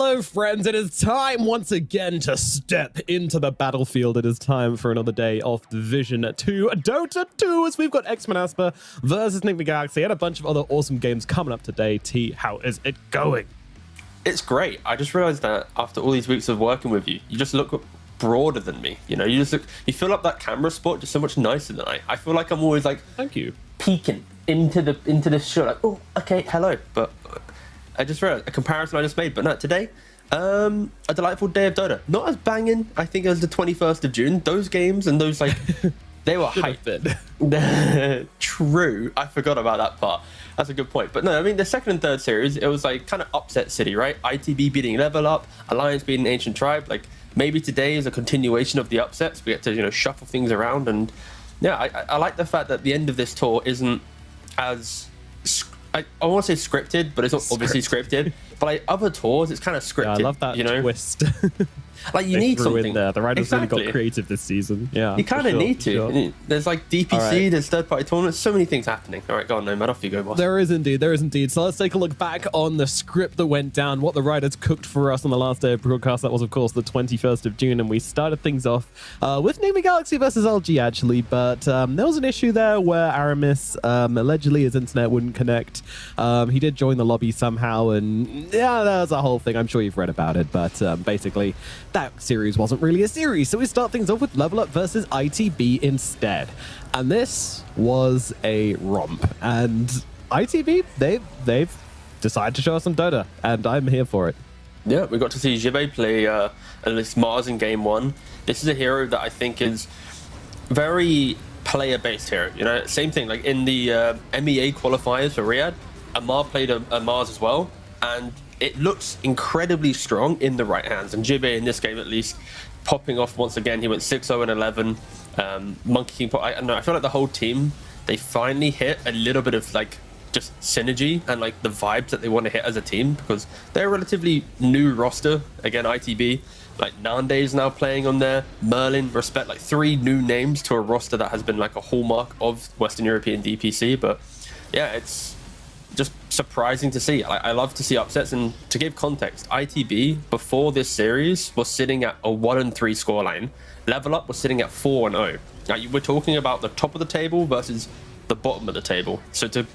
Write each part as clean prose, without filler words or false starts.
Hello, friends. It is time once again to step into the battlefield. It is time for another day of Division 2 Dota 2 as we've got X-Men Asper versus Nick the Galaxy and a bunch of other awesome games coming up today. T, how is it going? It's great. I just realized that after all these weeks of working with you, you just look broader than me. You know, you fill up that camera spot just so much nicer than I feel like I'm always like, thank you, peeking into this shot. Like, oh, okay, hello. But I just realized a comparison I just made. But no, today, a delightful day of Dota. Not as banging, I think, as the 21st of June. Those games and those, like, they were hyped. True. I forgot about that part. That's a good point. But no, I mean, the second and third series, it was like kind of upset city, right? ITB beating Level Up, Alliance beating Ancient Tribe. Like, maybe today is a continuation of the upsets. We get to, you know, shuffle things around. And yeah, I like the fact that the end of this tour isn't as... I want to say scripted, but it's not obviously scripted. But like other tours, it's kind of scripted. Yeah, I love that, you know? Twist. Like you need something in there. The writers really got creative this season. Yeah, you kind of need to. Sure. There's like DPC, right. There's third-party tournaments, so many things happening. All right, go on, Nomad, off you go, boss. There is indeed. So let's take a look back on the script that went down, what the writers cooked for us on the last day of broadcast. That was, of course, the 21st of June, and we started things off with Naming Galaxy versus LG, actually. But there was an issue there where Aramis, allegedly his internet wouldn't connect. He did join the lobby somehow, and yeah, that was a whole thing. I'm sure you've read about it, but basically, that series wasn't really a series, so we start things off with Level Up versus ITB instead, and this was a romp. And ITB, they've decided to show us some Dota, and I'm here for it. Yeah, we got to see Jibe play at least Mars in game one. This is a hero that I think is very player-based hero. You know, same thing like in the MEA qualifiers for Riyadh, Amar played a Mars as well, and it looks incredibly strong in the right hands. And Jibe in this game, at least, popping off once again. He went 6-0 and 11. Monkey King, I don't know. I feel like the whole team, they finally hit a little bit of like just synergy and like the vibes that they want to hit as a team, because they're a relatively new roster. Again, ITB, like Nande is now playing on there. Merlin, Respect, like 3 new names to a roster that has been like a hallmark of Western European DPC. But yeah, it's just surprising to see. I love to see upsets. And to give context, ITB before this series was sitting at a 1-3 scoreline. Level Up was sitting at 4-0. Now we're talking about the top of the table versus the bottom of the table. So to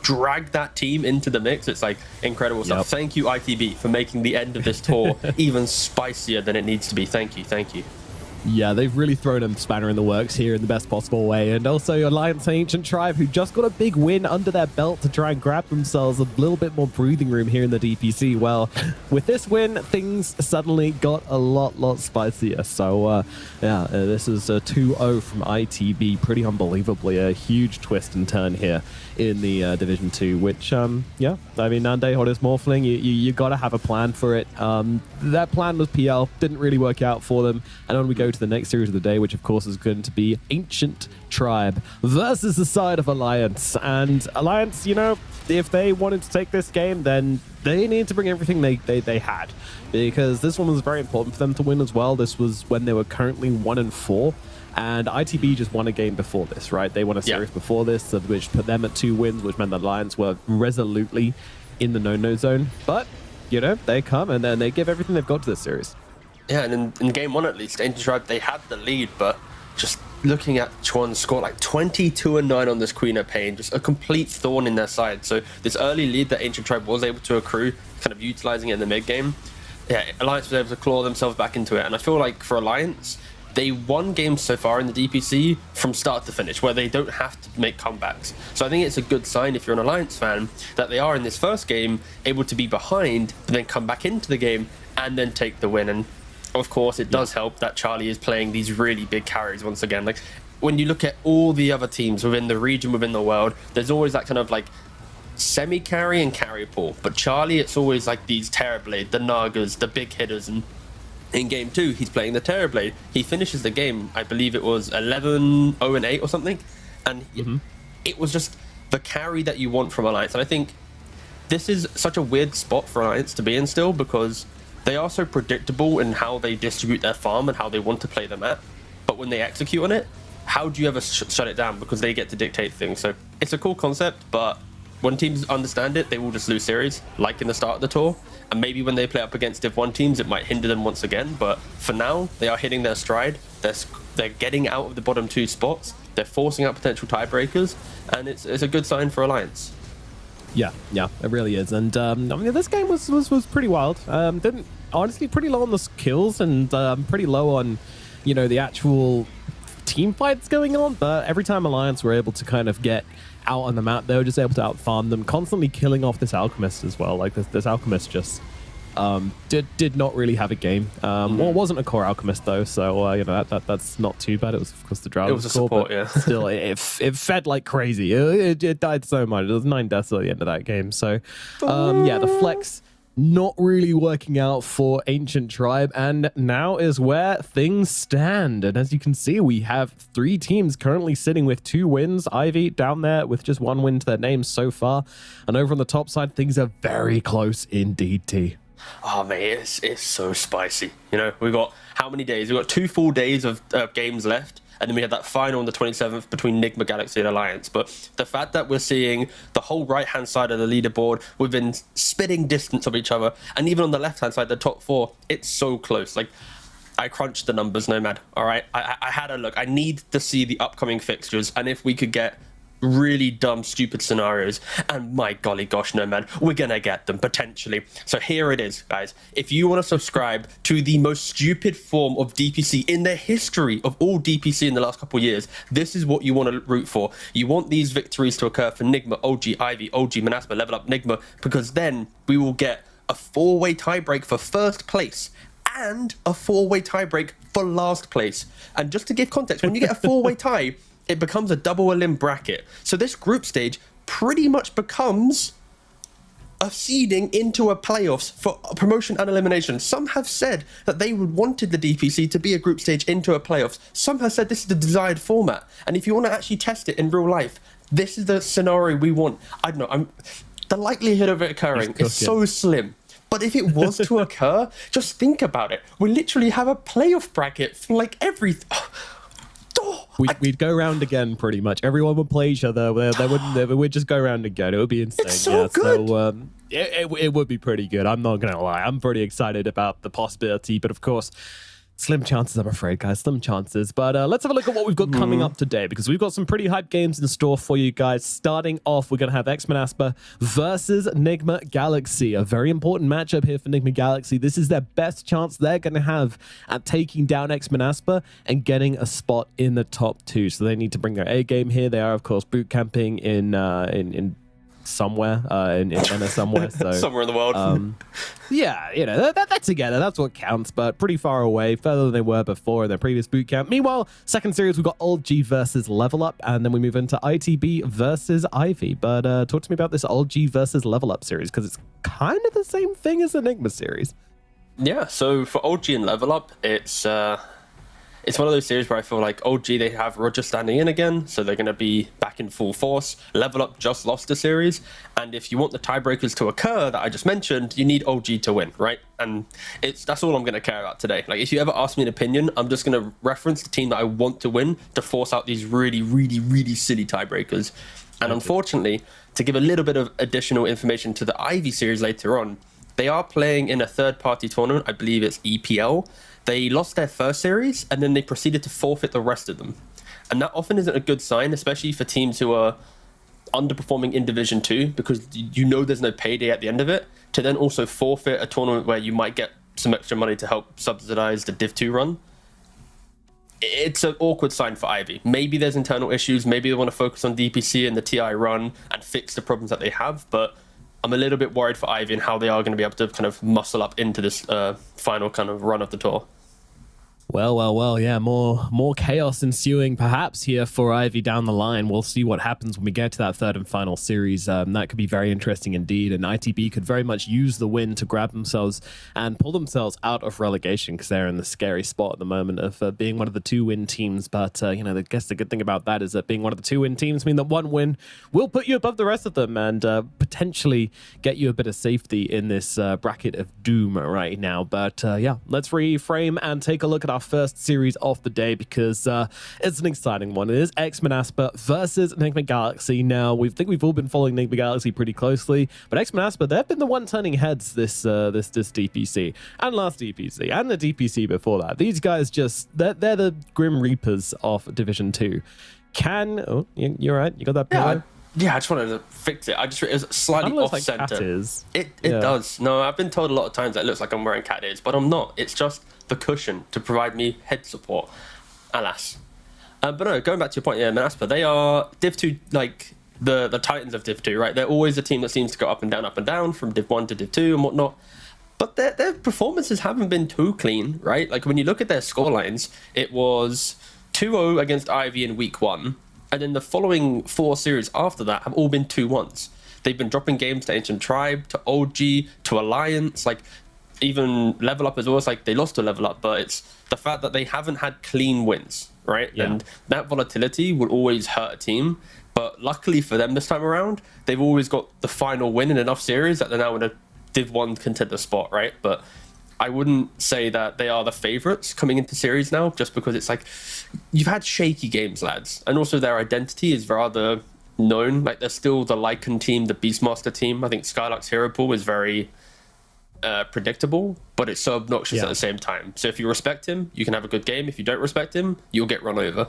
drag that team into the mix, it's like incredible stuff. Thank you, ITB, for making the end of this tour even spicier than it needs to be. Thank you. Yeah, they've really thrown a spanner in the works here in the best possible way. And also Alliance and Ancient Tribe, who just got a big win under their belt to try and grab themselves a little bit more breathing room here in the DPC. Well, with this win, things suddenly got a lot spicier. So, yeah, this is a 2-0 from ITB. Pretty unbelievably a huge twist and turn here in the Division 2, which, yeah, I mean, Nande, Hottest Morphling, you got to have a plan for it. That plan was PL, didn't really work out for them. And on we go to the next series of the day, which of course is going to be Ancient Tribe versus the side of Alliance. And Alliance, you know, if they wanted to take this game, then they need to bring everything they had, because this one was very important for them to win as well. This was when they were currently 1-4. And ITB just won a game before this, right? They won a series before this, which put them at 2 wins, which meant the Lions were resolutely in the no-no zone. But, you know, they come and then they give everything they've got to this series. Yeah, and in game one, at least, Ancient Tribe, they had the lead, but just looking at Chuan's score, like 22-9 on this Queen of Pain, just a complete thorn in their side. So this early lead that Ancient Tribe was able to accrue, kind of utilizing it in the mid-game, yeah, Alliance was able to claw themselves back into it. And I feel like for Alliance, they won games so far in the DPC from start to finish, where they don't have to make comebacks. So I think it's a good sign, if you're an Alliance fan, that they are in this first game able to be behind, but then come back into the game and then take the win. And of course, it does help that Charlie is playing these really big carries once again. Like, when you look at all the other teams within the region, within the world, there's always that kind of like semi-carry and carry pool. But Charlie, it's always like these Terrorblade, the Nagas, the big hitters. And in game 2, he's playing the Terrorblade. He finishes the game, I believe it was 11-0-8 or something. And it was just the carry that you want from Alliance. And I think this is such a weird spot for Alliance to be in still, because they are so predictable in how they distribute their farm and how they want to play the map. But when they execute on it, how do you ever shut it down? Because they get to dictate things. So it's a cool concept, but when teams understand it, they will just lose series, like in the start of the tour. And maybe when they play up against Div 1 teams, it might hinder them once again. But for now, they are hitting their stride. They're getting out of the bottom 2 spots. They're forcing out potential tiebreakers, and it's a good sign for Alliance. Yeah, it really is. And I mean, this game was pretty wild. Didn't honestly pretty low on the kills and pretty low on, you know, the actual team fights going on. But every time Alliance were able to kind of get out on the map, they were just able to outfarm them, constantly killing off this Alchemist as well. Like this Alchemist just did not really have a game. Well, it wasn't a core Alchemist though, so you know that's not too bad. It was of course the Drow. It was a support, yeah. Still, it fed like crazy. It died so much. It was 9 deaths at the end of that game. So yeah, the flex not really working out for Ancient Tribe, and now is where things stand. And as you can see, we have 3 teams currently sitting with 2 wins. Ivy down there with just 1 win to their names so far, and over on the top side, things are very close indeed. T. Oh man, it's so spicy. You know, we've got how many days? We've got 2 full days of games left, and then we had that final on the 27th between Nigma Galaxy and Alliance. But the fact that we're seeing the whole right-hand side of the leaderboard within spitting distance of each other, and even on the left-hand side, the top 4, it's so close. Like, I crunched the numbers, Nomad, all right? I had a look. I need to see the upcoming fixtures, and if we could get really dumb, stupid scenarios, and my golly gosh, Nomad, we're gonna get them potentially. So here it is, guys. If you want to subscribe to the most stupid form of DPC in the history of all DPC in the last couple of years, this is what you want to root for. You want these victories to occur for Nigma, OG, Ivy, OG, Manaspa, Level Up, Nigma, because then we will get a 4-way tiebreak for first place and a 4-way tiebreak for last place. And just to give context, when you get a 4-way tie, it becomes a double elim bracket. So this group stage pretty much becomes a seeding into a playoffs for promotion and elimination. Some have said that they wanted the DPC to be a group stage into a playoffs. Some have said this is the desired format. And if you want to actually test it in real life, this is the scenario we want. I don't know. The likelihood of it occurring is so slim. But if it was to occur, just think about it. We literally have a playoff bracket for like every... We'd go round again pretty much. Everyone would play each other. We'd just go round again. It would be insane. It's so good. So it would be pretty good. I'm not gonna lie. I'm pretty excited about the possibility, but of course, slim chances, I'm afraid, guys. Slim chances. But let's have a look at what we've got coming up today, because we've got some pretty hype games in store for you guys. Starting off, we're going to have X-Manaspa versus Nigma Galaxy. A very important matchup here for Nigma Galaxy. This is their best chance they're going to have at taking down X-Manaspa and getting a spot in the top 2. So they need to bring their A game here. They are, of course, boot camping in somewhere in China somewhere, so somewhere in the world. Yeah, you know, they're together, that's what counts, but pretty far away, further than they were before in their previous boot camp. Meanwhile, second series, we've got Old G versus Level Up, and then we move into ITB versus Ivy. But talk to me about this Old G versus Level Up series, because it's kind of the same thing as Enigma series. Yeah, so for Old G and Level Up, it's one of those series where I feel like OG, they have Roger standing in again, so they're going to be back in full force. Level Up just lost a series, and if you want the tiebreakers to occur that I just mentioned, you need OG to win, right? And that's all I'm going to care about today. Like, if you ever ask me an opinion, I'm just going to reference the team that I want to win to force out these really, really, really silly tiebreakers. And unfortunately, to give a little bit of additional information to the Ivy series later on, they are playing in a third-party tournament. I believe it's EPL. They lost their first series, and then they proceeded to forfeit the rest of them. And that often isn't a good sign, especially for teams who are underperforming in Division 2, because you know there's no payday at the end of it, to then also forfeit a tournament where you might get some extra money to help subsidize the Div 2 run. It's an awkward sign for Ivy. Maybe there's internal issues, maybe they want to focus on DPC and the TI run and fix the problems that they have, but I'm a little bit worried for Ivy and how they are going to be able to kind of muscle up into this final kind of run of the tour. Well, yeah, more chaos ensuing perhaps here for Ivy down the line. We'll see what happens when we get to that third and final series. That could be very interesting indeed, and ITB could very much use the win to grab themselves and pull themselves out of relegation, because they're in the scary spot at the moment of being one of the 2-win teams. But, you know, I guess the good thing about that is that being one of the 2-win teams mean that one win will put you above the rest of them and potentially get you a bit of safety in this bracket of doom right now. But, yeah, let's reframe and take a look at our first series of the day because it's an exciting one. It is X-Men Asper versus Enigma Galaxy. Now, we think we've all been following Enigma Galaxy pretty closely, but X-Men Asper, they've been the one turning heads this DPC and last DPC and the DPC before that. These guys they're the Grim Reapers of Division 2. You're right. You got that pillow? Yeah, I just wanted to fix it. It was slightly off like center. cat ears. It does. No, I've been told a lot of times that it looks like I'm wearing cat ears, but I'm not. It's just the cushion to provide me head support. Alas. But no, going back to your point, yeah, Asper, they are Div 2, like the titans of Div 2, right? They're always a team that seems to go up and down from Div 1 to Div 2 and whatnot. But their performances haven't been too clean, right? Like when you look at their scorelines, it was 2-0 against Ivy in week 1. And then the following 4 series after that have all been 2-1s. They've been dropping games to Ancient Tribe, to OG, to Alliance, like even Level Up as well. It's like they lost to Level Up, but it's the fact that they haven't had clean wins, right? Yeah. And that volatility will always hurt a team. But luckily for them this time around, they've always got the final win in enough series that they're now in a Div 1 contender spot, right? But I wouldn't say that they are the favorites coming into series now, just because it's like you've had shaky games, lads, and also their identity is rather known. Like they're still the Lycan team, the Beastmaster team. I think Skylark's hero pool is very predictable, but it's so obnoxious at the same time. So if you respect him, you can have a good game. If you don't respect him, you'll get run over.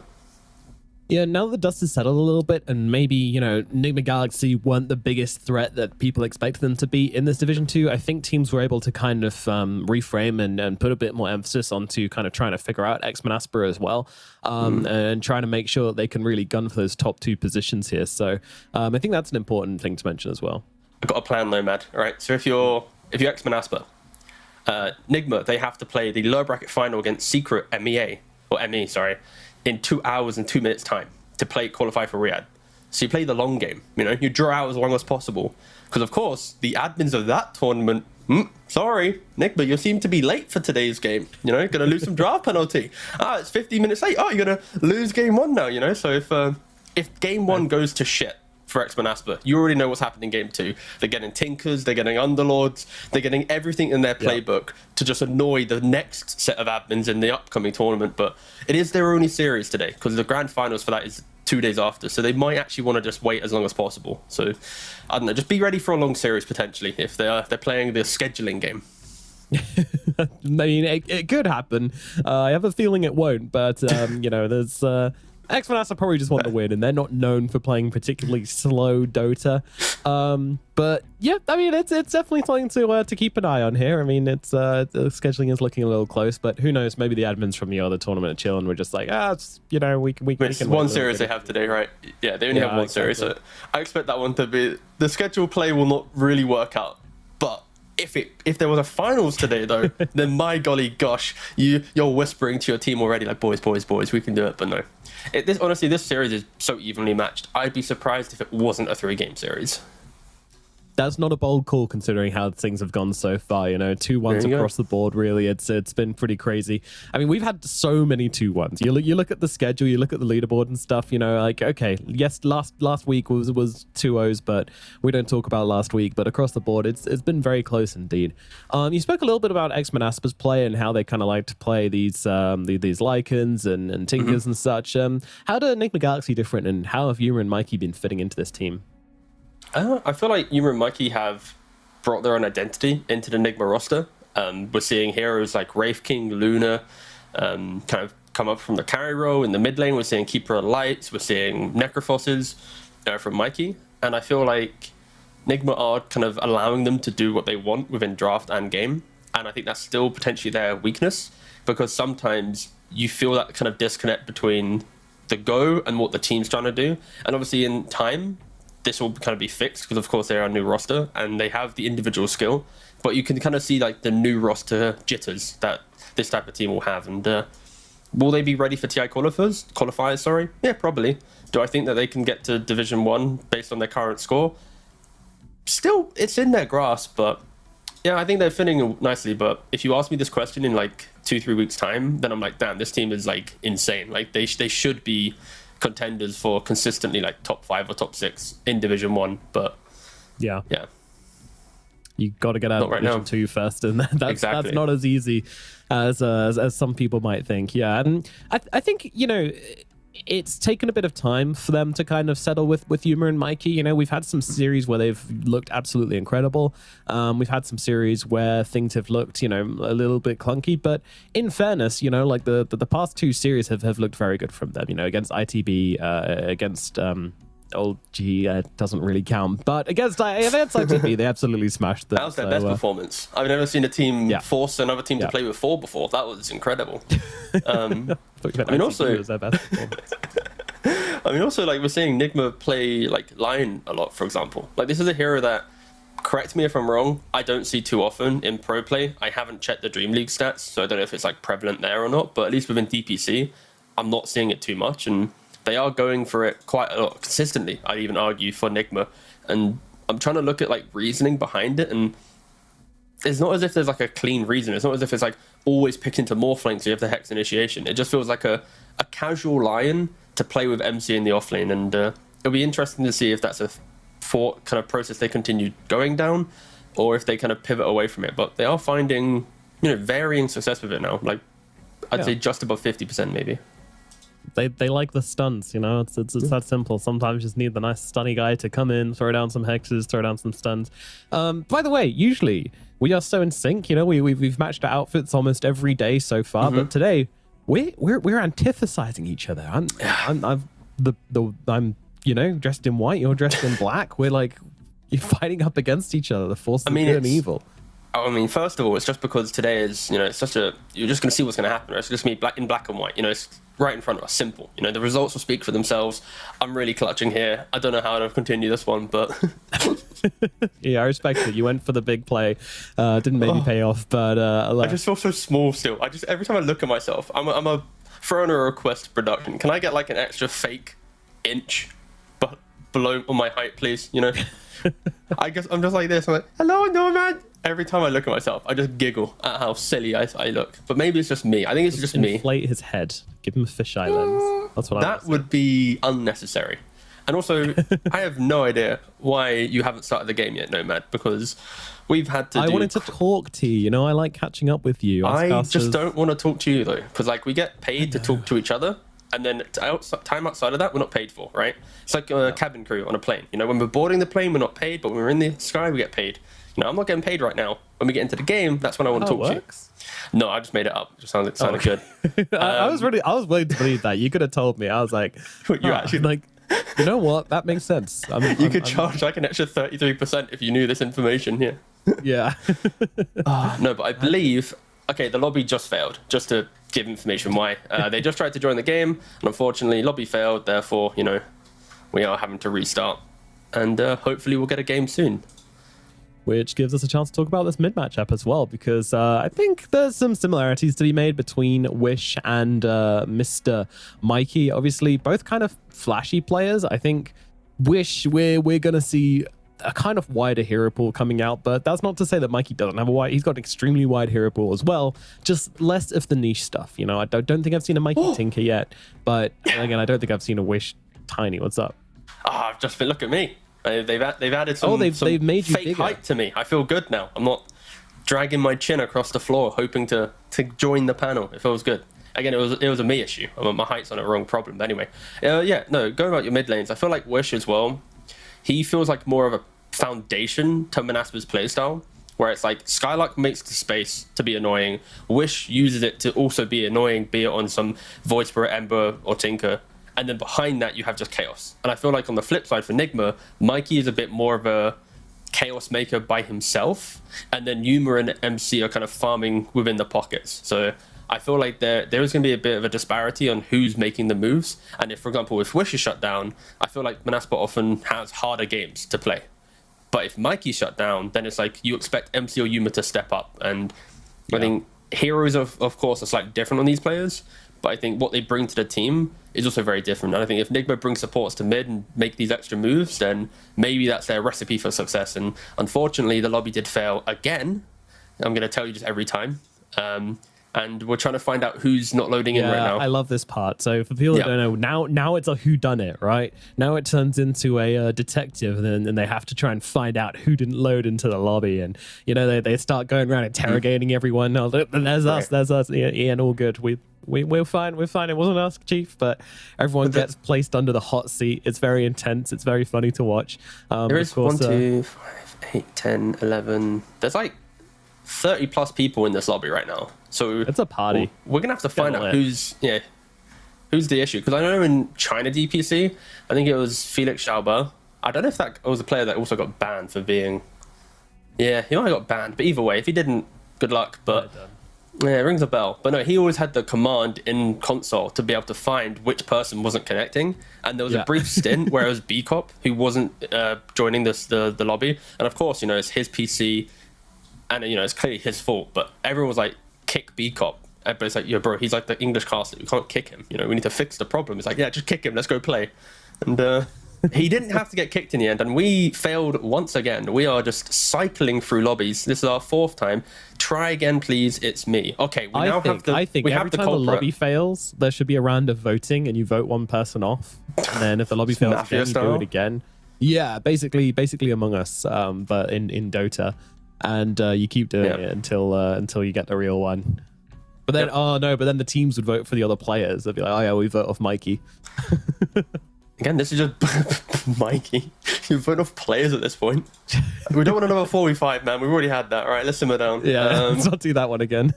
Yeah, now that the dust has settled a little bit, and maybe, Enigma Galaxy weren't the biggest threat that people expected them to be in this Division 2, I think teams were able to kind of reframe and put a bit more emphasis onto kind of trying to figure out X-Men Asper as well, and trying to make sure that they can really gun for those top 2 positions here. So I think that's an important thing to mention as well. I've got a plan, Nomad. All right, so if you're X-Men Asper, Enigma, they have to play the lower bracket final against Secret ME, in 2 hours and 2 minutes time to qualify for Riyadh. So you play the long game, you draw out as long as possible. Because of course, the admins of that tournament, sorry, Enigma, you seem to be late for today's game. Gonna lose some draft penalty. It's 15 minutes late. You're gonna lose game 1 now, So if game 1 goes to shit for X-Men Asper, you already know what's happening in game 2. They're getting Tinkers, they're getting Underlords, they're getting everything in their playbook to just annoy the next set of admins in the upcoming tournament. But it is their only series today because the grand finals for that is 2 days after, so they might actually want to just wait as long as possible. So I don't know, just be ready for a long series potentially if they're playing the scheduling game. I mean, it could happen. I have a feeling it won't, but there's X-Men Asper probably just want the win, and they're not known for playing particularly slow Dota. But yeah, I mean, it's definitely something to keep an eye on here. I mean, the scheduling is looking a little close, but who knows? Maybe the admins from the other tournament are chilling. We're just like, we can. It's one series they have today, right? Yeah, they only have one series, so I expect that one to be the scheduled play will not really work out. But if there was a finals today, though, then my golly gosh, you're whispering to your team already, like boys, we can do it. But no. This series is so evenly matched. I'd be surprised if it wasn't a 3-game series. That's not a bold call considering how things have gone so far. 2-1s across the board. Really, it's been pretty crazy. I mean, we've had so many 2-1s. You look at the schedule, you look at the leaderboard and stuff. Okay, yes, last week was 2-0s, but we don't talk about last week. But across the board, it's been very close indeed. You spoke a little bit about X-Men Asper's play and how they kind of like to play these Lycans and Tinkers and such. How do Enigma Galaxy different, and how have Yuma and Mikey been fitting into this team? I feel like Yuma and Mikey have brought their own identity into the Enigma roster. We're seeing heroes like Wraith King, Luna, kind of come up from the carry role in the mid lane. We're seeing Keeper of Lights. We're seeing Necrophoses from Mikey. And I feel like Enigma are kind of allowing them to do what they want within draft and game. And I think that's still potentially their weakness, because sometimes you feel that kind of disconnect between the go and what the team's trying to do. And obviously in time, this will kind of be fixed because, of course, they're a new roster and they have the individual skill. But you can kind of see like the new roster jitters that this type of team will have. And will they be ready for TI qualifiers? Yeah, probably. Do I think that they can get to Division 1 based on their current score? Still, it's in their grasp, but yeah, I think they're fitting nicely. But if you ask me this question in like 2-3 weeks' time, then I'm like, damn, this team is like insane. Like they should be contenders for consistently like top 5 or top 6 in Division 1. But yeah, You got to get out of right Division now. 2 first, and that's not as easy as some people might think. Yeah, and I think, you know, it's taken a bit of time for them to kind of settle with Yuma and Mikey. You know, we've had some series where they've looked absolutely incredible. We've had some series where things have looked, you know, a little bit clunky. But in fairness, you know, like the past 2 series have looked very good from them. You know, against ITB, against old G doesn't really count, but against ITB, they absolutely smashed them. That was their best performance. I've never seen a team force another team to play with 4 before. That was incredible. I mean, also, was their best performance. I mean, also, like, we're seeing Nigma play like Lion a lot, for example. Like, this is a hero that, correct me if I'm wrong, I don't see too often in pro play. I haven't checked the Dream League stats, so I don't know if it's like prevalent there or not. But at least within DPC, I'm not seeing it too much, and they are going for it quite a lot consistently, I'd even argue, for Nigma. And I'm trying to look at like reasoning behind it, and it's not as if there's like a clean reason. It's not as if it's like always picked into Morphlane so you have the Hex initiation. It just feels like a casual Lion to play with MC in the offlane, and it'll be interesting to see if that's a kind of process they continue going down, or if they kind of pivot away from it. But they are finding, you know, varying success with it now. Like, I'd say just above 50% maybe. They like the stuns, you know, it's that simple. Sometimes you just need the nice stunny guy to come in, throw down some hexes, throw down some stuns. By the way, usually we are so in sync, you know, we've matched our outfits almost every day so far, but today we're antithesizing each other. I'm you know, dressed in white, you're dressed in black. You're fighting up against each other, the forces of good and evil. I mean, first of all, it's just because today is, you know, it's you're just going to see what's going to happen. Right? It's just me in black and white. You know, it's right in front of us. Simple. You know, the results will speak for themselves. I'm really clutching here. I don't know how to continue this one, but yeah, I respect it. You went for the big play. Didn't maybe pay off, but I just feel so small still. Every time I look at myself, I'm a throwing a request to production. Can I get like an extra fake inch below on my height, please? You know, I guess I'm just like this. I'm like, hello, Norman. Every time I look at myself, I just giggle at how silly I look. But maybe it's just me. I think it's just me. Inflate his head. Give him a fisheye lens. That's what That would be unnecessary. And also, I have no idea why you haven't started the game yet, Nomad, because we've had to I wanted to talk to you. You know, I like catching up with you. I just don't want to talk to you, though, because like we get paid to talk to each other. And then time outside of that, we're not paid for, right? It's like a cabin crew on a plane. You know, when we're boarding the plane, we're not paid, but when we're in the sky, we get paid. You know, I'm not getting paid right now. When we get into the game, that's when I want to talk to you. No, I just made it up. It just sounded good. I was willing to believe that. You could have told me. I was like, you actually like, you know what? That makes sense. You could charge like an extra 33% if you knew this information here. Yeah. No, but I believe, okay, the lobby just failed. Just to give information why. They just tried to join the game, and unfortunately, lobby failed. Therefore, you know, we are having to restart. And hopefully we'll get a game soon. Which gives us a chance to talk about this mid-matchup as well, because I think there's some similarities to be made between Wish and Mr. Mikey. Obviously, both kind of flashy players. I think Wish, we're going to see a kind of wider hero pool coming out, but that's not to say that Mikey doesn't have a wide. He's got an extremely wide hero pool as well, just less of the niche stuff. You know, I don't think I've seen a Mikey Tinker yet, but again, I don't think I've seen a Wish Tiny. What's up? I've just been, look at me. They've added some, they've made you fake bigger. height to me. I feel good now. I'm not dragging my chin across the floor hoping to join the panel. It feels good. Again, it was a me issue. My height's on a wrong problem. But anyway, going about your mid lanes, I feel like Wish as well. He feels like more of a foundation to Manaspa's playstyle, where it's like Skylark makes the space to be annoying. Wish uses it to also be annoying, be it on some Void Spirit, Ember, or Tinker. And then behind that, you have just Chaos. And I feel like on the flip side for Nigma, Mikey is a bit more of a Chaos maker by himself. And then Yuma and MC are kind of farming within the pockets. So I feel like there is going to be a bit of a disparity on who's making the moves. And if, for example, if Wish is shut down, I feel like Manaspa often has harder games to play. But if Mikey's shut down, then it's like you expect MC or Yuma to step up. And I think heroes, of course, are slightly different on these players. But I think what they bring to the team is also very different. And I think if Nigma brings supports to mid and make these extra moves, then maybe that's their recipe for success. And unfortunately, the lobby did fail again. I'm going to tell you just every time. and we're trying to find out who's not loading in right now. I love this part. So for people that don't know, now it's a whodunit, right? Now it turns into a detective, and then they have to try and find out who didn't load into the lobby, and you know they start going around interrogating everyone. No, there's us, there's us. Ian, all good. We're fine. We're fine. It wasn't us, Chief, but everyone gets placed under the hot seat. It's very intense. It's very funny to watch. There is 1, 2, 5, 8, 10, 11. There's like 30 plus people in this lobby right now. So it's a party. We're gonna have to find out who's the issue, because I know in China DPC, I think it was Felix Schauber. I don't know if that was a player that also got banned for being. Yeah, he might have got banned, but either way, if he didn't, good luck. But yeah, it rings a bell. But no, he always had the command in console to be able to find which person wasn't connecting. And there was a brief stint where it was B-Cop who wasn't joining the lobby. And of course, you know, it's his PC, and you know it's clearly his fault. But everyone was like, kick B-Cop. But it's like, yo, bro, he's like the English caster. We can't kick him. You know, we need to fix the problem. It's like, yeah, just kick him. Let's go play. And he didn't have to get kicked in the end. And we failed once again. We are just cycling through lobbies. This is our 4th time. Try again, please. It's me. Okay, we now have the. I think every time the lobby fails, there should be a round of voting, and you vote one person off. And then if the lobby fails again, you do it again. Yeah, basically Among Us, but in Dota. And you keep doing it until you get the real one. But then, but then the teams would vote for the other players. They'd be like, oh yeah, we vote off Mikey. Again, this is just Mikey. You vote off players at this point. We don't want another 4v5, man. We've already had that. All right, let's simmer down. Yeah, let's not do that one again.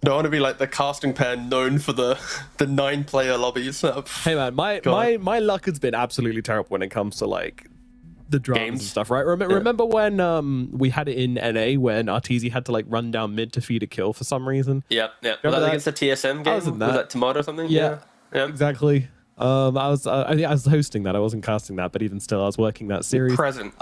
Don't want to be like the casting pair known for the 9-player lobbies. Hey man, my luck has been absolutely terrible when it comes to like the drums and stuff, right? Remember when we had it in NA when Arteezy had to like run down mid to feed a kill for some reason? Yeah. Was that against the TSM game? Was that Tomato or something? Yeah, exactly. I was hosting that. I wasn't casting that, but even still, I was working that series. Present.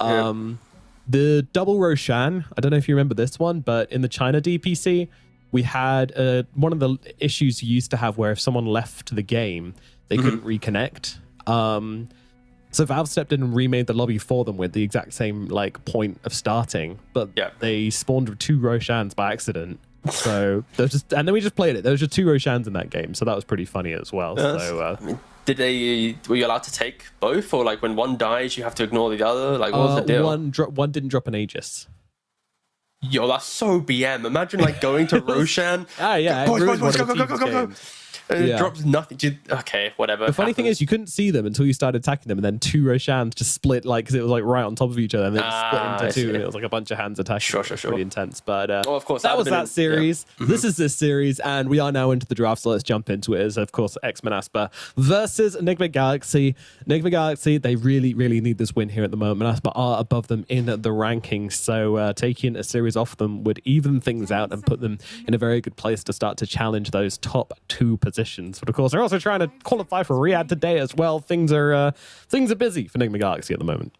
The double Roshan. I don't know if you remember this one, but in the China DPC, we had one of the issues you used to have where if someone left the game, they couldn't reconnect. So Valve stepped in and remade the lobby for them with the exact same like point of starting, but they spawned with 2 Roshans by accident. So and then we just played it. There was just 2 Roshans in that game, so that was pretty funny as well. So I mean, were you allowed to take both, or like when one dies, you have to ignore the other? Like, what was the deal? One didn't drop an Aegis. Yo, that's so BM. Imagine like going to Roshan. Boys, go. And it drops nothing. Okay, whatever. The funny thing is, you couldn't see them until you started attacking them, and then 2 Roshans just split, like, because it was like right on top of each other, and then split into 2, and it was like a bunch of hands attacking. Sure. Pretty intense. But of course, that was that series. Yeah. This is this series, and we are now into the draft, so let's jump into it. As of course, X-Men Asper versus Enigma Galaxy. Enigma Galaxy, they really, really need this win here at the moment. Asper are above them in the rankings, so taking a series off them would even things out and put them in a very good place to start to challenge those top 2 positions. But of course, they're also trying to qualify for Riyadh today as well. Things are busy for Enigma Galaxy at the moment.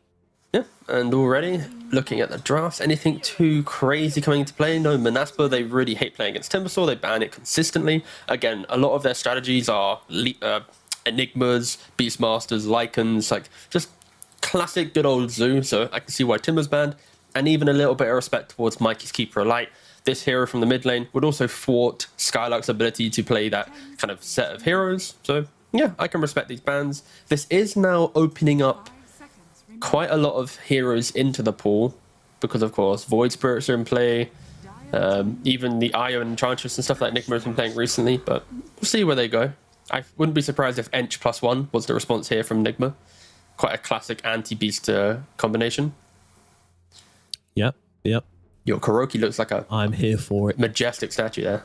Yeah, and already looking at the drafts, anything too crazy coming into play? No, Manaspa, they really hate playing against Timbersaw. They ban it consistently. Again, a lot of their strategies are Enigmas, Beastmasters, Lycans, like just classic good old Zoo. So I can see why Timber's banned, and even a little bit of respect towards Mikey's Keeper of Light. This hero from the mid lane would also thwart Skylark's ability to play that kind of set of heroes. So yeah, I can respect these bans. This is now opening up quite a lot of heroes into the pool because, of course, Void Spirits are in play. Even the Io and Enchantress and stuff like Enigma has been playing recently, but we'll see where they go. I wouldn't be surprised if Ench +1 was the response here from Enigma. Quite a classic anti-beast combination. Yep. Yo, Kuroki looks like I'm here for it. Majestic statue there.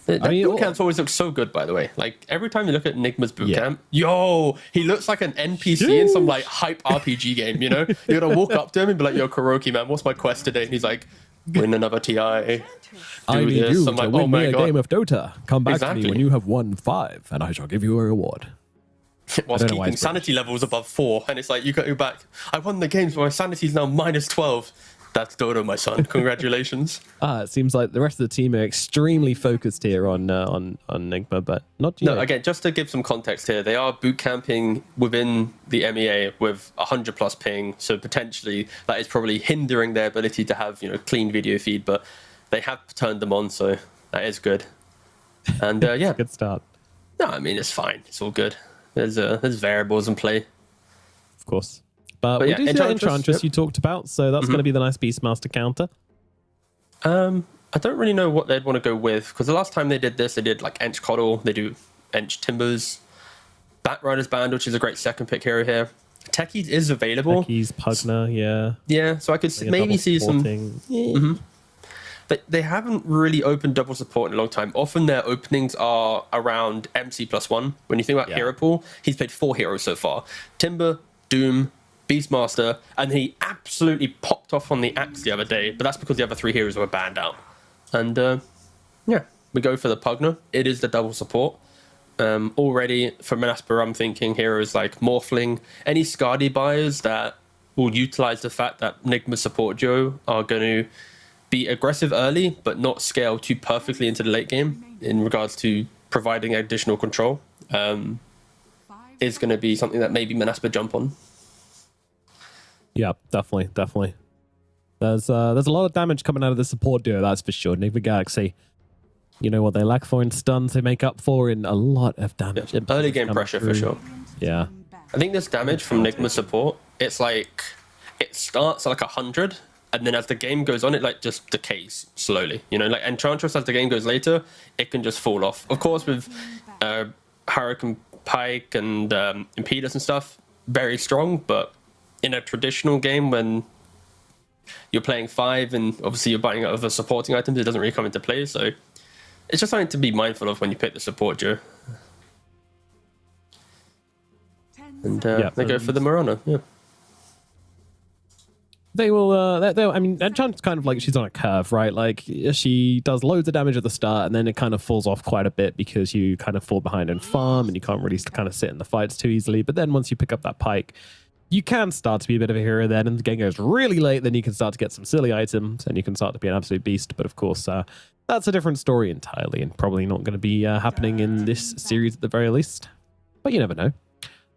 Boot camps always look so good, by the way. Like every time you look at Enigma's boot camp, yo, he looks like an NPC in some like hype RPG game. You know, you're gonna walk up to him and be like, "Yo, Kuroki, man, what's my quest today?" And he's like, "Win another TI." I need you to win me a game of Dota. Come back to me when you have won 5, and I shall give you a reward. Whilst keeping sanity levels above 4, and it's like you go back. I won the games, but my sanity is now -12. That's Dota, my son. Congratulations. It seems like the rest of the team are extremely focused here on Enigma, but not you. No, again, just to give some context here, they are boot camping within the MEA with 100+ ping, so potentially that is probably hindering their ability to have clean video feed. But they have turned them on, so that is good. And yeah, Good start. no, I mean it's fine. It's all good. There's variables in play. Of course. But we yeah, do see that Enchantress you talked about, so that's going to be the nice Beastmaster counter. I don't really know what they'd want to go with, because the last time they did this, they did like Ench Coddle, they do Ench Timbers, Batrider's Band, which is a great second pick hero here. Techies is available. Techies, Pugna, yeah. Yeah, so I could maybe see some... They haven't really opened double support in a long time. Often their openings are around MC+1. When you think about hero pool, he's played 4 heroes so far. Timber, Doom, Beastmaster, and he absolutely popped off on the Axe the other day, but that's because the other 3 heroes were banned out. And yeah, we go for the Pugna. It is the double support. Already for Manaspa, I'm thinking heroes like Morphling, any Skadi buyers that will utilize the fact that Nigma support duo are going to be aggressive early, but not scale too perfectly into the late game in regards to providing additional control, is going to be something that maybe Manaspa jump on. Yeah, definitely. There's a lot of damage coming out of the support duo, that's for sure. Nigma Galaxy, you know what they lack for in stuns, they make up for in a lot of damage. Yeah, early game pressure for sure. Yeah. I think this damage from Nigma support, it's like, it starts at like 100, and then as the game goes on, it like just decays slowly. You know, like Enchantress, as the game goes later, it can just fall off. Of course, with Hurricane Pike and Impedus and stuff, very strong, but in a traditional game when you're playing 5 and obviously you're buying other supporting items, it doesn't really come into play. So it's just something to be mindful of when you pick the support duo. And they go for the Marana. Yeah. They will, I mean, Enchant's kind of like, she's on a curve, right? Like, she does loads of damage at the start, and then it kind of falls off quite a bit because you kind of fall behind in farm, and you can't really kind of sit in the fights too easily. But then once you pick up that Pike, you can start to be a bit of a hero then, and the game goes really late, then you can start to get some silly items, and you can start to be an absolute beast. But of course, that's a different story entirely, and probably not going to be happening in this series at the very least. But you never know.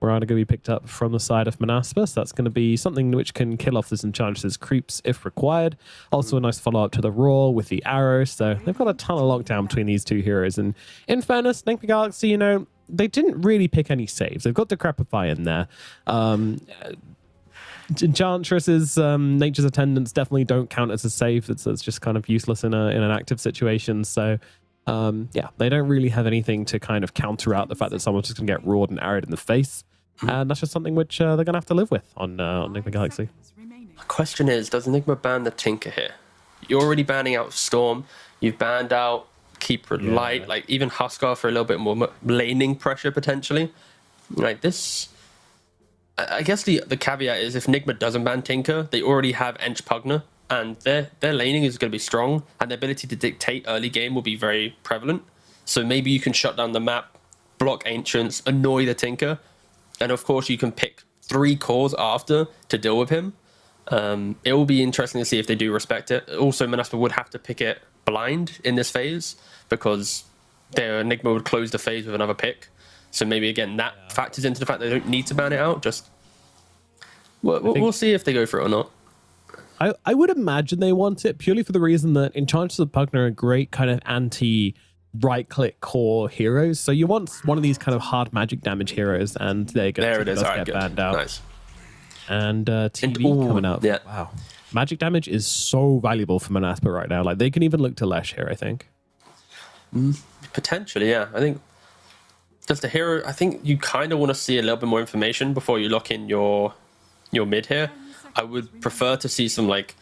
We're either going to be picked up from the side of Manaspa, so that's going to be something which can kill off this Enchantress's creeps if required. Also a nice follow-up to the Roar with the arrow, so they've got a ton of lockdown between these 2 heroes. And in fairness, Nigma Galaxy, you know, they didn't really pick any saves. They've got Decrepify in there. Enchantress's Nature's Attendants definitely don't count as a save. It's just kind of useless in an active situation, so... yeah, they don't really have anything to kind of counter out the fact that someone's just going to get roared and arrowed in the face. And that's just something which they're going to have to live with on Nigma Galaxy. The question is, does Nigma ban the Tinker here? You're already banning out Storm. You've banned out Keeper Light, like even Huskar for a little bit more laning pressure potentially. Like this, I guess the caveat is if Nigma doesn't ban Tinker, they already have Ench Pugna, and their laning is going to be strong, and their ability to dictate early game will be very prevalent. So maybe you can shut down the map, block Ancients, annoy the Tinker, and of course you can pick 3 cores after to deal with him. It will be interesting to see if they do respect it. Also, Manaspa would have to pick it blind in this phase because their Enigma would close the phase with another pick. So maybe again that factors into the fact they don't need to ban it out. Just we'll see if they go for it or not. I would imagine they want it purely for the reason that Enchantress of Pugna are a great kind of right-click core heroes. So you want one of these kind of hard magic damage heroes, and they're going to get banned out. Nice. And TV coming out. Yeah. Wow. Magic damage is so valuable for Manaspa right now. Like, they can even look to Lesh here, I think. Potentially, yeah. I think because the hero, I think you kind of want to see a little bit more information before you lock in your mid here. I would prefer to see some like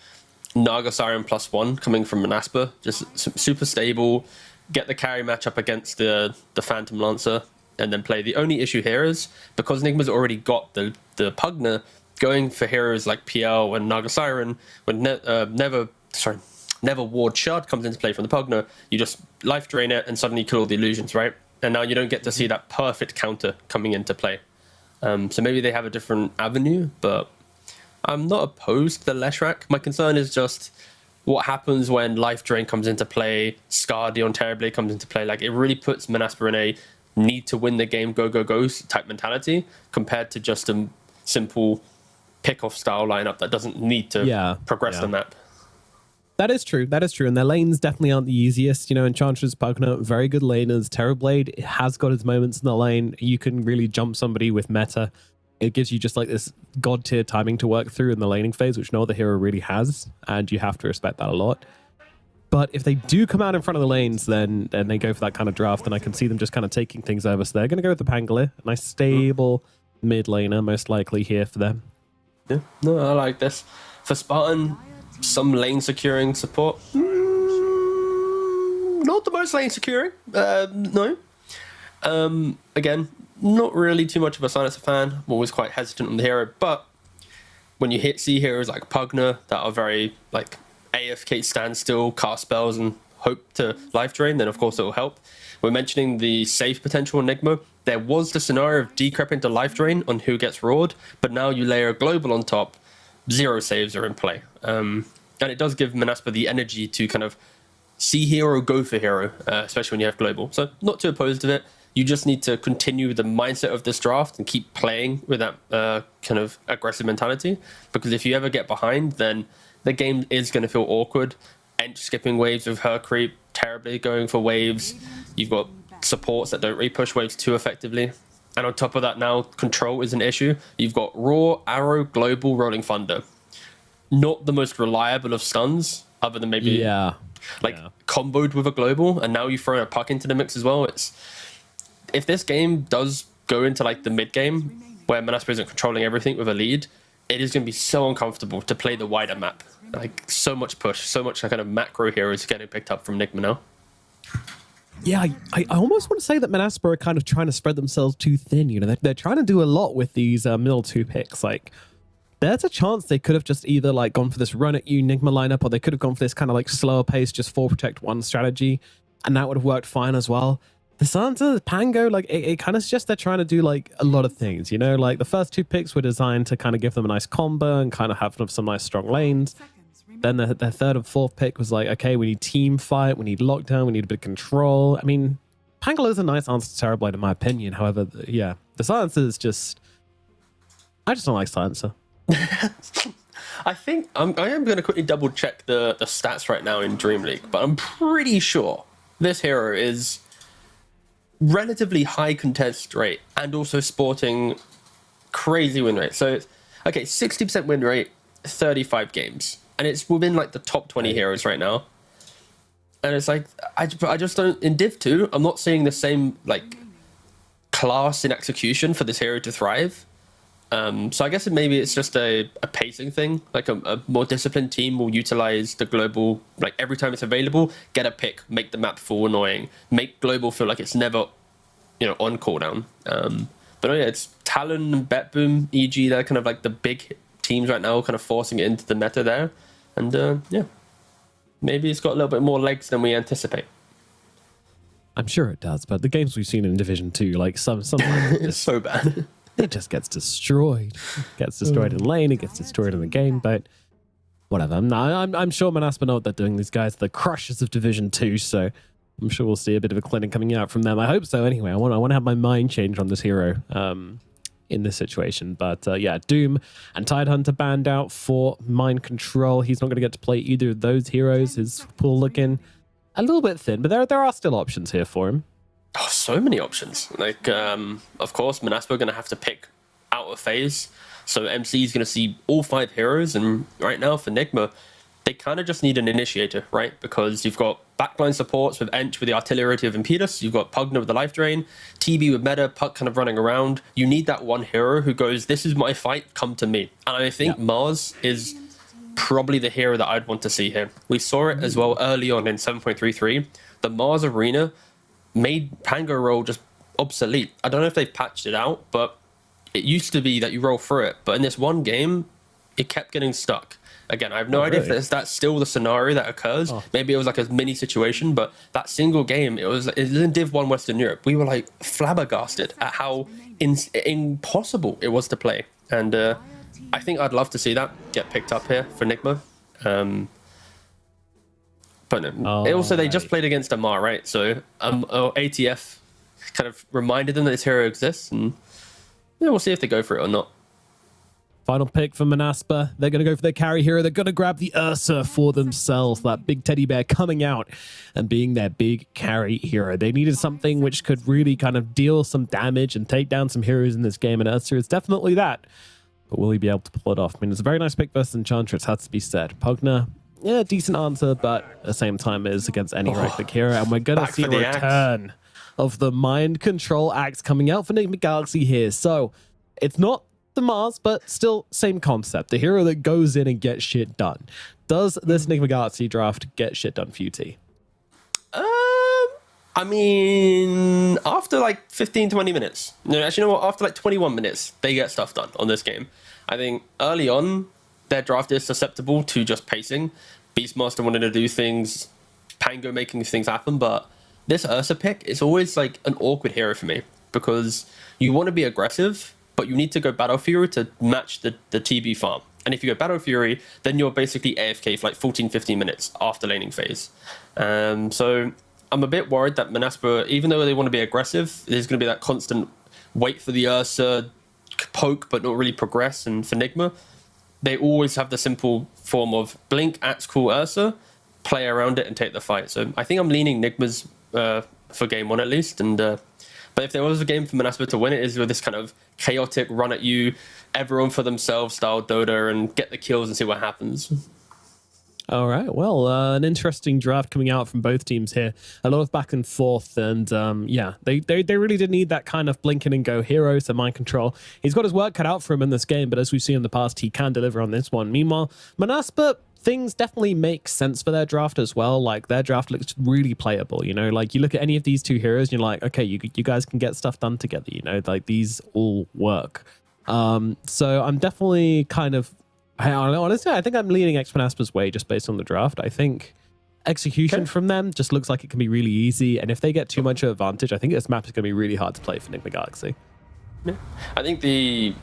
Naga Siren +1 coming from Manaspa, just super stable. Get the carry matchup against the Phantom Lancer, and then play. The only issue here is because Nigma's already got the Pugna, going for heroes like PL and Naga Siren when Never Ward Shard comes into play from the Pugna, you just life drain it and suddenly kill all the illusions, right? And now you don't get to see that perfect counter coming into play. So maybe they have a different avenue, but I'm not opposed to the Leshrac. My concern is just what happens when life drain comes into play, Skadi on Terrorblade comes into play. Like, it really puts Manaspa in a need to win the game, go type mentality compared to just a simple pick-off style lineup that doesn't need to progress the map. That is true. That is true. And their lanes definitely aren't the easiest. You know, Enchantress, Pugna, very good laners. Terrorblade has got its moments in the lane. You can really jump somebody with meta. It gives you just like this god tier timing to work through in the laning phase, which no other hero really has. And you have to respect that a lot. But if they do come out in front of the lanes, then they go for that kind of draft. And I can see them just kind of taking things over. So they're going to go with the Pangolier. A nice stable mid laner, most likely here for them. Yeah, no, I like this. For Spartan, some lane securing support. Not the most lane securing. No. Again, not really too much of a Silencer fan. I'm always quite hesitant on the hero. But when you see heroes like Pugna that are very like AFK standstill, cast spells, and hope to life drain, then of course it will help. We're mentioning the safe potential Enigma. There was the scenario of decrep into life drain on who gets roared, but now you layer a global on top. 0 saves are in play. And it does give Manaspa the energy to kind of see hero, go for hero, especially when you have global. So not too opposed to it. You just need to continue the mindset of this draft and keep playing with that kind of aggressive mentality. Because if you ever get behind, then the game is going to feel awkward. Ench skipping waves with her creep, terribly going for waves. You've got supports that don't repush waves too effectively. And on top of that now, control is an issue. You've got Raw, Arrow, Global, Rolling Thunder. Not the most reliable of stuns, other than maybe comboed with a Global, and now you throw a puck into the mix as well. If this game does go into like the mid game, where Manaspa isn't controlling everything with a lead, it is going to be so uncomfortable to play the wider map. Like so much push, so much kind of macro heroes getting picked up from Nigma now. Yeah, I almost want to say that Manaspa are kind of trying to spread themselves too thin. You know, they're trying to do a lot with these middle 2 picks. Like, there's a chance they could have just either like gone for this run at you Nigma lineup, or they could have gone for this kind of like slower pace, just 4 protect 1 strategy, and that would have worked fine as well. The Santa, the Pango, like it kind of suggests they're trying to do like a lot of things. You know, like the first 2 picks were designed to kind of give them a nice combo and kind of have some nice strong lanes. Then their 3rd and 4th pick was like, okay, we need team fight, we need lockdown, we need a bit of control. I mean, Pangolo is a nice answer to Terrorblade in my opinion. However, yeah, the Silencer is just... I just don't like Silencer. I think I am going to quickly double check the stats right now in Dream League, but I'm pretty sure this hero is relatively high contest rate and also sporting crazy win rate. So, okay, 60% win rate, 35 games. And it's within like the top 20 heroes right now. And it's like, I just don't, in Div 2, I'm not seeing the same like class in execution for this hero to thrive. So I guess maybe it's just a pacing thing. Like a more disciplined team will utilize the global, like every time it's available, get a pick, make the map feel annoying, make global feel like it's never, on cooldown. But yeah, it's Talon and BetBoom, EG, they're kind of like the big teams right now, kind of forcing it into the meta there. And yeah, maybe it's got a little bit more legs than we anticipate. I'm sure it does, but the games we've seen in Division 2, like some it's so bad. It just gets destroyed. It gets destroyed in lane, it gets destroyed in the game, but whatever. I'm sure Manaspa know what they're doing. These guys are the crushers of Division 2, so I'm sure we'll see a bit of a clinic coming out from them. I hope so anyway. I want to have my mind changed on this hero in this situation. But yeah, Doom and Tidehunter banned out for Mind Control. He's not going to get to play either of those heroes. His pool looking a little bit thin, but there are still options here for him. Oh, so many options. Like, of course, Manaspa are going to have to pick out a phase. So MC is going to see all 5 heroes. And right now for Nigma, they kind of just need an initiator, right? Because you've got backline supports with Ench with the artillery of Impedus. You've got Pugna with the life drain. TB with meta, Puck kind of running around. You need that one hero who goes, this is my fight, come to me. And I think Mars is probably the hero that I'd want to see here. We saw it as well early on in 7.33. The Mars Arena made Pango roll just obsolete. I don't know if they've patched it out, but it used to be that you roll through it. But in this one game, it kept getting stuck. Again, I have no idea if that's still the scenario that occurs. Maybe it was like a mini situation, but that single game, it was in Div 1 Western Europe. We were like flabbergasted at how impossible it was to play. And I think I'd love to see that get picked up here for Nigma. But no. Also, they just played against Amar, right? So ATF kind of reminded them that this hero exists. And yeah, we'll see if they go for it or not. Final pick for Manaspa. They're going to go for their carry hero. They're going to grab the Ursa for themselves. That big teddy bear coming out and being their big carry hero. They needed something which could really kind of deal some damage and take down some heroes in this game. And Ursa is definitely that. But will he be able to pull it off? I mean, it's a very nice pick versus Enchantress, has to be said. Pugna, yeah, decent answer, but at the same time is against any right-click hero. And we're going to see a return of the mind control axe coming out for Enigma Galaxy here. So it's not the Mars, but still same concept. The hero that goes in and gets shit done. Does this Enigma Galaxy draft get shit done for you, T? I mean, after like 15, 20 minutes. No, actually, you know what? After like 21 minutes, they get stuff done on this game. I think early on, their draft is susceptible to just pacing. Beastmaster wanted to do things, Pango making things happen, but this Ursa pick is always like an awkward hero for me because you want to be aggressive, but you need to go Battle Fury to match the TB farm. And if you go Battle Fury, then you're basically AFK for like 14, 15 minutes after laning phase. So I'm a bit worried that Manaspa, even though they want to be aggressive, there's going to be that constant wait for the Ursa, poke, but not really progress. And for Nigma, they always have the simple form of blink, axe, cool Ursa, play around it and take the fight. So I think I'm leaning Nigma's for game one at least. And but if there was a game for Manaspa to win, it is with this kind of chaotic run at you, everyone for themselves style Dota and get the kills and see what happens. All right. Well, an interesting draft coming out from both teams here. A lot of back and forth. And yeah, they really did need that kind of blink in and go hero. So mind control. He's got his work cut out for him in this game. But as we've seen in the past, he can deliver on this one. Meanwhile, Manaspa, things definitely make sense for their draft as well. Like their draft looks really playable, you know, like you look at any of these two heroes and you're like, okay, you guys can get stuff done together, you know, like these all work. So I'm definitely kind of, I don't know, honestly, I think I'm leaning Manaspa's way just based on the draft. I think execution from them just looks like it can be really easy. And if they get too much of advantage, I think this map is going to be really hard to play for Enigma Galaxy. Yeah. I think the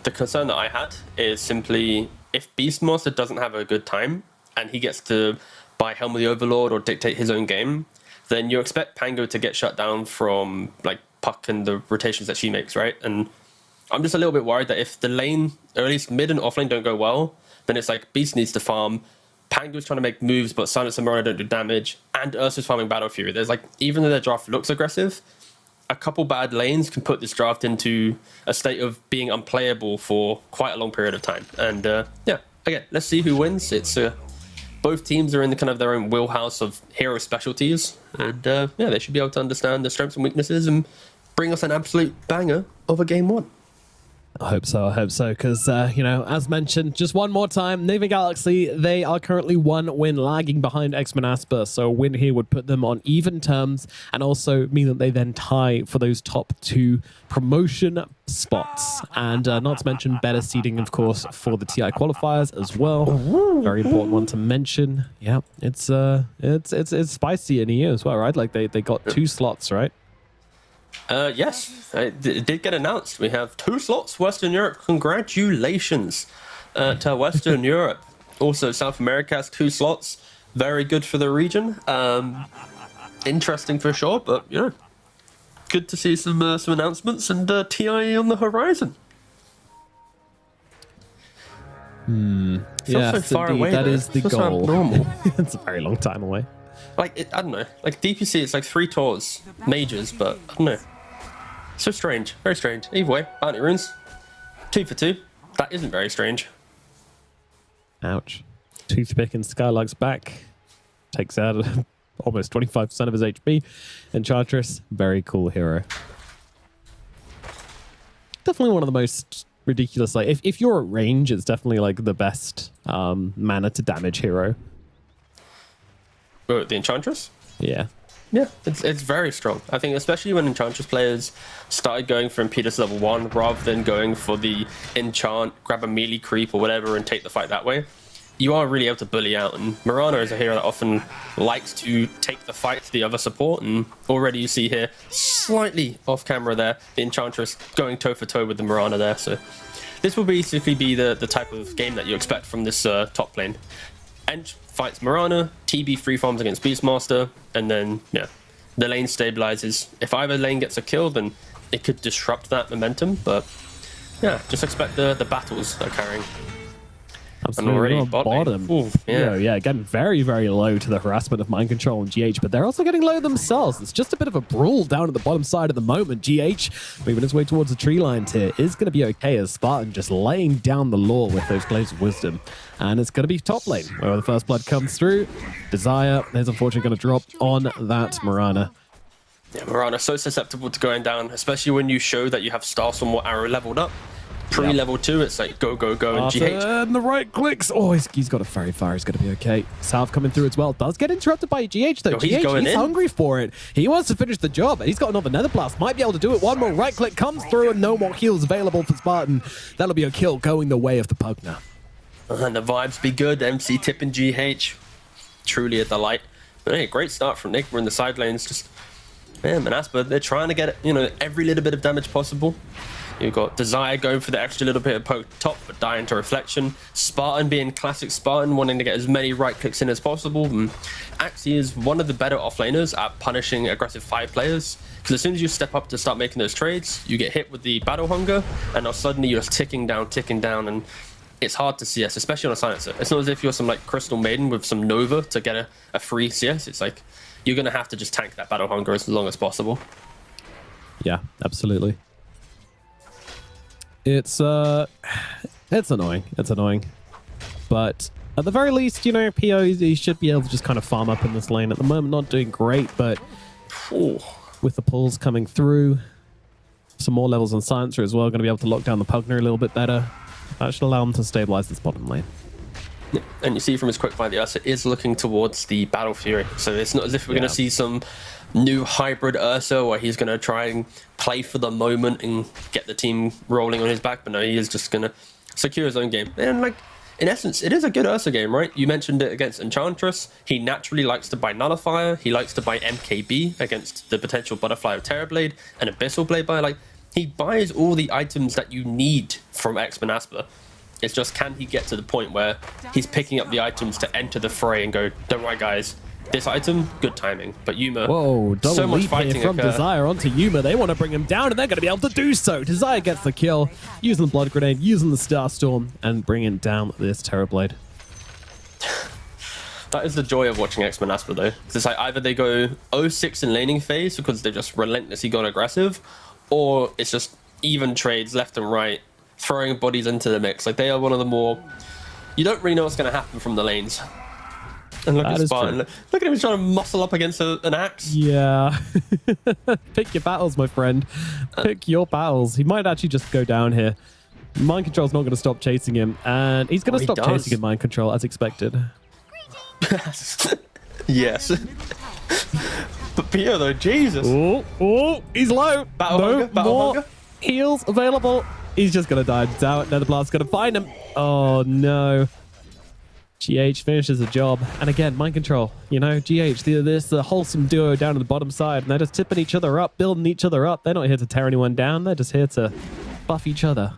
concern that I had is simply if Beastmaster doesn't have a good time and he gets to buy Helm of the Overlord or dictate his own game, then you expect Pango to get shut down from like Puck and the rotations that she makes, right? And I'm just a little bit worried that if the lane, or at least mid and off lane don't go well, then it's like Beast needs to farm, Pango's trying to make moves, but Silence and Mirana don't do damage, and Ursa's farming Battle Fury. There's like, even though their draft looks aggressive, a couple bad lanes can put this draft into a state of being unplayable for quite a long period of time. And yeah, again, let's see who wins. It's both teams are in the kind of their own wheelhouse of hero specialties, and yeah, they should be able to understand the strengths and weaknesses and bring us an absolute banger of a game one. I hope so, because, you know, as mentioned, just one more time, Enigma Galaxy, they are currently 1 win lagging behind Manaspa, so a win here would put them on even terms and also mean that they then tie for those top 2 promotion spots. And not to mention better seeding, of course, for the TI qualifiers as well. Very important one to mention. Yeah, it's spicy in EU as well, right? Like they got 2 slots, right? Yes, it did get announced. We have 2 slots, Western Europe. Congratulations to Western Europe. Also, South America has 2 slots. Very good for the region. Interesting for sure, but you know, good to see some announcements and TI on the horizon. Yeah, so far away. That is the goal. Normal. It's a very long time away. Like I don't know. Like DPC, it's like 3 tours, majors, but I don't know. So strange, very strange. Either way, bounty runes, 2 for 2. That isn't very strange. Ouch. Toothpick and Skylark's back. Takes out almost 25% of his HP. Enchantress, very cool hero. Definitely one of the most ridiculous. Like if you're at range, it's definitely like the best mana to damage hero. Oh, the Enchantress? Yeah. Yeah, it's very strong. I think especially when Enchantress players started going for Impedus level 1 rather than going for the enchant, grab a melee creep or whatever and take the fight that way, you are really able to bully out. And Mirana is a hero that often likes to take the fight to the other support, and already you see here, slightly off camera there, the Enchantress going toe for toe with the Mirana there. So this will basically be the type of game that you expect from this top lane. Ench fights Mirana, TB free farms against Beastmaster, and then yeah, the lane stabilizes. If either lane gets a kill, then it could disrupt that momentum, but Yeah, just expect the battles they're carrying. Absolutely. already On bot lane. bottom. Ooh, yeah. Yeah, getting very, very low to the harassment of Mind Control and GH, but they're also getting low themselves. It's just a bit of a brawl down at the bottom side at the moment. GH moving his way towards the tree line here is going to be okay as Spartan just laying down the law with those Glaives of Wisdom. And it's going to be top lane where the first blood comes through. Desire is unfortunately going to drop on that Mirana. Yeah, Mirana so susceptible to going down, especially when you show that you have Starstorm or Arrow leveled up. Pre-level 2, it's like go, go, go, and GH. And the right clicks. Oh, he's got a fairy fire. He's going to be okay. South coming through as well. Does get interrupted by GH, though. Yo, he's in. hungry for it. He wants to finish the job. He's got another Nether Blast. Might be able to do it. One more right click comes through, and no more heals available for Spartan. That'll be a kill going the way of the Pugner. And the vibes be good. MC tipping GH. Truly a delight. But hey, great start from Nick. We're in the side lanes. Just, man, Manaspa, they're trying to get, every little bit of damage possible. You've got Desire going for the extra little bit of poke top, but dying to Reflection. Spartan being classic Spartan, wanting to get as many right clicks in as possible. And Axie is one of the better offlaners at punishing aggressive 5 players. Because as soon as you step up to start making those trades, you get hit with the battle hunger, and now suddenly you're just ticking down, and it's hard to CS, especially on a silencer. It's not as if you're some like Crystal Maiden with some Nova to get a free CS. It's like you're going to have to just tank that battle hunger as long as possible. Yeah, absolutely. It's annoying. It's annoying. But at the very least, PO, he should be able to just kind of farm up in this lane. At the moment, not doing great, but with the pulls coming through, some more levels on Silencer as well, going to be able to lock down the Pugner a little bit better. That should allow him to stabilize this bottom lane. Yeah. And you see from his quickfire, the Ursa is looking towards the Battle Fury. So it's not as if we're going to see some new hybrid Ursa where he's going to try and play for the moment and get the team rolling on his back. But no, he is just going to secure his own game. And like, in essence, it is a good Ursa game, right? You mentioned it against Enchantress. He naturally likes to buy Nullifier. He likes to buy MKB against the potential Butterfly of Terrorblade and Abyssal Blade buy. Like, he buys all the items that you need from X-Manaspa. It's just, can he get to the point where he's picking up the items to enter the fray and go, don't worry guys, this item, good timing. But Yuma, whoa, double so much leap fighting here from Desire onto Yuma. They want to bring him down, and they're going to be able to do so. Desire gets the kill, using the Blood Grenade, using the Starstorm, and bringing down this Terrorblade. That is the joy of watching X-Manaspa though. It's like either they go 0-6 in laning phase because they've just relentlessly gone aggressive, or it's just even trades left and right, throwing bodies into the mix. Like, they are one of the more... You don't really know what's going to happen from the lanes. And look at Spartan. Look at him, he's trying to muscle up against an axe. Yeah. Pick your battles, my friend. Pick your battles. He might actually just go down here. Mind Control's not going to stop chasing him, and he's going to stop chasing in Mind Control, as expected. Yes. But Pio, though, Jesus. Oh, he's low. Battle hunger. Heals available. He's just going to die. Nether Blast's going to find him. Oh, no. GH finishes the job. And again, Mind Control. GH, there's the wholesome duo down at the bottom side, and they're just tipping each other up, building each other up. They're not here to tear anyone down. They're just here to buff each other.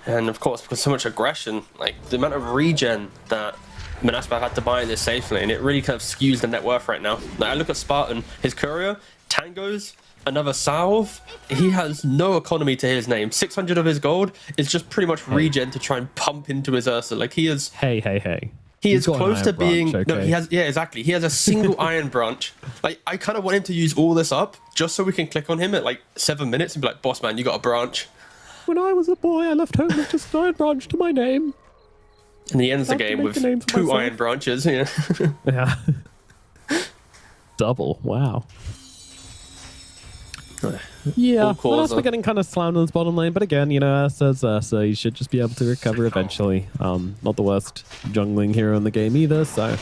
And of course, because so much aggression, like the amount of regen that Manaspa had to buy in this safe lane, it really kind of skews the net worth right now. Like, I look at Spartan, his courier, Tangos, another salve. He has no economy to his name. 600 of his gold is just pretty much regen to try and pump into his Ursa. Like, he is... Hey. He is close to being... Branch, okay. No, he has... Yeah, exactly. He has a single iron branch. Like, I kind of want him to use all this up just so we can click on him at like 7 minutes and be like, boss man, you got a branch. When I was a boy, I left home with just an iron branch to my name. And he ends the game with 2 iron branches. Yeah. Yeah. Double. Wow. Yeah, we're getting kind of slammed in this bottom lane, but again, so you should just be able to recover eventually. Not the worst jungling hero in the game either, so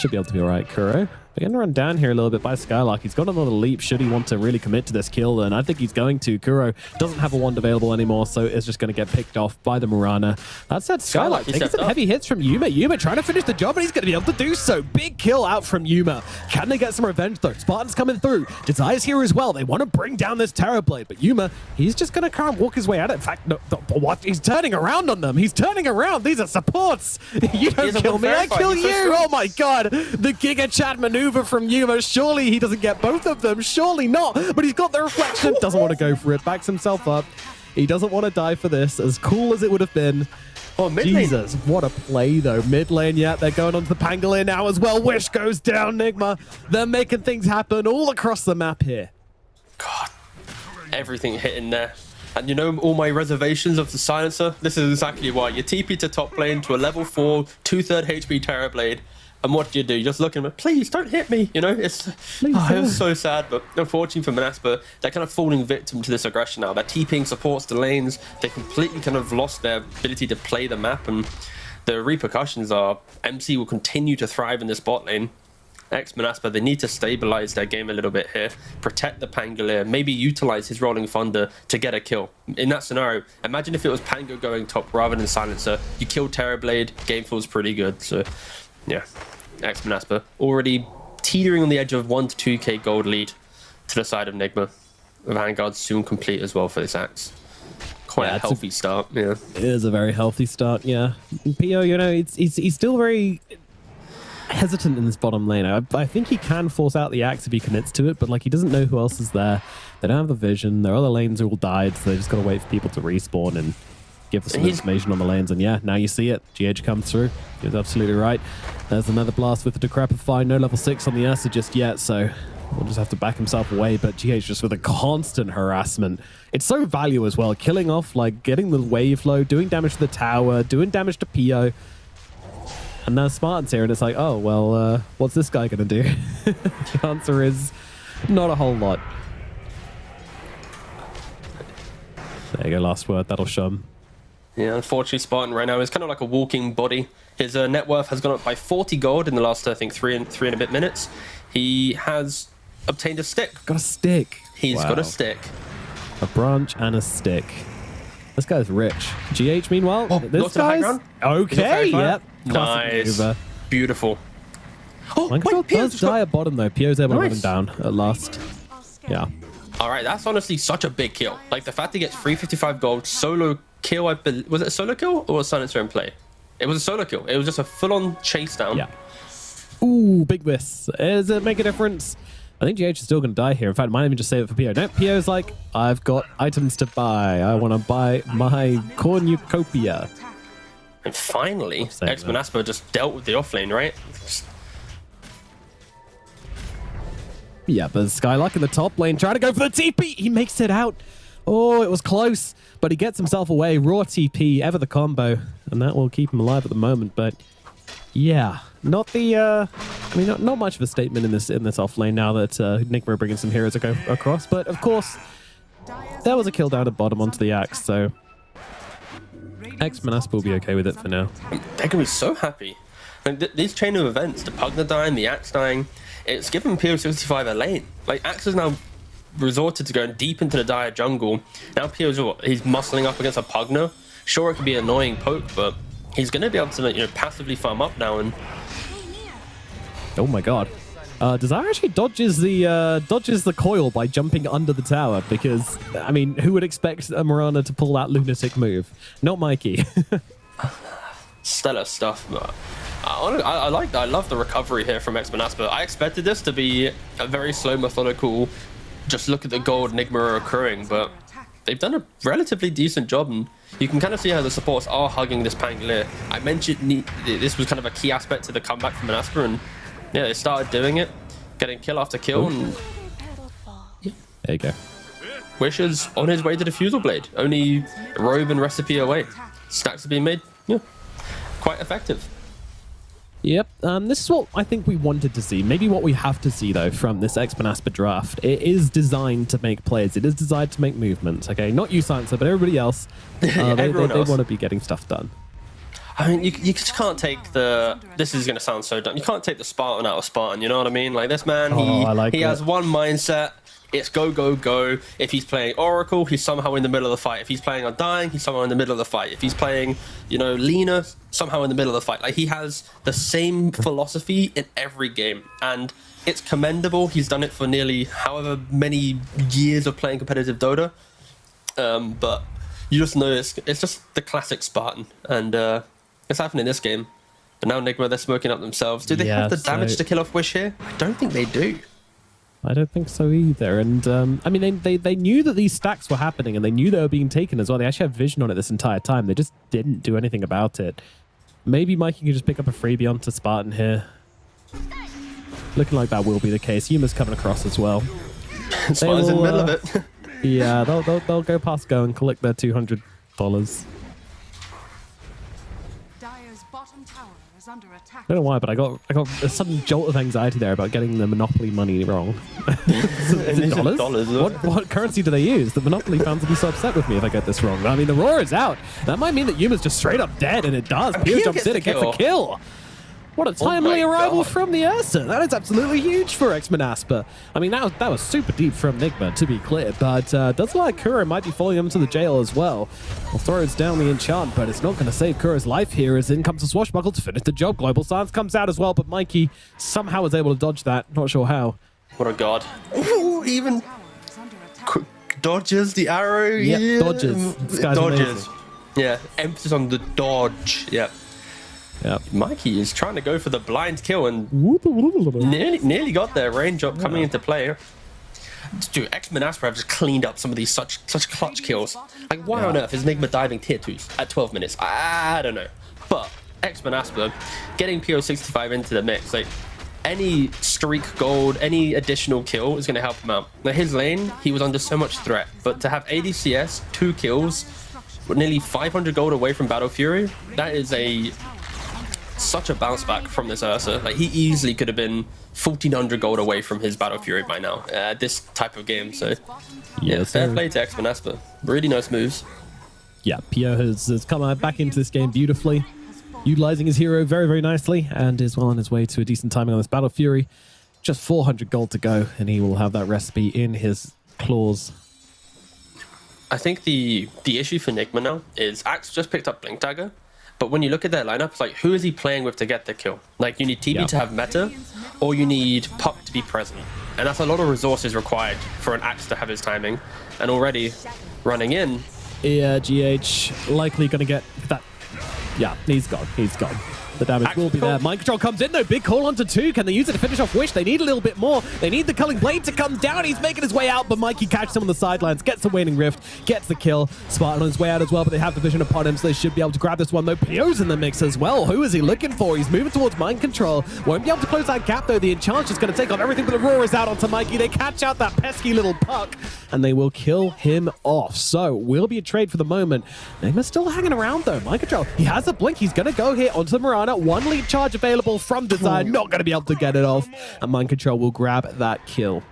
should be able to be alright. Kuro, they're going to run down here a little bit by Skylark. He's got another leap should he want to really commit to this kill, and I think he's going to. Kuro doesn't have a wand available anymore, so it's just going to get picked off by the Mirana. That said, Skylark taking some heavy hits from Yuma. Yuma trying to finish the job, and he's going to be able to do so. Big kill out from Yuma. Can they get some revenge, though? Spartan's coming through. Desire's here as well. They want to bring down this Terrorblade, but Yuma, he's just going to kind of walk his way out. In fact, no, what? He's turning around on them. He's turning around. These are supports. You don't kill me, I kill you. Oh my god. The Giga Chad maneuver from Yuma. Surely he doesn't get both of them. Surely not. But he's got the reflection. Doesn't want to go for it. Backs himself up. He doesn't want to die for this, as cool as it would have been. Oh, mid lane. Jesus, what a play, though. Mid lane, yeah, they're going onto the Pangolier now as well. Wish goes down, Nigma. They're making things happen all across the map here. God, everything hitting there. And you know all my reservations of the silencer? This is exactly why. You TP to top lane to a level 4, 2/3 HP Terrorblade. And what do? You just look at him, please don't hit me. You know, it was so sad, but unfortunately for Manaspa, they're kind of falling victim to this aggression now. Their TPing supports the lanes. They completely kind of lost their ability to play the map, and the repercussions are MC will continue to thrive in this bot lane. Manaspa, they need to stabilize their game a little bit here, protect the Pangolier, maybe utilize his Rolling Thunder to get a kill. In that scenario, imagine if it was Pango going top rather than Silencer. You kill Terrorblade, game feels pretty good. So, yeah, Manaspa already teetering on the edge of 1 to 2k gold lead to the side of Nigma. Vanguard soon complete as well for this Axe. Quite a healthy start, yeah. It is a very healthy start, yeah. Pio, you know, he's still very hesitant in this bottom lane. I think he can force out the Axe if he commits to it, but like he doesn't know who else is there. They don't have the vision. Their other lanes are all died, so they just got to wait for people to respawn and give us some information on the lanes. And yeah, now you see it. GH comes through. He was absolutely right. There's another blast with the Decrepify. No level 6 on the Acid just yet, so we'll just have to back himself away. But GH just with a constant harassment. It's so value as well. Killing off, like getting the wave flow, doing damage to the tower, doing damage to Pio. And now Spartan's here, and it's like, oh, well, what's this guy going to do? The answer is not a whole lot. There you go, last word. That'll show him. Yeah, unfortunately, Spartan right now is kind of like a walking body. His net worth has gone up by 40 gold in the last, I think, three and a bit minutes. He has obtained a stick. Got a stick. He's got a stick. A branch and a stick. This guy's rich. GH, meanwhile, this guy's okay. Yep. Nice. Beautiful. Oh, Minecraft does die at bottom, though. Pio's able to run him down at last. Yeah. All right, that's honestly such a big kill. Like, the fact he gets 355 gold, solo kill, I believe. Was it a solo kill or was Silencer in play? It was a solo kill. It was just a full-on chase down. Yeah. Ooh, big miss. Does it make a difference? I think GH is still going to die here. In fact, I might even just save it for Pio. No, Pio's like, I've got items to buy. I want to buy my cornucopia. And finally, Manaspa just dealt with the offlane, right? Yeah, but Skylark in the top lane trying to go for the TP. He makes it out. Oh, it was close, but he gets himself away. Raw TP, ever the combo, and that will keep him alive at the moment. But yeah, not the. I mean, not much of a statement in this off lane now that Nigma are bringing some heroes to go across. But of course, there was a kill down at bottom onto the Axe, so Manaspa will be okay with it for now. They're gonna be so happy. Like these chain of events, the Pugna dying, the Axe dying, it's given PO65 a lane. Like Axe has now resorted to going deep into the dire jungle. Now PO's he's muscling up against a Pugna. Sure, it could be an annoying poke, but he's gonna be able to passively farm up now. And oh my god, Desire actually dodges the coil by jumping under the tower, because I mean, who would expect a Mirana to pull that lunatic move? Not Mikey. Stellar stuff. I like that. I love the recovery here from Manaspa. I expected this to be a very slow, methodical, just look at the gold Nigma are accruing, but they've done a relatively decent job, and you can kind of see how the supports are hugging this Pangolier. I mentioned this was kind of a key aspect to the comeback from Manaspa, and yeah, they started doing it, getting kill after kill, and yeah. There you go. Wish is on his way to the Fusel Blade, only robe and recipe away. Stacks are being made, yeah, quite effective. Yep, this is what I think we wanted to see. Maybe what we have to see, though, from this Manaspa draft. It is designed to make plays. It is designed to make movements, okay? Not you, Silencer, but everybody else. They want to be getting stuff done. I mean, you just can't take the... This is going to sound so dumb. You can't take the Spartan out of Spartan, you know what I mean? Like, this man, he has one mindset. It's go, go, go. If he's playing Oracle, he's somehow in the middle of the fight. If he's playing Undying, he's somehow in the middle of the fight. If he's playing, Lina, somehow in the middle of the fight. Like, he has the same philosophy in every game. And it's commendable. He's done it for nearly however many years of playing competitive Dota. But you just know it's just the classic Spartan. And it's happening in this game. But now Nigma, they're smoking up themselves. Do they have the damage to kill off Wish here? I don't think they do. I don't think so either. And I mean, they knew that these stacks were happening and they knew they were being taken as well. They actually had vision on it this entire time. They just didn't do anything about it. Maybe Mikey can just pick up a freebie onto Spartan here. Looking like that will be the case. Yuma's coming across as well. Spartan's in the middle of it. Yeah, they'll go past go and collect their $200. Dire's bottom tower is under attack. I don't know why, but I got a sudden jolt of anxiety there about getting the Monopoly money wrong. Is it dollars? What currency do they use? The Monopoly fans will be so upset with me if I get this wrong. I mean, the roar is out. That might mean that Yuma's just straight up dead, and it does. Pio jumps in and gets a kill. What a timely arrival from the Ursa. That is absolutely huge for X-Manaspa. I mean, that was super deep from Nigma, to be clear, but does look like Kuro might be following him to the jail as well. Well, throws down the enchant, but it's not going to save Kuro's life here as in comes the Swashbuckle to finish the job. Global Silence comes out as well, but Mikey somehow was able to dodge that. Not sure how. What a god. Ooh, even dodges the arrow. Yep, yeah. dodges. This guy's dodges. amazing. Yeah, emphasis on the dodge. Yep. Yep. Mikey is trying to go for the blind kill and nearly got their range up coming into play. Dude, X-Manaspa have just cleaned up some of these such clutch kills. Like, why on earth is Nigma diving tier 2s at 12 minutes? I don't know. But X-Manaspa getting PO65 into the mix, like, any streak gold, any additional kill is going to help him out. Now, his lane, he was under so much threat, but to have ADCS, 2 kills, nearly 500 gold away from Battle Fury, that is such a bounce back from this Ursa. Like, he easily could have been 1400 gold away from his Battle Fury by now, this type of game. So yeah, fair play to X-Manaspa. Really nice moves. Yeah, Pio has come back into this game beautifully, utilizing his hero very, very nicely, and is well on his way to a decent timing on this Battle Fury. Just 400 gold to go, and he will have that recipe in his claws. I think the issue for Nigma now is Axe just picked up Blink Dagger, but when you look at their lineup, it's like, who is he playing with to get the kill? Like, you need TB to have meta, or you need Puck to be present. And that's a lot of resources required for an Axe to have his timing. And already running in. Yeah, GH likely going to get that. Yeah, he's gone. He's gone. The damage will be there. Mind Control comes in though. Big call onto 2. Can they use it to finish off Wish? They need a little bit more. They need the Culling Blade to come down. He's making his way out, but Mikey catches him on the sidelines, gets the Waning Rift, gets the kill. Spartan on his way out as well, but they have the vision upon him, so they should be able to grab this one though. Pio's in the mix as well. Who is he looking for? He's moving towards Mind Control. Won't be able to close that gap though. The enchant is going to take off everything, but the roar is out onto Mikey. They catch out that pesky little Puck, and they will kill him off. So, will be a trade for the moment. Nigma's still hanging around though. Mind Control, he has a blink. He's going to go here onto the Mirana. One lead charge available from Desire, not going to be able to get it off, and Mind Control will grab that kill.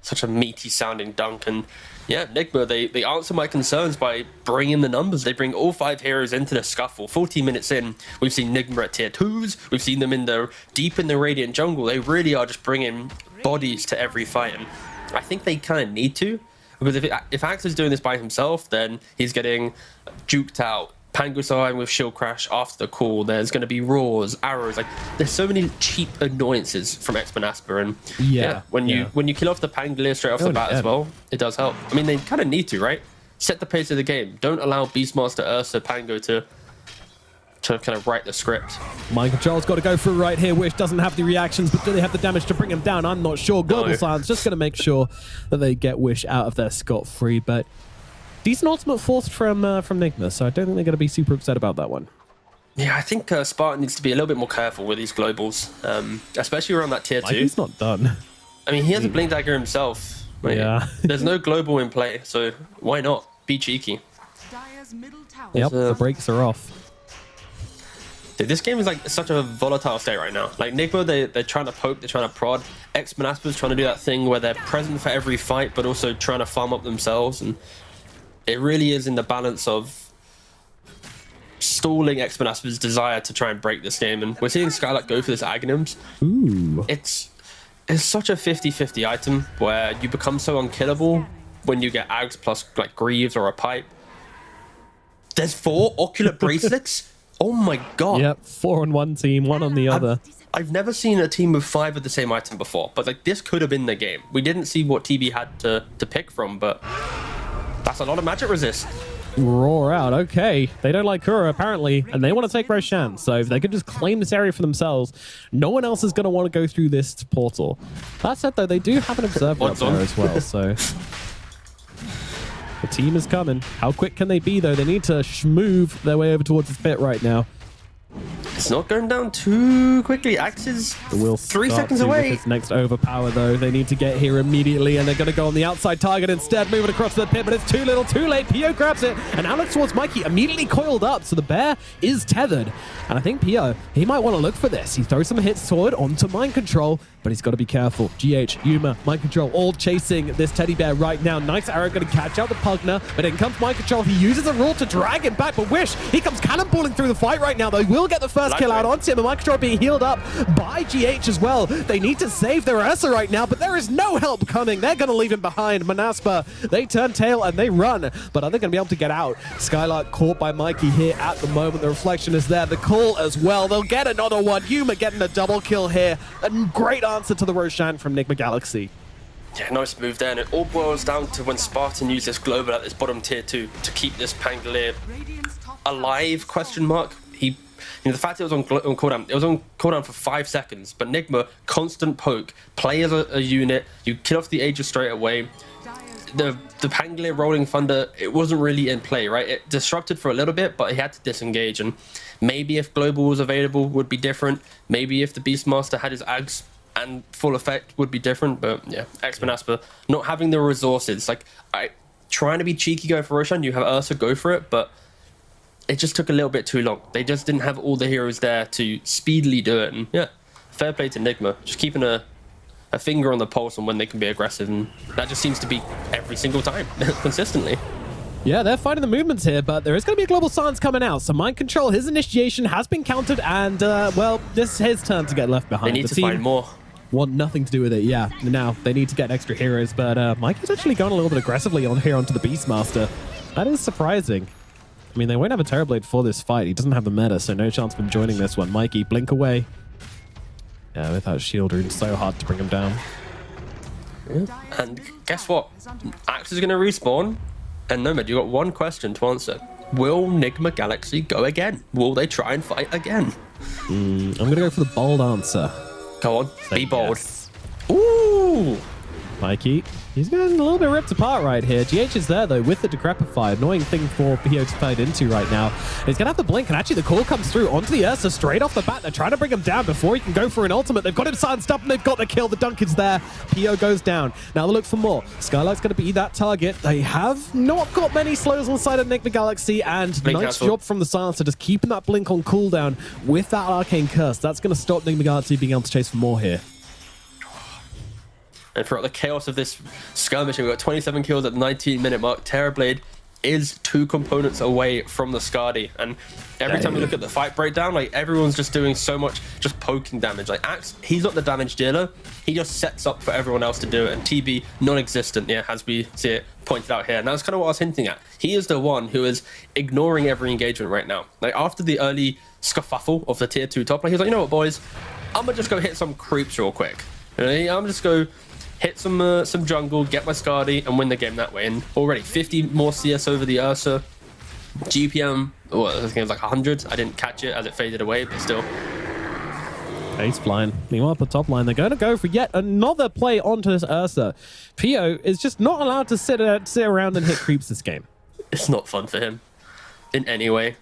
Such a meaty sounding dunk, and yeah, Nigma, they answer my concerns by bringing the numbers. They bring all 5 heroes into the scuffle. 14 minutes in, we've seen Nigma at tier 2s, we've seen them deep in the Radiant jungle. They really are just bringing bodies to every fight, and I think they kind of need to, because if Axe is doing this by himself, then he's getting juked out. Pangosine with shield crash after the call. There's going to be roars, arrows. Like, there's so many cheap annoyances from X-Manaspa, and when you kill off the Pangolier straight off the bat as well, it does help. I mean, they kind of need to, right? Set the pace of the game. Don't allow Beastmaster, Ursa, Pango to kind of write the script. Mind Control's got to go through right here. Wish doesn't have the reactions, but do they have the damage to bring him down? I'm not sure. Global Silence just going to make sure that they get Wish out of there scot-free, but decent ultimate forced from Nigma, so I don't think they're going to be super upset about that one. Yeah, I think Spartan needs to be a little bit more careful with these globals, especially around that tier 2. He's not done. I mean, he has a Blink Dagger himself. Right? Yeah. There's no global in play, so why not? Be cheeky. Yep, the brakes are off. Dude, this game is like such a volatile state right now. Like, Nigma, they're trying to poke, they're trying to prod. X-Manaspa's trying to do that thing where they're present for every fight, but also trying to farm up themselves, and it really is in the balance of stalling X-Manaspa's desire to try and break this game. And we're seeing Skylark go for this Aghanims. Ooh. It's such a 50-50 item where you become so unkillable when you get Ags plus like Greaves or a pipe. There's 4 Ocular Bracelets? Oh my god. Yep, 4 on one team, 1 on the other. I've never seen a team with 5 of the same item before, but like, this could have been the game. We didn't see what TB had to pick from, but that's a lot of magic resist. Roar out. Okay. They don't like Kuro, apparently, and they want to take Roshan. So if they could just claim this area for themselves, no one else is going to want to go through this portal. That said, though, they do have an observer up there as well, so... The team is coming. How quick can they be, though? They need to move their way over towards this pit right now. It's not going down too quickly. Axe is 3 seconds away. With its next overpower, though. They need to get here immediately, and they're going to go on the outside target instead, moving across to the pit, but it's too little, too late. Pio grabs it, and out towards Mikey, immediately coiled up, so the bear is tethered. And I think Pio, he might want to look for this. He throws some hits forward onto Mind Control, but he's got to be careful. GH, Yuma, Mind Control, all chasing this teddy bear right now. Nice arrow going to catch out the Pugner, but in comes Mind Control. He uses a rule to drag him back, but Wish, he comes cannonballing through the fight right now. They will get the first kill out onto him, and Mind Control being healed up by GH as well. They need to save their Ursa right now, but there is no help coming. They're going to leave him behind. Manaspa, they turn tail and they run, but are they going to be able to get out? Skylark caught by Mikey here at the moment. The reflection is there. The call as well. They'll get another one. Yuma getting a double kill here. A great answer to the Roshan from Nigma Galaxy. Yeah, nice move there, and it all boils down to when Spartan used this global at this bottom tier 2 to keep this Pangolier alive, question mark. The fact it was on cooldown, it was on cooldown for 5 seconds, but Nigma, constant poke, play as a unit, you kill off the Aegis straight away. The Pangolier Rolling Thunder, it wasn't really in play, right? It disrupted for a little bit, but he had to disengage, and maybe if Global was available would be different. Maybe if the Beastmaster had his Ags and full effect would be different, but yeah, X-Men not having the resources. Like, trying to be cheeky going for Roshan, you have Ursa, go for it, but it just took a little bit too long. They just didn't have all the heroes there to speedily do it, and yeah, fair play to Nigma, just keeping a finger on the pulse on when they can be aggressive, and that just seems to be every single time, consistently. Yeah, they're fighting the movements here, but there is going to be a global silence coming out. So Mind Control, his initiation has been countered, and, well, this is his turn to get left behind. They need to find more. Want nothing to do with it, yeah. Now, they need to get extra heroes, but Mike is actually going a little bit aggressively on here onto the Beastmaster. That is surprising. I mean, they won't have a Terrorblade for this fight. He doesn't have the meta, so no chance of him joining this one. Mikey, blink away. Yeah, without shield rune, so hard to bring him down. Yeah. And guess what? Axe is going to respawn. And Nomad, you got one question to answer. Will Nigma Galaxy go again? Will they try and fight again? I'm going to go for the bold answer. Go on, be bold. Yes. Ooh! Mikey, he's getting a little bit ripped apart right here. GH is there, though, with the Decrepify. Annoying thing for Pio to fight into right now. He's going to have the blink, and actually the call comes through onto the Ursa straight off the bat. They're trying to bring him down before he can go for an ultimate. They've got him silenced up, and they've got the kill. The Duncan's there. Pio goes down. Now they look for more. Skylight's going to be that target. They have not got many slows on the side of Nigma Galaxy, and Blink nice castle. job from the Silencer, just keeping that blink on cooldown with that Arcane Curse. That's going to stop Nigma Galaxy being able to chase for more here. And throughout the chaos of this skirmishing, we've got 27 kills at the 19-minute mark. Terrorblade is 2 components away from the Skadi. And every time we look at the fight breakdown, like, everyone's just doing so much just poking damage. Like, Axe, he's not the damage dealer. He just sets up for everyone else to do it. And TB, non-existent, yeah, as we see it pointed out here. And that's kind of what I was hinting at. He is the one who is ignoring every engagement right now. Like, after the early scuffle of the tier 2 top lane, he's like, you know what, boys? I'm going to just go hit some creeps real quick. You know, I'm just go hit some jungle, get my Skadi, and win the game that way. And already 50 more CS over the Ursa. GPM, well, I think it was like 100. I didn't catch it as it faded away, but still. Ace flying. Meanwhile, at the top line, they're going to go for yet another play onto this Ursa. Pio is just not allowed to sit around and hit creeps this game. It's not fun for him in any way.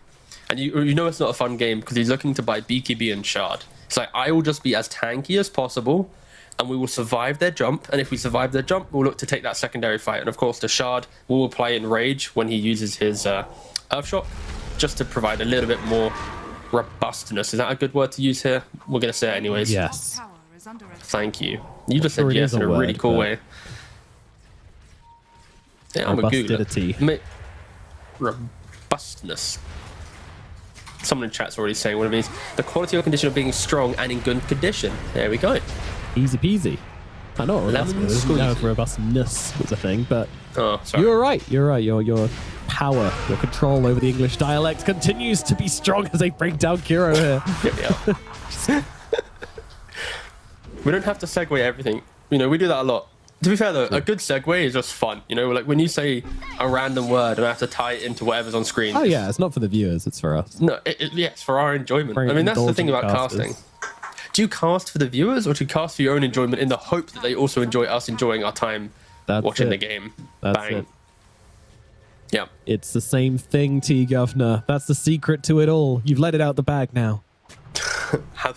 And you know it's not a fun game because he's looking to buy BKB and Shard. It's like, I will just be as tanky as possible, and we will survive their jump. And if we survive their jump, we'll look to take that secondary fight. And of course, the Shard will apply in Rage when he uses his Earth Shock, just to provide a little bit more robustness. Is that a good word to use here? We're going to say it anyways. Yes. Thank you. You just said yes in a really cool way. Yeah, I'm a Googler. Robustness. Someone in chat's already saying what it means. The quality or condition of being strong and in good condition. There we go. Easy peasy. I know what robustness was a thing, but you're right. You're right. Your power, your control over the English dialect continues to be strong as they bring down Kiro here. We don't have to segue everything. You know, we do that a lot. To be fair though, a good segue is just fun. You know, like when you say a random word and I have to tie it into whatever's on screen. Oh yeah, it's not for the viewers, it's for us. No, yeah, it's for our enjoyment. Very I mean, that's the thing indulgent about casters. casting. Do you cast for the viewers or do you cast for your own enjoyment in the hope that they also enjoy us enjoying our time watching the game? That's Bang. it. Yeah. It's the same thing, T Governor. That's the secret to it all. You've let it out the bag now. Have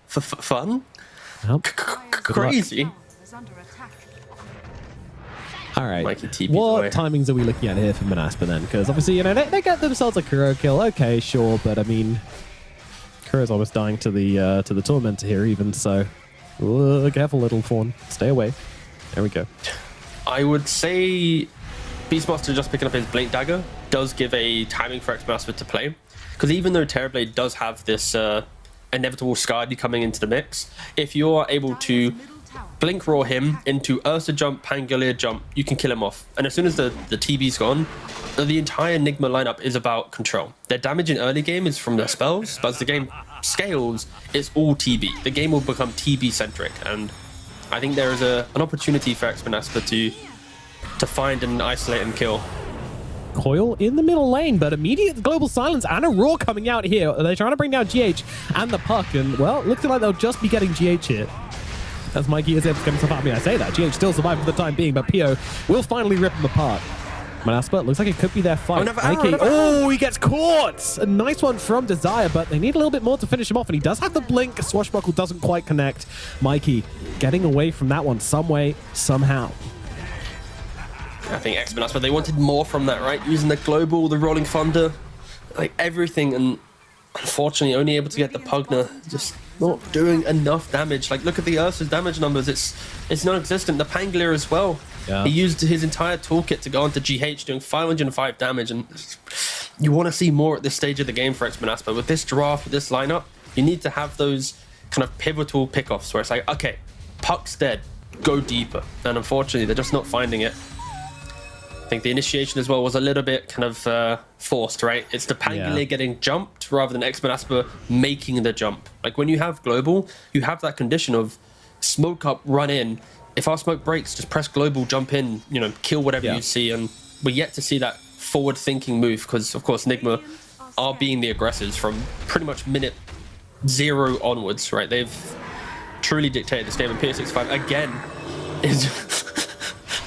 fun? Well, Crazy. Tower is under attack. all right. Mikey TP's What away. timings are we looking at here for Manaspa then? Because obviously, you know, they get themselves a Kuro kill. Okay, sure, but I mean, Kuro's almost dying to the Tormentor here, even so. Careful, little fawn. Stay away. There we go. I would say Beastmaster just picking up his Blink Dagger does give a timing for X-Master to play. Because even though Terrorblade does have this inevitable Skadi coming into the mix, if you're able to Middle tower. Blink Roar him into Ursa jump, Pangolier jump, you can kill him off. And as soon as the TB's gone, the entire Enigma lineup is about control. Their damage in early game is from their spells, but as the game scales, it's all TB. The game will become TB centric, and I think there is an opportunity for X-Manaspa to find and isolate and kill. Coil in the middle lane, but immediate global silence and a roar coming out here. They're trying to bring down GH and the puck, and well, looks like they'll just be getting GH here. As Mikey is able to get himself out. I mean, I say that. GH still surviving for the time being, but Pio will finally rip him apart. Manaspa, looks like it could be their fight. Another arrow, Mikey, another arrow. he gets caught! A nice one from Desire, but they need a little bit more to finish him off, and he does have the blink. Swashbuckle doesn't quite connect. Mikey getting away from that one some way, somehow. I think X-Manaspa, they wanted more from that, right? Using the global, the rolling thunder, like everything, and unfortunately only able to get the Pugna, just not doing enough damage. Like, look at the Ursa's damage numbers, it's non-existent. The Pangolier as well. Yeah. He used his entire toolkit to go onto GH, doing 505 damage, and you want to see more at this stage of the game for X-Manaspa. With this draft, with this lineup, you need to have those kind of pivotal pickoffs where it's like, okay, Puck's dead, go deeper. And unfortunately, they're just not finding it. I think the initiation as well was a little bit kind of forced, right? It's the Pangolier getting jumped rather than X-Manaspa making the jump. Like when you have global, you have that condition of smoke up, run in. If our smoke breaks, just press global, jump in, you know, kill whatever you see. And we're yet to see that forward-thinking move because, of course, Nigma are being the aggressors from pretty much minute 0 onwards, right? They've truly dictated this game, and PS65 again is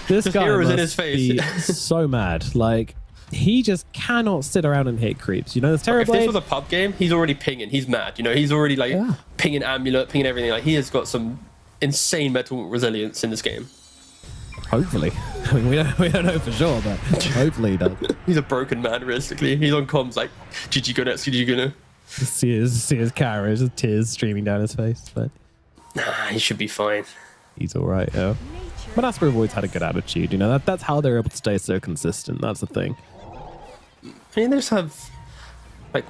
This just guy heroes must in his face. be so mad. Like, he just cannot sit around and hit creeps. You know, this If this Terrorblade. was a pub game, he's already pinging. He's mad. You know, he's already like pinging Amulet, pinging everything. Like he has got some insane mental resilience in this game. Hopefully. I mean, we don't know for sure, but hopefully he does. He's a broken man, realistically. He's on comms like, GG go next, GG go now. see his carriage, his tears streaming down his face, but Nah, he should be fine. he's all right. Yeah. But Asper have always had a good attitude. You know, that's how they're able to stay so consistent. That's the thing. I mean, they just have like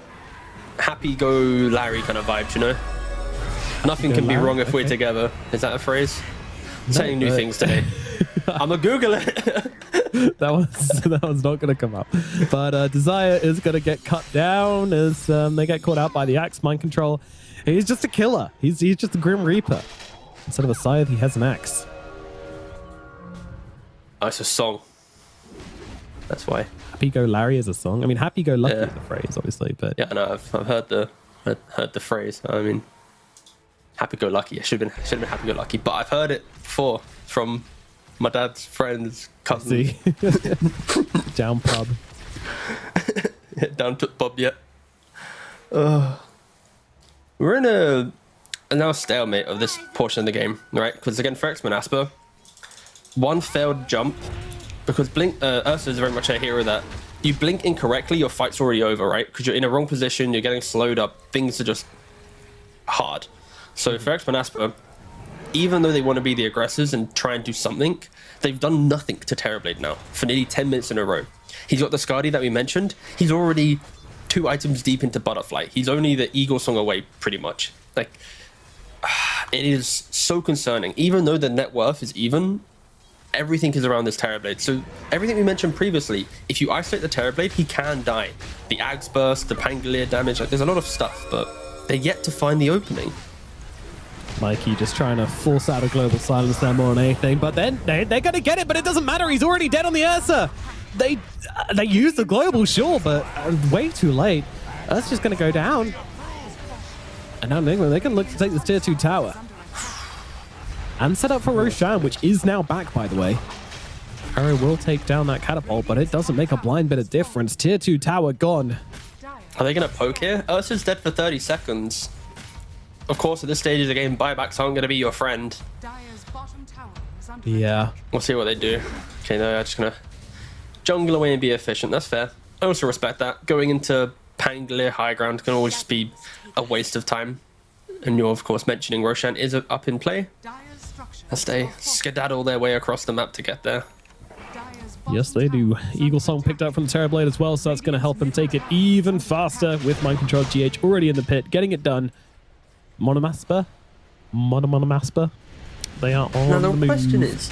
happy go Larry kind of vibes, you know? Nothing Go can be Larry? wrong if we're Okay. together. Is that a phrase? Saying new but- things today. I'm a Google it. that one's not going to come up. But Desire is going to get cut down as they get caught out by the axe mind control. He's just a killer. He's just a Grim Reaper. Instead of a scythe, he has an axe. Oh, it's a song. That's why. Happy Go Larry is a song. I mean, Happy Go Lucky Yeah. is the phrase, obviously, but Yeah, no, I've heard the phrase. I mean, happy go lucky. It should have been happy go lucky, but I've heard it before from my dad's friends, cousins. see. Down pub. Down to pub yet. We're in a now stalemate of this portion of the game, right? Because again, for X-Men Asper, one failed jump because Blink Ursa is very much a hero that you blink incorrectly, your fight's already over, right? Because you're in a wrong position, you're getting slowed up, things are just hard. So for X-Men Asper, even though they want to be the aggressors and try and do something, they've done nothing to Terrorblade now for nearly 10 minutes in a row. He's got the Skadi that we mentioned. He's already 2 items deep into Butterfly. He's only the Eagle Song away, pretty much. Like, it is so concerning. Even though the net worth is even, everything is around this Terrorblade. So everything we mentioned previously, if you isolate the Terrorblade, he can die. The Axe Burst, the Pangolier damage, like, there's a lot of stuff, but they're yet to find the opening. Mikey just trying to force out a global silence there more than anything. But then they're going to get it, but it doesn't matter. He's already dead on the Ursa. They used the global, sure, but way too late. That's just going to go down. And now Enigma, they can look to take this tier 2 tower. And set up for Roshan, which is now back, by the way. Harry will take down that catapult, but it doesn't make a blind bit of difference. Tier 2 tower gone. Are they going to poke here? Ursa's dead for 30 seconds. Of course, at this stage of the game, buybacks aren't going to be your friend. Dire's bottom tower is under Yeah. We'll see what they do. Okay, no, I'm just going to jungle away and be efficient. That's fair. I also respect that. Going into Pangolier high ground can always just be a waste of time. And you're, of course, mentioning Roshan is up in play. Dire's structures As they skedaddle their way across the map to get there. Dire's Yes, they do. Eagle Song picked up from Terrorblade as well, so that's going to help them take it even faster with Mind Control GH already in the pit, getting it done. Monomaspa? Monomaspa? They are on Now, the the move. question is,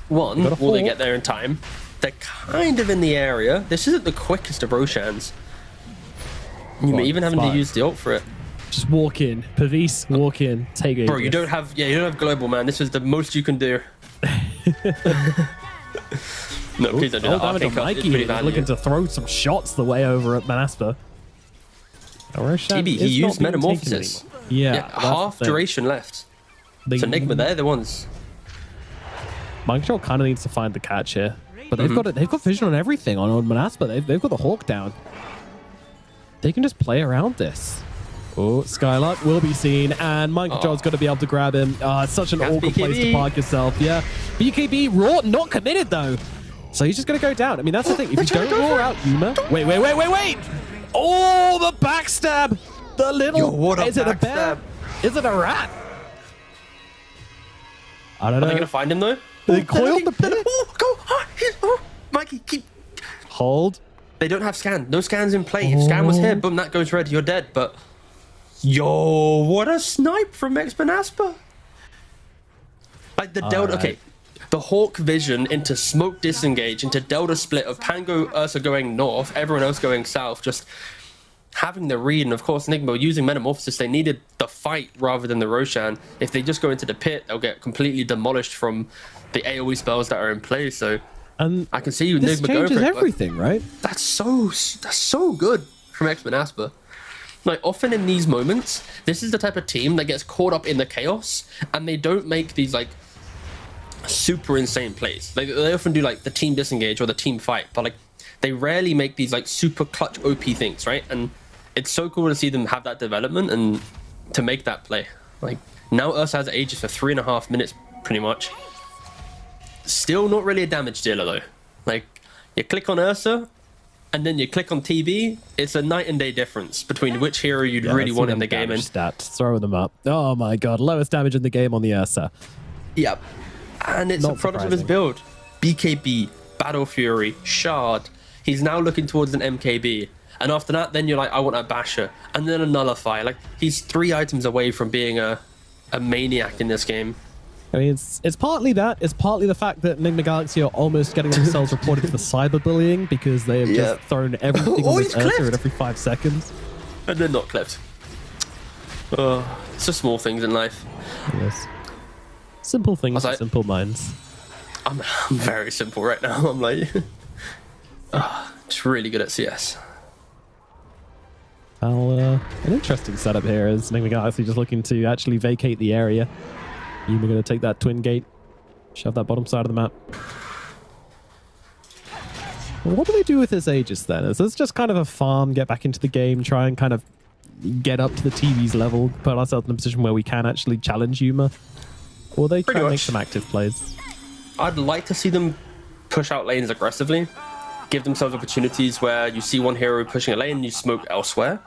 one, Got a will they fork. get there in time? They're kind of in the area. This isn't the quickest of Roshans. You may even having to Spot. use the ult for it. Just walk in. Pavis, walk in. Take it. Bro, you don't have global, man. This is the most you can do. No, please don't do that. Damage on Arcane Cut is Mikey. pretty He's value. looking to throw some shots the way over at Manaspa. TB, he is not used being taken Metamorphosis. anymore. Yeah, Yeah, that's half the thing. duration left. They- So Enigma, they're the ones. Mind Control kind of needs to find the catch here. But they've got it. They've got vision on everything on Manaspa. They've got the Hawk down. They can just play around this. Oh, Skylark will be seen, and Mind Control's got to be able to grab him. It's such an That's awkward place to BKB. park yourself. Yeah, BKB raw, not committed though. So he's just going to go down. I mean, that's the thing. If you don't roar out Yuma, wait! Oh, the backstab! The little. Yo, what a is it a bear? backstab. Is it a rat? I don't Are know. they going to find him, though? They coiled the pit. Oh, go! Oh, Mikey, keep... Hold. They don't have scan. No scans in play. If scan was here, boom, that goes red. You're dead. But yo, what a snipe from Expanaspa! Like the Delta. Alright. Okay, the Hawk vision into smoke disengage into Delta split of Pango Ursa going north, everyone else going south. Just having the read, and of course Enigma using Metamorphosis. They needed the fight rather than the Roshan. If they just go into the pit, they'll get completely demolished from the AOE spells that are in play. So. And I can see you, this Enigma, going changes for it. but everything, right? That's so good from X-Men Asper. Like, often in these moments, this is the type of team that gets caught up in the chaos, and they don't make these, like, super insane plays. They often do, like, the team disengage or the team fight, but, like, they rarely make these, like, super clutch OP things, right? And it's so cool to see them have that development and to make that play. Like, now Ursa has Aegis for 3.5 minutes, pretty much. Still not really a damage dealer though. Like, you click on Ursa and then you click on TB, it's a night and day difference between which hero you'd Yeah, really let's see want in them the game. damage And stats. Throw them up. Oh my god, lowest damage in the game on the Ursa. yeah, and it's Not a product of his surprising. build. BKB, Battle Fury, Shard. He's now looking towards an MKB. And after that, then you're like, I want a Basher. And then a Nullify. Like, he's 3 items away from being a maniac in this game. I mean, it's partly that. It's partly the fact that Enigma Galaxy are almost getting themselves reported for the cyberbullying because they have Yeah. just thrown everything Oh, on this he's Ursa clipped. at every 5 seconds. And then not clipped. It's just small things in life. Yes. Simple things, Was I- simple minds. I'm very simple right now. I'm like, just really good at CS. Well, an interesting setup here is Enigma Galaxy just looking to actually vacate the area. Yuma going to take that twin gate, shove that bottom side of the map. Well, what do they do with this Aegis then? Is this just kind of a farm, get back into the game, try and kind of get up to the TV's level, put ourselves in a position where we can actually challenge Yuma? Or they try Pretty and make much. some active plays? I'd like to see them push out lanes aggressively, give themselves opportunities where you see one hero pushing a lane and you smoke elsewhere.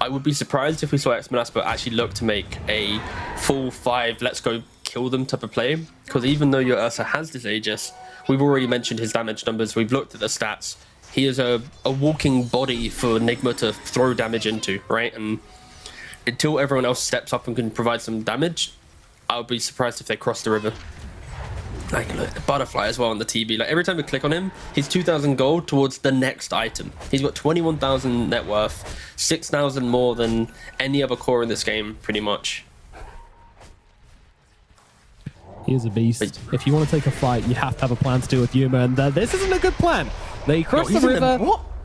I would be surprised if we saw X-Men Asper actually look to make a full 5 let's go kill them type of play, because even though your Ursa has this Aegis, we've already mentioned his damage numbers, we've looked at the stats. He is a walking body for Enigma to throw damage into, right? And until everyone else steps up and can provide some damage, I would be surprised if they cross the river. Like, look, Butterfly as well on the TB. Like, every time we click on him, he's 2,000 gold towards the next item. He's got 21,000 net worth, 6,000 more than any other core in this game, pretty much. He is a beast. If you want to take a fight, you have to have a plan to do with Yuma, and this isn't a good plan. They cross the river,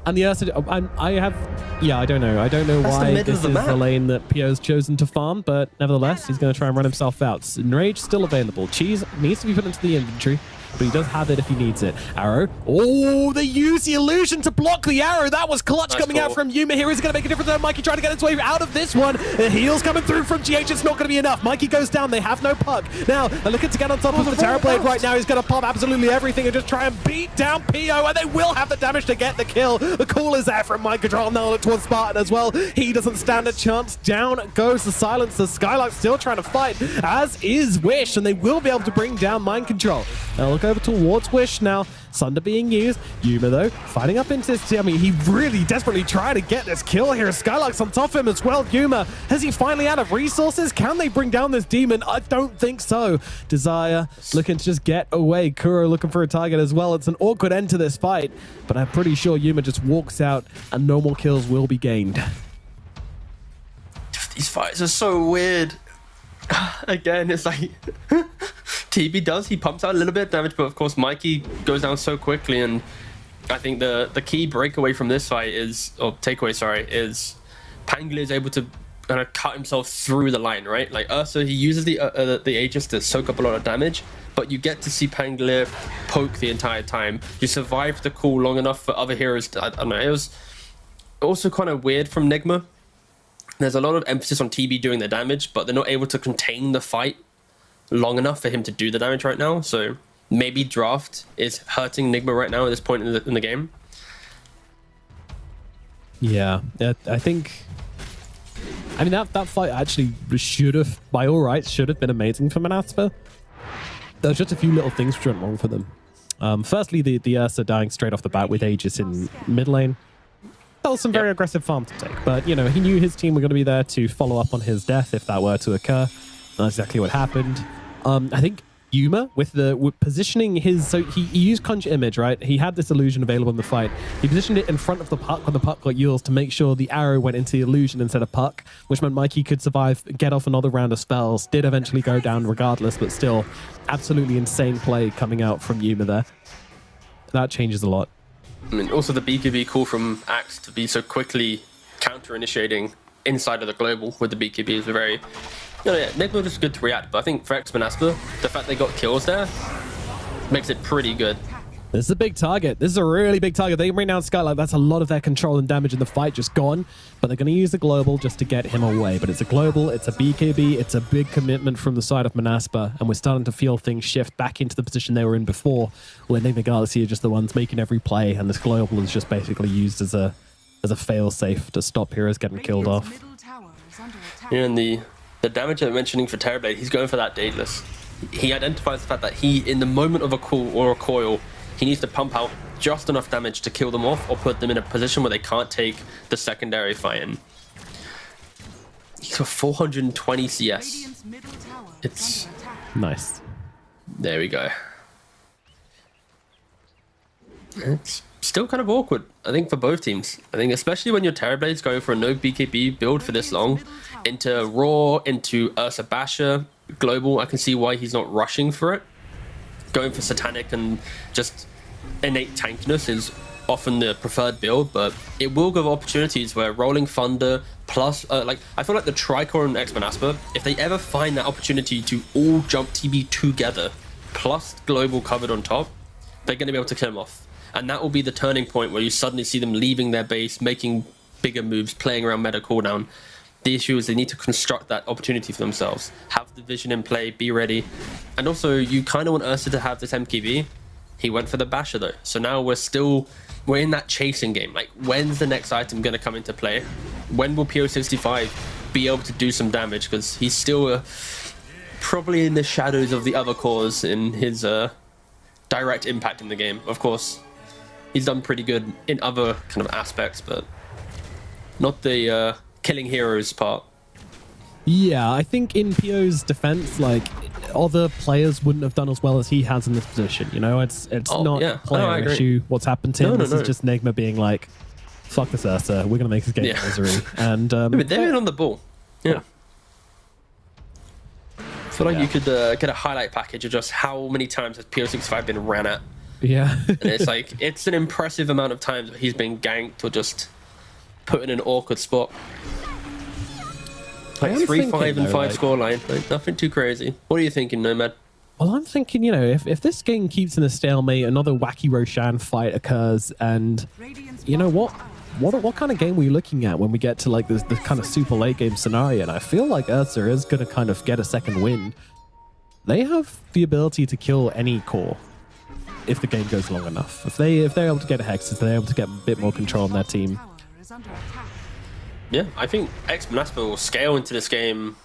and the Ursa... I don't know. I don't know why this is the lane that Pio's chosen to farm, but nevertheless, he's going to try and run himself out. Enrage still available. Cheese needs to be put into the inventory, but he does have it if he needs it. Arrow. Oh, they use the illusion to block the arrow. That was clutch coming out from Yuma here. He's going to make a difference. Mikey trying to get his way out of this one. The heals coming through from GH. It's not going to be enough. Mikey goes down. They have no puck. Now, they're looking to get on top of the Terrorblade right now. He's going to pop absolutely everything and just try and beat down Pio, and they will have the damage to get the kill. The call is there from Mind Control. Now look towards Spartan as well. He doesn't stand a chance. Down goes the Silencer. Skylark's still trying to fight, as is Wish, and they will be able to bring down Mind Control. Now look over towards Wish now. Sunder being used. Yuma, though, fighting up into this. I mean, he really desperately tried to get this kill here. Skylark's on top of him as well. Yuma, has he finally out of resources? Can they bring down this demon? I don't think so. Desire looking to just get away. Kuro looking for a target as well. It's an awkward end to this fight, but I'm pretty sure Yuma just walks out and no more kills will be gained. These fights are so weird. Again, it's like TB he pumps out a little bit of damage, but of course Mikey goes down so quickly, and I think the key breakaway from this fight is, or takeaway, sorry, is Panglia is able to kind of cut himself through the line, right? Like Ursa, he uses the Aegis to soak up a lot of damage, but you get to see Panglia poke the entire time. You survive the call long enough for other heroes to, I don't know, it was also kind of weird from Nigma. There's a lot of emphasis on TB doing the damage, but they're not able to contain the fight long enough for him to do the damage right now. So maybe draft is hurting Nigma right now at this point in the game. Yeah, I think... I mean, that fight actually should have, by all rights, should have been amazing for Manaspa. There's just a few little things which went wrong for them. Firstly, the Ursa dying straight off the bat with Aegis in mid lane. That was some very aggressive farm to take, but you know, he knew his team were going to be there to follow up on his death if that were to occur. That's exactly what happened. I think Yuma with positioning his, so he used Conjure Image, right? He had this illusion available in the fight. He positioned it in front of the puck when the puck got Yules to make sure the arrow went into the illusion instead of puck, which meant Mikey could survive, get off another round of spells. Did eventually go down regardless, but still absolutely insane play coming out from Yuma there. That changes a lot. I mean, also the BKB call from Axe to be so quickly counter-initiating inside of the global with the BKB is a very... Nigma just good to react, but I think for X-Manaspa, the fact they got kills there makes it pretty good. This is a big target. This is a really big target. They can bring down Skylark. That's a lot of their control and damage in the fight just gone, but they're going to use the global just to get him away. But it's a global, it's a BKB, it's a big commitment from the side of Manaspa, and we're starting to feel things shift back into the position they were in before, where Enigma Galaxy are just the ones making every play, and this global is just basically used as a fail-safe to stop heroes getting killed off. Yeah, and the damage I'm mentioning for Terrorblade, he's going for that Daedalus. He identifies the fact that he, in the moment of a call or a coil, he needs to pump out just enough damage to kill them off or put them in a position where they can't take the secondary fight in. He's got 420 CS. It's nice. There we go. It's still kind of awkward, I think, for both teams. I think especially when your Terrorblade's going for a no BKB build for this long, into Raw, into Ursa Basher, Global, I can see why he's not rushing for it. Going for Satanic and just innate tankiness is often the preferred build, but it will give opportunities where Rolling Thunder plus, like, I feel like the Tricor and X-Manaspa, if they ever find that opportunity to all jump TB together, plus Global covered on top, they're going to be able to kill him off. And that will be the turning point where you suddenly see them leaving their base, making bigger moves, playing around meta cooldown. The issue is they need to construct that opportunity for themselves. Have the vision in play, be ready. And also, you kind of want Ursa to have this MKB. He went for the Basher though. So now we're in that chasing game. Like, when's the next item going to come into play? When will PO65 be able to do some damage? Because he's still probably in the shadows of the other cores in his direct impact in the game. Of course, he's done pretty good in other kind of aspects, but not the killing heroes part. Yeah, I think in PO's defense, like, other players wouldn't have done as well as he has in this position. You know, it's not a player issue what's happened to him. This is just Nigma being like, fuck this Ursa, we're going to make this game misery. And but they're in on the ball. Yeah. feel like you could get a highlight package of just how many times has PO65 been ran at. Yeah. And it's like, it's an impressive amount of times where he's been ganked or just put in an awkward spot. Like 3-5 and 5 scoreline. Like, nothing too crazy. What are you thinking, Nomad? Well, I'm thinking, you know, if this game keeps in a stalemate, another wacky Roshan fight occurs, and you know what kind of game are we looking at when we get to like this kind of super late game scenario? And I feel like Ursa is going to kind of get a second win. They have the ability to kill any core if the game goes long enough. If they're able to get hexes, they're able to get a bit more control on their team. Yeah, I think X-Manaspa will scale into this game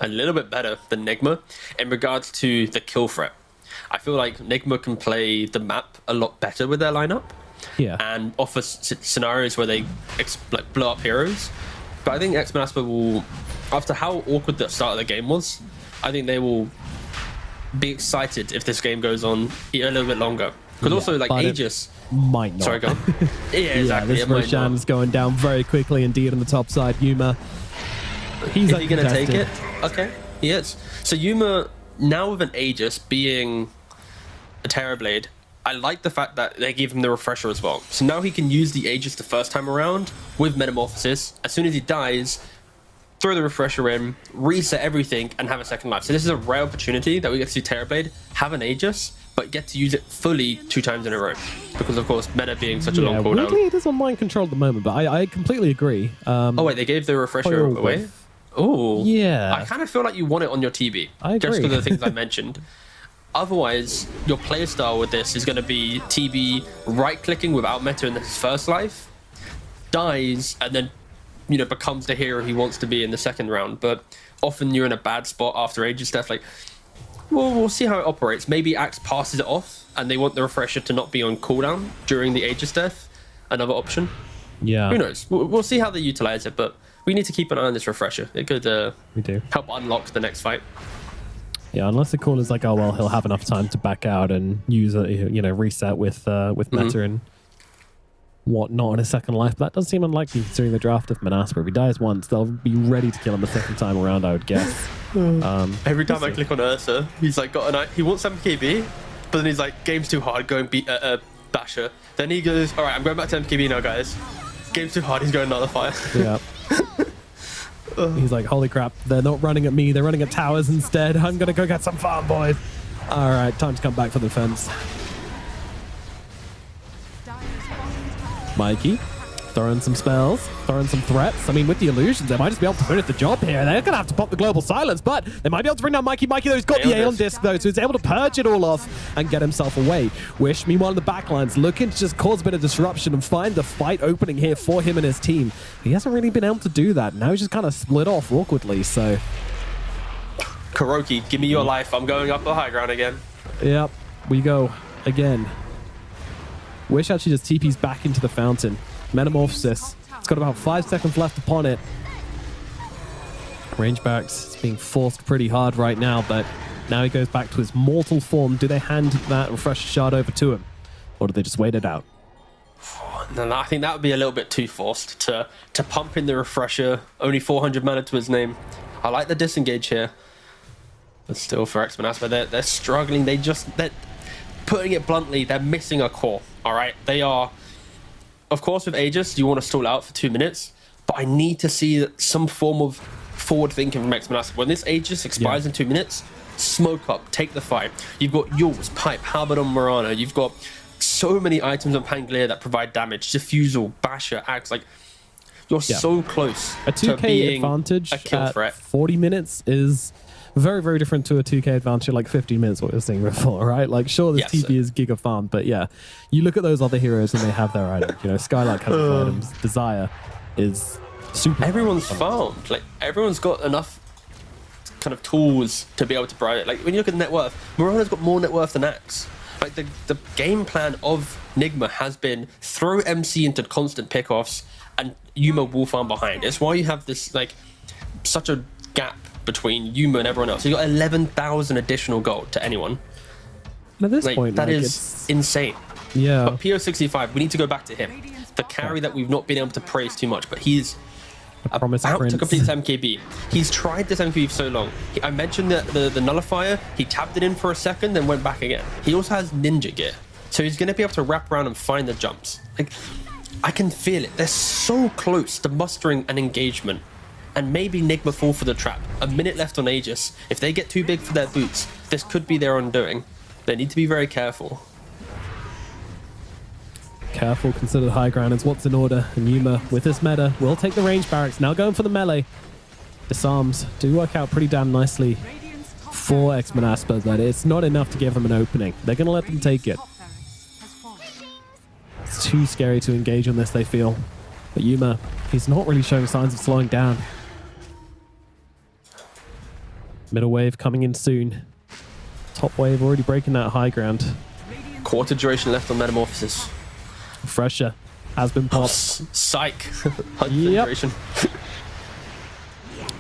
a little bit better than Nigma in regards to the kill threat. I feel like Nigma can play the map a lot better with their lineup, and offer scenarios where they like blow up heroes. But I think X-Manaspa will, after how awkward the start of the game was, I think they will be excited if this game goes on a little bit longer. Because also like Aegis might not. Sorry, go on. Yeah, exactly. This Roshan's going down very quickly indeed on the top side. Yuma, he's going to take it? Okay, he is. So Yuma, now with an Aegis being a Terrorblade, I like the fact that they give him the refresher as well. So now he can use the Aegis the first time around with Metamorphosis. As soon as he dies, throw the refresher in, reset everything, and have a second life. So this is a rare opportunity that we get to see Terrorblade have an Aegis, but get to use it fully 2 times in a row. Because, of course, meta being such a long cooldown. Weirdly, it is on mind control at the moment, but I completely agree. Oh, wait, they gave the refresher away? Oh. Yeah. I kind of feel like you want it on your TB. I agree. Just because of the things I mentioned. Otherwise, your playstyle with this is going to be TB right-clicking without meta in his first life, dies, and then, you know, becomes the hero he wants to be in the second round. But often you're in a bad spot after Aegis death. Like, well, we'll see how it operates. Maybe Axe passes it off, and they want the refresher to not be on cooldown during the Aegis death. Another option. Yeah. Who knows? We'll see how they utilize it, but we need to keep an eye on this refresher. It could we do. help unlock the next fight. Yeah, unless the call is like, oh well, he'll have enough time to back out and use a, you know, reset with meta and whatnot in his second life. But that does seem unlikely considering the draft of Manaspa. If he dies once, they'll be ready to kill him the second time around, I would guess. Every time I click on Ursa, he's like he wants 7 KB, but then he's like, game's too hard, go and beat Basher. Then he goes, all right, I'm going back to MKB now, guys. Game's too hard, he's going another fire. Yeah. He's like, holy crap, they're not running at me, they're running at towers instead. I'm gonna go get some farm, boys. All right, time to come back for the defense. Mikey, throwing some spells, throwing some threats. I mean, with the illusions, they might just be able to finish the job here. They're gonna have to pop the global silence, but they might be able to bring down Mikey. Mikey, though, he's got the Aeon disc, though, so he's able to purge it all off and get himself away. Wish, meanwhile, in the backlines, looking to just cause a bit of disruption and find the fight opening here for him and his team. He hasn't really been able to do that. Now he's just kind of split off awkwardly, so... Kuroki, give me your life. I'm going up the high ground again. Yep, we go again. Wish actually just TP's back into the fountain. Metamorphosis. It's got about 5 seconds left upon it. Rangebacks is being forced pretty hard right now, but now he goes back to his mortal form. Do they hand that refresher shard over to him? Or do they just wait it out? No, I think that would be a little bit too forced to pump in the refresher. Only 400 mana to his name. I like the disengage here. But still for X-Manaspa, they're struggling. They're putting it bluntly, they're missing a core. All right, they are. Of course, with Aegis, you want to stall out for 2 minutes, but I need to see some form of forward thinking from X-Manaspa. When this Aegis expires in 2 minutes, smoke up, take the fight. You've got Yules, Pipe, Halberd on Morana. You've got so many items on Pangolier that provide damage. Diffusal, Basher, Axe. Like, you're so close a 2K to being advantage a kill at threat. 40 minutes is very, very different to a 2K advantage at like 15 minutes, what we were saying before, right? Like, sure, this TP is giga farm, but yeah, you look at those other heroes and they have their items. You know, Skylark has his items. Desire is super. Everyone's farmed. Like, everyone's got enough kind of tools to be able to provide it. Like, when you look at net worth, Morana's got more net worth than Axe. Like, the game plan of Nigma has been throw MC into constant pickoffs and Yuma will farm behind. It's why you have this, like, such a gap between Yuma and everyone else. You got 11,000 additional gold to anyone. At this like, point, that like, is insane. Yeah. But PO65, we need to go back to him. The carry that we've not been able to praise too much, but he's promised about prince. to complete this MKB. He's tried this MKB for so long. I mentioned the nullifier. He tapped it in for a second, then went back again. He also has ninja gear, so he's going to be able to wrap around and find the jumps. Like, I can feel it. They're so close to mustering an engagement, and maybe Nigma fall for the trap. A minute left on Aegis. If they get too big for their boots, this could be their undoing. They need to be very careful. Careful, consider the high ground is what's in order. And Yuma, with this meta, will take the range barracks. Now going for the melee. Disarms do work out pretty damn nicely for X-Men Asper, but it's not enough to give them an opening. They're going to let them take it. It's too scary to engage on this, they feel. But Yuma, he's not really showing signs of slowing down. Middle wave coming in soon. Top wave already breaking that high ground. Quarter duration left on Metamorphosis. Refresher has been popped. Psych. Yep.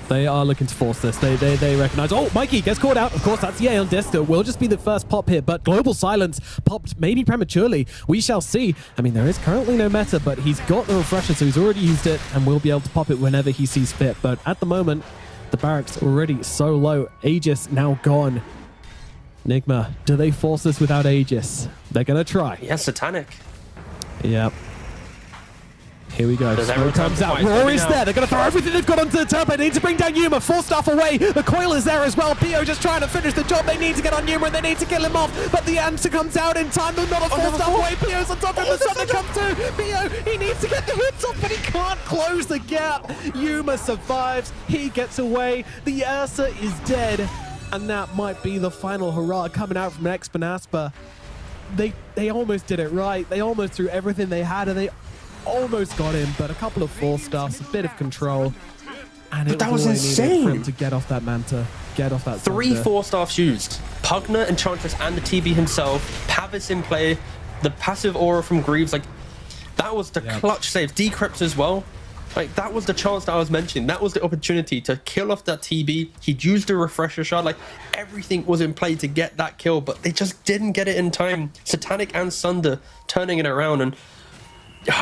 They are looking to force this. They recognize. Oh, Mikey gets caught out. Of course, that's Yale Disco. Will just be the first pop here, but Global Silence popped maybe prematurely. We shall see. I mean, there is currently no meta, but he's got the refresher, so he's already used it and will be able to pop it whenever he sees fit. But at the moment, the barracks already so low. Aegis now gone. Nigma, do they force this without Aegis? They're going to try. Yeah, Satanic. Yep. Here we go. Smoke comes out. Roar is there. They're going to throw everything they've got onto the turbo. They need to bring down Yuma. Force stuff away. The coil is there as well. Pio just trying to finish the job. They need to get on Yuma and they need to kill him off. But the answer comes out in time. They're not a force stuff away. Pio's on top of the sun to come too. Pio, he needs to get the hits off, but he can't close the gap. Yuma survives. He gets away. The Ursa is dead. And that might be the final hurrah coming out from X-Men Asper. They almost did it right. They almost threw everything they had and they almost got him, but a couple of force stuffs, a bit of control. And but that was insane for him to get off that Manta, get off that 3 4-staffs used. Pugner, Enchantress, and the TB himself. Pavis in play. The passive aura from Greaves, like, that was the clutch save. Decrypt as well. Like, that was the chance that I was mentioning. That was the opportunity to kill off that TB. He'd used a refresher shard. Like, everything was in play to get that kill, but they just didn't get it in time. Satanic and Sunder turning it around, and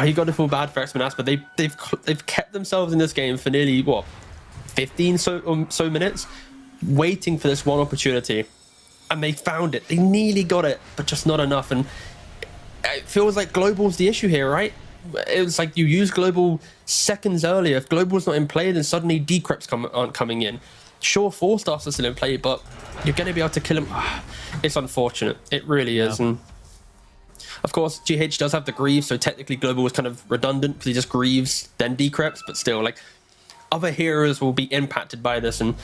you got to feel bad for X-Men Asper. They've kept themselves in this game for nearly, what, 15 so minutes, waiting for this one opportunity, and they found it. They nearly got it, but just not enough. And it feels like Global's the issue here, right? It was like you use Global seconds earlier. If Global's not in play, then suddenly Decrypts aren't coming in. Sure, 4-stars are still in play, but you're going to be able to kill him. It's unfortunate. It really is. And of course, GH does have the Greaves, so technically Global was kind of redundant because he just Greaves, then Decrypts, but still, like, other heroes will be impacted by this. And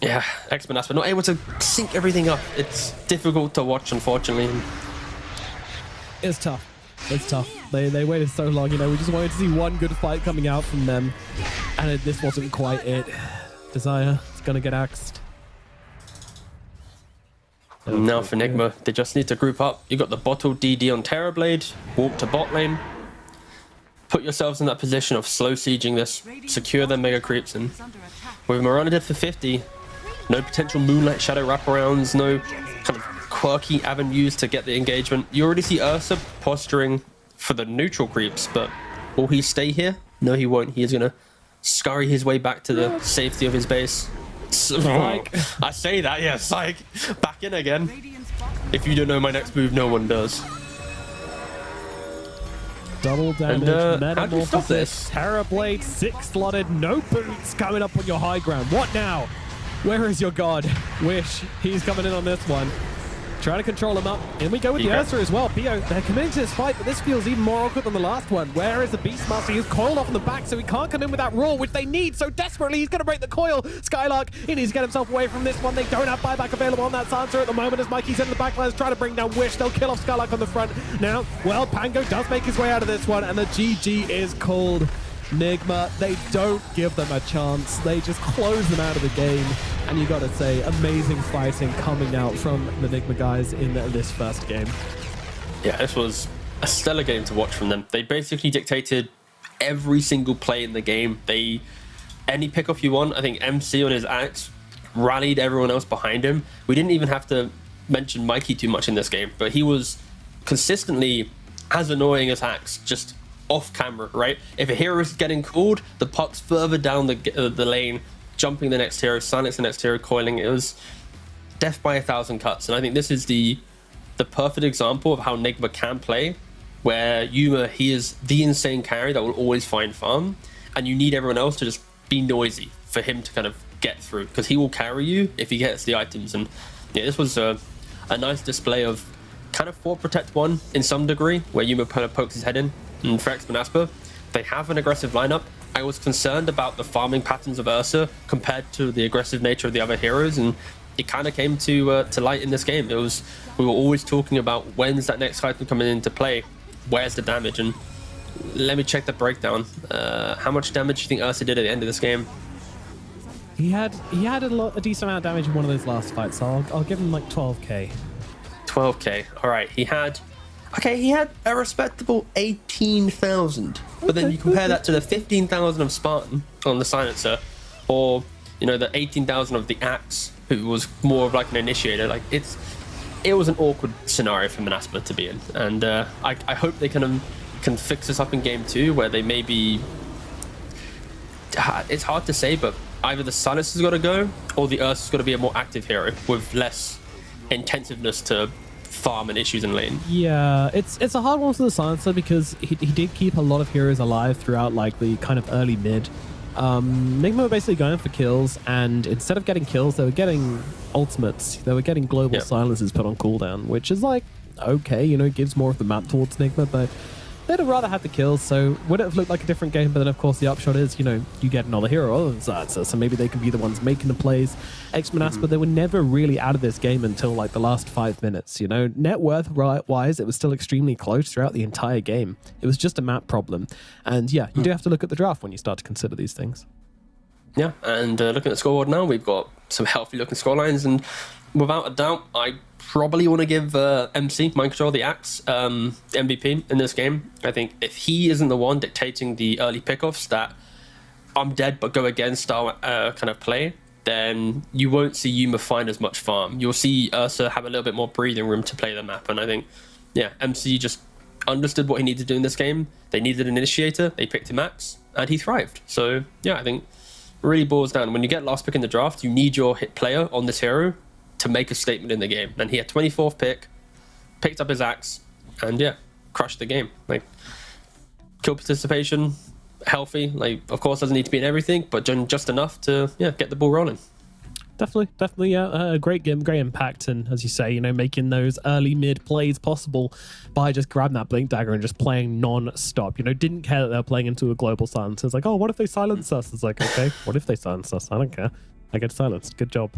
yeah, X-Men Asper not able to sync everything up. It's difficult to watch, unfortunately. It's tough. It's tough. They waited so long, you know. We just wanted to see one good fight coming out from them, and this wasn't quite it. Desire is gonna get axed. Now for Nigma, they just need to group up. You got the bottle DD on Terrorblade, walk to bot lane, put yourselves in that position of slow sieging this, secure their mega creeps, and with Mirana dead for 50, no potential Moonlight Shadow wraparounds, no kind of quirky avenues to get the engagement. You already see Ursa posturing for the neutral creeps, but will he stay here? No, he won't. He is going to scurry his way back to the safety of his base. Psych. I say that, yeah, psych. Back in again. If you don't know my next move, no one does. Double damage, how do you stop this? Terrorblade, 6 slotted, no boots coming up on your high ground. What now? Where is your god? Wish. He's coming in on this one. Trying to control him up. In we go with the Ursa as well. Pio, they're committing to this fight, but this feels even more awkward than the last one. Where is the Beastmaster? He's coiled off in the back, so he can't come in with that roar, which they need so desperately. He's going to break the coil. Skylark, he needs to get himself away from this one. They don't have buyback available on that Sansa at the moment as Mikey's in the backlines trying to bring down Wish. They'll kill off Skylark on the front. Now, well, Pango does make his way out of this one, and the GG is called. Nigma, they don't give them a chance. They just close them out of the game. And you gotta say, amazing fighting coming out from the Nigma guys in this first game. Yeah, this was a stellar game to watch from them. They basically dictated every single play in the game. Any pickoff you want, I think MC on his axe rallied everyone else behind him. We didn't even have to mention Mikey too much in this game, but he was consistently as annoying as Axe, just off camera, right? If a hero is getting called, the puck's further down the lane, jumping the next hero, silence the next hero, coiling. It was death by 1,000 cuts. And I think this is the perfect example of how Nigma can play, where Yuma, he is the insane carry that will always find farm, and you need everyone else to just be noisy for him to kind of get through, because he will carry you if he gets the items. And yeah, this was a nice display of kind of 4 protect 1 in some degree, where Yuma kind of pokes his head in. And for Manaspa, they have an aggressive lineup. I was concerned about the farming patterns of Ursa compared to the aggressive nature of the other heroes, and it kind of came to light in this game. We were always talking about when's that next item coming into play, where's the damage, and let me check the breakdown. How much damage do you think Ursa did at the end of this game? He had a decent amount of damage in one of those last fights, so I'll give him like 12k. 12k. All right, he had a respectable 18,000. But then you compare that to the 15,000 of Spartan on the silencer, or the 18,000 of the Axe, who was more of like an initiator. Like it was an awkward scenario for Manaspa to be in, and I hope they can fix this up in game 2, where they maybe. It's hard to say, but either the silencer's got to go, or the Ursa's got to be a more active hero with less intensiveness to farm and issues in lane. Yeah, it's a hard one for the silencer, because he did keep a lot of heroes alive throughout like the kind of early mid. Nigma were basically going for kills, and instead of getting kills, they were getting ultimates. They were getting global silences put on cooldown, which is like, okay, gives more of the map towards Nigma, but they'd have rather had the kills. So would it have looked like a different game? But then of course the upshot is, you get another hero other than silencer, so maybe they can be the ones making the plays. Manaspa, they were never really out of this game until like the last 5 minutes. Net worth wise, it was still extremely close throughout the entire game. It was just a map problem, and yeah, you do have to look at the draft when you start to consider these things. Yeah, and looking at the scoreboard now, we've got some healthy looking scorelines, and without a doubt, I probably want to give MC, Mind Control, the Axe, MVP in this game. I think if he isn't the one dictating the early pickoffs, that I'm dead but go again style kind of play, then you won't see Yuma find as much farm. You'll see Ursa have a little bit more breathing room to play the map, and I think, yeah, MC just understood what he needed to do in this game. They needed an initiator, they picked him Axe, and he thrived. So yeah, I think really boils down, when you get last pick in the draft, you need your hit player on this hero to make a statement in the game. And he had 24th pick, picked up his Axe, and yeah, crushed the game. Like, kill participation, healthy. Like, of course, doesn't need to be in everything, but just enough to get the ball rolling. Definitely, yeah. Great game, great impact, and as you say, making those early mid plays possible by just grabbing that blink dagger and just playing non-stop. Didn't care that they were playing into a global silence. It's like, oh, what if they silence us? It's like, okay, what if they silence us? I don't care. I get silenced. Good job.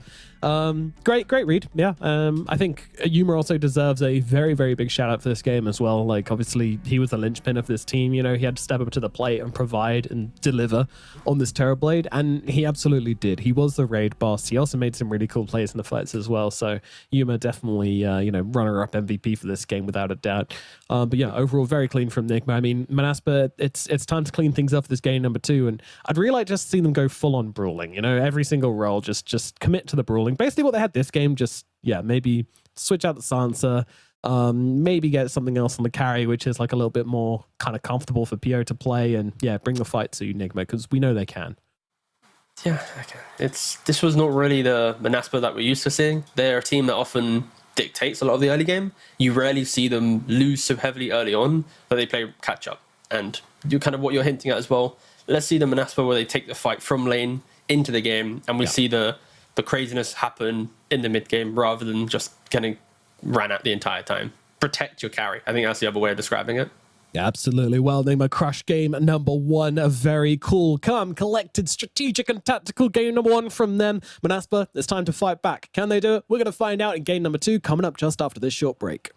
Great read. Yeah. I think Yuma also deserves a very, very big shout out for this game as well. Like, obviously, he was the linchpin of this team. He had to step up to the plate and provide and deliver on this Terrorblade, and he absolutely did. He was the raid boss. He also made some really cool plays in the fights as well. So Yuma definitely, runner-up MVP for this game without a doubt. But yeah, overall, very clean from Nigma. I mean, Manaspa, it's time to clean things up for this game number 2, and I'd really like just to see them go full-on brawling. Every single role, just commit to the brawling. Basically what they had this game, just maybe switch out the silencer, maybe get something else on the carry, which is like a little bit more kind of comfortable for PO to play, and bring the fight to Nigma, because we know they can. Yeah, okay. This was not really the Manaspa that we're used to seeing. They're a team that often dictates a lot of the early game. You rarely see them lose so heavily early on that they play catch up, and you kind of what you're hinting at as well. Let's see the Manaspa where they take the fight from lane into the game, and we see the craziness happen in the mid game rather than just getting ran at the entire time. Protect your carry. I think that's the other way of describing it. Yeah, absolutely. Well, Nigma crush game number 1. A very cool, calm, collected, strategic and tactical game number 1 from them. Manaspa, it's time to fight back. Can they do it? We're going to find out in game number 2 coming up just after this short break.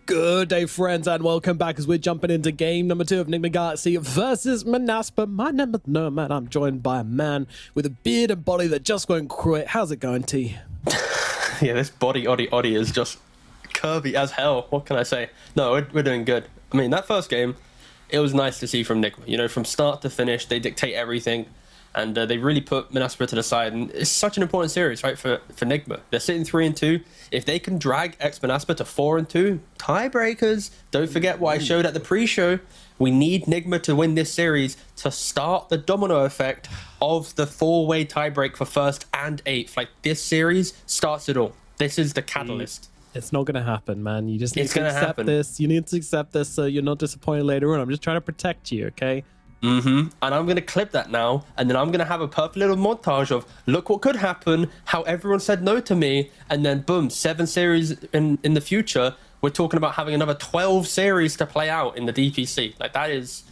Good day, friends, and welcome back as we're jumping into game number 2 of Enigma Galaxy versus Manaspa. My name is Nomad. I'm joined by a man with a beard and body that just won't quit. How's it going, T? Yeah, this body oddy is just curvy as hell. What can I say? No, we're doing good. I mean, that first game, it was nice to see from Enigma. You know, from start to finish, they dictate everything. And they really put Manaspa to the side. And it's such an important series, right, for Enigma. They're sitting 3-2. If they can drag Manaspa to 4-2, tiebreakers. Don't forget what I showed at the pre-show. We need Enigma to win this series to start the domino effect of the 4-way tiebreak for first and eighth. Like, this series starts it all. This is the catalyst. It's not going to happen, man. You just need to accept this. You need to accept this so you're not disappointed later on. I'm just trying to protect you, okay? And I'm going to clip that now, and then I'm going to have a perfect little montage of look what could happen, how everyone said no to me, and then boom, 7 series in the future. We're talking about having another 12 series to play out in the DPC. Like, that is...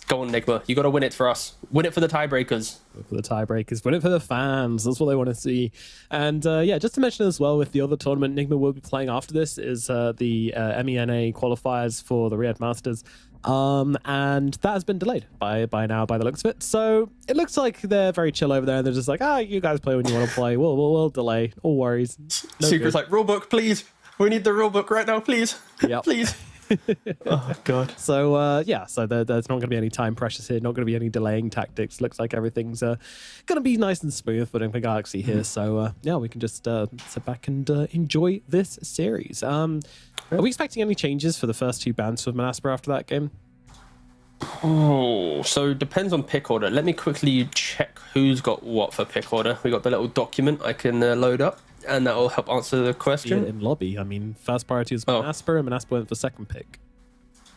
Go on, Enigma. You got to win it for us. Win it for the tiebreakers. For the tiebreakers. Win it for the fans. That's what they want to see. And yeah, just to mention as well, with the other tournament Enigma will be playing after this is the MENA qualifiers for the Riyadh Masters. And that has been delayed by now by the looks of it. So it looks like they're very chill over there, and they're just like, you guys play when you want to play. We'll delay. No worries. No Secret's like, rulebook, please. We need the rulebook right now, please. Yep. Please. Oh god. So yeah, so there's not going to be any time pressures here, not going to be any delaying tactics. Looks like everything's going to be nice and smooth for the Galaxy here. So yeah, we can just sit back and enjoy this series. Are we expecting any changes for the first 2 bans for Manaspa after that game? Oh, so depends on pick order. Let me quickly check who's got what for pick order. We got the little document I can load up, and that will help answer the question. In lobby, I mean, first priority is Manaspa, and Manaspa went for second pick.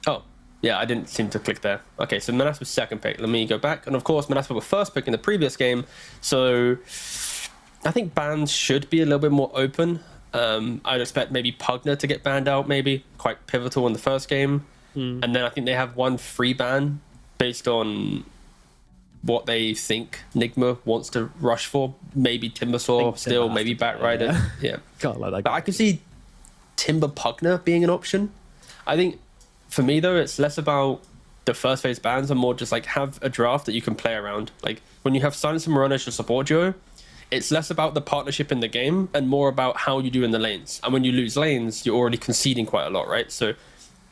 Oh, yeah, I didn't seem to click there. Okay, so Manaspa's second pick. Let me go back. And of course, Manaspa was first pick in the previous game. So I think bans should be a little bit more open. I'd expect maybe Pugner to get banned out, maybe. Quite pivotal in the first game. And then I think they have 1 free ban based on what they think Enigma wants to rush for. Maybe Timbersaw still, maybe Batrider. Yeah. Can't let that go. But I could see Timber Pugner being an option. I think for me though, it's less about the first phase bans and more just like have a draft that you can play around. Like when you have Silence and Marana as your support duo, it's less about the partnership in the game and more about how you do in the lanes. And when you lose lanes, you're already conceding quite a lot, right? So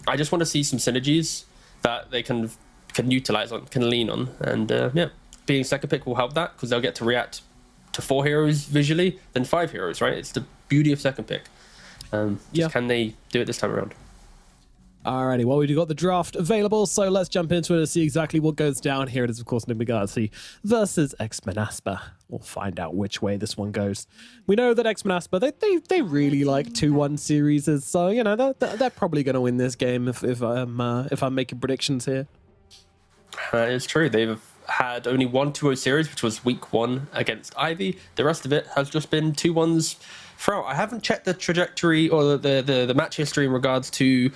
I just want to see some synergies that they can utilize on, can lean on. And yeah, being second pick will help that because they'll get to react to 4 heroes visually than 5 heroes, right? It's the beauty of second pick. Can they do it this time around? Alrighty, well, we've got the draft available, so let's jump into it and see exactly what goes down. Here it is, of course, Enigma Galaxy versus Manaspa. We'll find out which way this one goes. We know that Manaspa, they really like 2-1 series, so you know they're probably going to win this game if I'm making predictions here. It's true. They've had only 1 2-0 series, which was week 1 against Ivy. The rest of it has just been 2-1s throughout. I haven't checked the trajectory or the match history in regards to.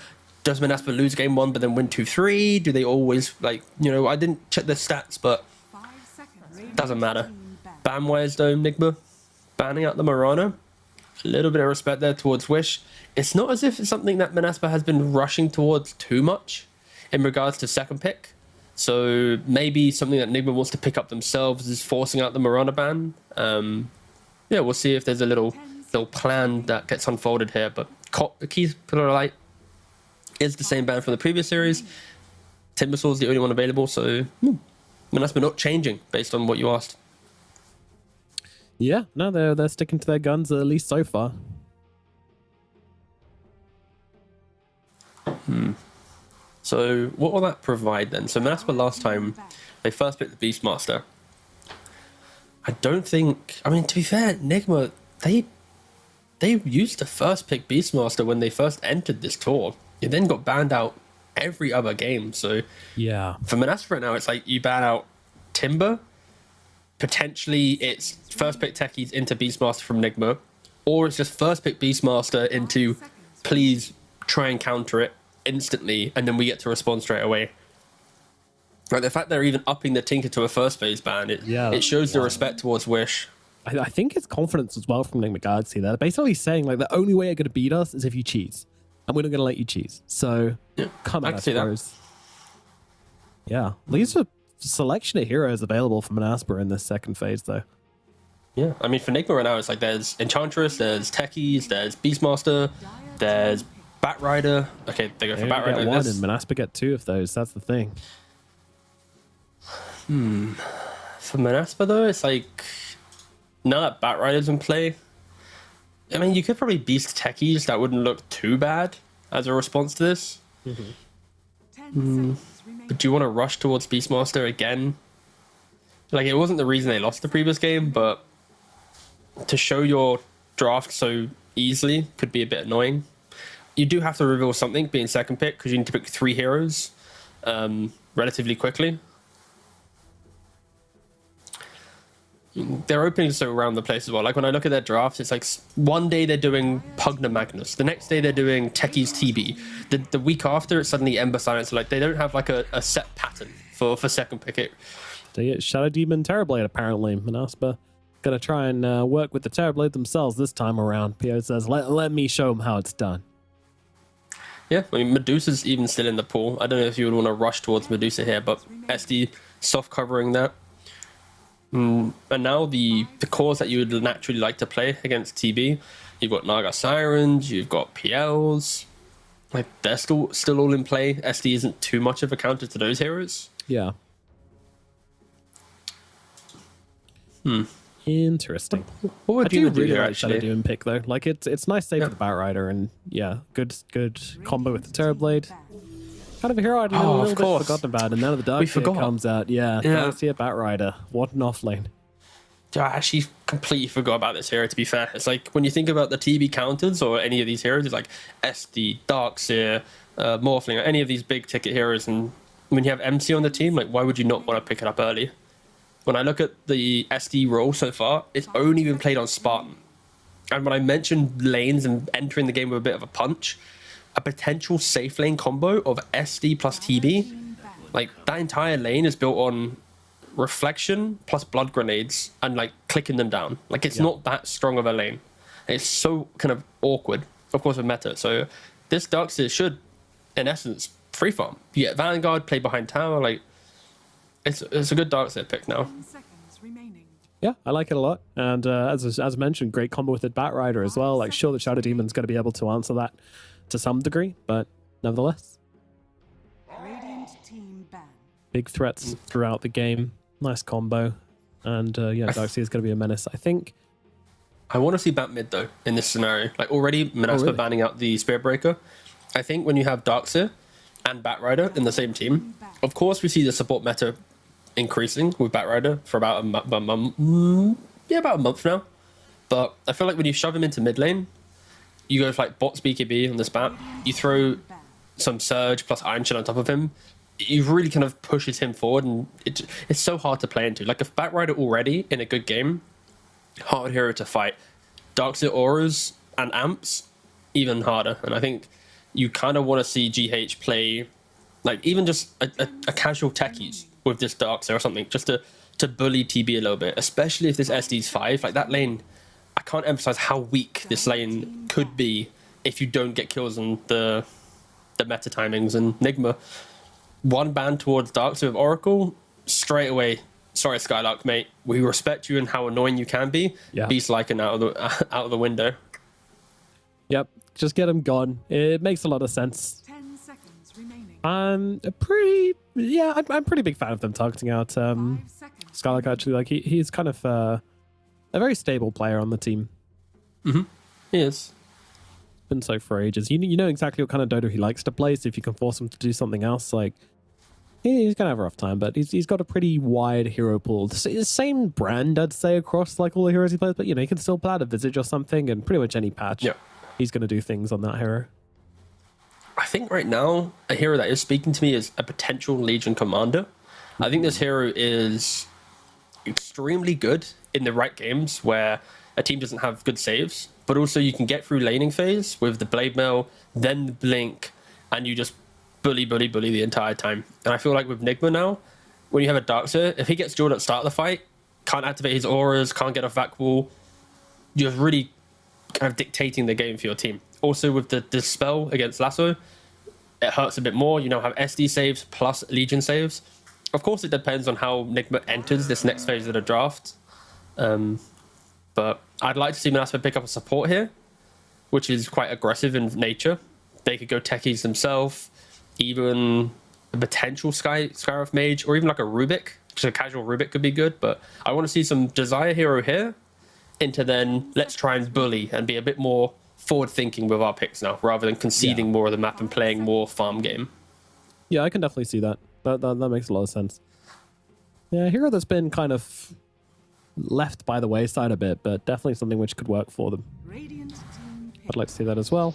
Does Manaspa lose game 1 but then win 2-3? Do they always, like, you know, I didn't check the stats, but doesn't matter. Ban-wise, though, Enigma banning out the Marana. A little bit of respect there towards Wish. It's not as if it's something that Manaspa has been rushing towards too much in regards to second pick. So maybe something that Enigma wants to pick up themselves is forcing out the Marana ban. Yeah, we'll see if there's a little plan that gets unfolded here. But Keith Pillar Light is the same ban from the previous series. Timbersaw is the only one available, so Manaspa not changing based on what you asked. Yeah, no, they're sticking to their guns, at least so far. So what will that provide then? So Manaspa last time, they first picked the Beastmaster. I don't think... I mean, to be fair, Enigma, they used the first pick Beastmaster when they first entered this tour. It then got banned out every other game. So yeah, for Manaspa right now, it's like you ban out Timber. Potentially it's first pick techies into Beastmaster from Enigma. Or it's just first pick Beastmaster into please try and counter it instantly. And then we get to respond straight away. Like the fact they're even upping the Tinker to a first phase ban, it shows the respect towards Wish. I think it's confidence as well from Enigma Galaxy. They're basically saying like the only way you're going to beat us is if you cheese. and we're not going to let you cheese. So come I at can us, see that. bros. Yeah, these are selection of heroes available from Manaspa in this second phase, though. Yeah, I mean, for Nigma right now, it's like there's Enchantress, there's Techies, there's Beastmaster, there's Batrider. Okay, they go for They only Batrider. get one, and Manaspa get 2 of those. That's the thing. For Manaspa, though, it's like, now that Batrider's in play, I mean, you could probably Beast Techies. That wouldn't look too bad as a response to this. 10 seconds remaining. But do you want to rush towards Beastmaster again? Like, it wasn't the reason they lost the previous game, but to show your draft so easily could be a bit annoying. You do have to reveal something being second pick because you need to pick 3 heroes relatively quickly. They're opening so around the place as well. Like when I look at their draft, it's like one day they're doing Pugna Magnus, the next day they're doing Techies TB, the week after it's suddenly Ember Silence. Like they don't have like a set pattern for second pick. They get Shadow Demon Terrorblade, apparently. Manaspa gonna try and work with the Terrorblade themselves this time around. PO says, let me show them how it's done. Yeah, I mean, Medusa's even still in the pool. I don't know if you would want to rush towards Medusa here, but SD soft covering that. And now the cores that you would naturally like to play against TB, you've got Naga Sirens, you've got PLs. Like, they're still all in play. SD isn't too much of a counter to those heroes. Yeah. Interesting. What I would do you do really here, like Shadow actually? Demon pick, though. Like, it's nice save for the Batrider, and yeah, good combo with the Terrorblade. Kind of a hero I'd a little bit course. forgotten about, and now that the Dark Seer forgot. comes out, yeah. Galaxy Batrider. What an offlane. I actually completely forgot about this hero, to be fair. It's like, when you think about the TB counters or any of these heroes, it's like SD, Darkseer, Morphling, any of these big ticket heroes, and when you have MC on the team, like, why would you not want to pick it up early? When I look at the SD role so far, it's only been played on Spartan. And when I mentioned lanes and entering the game with a bit of a punch, a potential safe lane combo of SD plus TB, like that entire lane is built on reflection plus blood grenades and like clicking them down. Like it's not that strong of a lane. It's so kind of awkward, of course, with meta. So this Darkseer should, in essence, free farm. You get Vanguard, play behind tower, like it's a good Darkseer pick now. 10 seconds remaining. Yeah, I like it a lot. And as mentioned, great combo with the Batrider as well. Like, sure, the Shadow Demon's going to be able to answer that to some degree, but nevertheless, Radiant team ban. big threats throughout the game. Nice combo. And yeah, Darkseer is going to be a menace, I think. I want to see Bat mid though in this scenario. Like already Manaspa really? banning out the Spirit Breaker. I think when you have Darkseer and Batrider in the same team, of course we see the support meta increasing with Batrider for about a month. About a month now. But I feel like when you shove him into mid lane, you go for like bots BKB on this bat, you throw some Surge plus Iron Shell on top of him, you really kind of pushes him forward, and it's so hard to play into. Like if Batrider already in a good game, hard hero to fight. Darkseer auras and amps, even harder. And I think you kind of want to see GH play like even just a casual techies with this Darkseer or something, just to bully TB a little bit, especially if this SD's 5. Like that lane, I can't emphasize how weak this lane could be if you don't get kills on the meta timings. And Nigma, one ban towards Darkseer with Oracle, straight away, sorry Skylark, mate, we respect you and how annoying you can be. Yeah. Beast Lycan out of the window. Yep, just get him gone. It makes a lot of sense. 10 seconds remaining. I'm a pretty big fan of them targeting out 5 seconds. Skylark, actually. Like he's kind of a very stable player on the team. He is. Been so for ages. You know exactly what kind of Dodo he likes to play, so if you can force him to do something else, like he's gonna have a rough time. But he's got a pretty wide hero pool. The same brand, I'd say, across like all the heroes he plays. But he can still play out a Visage or something, and pretty much any patch. Yeah. He's gonna do things on that hero. I think right now, a hero that is speaking to me is a potential Legion Commander. I think this hero is extremely good in the right games where a team doesn't have good saves, but also you can get through laning phase with the Blade Mail, then the Blink, and you just bully the entire time. And I feel like with Nigma now, when you have a Darkseer, if he gets dueled at the start of the fight, can't activate his auras, can't get off Vac Wall, you're really kind of dictating the game for your team. also with the Dispel against Lasso, it hurts a bit more. You now have SD saves plus Legion saves. Of course, it depends on how Nigma enters this next phase of the draft. But I'd like to see Manaspa pick up a support here, which is quite aggressive in nature. They could go techies themselves, even a potential Skyriff Mage, or even like a Rubik. Just a casual Rubik could be good, but I want to see some Desire Hero here into then let's try and bully and be a bit more forward-thinking with our picks now, rather than conceding more of the map and playing more farm game. Yeah, I can definitely see that. That makes a lot of sense. Yeah, a hero that's been kind of left by the wayside a bit, but definitely something which could work for them. I'd like to see that as well.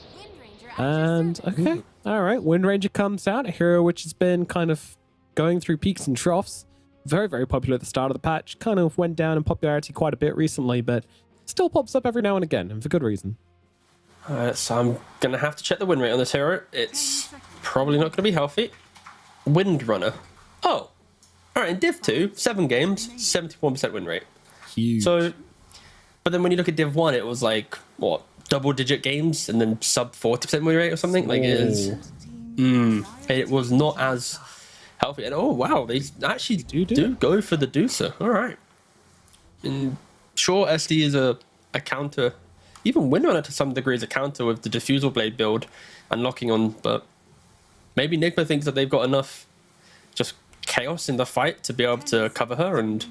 And, okay, all right, Wind Ranger comes out, a hero which has been kind of going through peaks and troughs. Very, very popular at the start of the patch. Kind of went down in popularity quite a bit recently, but still pops up every now and again, and for good reason. So I'm going to have to check the win rate on this hero. It's probably not going to be healthy. Windrunner. Oh, all right, in Div 2, 7 games, 71% win rate. Huge. So, but then when you look at Div 1, it was like, what, double-digit games and then sub 40% win rate or something? Like, it was not as healthy. And, oh, wow, they actually do go for the Deucer. All right. And sure, SD is a counter. Even Windrunner to some degree is a counter with the Diffusal Blade build and locking on, but maybe Nigma thinks that they've got enough just chaos in the fight to be able to cover her, and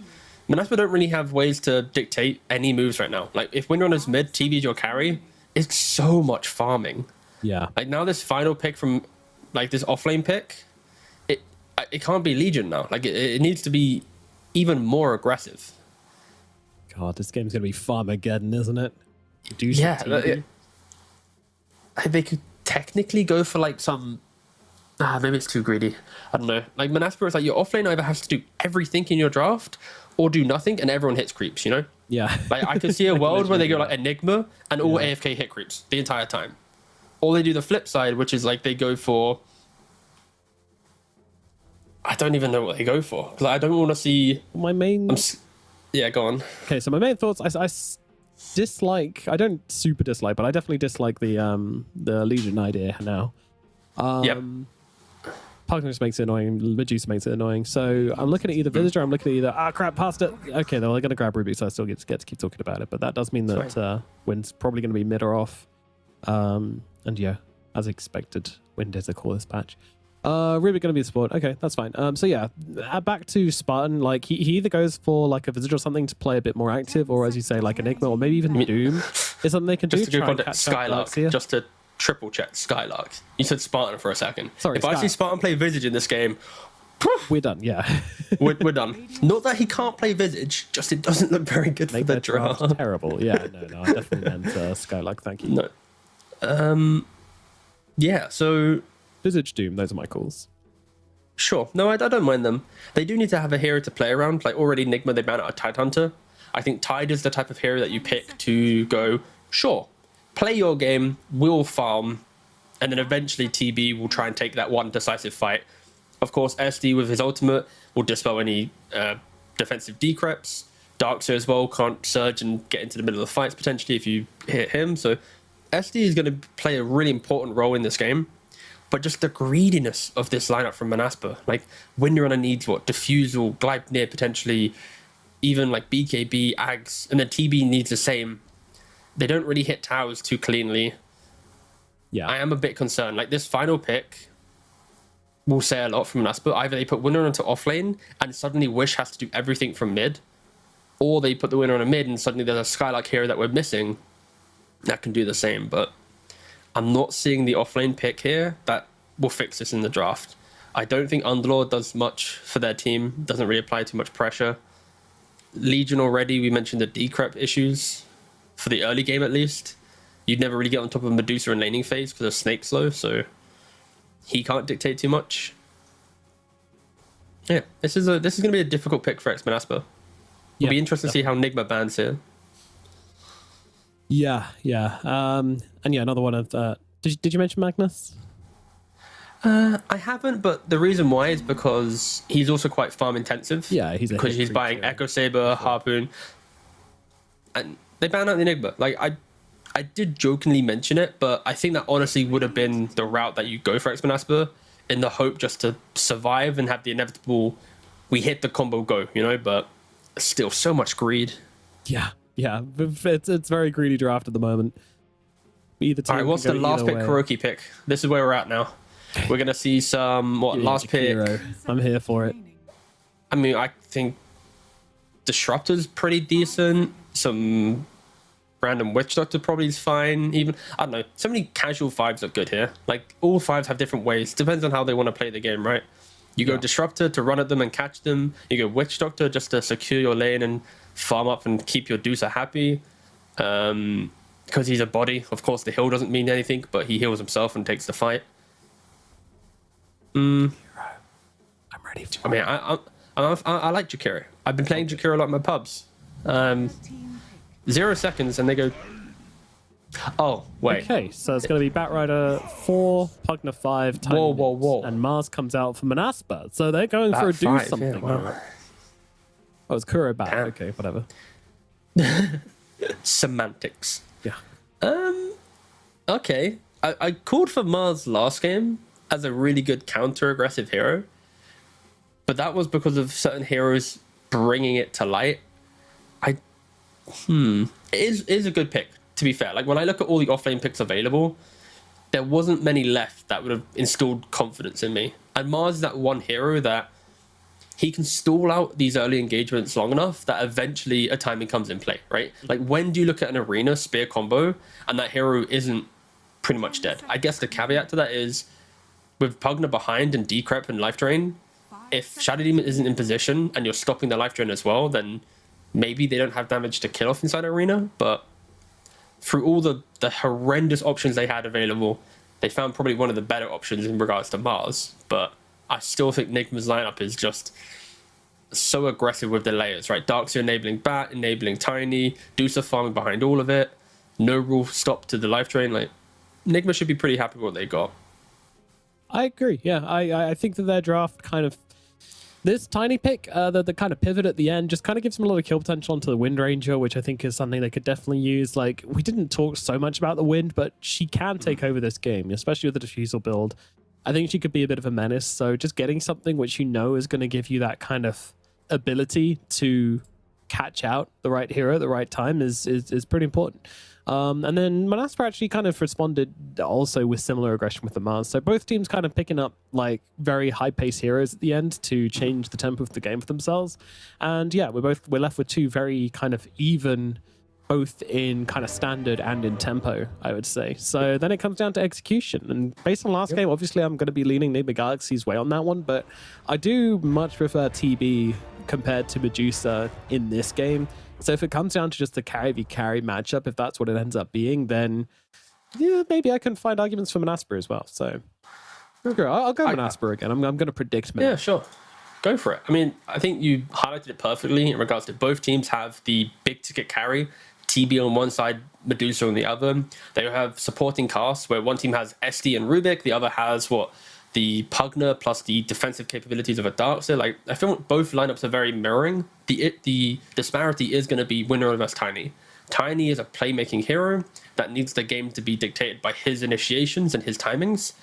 Manaspa don't really have ways to dictate any moves right now. Like, if Windrunner's mid, TV's your carry, it's so much farming. Yeah. Like, now this final pick from, like, this offlane pick, it can't be Legion now. Like, it needs to be even more aggressive. God, this game's going to be Farmageddon, isn't it? Yeah. They could technically go for, like, some... maybe it's too greedy. I don't know. Like, Manaspa is like, your offlane either has to do everything in your draft or do nothing, and everyone hits creeps, you know? Yeah. Like, I could see a world where they go, like, Enigma and all AFK hit creeps the entire time. Or they do the flip side, which is, like, they go for... I don't even know what they go for. Because I don't want to see... My main... Yeah, go on. Okay, so my main thoughts... I dislike... I don't super dislike, but I definitely dislike the Legion idea now. Yep. Pugnus makes it annoying, Medusa makes it annoying. So I'm looking at either Villager, I'm looking at either, crap, past it. Okay, they're going to grab Ruby, so I still get to keep talking about it. But that does mean that Wind's probably going to be mid or off. And yeah, as expected, Wind is a core this patch. Ruby going to be the support. Okay, that's fine. So yeah, back to Spartan. Like, he either goes for like a Visitor or something to play a bit more active, or as you say, like Enigma, or maybe even Doom is something they can do. Just to do contact Skylark, just to triple check Skylark. You said Spartan for a second. Sorry, if I see Spartan play Visage in this game, we're done. Yeah, we're done. Not that he can't play Visage, just it doesn't look very good for the draft. Terrible. Yeah, no, I definitely meant Skylark. Thank you. No. Yeah. So Visage, Doom. Those are my calls. Sure. No, I don't mind them. They do need to have a hero to play around. Like, already Nigma, they banned out a Tide Hunter. I think Tide is the type of hero that you pick to go, sure, play your game, we'll farm, and then eventually TB will try and take that one decisive fight. Of course, SD with his ultimate will dispel any defensive decreps. Darkseer as well can't surge and get into the middle of the fights potentially if you hit him. So SD is going to play a really important role in this game. But just the greediness of this lineup from Manaspa. Like, Windrunner needs what? Diffusal, Gleipnir potentially, even like BKB, Ags, and then TB needs the same. They don't really hit towers too cleanly. Yeah. I am a bit concerned. Like, this final pick will say a lot from Manaspa. Either they put Windrunner into offlane and suddenly Wish has to do everything from mid, or they put the Windrunner mid and suddenly there's a Skylark hero that we're missing that can do the same. But I'm not seeing the offlane pick here that will fix this in the draft. I don't think Underlord does much for their team. Doesn't really apply too much pressure. Legion already, we mentioned the decrep issues for the early game at least. You'd never really get on top of Medusa in laning phase because of Snake slow, so he can't dictate too much. Yeah, this is going to be a difficult pick for Manaspa. It'll be interesting to see how Nigma bans here. Yeah. And yeah, another one of did you mention Magnus? I haven't, but the reason why is because he's also quite farm intensive. Yeah, because he's buying Echo Saber, Harpoon, and they ban out the Enigma. Like, I did jokingly mention it, but I think that honestly would have been the route that you go for X-Men in the hope just to survive and have the inevitable, we hit the combo go, you know, but still so much greed. Yeah, it's very greedy draft at the moment. Either team. All right, what's the last pick, Kuroki pick? This is where we're at now. We're going to see some, last pick. I'm here for it. I mean, I think Disruptor's pretty decent. Some random Witch Doctor probably is fine. Even, I don't know, so many casual 5s are good here. Like, all 5s have different ways. Depends on how they want to play the game, right? You go Disruptor to run at them and catch them. You go Witch Doctor just to secure your lane and farm up and keep your Deucer happy. Because he's a body. Of course, the heal doesn't mean anything, but he heals himself and takes the fight. I'm ready for it. I like Jakiro. I've been playing Jakiro a lot in my pubs. 0 seconds and they go, oh, wait. Okay, so it's going to be Batrider 4, Pugna 5, Tiny whoa. and Mars comes out for Manaspa. So they're going for a do something. Yeah, wow. Oh, it's Kuro back. Damn. Okay, whatever. Semantics. Yeah. Okay. I called for Mars last game as a really good counter-aggressive hero. But that was because of certain heroes bringing it to light. It is a good pick, to be fair. Like, when I look at all the offlane picks available, there wasn't many left that would have instilled confidence in me. And Mars is that one hero that he can stall out these early engagements long enough that eventually a timing comes in play, right? Like, when do you look at an arena spear combo and that hero isn't pretty much dead? I guess the caveat to that is, with Pugna behind and Decrep and Life Drain, if Shadow Demon isn't in position and you're stopping the Life Drain as well, then maybe they don't have damage to kill off inside arena. But through all the horrendous options they had available, they found probably one of the better options in regards to Mars. But I still think Nigma's lineup is just so aggressive with the layers, right? Darkseer enabling Bat, enabling Tiny, Deucer farming behind all of it, no rule stop to the Life Drain. Like, Nigma should be pretty happy with what they got. I agree. Yeah, I think that their draft kind of, this Tiny pick, the kind of pivot at the end, just kind of gives them a lot of kill potential onto the Wind Ranger, which I think is something they could definitely use. Like, we didn't talk so much about the Wind, but she can take over this game, especially with the Diffusal build. I think she could be a bit of a menace. So just getting something which you know is going to give you that kind of ability to catch out the right hero at the right time is pretty important. And then Manaspa actually kind of responded also with similar aggression with the Mars. So both teams kind of picking up like very high pace heroes at the end to change the tempo of the game for themselves. And yeah, we're left with two very kind of even, both in kind of standard and in tempo, I would say. So then it comes down to execution. And based on last game, obviously I'm going to be leaning Nigma Galaxy's way on that one, but I do much prefer TB compared to Medusa in this game. So if it comes down to just the carry v carry matchup, if that's what it ends up being, then yeah, maybe I can find arguments for Manaspa as well. So I'll go Manaspa again. I'm going to predict Manaspa. Yeah, sure. Go for it. I mean, I think you highlighted it perfectly in regards to both teams have the big ticket carry, TB on one side, Medusa on the other. They have supporting casts where one team has SD and Rubik, the other has the Pugna plus the defensive capabilities of a Darkseer. Like, I feel both lineups are very mirroring. The disparity is going to be Windrunner versus Tiny. Tiny is a playmaking hero that needs the game to be dictated by his initiations and his timings.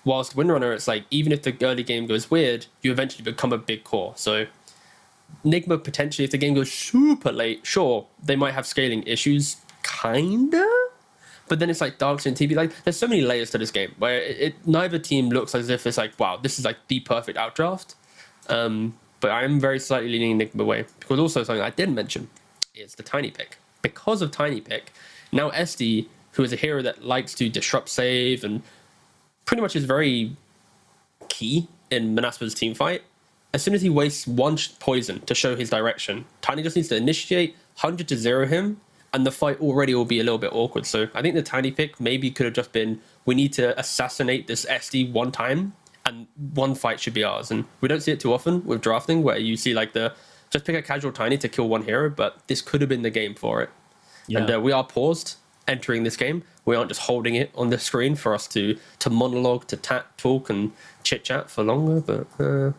Whilst Windrunner, it's like, even if the early game goes weird, you eventually become a big core. So Nigma, potentially, if the game goes super late, sure, they might have scaling issues, kinda? But then it's like Darkseer and TB. Like, there's so many layers to this game where neither team looks as if it's like, wow, this is like the perfect outdraft. But I'm very slightly leaning Nigma away, because also something I didn't mention is the Tiny pick. Because of Tiny pick, now SD, who is a hero that likes to disrupt save and pretty much is very key in Manaspa's team fight, as soon as he wastes one poison to show his direction, Tiny just needs to initiate 100 to 0 him, and the fight already will be a little bit awkward. So I think the Tiny pick maybe could have just been, we need to assassinate this SD one time, and one fight should be ours. And we don't see it too often with drafting, where you see like just pick a casual Tiny to kill one hero, but this could have been the game for it. Yeah. And we are paused entering this game. We aren't just holding it on the screen for us to monologue, to talk and chit-chat for longer, but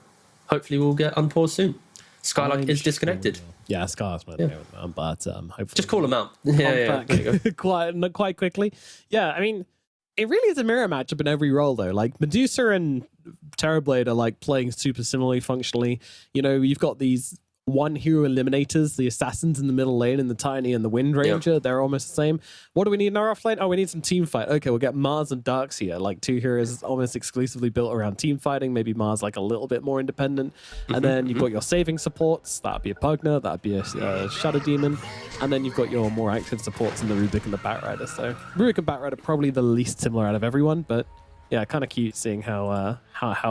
hopefully we'll get unpaused soon. Skylark is disconnected. Yeah, Scar's my favorite one, but hopefully Just call him out. come Yeah. There you go. back quite quickly. Yeah, I mean, it really is a mirror matchup in every role, though. Like, Medusa and Terrorblade are, like, playing super similarly functionally. You know, you've got these one hero eliminators, the assassins in the middle lane, and the Tiny and the Wind Ranger. They're almost the same. What do we need in our off lane? Oh, we need some team fight. Okay, we'll get Mars and Darks here, like 2 heroes almost exclusively built around team fighting. Maybe Mars like a little bit more independent. And then you've got your saving supports. That'd be a Pugner, that'd be a Shadow Demon. And then you've got your more active supports in the Rubik and the Batrider. So Rubik and Batrider probably the least similar out of everyone, but yeah, kind of cute seeing how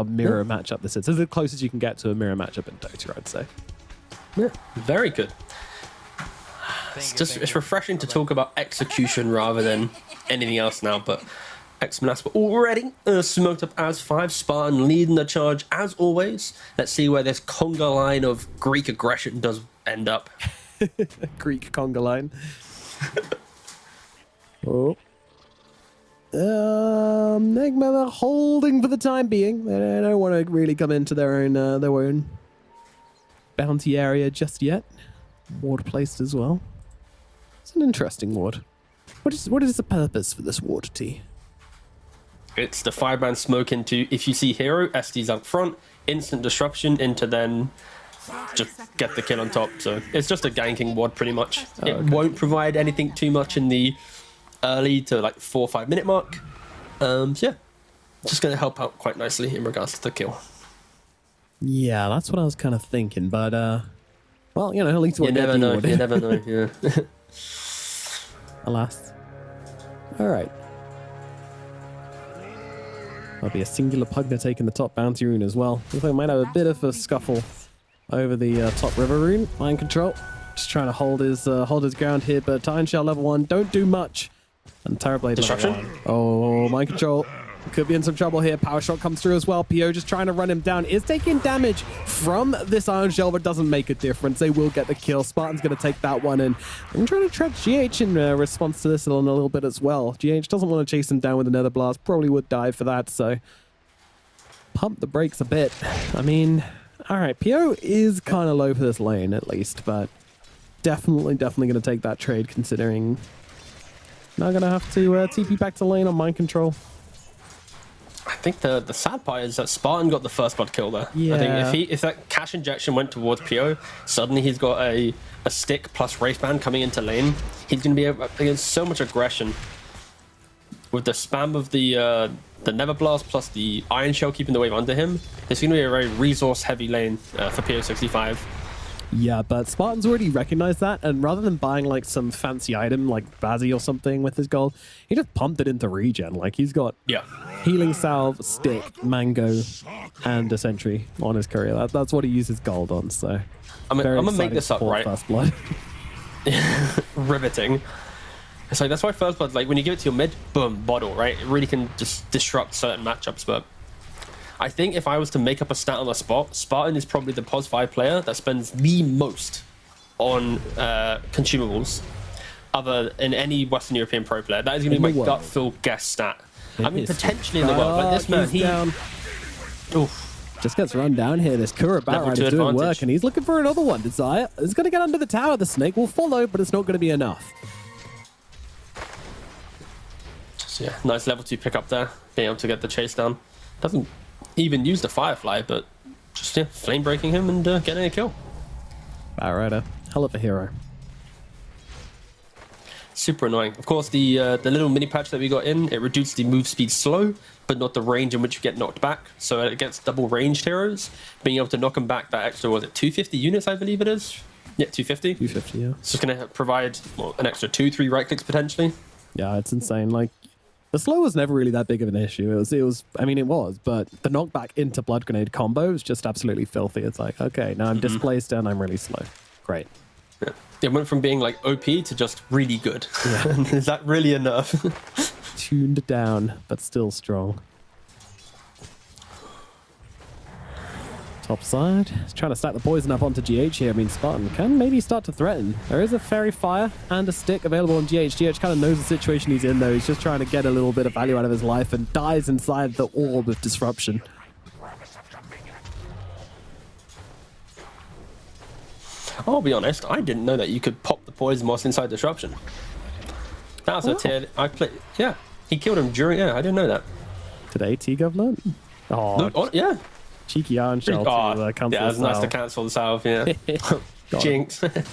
mirror matchup this is. It's as close as you can get to a mirror matchup in Dota, I'd say. Yeah, very good. It's refreshing to talk about execution rather than anything else now, but X-Manas were already smoked up as 5. Spartan leading the charge as always. Let's see where this conga line of Greek aggression does end up. Greek conga line. Oh. Enigma, they're holding for the time being. They don't want to really come into their own bounty area just yet. Ward placed as well. It's an interesting ward. What is the purpose for this ward, T? It's the 5-man smoke into, if you see hero, SD's up front, instant disruption into then just get the kill on top. So it's just a ganking ward pretty much. It won't provide anything too much in the early to like 4 or 5 minute mark. So yeah, just going to help out quite nicely in regards to the kill. Yeah, that's what I was kind of thinking, but well, you know, at least we'll you never know. You never know. Yeah. Alas. All right. There'll be a singular Pugner taking the top bounty rune as well. Looks like we might have a bit of a scuffle over the top river rune. Mind control. Just trying to hold his ground here, but Iron Shell level 1 don't do much. And Terrorblade level 1. Oh, mind control. Could be in some trouble here. Power shot comes through as well. PO just trying to run him down. Is taking damage from this Iron Shell, but doesn't make a difference. They will get the kill. Spartan's going to take that one, and I'm trying to trap GH in response to this in a little bit as well. GH doesn't want to chase him down with another blast. Probably would die for that, so pump the brakes a bit. I mean, all right, PO is kind of low for this lane at least, but definitely going to take that trade considering now going to have to TP back to lane on mind control. I think the sad part is that Spartan got the first blood kill there. Yeah. I think if that cash injection went towards PO, suddenly he's got a stick plus Wraithband coming into lane. He's going to be against so much aggression. With the spam of the Never Blast plus the Iron Shell keeping the wave under him, it's going to be a very resource heavy lane for PO65. Yeah, but Spartan's already recognized that, and rather than buying like some fancy item like Bazzi or something with his gold, he just pumped it into regen. Like he's got healing salve, stick, mango, and a sentry on his courier. That's what he uses gold on. So I'm gonna make this up right. First blood. Riveting. It's like that's why first blood, like when you give it to your mid, boom, bottle, right? It really can just disrupt certain matchups, but I think if I was to make up a stat on the spot, Spartan is probably the POS 5 player that spends the most on consumables other than any Western European pro player. That is going to be my gut feel guess stat. I mean, potentially in the world. Like this man, he... Oof. Just gets run down here. This Kura Batrider is doing work, and he's looking for another one. Desire is going to get under the tower. The snake will follow, but it's not going to be enough. So yeah, nice level 2 pick up there. Being able to get the chase down. Doesn't even use the Firefly, but just flame breaking him and getting a kill. Batrider, hell of a hero. Super annoying. Of course, the little mini patch that we got in, it reduced the move speed slow, but not the range in which you get knocked back. So against double ranged heroes, being able to knock them back that extra, was it 250 units, I believe it is? Yeah, 250. 250, yeah. So it's going to provide an extra 2-3 right clicks potentially. Yeah, it's insane. Like, the slow was never really that big of an issue. It was, I mean, it was, but the knockback into Blood Grenade combo is just absolutely filthy. It's like, okay, now I'm displaced and I'm really slow. Great. Yeah. It went from being like OP to just really good. Yeah. Is that really enough? Tuned down, but still strong. Top side. He's trying to stack the poison up onto GH here. I mean, Spartan can maybe start to threaten. There is a Fairy Fire and a stick available on GH. GH kind of knows the situation he's in, though. He's just trying to get a little bit of value out of his life and dies inside the orb of disruption. I'll be honest, I didn't know that you could pop the poison moss inside disruption. That was a tier I played. Yeah, he killed him during. Yeah, I didn't know that. Today, T-Gov Oh, yeah. cheeky iron shell to cancel yeah, it's nice to cancel the south. Yeah, jinx. But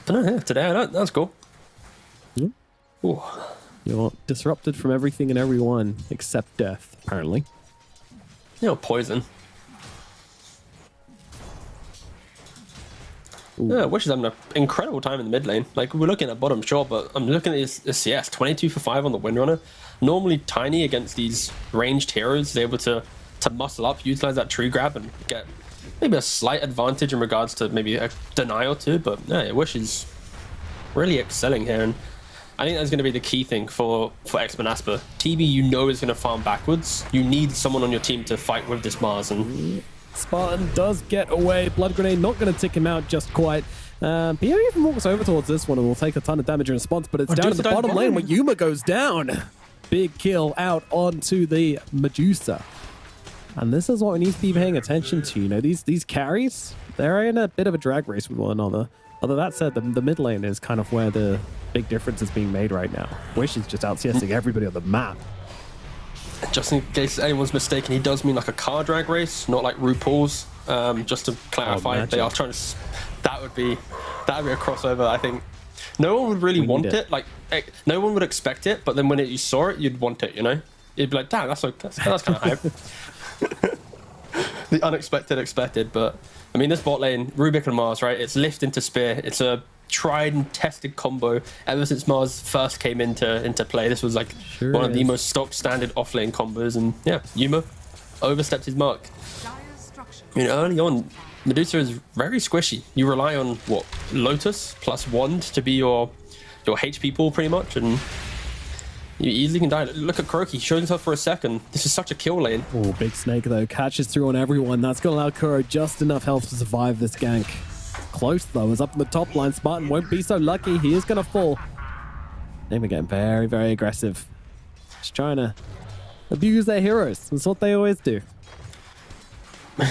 no, yeah, today that's cool. Yeah. Ooh. You're disrupted from everything and everyone except death, apparently. Poison. Yeah, Wish is having an incredible time in the mid lane. Like, we're looking at bottom short, but I'm looking at his CS, 22 for 5 on the Windrunner. Normally Tiny against these ranged heroes is able to muscle up, utilize that tree grab, and get maybe a slight advantage in regards to maybe a deny or two. But yeah, Wish is really excelling here, and I think that's going to be the key thing for X-Men Asper. TB, is going to farm backwards. You need someone on your team to fight with this Mars, and Spartan does get away. Blood Grenade not going to tick him out just quite. Pierre even walks over towards this one and will take a ton of damage in response, but it's down to the bottom lane where Yuma goes down. Big kill out onto the Medusa. And this is what we need to be paying attention to. These carries, they're in a bit of a drag race with one another. Although that said, the mid lane is kind of where the big difference is being made right now. Wish is just out CSing everybody on the map. Just in case anyone's mistaken, he does mean like a car drag race, not like RuPaul's. Just to clarify, they are trying to. That would be a crossover. I think no one would really want it. Like no one would expect it, but then when you saw it, you'd want it. You'd be like, damn, that's kind of hype. The unexpected expected, but I mean, this bot lane, Rubik and Mars, right? It's lift into spear. It's a tried and tested combo ever since Mars first came into play. This was like one of the most stock standard off lane combos, and yeah, Yuma overstepped his mark. Early on, Medusa is very squishy. You rely on what, Lotus plus Wand to be your HP pool pretty much, and you easily can die. Look at Kuroki, shows himself for a second. This is such a kill lane. Oh, big snake though, catches through on everyone. That's going to allow Kuro just enough health to survive this gank. Close though, is up in the top line. Spartan won't be so lucky. He is going to fall. They're getting very, very aggressive. Just trying to abuse their heroes. That's what they always do.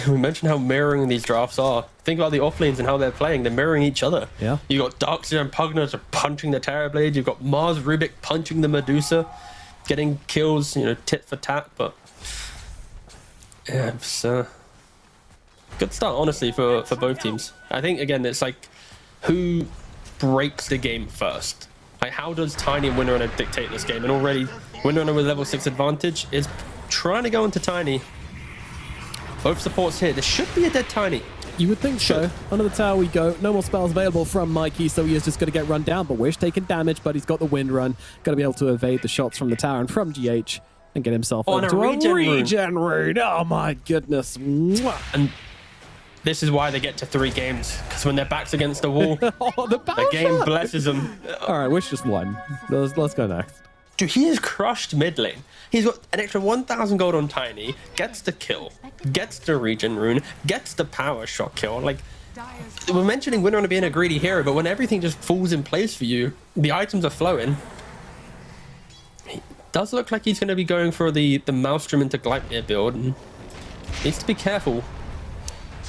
We mentioned how mirroring these drafts are. Think about the off lanes and how they're playing. They're mirroring each other. Yeah. You got Darkseer and Pugner punching the Terrorblade. You've got Mars Rubik punching the Medusa, getting kills, tit for tat. But yeah, it's good start, honestly, for both teams. I think again, it's like who breaks the game first. Like, how does Tiny and Windrunner dictate this game? And already Windrunner with level 6 advantage is trying to go into Tiny. Both supports here. This should be a dead Tiny. You would think so. Under the tower we go. No more spells available from Mikey, so he is just going to get run down. But Wish taking damage, but he's got the wind run. Going to be able to evade the shots from the tower and from GH and get himself onto a regen rune. Oh my goodness. Mwah. And this is why they get to 3 games, because when their back's against the wall, the game blesses them. All right, Wish just won. Let's go next. Dude, he has crushed mid lane. He's got an extra 1,000 gold on Tiny, gets the kill, gets the regen rune, gets the power shot kill. Like, we're mentioning Windrunner being a greedy hero, but when everything just falls in place for you, the items are flowing. He does look like he's going to be going for the Maelstrom into Gleipnir build, and needs to be careful.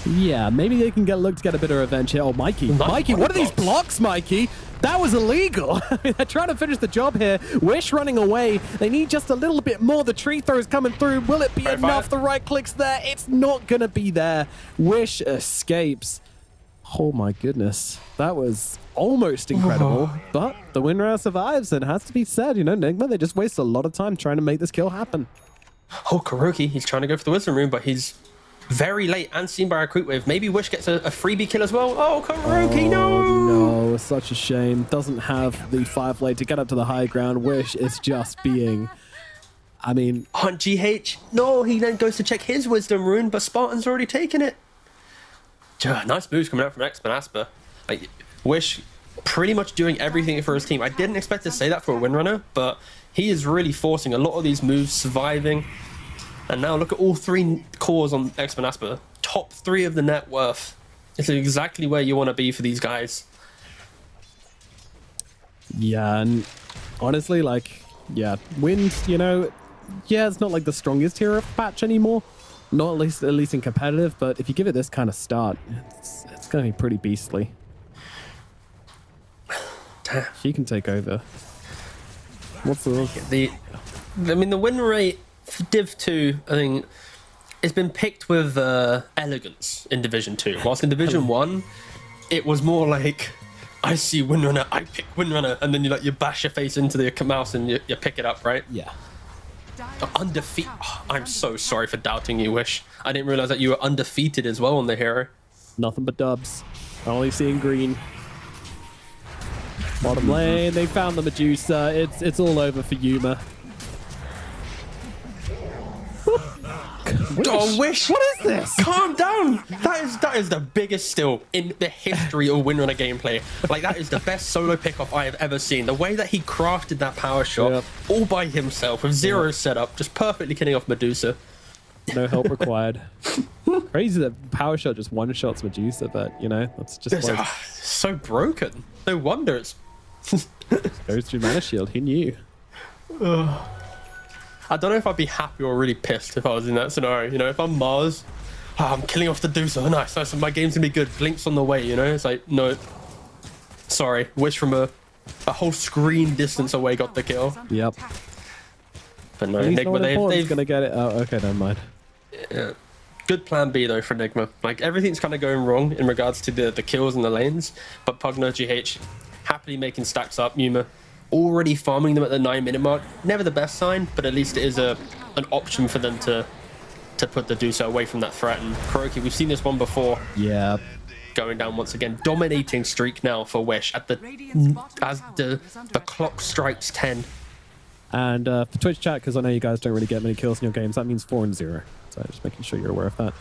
Yeah, maybe they can look to get a bit of revenge here. Oh, Mikey, what are these blocks, Mikey? That was illegal. I mean, they're trying to finish the job here. Wish running away. They need just a little bit more. The tree throw is coming through. Will it be enough? The right clicks there. It's not going to be there. Wish escapes. Oh my goodness. That was almost incredible. But the Windrunner survives, and it has to be said, Nigma, they just waste a lot of time trying to make this kill happen. Oh, Kuroki, he's trying to go for the Wisdom Rune, but he's very late and seen by a creep wave. Maybe Wish gets a freebie kill as well. Oh, Kuroki, no, such a shame. Doesn't have the 5-blade to get up to the high ground. Wish is just being, I mean, on GH. No, he then goes to check his Wisdom Rune, but Spartan's already taken it. Nice moves coming out from X-Men Asper. Like, Wish pretty much doing everything for his team. I didn't expect to say that for a Windrunner, but he is really forcing a lot of these moves, surviving. And now look at all 3 cores on X-Men Asper. Top 3 of the net worth. It's exactly where you want to be for these guys. Yeah, and honestly, like, yeah, Wind, it's not like the strongest hero patch anymore. Not at least in competitive, but if you give it this kind of start, it's going to be pretty beastly. She can take over. What's the I mean, the win rate for Div 2, I think, it's been picked with elegance in Division 2. Whilst in Division 1, it was more like, I see Windrunner, I pick Windrunner, and then you bash your face into the mouse and you pick it up, right? Yeah. Undefeated. Oh, I'm so sorry for doubting you, Wish. I didn't realize that you were undefeated as well on the hero. Nothing but dubs. Only seeing green. Bottom lane, they found the Medusa. It's all over for Yuma. Wish. What is this? Calm down. That is the biggest steal in the history of Windrunner gameplay. Like, that is the best solo pickoff I have ever seen. The way that he crafted that power shot all by himself with zero setup, just perfectly killing off Medusa. No help required. Crazy that power shot just one shots Medusa, but that's just like, so broken. No wonder it's goes through mana shield. Who knew? I don't know if I'd be happy or really pissed if I was in that scenario. If I'm Mars, I'm killing off the Deuce. Oh, nice. So my game's gonna be good. Blink's on the way. It's like, no, sorry. Wish from a whole screen distance away got the kill. Yep. But no, Enigma, they've gonna get it. Oh, okay, never mind. Yeah. Good plan B though for Enigma. Like, everything's kind of going wrong in regards to the kills and the lanes, but Pugno GH happily making stacks up. Yuma already farming them at the 9-minute mark. Never the best sign, but at least it is an option for them to put the Dusa away from that threat. And Kuroki, we've seen this one before. Yeah. Going down once again. Dominating streak now for Wish as the clock strikes 10. And for Twitch chat, because I know you guys don't really get many kills in your games, that means 4-0. So just making sure you're aware of that.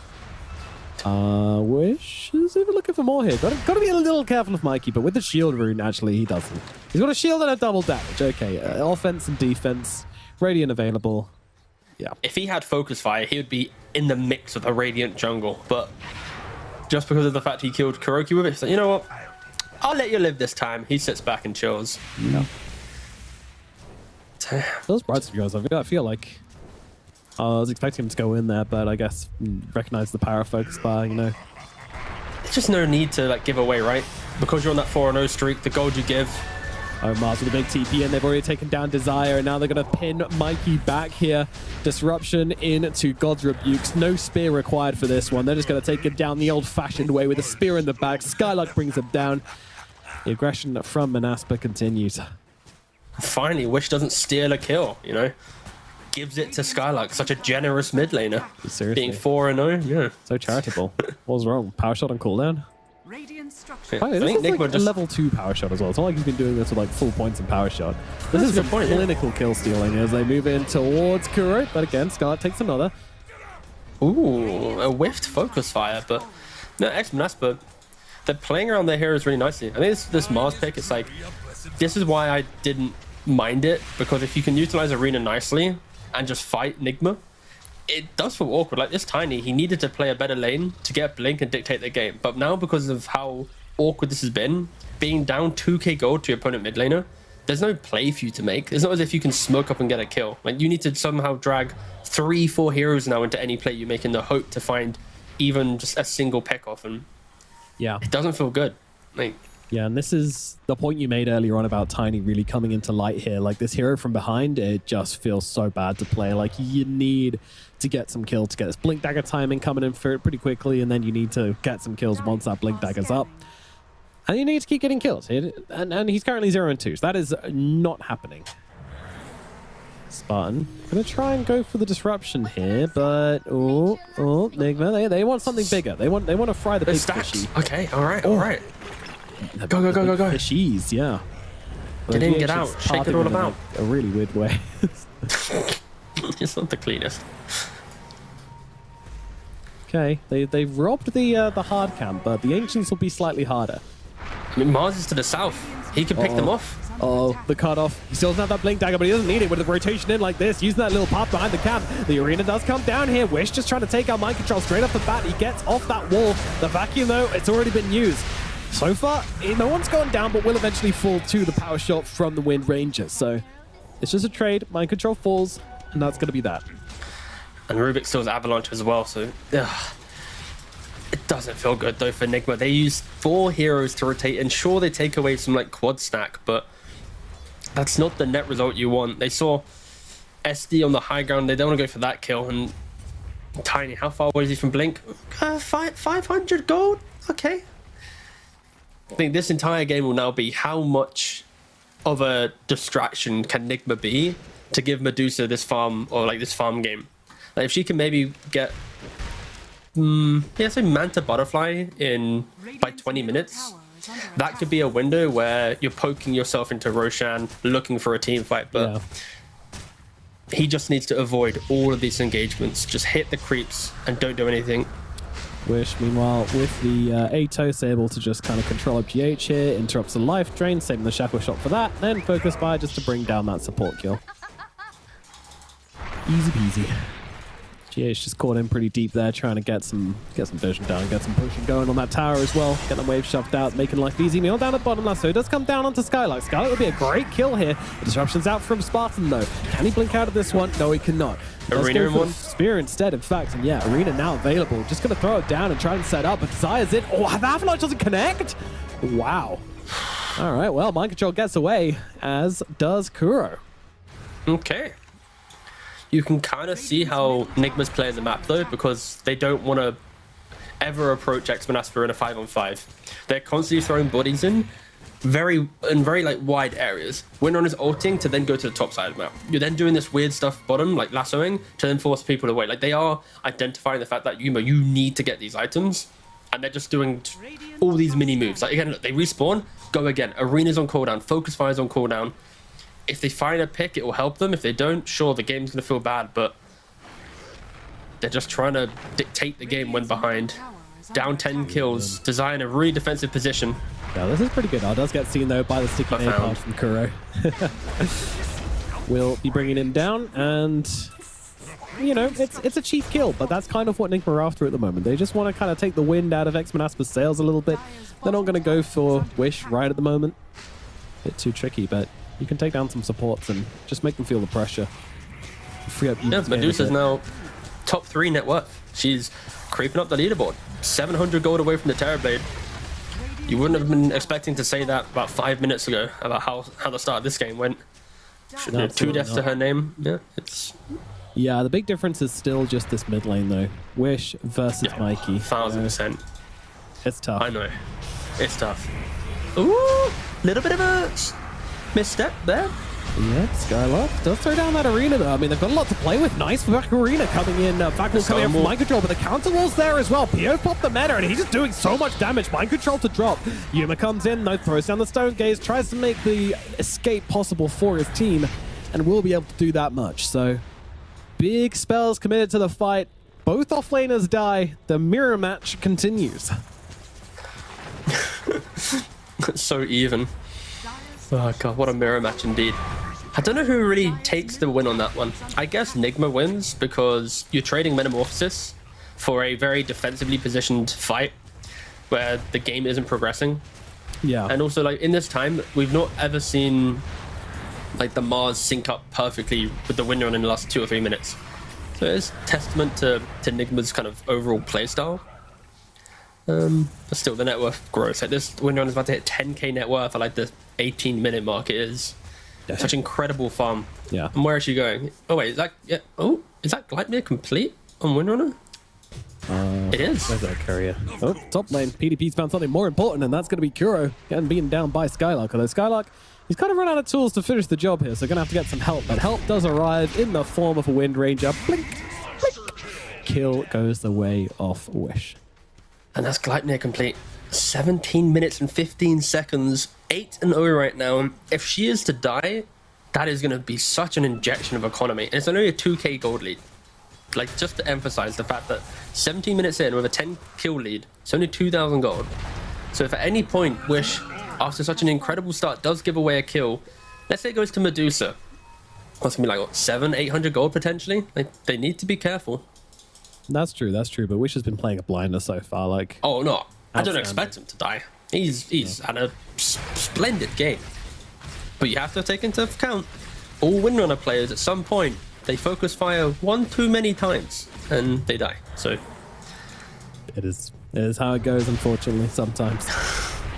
Wish is even looking for more here. Got to be a little careful of Mikey, but with the shield rune, actually, he doesn't. He's got a shield and a double damage. Okay, offense and defense. Radiant available. Yeah. If he had Focus Fire, he would be in the mix of a Radiant jungle. But just because of the fact he killed Kuroki with it, he's like, you know what? I'll let you live this time. He sits back and chills. Yeah. Those brights of yours, I feel like I was expecting him to go in there, but I guess recognize the power of Focus Bar, There's just no need to give away, right? Because you're on that 4-0 streak, the gold you give. Oh, Mars with a big TP, and they've already taken down Desire, and now they're going to pin Mikey back here. Disruption into God's Rebukes. No spear required for this one. They're just going to take it down the old-fashioned way with a spear in the back. Skylark brings him down. The aggression from Manaspa continues. Finally, Wish doesn't steal a kill, Gives it to Skylark, such a generous mid laner. Seriously. Being 4-0, yeah. So charitable. What was wrong? Power shot on cooldown? Radiant structure. Yeah, This is like a level 2 power shot as well. It's not like he's been doing this with full points in power shot. This is a clinical kill stealing as they move in towards Kuro, but again, Scarlet takes another. Ooh, a whiffed Focus Fire, but no, X-Manaspa, they're playing around their heroes really nicely. I think this Mars pick, it's like, this is why I didn't mind it, because if you can utilize Arena nicely and just fight Enigma, it does feel awkward. Like this Tiny, he needed to play a better lane to get Blink and dictate the game. But now, because of how awkward this has been, being down 2k gold to your opponent mid laner, there's no play for you to make. It's not as if you can smoke up and get a kill. Like, you need to somehow drag 3-4 heroes now into any play you make in the hope to find even just a single pick off, and yeah, it doesn't feel good. Yeah, and this is the point you made earlier on about Tiny really coming into light here. Like, this hero from behind, it just feels so bad to play. Like, you need to get some kills to get this Blink Dagger timing coming in for it pretty quickly, and then you need to get some kills once that Blink Dagger's up. And you need to keep getting kills. And he's currently 0-2, so that is not happening. Spartan gonna try and go for the disruption here, but oh, Enigma, they want something bigger. They want to fry the big fishy. Okay, all right. Go. Fishies, yeah. Get in, get out, shake it all about. A really weird way. It's not the cleanest. Okay, they've robbed the hard camp, but the Ancients will be slightly harder. I mean, Mars is to the south. He can pick them off. Oh, the cutoff. He still doesn't have that Blink Dagger, but he doesn't need it with the rotation in like this. Using that little path behind the camp. The arena does come down here. Wish just trying to take out mind control straight off the bat. He gets off that wall. The vacuum, though, it's already been used. So far, no one's gone down, but will eventually fall to the power shot from the Wind Ranger. So it's just a trade. Mind control falls, and that's going to be that. And Rubik still has Avalanche as well, so ugh. It doesn't feel good though for Enigma. They use 4 heroes to rotate, and sure, they take away some like quad stack, but that's not the net result you want. They saw SD on the high ground, they don't want to go for that kill, and Tiny, how far away is he from Blink? 500 gold? Okay. I think this entire game will now be how much of a distraction can Enigma be to give Medusa this farm, or like this farm game. Like if she can maybe get say Manta Butterfly in by 20 minutes, that could be a window where you're poking yourself into Roshan looking for a team fight, but he just needs to avoid all of these engagements. Just hit the creeps and don't do anything. Wish, meanwhile, with the Atos, able to just kind of control a PH here, interrupts the life drain, saving the Shackle Shot for that, then Focus Fire just to bring down that support kill. Easy peasy. GH just caught in pretty deep there, trying to get some vision down, get some pushing going on that tower as well. Get the wave shoved out, making life easy. Meal down at the bottom, Lasso does come down onto Skylark. Skylark would be a great kill here. The disruption's out from Spartan though. Can he blink out of this one? No, he cannot. Arena in one. Spear instead, in fact, and yeah, Arena now available. Just gonna throw it down and try and set up, but Desire's it. Oh, the Avalanche doesn't connect? Wow. All right, well, Mind Control gets away, as does Kuro. Okay. You can kind of see how Enigma's playing the map though, because they don't want to ever approach X-Men Asper in a 5-on-5. They're constantly throwing bodies in very like wide areas. Windrunner's ulting to then go to the top side of the map. You're then doing this weird stuff bottom, like lassoing, to then force people away. Like they are identifying the fact that you need to get these items, and they're just doing all these mini moves. Like again, look, they respawn, go again. Arena's on cooldown, Focus Fire's on cooldown. If they find a pick, it will help them. If they don't, sure, the game's going to feel bad, but they're just trying to dictate the game when behind. Down 10 kills, design a really defensive position. Yeah, this is pretty good. Does get seen, though, by the sticky napalm from Kuro. We'll be bringing him down, and, you know, it's a cheap kill, but that's kind of what Enigma are after at the moment. They just want to kind of take the wind out of X-Men Asper's sails a little bit. They're not going to go for Wish right at the moment. Bit too tricky, but you can take down some supports and just make them feel the pressure. Free up. Yeah, Medusa's now top 3 net worth. She's creeping up the leaderboard. 700 gold away from the Terrorblade. You wouldn't have been expecting to say that about 5 minutes ago about how the start of this game went. 2 deaths to her name. Yeah, it's... Yeah, the big difference is still just this mid lane, though. Wish versus Mikey. 1000%. It's tough. I know. It's tough. Ooh! Little bit of a misstep there. Yeah, Skylark does throw down that Arena, though. I mean, they've got a lot to play with. Nice for back Arena coming in. Factful coming in from Mind Control, but the counter wall's there as well. Pio popped the meta, and he's just doing so much damage. Mind Control to drop. Yuma comes in, though, throws down the Stone Gaze, tries to make the escape possible for his team, and will be able to do that much. So, big spells committed to the fight. Both offlaners die. The mirror match continues. So even. Oh god, what a mirror match indeed. I don't know who really takes the win on that one. I guess Enigma wins because you're trading Metamorphosis for a very defensively positioned fight where the game isn't progressing. Yeah. And also, like, in this time, we've not ever seen like the Mars sync up perfectly with the Windrunner in the last 2 or 3 minutes. So it's testament to Enigma's kind of overall playstyle. But still, the net worth grows. Like this Windrunner is about to hit 10k net worth at like the 18-minute mark. It is such incredible farm. Yeah. And where is she going? Oh wait, is that is that Gleipnir complete on Windrunner? It is. Where's that carrier? Oh, top lane. PDP's found something more important, and that's going to be Kuro getting beaten down by Skylark. Although Skylark, he's kind of run out of tools to finish the job here, so going to have to get some help. But help does arrive in the form of a Wind Ranger. Blink, blink. Kill goes the way of Wish. And that's Gleipnir complete. 17 minutes and 15 seconds. 8-0 right now. If she is to die, that is going to be such an injection of economy. And it's only a 2k gold lead. Like, just to emphasize the fact that 17 minutes in with a 10 kill lead, it's only 2,000 gold. So if at any point Wish, after such an incredible start, does give away a kill, let's say it goes to Medusa. That's going to be like, what, 700-800 gold potentially? Like, they need to be careful. That's true, but Wish has been playing a blinder so far. Like, oh no, I don't expect him to die. He's had a splendid game, but you have to take into account all Windrunner players at some point they focus fire one too many times and they die. So It is how it goes, unfortunately, sometimes.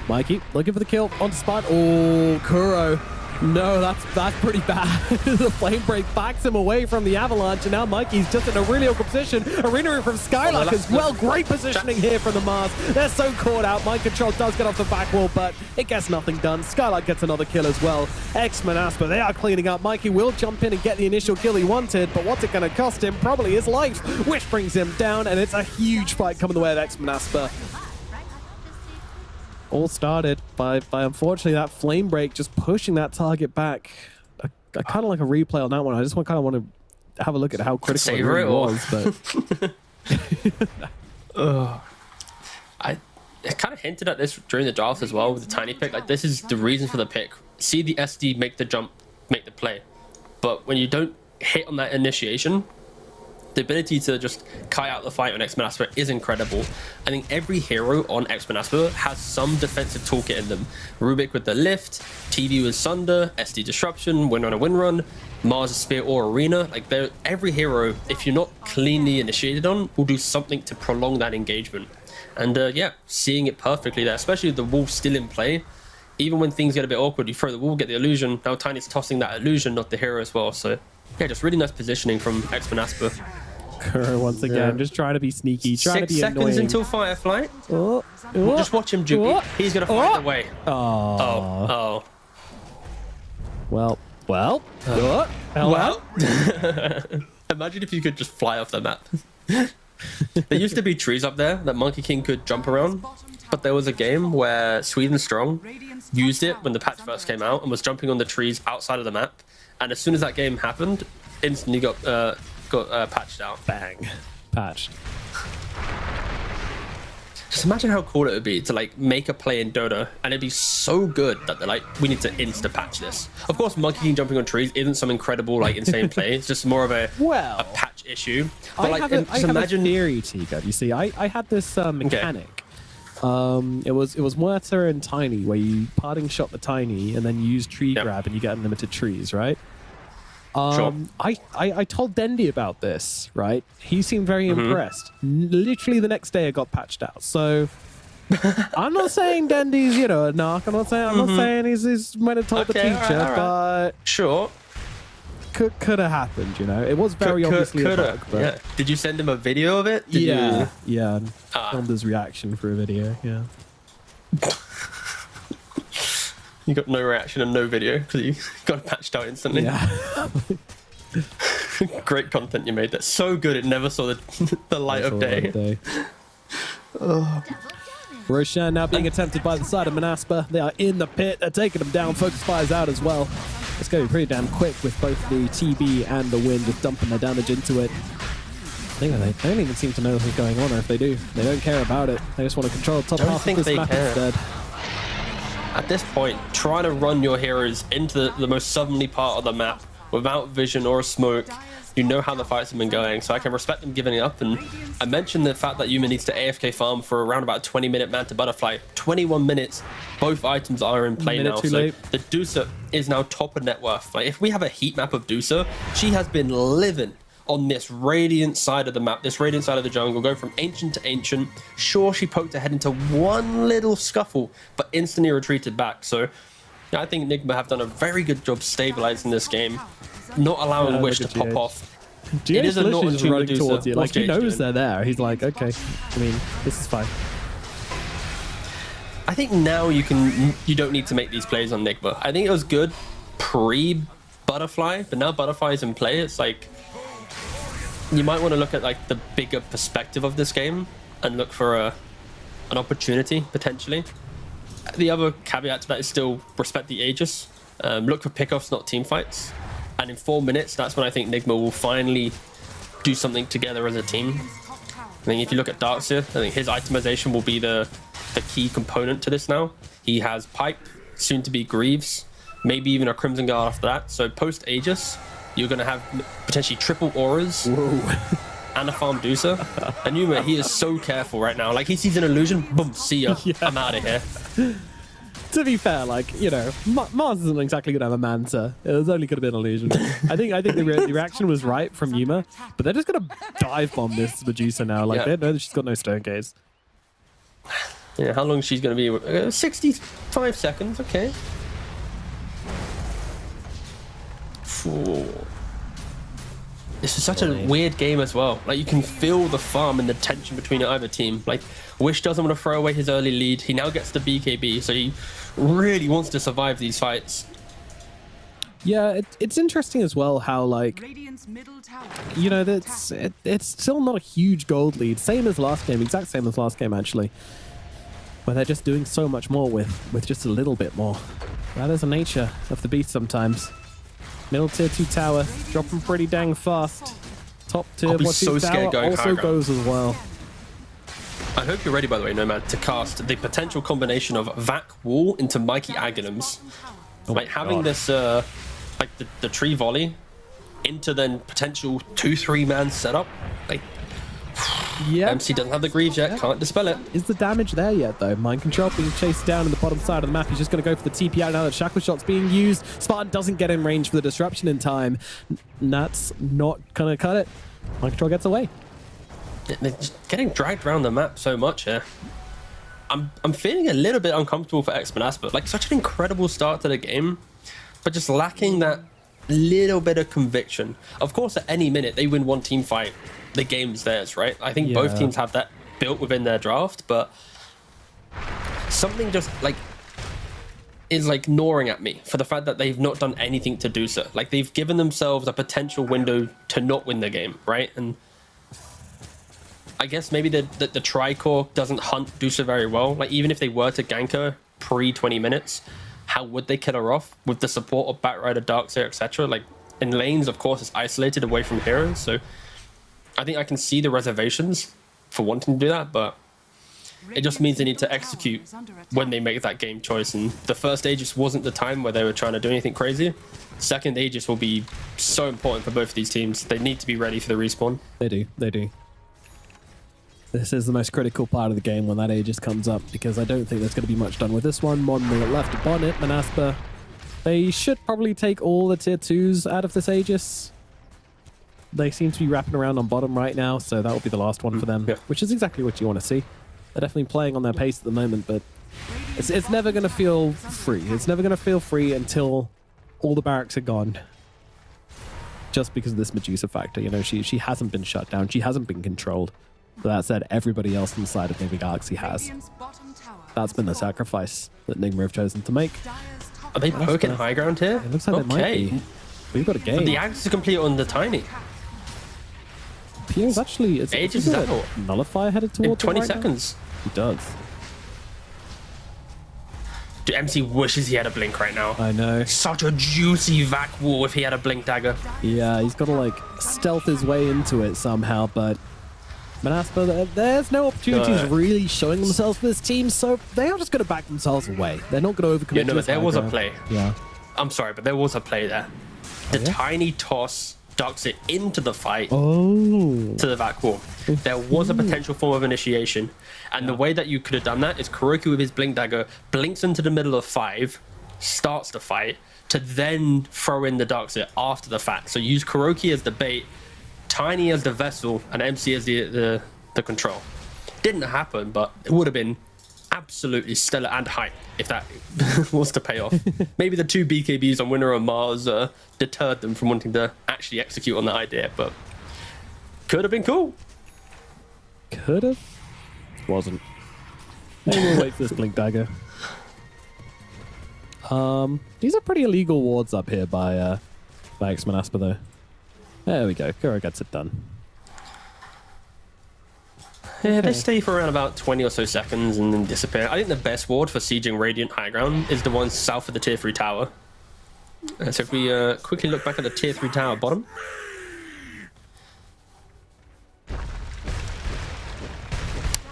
Mikey looking for the kill on spot. Oh, Kuro. No, that's pretty bad. The flame break backs him away from the avalanche, and now Mikey's just in a really awkward position. Arena from Skylark as well. Great positioning here from the Mars. They're so caught out. Mind Control does get off the back wall, but it gets nothing done. Skylark gets another kill as well. X-Men Asper, they are cleaning up. Mikey will jump in and get the initial kill he wanted, but what's it going to cost him? Probably his life, which brings him down, and it's a huge fight coming the way of X-Men Asper. All started by unfortunately that flame break just pushing that target back. I kind of like a replay on that one. I just want to have a look at how critical it really was. But I kind of hinted at this during the draft as well with the tiny pick. Like, this is the reason for the pick. See the SD make the jump, make the play. But when you don't hit on that initiation, the ability to just kite out the fight on X-Men Asper is incredible. I think every hero on X-Men Asper has some defensive toolkit in them. Rubik with the lift, TV with Sunder, SD disruption, win on a win run, Mars Spear or Arena. Like, every hero, if you're not cleanly initiated on, will do something to prolong that engagement. And yeah, seeing it perfectly there, especially with the wall still in play. Even when things get a bit awkward, you throw the wall, get the illusion. Now Tiny's tossing that illusion, not the hero as well. So yeah, just really nice positioning from X-Men Asper. Kuro once again, just trying to be sneaky, trying to be 6 seconds annoying. Until Firefly. Oh, Just watch him, Juki. He's gonna find a way. Oh. Well. Imagine if you could just fly off the map. There used to be trees up there that Monkey King could jump around, but there was a game where Sweden Strong used it when the patch first came out and was jumping on the trees outside of the map. And as soon as that game happened, instantly got patched out. Bang. Patched. Just imagine how cool it would be to like make a play in Dota and it'd be so good that they're like, we need to insta patch this. Of course, Monkey King jumping on trees isn't some incredible like insane play. It's just more of a patch issue. But I have a theory, Tiga. You see, I had this mechanic. Okay. It was Muerta and Tiny, where you parting shot the Tiny and then you use tree grab and you get unlimited trees, right? Sure. I told Dendy about this, right? He seemed very impressed. Literally the next day it got patched out. So I'm not saying Dendy's, a narc. I'm not saying he's might have told the teacher, all right. But sure. Could have happened, It was very obviously a bug, but yeah. Did you send him a video of it? Yeah. Filmed his reaction for a video, yeah. You got no reaction and no video because you got patched out instantly. Yeah. Great content you made. That's so good it never saw the light of day. Roshan now being attempted by the side of Manaspa. They are in the pit. They're taking them down. Focus fire's out as well. It's going to be pretty damn quick with both the TB and the wind just dumping their damage into it. I think they don't even seem to know what's going on, or if they do, they don't care about it. They just want to control the top half of this map instead. At this point, trying to run your heroes into the most southerly part of the map without vision or smoke, you know how the fights have been going, so I can respect them giving it up. And I mentioned the fact that Yuma needs to AFK farm for around about 20 minute man to butterfly. 21 minutes, both items are in play now. So the Dusa is now top of net worth. Like, if we have a heat map of Dusa, she has been living on this radiant side of the map, this radiant side of the jungle, going from ancient to ancient. Sure, she poked her head into one little scuffle, but instantly retreated back. So yeah, I think Enigma have done a very good job stabilizing this game, not allowing Wish to pop off. It is a not running towards you. Like, he knows they're there. He's like, okay, I mean, this is fine. I think now you don't need to make these plays on Enigma. I think it was good pre-Butterfly, but now Butterfly is in play. It's like, you might want to look at like the bigger perspective of this game and look for an opportunity potentially. The other caveat to that is still respect the Aegis. Look for pickoffs, not team fights. And in 4 minutes, that's when I think Nigma will finally do something together as a team. I think if you look at Darkseer, I think his itemization will be the key component to this now. He has Pipe, soon to be Greaves, maybe even a Crimson Guard after that. So post Aegis, you're going to have potentially triple auras and a farm Dusa. And Yuma, he is so careful right now. Like, he sees an illusion, boom, see ya, I'm out of here. To be fair, like, you know, Mars isn't exactly gonna have a Manta. It was only gonna be an illusion. I think the reaction was right from Yuma, but they're just gonna dive bomb this Medusa now. Like, they know that she's got no stone gaze. Yeah, how long she's going to be? 65 seconds, okay. Ooh. This is such a weird game as well. Like, you can feel the farm and the tension between either team. Like, Wish doesn't want to throw away his early lead. He now gets the BKB, so he really wants to survive these fights. Yeah, it's interesting as well how, like, you know, it's still not a huge gold lead. Same as last game, exact same as last game, actually. Where they're just doing so much more with just a little bit more. That is the nature of the beast sometimes. Middle tier 2 tower, dropping pretty dang fast. Top tier 1 so tower also goes as well. I hope you're ready, by the way, Nomad, to cast the potential combination of Vac Wall into Mikey Aghanims. Like, having this, like, the tree volley into then potential 2-3 man setup. Like, yeah, MC doesn't have the Greaves yet, can't dispel it. Is the damage there yet, though? Mind Control being chased down in the bottom side of the map. He's just going to go for the TP out now that Shackle Shot's being used. Spartan doesn't get in range for the disruption in time. That's not going to cut it. Mind Control gets away. They're just getting dragged around the map so much here. I'm feeling a little bit uncomfortable for X-Manaspa. Like, such an incredible start to the game, but just lacking that little bit of conviction. Of course, at any minute, they win one team fight, the game's theirs, right? I think both teams have that built within their draft, but something just like is like gnawing at me for the fact that they've not done anything to do so. Like, they've given themselves a potential window to not win the game, right? And I guess maybe the Tricore doesn't hunt Dusa very well. Like, even if they were to gank her pre 20 minutes, how would they kill her off with the support of Batrider, Darkseer, etc.? Like, in lanes, of course, it's isolated away from heroes, so I think I can see the reservations for wanting to do that, but it just means they need to execute when they make that game choice. And the first Aegis wasn't the time where they were trying to do anything crazy. Second Aegis will be so important for both of these teams. They need to be ready for the respawn. They do. They do. This is the most critical part of the game when that Aegis comes up, because I don't think there's going to be much done with this one. Modern minute left upon it. Manaspa, they should probably take all the tier 2s out of this Aegis. They seem to be wrapping around on bottom right now, so that will be the last one for them, which is exactly what you want to see. They're definitely playing on their pace at the moment, but it's never going to feel free. It's never going to feel free until all the barracks are gone. Just because of this Medusa factor, you know, she hasn't been shut down. She hasn't been controlled. But that said, everybody else inside of Nigma Galaxy has. That's been the sacrifice that Nigma have chosen to make. Are they poking high ground here? It looks like they might be. We've got a game. But the Axe is complete on the Tiny. Pierre's actually... Aegis is out. Nullifier headed towards in 20 seconds. He does. Dude, MC wishes he had a blink right now. I know. Such a juicy Vac Wall if he had a blink dagger. Yeah, he's got to like stealth his way into it somehow, but Manaspa, there's no opportunities really showing themselves for this team, so they are just going to back themselves away. They're not going to overcommit. Yeah, no, but there was a play. Yeah. I'm sorry, but there was a play there. The Tiny toss ducks it into the fight to the Vac Wall. There was a potential form of initiation, and the way that you could have done that is Kuroki with his blink dagger blinks into the middle of 5, starts the fight to then throw in the Darkseer after the fact. So use Kuroki as the bait, Tiny as the vessel, and MC as the control. Didn't happen, but it would have been absolutely stellar and hype if that was to pay off. Maybe the 2 BKBs on Winner on Mars deterred them from wanting to actually execute on that idea, but could have been cool. Could have. Wasn't. Maybe we'll wait for this blink dagger. These are pretty illegal wards up here by X-Manaspa though. There we go. Kuro gets it done. Yeah, they stay for around about 20 or so seconds and then disappear. I think the best ward for sieging Radiant High Ground is the one south of the tier 3 tower. So if we quickly look back at the tier 3 tower bottom.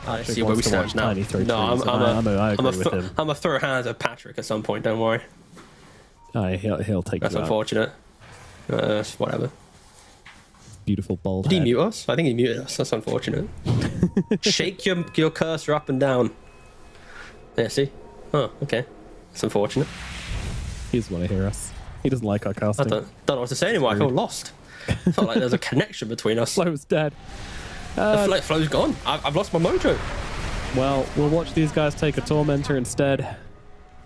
I see where we stand now. No, I'm gonna throw hands at Patrick at some point, don't worry. He'll take That's you unfortunate. Whatever. Beautiful bald Did he mute us? I think he muted us. That's unfortunate. Shake your cursor up and down. Yeah, see? Oh, okay. It's unfortunate. He doesn't want to hear us. He doesn't like our I casting. don't know what to say anymore. I feel lost. I felt like there's a connection between us. Flow's dead. I feel like Flow's gone. I've lost my mojo. Well, we'll watch these guys take a Tormentor instead.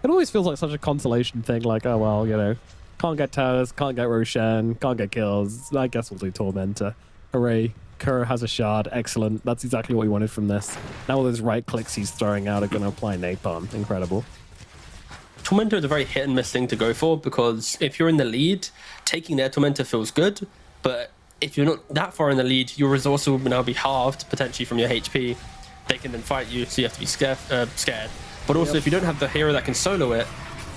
It always feels like such a consolation thing, like, oh well, you know, can't get towers, can't get Roshan, can't get kills. I guess we'll do Tormentor. Hooray. Kuro has a shard. Excellent. That's exactly what we wanted from this. Now all those right clicks he's throwing out are going to apply Napalm. Incredible. Tormentor is a very hit and miss thing to go for, because if you're in the lead, taking their Tormentor feels good, but if you're not that far in the lead, your resources will now be halved potentially from your HP. They can then fight you, so you have to be scared. But also, if you don't have the hero that can solo it,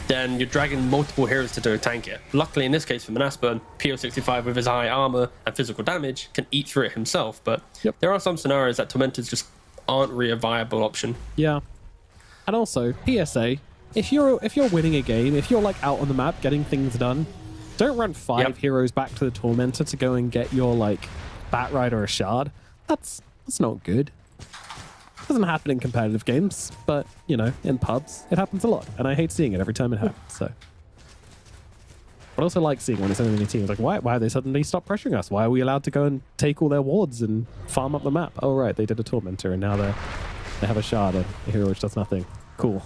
then you're dragging multiple heroes to do tank it. Luckily, in this case for Manaspa, PO65 with his high armor and physical damage can eat through it himself. But there are some scenarios that Tormentors just aren't really a viable option. Yeah. And also, PSA, if you're winning a game, if you're like out on the map getting things done, don't run 5 heroes back to the Tormentor to go and get your like Bat Rider or Shard. That's not good. Doesn't happen in competitive games, but you know, in pubs it happens a lot, and I hate seeing it every time it happens. So, but I also like seeing when it's enemy teams like, why have they suddenly stopped pressuring us? Why are we allowed to go and take all their wards and farm up the map? Oh right, they did a Tormentor, and now they have a Shard, a hero which does nothing. Cool.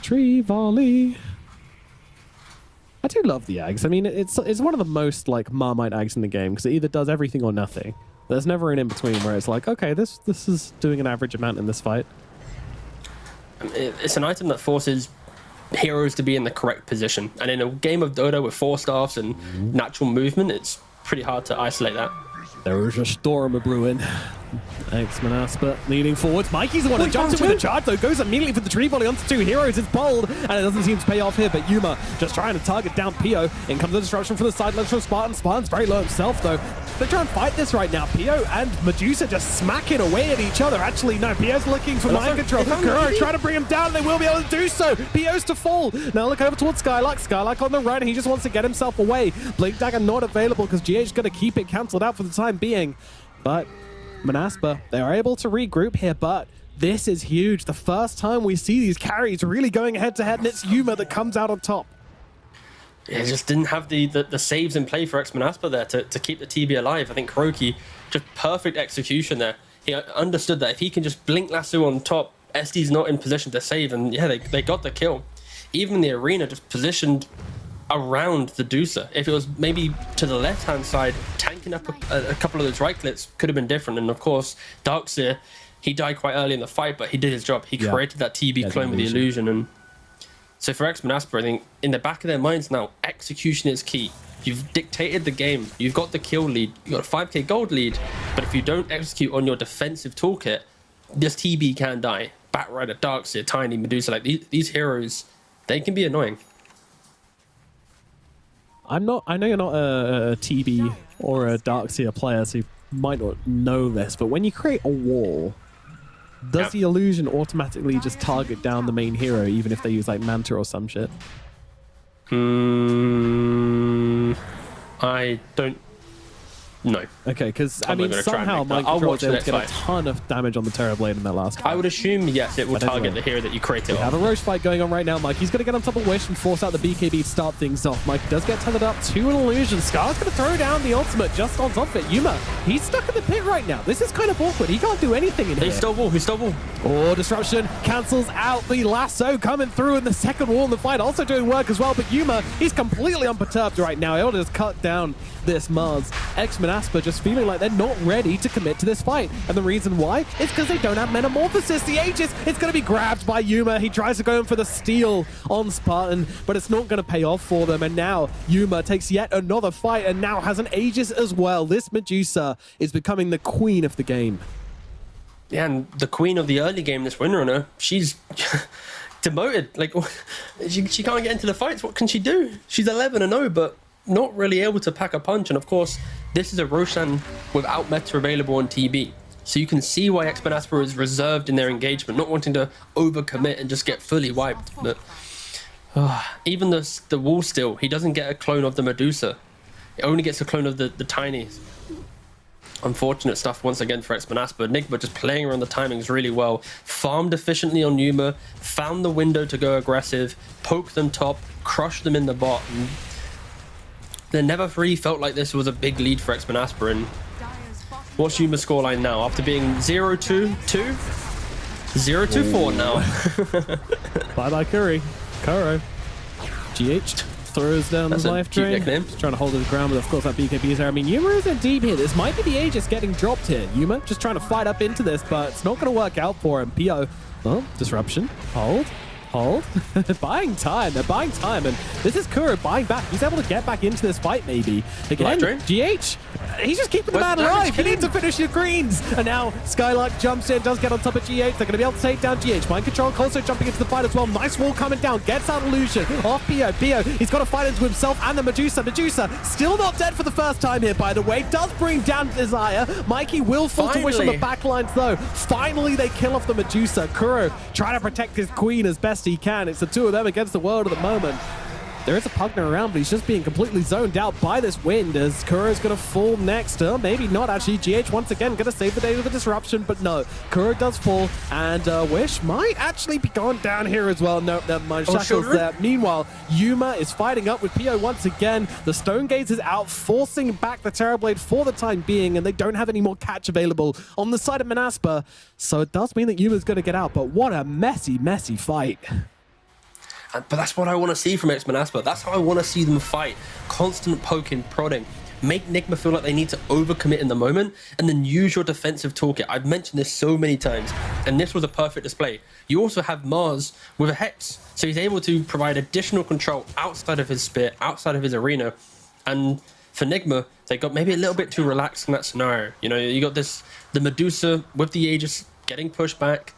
Tree volley. I do love the Ags. I mean, it's one of the most like Marmite Ags in the game, because it either does everything or nothing. There's never an in-between where it's like, okay, this is doing an average amount in this fight. It's an item that forces heroes to be in the correct position. And in a game of Dota with 4 staffs and natural movement, it's pretty hard to isolate that. There is a storm a-brewing. Thanks, Manaspa leaning forwards. Mikey's the one who jumps in with a charge, though. Goes immediately for the tree volley onto 2 heroes. It's bold, and it doesn't seem to pay off here. But Yuma just trying to target down Pio. In comes the disruption from the side left from Spartan. Spartan's very low himself, though. They're trying to fight this right now. Pio and Medusa just smacking away at each other. Actually, no. Pio's looking for mind control. Kuro trying to bring him down. They will be able to do so. Pio's to fall. Now look over towards Skylark. Skylark on the run. He just wants to get himself away. Blink Dagger not available because GH is going to keep it cancelled out for the time being. But Manaspa, they are able to regroup here, but this is huge. The first time we see these carries really going head-to-head, and it's Yuma that comes out on top. It just didn't have the saves in play for Manaspa there to keep the TB alive. I think Kuroki, just perfect execution there. He understood that if he can just blink lasso on top, SD's not in position to save, and yeah, they got the kill. Even the arena just positioned around the Dusa. If it was maybe to the left-hand side, tanking up a couple of those right clicks could have been different. And of course, Darkseer, he died quite early in the fight, but he did his job. He created that TB clone with the illusion. And so for Manaspa, I think in the back of their minds now, execution is key. You've dictated the game. You've got the kill lead. You've got a 5k gold lead. But if you don't execute on your defensive toolkit, this TB can die. Bat Rider, Darkseer, Tiny, Medusa, like these heroes, they can be annoying. I know you're not a TB or a Darkseer player, so you might not know this, but when you create a wall, does the illusion automatically just target down the main hero, even if they use like Manta or some shit? I don't know. Okay, because I mean, somehow Mind Control was able to get a ton of damage on the Terrorblade in that last fight. I would assume, yes, it will target the hero that you created. We have a Roche fight going on right now. Mikey's going to get on top of Wish and force out the BKB to start things off. Mikey does get tethered up to an illusion. Scar's going to throw down the ultimate just on top of it. Yuma, he's stuck in the pit right now. This is kind of awkward. He can't do anything in here. He stole wall. Oh, disruption cancels out the lasso coming through in the second wall in the fight. Also doing work as well, but Yuma, he's completely unperturbed right now. He'll just cut down this Mars. Manaspa just feeling like they're not ready to commit to this fight. And the reason why is because they don't have Metamorphosis. The Aegis, it's going to be grabbed by Yuma. He tries to go in for the steal on Spartan, but it's not going to pay off for them. And now Yuma takes yet another fight and now has an Aegis as well. This Medusa is becoming the queen of the game. Yeah, and the queen of the early game, this Windrunner, she's demoted. Like, she can't get into the fights. What can she do? She's 11-0, but not really able to pack a punch. And of course, this is a Roshan without meta available on TB. So you can see why Manaspa is reserved in their engagement, not wanting to overcommit and just get fully wiped. But even the wall steal, he doesn't get a clone of the Medusa. He only gets a clone of the Tiny. Unfortunate stuff once again for Xmanaspa. Enigma just playing around the timings really well. Farmed efficiently on Yuma, found the window to go aggressive, poke them top, crush them in the bot. And they never really felt like this was a big lead for Xmanaspa. And what's Yuma's scoreline now? After being 0-2-2? 0-2-4 now. Bye-bye, Curry. Kuro. GH throws down the life drain. Just trying to hold his ground, but of course that BKB is there. I mean, Yuma isn't deep here. This might be the Aegis getting dropped here. Yuma just trying to fight up into this, but it's not going to work out for him. PO, oh, disruption. Hold. Buying time. They're buying time, and this is Kuro buying back. He's able to get back into this fight, maybe. Again, GH, he's just keeping the man alive. He needs to finish your greens. And now Skylark jumps in, does get on top of GH. They're going to be able to take down GH. Mind Control also jumping into the fight as well. Nice wall coming down. Gets out illusion off PO. PO, he's got to fight into himself and the Medusa. Medusa still not dead for the first time here, by the way. Does bring down Desire. Mikey will fall to wish on the backlines, though. Finally, they kill off the Medusa. Kuro trying to protect his queen as best he can. It's the two of them against the world at the moment. There is a Pugner around, but he's just being completely zoned out by this wind as Kuro's going to fall next. Maybe not, actually. GH once again going to save the day with the disruption, but no. Kuro does fall, and Wish might actually be gone down here as well. Nope, never mind. Shackle's there. Meanwhile, Yuma is fighting up with PO once again. The Stone Gaze is out, forcing back the Terrorblade for the time being, and they don't have any more catch available on the side of Manaspa. So it does mean that Yuma's going to get out, but what a messy, messy fight. But that's what I want to see from Xmanaspa. That's how I want to see them fight. Constant poking, prodding. Make Nigma feel like they need to overcommit in the moment and then use your defensive toolkit. I've mentioned this so many times, and this was a perfect display. You also have Mars with a Hex, so he's able to provide additional control outside of his spear, outside of his arena. And for Nigma, they got maybe a little bit too relaxed in that scenario. You know, you got the Medusa with the Aegis getting pushed back.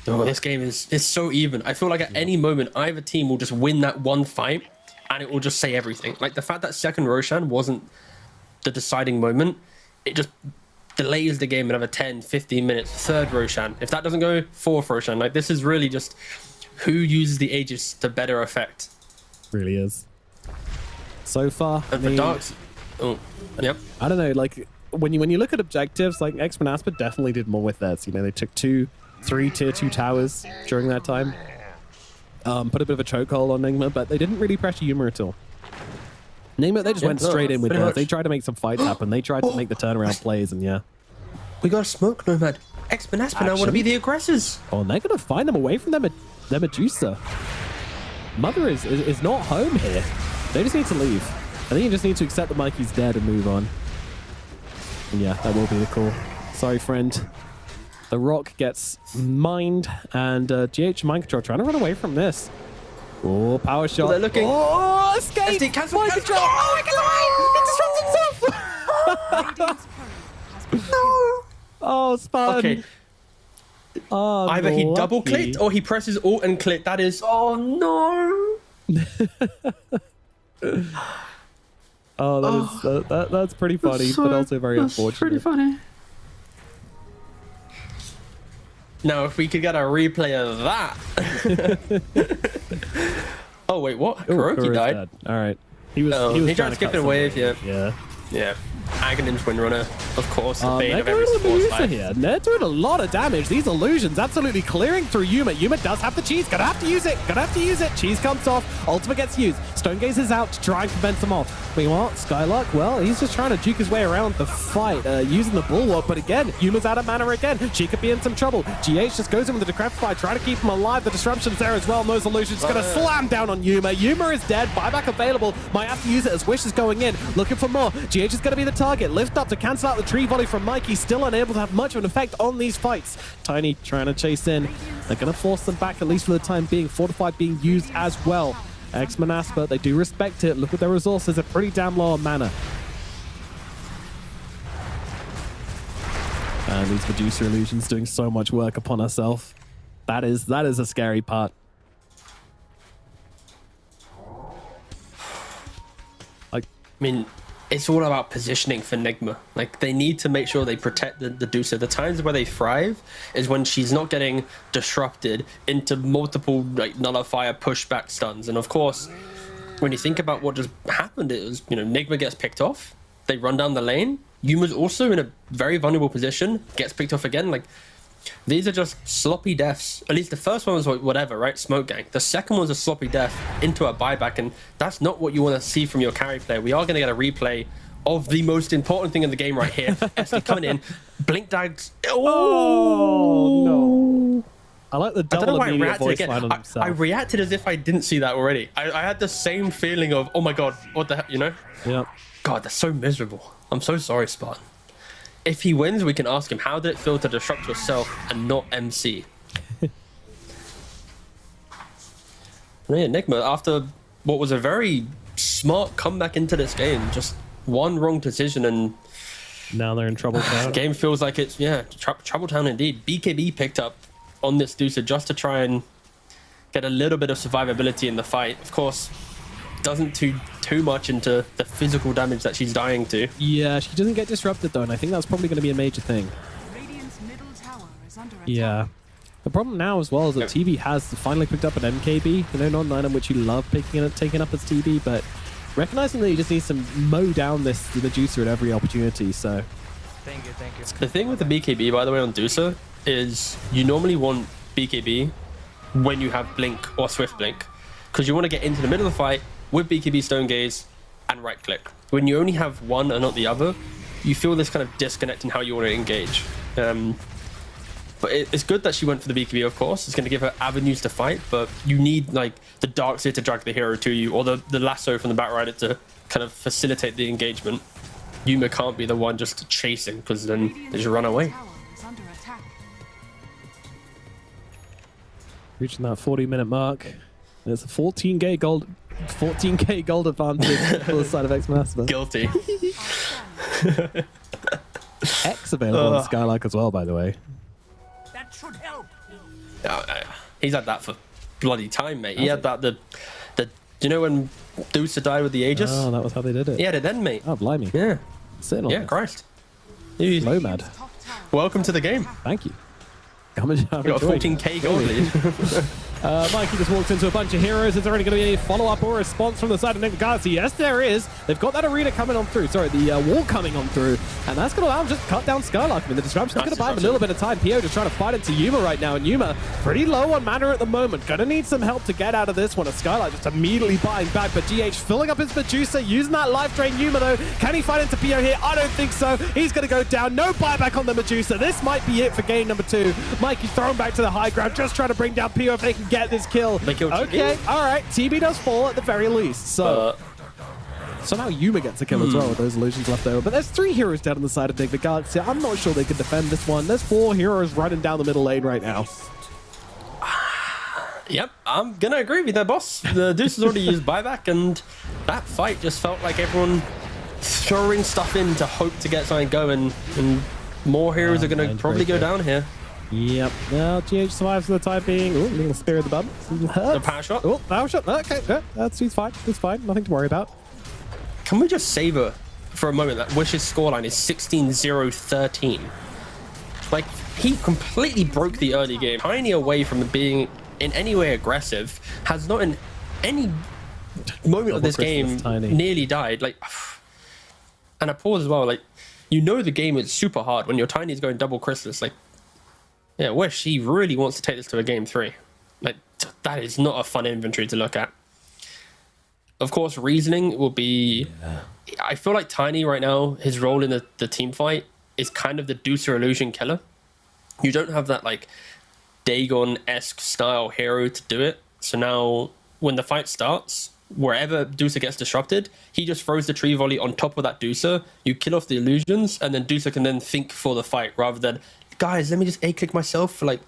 Oh, this game is so even. I feel like at any moment, either team will just win that one fight, and it will just say everything. Like the fact that second Roshan wasn't the deciding moment, it just delays the game another 10, 15 minutes. Third Roshan. If that doesn't go, fourth Roshan. Like this is really just who uses the Aegis to better effect. Really is. So far, and for Darks, yep. I don't know. Like when you look at objectives, like Xmanaspa definitely did more with theirs. You know, they took 3 tier 2 towers during that time. Put a bit of a chokehold on Nigma, but they didn't really pressure Yuma at all. Nigma, they just went straight in with theirs. They tried to make some fights happen. They tried to make the turnaround plays, and yeah. We got a smoke, Nomad. Xmanaspa now want to be the aggressors. Oh, and they're going to find them away from their Medusa. Mother is not home here. They just need to leave. I think you just need to accept that Mikey's dead and move on. And yeah, that will be the call. Sorry, friend. The Rock gets mined, and GH Mind Control trying to run away from this. Oh, power shot. They're looking. Oh, escape! SD, cancel, Mind Control! Oh, he gets away! He disrupts himself! No! Oh, spun. Okay. Oh, either he double clicked or he presses Alt and click. That is. Oh no! That's pretty funny, but also very unfortunate. Pretty funny. Now, if we could get a replay of that. Oh wait, what? Kuroki died. Dead. All right. He was trying to skip a wave. Yeah. Aghanim Twin Runner, of course, the bane of every sports life. Here. They're doing a lot of damage. These illusions absolutely clearing through Yuma. Yuma does have the cheese. Gonna have to use it. Cheese comes off. Ultimate gets used. Stone Gaze is out to try and prevent them off. Meanwhile, Skylark, well, he's just trying to juke his way around the fight, using the bulwark. But again, Yuma's out of mana again. She could be in some trouble. GH just goes in with the Decrepify, trying to keep him alive. The disruption's there as well. Those illusions gonna slam down on Yuma. Yuma is dead. Buyback available. Might have to use it as Wish is going in. Looking for more. GH is gonna be the target. Lift up to cancel out the tree volley from Mikey. Still unable to have much of an effect on these fights. Tiny trying to chase in. They're going to force them back, at least for the time being. Fortified being used as well. Xmanaspa, they do respect it. Look at their resources. They're pretty damn low on mana. And these Medusa illusions doing so much work upon herself. That is a scary part. I mean, it's all about positioning for Nigma. Like, they need to make sure they protect the Dusa. The times where they thrive is when she's not getting disrupted into multiple like nullifier pushback stuns. And of course, when you think about what just happened, it was, Nigma gets picked off. they run down the lane. Yuma's also in a very vulnerable position, gets picked off again. Like, these are just sloppy deaths. At least the first one was like, whatever, right? Smoke gang. The second one was a sloppy death into a buyback, and that's not what you want to see from your carry player. We are going to get a replay of the most important thing in the game right here. SD coming in, blink dags. Oh no! I like the double immediate voice line on himself. I reacted as if I didn't see that already. I had the same feeling of, oh my god, what the hell, you know? Yeah. God, that's so miserable. I'm so sorry, Spartan. If he wins, we can ask him, how did it feel to disrupt yourself and not MC? Yeah, Enigma, after what was a very smart comeback into this game, just one wrong decision and now they're in trouble town. Game feels like it's, yeah, trouble town indeed. BKB picked up on this Deucer just to try and get a little bit of survivability in the fight. Of course, doesn't too much into the physical damage that she's dying to. Yeah, she doesn't get disrupted though, and I think that's probably going to be a major thing. Radiant's middle tower is under attack. Yeah. The problem now as well is that TB has finally picked up an MKB, you know, not an item which you love taking up as TB, but recognizing that you just need to mow down the Juicer at every opportunity, so. Thank you. The thing with the BKB, by the way, on Deucer is you normally want BKB when you have Blink or Swift Blink, because you want to get into the middle of the fight with BKB Stone Gaze and right click. When you only have one and not the other, you feel this kind of disconnect in how you want to engage. But it's good that she went for the BKB, of course. It's going to give her avenues to fight, but you need like the Darkseer to drag the hero to you, or the lasso from the Batrider to kind of facilitate the engagement. Yuma can't be the one just chasing, because then they just run away. Tower is under attack. Reaching that 40-minute mark. There's a 14k gold advantage for the side of X-Master. Guilty. X available on Skylark as well, by the way. That should help. He's had that for bloody time, mate. He had that do you know when Deucer died with the Aegis? Oh, that was how they did it. He had it then, mate. Oh, blimey. Yeah. Sitting on Yeah, this. Christ. Nomad. Top tower. Welcome to the game. Thank you. Come and have You got a enjoy. 14k gold lead. Mikey just walks into a bunch of heroes. Is there only going to be a follow-up or a response from the side of Nick Galaxy? Yes, there is. They've got that arena coming on through. Sorry, the wall coming on through. And that's going to allow them just cut down Skylark. I mean, the disruption's going to buy him a little bit of time. Pio just trying to fight into Yuma right now. And Yuma pretty low on mana at the moment. Going to need some help to get out of this one. A Skylark just immediately buying back. But GH filling up his Medusa, using that life drain. Yuma, though, can he fight into Pio here? I don't think so. He's going to go down. No buyback on the Medusa. This might be it for game number 2. Mikey's thrown back to the high ground, just trying to bring down Pio if they can get this kill. Okay, all right. TB does fall at the very least. So somehow Yuma gets a kill as well with those illusions left over. But there's 3 heroes down on the side of Dig the Galaxy. I'm not sure they can defend this one. There's 4 heroes running down the middle lane right now. Yep, I'm going to agree with you there, boss. The Deuce has already used buyback, and that fight just felt like everyone throwing stuff in to hope to get something going. And more heroes are going to probably go down here. Yep. Well, GH survives for the time being. Ooh, little spear of the bum. The power shot. Oh, power shot. Okay, yeah, he's fine. He's fine. Nothing to worry about. Can we just savor for a moment that Wish's scoreline is 16-0-13? Like, he completely broke the early game. Tiny away from being in any way aggressive, has not in any moment of this game nearly died. Like, and I pause as well. Like, you know the game is super hard when your Tiny is going double Chrysalis. Like, yeah, Wish, he really wants to take this to a game 3. Like, that is not a fun inventory to look at. Of course, reasoning will be... Yeah. I feel like Tiny right now, his role in the team fight is kind of the Deucer illusion killer. You don't have that, like, Dagon-esque style hero to do it. So now, when the fight starts, wherever Deucer gets disrupted, he just throws the tree volley on top of that Deucer. You kill off the illusions, and then Deucer can then think for the fight rather than... Guys, let me just A-click myself for like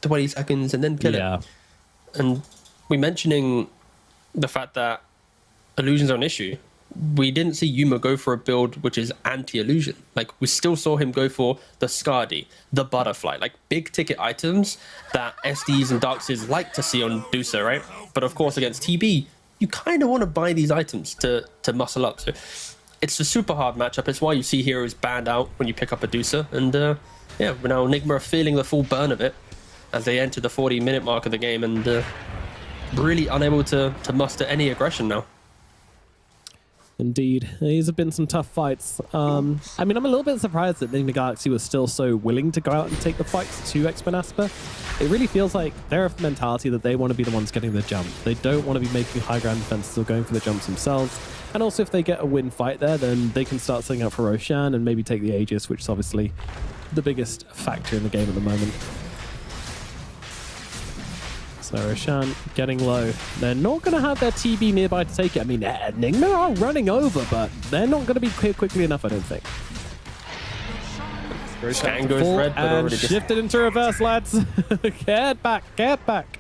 20 seconds and then kill it. And we're mentioning the fact that illusions are an issue. We didn't see Yuma go for a build which is anti-illusion. Like, we still saw him go for the Skadi, the Butterfly, like big ticket items that SDs and Darkseers like to see on Deucer, right? But of course, against TB, you kind of want to buy these items to muscle up. So it's a super hard matchup. It's why you see heroes banned out when you pick up a Deucer. And yeah, now Enigma are feeling the full burn of it as they enter the 40-minute mark of the game and really unable to muster any aggression now. Indeed. These have been some tough fights. I mean, I'm a little bit surprised that Nigma Galaxy was still so willing to go out and take the fights to X-Men. It really feels like they're a mentality that they want to be the ones getting the jump. They don't want to be making high ground defenses or going for the jumps themselves. And also, if they get a win fight there, then they can start setting up for Roshan and maybe take the Aegis, which is obviously the biggest factor in the game at the moment. So Roshan getting low. They're not going to have their TB nearby to take it. I mean, Nigma are running over, but they're not going to be clear quickly enough, I don't think. Scan goes red, but and already shifted into reverse, lads. Get back, get back.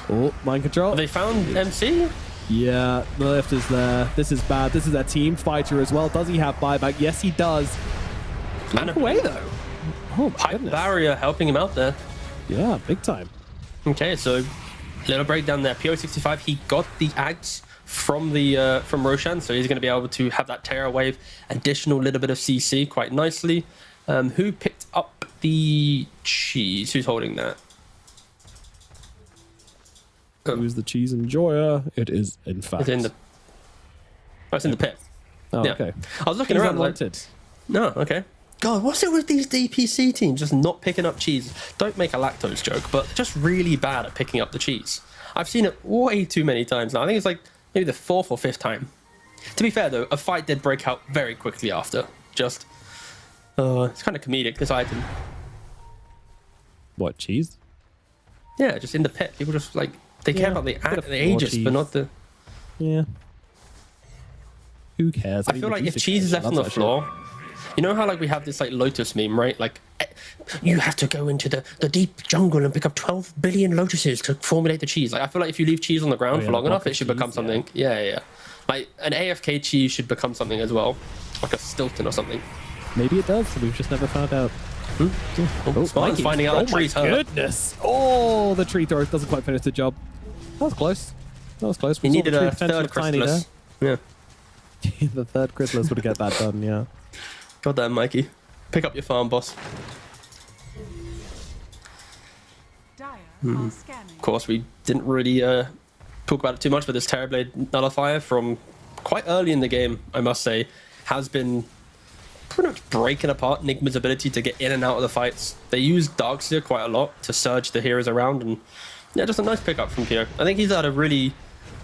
Oh, mind control. They found MC? Yeah, the lift is there. This is bad. This is their team fighter as well. Does he have buyback? Yes, he does. And Look away, though. Oh, my pipe goodness. barrier helping him out there. Yeah, big time. Okay, so little breakdown there. PO65, he got the axe from Roshan, so he's going to be able to have that Terror Wave, additional little bit of CC quite nicely. Who picked up the cheese? Who's holding that? Who's the cheese enjoyer? It is, in fact. It's in the. Oh, it's in the pit. Oh, Yeah. okay. I was looking He's around like, unwanted. no, okay. God, what's it with these DPC teams just not picking up cheese? Don't make a lactose joke, but just really bad at picking up the cheese. I've seen it way too many times now. I think it's like maybe the 4th or 5th time. To be fair though, a fight did break out very quickly after. Just, it's kind of comedic, this item. What, cheese? Yeah, just in the pit. People just like, they care about the Aegis, cheese. but not the... Yeah. Who cares? I feel like if cheese is left on the floor, you know how like we have this like Lotus meme, right? Like you have to go into the deep jungle and pick up 12 billion lotuses to formulate the cheese. Like I feel like if you leave cheese on the ground for long enough, it should become something. Yeah. Like an AFK cheese should become something as well, like a Stilton or something. Maybe it does. We've just never found out. Oh, Spartan's finding out the tree's hurt. Goodness! Oh, the tree throw doesn't quite finish the job. That was close. That was close. He We saw needed the tree a potential third of Tiny there. chrysalis. Yeah. The third chrysalis would get that done. Yeah. God damn, Mikey. Pick up your farm, boss. Dire are scanning. Of course, we didn't really talk about it too much, but this Terrorblade Nullifier from quite early in the game, I must say, has been pretty much breaking apart Nigma's ability to get in and out of the fights. They use Darkseer quite a lot to surge the heroes around, and yeah, just a nice pickup from Pio. I think he's had a really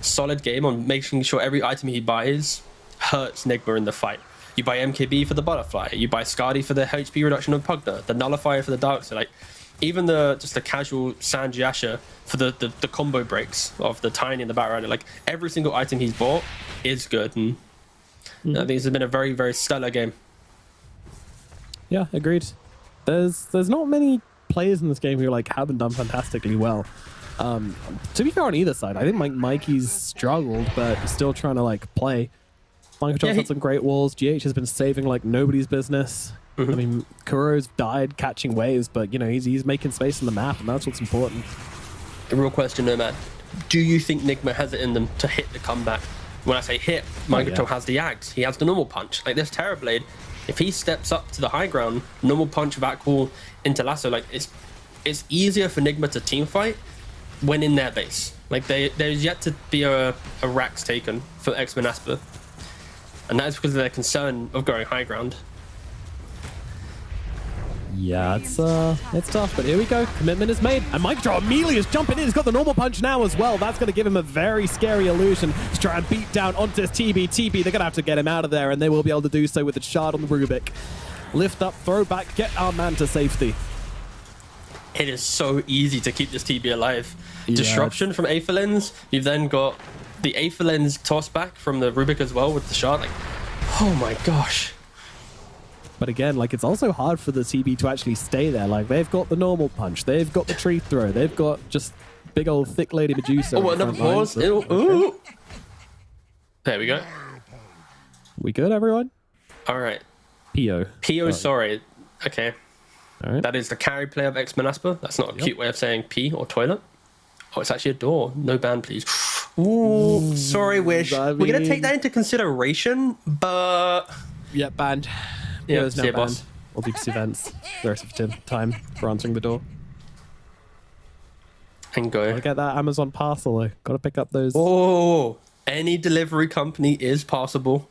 solid game on making sure every item he buys hurts Nigma in the fight. You buy MKB for the Butterfly, you buy Skadi for the HP reduction of Pugna, the Nullifier for the Darkseer, like even just the casual Sanjiasha for the combo breaks of the Tiny and the Batarang. Like every single item he's bought is good, and I think this has been a very, very stellar game. Yeah, agreed. There's not many players in this game who like haven't done fantastically well. To be fair on either side, I think Mikey's struggled, but still trying to like play. Mind Control's had some great walls. GH has been saving like nobody's business. I mean, Kuro's died catching waves, but you know he's making space on the map, and that's what's important. The real question, Nomad, do you think Nigma has it in them to hit the comeback? When I say hit, Mind Control has the Axe, he has the normal punch. Like this Terrorblade, if he steps up to the high ground, normal punch, back wall, into lasso, like it's easier for Nigma to team fight when in their base. Like there's yet to be a Rax taken for X-Men Asper. And that is because of their concern of going high ground. Yeah, it's tough, but here we go. Commitment is made, and Mike Draw immediately is jumping in. He's got the normal punch now as well. That's going to give him a very scary illusion to try and beat down onto his TB. They're going to have to get him out of there, and they will be able to do so with the shard on the Rubik. Lift up, throw back, get our man to safety. It is so easy to keep this TB alive. Yeah. Disruption from Aethelins. You've then got the Aethelins toss back from the Rubik as well with the shard. Like, oh my gosh. But again, like it's also hard for the TB to actually stay there. Like they've got the normal punch, they've got the tree throw, they've got just big old thick lady Medusa. Oh, another pause. Ooh. There we go. We good, everyone? All right. Pio. Sorry. Okay. All right. That is the carry play of X-Men Asper. That's not a cute way of saying pee or toilet. Oh, it's actually a door. No ban, please. Ooh, sorry, Wish. We're going to take that into consideration, but... Yeah, banned. Yeah, Pio's see now ya, boss. banned. All DPC events. The rest of time for answering the door. And go. Gotta get that Amazon parcel though. Gotta pick up those. Oh, Any delivery company is possible.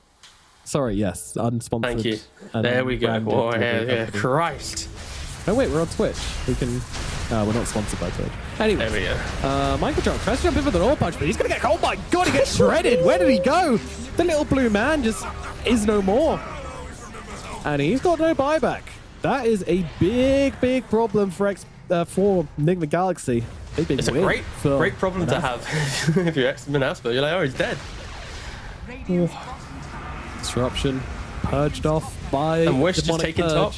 Sorry, yes, unsponsored. Thank you. and There we go. branded Oh, delivery yeah. company. Christ. Oh wait, we're on Twitch. We can. We're not sponsored by Twitch. Anyway, There we go. Michael John tries to jump in for the door punch, but he's gonna get. Oh my god, he gets shredded. Where did he go? The little blue man just is no more, and he's got no buyback. That is a big problem for Enigma Galaxy. Big It's a win great for problem to have if you're X-Men Asper. You're like, oh, he's dead. Radiant's bottom tower. Disruption purged off by And Wish just demonic taking purge. top.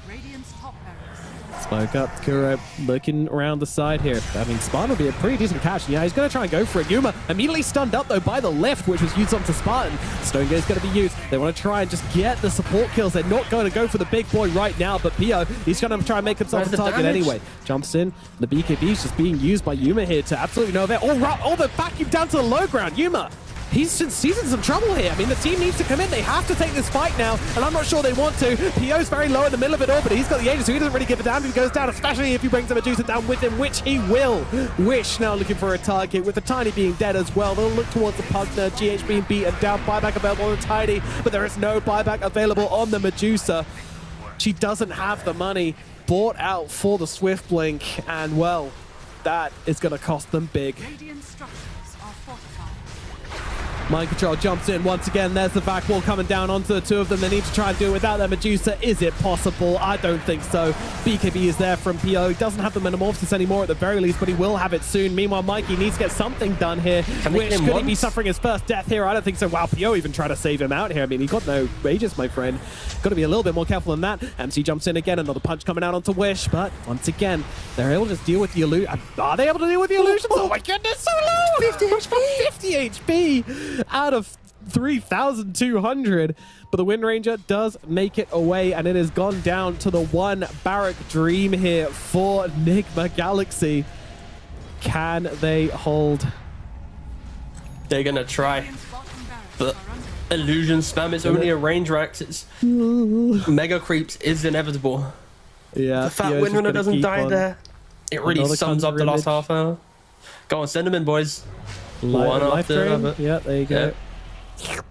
Radiant's top barracks. Smoke up, Kuro looking around the side here. I mean, Spartan would be a pretty decent catch. Yeah, he's going to try and go for it. Yuma immediately stunned up, though, by the lift, which was used onto Spartan. Stone Gate's going to be used. They want to try and just get the support kills. They're not going to go for the big boy right now, but Pio, he's going to try and make himself Where's a the target damage? anyway. Jumps in. The BKB is just being used by Yuma here to absolutely no avail. Oh, the vacuum down to the low ground. Yuma. He's in some trouble here. I mean, the team needs to come in. They have to take this fight now, and I'm not sure they want to. PO's very low in the middle of it all, but he's got the Aegis, so he doesn't really give a damn if he goes down, especially if he brings the Medusa down with him, which he will. Wish now looking for a target, with the Tiny being dead as well. They'll look towards the Pugner, GH being beaten down, buyback available on the Tiny, but there is no buyback available on the Medusa. She doesn't have the money bought out for the Swift Blink, and well, that is going to cost them big. Radiant structures are fortified. Mind Control jumps in once again. There's the back wall coming down onto the two of them. They need to try and do it without their Medusa. Is it possible? I don't think so. BKB is there from PO. He doesn't have the Metamorphosis anymore at the very least, but he will have it soon. Meanwhile, Mikey needs to get something done here. Can they Which kill him could he be once? suffering his first death here? I don't think so. Wow, PO even tried to save him out here. I mean, he got no Aegis, my friend. Got to be a little bit more careful than that. MC jumps in again. Another punch coming out onto Wish, but once again, they're able to just deal with the illusion. Are they able to deal with the illusions? Oh my goodness, so low! 50 HP! 50 HP out of 3,200, but the Wind Ranger does make it away, and it has gone down to the one barrack dream here for Enigma Galaxy. Can they hold? They're gonna try, Radiant's bottom barracks but are under illusion spam is only a range rax. It's mega creeps is inevitable. Yeah, The fat Theo's Wind just Runner gonna doesn't keep die on. there. It really Another sums up the last Conjure half hour. Go on, send them in, boys. Life, One life after drain. another. Yeah, there you go. Yeah.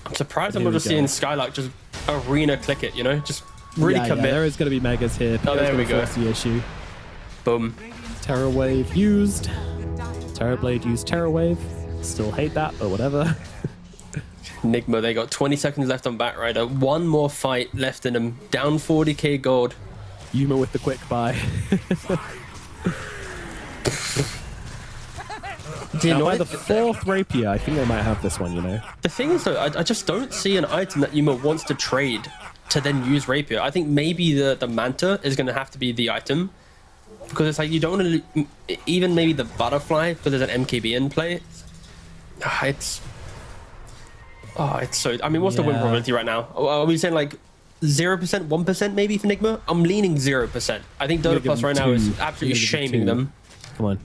I'm surprised I'm Here not we just go. seeing Skylark just arena click it, you know? Just really Yeah, commit. there is going to be megas here. Oh, there Pio's we gonna go. force the issue. Boom. Radiant's Terror Wave used. the dire Terror Blade used Terror Wave. Still hate that, but whatever. Enigma, they got 20 seconds left on Batrider. One more fight left in them. Down 40k gold. Yuma with the quick buy. Do you Now, know by what? the fourth rapier, I think they might have this one, you know. The thing is, though, I just don't see an item that Yuma wants to trade to then use Rapier. I think maybe the Manta is going to have to be the item. Because it's like, you don't want to... Even maybe the Butterfly, because there's an MKB in play. It's... Oh, it's so... I mean, what's the win Yeah. probability right now? Are we saying like 0%, 1% maybe for Enigma? I'm leaning 0%. I think gonna Dota give Plus them right now two. is I'm gonna absolutely give them shaming two. them. Come on.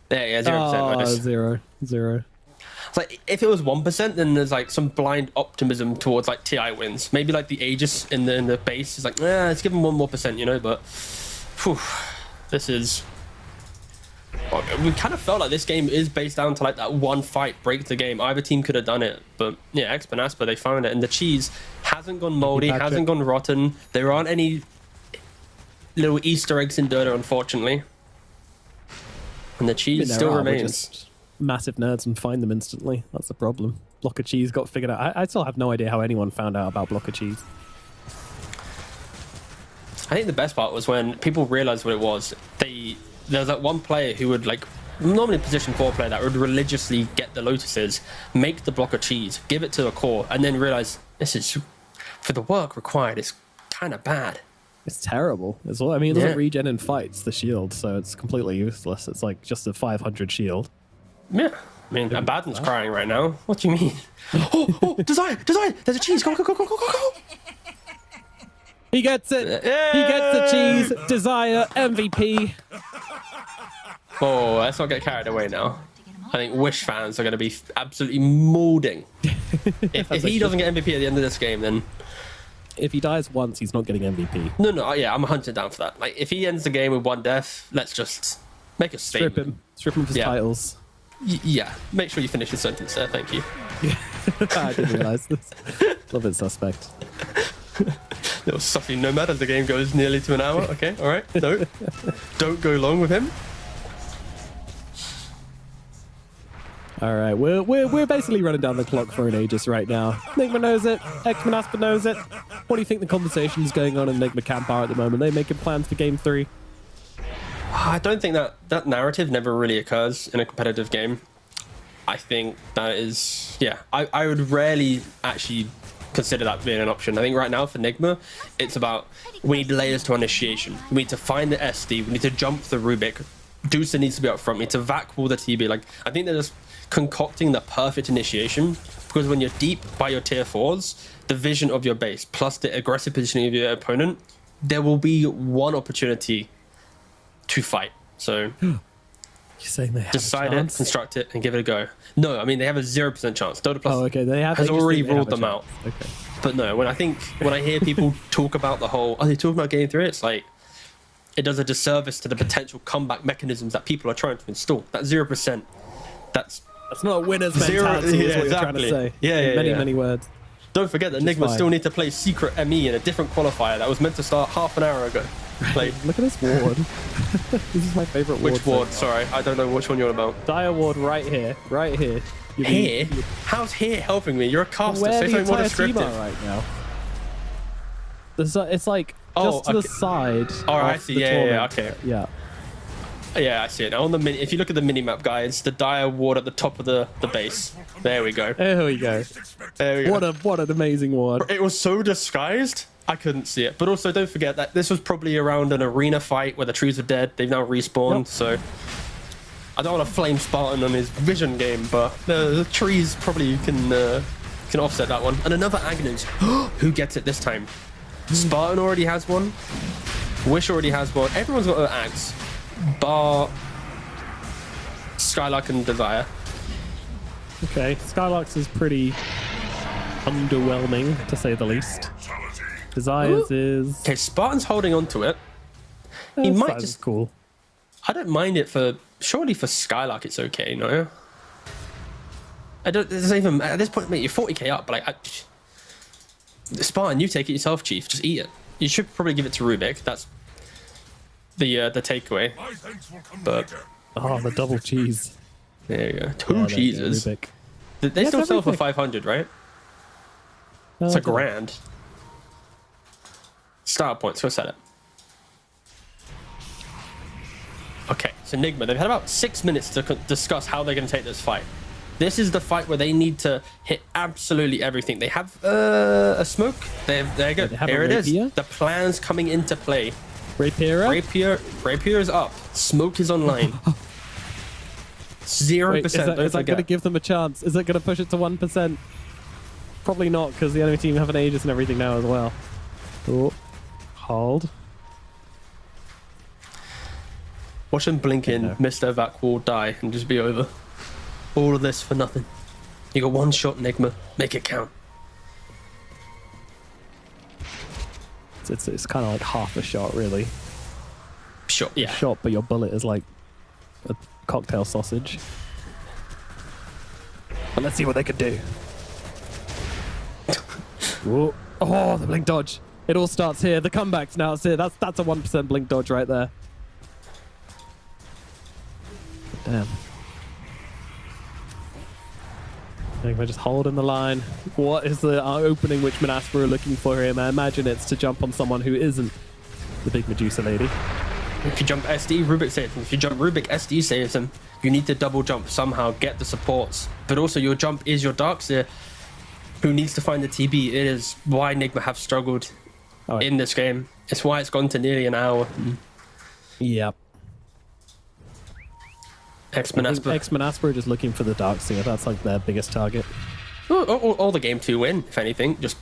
Yeah, 0%. Oh, minus. zero. It's like, if it was 1%, then there's like some blind optimism towards like TI wins. Maybe like the Aegis in the base is like, let's give them 1 more percent, you know, but whew, this is... Well, we kind of felt like this game is based down to like that one fight breaks the game. Either team could have done it, but yeah, X-Men Asper, they found it, and the cheese hasn't gone moldy, Patrick. hasn't gone rotten. There aren't any little Easter eggs in Dota, unfortunately. And the cheese There still are, we're remains. just massive nerds and find them instantly. That's the problem. Block of cheese got figured out. I still have no idea how anyone found out about block of cheese. I think the best part was when people realized what it was. There was that one player who would like, normally position 4 player that would religiously get the lotuses, make the block of cheese, give it to a core, and then realize this is, for the work required, it's kind of bad. It's terrible. It's all, I mean, it doesn't Yeah. regen in fights, the shield, so it's completely useless. It's like just a 500 shield. Yeah. I mean, Abaddon's crying right now. What do you mean? oh, Desire! There's a cheese! Go! He gets it! He gets the cheese! Desire, MVP! Oh, let's not get carried away now. I think Wish fans are going to be absolutely molding. if he doesn't get MVP at the end of this game, then... If he dies once, he's not getting MVP. No, yeah, I'm hunting down for that. Like, if he ends the game with 1 death, let's just make a statement. Strip him of his Yeah. titles. Yeah, make sure you finish your sentence there. Thank you. I didn't realize this. A little bit suspect. Little sussy nomad as the game goes nearly to an hour. Okay, all right. No, don't go long with him. All right, we're basically running down the clock for an Aegis right now. Nigma knows it. X-Men Asper knows it. What do you think the conversation is going on in Nigma camp are at the moment? They making plans for Game 3? I don't think that narrative never really occurs in a competitive game. I think that is, yeah, I would rarely actually consider that being an option. I think right now for Nigma, it's about we need layers to initiation. We need to find the SD. We need to jump the Rubik. Deucer needs to be up front. We need to vac wall the TB. Like, I think they're just concocting the perfect initiation, because when you're deep by your tier 4s, the vision of your base plus the aggressive positioning of your opponent, there will be one opportunity to fight. So you're saying they have decide a it, chance? construct it, and give it a go. No, I mean they have a 0% chance. Dota Plus Okay. They has already ruled them out. Okay. But no, when I hear people talk about the whole, are they talking about Game 3? It's like, it does a disservice to the potential comeback mechanisms that people are trying to install. That 0%, that's not a winner's Zero- mentality, is yeah, what you're trying to exactly. say. Yeah, In yeah, many, yeah. many words. Don't forget that Which is Nigma fine. still need to play Secret ME in a different qualifier that was meant to start half an hour ago. Like, Look at this ward. This is my favorite ward. which ward? Sorry, I don't know which one you're on about. Dire ward right here. Right here. You mean- Here? How's here helping me? You're a caster. Where Say the something more entire team are descriptive. right now. It's like Oh, just to the okay. side. Oh, I of see. the Yeah, tournament. okay. Yeah. Yeah, I see it. Now on the if you look at the minimap, guys, the Dire ward at the top of the base. There we go. There we go. There we go. What an amazing ward. It was so disguised, I couldn't see it. But also, don't forget that this was probably around an arena fight where the trees were dead. They've now respawned, Yep. so I don't want to flame Spartan on his vision game, but the trees probably can offset that one. And another Agnes. Who gets it this time? Spartan already has one. Wish already has one. Everyone's got an axe, bar Skylark and Desire. Okay, Skylarks is pretty underwhelming, to say the least. Desires is... Okay, Spartan's holding on to it. He Size might is just. cool. I don't mind it for. Surely for Skylark it's okay, no? I don't. There's even at this point, mate. You're 40k up, but like, Spartan, you take it yourself, Chief. Just eat it. You should probably give it to Rubik. That's the takeaway. But Oh, the double cheese. there you go. Two Yeah, cheeses. Rubik. They Yes, still sell for everything. 500, right? It's a grand. Star points. Go set it. Okay, so Nigma, they've had about 6 minutes to discuss how they're going to take this fight. This is the fight where they need to hit absolutely everything. They have a smoke. There you go. They have a Here it is. rapier? The plan's coming into play. Rapier? Rapier is up. Smoke is online. 0%. Wait, is that don't going to forget. give them a chance? Is it going to push it to 1%? Probably not, because the enemy team have an Aegis and everything now as well. Oh, hold. Watch them blink in, No. Mr. Vac will die and just be over. All of this for nothing. You got one shot, Nigma. Make it count. It's kind of like half a shot, really. Sure, yeah. Shot, but your bullet is like a cocktail sausage. But let's see what they can do. Whoa. Oh, the blink dodge. It all starts here. The comebacks now. It's here. That's a 1% blink dodge right there. Damn. I think we're just holding the line. What is the opening which Manasper are looking for here? I imagine it's to jump on someone who isn't the big Medusa lady. If you jump SD, Rubik saves him. If you jump Rubik, SD saves him. You need to double jump somehow, get the supports. But also your jump is your Darkseer, who needs to find the TB. It is why Nigma have struggled in this game. It's why it's gone to nearly an hour. Yep. X-Men Asper. X-Men Asper are just looking for the Darkseer. That's like their biggest target. All the game 2 win, if anything. Just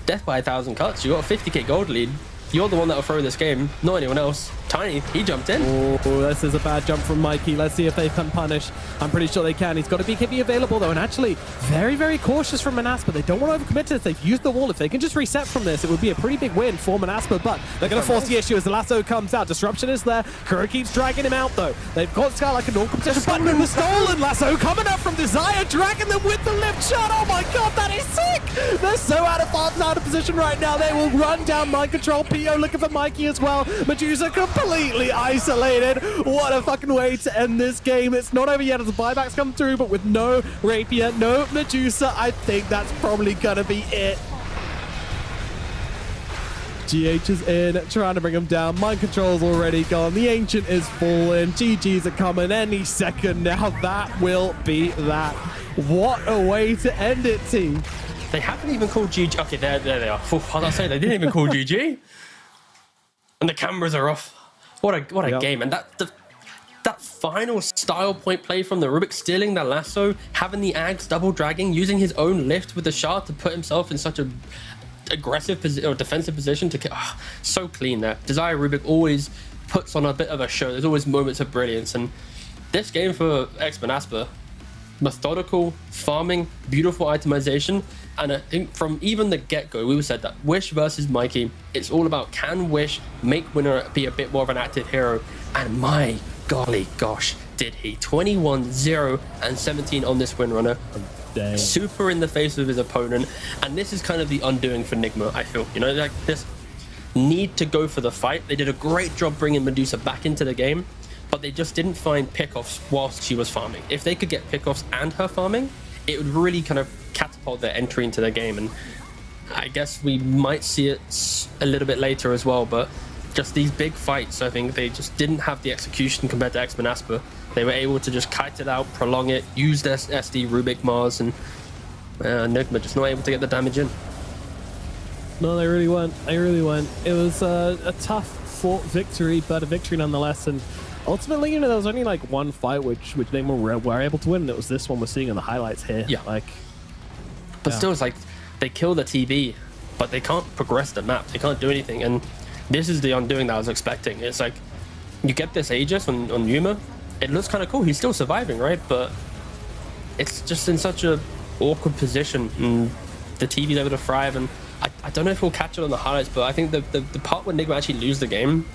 death by 1,000 cuts. You got a 50k gold lead. You're the one that'll throw this game, not anyone else. Tiny, he jumped in. Oh, this is a bad jump from Mikey. Let's see if they can punish. I'm pretty sure they can. He's got a BKB available, though, and actually very, very cautious from Manaspa. They don't want to overcommit to this. They've used the wall. If they can just reset from this, it would be a pretty big win for Manaspa, but they're going to force the issue as the lasso comes out. Disruption is there. Kuro keeps dragging him out, though. They've got Sky like an awkward position, but in the stolen lasso coming up from Desire, dragging them with the lift shot. Oh my god, that is sick! They're so out of position right now. They will run down mind control. PO looking for Mikey as well. Medusa completely isolated. What a fucking way to end this game. It's not over yet as the buybacks come through, but with no Rapier, no Medusa, I think that's probably gonna be it. GH is in, trying to bring him down. Mind control's already gone. The Ancient is falling. GG's are coming any second now. That will be that. What a way to end it, team. They haven't even called GG. Okay, there they are. What did I say? They didn't even call GG. And the cameras are off. What a game. And that final style point play from the Rubik, stealing the lasso, having the Ags double dragging, using his own lift with the shard to put himself in such a aggressive or defensive position to so clean there. Desire Rubik always puts on a bit of a show. There's always moments of brilliance, and this game for Manaspa, methodical farming, beautiful itemization, and I think from even the get-go we said that Wish versus Mikey, it's all about can Wish make Winner be a bit more of an active hero, and my golly gosh did he. 21-0 and 17 on this Windrunner. Dang. Super in the face of his opponent, and this is kind of the undoing for Nigma, I feel. You know, like this need to go for the fight. They did a great job bringing Medusa back into the game, but they just didn't find pickoffs whilst she was farming. If they could get pickoffs and her farming, it would really kind of catapult their entry into the game, and I guess we might see it a little bit later as well, but just these big fights, I think they just didn't have the execution compared to Manaspa. They were able to just kite it out, prolong it, use their SD Rubik Mars, and Nigma just not able to get the damage in. No, they really weren't. They really weren't. It was a tough fought victory, but a victory nonetheless. And ultimately, you know, there was only like one fight which Nigma were able to win, and it was this one we're seeing in the highlights here. Yeah. But still, it's like they kill the TV, but they can't progress the map. They can't do anything, and this is the undoing that I was expecting. It's like you get this Aegis on Yuma. It looks kind of cool. He's still surviving, right? But it's just in such a awkward position, and the TV's able to thrive. And I don't know if we'll catch it on the highlights, but I think the part where Nigma actually lose the game,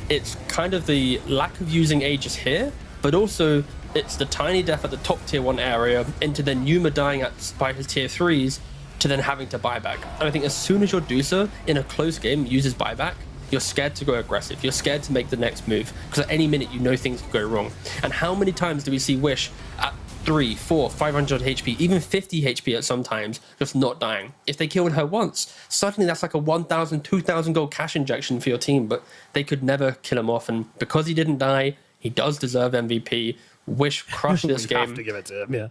it's kind of the lack of using Aegis here, but also it's the tiny death at the top tier 1 area into then Yuma dying by his tier 3s to then having to buyback. And I think as soon as your Dusa in a close game uses buyback, you're scared to go aggressive. You're scared to make the next move because at any minute you know things could go wrong. And how many times do we see Wish at 3, 4, 500 HP, even 50 HP at some times, just not dying? If they killed her once, suddenly that's like a 1,000, 2,000 gold cash injection for your team, but they could never kill him off. And because he didn't die, he does deserve MVP. Wish crushed this game. Have to give it to him, yeah.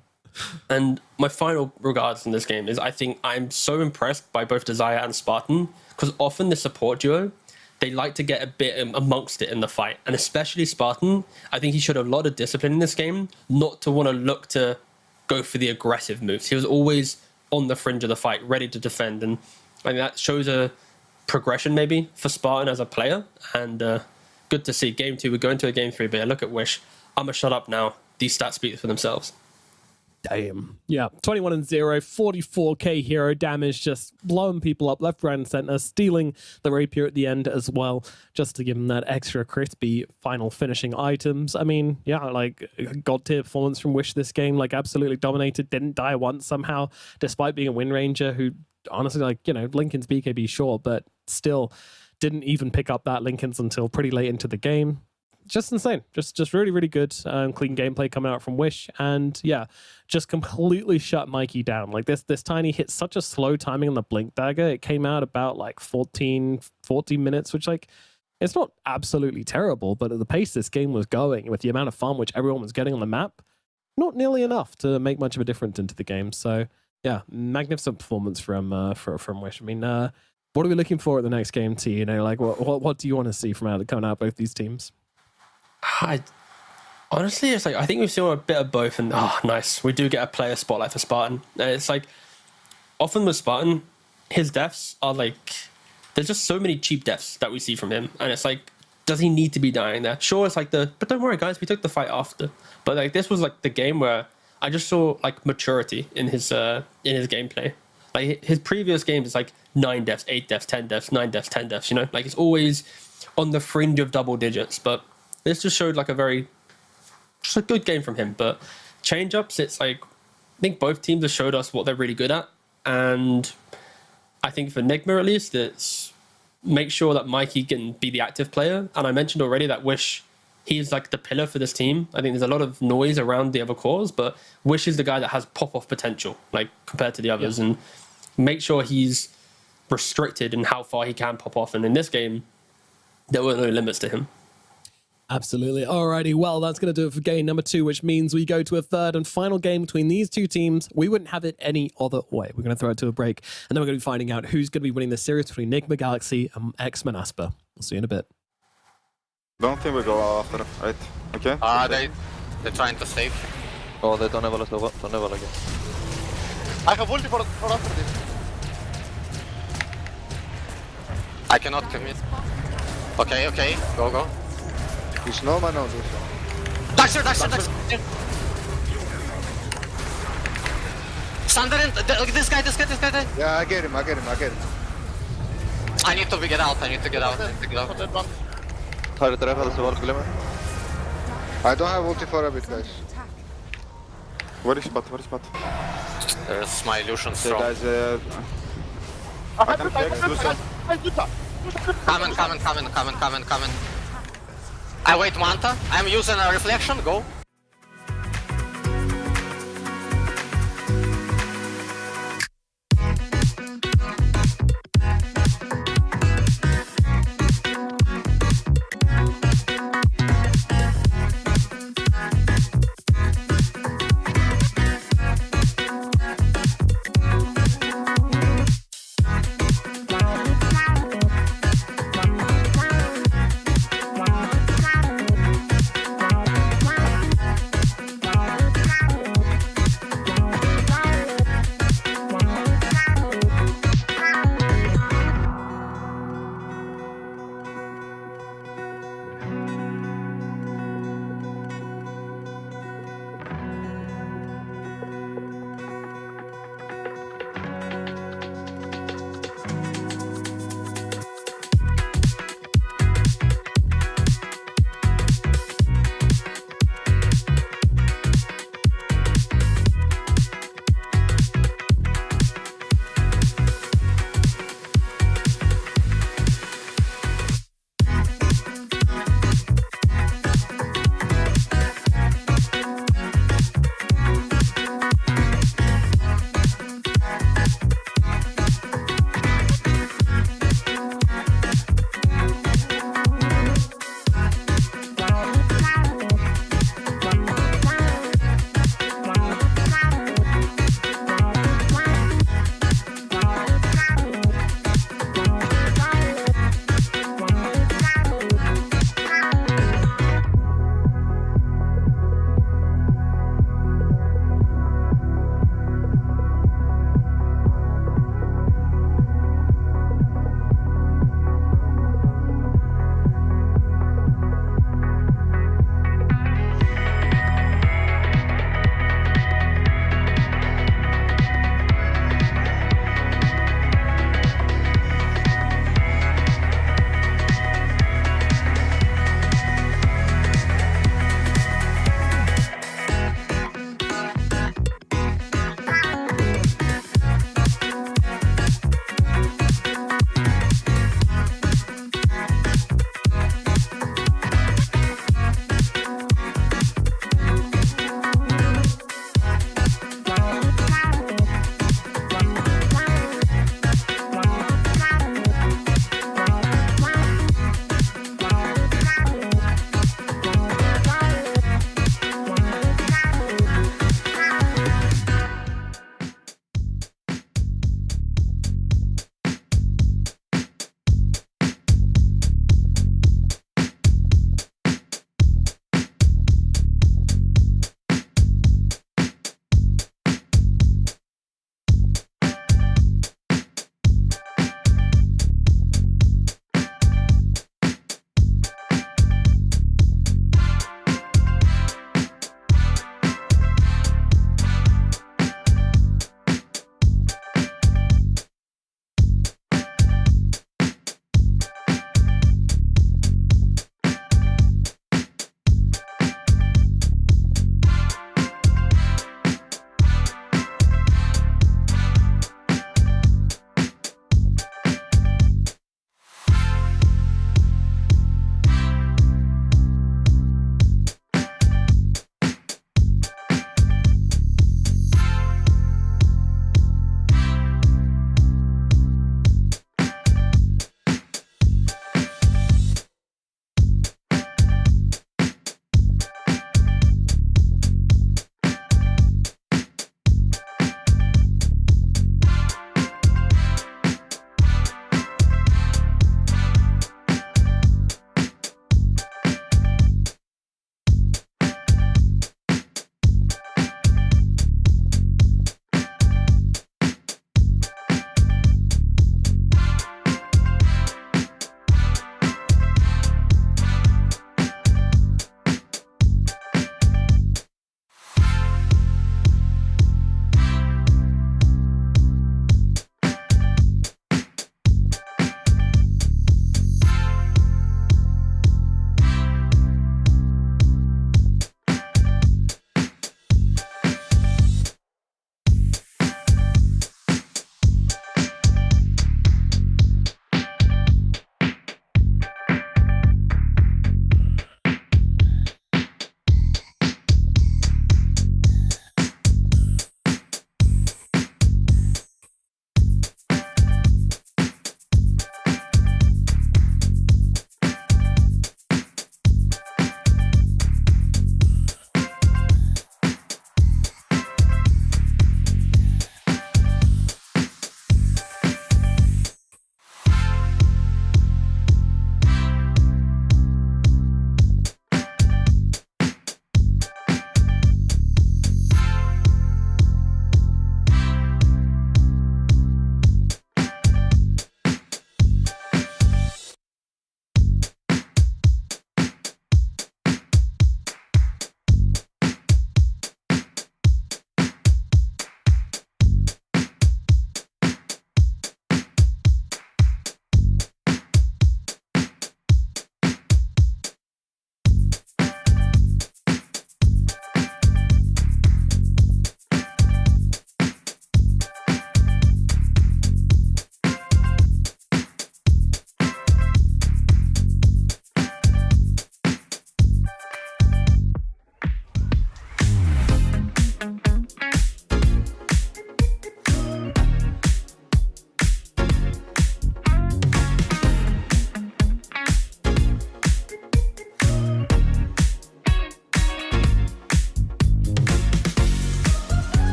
And my final regards in this game is I think I'm so impressed by both Desire and Spartan, because often the support duo, they like to get a bit amongst it in the fight. And especially Spartan, I think he showed a lot of discipline in this game, not to want to look to go for the aggressive moves. He was always on the fringe of the fight, ready to defend. And I think that shows a progression maybe for Spartan as a player. And good to see. Game 2, we go into a Game 3, but look at Wish. I'm going to shut up now. These stats speak for themselves. Damn. Yeah, 21-0, 44k hero damage, just blowing people up left, right, and center, stealing the rapier at the end as well, just to give him that extra crispy final finishing items. I mean, yeah, like god tier performance from Wish this game, like absolutely dominated, didn't die once somehow, despite being a Win Ranger who honestly, like, you know, Lincoln's BKB sure, but still didn't even pick up that Lincoln's until pretty late into the game. Just insane. Just really, really good clean gameplay coming out from Wish. And yeah, just completely shut Mikey down. Like this Tiny hit such a slow timing on the Blink Dagger. It came out about like 14 minutes, which like, it's not absolutely terrible, but at the pace this game was going with the amount of fun which everyone was getting on the map, not nearly enough to make much of a difference into the game. So yeah, magnificent performance from Wish. I mean, what are we looking for at the next game, T? You know, like what do you want to see from coming out of both these teams? Honestly, it's like I think we've seen a bit of both, and nice. We do get a player spotlight for Spartan. It's like often with Spartan, his deaths are like there's just so many cheap deaths that we see from him, and it's like, does he need to be dying there? Sure, it's like but don't worry, guys, we took the fight after. But like this was like the game where I just saw like maturity in his gameplay. Like his previous games, it's like 9 deaths, 8 deaths, 10 deaths, 9 deaths, 10 deaths. You know, like it's always on the fringe of double digits. But this just showed like just a good game from him. But change ups, it's like I think both teams have showed us what they're really good at, and I think for Nigma at least, it's make sure that Mikey can be the active player. And I mentioned already that Wish, he's like the pillar for this team. I think there's a lot of noise around the other cores, but Wish is the guy that has pop-off potential, like compared to the others, and make sure he's restricted in how far he can pop off. And in this game, there were no limits to him. Absolutely. Alrighty, well, that's going to do it for game number 2, which means we go to a third and final game between these two teams. We wouldn't have it any other way. We're going to throw it to a break, and then we're going to be finding out who's going to be winning the series between Nigma Galaxy and X-Men Asper. We'll see you in a bit. Don't think we go after, right? Okay? They're trying to save. Oh, they don't have a slow, don't have a again. I have ulti for after this. I cannot commit. Okay, go. He's no man on this. Daxter. Thunder in, this guy. Yeah, I get him. I need to get out. Tar träff hade så var det glömmer. I don't have ulti for a bit, guys. Where is bot? There's my illusion So strong. guys, I can flex, do some. Coming. I wait Manta. I'm using a reflection. Go.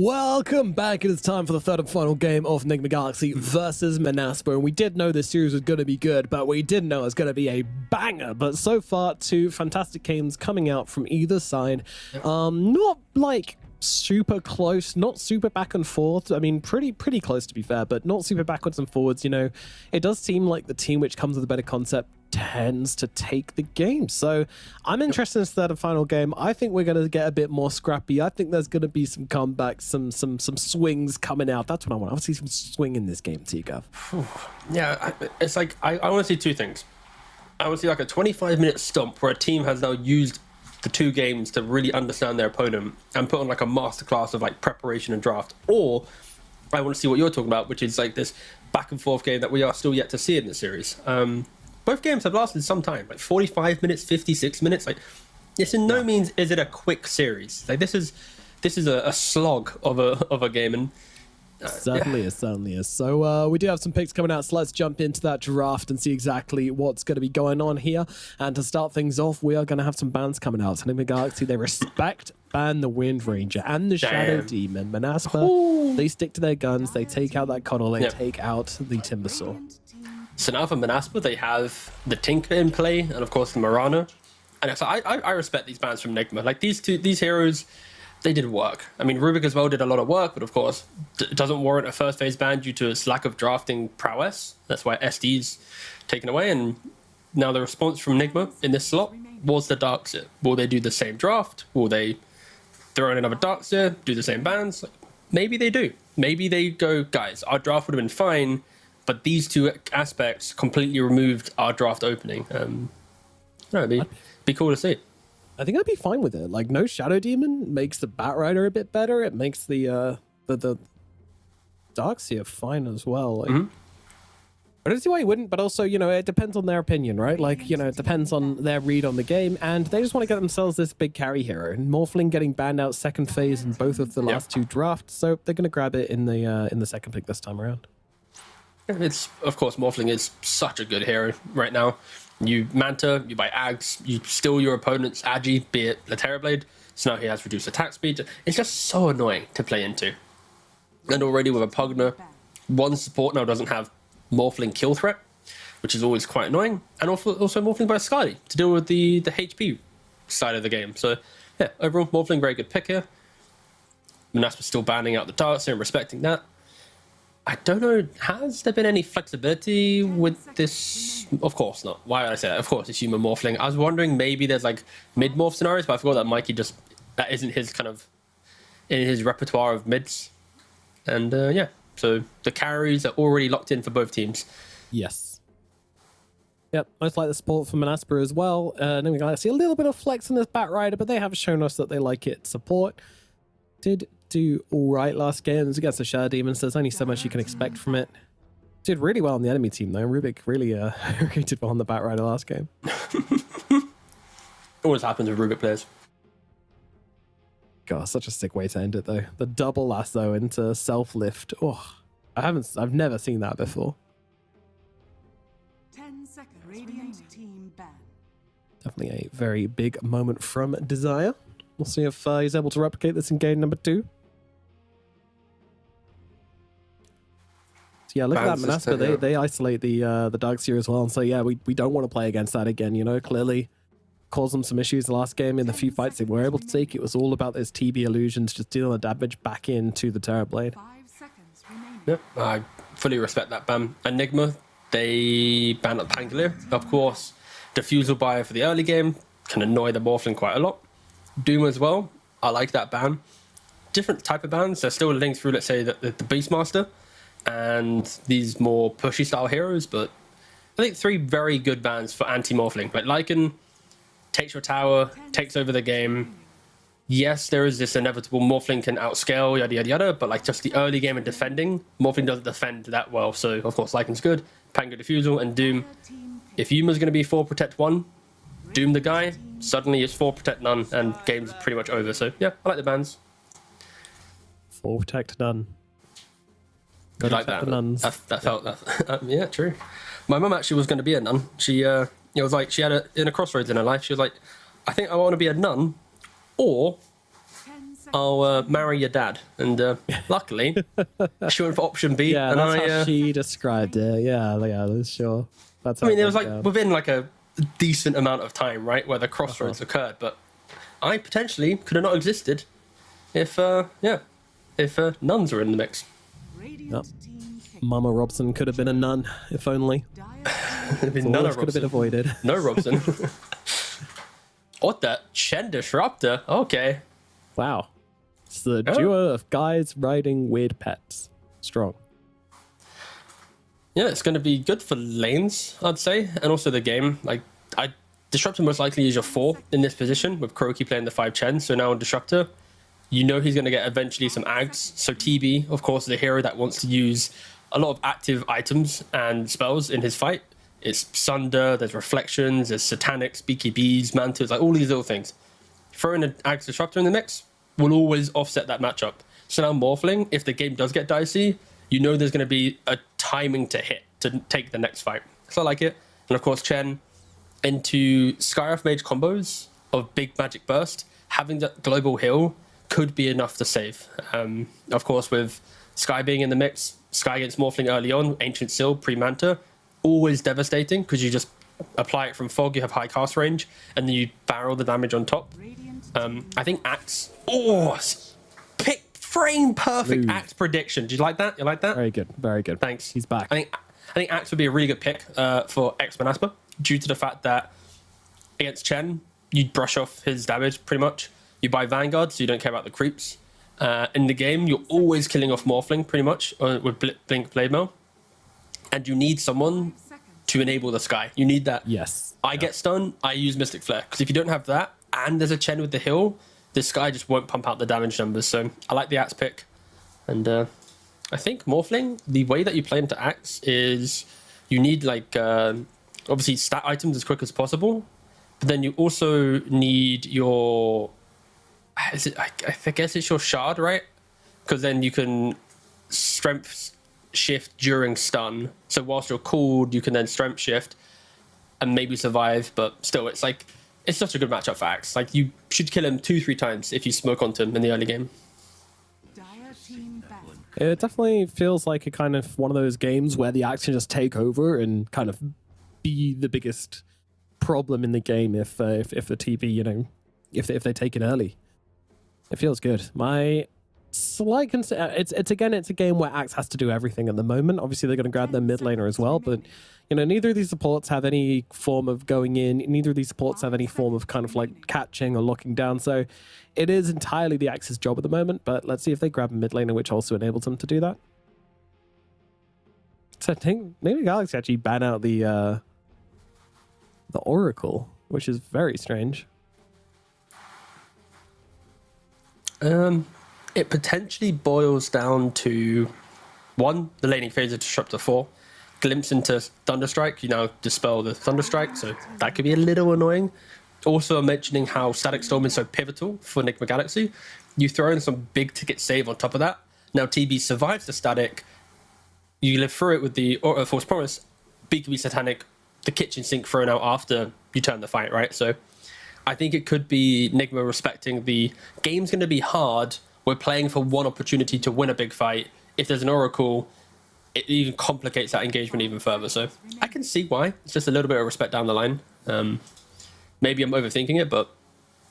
Welcome back. It is time for the third and final game of Enigma Galaxy versus Manaspa. And we did know this series was going to be good, but we didn't know it was going to be a banger. But so far, two fantastic games coming out from either side. Not like super close, not super back and forth. I mean, pretty close to be fair, but not super backwards and forwards. You know, it does seem like the team which comes with a better concept tends to take the game. So I'm interested in this third and final game. I think we're going to get a bit more scrappy. I think there's going to be some comebacks, some swings coming out. That's what I want. I want to see some swing in this game, T-Gov. Yeah, it's like I want to see two things. I want to see like a 25-minute stomp where a team has now used the two games to really understand their opponent and put on like a masterclass of like preparation and draft. Or I want to see what you're talking about, which is like this back and forth game that we are still yet to see in the series. Both games have lasted some time, like 45 minutes, 56 minutes. Like, this in no means is it a quick series. Like, this is a slog of a game, and certainly is. So we do have some picks coming out, so let's jump into that draft and see exactly what's going to be going on here. And to start things off, we are going to have some bans coming out. So Enigma Galaxy, they respect ban the Wind Ranger and the Shadow Demon. Manaspa, they stick to their guns, they take out that Coddle, they take out the Timbersaw. So now for Manaspa, they have the Tinker in play, and of course the Marana. And so I respect these bans from Enigma. Like these heroes, they did work. I mean, Rubik as well did a lot of work, but of course, it doesn't warrant a first phase ban due to its lack of drafting prowess. That's why SD's taken away. And now the response from Enigma in this slot was the Darkseer. Will they do the same draft? Will they throw in another Darkseer, do the same bans? Like, maybe they do. Maybe they go, guys, our draft would have been fine, but these two aspects completely removed our draft opening. No, it'd be cool to see. I think I'd be fine with it. Like, no Shadow Demon makes the Batrider a bit better. It makes the Darkseer fine as well. Like, I don't see why you wouldn't, but also, you know, it depends on their opinion, right? Like, you know, it depends on their read on the game, and they just want to get themselves this big carry hero. And Morphling getting banned out second phase in both of the last two drafts, so they're going to grab it in the second pick this time around. It's, of course, Morphling is such a good hero right now. You Manta, you buy Ags, you steal your opponent's Agi, be it the Terrorblade, so now he has reduced attack speed. It's just so annoying to play into. And already with a Pugner, one support now doesn't have Morphling kill threat, which is always quite annoying, and also Morphling by Scarly to deal with the HP side of the game. So, yeah, overall, Morphling, very good pick here. Manaspa's still banning out the Darkseer and respecting that. I don't know, has there been any flexibility with this? Of course not. Why did I say that? Of course, it's human morphling. I was wondering maybe there's like mid-morph scenarios, but I forgot that Mikey that isn't his kind of, in his repertoire of mids. And yeah, so the carries are already locked in for both teams. Yes. Yep, most like the support from Manaspa as well. Then we got to see a little bit of flex in this Batrider, but they have shown us that they like it. Support did do all right last game against the Shadow Demons. There's only so much you can expect from it. Did really well on the enemy team though. Rubik really did well on the Batrider last game. Always happens with Rubik players. God, such a sick way to end it though. The double lasso into self lift. Oh, I've never seen that before. 10 seconds. Radiant team ban. Definitely a very big moment from Desire. We'll see if he's able to replicate this in game number 2. So yeah, look at that Manaspa. They isolate the Darkseer as well. And so yeah, we don't want to play against that again. You know, clearly caused them some issues the last game. In the few fights they were able to take, it was all about those TB illusions, just dealing the damage back into the Terrorblade. 5 seconds remaining. Yep, I fully respect that ban. Enigma, they banned up Pangolier. Of course, Diffusal Buyer for the early game can annoy the Morphling quite a lot. Doom as well, I like that ban. Different type of bans. They're still linked through, let's say, the Beastmaster and these more pushy style heroes, but I think 3 very good bans for anti-Morphling. Like Lycan takes your tower, takes over the game. Yes, there is this inevitable Morphling can outscale, yada yada yada, but like just the early game and defending, Morphling doesn't defend that well. So of course Lycan's good, Pango Diffusal, and Doom. If Yuma's going to be 4 protect 1, Doom the guy, suddenly it's 4 protect none, and game's pretty much over. So yeah, I like the bans. 4 protect none. Good like that. The nuns. That felt that. Yeah, true. My mum actually was going to be a nun. She it was like she had in a crossroads in her life. She was like, I think I want to be a nun, or I'll marry your dad. And luckily, she went for option B. Yeah, and that's how she described it. Yeah, that's sure. That's how I mean, it was went like down. within like a decent amount of time, right, where the crossroads occurred. But I potentially could have not existed if nuns were in the mix. Radiant Yep. team kick. Mama Robson could have been a nun, if only. Dire team None All of could have been Robson. avoided. No Robson. What the? Chen Disruptor? Okay. Wow. It's the duo of guys riding weird pets. Strong. Yeah, it's going to be good for lanes, I'd say, and also the game. Like, Disruptor most likely is your 4 in this position, with Kuroki playing the 5 Chen. So now on Disruptor, you know he's going to get eventually some Ags. So TB, of course, is a hero that wants to use a lot of active items and spells in his fight. It's Sunder, there's Reflections, there's Satanics, BKBs, Mantles, like all these little things. Throwing an Ags Disruptor in the mix will always offset that matchup. So now Morphling, if the game does get dicey, you know there's going to be a timing to hit to take the next fight. So I like it. And of course, Chen into Skywrath Mage combos of big magic burst, having that global heal could be enough to save. Of course, with Sky being in the mix, Sky against Morphling early on, Ancient Seal, pre-Manta, always devastating because you just apply it from Fog, you have high cast range, and then you barrel the damage on top. Radiant I think Axe, pick frame perfect Ooh. Axe prediction. Do you like that? You like that? Very good. Very good. Thanks. He's back. I think Axe would be a really good pick for X-Men Asper due to the fact that against Chen, you'd brush off his damage pretty much. You buy Vanguard, so you don't care about the creeps. In the game, you're always killing off Morphling pretty much with Blink Blade Mail. And you need someone seconds. to enable the Sky. You need that. Yes. I get stunned, I use Mystic Flare. Because if you don't have that, and there's a Chen with the heal, this guy just won't pump out the damage numbers. So I like the Axe pick. And I think Morphling, the way that you play into Axe is you need like obviously stat items as quick as possible. But then you also need your... I guess it's your shard, right? Because then you can strength shift during stun. So whilst you're cooled, you can then strength shift and maybe survive. But still, it's like it's such a good matchup for Axe. Like you should kill him 2-3 times if you smoke onto him in the early game. Dire team back. It definitely feels like a kind of one of those games where the Axe can just take over and kind of be the biggest problem in the game if the TP, you know, if they take it early. It feels good. My slight concern, it's a game where Axe has to do everything at the moment. Obviously, they're going to grab their mid laner as well, but you know, neither of these supports have any form of going in. Neither of these supports have any form of kind of like catching or locking down. So it is entirely the Axe's job at the moment. But let's see if they grab a mid laner, which also enables them to do that. So I think maybe Galaxy actually ban out the Oracle, which is very strange. It potentially boils down to 1, the laning phase of Disruptor 4, glimpse into Thunderstrike, you now dispel the Thunderstrike, so that could be a little annoying. Also mentioning how Static Storm is so pivotal for Enigma Galaxy. You throw in some big ticket save on top of that. Now TB survives the static, you live through it with the Force Promise, BKB Satanic, the kitchen sink thrown out after you turn the fight, right? So I think it could be Enigma respecting the game's going to be hard. We're playing for one opportunity to win a big fight. If there's an Oracle, it even complicates that engagement even further. So I can see why. It's just a little bit of respect down the line. Maybe I'm overthinking it, but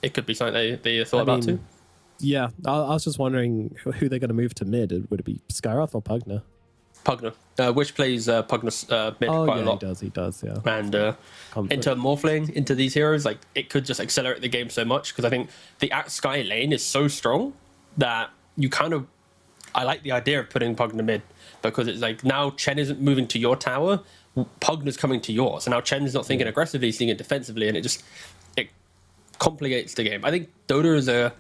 it could be something they thought about too. Yeah, I was just wondering who they're going to move to mid. Would it be Skyrath or Pugna? Pugna, which plays Pugna's mid quite a lot. He does, yeah. And into Morphling, into these heroes, like it could just accelerate the game so much because I think the Axe Sky lane is so strong that you kind of... I like the idea of putting Pugna mid because it's like now Chen isn't moving to your tower, Pugna's coming to yours. And now Chen's not thinking aggressively, he's thinking defensively, and it complicates the game. I think Dota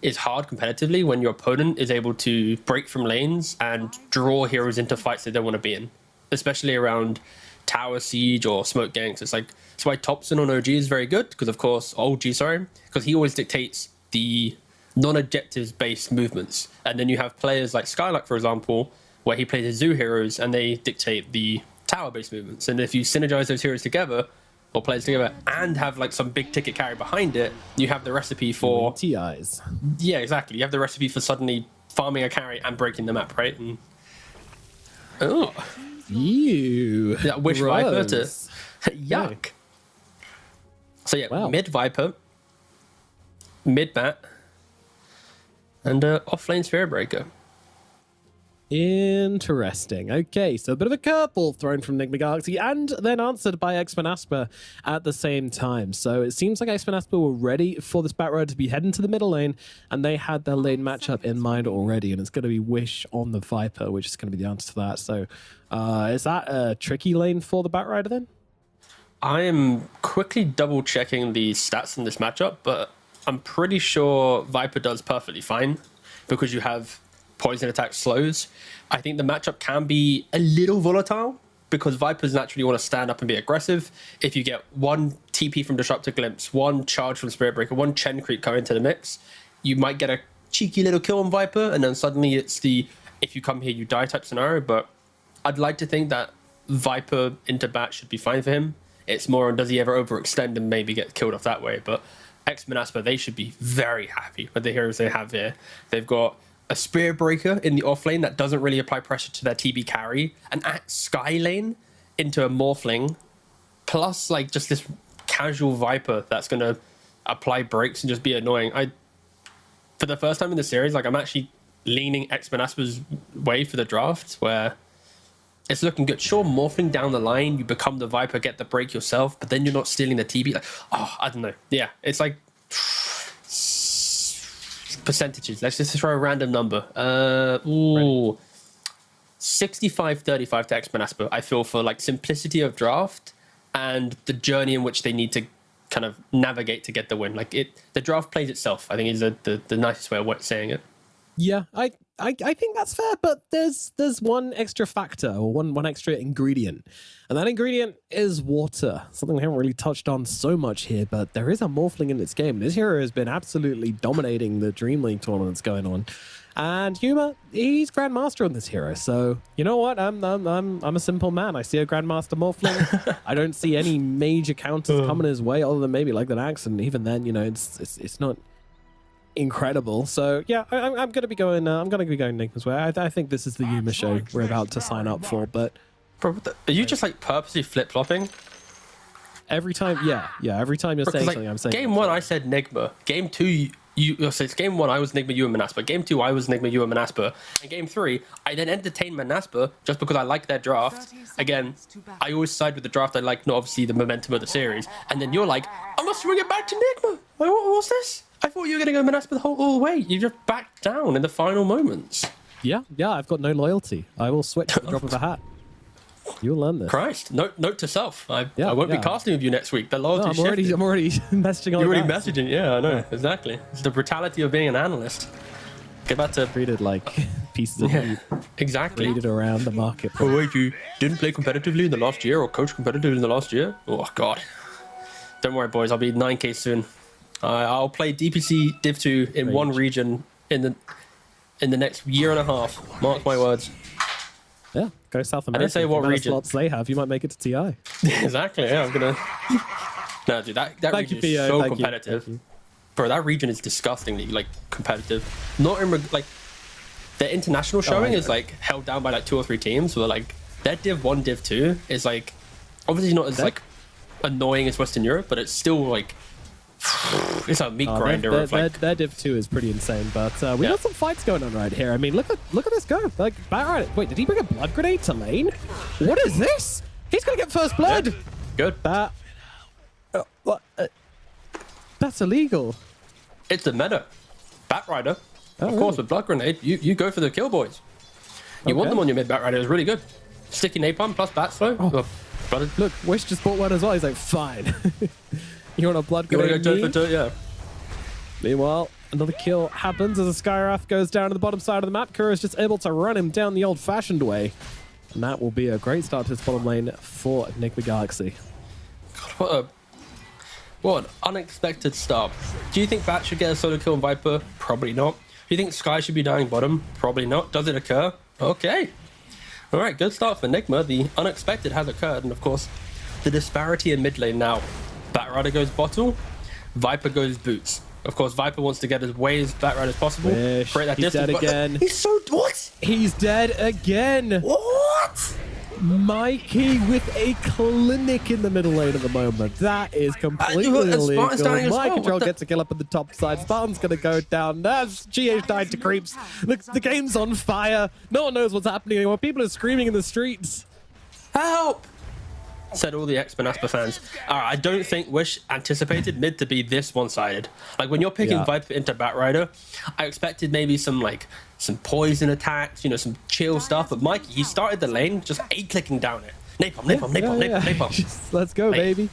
is hard competitively when your opponent is able to break from lanes and draw heroes into fights they don't want to be in, especially around tower siege or smoke ganks. It's like that's why Thompson on OG is very good because because he always dictates the non-objectives based movements, and then you have players like Skylark, for example, where he plays his zoo heroes and they dictate the tower based movements. And if you synergize those heroes together, or plays together and have like some big ticket carry behind it, you have the recipe for TIs. Yeah, exactly. You have the recipe for suddenly farming a carry and breaking the map, right? And You. that wish Viper to yuck. So yeah, Wow. mid Viper, mid Bat, and off lane Sphere Breaker. Interesting. Okay, so a bit of a curveball thrown from Enigma Galaxy and then answered by X-Men Asper at the same time. So it seems like X-Men Asper were ready for this back row to be heading to the middle lane, and they had their lane matchup in mind already, and it's going to be Wish on the Viper, which is going to be the answer to that. So is that a tricky lane for the back rider then? I am quickly double checking the stats in this matchup, but I'm pretty sure Viper does perfectly fine because you have poison attack slows. I think the matchup can be a little volatile because Vipers naturally want to stand up and be aggressive. If you get one TP from Disruptor Glimpse, one charge from Spirit Breaker, one Chen Creep come into the mix, you might get a cheeky little kill on Viper, and then suddenly it's the if you come here you die type scenario. But I'd like to think that Viper into bat should be fine for him. It's more on does he ever overextend and maybe get killed off that way. But X-Men Asper, they should be very happy with the heroes they have here. They've got a Spear Breaker in the off lane that doesn't really apply pressure to their TB carry, an Sky lane into a Morphling, plus like just this casual Viper that's going to apply breaks and just be annoying. For the first time in the series, like I'm actually leaning X-Men Asper's way for the draft where it's looking good. Sure, Morphling down the line, you become the Viper, get the break yourself, but then you're not stealing the TB. Like, I don't know. Yeah, it's like percentages. Let's just throw a random number. 65-35 to X-Men Asper, I feel, for like simplicity of draft and the journey in which they need to kind of navigate to get the win. Like the draft plays itself, I think is the nicest way of saying it. Yeah, I think that's fair, but there's one extra factor or one extra ingredient, and that ingredient is water. Something we haven't really touched on so much here, but there is a Morphling in this game. This hero has been absolutely dominating the Dream League tournaments going on, and Yuma, he's Grandmaster on this hero. So you know what? I'm a simple man. I see a Grandmaster Morphling. I don't see any major counters coming his way, other than maybe like the axe, and even then, you know, it's not incredible. So yeah, I'm gonna be going Enigma's way. I think this is the Yuma show we're about to sign up for. But bro, are you just like purposely flip-flopping every time? Yeah, every time you're saying like, something, I'm saying game one I said Enigma, game two you so it's game one I was Enigma, you and Manaspa, game two I was Enigma, you and Manaspa, and game three I then entertained Manaspa just because I like their draft. Again, I always side with the draft I like, not obviously the momentum of the series. And then you're like, I must swing it back to Enigma. Like, what's this? I thought you were going to go Manaspa all the way. You just backed down in the final moments. Yeah, I've got no loyalty. I will switch at the drop of a hat. You'll learn this. Christ, note to self. I won't be casting with you next week. The loyalty I'm already messaging on. You're already messaging. Yeah, I know. Exactly. It's the brutality of being an analyst. Get back to treated like pieces of meat. Exactly. Traded around the market. Oh wait, you didn't play competitively in the last year or coach competitively in the last year? Oh god. Don't worry, boys. I'll be 9K soon. I'll play DPC Div 2 in one region in the next year and a half. Mark my words. Yeah, go South America. I didn't say what region. Slots they have, you might make it to TI. Exactly. Yeah, I'm gonna. No, dude, that region is so competitive. Bro, that region is disgustingly like competitive. Not in like their international showing is like held down by like 2 or 3 teams. So like their Div 1, Div 2 is like obviously not as like annoying as Western Europe, but it's still like. It's a meat grinder. Their Div 2 is pretty insane, but we got some fights going on right here. I mean, look at this go. Like, wait, did he bring a blood grenade to lane? What is this? He's gonna get first blood. Yeah. Good. That's illegal. It's the meta. Bat Rider. Of course, with blood grenade, you go for the kill boys. You want them on your mid Bat Rider. It's really good. Sticky napalm plus bat slow. Look, Wish just bought one as well. He's like, fine. You want a blood grenade? You want to go toe for toe? Yeah. Meanwhile, another kill happens as a Skywrath goes down to the bottom side of the map. Kura is just able to run him down the old-fashioned way. And that will be a great start to this bottom lane for Enigma Galaxy. God, what an unexpected start. Do you think Bat should get a solo kill on Viper? Probably not. Do you think Sky should be dying bottom? Probably not. Does it occur? Okay. All right, good start for Enigma. The unexpected has occurred, and of course, the disparity in mid lane now. Batrider goes bottle, Viper goes boots. Of course, Viper wants to get as way as Batrider as possible. Wish. Create that He's distance, dead but again. He's so what? He's dead again. What? Mikey with a clinic in the middle lane at the moment. That is completely and illegal. Spartan's dying as My well. Control What the- gets a kill up at the top side. Spartan's going to go down. That's GH died to creeps. The game's on fire. No one knows what's happening anymore. People are screaming in the streets. Help! Said all the X-Men Asper fans. I don't think Wish anticipated mid to be this one-sided. Like when you're picking Yeah. Viper into Batrider, I expected maybe some poison attacks, you know, some chill stuff. But Mikey, he started the lane just A-clicking down it. Napalm. Just, let's go, Like, baby.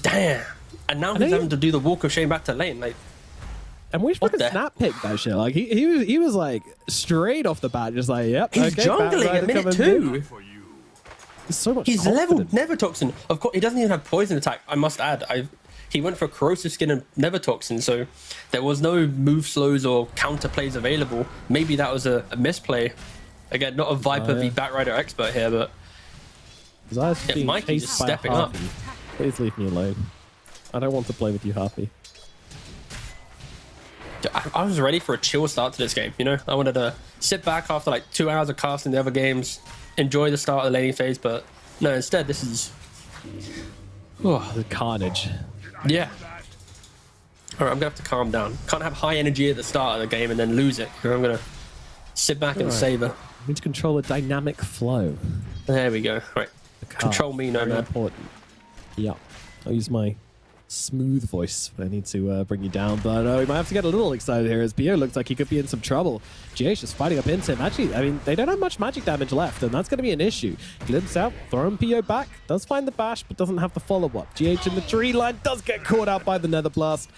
Damn. And now he's he- having to do the walk of shame back to lane. Like, And Wish What fucking the- snap picked that shit. Like he was like straight off the bat, just like, yep. he's okay, jungling Batrider at minute coming in. 2. So much. He's confidence. leveled Nevertoxin. Of course, he doesn't even have poison attack. I must add, he went for corrosive skin and Nevertoxin, so there was no move slows or counter plays available. Maybe that was a misplay. Again, not a Viper v Batrider expert here, but Zayas Yeah, being Mikey chased just by a stepping up. harpy. Please leave me alone. I don't want to play with you, Harpy. I was ready for a chill start to this game. You know, I wanted to sit back after like 2 hours of casting the other games, enjoy the start of the laning phase, but no, instead this is The carnage. yeah. All right, I'm gonna have to calm down. Can't have high energy at the start of the game and then lose it. I'm gonna sit back and Alright. savor. We need to control a dynamic flow. There we go. Right, control me, Very nomad. important. Yeah. I'll use my smooth voice when I need to bring you down, but we might have to get a little excited here as Pio looks like he could be in some trouble. GH is fighting up into him. Actually, I mean, they don't have much magic damage left, and that's going to be an issue. Glimpse out, throwing Pio back, does find the bash, but doesn't have the follow-up. GH in the tree line does get caught out by the Nether Blast,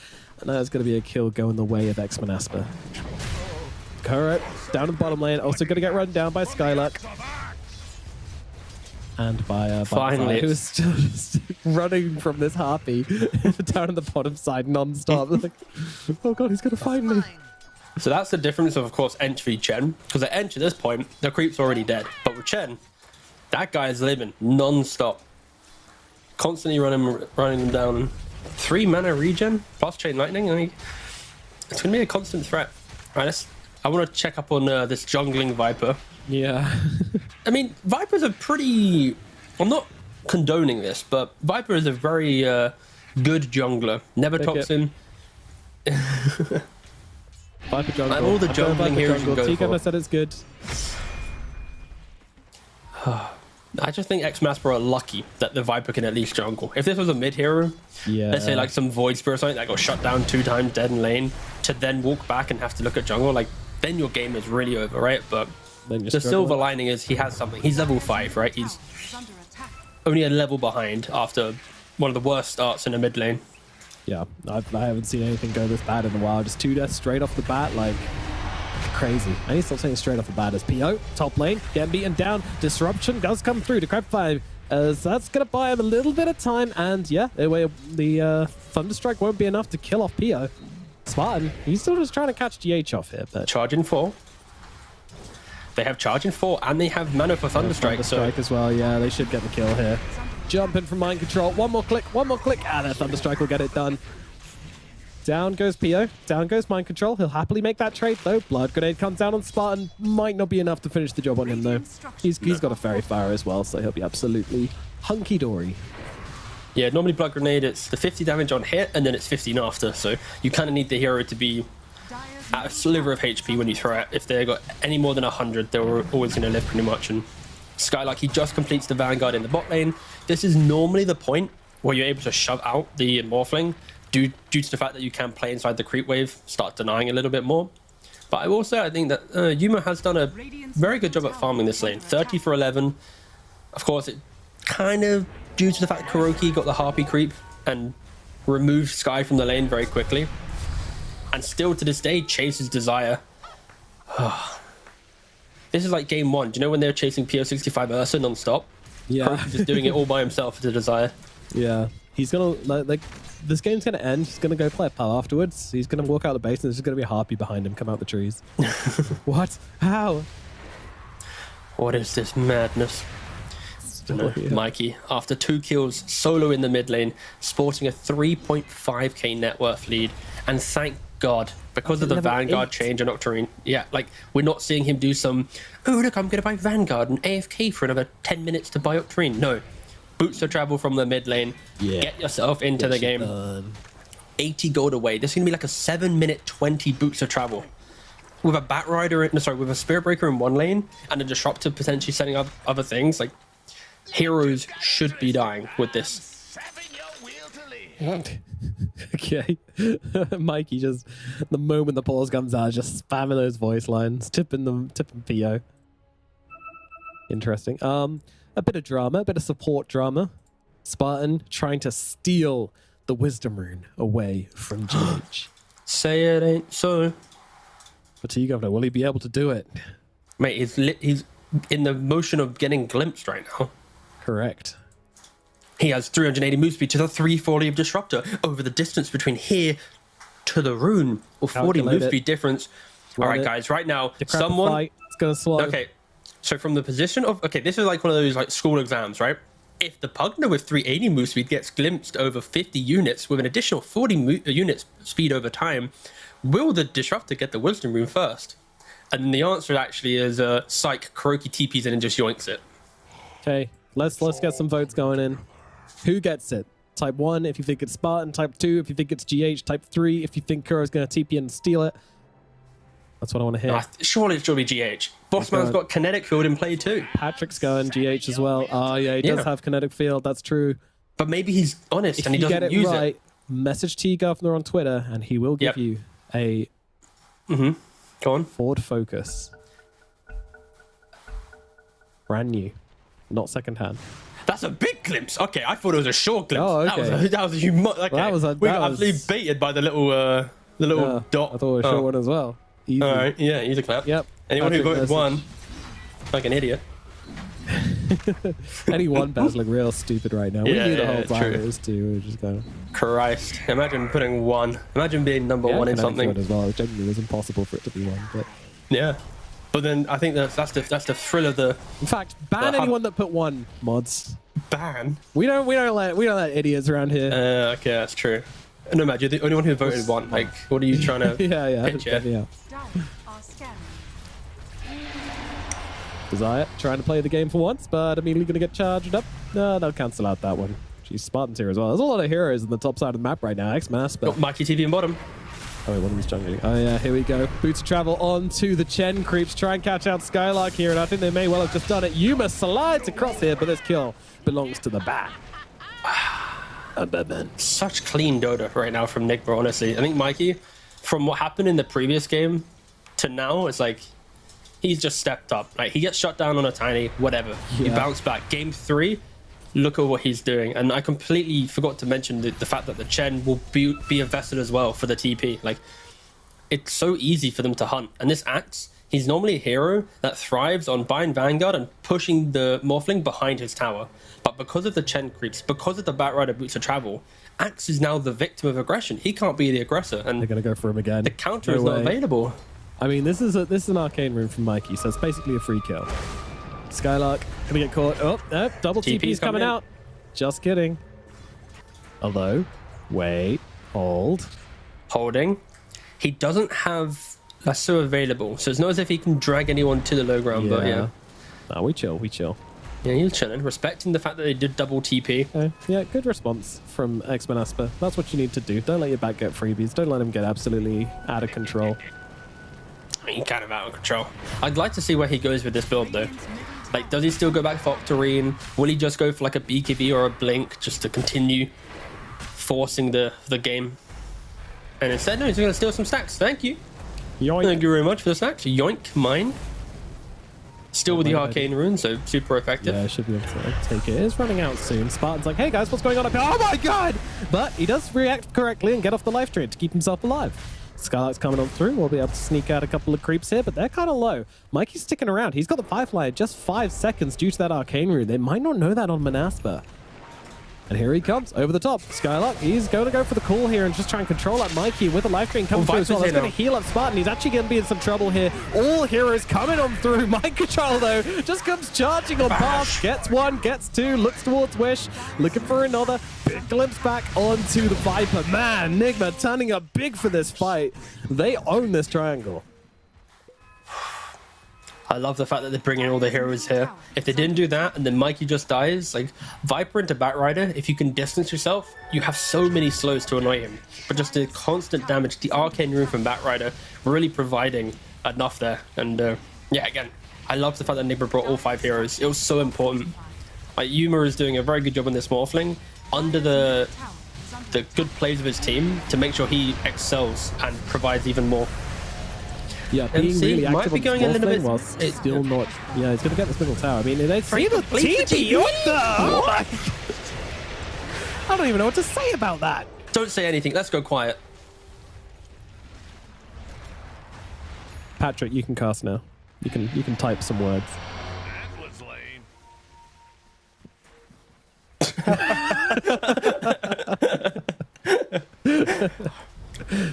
and that's going to be a kill going the way of X-Men Asper. Kuro down in the bottom lane, also going to get run down by Skylark. And by Finally. who's still just running from this harpy down on the bottom side non-stop. Like, oh god, he's gonna find me. So that's the difference of course, Ench v Chen. Because at Ench at this point, the creep's already dead. But with Chen, that guy is living non-stop. Constantly running him down. 3 mana regen plus chain lightning. I mean, it's gonna be a constant threat. Right, I want to check up on this jungling Viper. Yeah. I mean, Viper's a pretty... I'm not condoning this, but Viper is a very good jungler. Nevertoxin. Viper jungle. And all the I'm going jungling Viper heroes you jungle. can go Tikama for. said it's good. I just think X-Masper are lucky that the Viper can at least jungle. If this was a mid hero, Yeah. let's say like some Void Spear or something that got shut down 2 times dead in lane, to then walk back and have to look at jungle, like then your game is really over, right? But Then you're the silver struggling. lining is he has something. He's level 5, right? He's Is under attack. only a level behind after one of the worst starts in the mid lane. Yeah, I haven't seen anything go this bad in a while. Just 2 deaths straight off the bat, like crazy. I need to stop saying straight off the bat as PO, top lane, getting beaten down. Disruption does come through to Crab5, as that's going to buy him a little bit of time. And yeah, the Thunderstrike won't be enough to kill off PO. Spartan, he's still just trying to catch GH off here, but Charging 4. They have charging 4 and they have mana for Thunderstrike. Thunderstrike as well. Yeah, they should get the kill here. Jumping from mind control. One more click. Ah, the Thunderstrike will get it done. Down goes Pio. Down goes mind control. He'll happily make that trade though. Blood grenade comes down on Spartan. Might not be enough to finish the job on him though. He's got a fairy fire as well, so he'll be absolutely hunky dory. Yeah, normally Blood Grenade, it's the 50 damage on hit and then it's 15 after. So you kind of need the hero to be at a sliver of HP when you throw it. If they got any more than 100, they're always going to live pretty much. And Skylark, he just completes the Vanguard in the bot lane. This is normally the point where you're able to shove out the Morphling due to the fact that you can play inside the creep wave, start denying a little bit more. But I will say, I think that Yuma has done a very good job at farming this lane. 30 for 11. Of course, it kind of due to the fact Kuroki got the Harpy creep and removed Sky from the lane very quickly. And still to this day chases Desire. This is like game 1. Do you know when they were chasing PO65 Ursa non-stop? Yeah. Kuroki just doing it all by himself to Desire. Yeah. He's gonna like this game's gonna end. He's gonna go play a pal afterwards. He's gonna walk out the base and there's just gonna be a harpy behind him come out the trees. What? How? What is this madness? still here. Mikey, after 2 kills, solo in the mid lane, sporting a 3.5k net worth lead, and thank God, because of the level Vanguard 8. change on Octarine, yeah, like, we're not seeing him do some, oh, look, I'm going to buy Vanguard and AFK for another 10 minutes to buy Octarine. No. Boots of travel from the mid lane. Yeah. Get yourself into the game. Done. 80 gold away. This is going to be like a 7-minute 20 boots of travel. With a Bat Rider, with a Spirit Breaker in one lane and a Disruptor potentially setting up other things, like, heroes should be dying with this. Okay. Mikey just, the moment the pause comes out, just spamming those voice lines, tipping PO. Interesting. A bit of drama, a bit of support drama. Spartan trying to steal the Wisdom Rune away from GH. Say it ain't so. But to you, Governor, will he be able to do it? Mate, he's in the motion of getting glimpsed right now. Correct. He has 380 move speed to the 340 of Disruptor over the distance between here to the rune, or 40 Calculate move it. speed difference. All right, it. guys, right now, Decrepify. someone... It's going to slow. Okay, so from the position of... Okay, this is like one of those like school exams, right? If the Pugner with 380 move speed gets glimpsed over 50 units with an additional 40 units speed over time, will the Disruptor get the Wisdom Rune first? And the answer actually is Psych, Kuroki TPs in and just yoinks it. Okay, let's get some votes going in. Who gets it? Type 1 if you think it's Spartan, type 2 if you think it's GH, type 3 if you think Kuro's going to TP and steal it. That's what I want to hear. Surely it should be GH. Bossman's got Kinetic Field in play too. Patrick's going GH as well. Oh, yeah, he does have Kinetic Field. That's true. But maybe he's honest and he doesn't get it use right, it. Message T Governor on Twitter and he will give you a Go on. Ford Focus. Brand new, not secondhand. That's a big glimpse. Okay, I thought it was a short glimpse. Oh, okay. That was a humongous. Okay. We got absolutely baited by the little dot. I thought it was a short one as well. Easy. All right, yeah, easy clap. Yep. Anyone Patrick who voted message. 1, like an idiot. Any one bet's look real stupid right now. We knew the whole time it was 2. We were just going. Christ, imagine putting 1. Imagine being number 1 in something. As well. It genuinely was impossible for it to be 1. But yeah, but then I think that's the thrill of the. in fact, ban anyone that put 1 mods. Ban. We don't let idiots around here. Okay, that's true. No, Matt, you're the only one who voted 1. Like, what are you trying to? yeah. pitch here? Yeah. Dire are scanning. Desire trying to play the game for once, but immediately going to get charged up. No, they'll cancel out that one. Geez, Spartan's here as well. There's a lot of heroes in the top side of the map right now. X-Mass, but... Got Mikey TV in bottom. Oh, wait, one of them's jungling. Oh, yeah, here we go. Boots of travel on to the Chen creeps. Try and catch out Skylark here, and I think they may well have just done it. Yuma slides across here, but this kill belongs to the bat. Such clean Dota right now from Nick, bro, honestly. I think Mikey, from what happened in the previous game to now, it's like he's just stepped up. Like, he gets shut down on a tiny, whatever. He bounced back. Game 3, look at what he's doing. And I completely forgot to mention the fact that the Chen will be a vessel as well for the TP. Like, it's so easy for them to hunt. And this Axe, he's normally a hero that thrives on buying Vanguard and pushing the Morphling behind his tower. But because of the Chen creeps, because of the Bat Rider Boots of Travel, Axe is now the victim of aggression. He can't be the aggressor. And they're going to go for him again. the counter is not available. I mean, this is an arcane rune from Mikey, so it's basically a free kill. Skylark gonna get caught. Oh, double TP's coming out. Just kidding. Although, wait, hold. Holding. He doesn't have Lasso available, so it's not as if he can drag anyone to the low ground, but yeah. No, we chill. Yeah, he's chilling, respecting the fact that they did double TP. Yeah, good response from X-Men Asper. That's what you need to do. Don't let your back get freebies. Don't let him get absolutely out of control. I mean, kind of out of control. I'd like to see where he goes with this build, though. Like, does he still go back for Octarine? Will he just go for like a BKB or a Blink just to continue forcing the game? And instead, no, he's going to steal some stacks. Thank you. Yoink. Thank you very much for the stacks. Yoink, mine. Still with the arcane rune, so super effective. Yeah, should be able to take it. It's running out soon. Spartan's like, hey guys, what's going on up here? Oh my god! But he does react correctly and get off the life train to keep himself alive. Skylark's coming on through. We'll be able to sneak out a couple of creeps here, but they're kind of low. Mikey's sticking around. He's got the pipeline just 5 seconds due to that arcane rune. They might not know that on Manaspa. And here he comes over the top. Skylark, he's going to go for the call here and just try and control that Mikey with the life drain coming through as well. That's going to heal up Spartan. He's actually going to be in some trouble here. All heroes coming on through. Mind Control, though, just comes charging on past. Gets one, gets two, looks towards Wish, looking for another. Big glimpse back onto the Viper. Man, Nigma turning up big for this fight. They own this triangle. I love the fact that they're bringing all the heroes here. If they didn't do that and then Mikey just dies, like Viper into Batrider, if you can distance yourself, you have so many slows to annoy him. But just the constant damage, the arcane rune from Batrider, really providing enough there. And yeah, again, I love the fact that Nigma brought all 5 heroes. It was so important. Like Yuma is doing a very good job on this Morphling under the good plays of his team to make sure he excels and provides even more. Yeah, being really active might be going a little bit. While still not. Yeah, he's going to get the middle tower. I mean, they see the TP. What the? I don't even know what to say about that. Don't say anything. Let's go quiet. Patrick, you can cast now. You can type some words.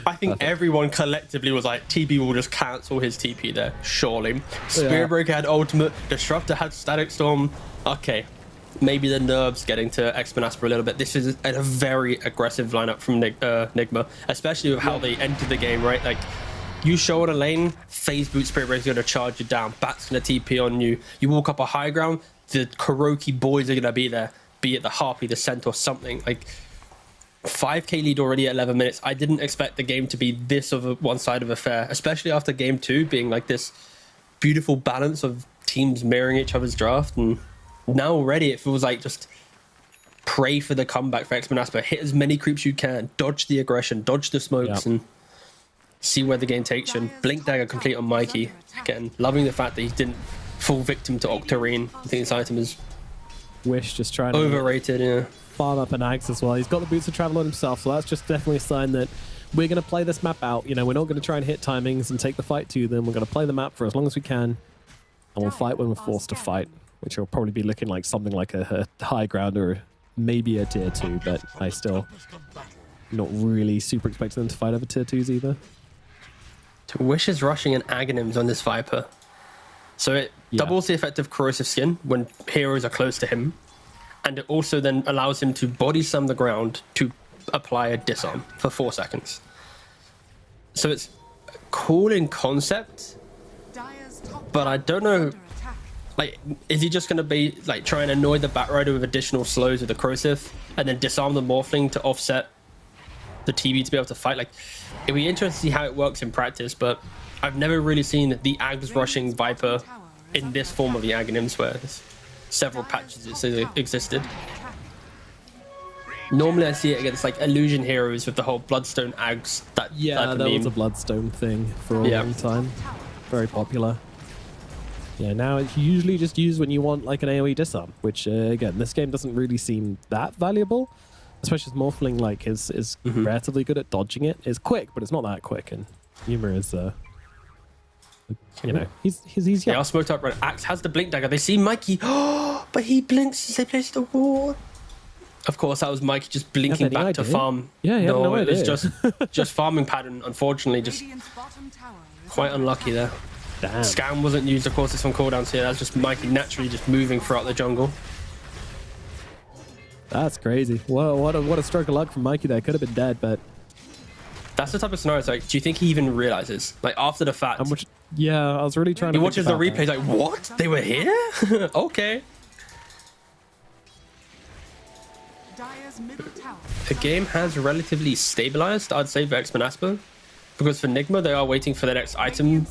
I think everyone collectively was like, TB will just cancel his TP there, surely. Spiritbreaker had ultimate, Disruptor had Static Storm. Okay, maybe the nerves getting to Xmanasper a little bit. This is a very aggressive lineup from Nigma, especially with how they entered the game, right? Like, you show on a lane, phase boot Spiritbreaker's going to charge you down, Bat's going to TP on you. You walk up a high ground, the Kuroki boys are going to be there, be it the Harpy, the Centaur, something. Like, 5k lead already at 11 minutes. I didn't expect the game to be this of a one-sided affair, especially after game 2 being like this beautiful balance of teams mirroring each other's draft. And now already it feels like just pray for the comeback for Xmanasper. Hit as many creeps you can, dodge the aggression, dodge the smokes, and see where the game takes you. And Blink Dagger complete on Mikey. Again, loving the fact that he didn't fall victim to Octarine. I think this item is Wish just trying to overrated, yeah. Farm up an Axe as well. He's got the boots of travel on himself, so that's just definitely a sign that we're going to play this map out. You know, we're not going to try and hit timings and take the fight to them. We're going to play the map for as long as we can, and we'll fight when we're forced to fight, which will probably be looking like something like a high ground or maybe a tier 2, but I still not really super expecting them to fight over tier 2s either. Wish is rushing an Aghanims on this Viper. So it doubles the effect of Corrosive Skin when heroes are close to him. And it also then allows him to body slam the ground to apply a disarm for 4 seconds. So it's cool in concept, but I don't know, like, is he just going to be like try and annoy the Batrider with additional slows with the Corrosive and then disarm the Morphling to offset the TB to be able to fight? Like, it'd be interesting to see how it works in practice, but I've never really seen the Ags rushing Viper in this form of the Aghanims, where several patches it existed. Normally I see it against like illusion heroes with the whole Bloodstone Ags. That was a Bloodstone thing for a long time. Very popular. Yeah, now it's usually just used when you want like an AoE disarm, which again, this game doesn't really seem that valuable, especially as Morphling like is relatively good at dodging it. It's quick, but it's not that quick, and Yuma is you know, he's young. They are smoked up. Right, Axe has the Blink Dagger. They see Mikey, but he blinks as they place the wall. Of course, that was Mikey just blinking back to farm. Yeah, no it was idea. just farming pattern. Unfortunately, just quite unlucky there. Damn. Scam wasn't used. Of course, it's on cooldowns here. That's just Mikey naturally just moving throughout the jungle. That's crazy. Whoa, what a stroke of luck from Mikey there. Could have been dead, but that's the type of scenario. Like, do you think he even realizes? Like, after the fact, I was really trying to. He watches the replays. Like, what? They were here? Okay. The game has relatively stabilized, I'd say, for Xmanasper, because for Nigma they are waiting for the next item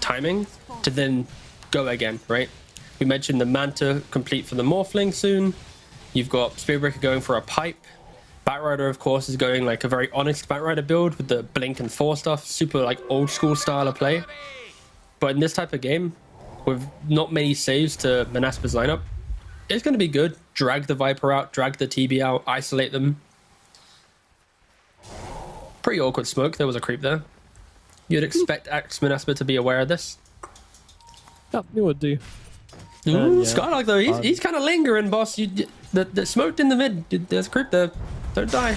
timing to then go again, right? We mentioned the Manta complete for the Morphling soon. You've got Spiritbreaker going for a pipe. Batrider, of course, is going like a very Onyx Batrider build with the Blink and 4 stuff, super like old school style of play. But in this type of game, with not many saves to Manasper's lineup, it's going to be good. Drag the Viper out, drag the TB out, isolate them. Pretty awkward smoke. There was a creep there. You'd expect Manasper to be aware of this. Yeah, you would do. Ooh, yeah. Skylark though, he's kind of lingering, boss. The smoked in the mid. There's a creep there. Don't die.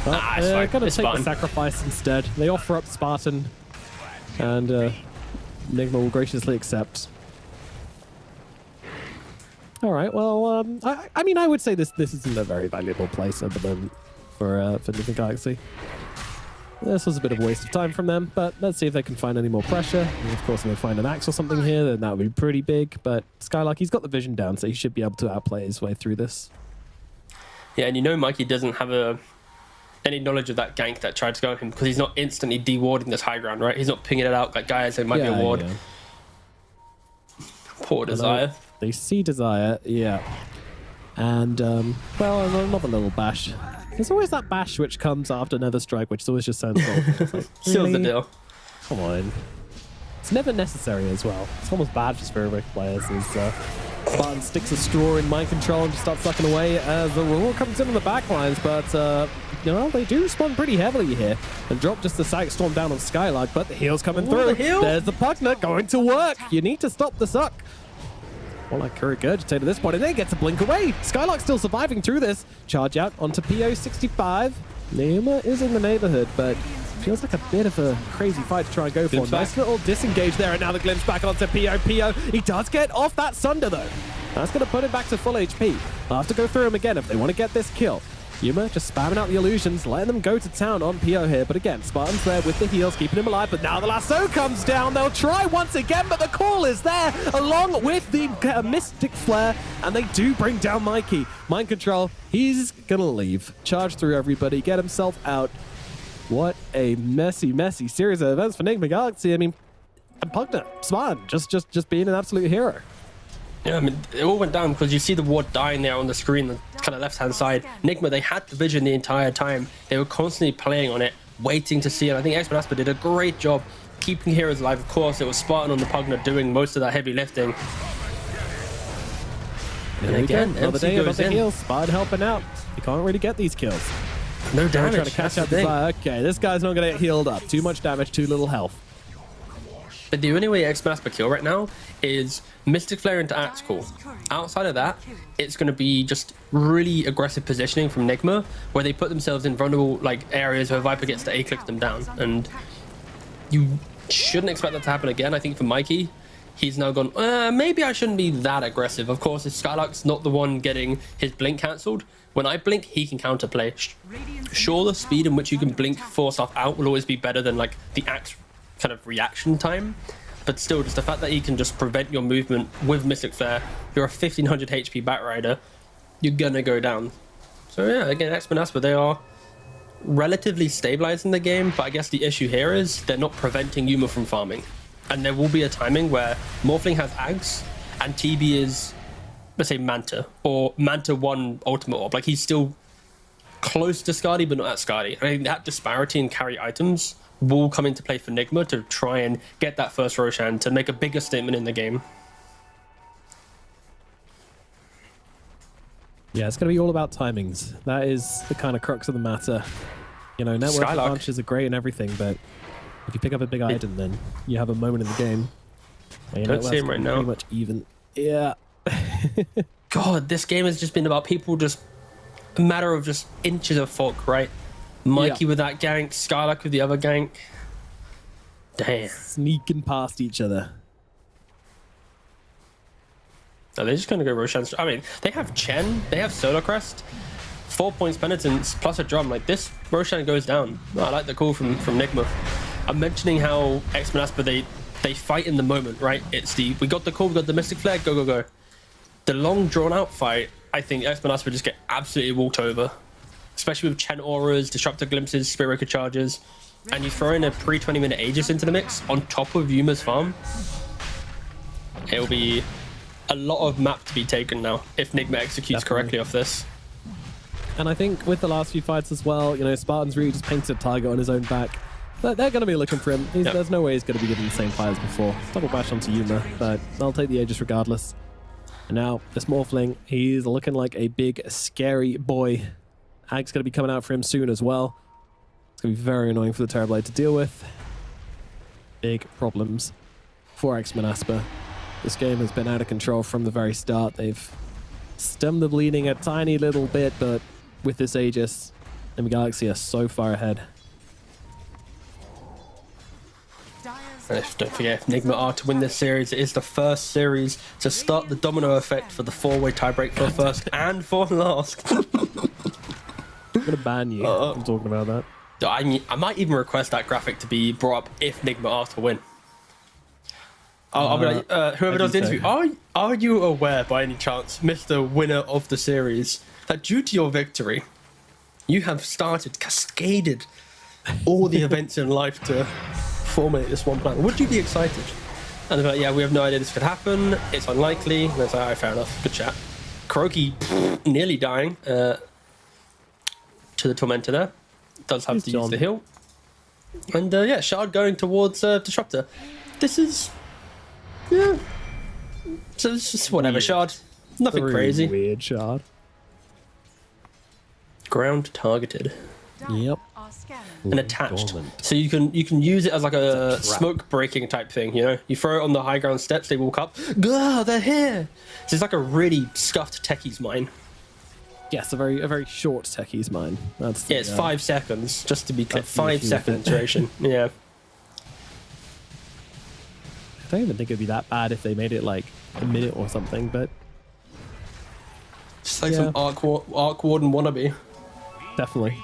Well, it's they're fine. gonna It's take fine. the sacrifice instead. They offer up Spartan, and Enigma will graciously accept. All right. Well, I mean, I would say this isn't a very valuable place at the moment for Different Galaxy. This was a bit of a waste of time from them, but let's see if they can find any more pressure. And of course, if they find an axe or something here, then that would be pretty big. But Skylark, he's got the vision down, so he should be able to outplay his way through this. Yeah, and you know Mikey doesn't have any knowledge of that gank that tried to go at him because he's not instantly de-warding this high ground, right? He's not pinging it out like guys, it might be a ward. Yeah. Poor Desire. They see Desire, yeah. And, well, another little bash. There's always that bash which comes after Nether Strike, which always just sounds awful. Like, Seals the really? deal. Come on. It's never necessary as well. It's almost bad for Spirit players as Spartan sticks a straw in mind control and just starts sucking away as the rule comes in on the backlines. But, you know, they do respond pretty heavily here and drop just the Psychic Storm down on Skylark, but the heal's coming through. The heal. There's the Pugner going to work. You need to stop the suck. Well, like Regurgitate at this point, and then gets a blink away. Skylark still surviving through this. Charge out onto PO65. Neuma is in the neighborhood, but feels like a bit of a crazy fight to try and go for. Glimpse Nice back. little disengage there, and now the glimpse back onto PO. He does get off that Sunder, though. That's going to put him back to full HP. They'll have to go through him again if they want to get this kill. Yuma just spamming out the illusions, letting them go to town on PO here. But again, Spartan's there with the heals, keeping him alive. But now the lasso comes down. They'll try once again, but the call is there, along with the Mystic Flare. And they do bring down Mikey. Mind control, he's going to leave. Charge through everybody, get himself out. What a messy, messy series of events for Enigma Galaxy. I mean, and Pugner, Spartan, just being an absolute hero. Yeah, I mean, it all went down because you see the ward dying there on the screen, the kind of left-hand side. Enigma, they had the vision the entire time. They were constantly playing on it, waiting to see it. I think X-Men Asper did a great job keeping heroes alive. Of course, it was Spartan on the Pugner doing most of that heavy lifting. And again, another MC day, goes another in. heal. Spartan helping out. You can't really get these kills. No They're damage. trying to catch that's out the the thing. Desire. Okay, this guy's not going to get healed up. Too much damage, too little health. But the only way X-Men Asper kill right now is Mystic Flare into Axe Call. Outside of that, it's going to be just really aggressive positioning from Enigma, where they put themselves in vulnerable like areas where Viper gets to A-click them down. And you shouldn't expect that to happen again. I think for Mikey, he's now gone, maybe I shouldn't be that aggressive. Of course, if Skylark's not the one getting his blink cancelled, when I blink, he can counterplay. Sure, the speed in which you can blink 4 stuff out will always be better than like the Axe kind of reaction time, but still, just the fact that he can just prevent your movement with Mystic Flare, you're a 1500 HP Batrider, you're gonna go down. So yeah, again, X-Men Asper, they are relatively stabilizing the game, but I guess the issue here is they're not preventing Yuma from farming. And there will be a timing where Morphling has Ags and TB is, let's say, Manta, or Manta 1 Ultimate Orb. Like, he's still close to Skadi, but not at Skadi. I think that disparity in carry items will come into play for Enigma to try and get that first Roshan to make a bigger statement in the game. Yeah, it's going to be all about timings. That is the kind of crux of the matter. You know, network Skylark. advantages are great and everything, but if you pick up a big item, then you have a moment in the game. And your Don't see network's him right now. pretty much even. Yeah. God, this game has just been about people just a matter of just inches of folk, right? Mikey with that gank, Skylark with the other gank. Damn. Sneaking past each other. So they're just going to go Roshan. I mean, they have Chen, they have Solar Crest, 4 points penitence plus a drum. Like, this Roshan goes down. Oh, I like the call from Enigma. I'm mentioning how X-Men Asper, they fight in the moment, right? It's we got the call, we got the Mystic Flare, go, go, go. The long drawn out fight, I think X-Men Asper just get absolutely walked over. Especially with Chen auras, disruptor glimpses, spirit breaker charges, and you throw in a pre-20 minute Aegis into the mix on top of Yuma's farm. It'll be a lot of map to be taken now if Enigma executes correctly off this. And I think with the last few fights as well, you know, Spartan's really just painted a target on his own back. But they're going to be looking for him. There's no way he's going to be given the same fight as before. Double bash onto Yuma, but they'll take the Aegis regardless. And now, this Morphling, he's looking like a big, scary boy. Ag's going to be coming out for him soon as well. It's going to be very annoying for the Terrorblade to deal with. Big problems for X-Men Asper. This game has been out of control from the very start. They've stemmed the bleeding a tiny little bit, but with this Aegis, Enemy Galaxy are so far ahead. And don't forget, if Nigma are to win this series, it is the first series to start the domino effect for the 4-way tiebreak for first and for last. I'm gonna ban you. I'm talking about that. I might even request that graphic to be brought up if Nigma are to win. I'll be like, whoever does the interview, are you aware by any chance, Mr. Winner of the series, that due to your victory, you have cascaded all the events in life to formulate this one plan? Would you be excited? And they're like, yeah, we have no idea this could happen. It's unlikely. And it's like, all right, fair enough. Good chat. Kuroki nearly dying to the Tormentor there. Does have to use the heal. And yeah, Shard going towards Disruptor. This is... yeah. So it's just whatever, weird. Shard. Nothing Very crazy. Weird Shard. Ground targeted. Yep. And attached, Dormant. so you can use it as like a smoke breaking type thing. You know, you throw it on the high ground steps, they walk up. Gah, they're here. So it's like a really scuffed techie's mine. Yes, a very short techie's mine. That's the, Yeah, it's 5 seconds, just to be clear. That's the 5 issue with second it. duration. Yeah. I don't even think it'd be that bad if they made it like a minute or something, but Just like Yeah. some Arc Warden wannabe. definitely.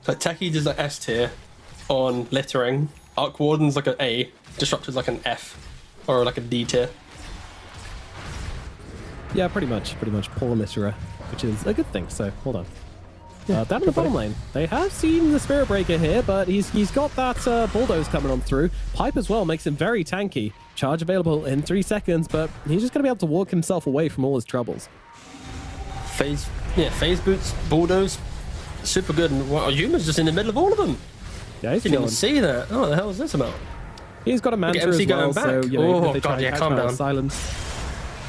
Like Techie does like S tier on littering. Arc Warden's like an A. Disruptor's like an F. Or like a D tier. Yeah, pretty much poor litterer, which is a good thing. So hold on. Down in the bottom lane, they have seen the Spirit Breaker here, but he's got that bulldoze coming on through. Pipe as well makes him very tanky. Charge available in 3 seconds, but he's just going to be able to walk himself away from all his troubles. Phase boots, bulldoze, super good. And Yuma's just in the middle of all of them. Yeah, he's Didn't even chilling. see that. Oh, the hell is this about? He's got a Manta MC as well, going so back. you know, Oh, if they try God, and yeah, catch calm him out of down. silence.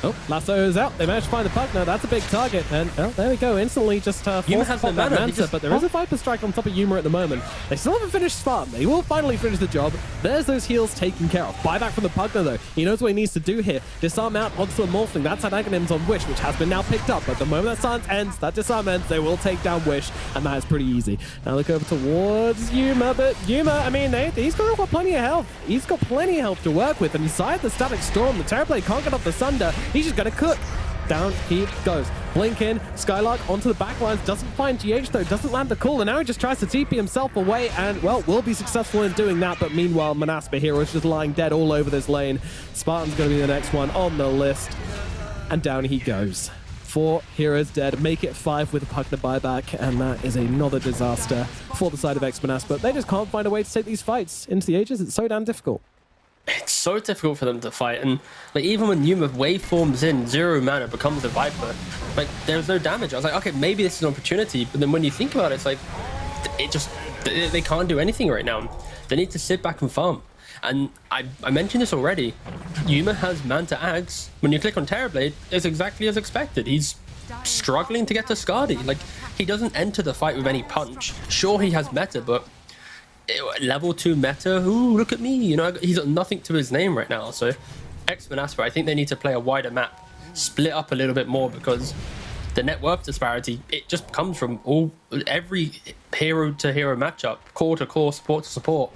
Oh, Lasso's out. They managed to find the Pugner. That's a big target. And oh, there we go. Instantly just Yuma forced has to pop no that mana. He Manta, just- but there is a Viper Strike on top of Yuma at the moment. They still haven't finished Spartan. They will finally finish the job. There's those heals taken care of. Buyback from the Pugner, though. He knows what he needs to do here. Disarm out onto a Morphling. That's Antagonisms on Wish, which has been now picked up. But the moment that silence ends, that disarm ends, they will take down Wish, and that is pretty easy. Now look over towards Yuma, but Yuma, I mean, he's got plenty of health. He's got plenty of health to work with, and inside the Static Storm, the Terrorblade can't get off the Sunder. He's just going to cook. Down he goes. Blink in, Skylark onto the backlines, doesn't find GH though, doesn't land the call, and now he just tries to TP himself away, and well, will be successful in doing that, but meanwhile, Manaspa Hero is just lying dead all over this lane. Spartan's gonna be the next one on the list, and down he goes. 4 heroes dead, make it 5 with a Pugner buyback, and that is another disaster for the side of X-Manaspa. They just can't find a way to take these fights into the Aegis. It's so damn difficult. It's so difficult for them to fight, and like even when Yuma waveforms in 0 mana becomes a Viper, like there's no damage. I was like, okay, maybe this is an opportunity, but then when you think about it, it's like they can't do anything right now. They need to sit back and farm. And I mentioned this already. Yuma has Manta Ags. When you click on Terrorblade, it's exactly as expected. He's struggling to get to Skadi. Like he doesn't enter the fight with any punch. Sure, he has meta, but level 2 meta, ooh, look at me, you know, he's got nothing to his name right now. So X-Manaspa, I think they need to play a wider map, split up a little bit more, because the net worth disparity, it just comes from every hero to hero matchup, core to core, support to support,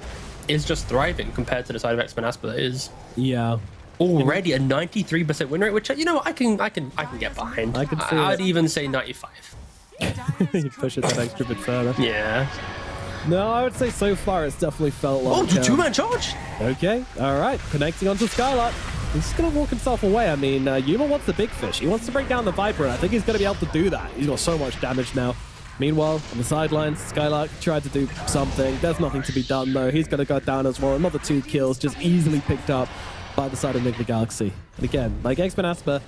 is just thriving compared to the side of X-Manaspa that is Yeah. already a 93% win rate, which, you know, I can get behind. I can see I'd it. even say 95. You push it that extra bit further. Yeah. No, I would say so far it's definitely felt like... Oh, the 2-man charge. Okay, all right. Connecting onto Skylark. He's just going to walk himself away. I mean, Yuma wants the big fish. He wants to break down the Viper, and I think he's going to be able to do that. He's got so much damage now. Meanwhile, on the sidelines, Skylark tried to do something. There's nothing to be done, though. He's going to go down as well. Another 2 kills just easily picked up by the side of Enigma Galaxy. And again, like X-Manaspa,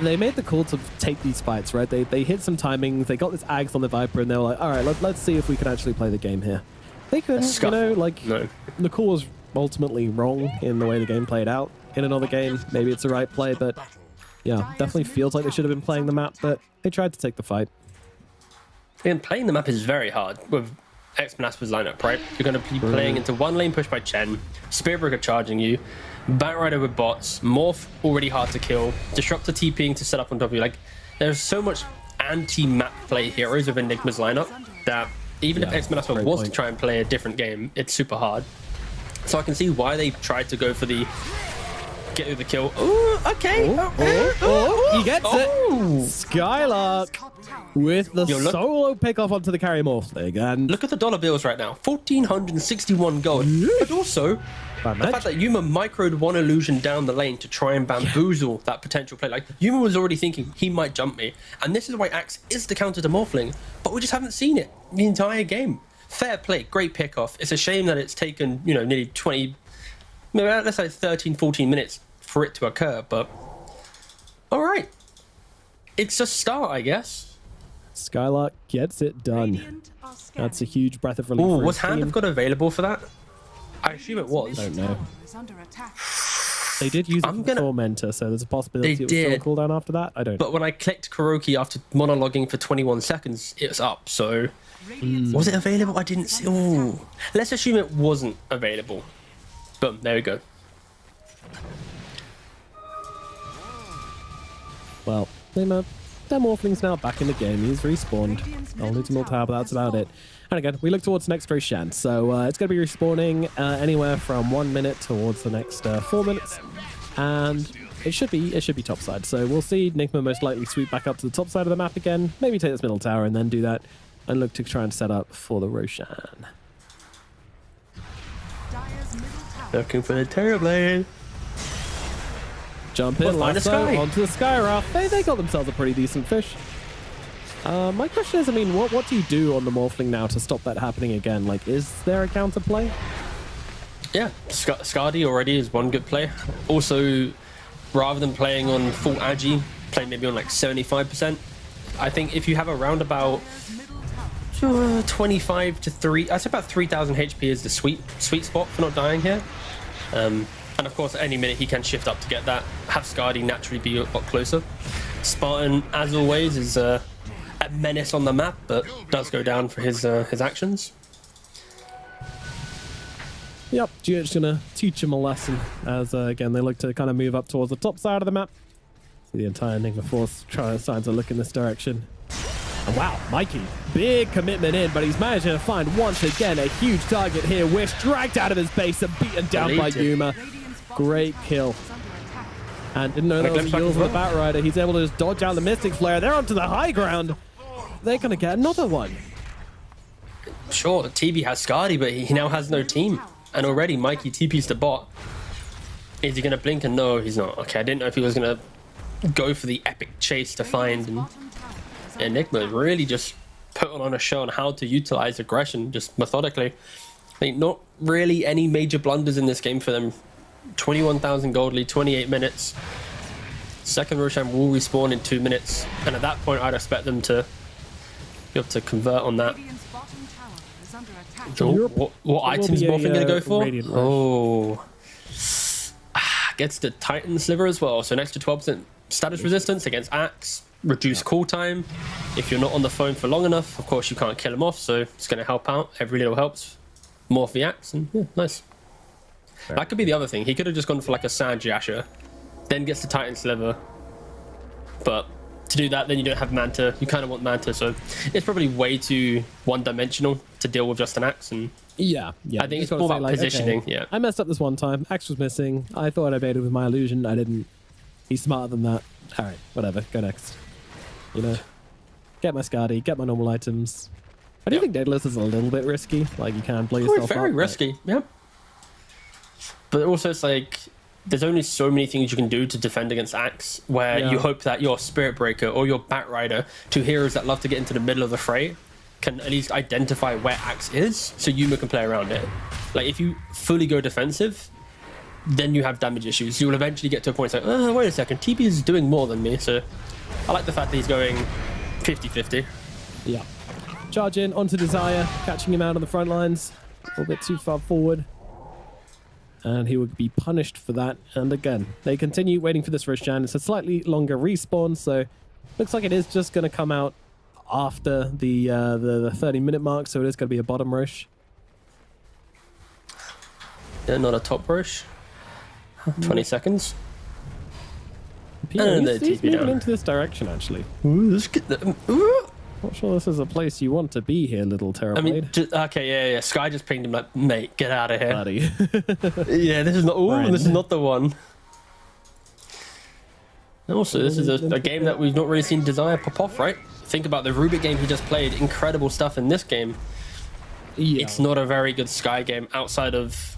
they made the call to take these fights, right? They hit some timings. They got this Ags on the Viper, and they were like, all right, let's see if we can actually play the game here. They couldn't, you know, like, No. the call was ultimately wrong in the way the game played out. In another game, maybe it's the right play, but yeah, definitely feels like they should have been playing the map, but they tried to take the fight. And playing the map is very hard with X-Manaspa's lineup, right? You're going to be playing into one lane push by Chen, Spiritbreaker charging you, Batrider with bots, Morph already hard to kill, Disruptor TPing to set up on top of you. Like, there's so much anti-map play heroes with Enigma's lineup that even if X-Manaspa was to try and play a different game, it's super hard. So I can see why they tried to go for the get through the kill. Ooh, okay. He gets it. Skylark with the solo pickoff onto the carry Morphling. And look at the dollar bills right now. 1,461 gold. But also, the fact that Yuma microed one illusion down the lane to try and bamboozle that potential play. Like, Yuma was already thinking he might jump me. And this is why Axe is the counter to Morphling. But we just haven't seen it the entire game. Fair play, great pickoff. It's a shame that it's taken, you know, nearly 20, maybe let's say 13, 14 minutes for it to occur, but all right. It's a start, I guess. Skylark gets it done. That's a huge breath of relief. Ooh, was Hand of God available for that? I assume it was. I don't know. They did use it for Tormentor, so there's a possibility it was still a cooldown after that. I don't know. But when I clicked Kuroki after monologuing for 21 seconds, it was up, so... Was it available? I didn't see... Ooh. Let's assume it wasn't available. Boom, there we go. Well, their Morphling's now back in the game. He's respawned. Ultimate tower, but that's about it. And again, we look towards next Roshan. So it's going to be respawning anywhere from 1 minute towards the next 4 minutes. And it should be topside. So we'll see Nigma most likely sweep back up to the top side of the map again. Maybe take this middle tower and then do that. And look to try and set up for the Roshan. Looking for the Terrorblade. Jump in, lasso onto the Skyraft. They got themselves a pretty decent fish. My question is, I mean, what do you do on the Morphling now to stop that happening again? Like, is there a counterplay? Yeah, Scardy already is one good play. Also, rather than playing on full agi, play maybe on like 75%. I think if you have around about 25 to 3, I'd say about 3,000 HP is the sweet spot for not dying here. And of course, at any minute he can shift up to get that. Have Scardy naturally be a lot closer. Spartan, as always, is a menace on the map, but does go down for his actions. Yep, GH's gonna teach him a lesson as again they look to kind of move up towards the top side of the map. See the entire Enigma force starting to look in this direction. And wow, Mikey, big commitment in, but he's managing to find once again a huge target here. Wish dragged out of his base and beaten down by Yuma. Great kill. And didn't know there was heals on the Batrider. He's able to just dodge out the Mystic Flare. They're onto the high ground. They're gonna get another one. Sure, TB has Scardy, but he now has no team. And already Mikey TP's the bot. Is he gonna blink? And no, he's not. Okay, I didn't know if he was gonna go for the epic chase to find. And Enigma really just putting on a show on how to utilize aggression just methodically. I think not really any major blunders in this game for them. 21,000 gold lead, 28 minutes. Second Roshan will respawn in 2 minutes, and at that point I'd expect them to be able to convert on that. What items Morphling gonna go for? Oh, gets the Titan Sliver as well, so an extra 12% status resistance against Axe. Reduce cooltime. If you're not on the phone for long enough, of course you can't kill him off, so it's going to help out. Every little helps. Morph the Axe, and yeah, nice. That could be the other thing. He could have just gone for like a Sand Yasha, then gets the Titan Sliver. But to do that, then you don't have Manta. You kind of want Manta, so it's probably way too one-dimensional to deal with just an Axe. And yeah. I think it's more about positioning. Okay, yeah, I messed up this one time. Axe was missing. I thought I baited with my illusion. I didn't. He's smarter than that. All right, whatever. Go next. You know, get my Scardy, get my normal items. I do think Daedalus is a little bit risky. Like, you can blow yourself up. Very risky, yeah. But also, it's like, there's only so many things you can do to defend against Axe, where you hope that your Spirit Breaker or your Batrider, two heroes that love to get into the middle of the fray, can at least identify where Axe is, so Yuma can play around it. Like, if you fully go defensive, then you have damage issues. You will eventually get to a point like, oh, wait a second, TP is doing more than me, so I like the fact that he's going 50-50. Yeah. Charge in onto Desire, catching him out on the front lines. A little bit too far forward. And he would be punished for that. And again, they continue waiting for this Roshan. It's a slightly longer respawn, so looks like it is just going to come out after the 30-minute mark, so it is going to be a bottom rush. Yeah, not a top rush. 20 seconds. Peter, And he's the TP moving down. into this direction, actually. Ooh, let's get the, ooh. Not sure this is a place you want to be here, little Terrorblade. I mean, okay, yeah. Sky just pinged him like, mate, get out of here. Buddy. Yeah, this is not. Ooh, Friend. this is not the one. And also, this is a game that we've not really seen Desire pop off, right? Think about the Rubik game he just played. Incredible stuff in this game. Yeah. It's not a very good Sky game outside of.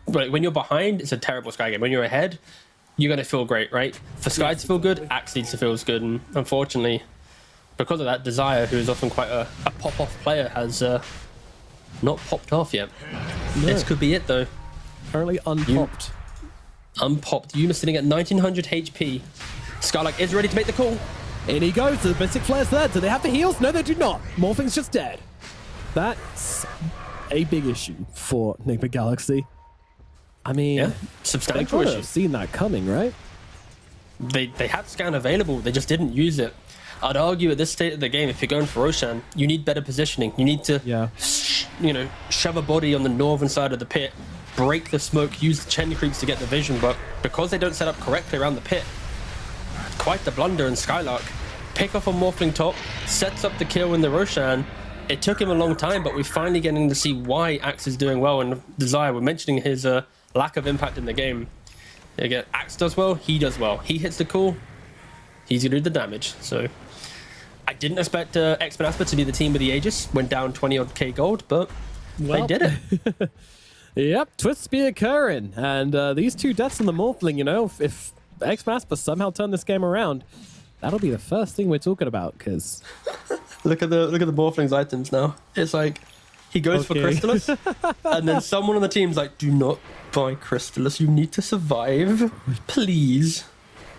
Like, when you're behind, it's a terrible Sky game. When you're ahead, you're gonna feel great, right? For Sky to feel good, Axe needs to feel good, and unfortunately, because of that, Desire, who is often quite a pop-off player, has not popped off yet. No. This could be it, though. Currently unpopped. Unpopped. Yuma sitting at 1900 HP. Skylark is ready to make the call. In he goes. The Mystic Flare's there. Do they have the heals? No, they do not. Morphing's just dead. That's a big issue for Enigma Galaxy. I mean, Yeah, they substantial could have issues. seen that coming, right? They had scan available, they just didn't use it. I'd argue at this state of the game, if you're going for Roshan, you need better positioning. You need to, Yeah. shove a body on the northern side of the pit, break the smoke, use the chain creeps to get the vision. But because they don't set up correctly around the pit, quite the blunder. And Skylark pick off a Morphling top, sets up the kill in the Roshan. It took him a long time, but we're finally getting to see why Axe is doing well. And Desire, we're mentioning his lack of impact in the game. Again, Axe does well, he does well. He hits the call, he's gonna do the damage. So I didn't expect X-Men Asper to be the team with the Aegis. Went down 20 odd K gold, but they did it. Yep, twists be occurring. And these two deaths in the Morphling, if X-Masper somehow turn this game around, that'll be the first thing we're talking about, because... Look at the Morphling's items now. It's like he goes for Okay. Crystallis, and then someone on the team's like, "Do not buy Crystallis. You need to survive, please."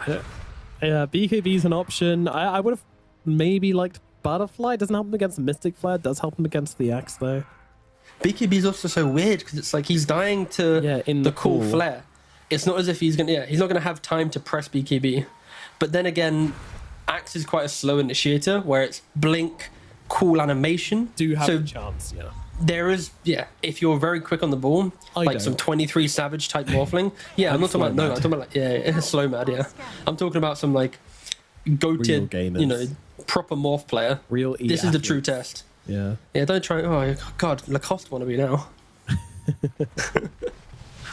Yeah, BKB's an option. I would have maybe liked Butterfly. Doesn't help him against Mystic Flare. Does help him against the Axe, though. BKB's also so weird because it's like he's dying to in the the cool cool. flare. It's not as if he's not gonna have time to press BKB. But then again, Axe is quite a slow initiator where it's blink, cool animation. Do have so a chance, yeah. there is, if you're very quick on the ball, like some 23 Savage type Morphling. Yeah, I'm not talking about, no, I'm talking about like, slow mad, yeah. I'm talking about some like goated, gamers. proper morph player. Real This is the true test. Yeah. Yeah, don't try, oh god, Lacoste wanna be now.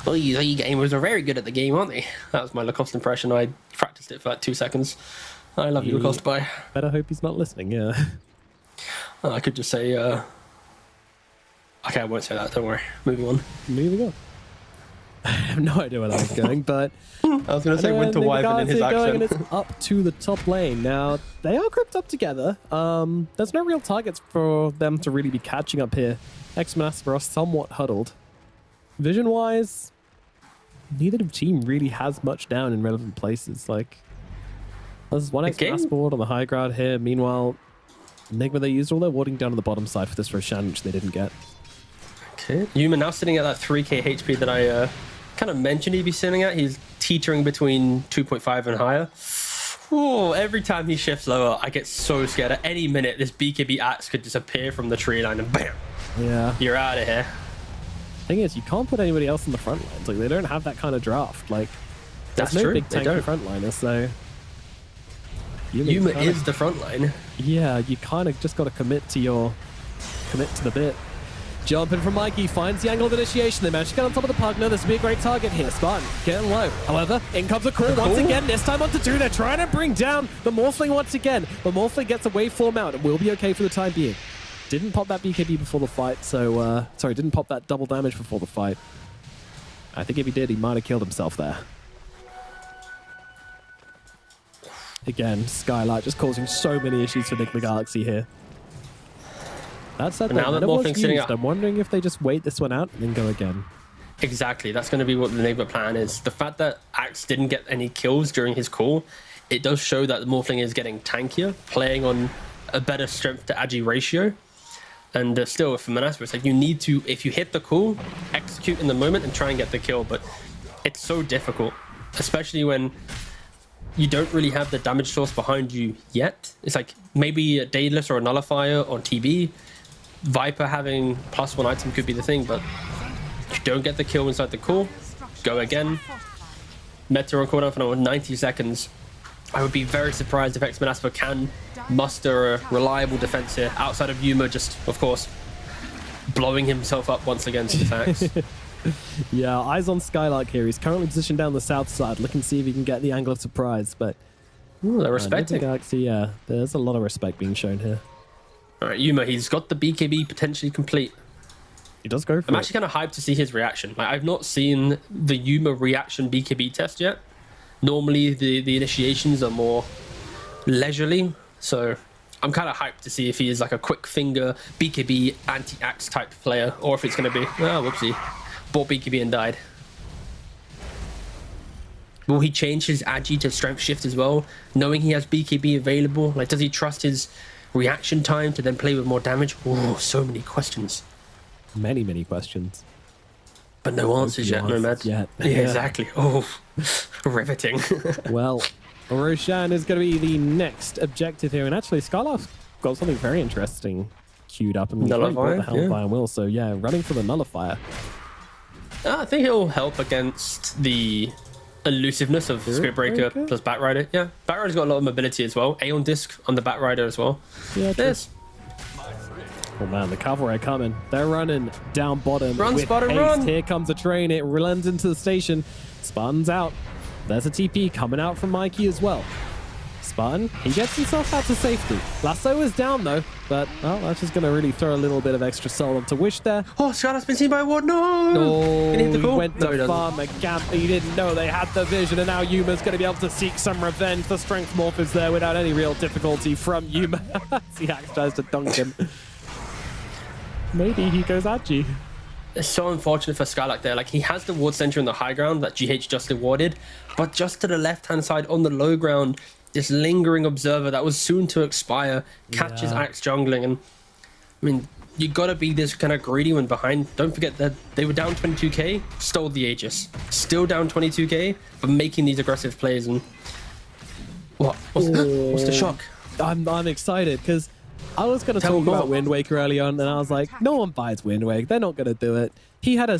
Well, these gamers are very good at the game, aren't they? That was my Lacoste impression. I practiced it for like 2 seconds. I love you, Lacoste, bye. Better hope he's not listening, yeah. I could just say, okay, I won't say that, don't worry. Moving on. Moving on. I have no idea where that was going, but... I was going to say Winter Wyvern in his going, and accent. it's up to the top lane. Now, they are grouped up together. There's no real targets for them to really be catching up here. X-Men Asper are somewhat huddled. Vision-wise, neither team really has much down in relevant places. Like, there's one X-Men Asper board on the high ground here. Meanwhile, Enigma, they used all their warding down on the bottom side for this Roshan, which they didn't get. Okay. Yuma now sitting at that 3k HP that I kind of mentioned he'd be sitting at. He's teetering between 2.5 and higher. Ooh, every time he shifts lower, I get so scared. At any minute, this BKB Axe could disappear from the tree line and bam! Yeah. You're out of here. Thing is, you can't put anybody else in the front lines. Like, they don't have that kind of draft. Like, there's That's no true. big They tanky don't. frontliners, so... Yuma is the front line. Yeah, you kind of just got to commit to the bit. Jumping from Mikey, finds the angle of initiation. They managed to get on top of the Pugner. This would be a great target here. Spartan getting low. However, in comes a call once again. This time onto 2. They're trying to bring down the Morphling once again. The Morphling gets a waveform out and will be okay for the time being. Didn't pop that BKB before the fight, so... sorry, didn't pop that double damage before the fight. I think if he did, he might have killed himself there. Again, Skylight just causing so many issues for Enigma Galaxy here. That said, And now that it was Morphling's sitting used. up. I'm wondering if they just wait this one out and then go again. Exactly. That's going to be what the Enigma plan is. The fact that Axe didn't get any kills during his call, it does show that the Morphling is getting tankier, playing on a better strength to agi ratio. And still, for Manasper, it's like you need to, if you hit the call, execute in the moment and try and get the kill. But it's so difficult, especially when you don't really have the damage source behind you yet. It's like maybe a Daedalus or a Nullifier on TB. Viper having +1 item could be the thing, but if you don't get the kill inside the core, go again. Meta on cooldown for 90 seconds. I would be very surprised if X-Men Asper can muster a reliable defense here, outside of Yuma just, of course, blowing himself up once again to attacks. Yeah, eyes on Skylark here. He's currently positioned down the south side, looking to see if he can get the angle of surprise, but... Ooh, they're respecting. Galaxy, yeah, there's a lot of respect being shown here. All right, Yuma, he's got the BKB potentially complete. He does go for I'm it. actually kind of hyped to see his reaction. Like, I've not seen the Yuma reaction BKB test yet. Normally, the initiations are more leisurely, so I'm kind of hyped to see if he is like a quick finger BKB anti-axe type player, or if it's going to be, oh, whoopsie, bought BKB and died. Will he change his agi to strength shift as well, knowing he has BKB available? Like, does he trust his reaction time to then play with more damage? Oh, so many questions. Many questions. But no answers yet, no mad. Yet. Yeah, exactly. Oh, riveting. Well, Roshan is going to be the next objective here. And actually, Skylark's got something very interesting queued up. I mean, he's already brought the Hellfire Will, so yeah, running for the Nullifier. I think it'll help against the elusiveness of Spiritbreaker plus Batrider. Yeah, Batrider's got a lot of mobility as well. Aeon Disc on the Batrider as well. Yeah, there's... Oh man, the cavalry are coming. They're running down bottom. Run, with Spartan, haste. run! Here comes a train. It runs into the station. Spartan's out. There's a TP coming out from Mikey as well. Spartan, he gets himself out to safety. Lasso is down though, but well, that's just going to really throw a little bit of extra soul onto Wish there. Oh, Skylark's been seen by a ward. No! Oh, Can he hit the he call? went No, he to doesn't. farm a camp. He didn't know they had the vision, and now Yuma's going to be able to seek some revenge. The strength morph is there without any real difficulty from Yuma. Seax tries to dunk him. Maybe he goes Agi. It's so unfortunate for Skylark there. Like, he has the ward center in the high ground that GH just awarded, but just to the left-hand side on the low ground, this lingering observer that was soon to expire catches Axe jungling. And I mean, you gotta be this kind of greedy when behind. Don't forget that they were down 22k, stole the Aegis. Still down 22k, but making these aggressive plays. And what's the shock? I'm excited because I was going to Tell talk me more. about Wind Waker early on, and I was like, no one buys Wind Waker. They're not going to do it. He had a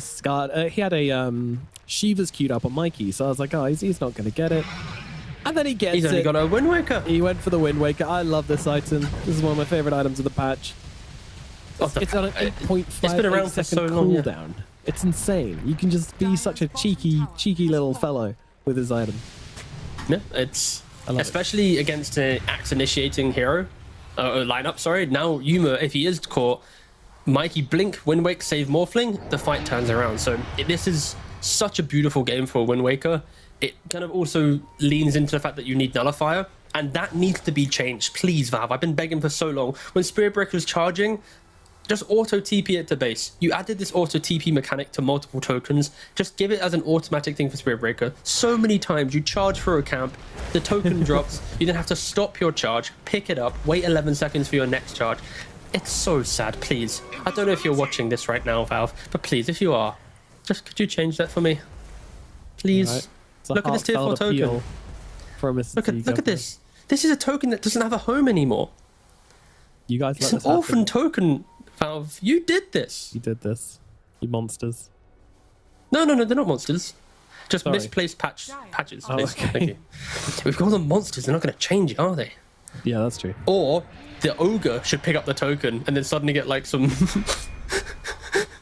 Shiva's queued up on Mikey, so I was like, oh, he's not going to get it. And then he gets He's only it. got a Wind Waker. He went for the Wind Waker. I love this item. This is one of my favorite items of the patch. It's on an 8.5 for second so long, yeah. cooldown. It's insane. You can just be such a cheeky little fellow with his item. Yeah, it's I love especially against an axe initiating hero lineup. Sorry, now Yuma, if he is caught, Mikey blink, Wind Wake, save Morphling, the fight turns around. So this is such a beautiful game for Wind Waker. It kind of also leans into the fact that you need Nullifier, and that needs to be changed. Please, Valve, I've been begging for so long. When Spiritbreaker was charging, just auto TP it to base. You added this auto TP mechanic to multiple tokens. Just give it as an automatic thing for Spiritbreaker. So many times you charge for a camp, the token drops, you then have to stop your charge, pick it up, wait 11 seconds for your next charge. It's so sad, please. I don't know if you're watching this right now, Valve, but please, if you are, just could you change that for me? Please. Right. Look at this tier 4 token. Look at this. This is a token that doesn't have a home anymore. You guys It's let an this orphan happen. token, Valve. You did this. You did this. You monsters. No, they're not monsters. Just Sorry. misplaced patches. Oh, Please. okay. Thank you. We've got them monsters. They're not going to change it, are they? Yeah, that's true. Or the ogre should pick up the token and then suddenly get like some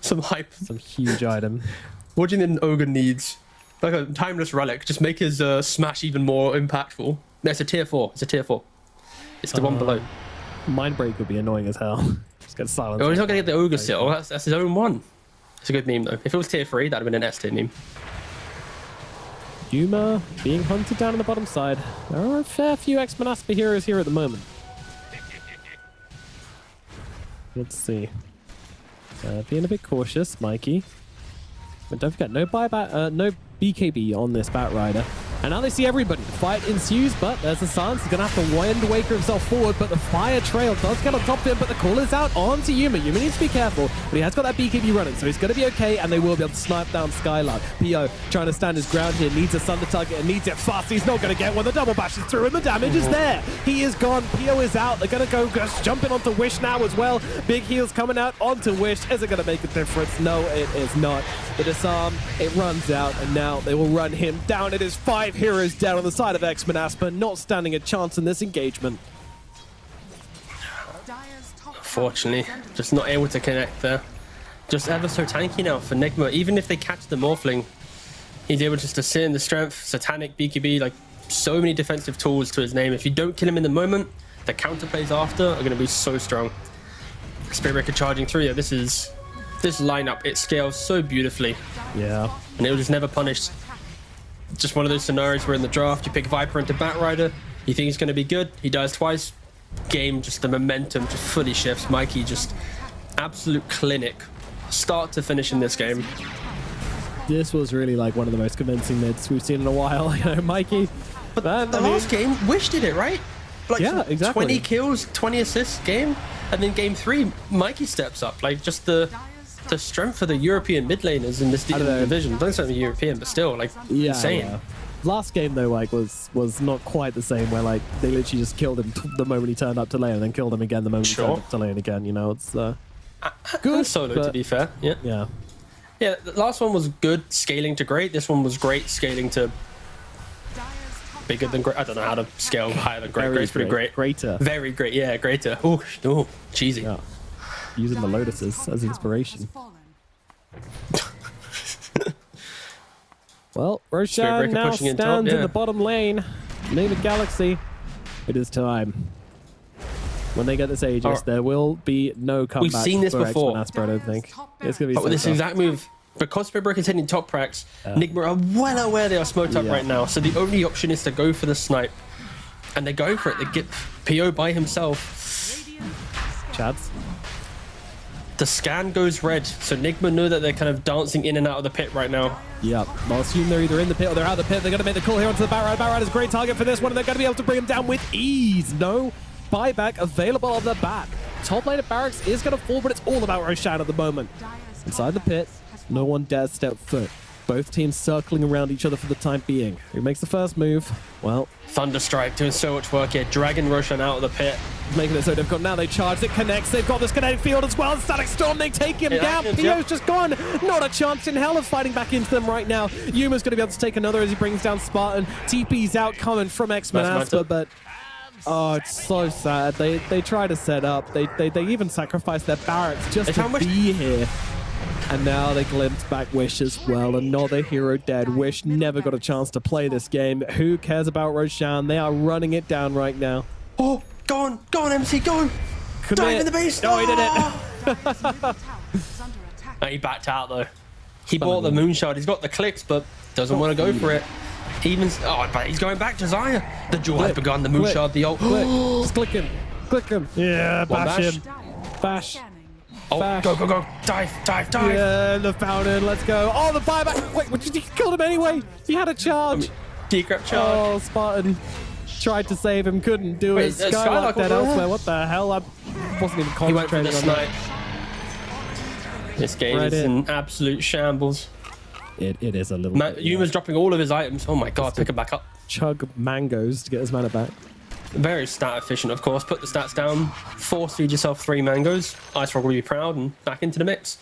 some hype. Some huge item. What do you think an ogre needs? Like a timeless relic. Just make his smash even more impactful. No, it's a tier 4. It's a tier 4. It's the one below. Mindbreak would be annoying as hell. Just get silent. Oh, he's not going to get the ogre still. That's his own one. It's a good meme though. If it was tier 3, that'd have been an S tier meme. Yuma being hunted down on the bottom side. There are a fair few X-Men Asper heroes here at the moment. Let's see. Being a bit cautious, Mikey. But don't forget, no buyback, no BKB on this Batrider. And now they see everybody. The fight ensues, but there's a Sans. He's going to have to Wind Waker himself forward, but the fire trail does get on top of him, but the call is out onto Yuma. Yuma needs to be careful, but he has got that BKB running, so he's going to be okay, and they will be able to snipe down Skylark. PO trying to stand his ground here, needs a Thunder target and needs it fast. He's not going to get one. The double bash is through, and the damage is there. He is gone. PO is out. They're going to go just jumping onto Wish now as well. Big heals coming out onto Wish. Is it going to make a difference? No, it is not. The disarm, it runs out, and now they will run him down. It is 5 heroes down on the side of X-Men Asper, not standing a chance in this engagement. Fortunately, just not able to connect there. Just ever so tanky now for Nigma. Even if they catch the Morphling, he's able just to sit in the strength, Satanic, BKB, like so many defensive tools to his name. If you don't kill him in the moment, the counterplays after are going to be so strong. Spiritbreaker charging through. Yeah, this lineup, it scales so beautifully. Yeah. And it was just never punished. Just one of those scenarios where in the draft you pick Viper into Batrider, you think he's going to be good, he dies twice, game just the momentum just fully shifts. Mikey just absolute clinic start to finish in this game. This was really like one of the most convincing mids we've seen in a while. You know, Mikey. But the last game, Wish did it, right? Like yeah, exactly. 20 kills, 20 assists game, and then game 3, Mikey steps up. Like just the strength for the European mid laners in this division. Don't say European, but still, like insane. Yeah. Last game though, like was not quite the same. Where like they literally just killed him the moment he turned up to lane, and then killed him again the moment he turned up to lane again. You know, it's good solo but, to be fair. Yeah. Yeah. The last one was good scaling to great. This one was great scaling to bigger than great. I don't know how to scale higher than great. Great's pretty great. Greater. Very great. Yeah, greater. Oh, cheesy. Yeah. Using the Lotuses as inspiration. Well, Roshan now stands in the bottom lane. Native Galaxy. It is time. When they get this Aegis, there will be no comeback. We've seen this before. Asper, I don't think. It's going to be but with this exact move, because Spiritbreaker is hitting top cracks, Nigma are well aware they are smoked up right now. So the only option is to go for the snipe. And they go for it. They get PO by himself. Chads. The scan goes red, so Nigma know that they're kind of dancing in and out of the pit right now. Yep. I'll assume they're either in the pit or they're out of the pit. They're going to make the call here onto the Batrider. Batrider is a great target for this one, and they're going to be able to bring him down with ease. No buyback available on the back. Top lane of Barracks is going to fall, but it's all about Roshan at the moment. Inside the pit, no one dares step foot. Both teams circling around each other for the time being. Who makes the first move? Well, Thunderstrike doing so much work here, dragging Roshan out of the pit. Making it so difficult. Now they charge, it connects. They've got this kinetic field as well. Static Storm, they take him down. PO's just gone. Not a chance in hell of fighting back into them right now. Yuma's going to be able to take another as he brings down Spartan. TP's out coming from X-Men Asper, but oh, it's so sad. They try to set up. They even sacrifice their barracks just to be here. And now they glimpse back Wish as well. Another hero dead. Wish never got a chance to play this game. Who cares about Roshan? They are running it down right now. Oh, go on, MC, go! Dive in the base! Oh, he did it! No, he backed out though. He bought the moonshot. He's got the clicks, but doesn't want to go for it. But he's going back to Zaya. The duel has begun. The moonshot, the ult. Just click him. Click him. Yeah, bash him. Bash. Oh, bash. Go. Dive. Yeah, the fountain. Let's go. Oh, the buyback. Wait, he killed him anyway. He had a charge. Decrypt charge. Oh, Spartan tried to save him. Couldn't do it. Skylark dead elsewhere. What the hell? I wasn't even concentrating on that. This game is in absolute shambles. It is a little bit. Yuma's dropping all of his items. Oh my god, pick him back up. Chug mangoes to get his mana back. Very stat efficient, of course. Put the stats down. Force feed yourself 3 mangoes. Ice Frog will be proud and back into the mix.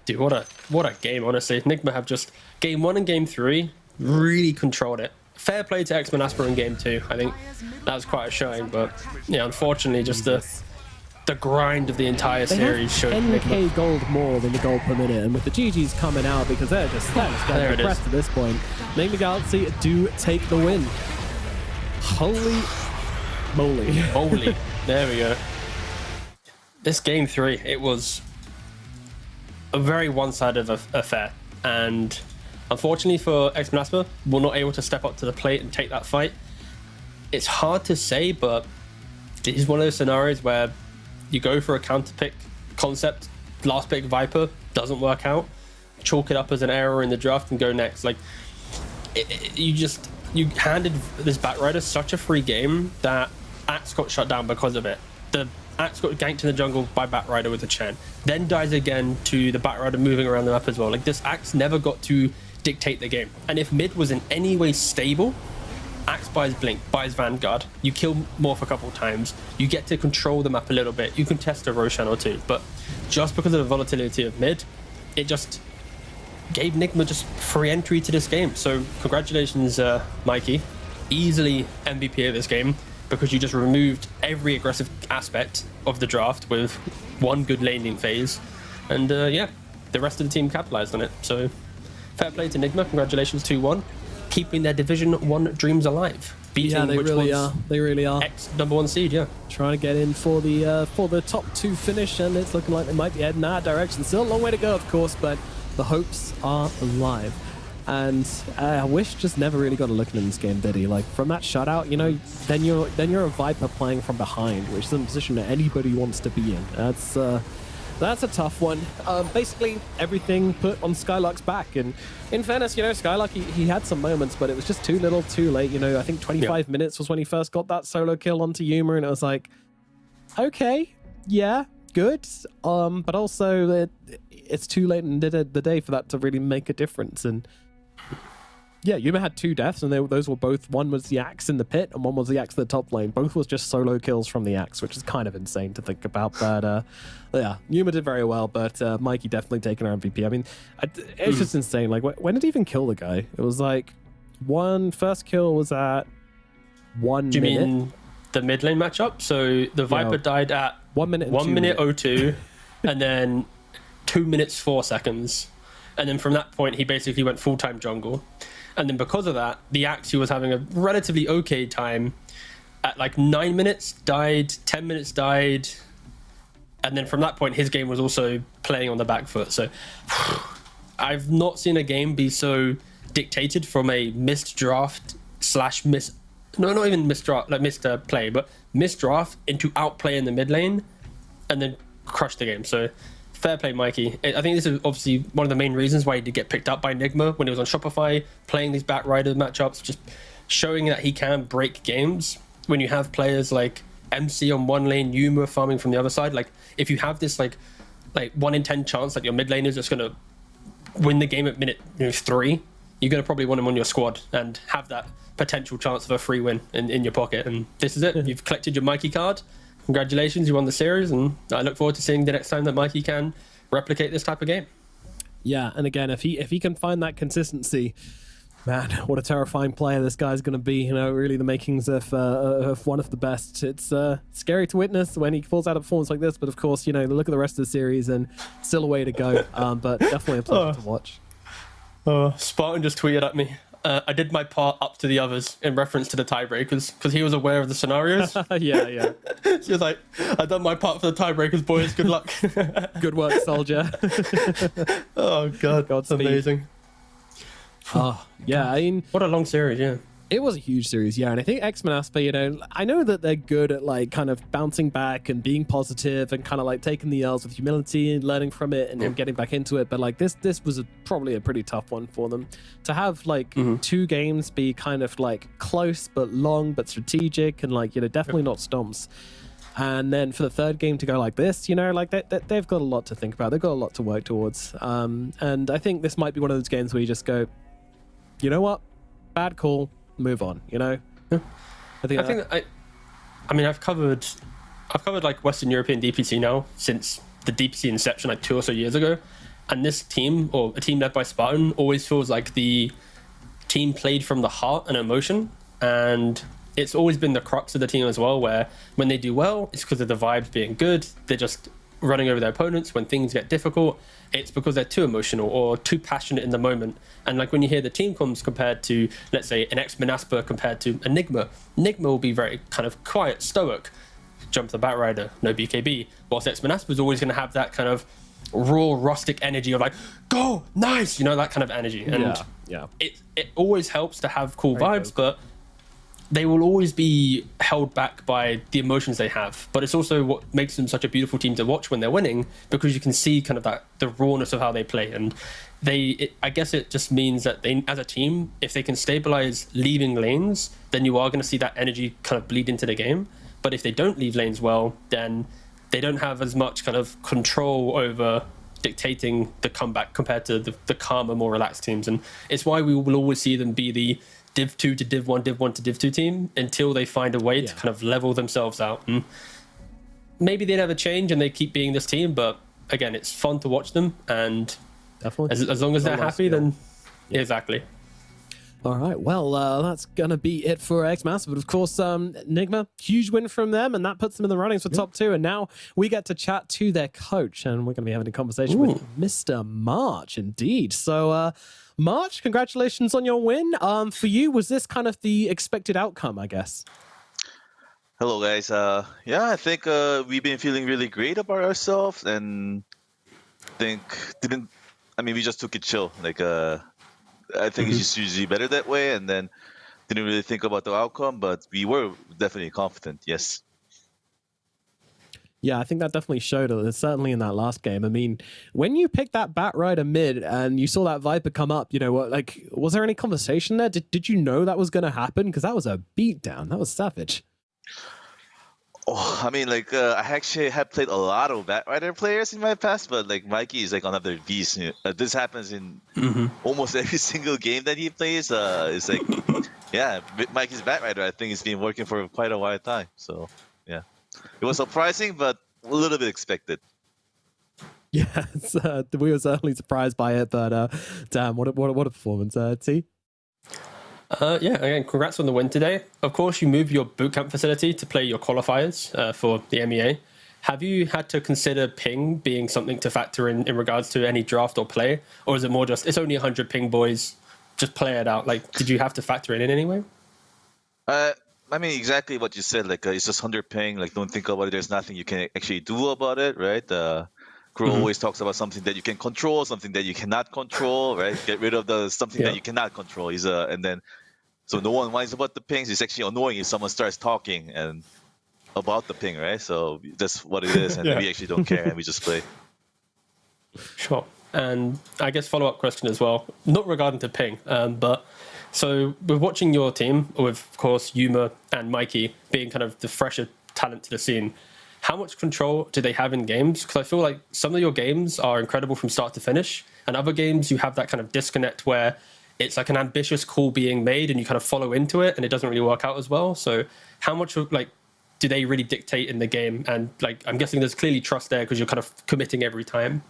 Dude, what a game, honestly. Nigma have just game 1 and game 3 really controlled it. Fair play to X-Men Asper in game 2. I think that was quite a showing, but yeah, unfortunately, just the grind of the entire series showed 10k gold more than the gold per minute, and with the GGs coming out because they're just getting depressed at this point. Native Galaxy do take the win. Holy moly. Holy. There we go. This game 3, it was a very one-sided affair, and unfortunately for X-Men Asper, we're not able to step up to the plate and take that fight. It's hard to say, but this is one of those scenarios where you go for a counter pick concept, last pick Viper, doesn't work out, chalk it up as an error in the draft and go next. Like, you handed this Batrider such a free game that Axe got shut down because of it. The Axe got ganked in the jungle by Batrider with a Chen, then dies again to the Batrider moving around the map as well. Like, this Axe never got to dictate the game. And if mid was in any way stable, Axe buys Blink, buys Vanguard, you kill Morph a couple times, you get to control the map a little bit, you can test a Roshan or two, but just because of the volatility of mid, it just gave Nigma just free entry to this game. So congratulations, Mikey. Easily MVP of this game, because you just removed every aggressive aspect of the draft with one good laning phase. And yeah, the rest of the team capitalized on it. So fair play to Nigma. Congratulations, 2-1. Keeping their Division 1 dreams alive. Beating, Yeah, they which really was are. They really are. #1 seed, yeah. Trying to get in for the top 2 finish, and it's looking like they might be heading that direction. Still a long way to go, of course, but the hopes are alive. And I wish just never really got a look in this game, did he? Like, from that shutout, you know, then you're a Viper playing from behind, which is a position that anybody wants to be in. That's a tough one. Basically, everything put on Skylark's back. And in fairness, you know, Skylark, he had some moments, but it was just too little, too late. You know, I think 25 minutes was when he first got that solo kill onto Yuma, and it was like, okay, yeah, good. But also, it's too late in the day for that to really make a difference. And yeah, Yuma had 2 deaths, and those were both, one was the Axe in the pit, and one was the Axe in the top lane. Both was just solo kills from the Axe, which is kind of insane to think about. But yeah, Yuma did very well, but Mikey definitely taking our MVP. I mean, it's just insane. Like, when did he even kill the guy? It was like, first kill was at 1 Do you minute. mean the mid lane matchup? So the Viper died at 1 minute and 1 2 minute minutes. 02, and then 2 minutes 4 seconds. And then from that point, he basically went full-time jungle. And then because of that, the Axe, who was having a relatively okay time, at like 9 minutes died, 10 minutes died. And then from that point, his game was also playing on the back foot. So I've not seen a game be so dictated from a missed draft / no, not even missed draft, like missed play, but missed draft into outplay in the mid lane and then crush the game. So fair play, Mikey. I think this is obviously one of the main reasons why he did get picked up by Nigma when he was on Shopify, playing these Batrider matchups, just showing that he can break games when you have players like MC on one lane, Yuma farming from the other side. Like, if you have this like 1 in 10 chance that your mid lane is just going to win the game at minute 3, you're going to probably want him on your squad and have that potential chance of a free win in your pocket. And this is it. You've collected your Mikey card. Congratulations, you won the series, and I look forward to seeing the next time that Mikey can replicate this type of game. Yeah, and again, if he can find that consistency, man, what a terrifying player this guy's going to be. You know, really the makings of one of the best. It's scary to witness when he falls out of performance like this, but of course, you know, look at the rest of the series and still a way to go. But definitely a pleasure to watch. Spartan just tweeted at me. I did my part up to the others in reference to the tiebreakers because he was aware of the scenarios. Yeah. She was like, I've done my part for the tiebreakers, boys. Good luck. Good work, soldier. Oh, God. Godspeed. Amazing. Oh, yeah, I mean, What a long series, yeah. it was a huge series, yeah, and I think X-Men Asper, you know, I know that they're good at like kind of bouncing back and being positive and kind of like taking the L's with humility and learning from it and getting back into it, but like this was probably a pretty tough one for them to have like 2 games be kind of like close but long but strategic and like, you know, definitely not stomps. And then for the 3rd game to go like this, you know, like they've got a lot to think about. They've got a lot to work towards. And I think this might be one of those games where you just go, you know what? Bad call. Move on. You know. Yeah. I mean, I've covered like Western European DPC now since the DPC inception, like 2 or so years ago. And this team, or a team led by Spartan, always feels like the team played from the heart and emotion. And it's always been the crux of the team as well, where when they do well, it's because of the vibes being good. They're just running over their opponents. When things get difficult, it's because they're too emotional or too passionate in the moment. And like when you hear the team comms compared to, let's say, an X-Men Asper compared to Enigma will be very kind of quiet, stoic, jump the Batrider, no BKB, whilst X-Men Asper is always going to have that kind of raw, rustic energy of like, go, nice, you know, that kind of energy. And yeah. it always helps to have cool vibes, but they will always be held back by the emotions they have. But it's also what makes them such a beautiful team to watch when they're winning, because you can see kind of the rawness of how they play. And I guess it just means that they, as a team, if they can stabilize leaving lanes, then you are going to see that energy kind of bleed into the game. But if they don't leave lanes well, then they don't have as much kind of control over dictating the comeback compared to the calmer, more relaxed teams. And it's why we will always see them be the Div 2 to Div 1, Div 1 to Div 2 team until they find a way to kind of level themselves out. And maybe they never change and they keep being this team, but again, it's fun to watch them. And definitely, as long as they're happy, then exactly. All right, well, that's going to be it for X-Massive. But of course, Nigma, huge win from them, and that puts them in the runnings for top 2. And now we get to chat to their coach, and we're going to be having a conversation with Mr. March, indeed. So, March, congratulations on your win. For you, was this kind of the expected outcome, I guess? Hello, guys. Yeah, I think we've been feeling really great about ourselves, and we just took it chill. Like, I think it's just usually better that way, and then didn't really think about the outcome, but we were definitely confident, yes. Yeah, I think that definitely showed it, certainly in that last game. I mean, when you picked that Batrider mid and you saw that Viper come up, you know what, like, was there any conversation there? Did you know that was going to happen? Because that was a beatdown. That was savage. Oh, I mean, like, I actually have played a lot of Batrider players in my past, but like Mikey is like another beast. This happens in almost every single game that he plays. It's like, yeah, Mikey's Batrider, I think, has been working for quite a while time. So, yeah, it was surprising, but a little bit expected. Yes, we were certainly surprised by it, but damn, what a performance, T. Yeah, again, congrats on the win today. Of course, you moved your bootcamp facility to play your qualifiers for the MEA. Have you had to consider ping being something to factor in regards to any draft or play? Or is it more just, it's only 100 ping, boys, just play it out? Like, did you have to factor in any way? I mean, exactly what you said. Like, it's just 100 ping. Like, don't think about it. There's nothing you can actually do about it, right? Crew always talks about something that you can control, something that you cannot control, right? Get rid of the something that you cannot control. And then, so no one minds about the pings. It's actually annoying if someone starts talking and about the ping, right? So that's what it is, and we actually don't care, and we just play. Sure. And I guess follow-up question as well, not regarding to ping, but so we're watching your team with, of course, Yuma and Mikey being kind of the fresher talent to the scene. How much control do they have in games? Because I feel like some of your games are incredible from start to finish, and other games you have that kind of disconnect where it's like an ambitious call being made and you kind of follow into it and it doesn't really work out as well. So how much like do they really dictate in the game? And like, I'm guessing there's clearly trust there because you're kind of committing every time.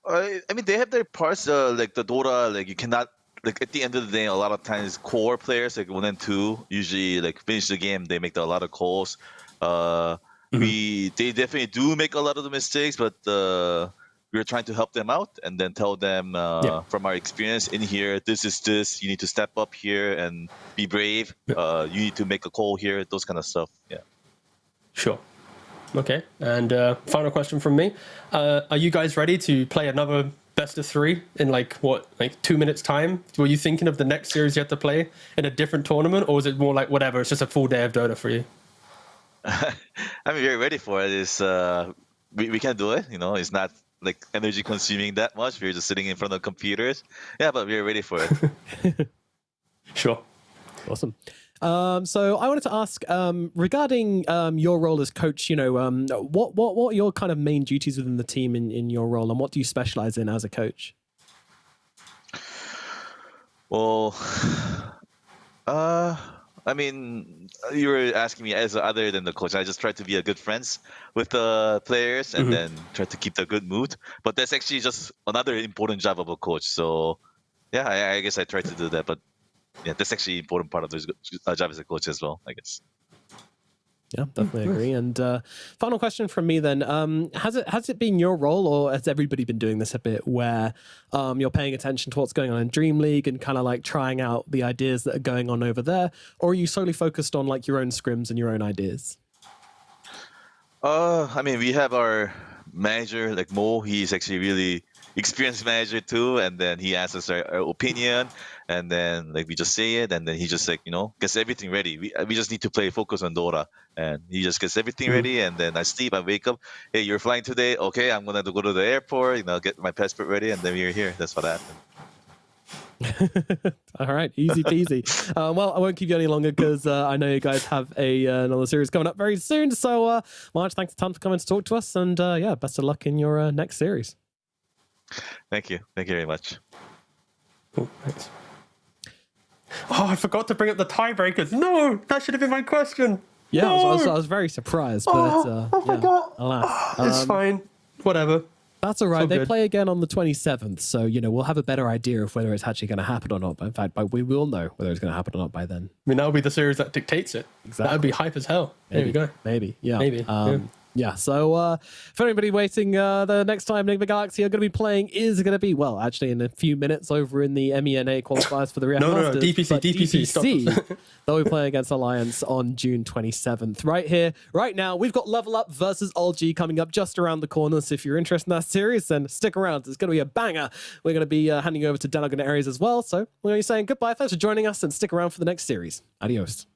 I mean, they have their parts, like the Dota, like you cannot, like at the end of the day, a lot of times core players, like 1 and 2, usually like finish the game, they make a lot of calls. They definitely do make a lot of the mistakes, but we're trying to help them out and then tell them from our experience in here, this is this, you need to step up here and be brave. You need to make a call here, those kind of stuff. Yeah. Sure. Okay. And final question from me. Are you guys ready to play another best of 3 in like 2 minutes time? Were you thinking of the next series you have to play in a different tournament, or is it more like whatever, it's just a full day of Dota for you? I mean, we're ready for it. It's, we can do it, you know, it's not like energy consuming that much. We're just sitting in front of computers. Yeah, but we're ready for it. Sure. Awesome. So I wanted to ask regarding your role as coach, you know, what are your kind of main duties within the team in your role, and what do you specialize in as a coach? Well, I mean, you were asking me as other than the coach. I just try to be a good friends with the players and then try to keep the good mood. But that's actually just another important job of a coach. So yeah, I guess I try to do that. But yeah, that's actually an important part of the job as a coach as well, I guess. Yeah, definitely agree. And final question from me then. Has it been your role, or has everybody been doing this a bit, where you're paying attention to what's going on in Dream League and kind of like trying out the ideas that are going on over there? Or are you solely focused on like your own scrims and your own ideas? I mean, we have our manager, like Mo. He's actually really experienced manager too, and then he asks us our opinion, and then like we just say it, and then he just like gets everything ready. We just need to focus on Dota, and he just gets everything ready, and then I sleep, I wake up, hey, you're flying today, okay, I'm gonna go to the airport, get my passport ready, and then we're here. That's what happened. All right, easy peasy. Well, I won't keep you any longer because I know you guys have another series coming up very soon. So, Marge, thanks a ton for coming to talk to us, and yeah, best of luck in your next series. Thank you very much. Cool, thanks. Oh, I forgot to bring up the tiebreakers. No, that should have been my question. Yeah, no! I was very surprised, but I forgot. Yeah, alas. It's fine. Whatever. That's all right. all They good. play again on the 27th, so we'll have a better idea of whether it's actually going to happen or not. But in fact, we will know whether it's going to happen or not by then. I mean, that'll be the series that dictates it. Exactly. That'd be hype as hell. There we go. Maybe, yeah. Maybe, Yeah, so for anybody waiting, the next time Enigma Galaxy are going to be playing is going to be, well, actually in a few minutes over in the MENA qualifiers for the Real No, Masters. DPC, but DPC, stop. they'll be playing against Alliance on June 27th. Right here, right now, we've got Level Up versus LG coming up just around the corner. So if you're interested in that series, then stick around. It's going to be a banger. We're going to be handing over to Denog and Aries as well. So we're going to be saying goodbye. Thanks for joining us and stick around for the next series. Adios.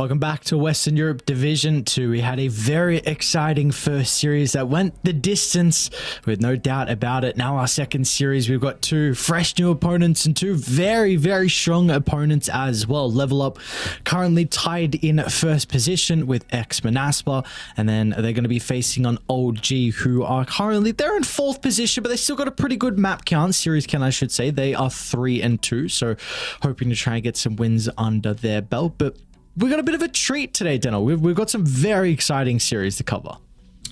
Welcome back to Western Europe Division 2. We had a very exciting first series that went the distance, with no doubt about it. Now our second series, we've got two fresh new opponents and two very, very strong opponents as well. Level Up currently tied in first position with X Manaspa, and then they're going to be facing on OG, who are currently, they're in fourth position, but they still got a pretty good map count, series count I should say. They are 3-2, so hoping to try and get some wins under their belt. But we got a bit of a treat today, Deno. We've got some very exciting series to cover.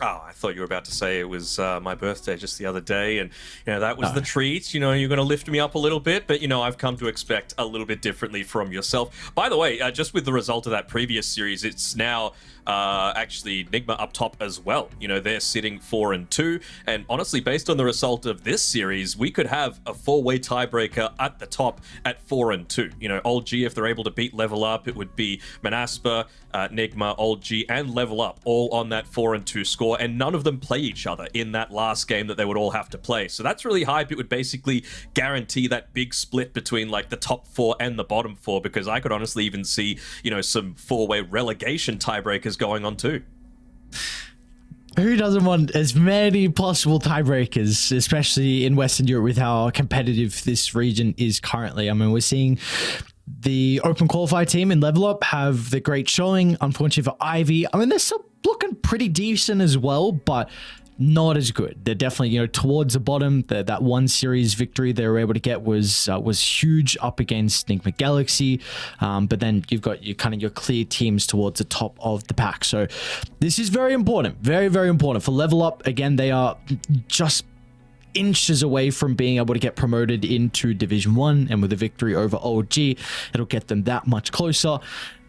Oh, I thought you were about to say it was my birthday just the other day, and that was the treat. You're going to lift me up a little bit, but I've come to expect a little bit differently from yourself. By the way, just with the result of that previous series, it's now actually Nigma up top as well. They're sitting 4-2, and honestly, based on the result of this series, we could have a four-way tiebreaker at the top at 4-2. Old G, if they're able to beat Level Up, it would be Manaspa, Nigma, Old G, and Level Up all on that 4-2 score, and none of them play each other in that last game that they would all have to play. So that's really hype. It would basically guarantee that big split between like the top four and the bottom four, because I could honestly even see some four-way relegation tiebreakers going on too. Who doesn't want as many possible tiebreakers, especially in Western Europe with how competitive this region is currently? I mean, we're seeing the Open Qualify team in Level Up have the great showing. Unfortunately for Ivy, I mean, they're still looking pretty decent as well, but not as good. They're definitely, towards the bottom. That one series victory they were able to get was huge up against Nigma Galaxy. But then you've got your clear teams towards the top of the pack. So this is very important. Very, very important for Level Up. Again, they are just inches away from being able to get promoted into Division 1, and with a victory over OG, it'll get them that much closer.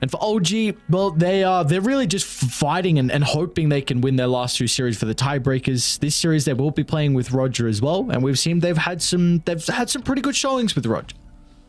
And for OG, well, they're really just fighting and hoping they can win their last two series for the tiebreakers. This series they will be playing with Roger as well, and we've seen they've had some pretty good showings with Roger.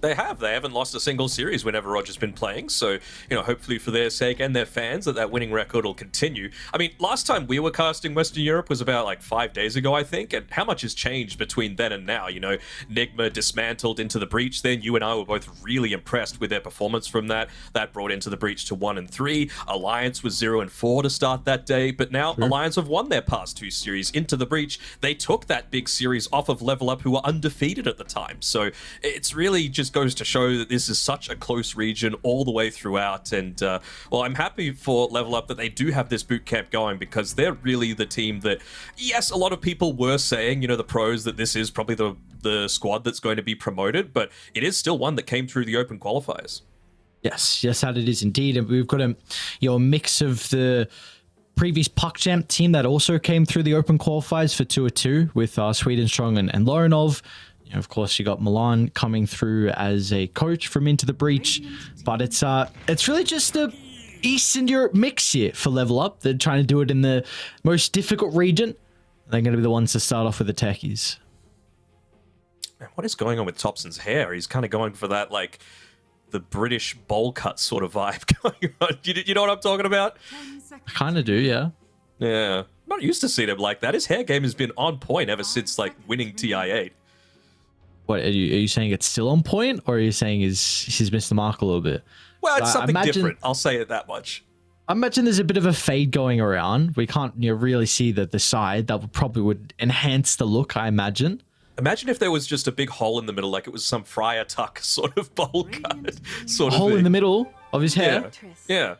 They haven't lost a single series whenever Roger's been playing, so hopefully for their sake and their fans that winning record will continue. I mean, last time we were casting Western Europe was about like 5 days ago, I think, and how much has changed between then and now? Nigma dismantled Into the Breach. Then you and I were both really impressed with their performance from that brought Into the Breach to 1-3. Alliance was 0-4 to start that day, but now Alliance have won their past two series. Into the Breach, they took that big series off of Level Up, who were undefeated at the time, so it's really just goes to show that this is such a close region all the way throughout. And I'm happy for Level Up that they do have this boot camp going, because they're really the team that, yes, a lot of people were saying, the pros, that this is probably the squad that's going to be promoted, but it is still one that came through the Open qualifiers. Yes, that it is indeed. And we've got a mix of the previous Puck Champ team that also came through the Open qualifiers for 2-2 with Sweden Strong and Lorenov. Of course, you got Milan coming through as a coach from Into the Breach, but it's really just the Eastern Europe mix here for Level Up. They're trying to do it in the most difficult region. They're going to be the ones to start off with the techies. Man, what is going on with Thompson's hair? He's kind of going for that, like, the British bowl cut sort of vibe going on. You know what I'm talking about? I kind of do, yeah. Yeah. I'm not used to seeing him like that. His hair game has been on point ever since, like, winning TI8. What are you saying? It's still on point, or are you saying he's missed the mark a little bit? Well, it's something different. I'll say it that much. I imagine there's a bit of a fade going around. We can't really see the side. That would enhance the look, I imagine. Imagine if there was just a big hole in the middle, like it was some Friar Tuck sort of bowl cut. Sort of hole thing. In the middle of his hair? Yeah.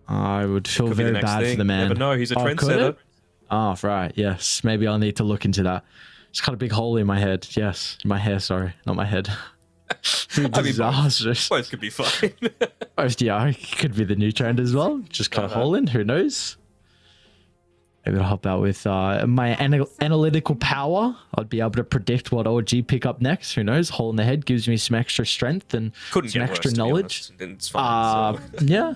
I would feel very bad for the man. Never know. He's a trendsetter. Oh, right. Yes. Maybe I'll need to look into that. Just got a big hole in my head. Yes. My hair, sorry. Not my head. Disastrous. Both could be fine. Yeah, it could be the new trend as well. Just cut a hole in. Who knows? Maybe I'll help out with my analytical power. I'd be able to predict what OG pick up next. Who knows? Hole in the head gives me some extra strength and some extra knowledge. It's fine, yeah.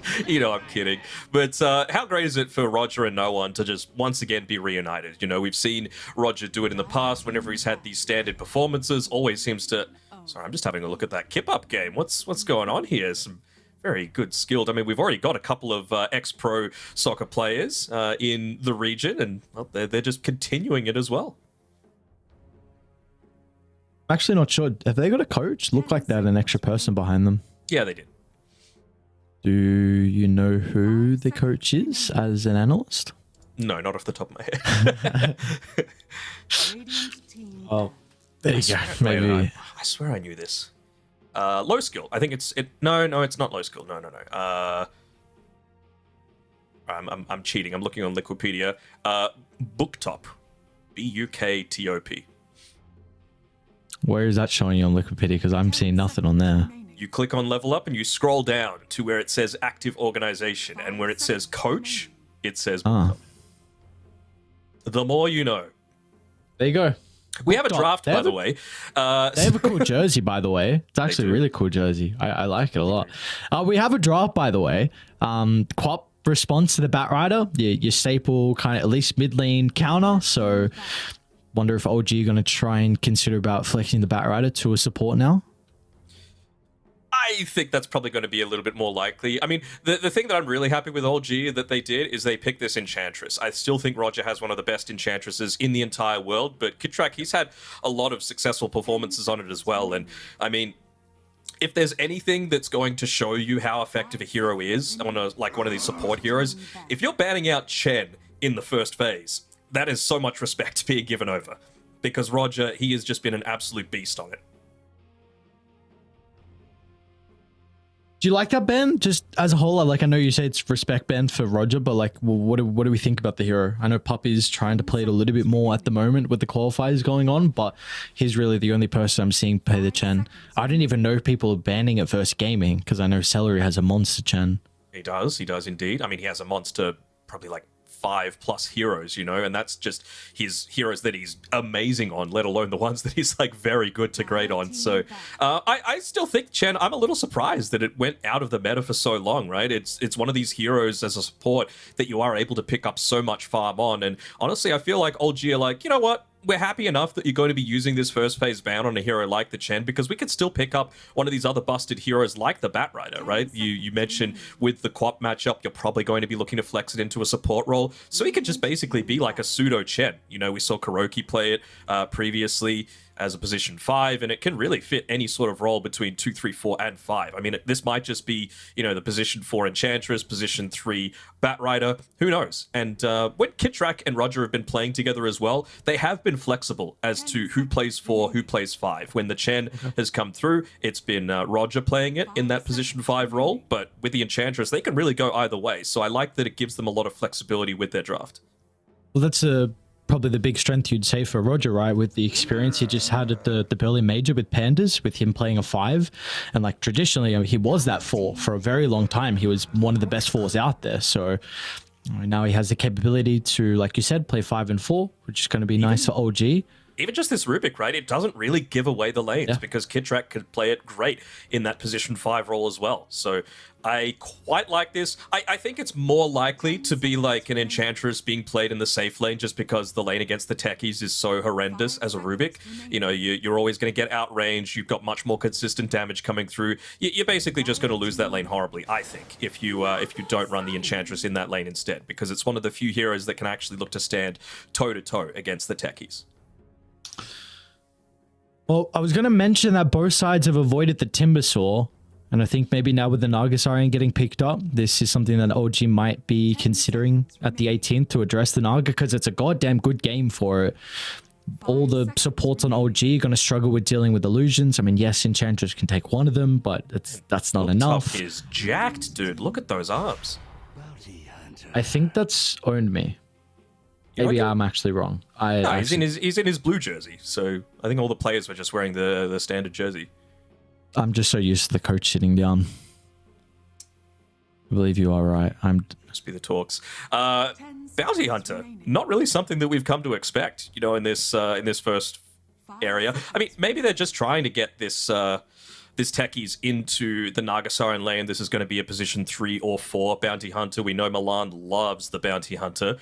I'm kidding. But how great is it for Roger and No One to just once again be reunited? We've seen Roger do it in the past whenever he's had these standard performances. Always seems to... Sorry, I'm just having a look at that Kip-Up game. What's going on here? Some very good skilled... I mean, we've already got a couple of ex-pro soccer players in the region, and well, they're just continuing it as well. I'm actually not sure. Have they got a coach? Look like they had an extra person behind them. Yeah, they did. Do you know who the coach is as an analyst? No, not off the top of my head. Radiant team. Oh, there you go. Wait, Maybe. I swear I knew this. Low skill. I think it's it. No, it's not low skill. No. I'm cheating. I'm looking on Liquipedia. Booktop. BUKTOP. Where is that showing you on Wikipedia? Because I'm seeing nothing on there. You click on level up and you scroll down to where it says active organization, and where it says coach, it says Ah, the more you know. there you go. We have a Booktop. draft, They by have the a- way. They have a cool jersey, by the way. It's actually a do. really cool jersey. I like it a lot. We have a draft, by the way. Quap response to the Batrider, your staple kind of at least mid lane counter. So, wonder if OG are going to try and consider about flexing the Batrider to a support now. I think that's probably going to be a little bit more likely. I mean, the thing that I'm really happy with LG that they did is they picked this Enchantress. I still think Roger has one of the best Enchantresses in the entire world, but Kitrak, he's had a lot of successful performances on it as well. And I mean, if there's anything that's going to show you how effective a hero is on like one of these support heroes, if you're banning out Chen in the first phase, that is so much respect being given over. Because Roger, he has just been an absolute beast on it. Do you like that, Ben? Just as a whole, I know you say it's respect, Ben, for Roger, but like, well, what do we think about the hero? I know Puppy's trying to play it a little bit more at the moment with the qualifiers going on, but he's really the only person I'm seeing play the Chen. I didn't even know people were banning it versus gaming because I know Celery has a monster Chen. He does indeed. I mean, he has a monster, probably like 5+ heroes, you know, and that's just his heroes that he's amazing on, let alone the ones that he's like very good to great on. So I still think Chen, I'm a little surprised that it went out of the meta for so long, right? It's one of these heroes as a support that you are able to pick up so much farm on. And honestly, I feel like OG are like, you know what? We're happy enough that you're going to be using this first phase ban on a hero like the Chen, because we can still pick up one of these other busted heroes like the Batrider, right? You mentioned with the Quap matchup, you're probably going to be looking to flex it into a support role. So he could just basically be like a pseudo Chen. You know, we saw Kuroki play it previously as a position 5, and it can really fit any sort of role between 2, 3, 4, and 5. I mean, this might just be, you know, the position 4 Enchantress, position 3 Batrider, who knows? And when Kitrak and Roger have been playing together as well, they have been flexible as to who plays 4, who plays 5. When the Chen has come through, it's been Roger playing it in that position 5 role, but with the Enchantress, they can really go either way. So I like that it gives them a lot of flexibility with their draft. Well, that's probably the big strength you'd say for Roger, right? With the experience he just had at the Berlin Major with Pandas, with him playing a 5. And like traditionally, I mean, he was that 4 for a very long time. He was one of the best 4s out there. So now he has the capability to, like you said, play 5 and 4, which is going to be nice for OG. Even just this Rubik, right? It doesn't really give away the lanes because Kitrak could play it great in that position 5 role as well. So I quite like this. I think it's more likely to be like an Enchantress being played in the safe lane just because the lane against the techies is so horrendous as a Rubik. You know, you're always going to get outranged. You've got much more consistent damage coming through. You're basically just going to lose that lane horribly, I think, if you don't run the Enchantress in that lane instead, because it's one of the few heroes that can actually look to stand toe-to-toe against the techies. Well, I was going to mention that both sides have avoided the Timbersaw, and I think maybe now with the Nagasarian getting picked up, this is something that OG might be considering at the 18th to address the Naga, because it's a goddamn good game for it. All the supports on OG are going to struggle with dealing with illusions. I mean, yes, Enchantress can take one of them, but that's not enough. Top is jacked, dude. Look at those arms. I think that's owned me. Maybe I'm actually wrong. He's in his blue jersey, so I think all the players were just wearing the standard jersey. I'm just so used to the coach sitting down. I believe you are right. Must be the talks. Bounty Hunter, not really something that we've come to expect, you know, in this first area. I mean, maybe they're just trying to get this techies into the Nagasarian lane. This is going to be a position 3 or 4 Bounty Hunter. We know Milan loves the Bounty Hunter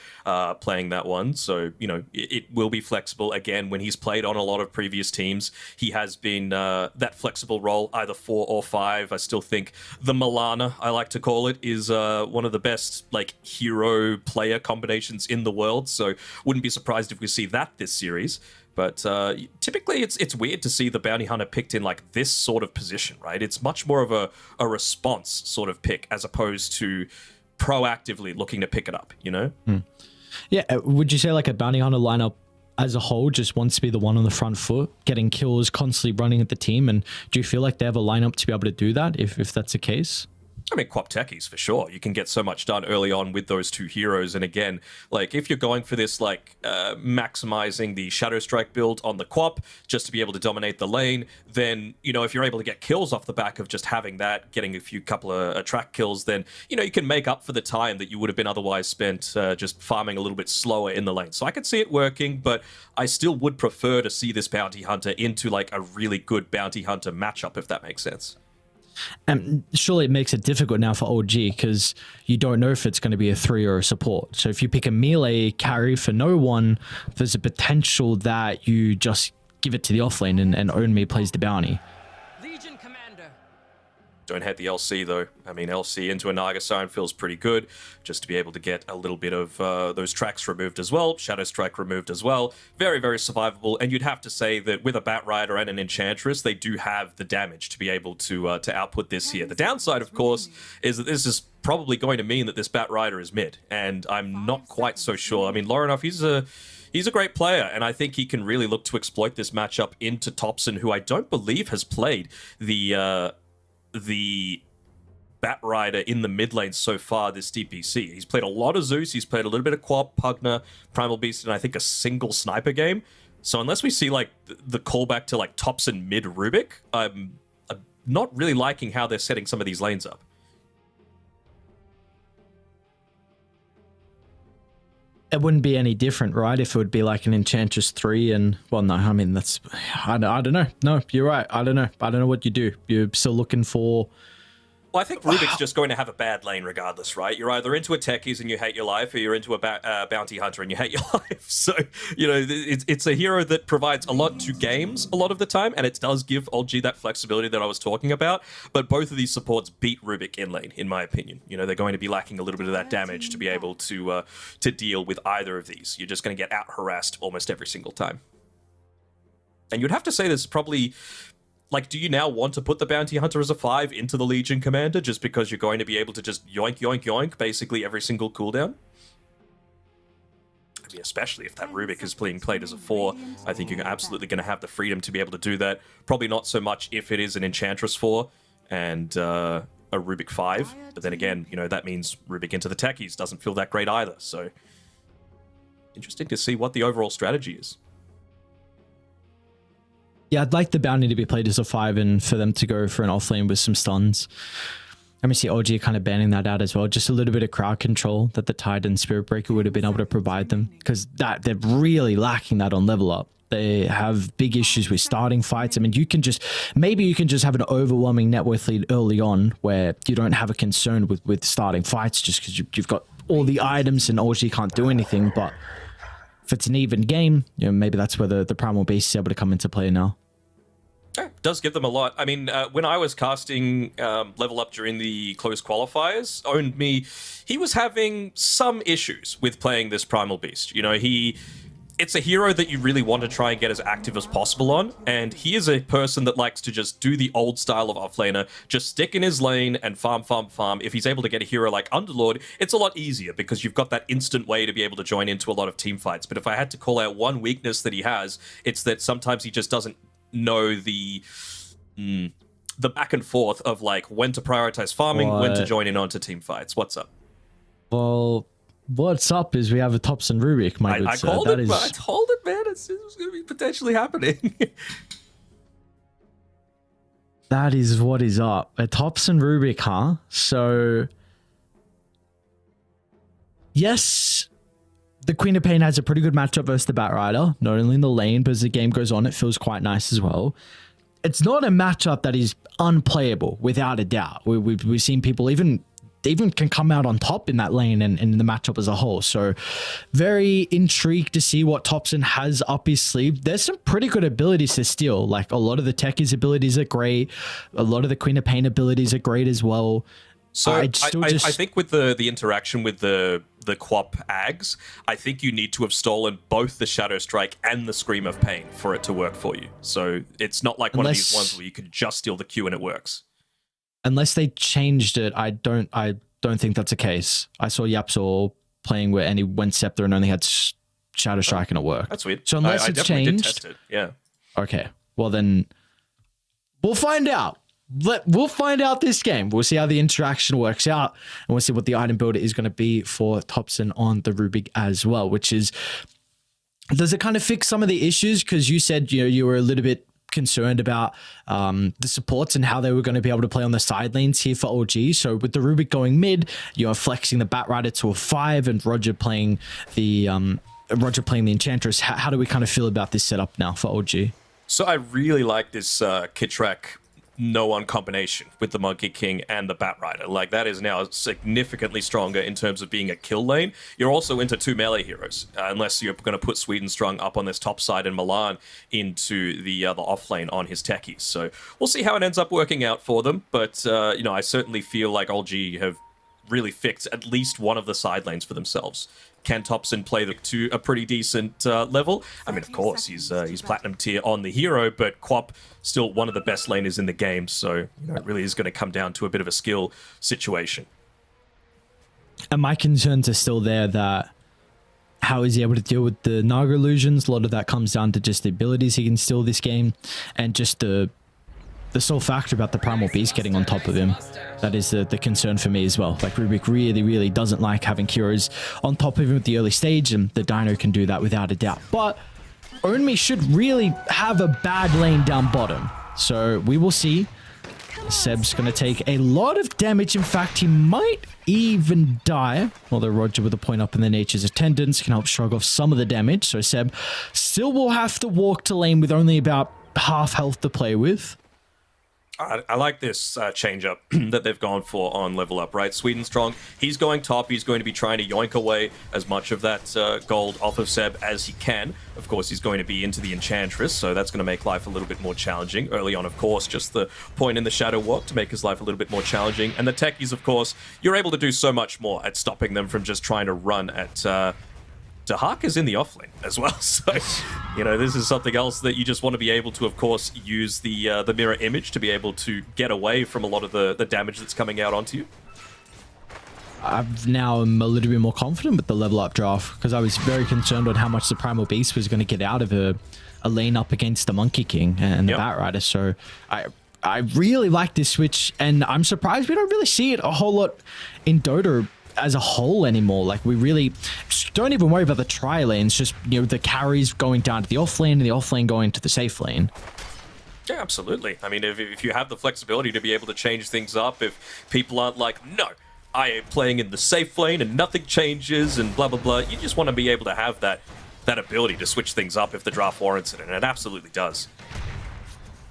playing that one. So, you know, it will be flexible. Again, when he's played on a lot of previous teams, he has been that flexible role, either 4 or 5. I still think the Milana, I like to call it, is one of the best like hero player combinations in the world. So wouldn't be surprised if we see that this series. But typically, it's weird to see the bounty hunter picked in like this sort of position, right? It's much more of a response sort of pick as opposed to proactively looking to pick it up, you know? Yeah, would you say like a bounty hunter lineup as a whole just wants to be the one on the front foot, getting kills, constantly running at the team? And do you feel like they have a lineup to be able to do that if that's the case? I mean, Quap techies for sure. You can get so much done early on with those two heroes. And again, like if you're going for this, like maximizing the Shadow Strike build on the Quap just to be able to dominate the lane, then, you know, if you're able to get kills off the back of just having that, getting a couple of attract kills, then, you know, you can make up for the time that you would have been otherwise spent just farming a little bit slower in the lane. So I could see it working, but I still would prefer to see this bounty hunter into like a really good bounty hunter matchup, if that makes sense. And surely it makes it difficult now for OG because you don't know if it's going to be a 3 or a support. So if you pick a melee carry for no one, there's a potential that you just give it to the offlane and Onme plays the bounty. Legion Commander. Don't hate the LC though. I mean, LC into a Naga Sign feels pretty good, just to be able to get a little bit of those tracks removed as well, Shadow Strike removed as well. Very, very survivable, and you'd have to say that with a Bat Rider and an Enchantress, they do have the damage to be able to output this here. The downside, of course, is that this is probably going to mean that this Bat Rider is mid, and I'm not quite so sure. I mean, Lorinov, he's a great player, and I think he can really look to exploit this matchup into Topson, who I don't believe has played the Bat Rider in the mid lane so far this DPC. He's played a lot of Zeus, he's played a little bit of Quap, Pugna, Primal Beast, and I think a single sniper game. So unless we see like the callback to like Topson mid Rubik, I'm not really liking how they're setting some of these lanes up. It wouldn't be any different, right? If it would be like an Enchantress 3 and, well, no, I mean, that's, I don't know. No, you're right. I don't know what you do. You're still looking for... Well, I think Rubik's just going to have a bad lane regardless, right? You're either into a techies and you hate your life, or you're into a bounty hunter and you hate your life. So, you know, it's a hero that provides a lot to games a lot of the time, and it does give OG that flexibility that I was talking about. But both of these supports beat Rubik in lane, in my opinion. You know, they're going to be lacking a little bit of that damage to be able to deal with either of these. You're just going to get out harassed almost every single time. And you'd have to say there's probably... Like, do you now want to put the Bounty Hunter as a 5 into the Legion Commander just because you're going to be able to just yoink, yoink, yoink basically every single cooldown? I mean, especially if that Rubik is being played as a 4, I think you're absolutely going to have the freedom to be able to do that. Probably not so much if it is an Enchantress 4 and a Rubik 5. But then again, you know, that means Rubik into the techies doesn't feel that great either. So, interesting to see what the overall strategy is. Yeah, I'd like the bounty to be played as a 5 and for them to go for an offlane with some stuns. I mean, see OG kind of banning that out as well. Just a little bit of crowd control that the Tide and Spirit Breaker would have been able to provide them, because that they're really lacking that on level up. They have big issues with starting fights. I mean, maybe you can just have an overwhelming net worth lead early on where you don't have a concern with starting fights just because you've got all the items and OG can't do anything. But if it's an even game, you know, maybe that's where the Primal Beast is able to come into play now. Yeah, it does give them a lot. I mean, when I was casting level up during the closed qualifiers, owned me, he was having some issues with playing this Primal Beast. You know, it's a hero that you really want to try and get as active as possible on, and he is a person that likes to just do the old style of offlaner, just stick in his lane and farm. If he's able to get a hero like Underlord, it's a lot easier because you've got that instant way to be able to join into a lot of team fights. But if I had to call out one weakness that he has, it's that sometimes he just doesn't know the back and forth of like when to prioritize farming, when to join in onto team fights. What's up? Well, what's up is we have a Topson Rubik, my good sir. I told it, man. It's going to be potentially happening. That is what is up. A Topson Rubik, huh? So, yes, the Queen of Pain has a pretty good matchup versus the Bat Rider, not only in the lane, but as the game goes on, it feels quite nice as well. It's not a matchup that is unplayable, without a doubt. We've seen people even can come out on top in that lane and in the matchup as a whole. So very intrigued to see what Topson has up his sleeve. There's some pretty good abilities to steal. Like a lot of the Techies abilities are great. A lot of the Queen of Pain abilities are great as well. So I think with the interaction with the the Quap Ags, I think you need to have stolen both the Shadow Strike and the Scream of Pain for it to work for you. So it's not like one of these ones where you can just steal the Q and it works. Unless they changed it, I don't think that's the case. I saw Yapsor playing where he went Scepter and only had Shadow Strike and it worked. That's weird. So unless I it's definitely changed, did test it. Yeah. Okay. Well then, we'll find out. We'll find out this game. We'll see how the interaction works out, and we'll see what the item builder is going to be for Topson on the Rubik as well, which is, does it kind of fix some of the issues? Because you said, you were a little bit concerned about the supports and how they were going to be able to play on the side lanes here for OG. So with the Rubik going mid, you're flexing the Batrider to a 5 and Roger playing the Enchantress. How do we kind of feel about this setup now for OG? So I really like this Kitrak no-one combination with the Monkey King and the Batrider. Like, that is now significantly stronger in terms of being a kill lane. You're also into 2 melee heroes, unless you're going to put Swedenstrong up on this top side and Milan into the off lane on his techies. So we'll see how it ends up working out for them. But, I certainly feel like OG have really fixed at least one of the side lanes for themselves. Can Topson play to a pretty decent level? I mean, of course, he's platinum tier on the hero, but Quap still one of the best laners in the game, so it really is going to come down to a bit of a skill situation. And my concerns are still there that how is he able to deal with the Naga illusions? A lot of that comes down to just the abilities he can steal this game, and just the sole factor about the Primal Beast getting on top of him. That is the concern for me as well. Like, Rubik really doesn't like having heroes on top of him at the early stage, and the Dino can do that without a doubt. But Onmi should really have a bad lane down bottom. So we will see. Seb's going to take a lot of damage. In fact, he might even die. Although Roger with a point up in the Nature's Attendants can help shrug off some of the damage. So Seb still will have to walk to lane with only about half health to play with. I like this change-up that they've gone for on Level Up, right? Swedenstrong, he's going top. He's going to be trying to yoink away as much of that gold off of Seb as he can. Of course, he's going to be into the Enchantress, so that's going to make life a little bit more challenging. Early on, of course, just the point in the Shadow Walk to make his life a little bit more challenging. And the techies, of course, you're able to do so much more at stopping them from just trying to run at... Dahak is in the offlane as well, so this is something else that you just want to be able to, of course, use the mirror image to be able to get away from a lot of the damage that's coming out onto you. I've now am a little bit more confident with the level up draft, because I was very concerned on how much the Primal Beast was going to get out of a lane up against the Monkey King and the Batrider. So I really like this switch, and I'm surprised we don't really see it a whole lot in Dota as a whole anymore. Like, we really don't even worry about the tri lanes, just the carries going down to the off lane and the off lane going to the safe lane. Yeah, absolutely. I mean, if you have the flexibility to be able to change things up, if people aren't like, no, I am playing in the safe lane and nothing changes and blah blah blah, you just want to be able to have that ability to switch things up if the draft warrants it, and it absolutely does.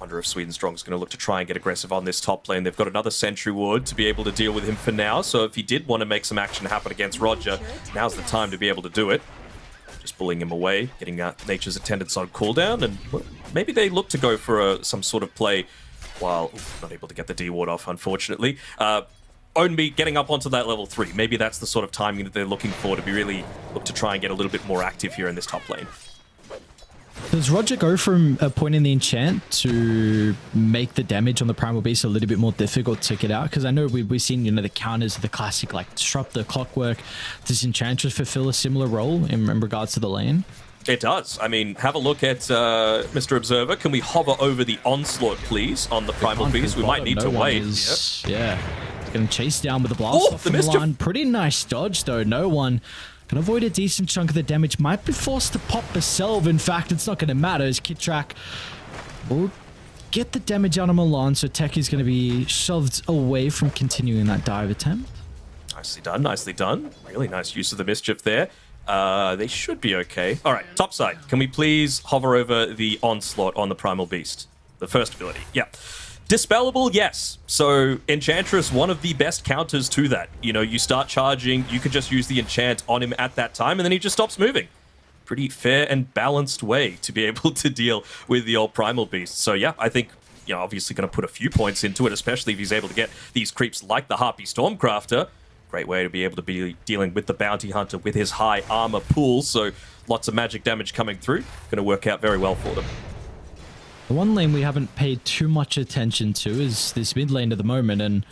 Wonder if Swedenstrong's going to look to try and get aggressive on this top lane. They've got another Sentry Ward to be able to deal with him for now, so if he did want to make some action happen against Roger, now's the time to be able to do it. Just pulling him away, getting Nature's Attendants on cooldown, and maybe they look to go for some sort of play while... not able to get the D-Ward off, unfortunately. Only getting up onto that level 3. Maybe that's the sort of timing that they're looking for to be really look to try and get a little bit more active here in this top lane. Does Roger go from a point in the enchant to make the damage on the Primal Beast a little bit more difficult to get out? Because I know we've seen, the counters, the classic, like, disrupt the clockwork. Does Enchantress fulfill a similar role in regards to the lane? It does. I mean, have a look at Mr. Observer. Can we hover over the Onslaught, please, on the Primal Beast? We might need to wait. Yeah. Getting chased down with the blast off the Milan. Pretty nice dodge, though. No one can avoid a decent chunk of the damage. Might be forced to pop a Selv. In fact, it's not going to matter as Kitrak will get the damage out of Milan, so Tech is going to be shoved away from continuing that dive attempt. Nicely done, nicely done. Really nice use of the Mischief there. They should be okay. All right, top side. Can we please hover over the Onslaught on the Primal Beast? The first ability. Yeah. Dispellable, yes. So Enchantress, one of the best counters to that. You start charging, you could just use the enchant on him at that time, and then he just stops moving. Pretty fair and balanced way to be able to deal with the old Primal Beast. So yeah, I think, obviously going to put a few points into it, especially if he's able to get these creeps like the Harpy Stormcrafter. Great way to be able to be dealing with the Bounty Hunter with his high armor pool, so lots of magic damage coming through. Going to work out very well for them. The one lane we haven't paid too much attention to is this mid lane at the moment, and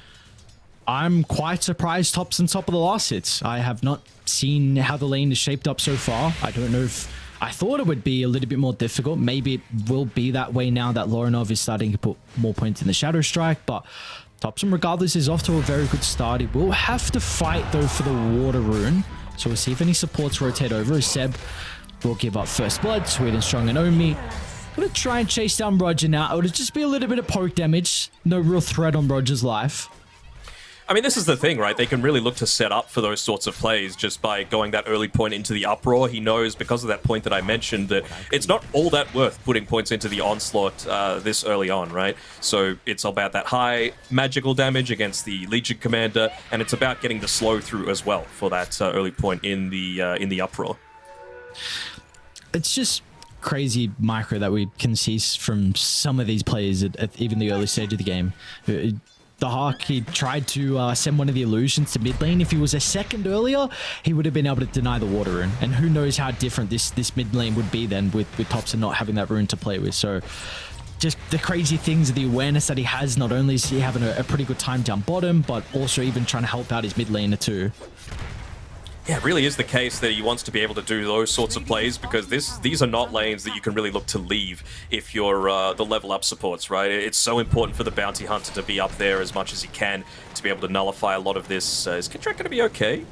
I'm quite surprised Top's on top of the last hits. I have not seen how the lane is shaped up so far. I don't know if... I thought it would be a little bit more difficult. Maybe it will be that way now that Lorinov is starting to put more points in the Shadow Strike, but Topson, regardless, is off to a very good start. He will have to fight, though, for the Water Rune. So we'll see if any supports rotate over, as Seb will give up First Blood. Sweden Strong and Omi gonna try and chase down Roger now. It would just be a little bit of poke damage. No real threat on Roger's life. I mean, this is the thing, right? They can really look to set up for those sorts of plays just by going that early point into the uproar. He knows, because of that point that I mentioned, that it's not all that worth putting points into the onslaught this early on, right? So it's about that high magical damage against the Legion Commander, and it's about getting the slow through as well for that early point in the uproar. It's just crazy micro that we can see from some of these players at even the early stage of the game. The Hawk, he tried to send one of the illusions to mid lane. If he was a second earlier, he would have been able to deny the Water Rune. And who knows how different this mid lane would be then with Topson not having that rune to play with. So just the crazy things, the awareness that he has. Not only is he having a pretty good time down bottom, but also even trying to help out his mid laner too. Yeah, it really is the case that he wants to be able to do those sorts of plays, because these are not lanes that you can really look to leave if you're the level up supports, right? It's so important for the Bounty Hunter to be up there as much as he can to be able to nullify a lot of this. Is Kindrak going to be okay?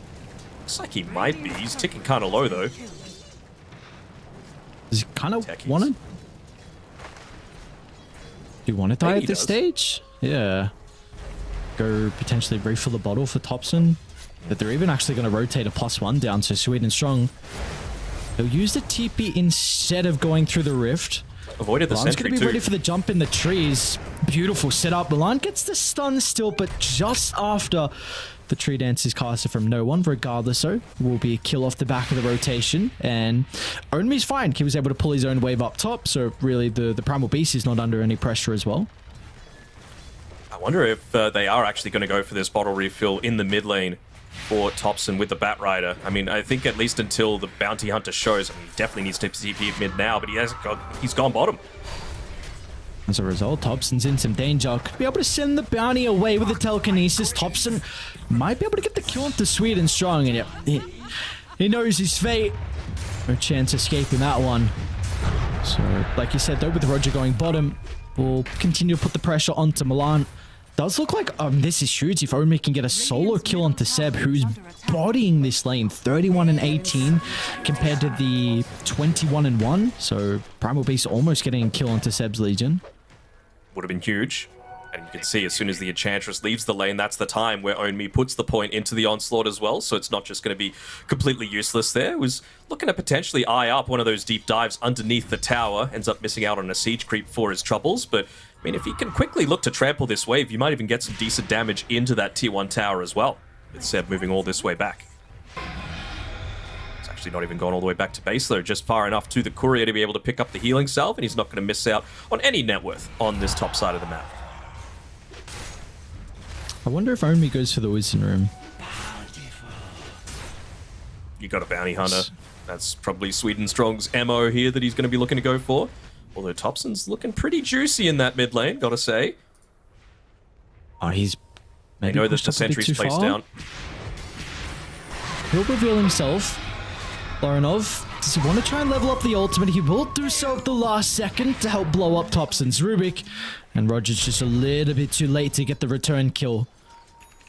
Looks like he might be. He's ticking kind of low, though. Does he kind of want to... Do you want to die at this stage? Yeah. Go potentially refill the bottle for Topson. That they're even actually going to rotate a +1 down to Sweden Strong. They'll use the TP instead of going through the rift. Avoided the sentry going to be ready for the jump in the trees. Beautiful setup. Milan gets the stun still, but just after the tree dance is casted from no one. Regardless, though, will be a kill off the back of the rotation. And Onmi's fine. He was able to pull his own wave up top, so really the Primal Beast is not under any pressure as well. I wonder if they are actually going to go for this bottle refill in the mid lane for Topson with the Bat Rider. I mean, I think at least until the Bounty Hunter shows, I mean, he definitely needs to TP mid now, but he's gone bottom. As a result, Topson's in some danger. Could be able to send the bounty away with the telekinesis. Topson might be able to get the kill onto Sweden Strong, and he knows his fate. No chance escaping that one. So, like you said, though, with Roger going bottom, we'll continue to put the pressure onto Milan. Does look like this is huge if Omi can get a solo kill onto Seb, who's bodying this lane. 31 and 18 compared to the 21 and 1. So Primal Beast almost getting a kill onto Seb's Legion. Would have been huge. And you can see as soon as the Enchantress leaves the lane, that's the time where Omi puts the point into the onslaught as well. So it's not just going to be completely useless there. It was looking to potentially eye up one of those deep dives underneath the tower. Ends up missing out on a siege creep for his troubles. But I mean, if he can quickly look to trample this wave, you might even get some decent damage into that tier 1 tower as well, with Seb moving all this way back. It's actually not even gone all the way back to base, though, just far enough to the courier to be able to pick up the healing salve, and he's not going to miss out on any net worth on this top side of the map. I wonder if Omi goes for the Wisdom Room. You got a Bounty Hunter. That's probably Sweden Strong's MO here that he's going to be looking to go for. Although Topson's looking pretty juicy in that mid lane, gotta say. Oh, he's... They know that the sentry's placed down. He'll reveal himself. Lorinov, does he want to try and level up the ultimate? He will do so at the last second to help blow up Topson's Rubik. And Roger's just a little bit too late to get the return kill.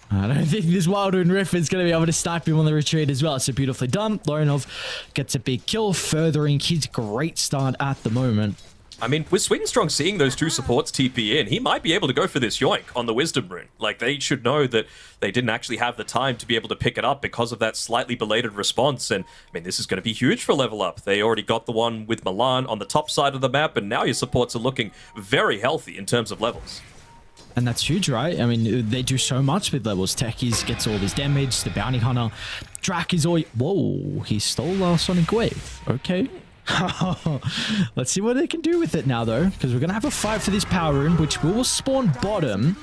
I don't think this Wild Rune Rift is going to be able to snipe him on the retreat as well. So beautifully done. Lorinov gets a big kill, furthering his great start at the moment. I mean, with Sweden Strong seeing those two supports TP in, he might be able to go for this yoink on the Wisdom Rune. Like, they should know that they didn't actually have the time to be able to pick it up because of that slightly belated response. And, I mean, this is going to be huge for level up. They already got the one with Milan on the top side of the map, and now your supports are looking very healthy in terms of levels. And that's huge, right? I mean, they do so much with levels. Techies gets all this damage. The Bounty Hunter. Drak is all... Whoa, he stole our Sonic Wave. Okay. Let's see what they can do with it now, though, because we're going to have a fight for this power rune, which will spawn bottom.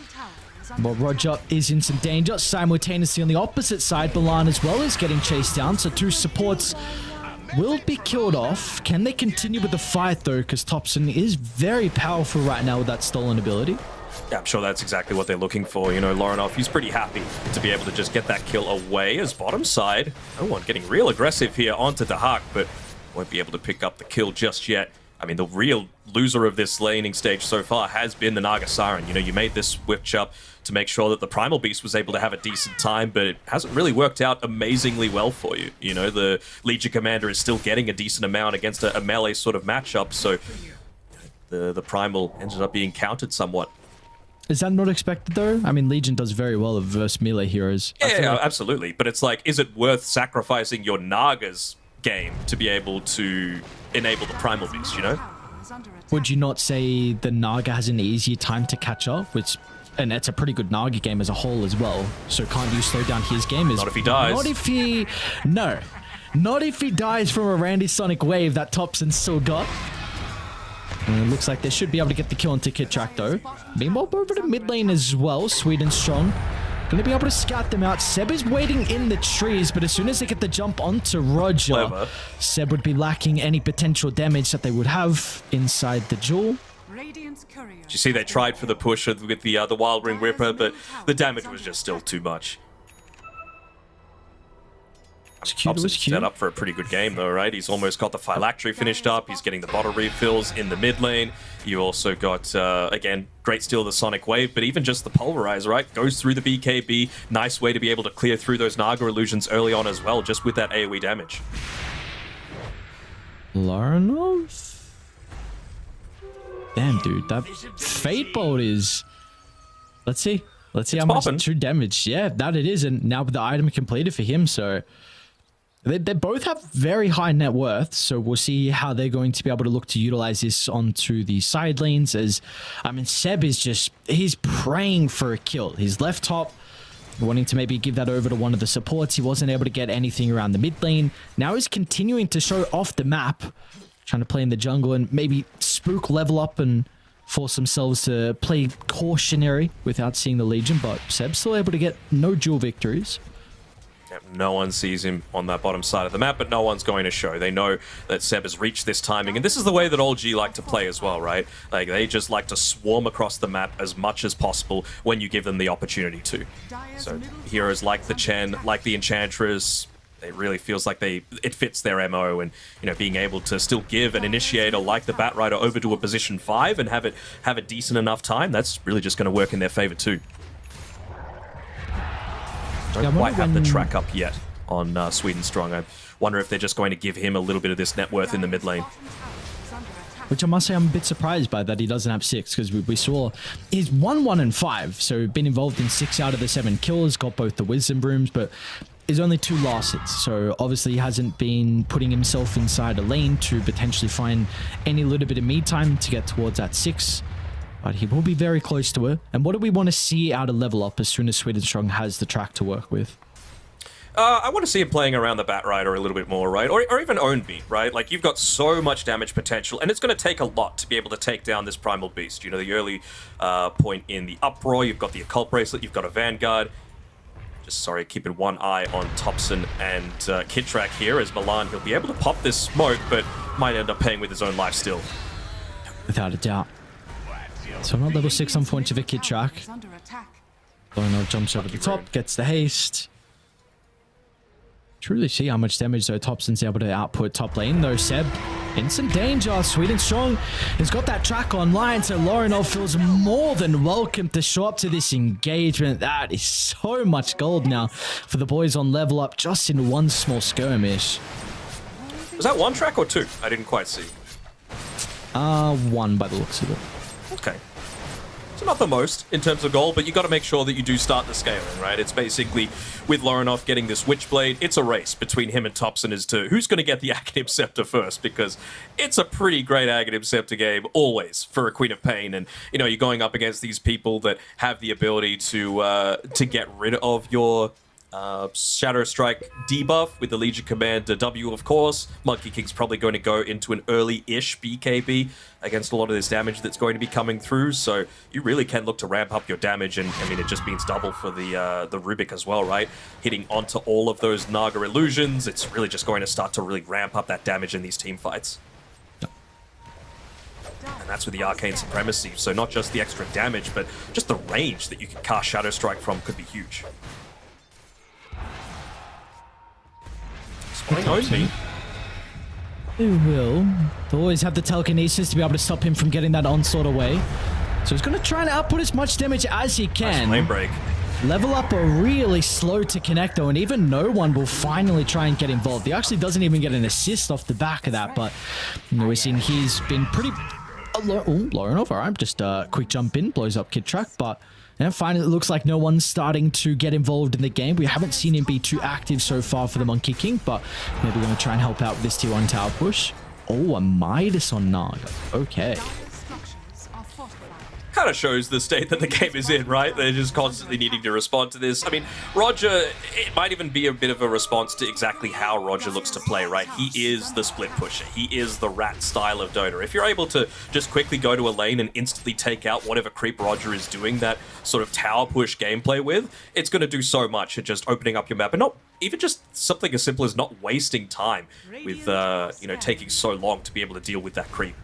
Well, Roger is in some danger. Simultaneously on the opposite side, Milan as well is getting chased down. So 2 supports will be killed off. Can they continue with the fight though? Because Thompson is very powerful right now with that stolen ability. Yeah, I'm sure that's exactly what they're looking for. You know, Lorinov, he's pretty happy to be able to just get that kill away as bottom side. No one getting real aggressive here onto Dahak, but won't be able to pick up the kill just yet. I mean, the real loser of this laning stage so far has been the Naga Siren. You know, you made this switch up to make sure that the Primal Beast was able to have a decent time, but it hasn't really worked out amazingly well for you. You know, the Legion Commander is still getting a decent amount against a melee sort of matchup, so the Primal ended up being countered somewhat. Is that not expected though? I mean, Legion does very well versus melee heroes. Yeah, like... absolutely. But it's like, is it worth sacrificing your Naga's game to be able to enable the Primal Beast, you know? Would you not say the Naga has an easier time to catch up? And it's a pretty good Naga game as a whole as well. So can't you slow down his game? Not if he dies. Not if he... No. Not if he dies from a Randy Sonic wave that Thompson still got. And it looks like they should be able to get the kill onto Kitrak though. Meanwhile, over to mid lane as well. Sweden strong. Going to be able to scout them out. Seb is waiting in the trees, but as soon as they get the jump onto Roger, Clever. Seb would be lacking any potential damage that they would have inside the jewel. Did you see they tried for the push with the Wild Ring Ripper, but the damage was just still too much. Thompson's set up for a pretty good game though, right? He's almost got the Phylactery finished up. He's getting the bottle refills in the mid lane. You also got, again, great steal of the Sonic Wave, but even just the Pulverize, right? Goes through the BKB. Nice way to be able to clear through those Naga illusions early on as well, just with that AoE damage. Laranov? Damn, dude, that Fate Bolt is... Let's see how much true damage. Yeah, that it is, and now the item completed for him, so... They both have very high net worth, so we'll see how they're going to be able to look to utilize this onto the side lanes. As I mean, Seb is just, he's praying for a kill. He's left top, wanting to maybe give that over to one of the supports. He wasn't able to get anything around the mid lane. Now he's continuing to show off the map, trying to play in the jungle and maybe spook level up and force themselves to play cautionary without seeing the Legion. But Seb's still able to get no duel victories. No one sees him on that bottom side of the map, but no one's going to show. They know that Seb has reached this timing, and this is the way that Old G like to play as well, right? Like, they just like to swarm across the map as much as possible when you give them the opportunity to. So heroes like the Chen, like the Enchantress, it really feels like it fits their MO, and you know, being able to still give an initiator like the Batrider over to a position 5 and have a decent enough time, that's really just going to work in their favor too. Don't quite have the track up yet on Sweden Strong. I wonder if they're just going to give him a little bit of this net worth in the mid lane. Which I must say I'm a bit surprised by that he doesn't have 6, because we saw he's 1, 1, and 5, so been involved in 6 out of the 7 kills, got both the Wisdom Brooms, but is only 2 last hits, so obviously he hasn't been putting himself inside a lane to potentially find any little bit of me time to get towards that 6. But he will be very close to it. And what do we want to see out of level up as soon as Sweden Strong has the track to work with? I want to see him playing around the Batrider a little bit more, right? Or even Own Beat, right? Like, you've got so much damage potential, and it's going to take a lot to be able to take down this Primal Beast. You know, the early point in the Uproar, you've got the Occult Bracelet, you've got a Vanguard. Just, sorry, keeping one eye on Thompson and Kitrak here, as Milan, he'll be able to pop this smoke, but might end up paying with his own life still. Without a doubt. So not level 6 on point of a Kitrak. Lorinov jumps over the top, gets the haste. Truly see how much damage though Thompson's able to output top lane though. Seb in some danger. Sweden Strong has got that track online, so Lorinov feels more than welcome to show up to this engagement. That is so much gold now for the boys on level up just in one small skirmish. Was that 1 track or 2? I didn't quite see. 1 by the looks of it. Okay. So not the most in terms of gold, but you got to make sure that you do start the scaling, right? It's basically, with Lorinov getting this Witchblade, it's a race between him and Thompson as to who's going to get the Aghanim Scepter first, because it's a pretty great Aghanim Scepter game, always, for a Queen of Pain. And, you know, you're going up against these people that have the ability to get rid of your Shadow Strike debuff with the Legion Commander W, of course. Monkey King's probably going to go into an early-ish BKB against a lot of this damage that's going to be coming through, so you really can look to ramp up your damage, and I mean, it just means double for the Rubik as well, right? Hitting onto all of those Naga illusions, it's really just going to start to really ramp up that damage in these team fights. And that's with the Arcane Supremacy, so not just the extra damage, but just the range that you can cast Shadow Strike from could be huge. Only. They will. They'll always have the telekinesis to be able to stop him from getting that onslaught away. So he's going to try and output as much damage as he can. Nice lane break. Level up are really slow to connect though, and even no one will finally try and get involved. He actually doesn't even get an assist off the back of that, but you know, we're seeing he's been pretty... low enough. All right, just a quick jump in, blows up Kid Track, but and finally it looks like no one's starting to get involved in the game. We haven't seen him be too active so far for the Monkey King, but maybe we're going to try and help out with this tier 1 tower push. Oh, a Midas on Naga. Okay. Kind of shows the state that the game is in, right? They're just constantly needing to respond to this. I mean, Roger, it might even be a bit of a response to exactly how Roger looks to play, right? He is the split pusher. He is the rat style of Dota. If you're able to just quickly go to a lane and instantly take out whatever creep Roger is doing that sort of tower push gameplay with, it's going to do so much at just opening up your map, and not even just something as simple as not wasting time with, you know, taking so long to be able to deal with that creep.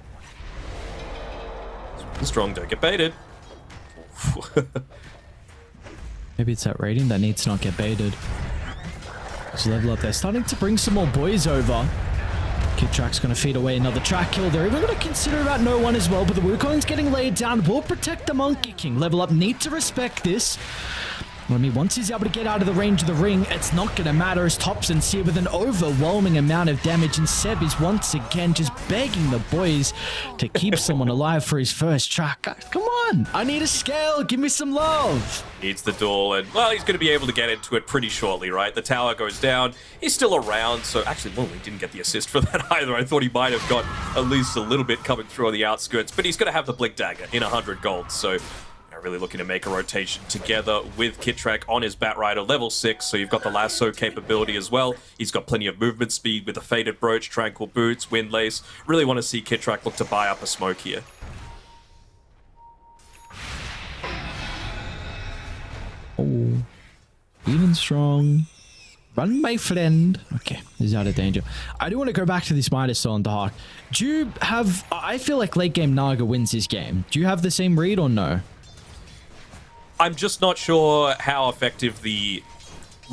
Strong, don't get baited. Maybe it's that rating that needs to not get baited. Just level up. They're starting to bring some more boys over. Kid Track's going to feed away another track kill. They're even going to consider about no one as well, but the Wukong's getting laid down. Will protect the Monkey King. Level up, need to respect this. I mean, once he's able to get out of the range of the ring, it's not going to matter as Thompson's here with an overwhelming amount of damage, and Seb is once again just begging the boys to keep someone alive for his first track. Guys, come on! I need a scale! Give me some love! Needs the duel, and, well, he's going to be able to get into it pretty shortly, right? The tower goes down. He's still around, so actually, well, he didn't get the assist for that either. I thought he might have got at least a little bit coming through on the outskirts, but he's going to have the Blink Dagger in 100 gold, so... really looking to make a rotation together with Kitrak on his Bat Rider level 6, so you've got the lasso capability as well. He's got plenty of movement speed with the Faded Brooch, Tranquil Boots, Windlace. Really want to see Kitrak look to buy up a smoke here. Oh, even strong. Run, my friend. Okay, he's out of danger. I do want to go back to this Midas on Dark. Do you have... I feel like late game Naga wins this game. Do you have the same read or no? I'm just not sure how effective the,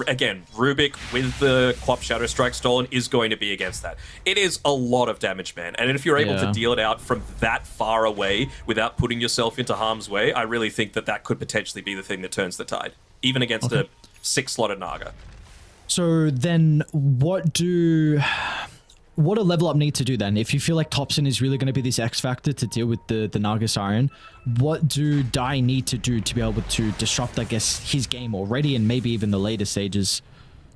again, Rubik with the Quap Shadow Strike stolen is going to be against that. It is a lot of damage, man. And if you're able to deal it out from that far away without putting yourself into harm's way, I really think that that could potentially be the thing that turns the tide, even against a 6-slotted Naga. So then what do a level up need to do then? If you feel like Thompson is really going to be this X factor to deal with the Naga Siren, what do Dai need to do to be able to disrupt, I guess, his game already and maybe even the later stages?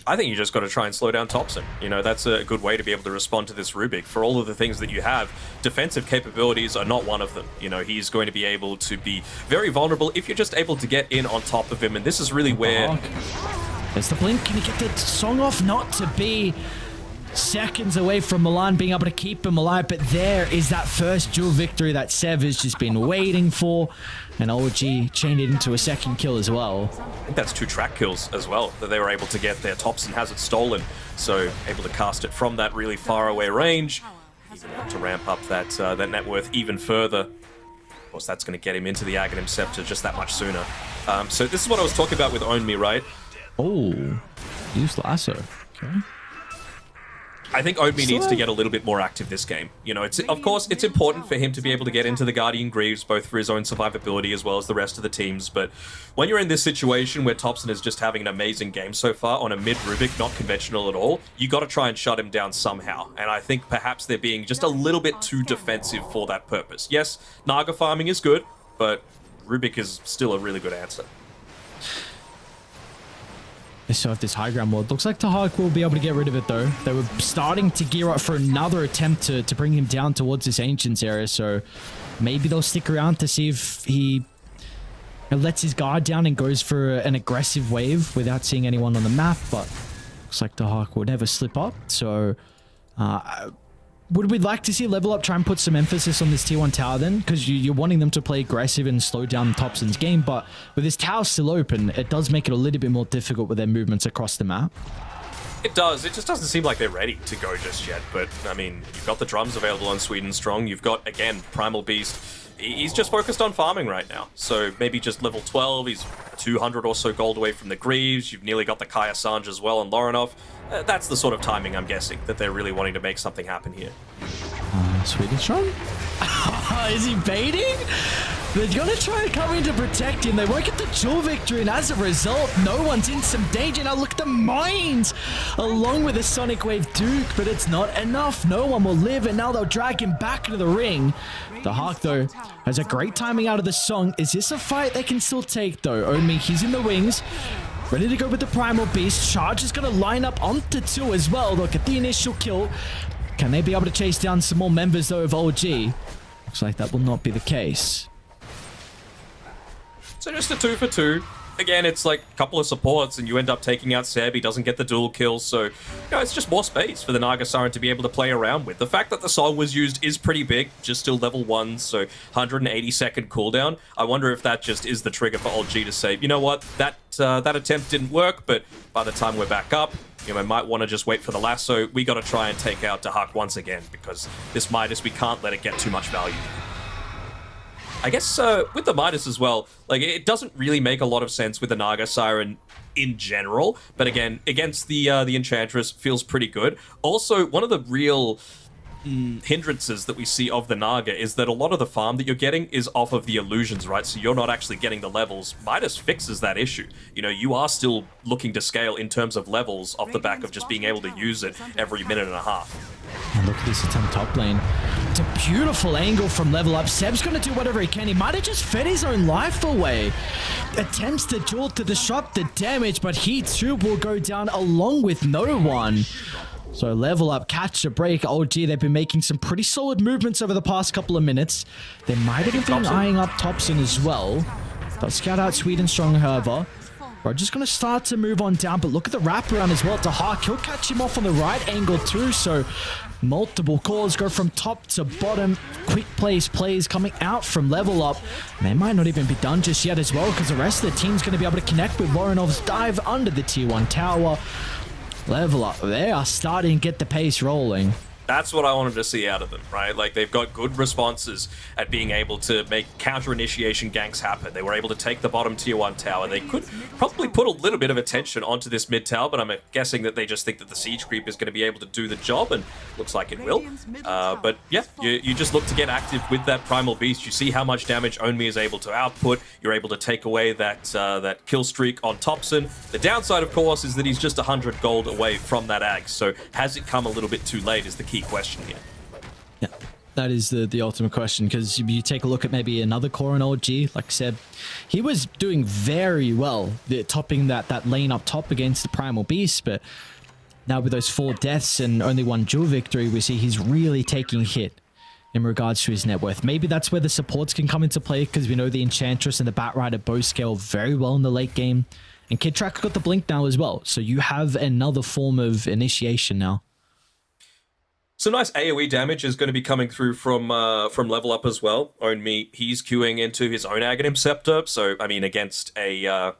I think you just got to try and slow down Thompson. You know, that's a good way to be able to respond to this Rubik. For all of the things that you have, defensive capabilities are not one of them. You know, he's going to be able to be very vulnerable if you're just able to get in on top of him, and this is really where... There's the blink. Can he get the song off? Not to be seconds away from Milan being able to keep him alive, but there is that first duel victory that Sev has just been waiting for, and OG chained it into a second kill as well. I think that's 2 track kills as well that they were able to get there. Thompson has it stolen, so able to cast it from that really far away range, even to ramp up that that net worth even further. Of course, that's going to get him into the Aghanim Scepter just that much sooner. So this is what I was talking about with Own Me, right? Oh, use lasso. Okay. I think Oatme needs to get a little bit more active this game. You know, it's of course, it's important for him to be able to get into the Guardian Greaves, both for his own survivability as well as the rest of the teams, but when you're in this situation where Thompson is just having an amazing game so far on a mid-Rubik, not conventional at all, you got to try and shut him down somehow, and I think perhaps they're being just a little bit too defensive for that purpose. Yes, Naga farming is good, but Rubik is still a really good answer. They still have this high ground ward. Looks like Tahak will be able to get rid of it though. They were starting to gear up for another attempt to bring him down towards this Ancients area, so maybe they'll stick around to see if he It lets his guard down and goes for an aggressive wave without seeing anyone on the map, but looks like the Hawk will never slip up. So would we like to see Level Up try and put some emphasis on this tier 1 tower then? Because you're wanting them to play aggressive and slow down Topson's game, but with this tower still open, it does make it a little bit more difficult with their movements across the map. It does. It just doesn't seem like they're ready to go just yet. But, I mean, you've got the drums available on Sweden Strong. You've got, again, Primal Beast. He's just focused on farming right now. So maybe just level 12. He's 200 or so gold away from the Greaves. You've nearly got the Kai Assange as well and Lorinov. That's the sort of timing, I'm guessing, that they're really wanting to make something happen here. Sweden Strong? Is he baiting? They're gonna try and come in to protect him. They won't get the duel victory, and as a result, no one's in some danger. Now look at the mines along with the Sonic Wave Duke, but it's not enough. No one will live, and now they'll drag him back into the ring. The Hawk, though, has a great timing out of the song. Is this a fight they can still take, though? Only he's in the wings. Ready to go with the Primal Beast. Charge is going to line up onto 2 as well. They'll get the initial kill. Can they be able to chase down some more members, though, of OG? Looks like that will not be the case. So just a 2 for 2. Again, it's like a couple of supports and you end up taking out Seb. He doesn't get the dual kills, so it's just more space for the Naga Siren to be able to play around with. The fact that the song was used is pretty big, just still level 1, so 180-second cooldown. I wonder if that just is the trigger for Old G to say, you know what, that attempt didn't work, but by the time we're back up, I might want to just wait for the lasso. We got to try and take out Dahak once again, because this Midas, we can't let it get too much value. I guess with the Midas as well, like it doesn't really make a lot of sense with the Naga Siren in general, but again, against the Enchantress feels pretty good. Also, one of the real hindrances that we see of the Naga is that a lot of the farm that you're getting is off of the illusions, right? So you're not actually getting the levels. Midas fixes that issue. You are still looking to scale in terms of levels off the back of just being able to use it every minute and a half. And look at this attempt top lane. It's a beautiful angle from Level Up. Seb's going to do whatever he can. He might have just fed his own life away. Attempts the duel to disrupt the damage, but he too will go down along with no one. So Level Up, catch a break. OG, they've been making some pretty solid movements over the past couple of minutes. They might have been eyeing up Topson as well. They'll scout out Sweden Strong, however. We're just going to start to move on down, but look at the wraparound as well. Dahak, he'll catch him off on the right angle too, so multiple calls go from top to bottom. Quick plays coming out from Level Up. And they might not even be done just yet as well, because the rest of the team's going to be able to connect with Lorinov's dive under the tier 1 tower. Level Up, they are starting to get the pace rolling. That's what I wanted to see out of them, right? Like, they've got good responses at being able to make counter-initiation ganks happen. They were able to take the bottom tier 1 tower. They could probably put a little bit of attention onto this mid tower, but I'm guessing that they just think that the siege creep is going to be able to do the job, and looks like it will. But yeah, you just look to get active with that Primal Beast. You see how much damage Onmi is able to output. You're able to take away that kill streak on Topson. The downside, of course, is that he's just 100 gold away from that Ags, so has it come a little bit too late is the key question here. Yeah, that is the ultimate question, because you take a look at maybe another core in OG, like I said, he was doing very well, topping that lane up top against the Primal Beast, but now with those 4 deaths and only 1 duel victory, we see he's really taking a hit in regards to his net worth. Maybe that's where the supports can come into play, because we know the Enchantress and the Batrider both scale very well in the late game, and Kid Tracker got the blink now as well, so you have another form of initiation now. Some nice AoE damage is going to be coming through from Level Up as well. Onmi, he's queuing into his own Aghanim Scepter, so, I mean, against the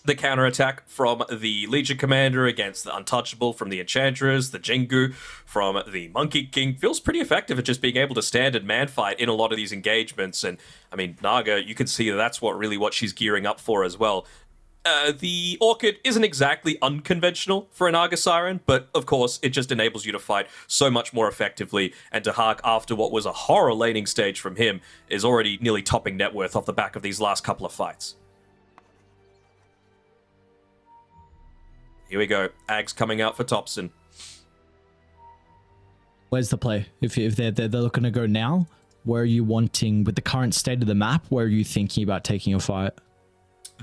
counterattack from the Legion Commander, against the Untouchable from the Enchantress, the Jingu from the Monkey King, feels pretty effective at just being able to stand and man fight in a lot of these engagements, and, I mean, Naga, you can see that that's what she's gearing up for as well. The Orchid isn't exactly unconventional for an Naga Siren, but of course, it just enables you to fight so much more effectively, and Dahak, after what was a horror laning stage from him, is already nearly topping net worth off the back of these last couple of fights. Here we go. Ags coming out for Topson. Where's the play? If they're looking to go now, where are you wanting, with the current state of the map, where are you thinking about taking a fight?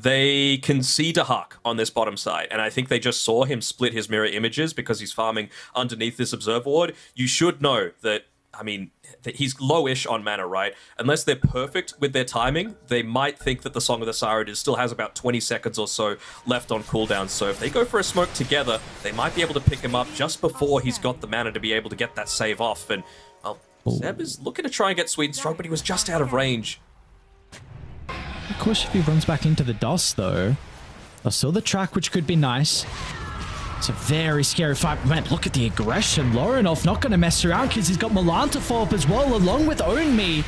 They can see Dahak on this bottom side, and I think they just saw him split his mirror images because he's farming underneath this observer ward. You should know that I mean, he's lowish on mana, right? Unless they're perfect with their timing, they might think that the Song of the Siren still has about 20 seconds or so left on cooldown. So if they go for a smoke together, they might be able to pick him up just before he's got the mana to be able to get that save off. And, well, Seb is looking to try and get Sweet and Strong, but he was just out of range. Of course, if he runs back into the dust, though, they'll steal the track, which could be nice. It's a very scary fight. Man, look at the aggression. Lorinov not going to mess around because he's got Milan to follow up as well, along with Own Me.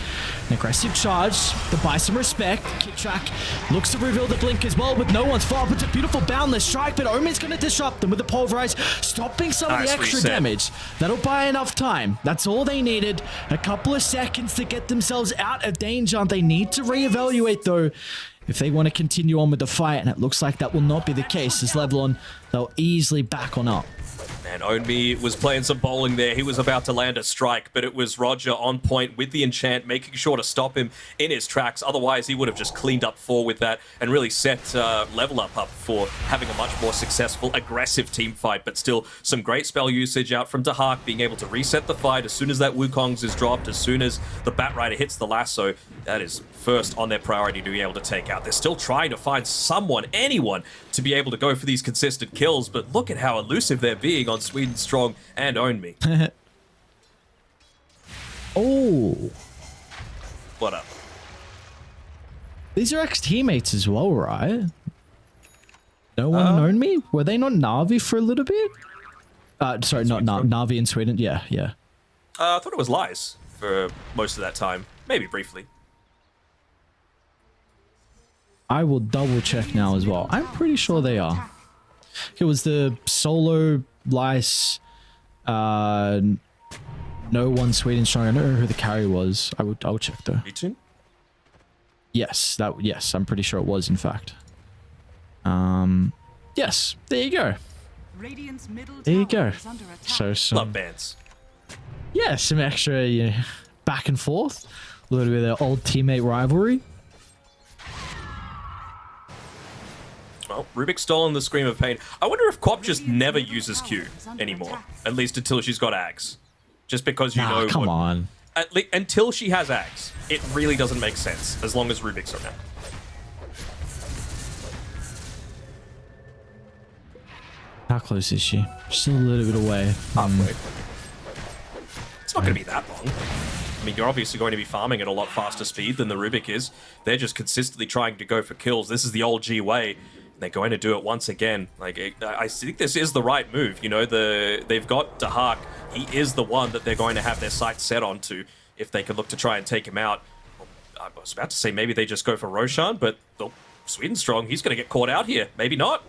An aggressive charge to buy some respect. Kitrak looks to reveal the blink as well with no one's follow-up. It's a beautiful boundless strike, but Own Me's going to disrupt them with the pulverize, stopping some of the extra damage. That'll buy enough time. That's all they needed. A couple of seconds to get themselves out of danger. They need to reevaluate, though, if they want to continue on with the fight, and it looks like that will not be the case. As Levelon, they'll easily back on up. And Ownme was playing some bowling there. He was about to land a strike, but it was Roger on point with the enchant, making sure to stop him in his tracks. Otherwise, he would have just cleaned up 4 with that and really set Level Up for having a much more successful, aggressive team fight. But still, some great spell usage out from Dahak, being able to reset the fight as soon as that Wukong's is dropped, as soon as the Bat Rider hits the lasso. That is first on their priority to be able to take out. They're still trying to find someone, anyone, to be able to go for these consistent kills, but look at how elusive they're being on Sweden Strong and Own Me. Oh. What up? These are ex-teammates as well, right? No one Own Me? Were they not Navi for a little bit? Sorry, not Navi in Sweden. Yeah, yeah. I thought it was Lies for most of that time. Maybe briefly. I will double check now as well. I'm pretty sure they are. It was the solo Lice, no one Sweden Strong. I don't know who the carry was. I'll check though. Retune? Yes, I'm pretty sure it was in fact. Yes, there you go. There you go. So some love bands. Yeah, some extra back and forth. A little bit of old teammate rivalry. Well, Rubik stolen the Scream of Pain. I wonder if Quap just never uses Q anymore. At least until she's got Ags. Just because you know... come on. Until she has Ags, it really doesn't make sense, as long as Rubik's around. How close is she? Still a little bit away. Halfway. It's not going to be that long. I mean, you're obviously going to be farming at a lot faster speed than the Rubik is. They're just consistently trying to go for kills. This is the old G way. They're going to do it once again. Like, I think this is the right move. You know, they've got Dahak. He is the one that they're going to have their sights set onto if they can look to try and take him out. Well, I was about to say maybe they just go for Roshan, but Sweden Strong, he's going to get caught out here. Maybe not.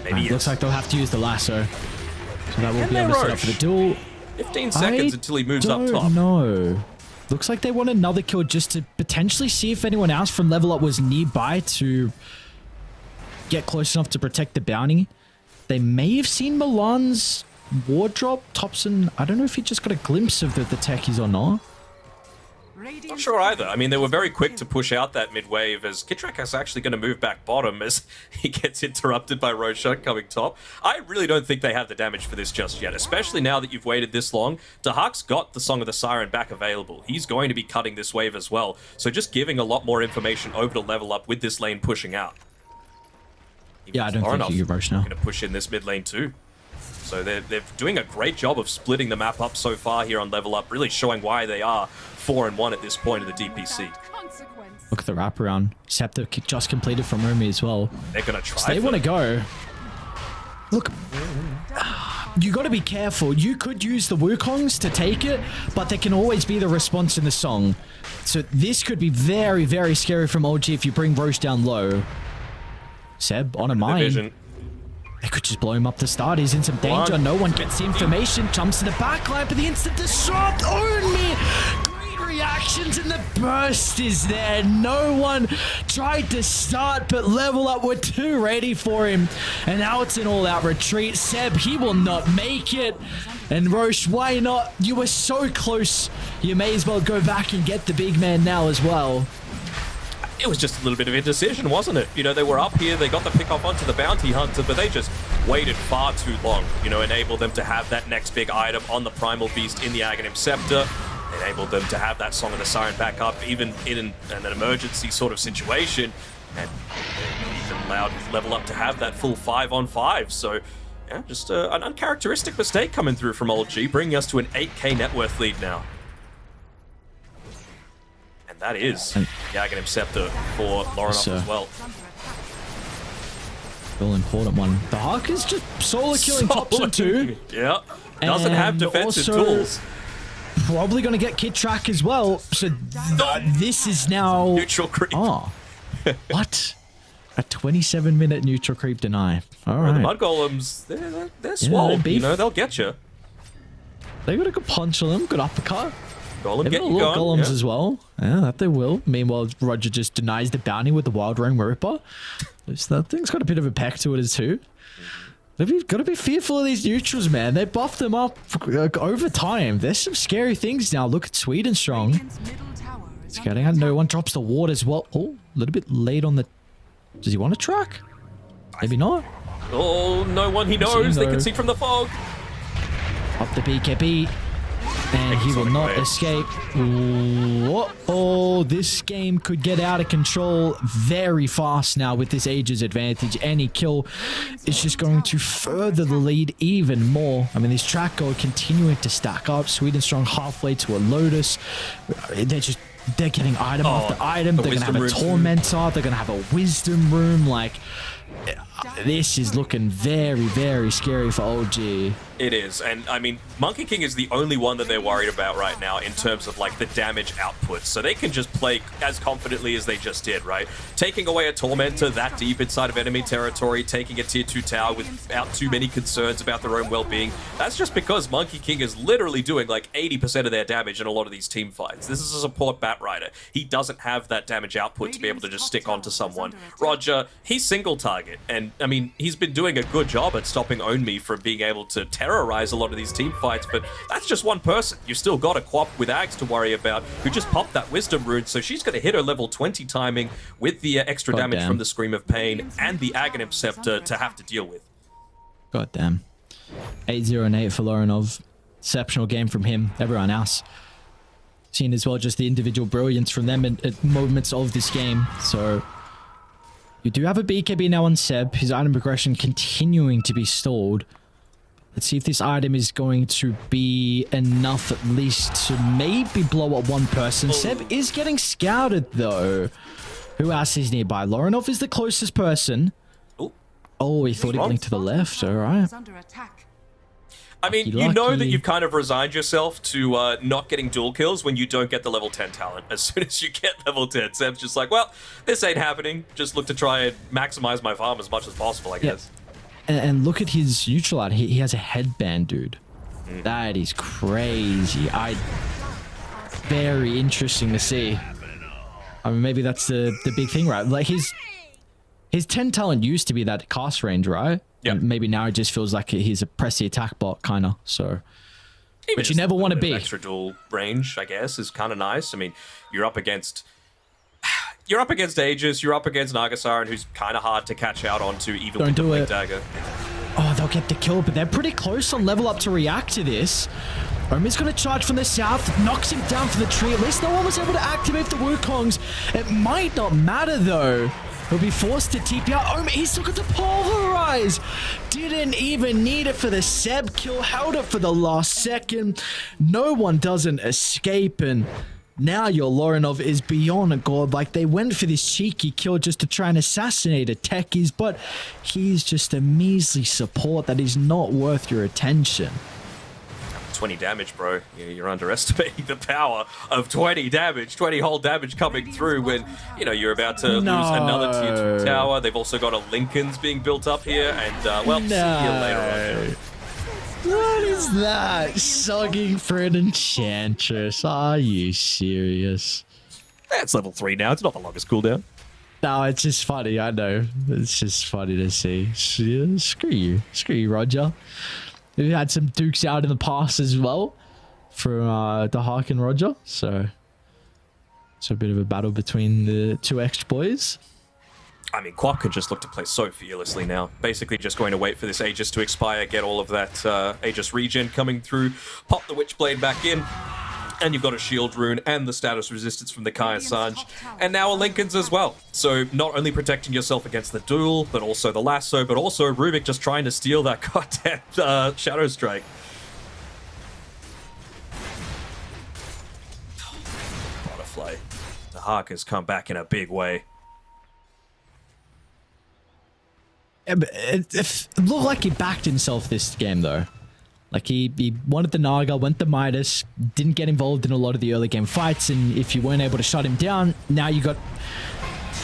Maybe yes. Looks like they'll have to use the lasso. So that will be able to set up for the duel. 15 seconds until he moves up top. No. Looks like they want another kill just to potentially see if anyone else from Level Up was nearby to get close enough to protect the bounty. They may have seen Milan's ward drop. Thompson, I don't know if he just got a glimpse of the techies or not. Not sure either. I mean, they were very quick to push out that mid wave as Kitrak is actually going to move back bottom as he gets interrupted by Roshan coming top. I really don't think they have the damage for this just yet, especially now that you've waited this long. Dahak's got the Song of the Siren back available. He's going to be cutting this wave as well. So just giving a lot more information over to Level Up with this lane pushing out. Yeah, I don't think you can rush now. Going to push in this mid lane too. So they're doing a great job of splitting the map up so far here on Level Up, really showing why they are 4-1 at this point of the DPC. Look at the wraparound. Scepter just completed from Rumi as well. They're going to try. So they want to go. Look, you got to be careful. You could use the Wukongs to take it, but there can always be the response in the song. So this could be very, very scary from OG if you bring Roche down low. Seb, on a mine. They could just blow him up to start. He's in some danger. No one gets the information. Jumps to the backline, but the instant disrupt. Own Me! Great reactions, and the burst is there. No one tried to start, but Level Up were too ready for him. And now it's an all-out retreat. Seb, he will not make it. And Roche, why not? You were so close. You may as well go back and get the big man now as well. It was just a little bit of indecision, wasn't it? You know, they were up here, they got the pick off onto the bounty hunter, but they just waited far too long. You know, enabled them to have that next big item on the Primal Beast in the Aghanim Scepter, enabled them to have that Song of the Siren back up even in an emergency sort of situation, and even allowed Level Up to have that full 5-on-5. So yeah, just an uncharacteristic mistake coming through from Old G, bringing us to an 8k net worth lead now. And that is the Aghanim Scepter for Lorinov as well. Real important one. The Hawk is just solo killing Thompson too. Yeah. Doesn't have defensive tools. Probably going to get Kid Track as well. So this is now... Neutral creep. Oh. What? A 27-minute neutral creep deny. All right. The Mud Golems, they're swole. You know, they'll get you. They got a good punch on them. Good uppercut. Golem get you going. Golems as well. Yeah, that they will. Meanwhile, Roger just denies the bounty with the Wild Ring Ripper. That thing's got a bit of a peck to it as too. They've got to be fearful of these neutrals, man. They buffed them up over time. There's some scary things now. Look at Sweden Strong. Scouting out. No one drops the ward as well. Oh, a little bit late on the... Does he want to track? Maybe not. Oh, no one he knows. They can see from the fog. Up the BKB. And he will not escape. Oh, this game could get out of control very fast now with this Aegis advantage. Any kill is just going to further the lead even more. I mean, this track goal continuing to stack up. Sweden Strong halfway to a Lotus. They're getting item after item. They're going to have a Tormentor. They're going to have a Wisdom Room. Like, this is looking very, very scary for OG. It is, and I mean, Monkey King is the only one that they're worried about right now in terms of like the damage output, so they can just play as confidently as they just did, right? Taking away a Tormentor that deep inside of enemy territory, taking a tier 2 tower without too many concerns about their own well-being, that's just because Monkey King is literally doing like 80% of their damage in a lot of these team fights. This is a support Bat Rider. He doesn't have that damage output to be able to just stick onto someone. Roger, he's single target, and I mean, he's been doing a good job at stopping Onmi from being able to terrorize a lot of these team fights, but that's just one person. You've still got a Quap with Ags to worry about, who just popped that Wisdom Rune, so she's going to hit her level 20 timing with the extra damage from the Scream of Pain and the Aghanim Scepter to have to deal with. God damn. 8-0 and 8 for Lorinov. Exceptional game from him. Everyone else. Seen as well just the individual brilliance from them at moments of this game. So you do have a BKB now on Seb. His item progression continuing to be stalled. Let's see if this item is going to be enough at least to maybe blow up one person. Seb is getting scouted though. Who else is nearby? Lorinov is the closest person. Oh, he thought he blinked to the left. All right. I mean, you know that you've kind of resigned yourself to not getting dual kills when you don't get the level 10 talent. As soon as you get level 10, Seb's just like, well, this ain't happening. Just look to try and maximize my farm as much as possible, I guess. And look at his neutral out. He has a headband, dude. That is crazy. Very interesting to see. I mean, maybe that's the big thing, right? Like his 10 talent used to be that cast range, right? Yeah. And maybe now it just feels like he's a press the attack bot, kind of. So, but you never want to be. Extra dual range, I guess, is kind of nice. I mean, you're up against Aegis, you're up against Nagasiren, who's kind of hard to catch out onto, even with the Blink Dagger. Oh, they'll get the kill, but they're pretty close on level up to react to this. Omi's going to charge from the south, knocks him down for the tree. At least no one was able to activate the Wukongs. It might not matter, though. He'll be forced to TP out. Omi, he's still got to pulverize. Didn't even need it for the Seb kill. Held it for the last second. No one doesn't escape, and now your Lorinov is beyond a god. Like, they went for this cheeky kill just to try and assassinate a techies, but he's just a measly support that is not worth your attention. 20 damage, bro. You're underestimating the power of 20 damage, 20 whole damage coming through when, you know, you're about to lose another tier 2 tower. They've also got a Lincoln's being built up here, and, well, see you later on. What is that? Sogging for an Enchantress. Are you serious? That's level 3 now. It's not the longest cooldown. No, it's just funny. I know. It's just funny to see. Yeah, screw you. Screw you, Roger. We've had some dukes out in the past as well from the Hawk and Roger. So it's a bit of a battle between the two ex boys. I mean, Quap can just look to play so fearlessly now. Basically just going to wait for this Aegis to expire, get all of that Aegis regen coming through, pop the Witchblade back in, and you've got a shield rune and the status resistance from the Kaya Sanj, and now a Lincoln's as well. So not only protecting yourself against the duel, but also the lasso, but also Rubik just trying to steal that goddamn Shadow Strike. Butterfly. The Hark has come back in a big way. It looked like he backed himself this game, though. Like, he wanted the Naga, went the Midas, didn't get involved in a lot of the early game fights, and if you weren't able to shut him down, now you got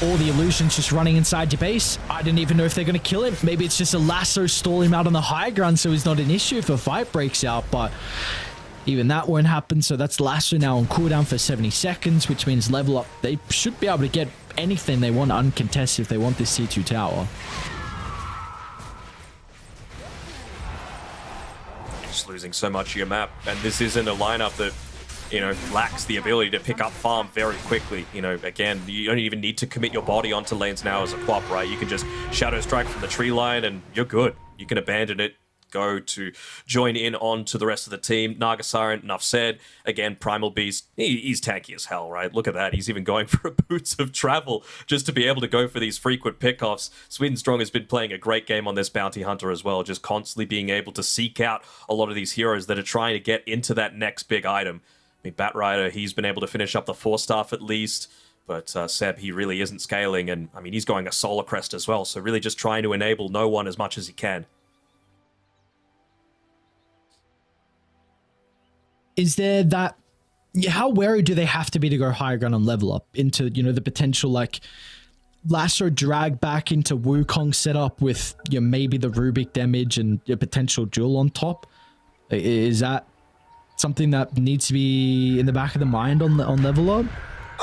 all the illusions just running inside your base. I didn't even know if they're going to kill him. Maybe it's just a lasso stall him out on the high ground, so he's not an issue if a fight breaks out, but even that won't happen. So that's lasso now on cooldown for 70 seconds, which means level up. They should be able to get anything they want uncontested if they want this C2 tower. Just losing so much of your map, and this isn't a lineup that, you know, lacks the ability to pick up farm very quickly. You know, again, you don't even need to commit your body onto lanes now as a Quap, right? You can just Shadow Strike from the tree line and you're good. You can abandon it, go to join in on to the rest of the team. Naga Siren, enough said. Again, Primal Beast, he's tanky as hell, right? Look at that. He's even going for a Boots of Travel just to be able to go for these frequent pickoffs. Sweden Strong has been playing a great game on this Bounty Hunter as well, just constantly being able to seek out a lot of these heroes that are trying to get into that next big item. I mean, Bat Rider, he's been able to finish up the 4-staff at least, but Seb, he really isn't scaling, and I mean, he's going a Solar Crest as well, so really just trying to enable no one as much as he can. Is there that... How wary do they have to be to go higher ground and level up into, you know, the potential, like, lasso drag back into Wukong setup with, you know, maybe the Rubik damage and a potential duel on top? Is that something that needs to be in the back of the mind on level up?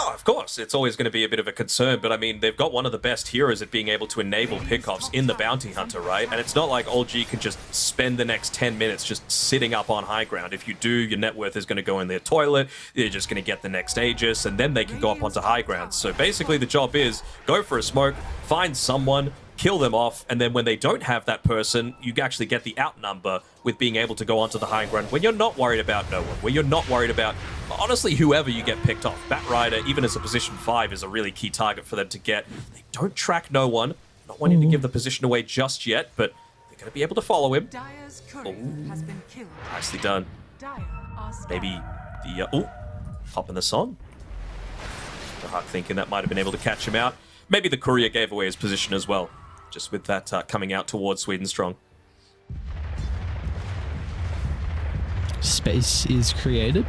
Oh, of course. It's always going to be a bit of a concern, but I mean, they've got one of the best heroes at being able to enable pickoffs in the Bounty Hunter, right? And it's not like OG can just spend the next 10 minutes just sitting up on high ground. If you do, your net worth is going to go in their toilet, you're just going to get the next Aegis, and then they can go up onto high ground. So basically the job is go for a smoke, find someone, kill them off, and then when they don't have that person, you actually get the outnumber with being able to go onto the high ground when you're not worried about no one, when you're not worried about, honestly, whoever you get picked off. Bat Rider, even as a position 5, is a really key target for them to get. They don't track no one, not wanting to give the position away just yet, but they're going to be able to follow him. Dyer's courier has been killed. Nicely done. Dyer are Maybe the, popping the song. The Huck thinking that might have been able to catch him out. Maybe the courier gave away his position as well, just with that coming out towards Sweden Strong. Space is created. I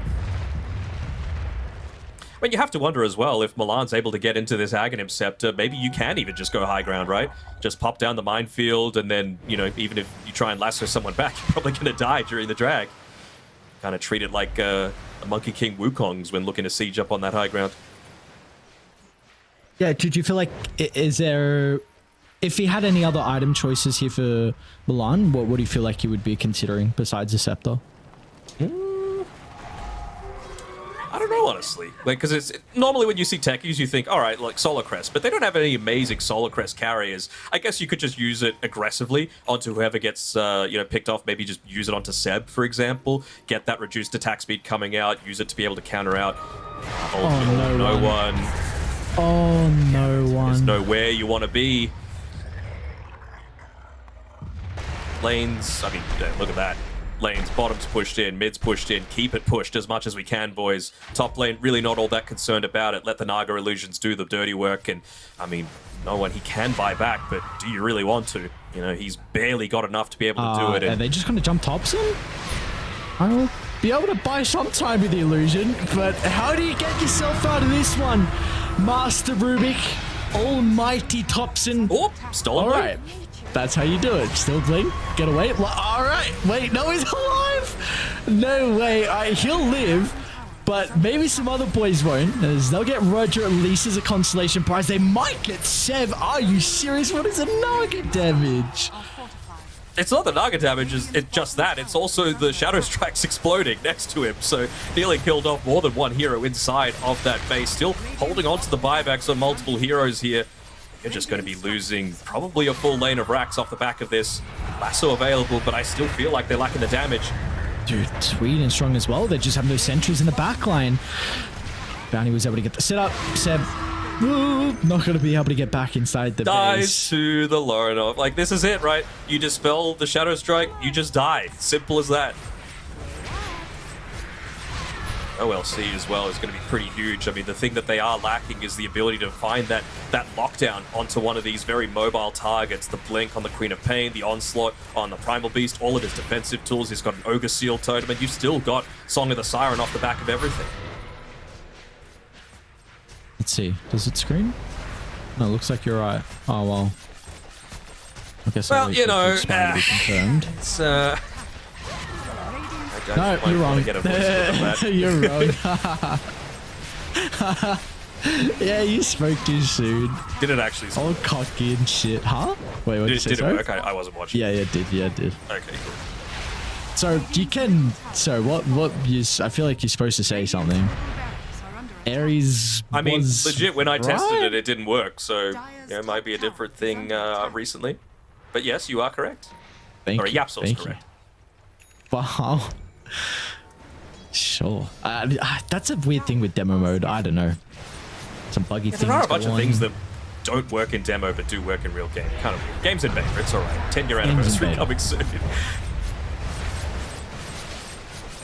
mean, you have to wonder as well, if Milan's able to get into this Aghanim Scepter, maybe you can even just go high ground, right? Just pop down the minefield, and then, you know, even if you try and lasso someone back, you're probably going to die during the drag. Kind of treat it like a Monkey King Wukong's when looking to siege up on that high ground. Yeah, did you feel like, is there... If he had any other item choices here for Milan, what do you feel like he would be considering besides the Scepter? I don't know, honestly. Like, because it's normally when you see techies, you think, all right, like Solar Crest, but they don't have any amazing Solar Crest carriers. I guess you could just use it aggressively onto whoever gets, you know, picked off. Maybe just use it onto Seb, for example. Get that reduced attack speed coming out. Use it to be able to counter out. No one. Oh, no one. There's nowhere you want to be. Lanes, I mean, look at that. Lanes, bottom's pushed in, mid's pushed in. Keep it pushed as much as we can, boys. Top lane, really not all that concerned about it. Let the Naga Illusions do the dirty work. And, I mean, no one he can buy back, but do you really want to? You know, he's barely got enough to be able to do it. Are they just going to jump tops him? I'll be able to buy some time with the illusion, but how do you get yourself out of this one? Master Rubik, almighty Thompson. Oh, stolen. All right. That's how you do it. Still blink. Get away. All right. Wait, no, he's alive. No way. All right, he'll live, but maybe some other boys won't, as they'll get Roger at least as a consolation prize. They might get Sev. Are you serious? What is the Naga damage? It's not the Naga damage, it's just that. It's also the Shadow Strikes exploding next to him, so nearly killed off more than one hero inside of that base. Still holding on to the buybacks on multiple heroes here. you're just going to be losing probably a full lane of racks off the back of this. Lasso available, but I still feel like they're lacking the damage. Dude, Sweden strong as well. They just have no sentries in the back line. Bounty was able to get the setup. Seb, not going to be able to get back inside the Dies base. to the Lorinov. Like, this is it, right? You dispel the Shadow Strike, you just die. Simple as that. OLC as well is going to be pretty huge. I mean, the thing that they are lacking is the ability to find that lockdown onto one of these very mobile targets. The Blink on the Queen of Pain, the Onslaught on the Primal Beast, all of his defensive tools. He's got an Ogre Seal Totem, and you've still got Song of the Siren off the back of everything. Let's see. Does it screen? No, it looks like you're right. Oh, well. I guess Well, you know, it's confirmed. It's, No, you're wrong. You're wrong. Yeah, you spoke too soon. Did it actually? All cocky and shit. Huh? Wait, what did you say? Did it Sorry? work? I wasn't watching. Yeah, it did. Yeah, it did. Okay, cool. So you can. So what? You? I feel like you're supposed to say something. Ares. I mean, was legit, when I tested right? it, it didn't work. So, it might be a different thing recently. But yes, you are correct. Thank you. Yapsol's Thank correct. You. Wow. Sure. That's a weird thing with demo mode. I don't know. Some buggy things. There are a bunch go of on. things that don't work in demo but do work in real game. Kind of weird. Games in beta, it's alright. 10-year anniversary coming soon.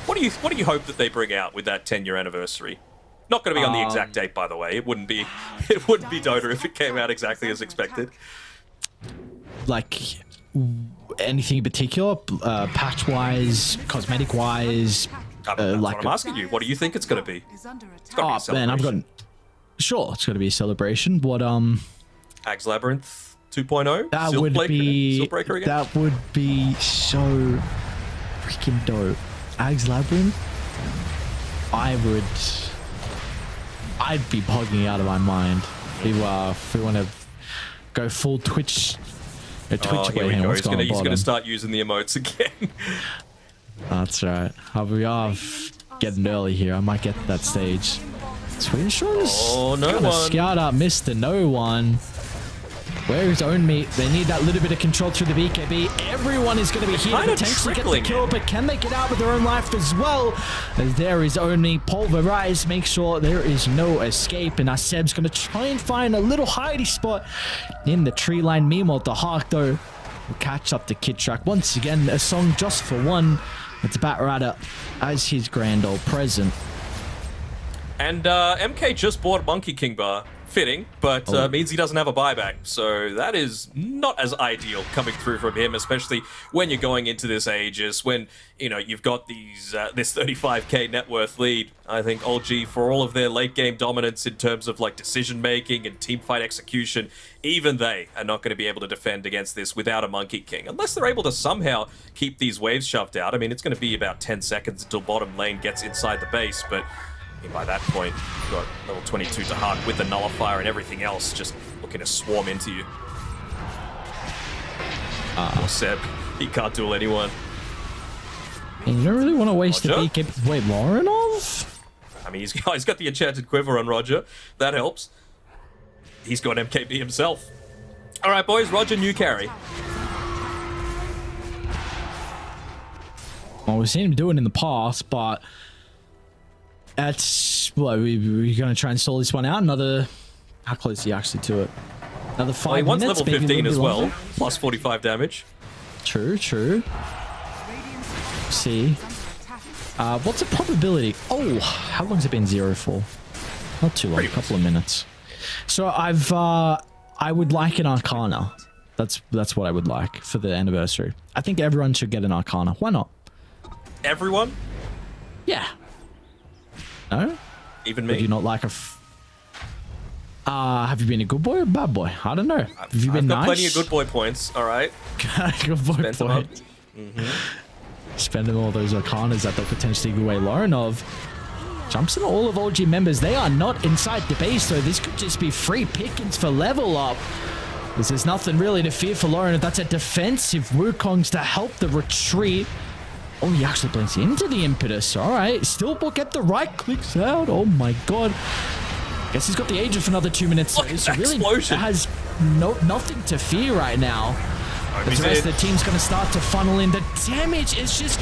What do you hope that they bring out with that 10-year anniversary? Not going to be on the exact date, by the way. It wouldn't be Dota if it came out exactly as expected. Like anything in particular, patch-wise, cosmetic-wise. That's like what I'm asking you. What do you think it's going to be? Oh man, I've got. Sure, it's going to be a celebration. What Axe Labyrinth 2.0. That Seal would be. Siltbreaker again? That would be so freaking dope. Axe Labyrinth. I'd be bugging out of my mind. If we want to go full Twitch. Twitch here we go. He's going to start using the emotes again. That's right. I'll be off getting early here. I might get to that stage. Sweden Shores. Oh, no one. Scout up Mr. No One. Where is Own Meat? They need that little bit of control through the BKB. Everyone is going to be here to potentially get the kill, but can they get out with their own life as well? As there is only Pulverize. Make sure there is no escape. And Seb's going to try and find a little hidey spot in the tree line. Meanwhile, the Hawk, though, will catch up to Kid Track. Once again, a song just for one. It's Batrider as his grand old present. And MK just bought Monkey King Bar. Fitting, but means he doesn't have a buyback. So that is not as ideal coming through from him, especially when you're going into this Aegis, when, you know, you've got these this 35k net worth lead. I think OG, for all of their late game dominance in terms of like decision making and team fight execution, even they are not going to be able to defend against this without a Monkey King, unless they're able to somehow keep these waves shoved out. I mean, it's going to be about 10 seconds until bottom lane gets inside the base, but by that point, you've got level 22 to heart with the nullifier and everything else just looking to swarm into you. Poor Seb, he can't duel anyone. And you don't really want to waste the BKB. Wait, Lorinov? I mean, he's got the enchanted quiver on Roger. That helps. He's got MKB himself. All right, boys, Roger, new carry. Well, we've seen him do it in the past, but that's what we're going to try and stall this one out. Another, how close is he actually to it? Another 5 well, he wants minutes. level 15 as well, longer. plus 45 damage. True. See, what's the probability? Oh, how long's it been 0 for? Not too long, a couple of minutes. So I would like an Arcana. That's what I would like for the anniversary. I think everyone should get an Arcana. Why not? Everyone? Yeah. No? Even me? Would you not like a... have you been a good boy or a bad boy? I don't know. Have you been I've got nice? plenty of good boy points, all right? Good boy Spend them up. points. Spending all those Arcanas that they'll potentially give away. Lorinov jumps in all of OG members. They are not inside the base, so this could just be free pickings for level up. There's nothing really to fear for Lorinov. That's a defensive Wukong's to help the retreat. Oh, he actually blinks into the impetus. All right. Still will get the right clicks out. Oh, my God. Guess he's got the Aegis for another 2 minutes. Look at So that really explosion. has nothing to fear right now. The rest of the team's going to start to funnel in. The damage is just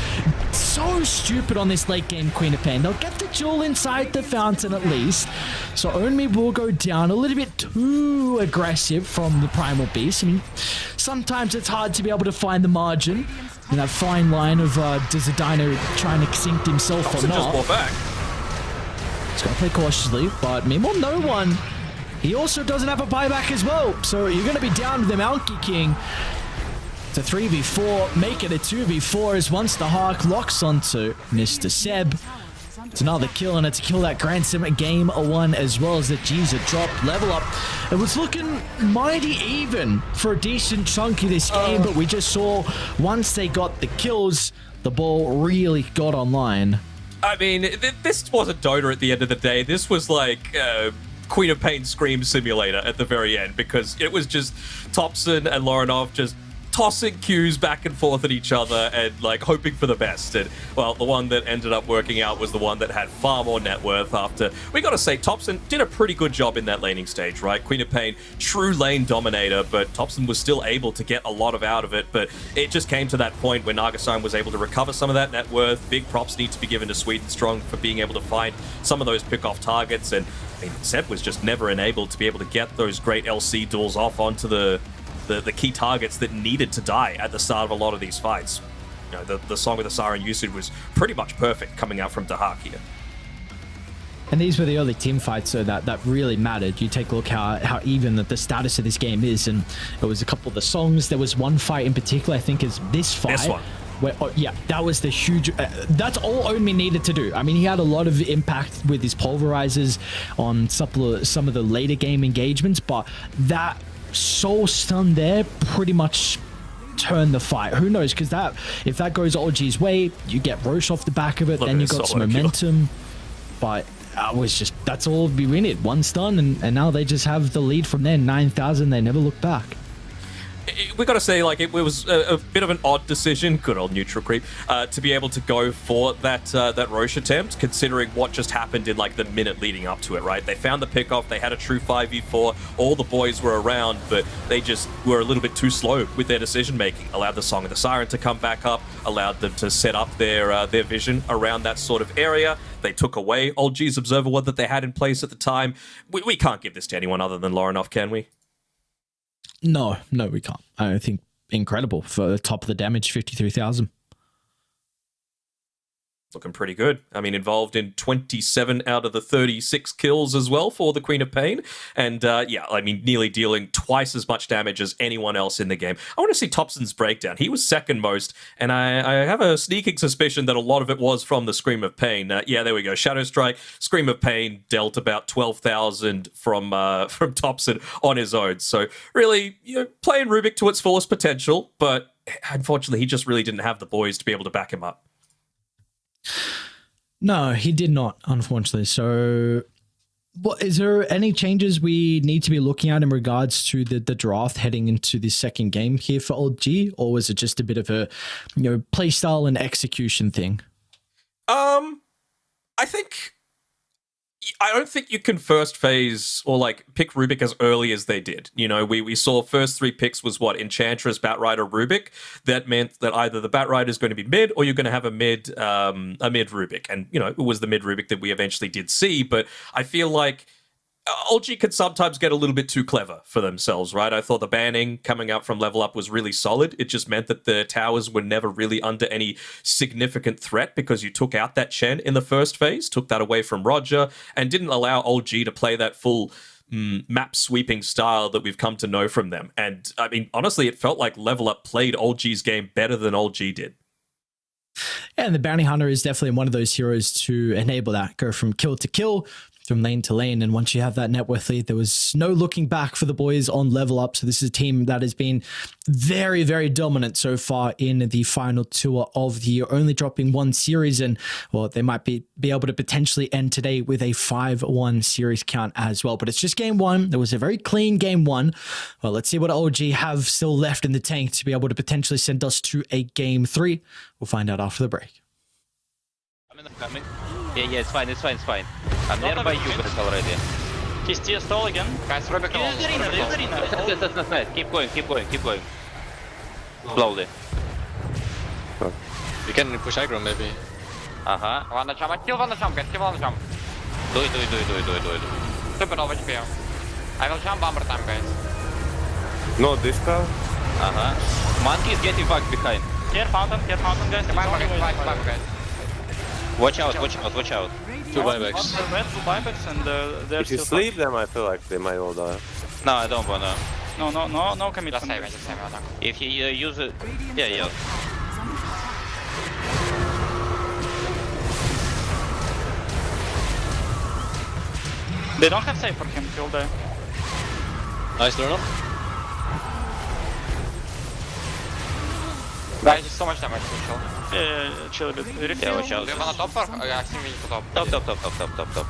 so stupid on this late game Queen of Pain. They'll get the jewel inside the fountain at least. So Onmi will go down a little bit too aggressive from the Primal Beast. I mean, sometimes it's hard to be able to find the margin in that fine line of does the Dino try and extinct himself or not. Just brought back. He's got to play cautiously, but meanwhile, no one. He also doesn't have a buyback as well. So you're going to be down to the Monkey King. It's a 3v4, make it a 2v4 as once the Hawk locks onto Mr. Seb. It's another kill, and it's a kill that grants him a game 1 as well as the G's are dropped. Level up. It was looking mighty even for a decent chunk of this game, but we just saw once they got the kills, the ball really got online. I mean, this wasn't Dota at the end of the day. This was like Queen of Pain Scream Simulator at the very end, because it was just Thompson and Lorinov just tossing cues back and forth at each other and like hoping for the best. And well, the one that ended up working out was the one that had far more net worth after, we gotta say, Thompson did a pretty good job in that laning stage, right? Queen of Pain, true lane dominator, but Thompson was still able to get a lot of out of it. But it just came to that point where Nagasine was able to recover some of that net worth. Big props need to be given to Sweden Strong for being able to find some of those pick-off targets. And I mean, Seb was just never enabled to be able to get those great LC duels off onto the key targets that needed to die at the start of a lot of these fights. You know, the Song of the Siren usage was pretty much perfect coming out from Dahak here. And these were the early team fights, so that really mattered. You take a look how even the status of this game is, and it was a couple of the songs. There was one fight in particular, I think is this fight. This one. Where, yeah, that was the huge... that's all Onmi needed to do. I mean, he had a lot of impact with his pulverizers on some of the later game engagements, but that soul stun there pretty much turned the fight. Who knows? Because if that goes OG's way, you get Roche off the back of it, then you got some momentum. But that's all we needed. One stun, and now they just have the lead from there. 9,000. They never look back. We got to say, like, it was a bit of an odd decision, good old neutral creep, to be able to go for that Roche attempt, considering what just happened in like the minute leading up to it, right? They found the pick-off, they had a true 5v4, all the boys were around, but they just were a little bit too slow with their decision-making. Allowed the Song of the Siren to come back up, allowed them to set up their vision around that sort of area. They took away Old G's Observer Ward that they had in place at the time. We can't give this to anyone other than Lorinov, can we? No, we can't. I think incredible for the top of the damage, 53,000. Looking pretty good. I mean, involved in 27 out of the 36 kills as well for the Queen of Pain. And yeah, I mean, nearly dealing twice as much damage as anyone else in the game. I want to see Thompson's breakdown. He was second most, and I have a sneaking suspicion that a lot of it was from the Scream of Pain. Yeah, there we go. Shadow Strike, Scream of Pain dealt about 12,000 from Thompson on his own. So really, you know, playing Rubik to its fullest potential, but unfortunately, he just really didn't have the boys to be able to back him up. No, he did not, unfortunately. So, is there any changes we need to be looking at in regards to the draft heading into the second game here for Old G, or was it just a bit of a, you know, play style and execution thing? I don't think you can first phase or like pick Rubik as early as they did. You know, we saw first 3 picks was what? Enchantress, Batrider, Rubik. That meant that either the Batrider is going to be mid or you're going to have a mid Rubik. And, you know, it was the mid Rubik that we eventually did see. But I feel like OG could sometimes get a little bit too clever for themselves, right? I thought the banning coming out from Level Up was really solid. It just meant that the towers were never really under any significant threat because you took out that Chen in the first phase, took that away from Roger, and didn't allow OG to play that full map sweeping style that we've come to know from them. And I mean, honestly, it felt like Level Up played OG's game better than OG did. Yeah, and the Bounty Hunter is definitely one of those heroes to enable that, go from kill to kill, from lane to lane. And once you have that net worth lead, there was no looking back for the boys on Level Up. So this is a team that has been very, very dominant so far in the final tour of the year, only dropping 1 series. And well, they might be able to potentially end today with a 5-1 series count as well. But it's just game 1. There was a very clean game 1. Well, let's see what OG have still left in the tank to be able to potentially send us to a game 3. We'll find out after the break. I'm coming. Yeah, it's fine. I'm nearby you guys already. He's TS stall again. Guys, Rubik Leave the arena, leave the arena. Nice. Keep going. Slowly. You can push aggro maybe. Wanna jump? I kill wanna jump, guys. Kill wanna jump. Do it. Super low HP. I will jump one more time, guys. No discount. Monkey is getting back behind. Here fountain, guys. Back, guys. Watch out. Two buybacks. Two buybacks and they're If you still sleep them, I feel like they might all die. No, I don't wanna. No commit. Just save me, attack. If he use it, yeah. They don't have save for him, he'll die. Nice turn off. Guys, so much damage, chill. Yeah, chill a bit. Yeah, watch out. Do you wanna top or? I think we need to top. Top.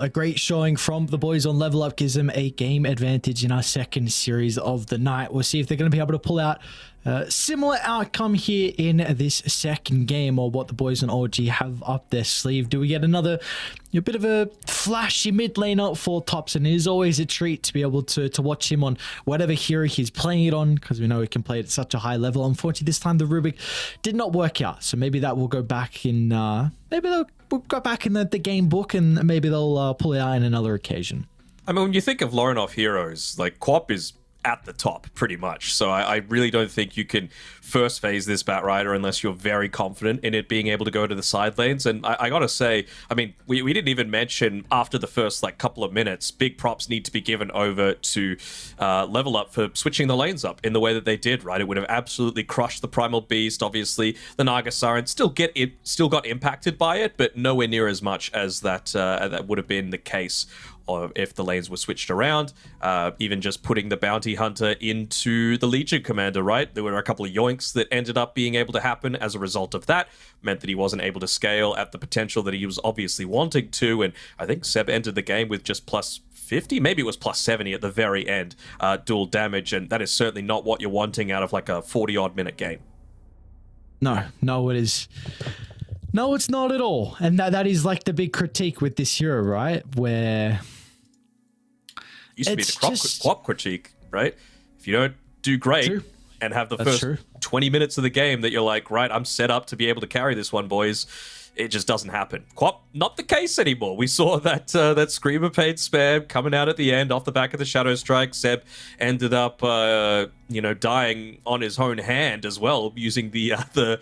a great showing from the boys on Level Up gives them a game advantage in our second series of the night. We'll see if they're going to be able to pull out a similar outcome here in this second game, or what the boys on OG have up their sleeve. Do we get another bit of a flashy mid laner for Topson? It is always a treat to be able to watch him on whatever hero he's playing it on, because we know he can play at such a high level. Unfortunately, this time the Rubik did not work out, so maybe that will go back in we'll go back in the game book, and maybe they'll pull it out in another occasion. I mean, when you think of Lorinov heroes, like Quap is at the top pretty much. So I really don't think you can first phase this Batrider unless you're very confident in it being able to go to the side lanes. And I gotta say, I mean, we didn't even mention after the first like couple of minutes, big props need to be given over to Level Up for switching the lanes up in the way that they did, right? It would have absolutely crushed the Primal Beast. Obviously, the Naga Siren still got impacted by it, but nowhere near as much as that would have been the case or if the lanes were switched around. Even just putting the Bounty Hunter into the Legion Commander, right? There were a couple of yoinks that ended up being able to happen as a result of that. Meant that he wasn't able to scale at the potential that he was obviously wanting to, and I think Seb entered the game with just plus 50, maybe it was plus 70 at the very end, dual damage, and that is certainly not what you're wanting out of like a 40-odd minute game. No, it is. No, it's not at all. And that is like the big critique with this hero, right? Where used to be the Quap critique, right? If you don't do great and have the first 20 minutes of the game that you're like, right, I'm set up to be able to carry this one, boys, it just doesn't happen. Quap, not the case anymore. We saw that Screamer paid spam coming out at the end off the back of the Shadow Strike. Seb ended up, dying on his own hand as well, using the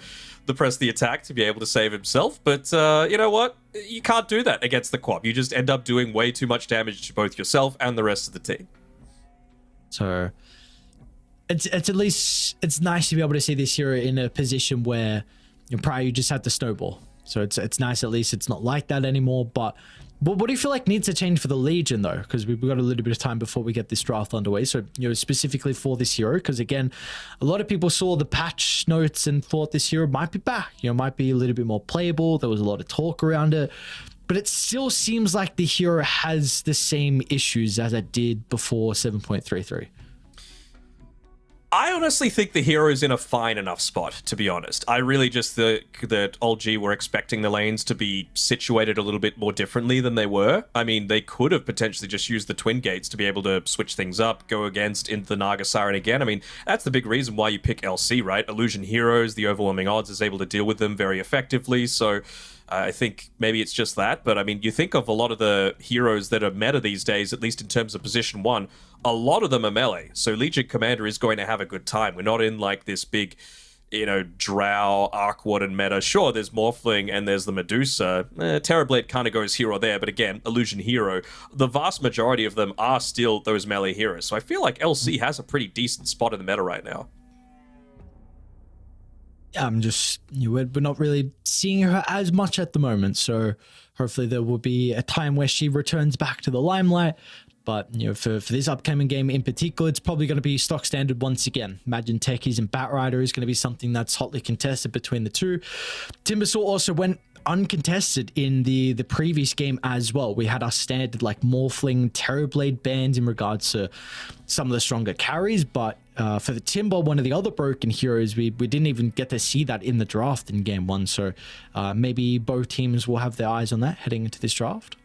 press the attack to be able to save himself. But you know what? You can't do that against the Quap. You just end up doing way too much damage to both yourself and the rest of the team. So it's at least it's nice to be able to see this hero in a position where prior you just had to snowball. So it's nice at least it's not like that anymore. But what do you feel like needs to change for the Legion though? Because we've got a little bit of time before we get this draft underway. So specifically for this hero, because again, a lot of people saw the patch notes and thought this hero might be back. Might be a little bit more playable. There was a lot of talk around it, but it still seems like the hero has the same issues as it did before 7.33. I honestly think the hero is in a fine enough spot, to be honest. I really just think that OG were expecting the lanes to be situated a little bit more differently than they were. I mean, they could have potentially just used the Twin Gates to be able to switch things up, go against into the Naga Siren again. I mean, that's the big reason why you pick LC, right? Illusion Heroes, the overwhelming odds is able to deal with them very effectively, so I think maybe it's just that. But I mean, you think of a lot of the heroes that are meta these days, at least in terms of position 1, a lot of them are melee. So Legion Commander is going to have a good time. We're not in like this big, Drow, Arc Warden meta. Sure, there's Morphling and there's the Medusa. Terrorblade kind of goes here or there, but again, Illusion Hero. The vast majority of them are still those melee heroes. So I feel like LC has a pretty decent spot in the meta right now. I'm just, we're not really seeing her as much at the moment. So hopefully there will be a time where she returns back to the limelight. But, for this upcoming game in particular, it's probably going to be stock standard once again. Imagine Techies and Batrider is going to be something that's hotly contested between the two. Timbersaw also went uncontested in the previous game as well. We had our standard like Morphling, Terrorblade bans in regards to some of the stronger carries, but for the Timber, one of the other broken heroes, we didn't even get to see that in the draft in game 1. So maybe both teams will have their eyes on that heading into this draft.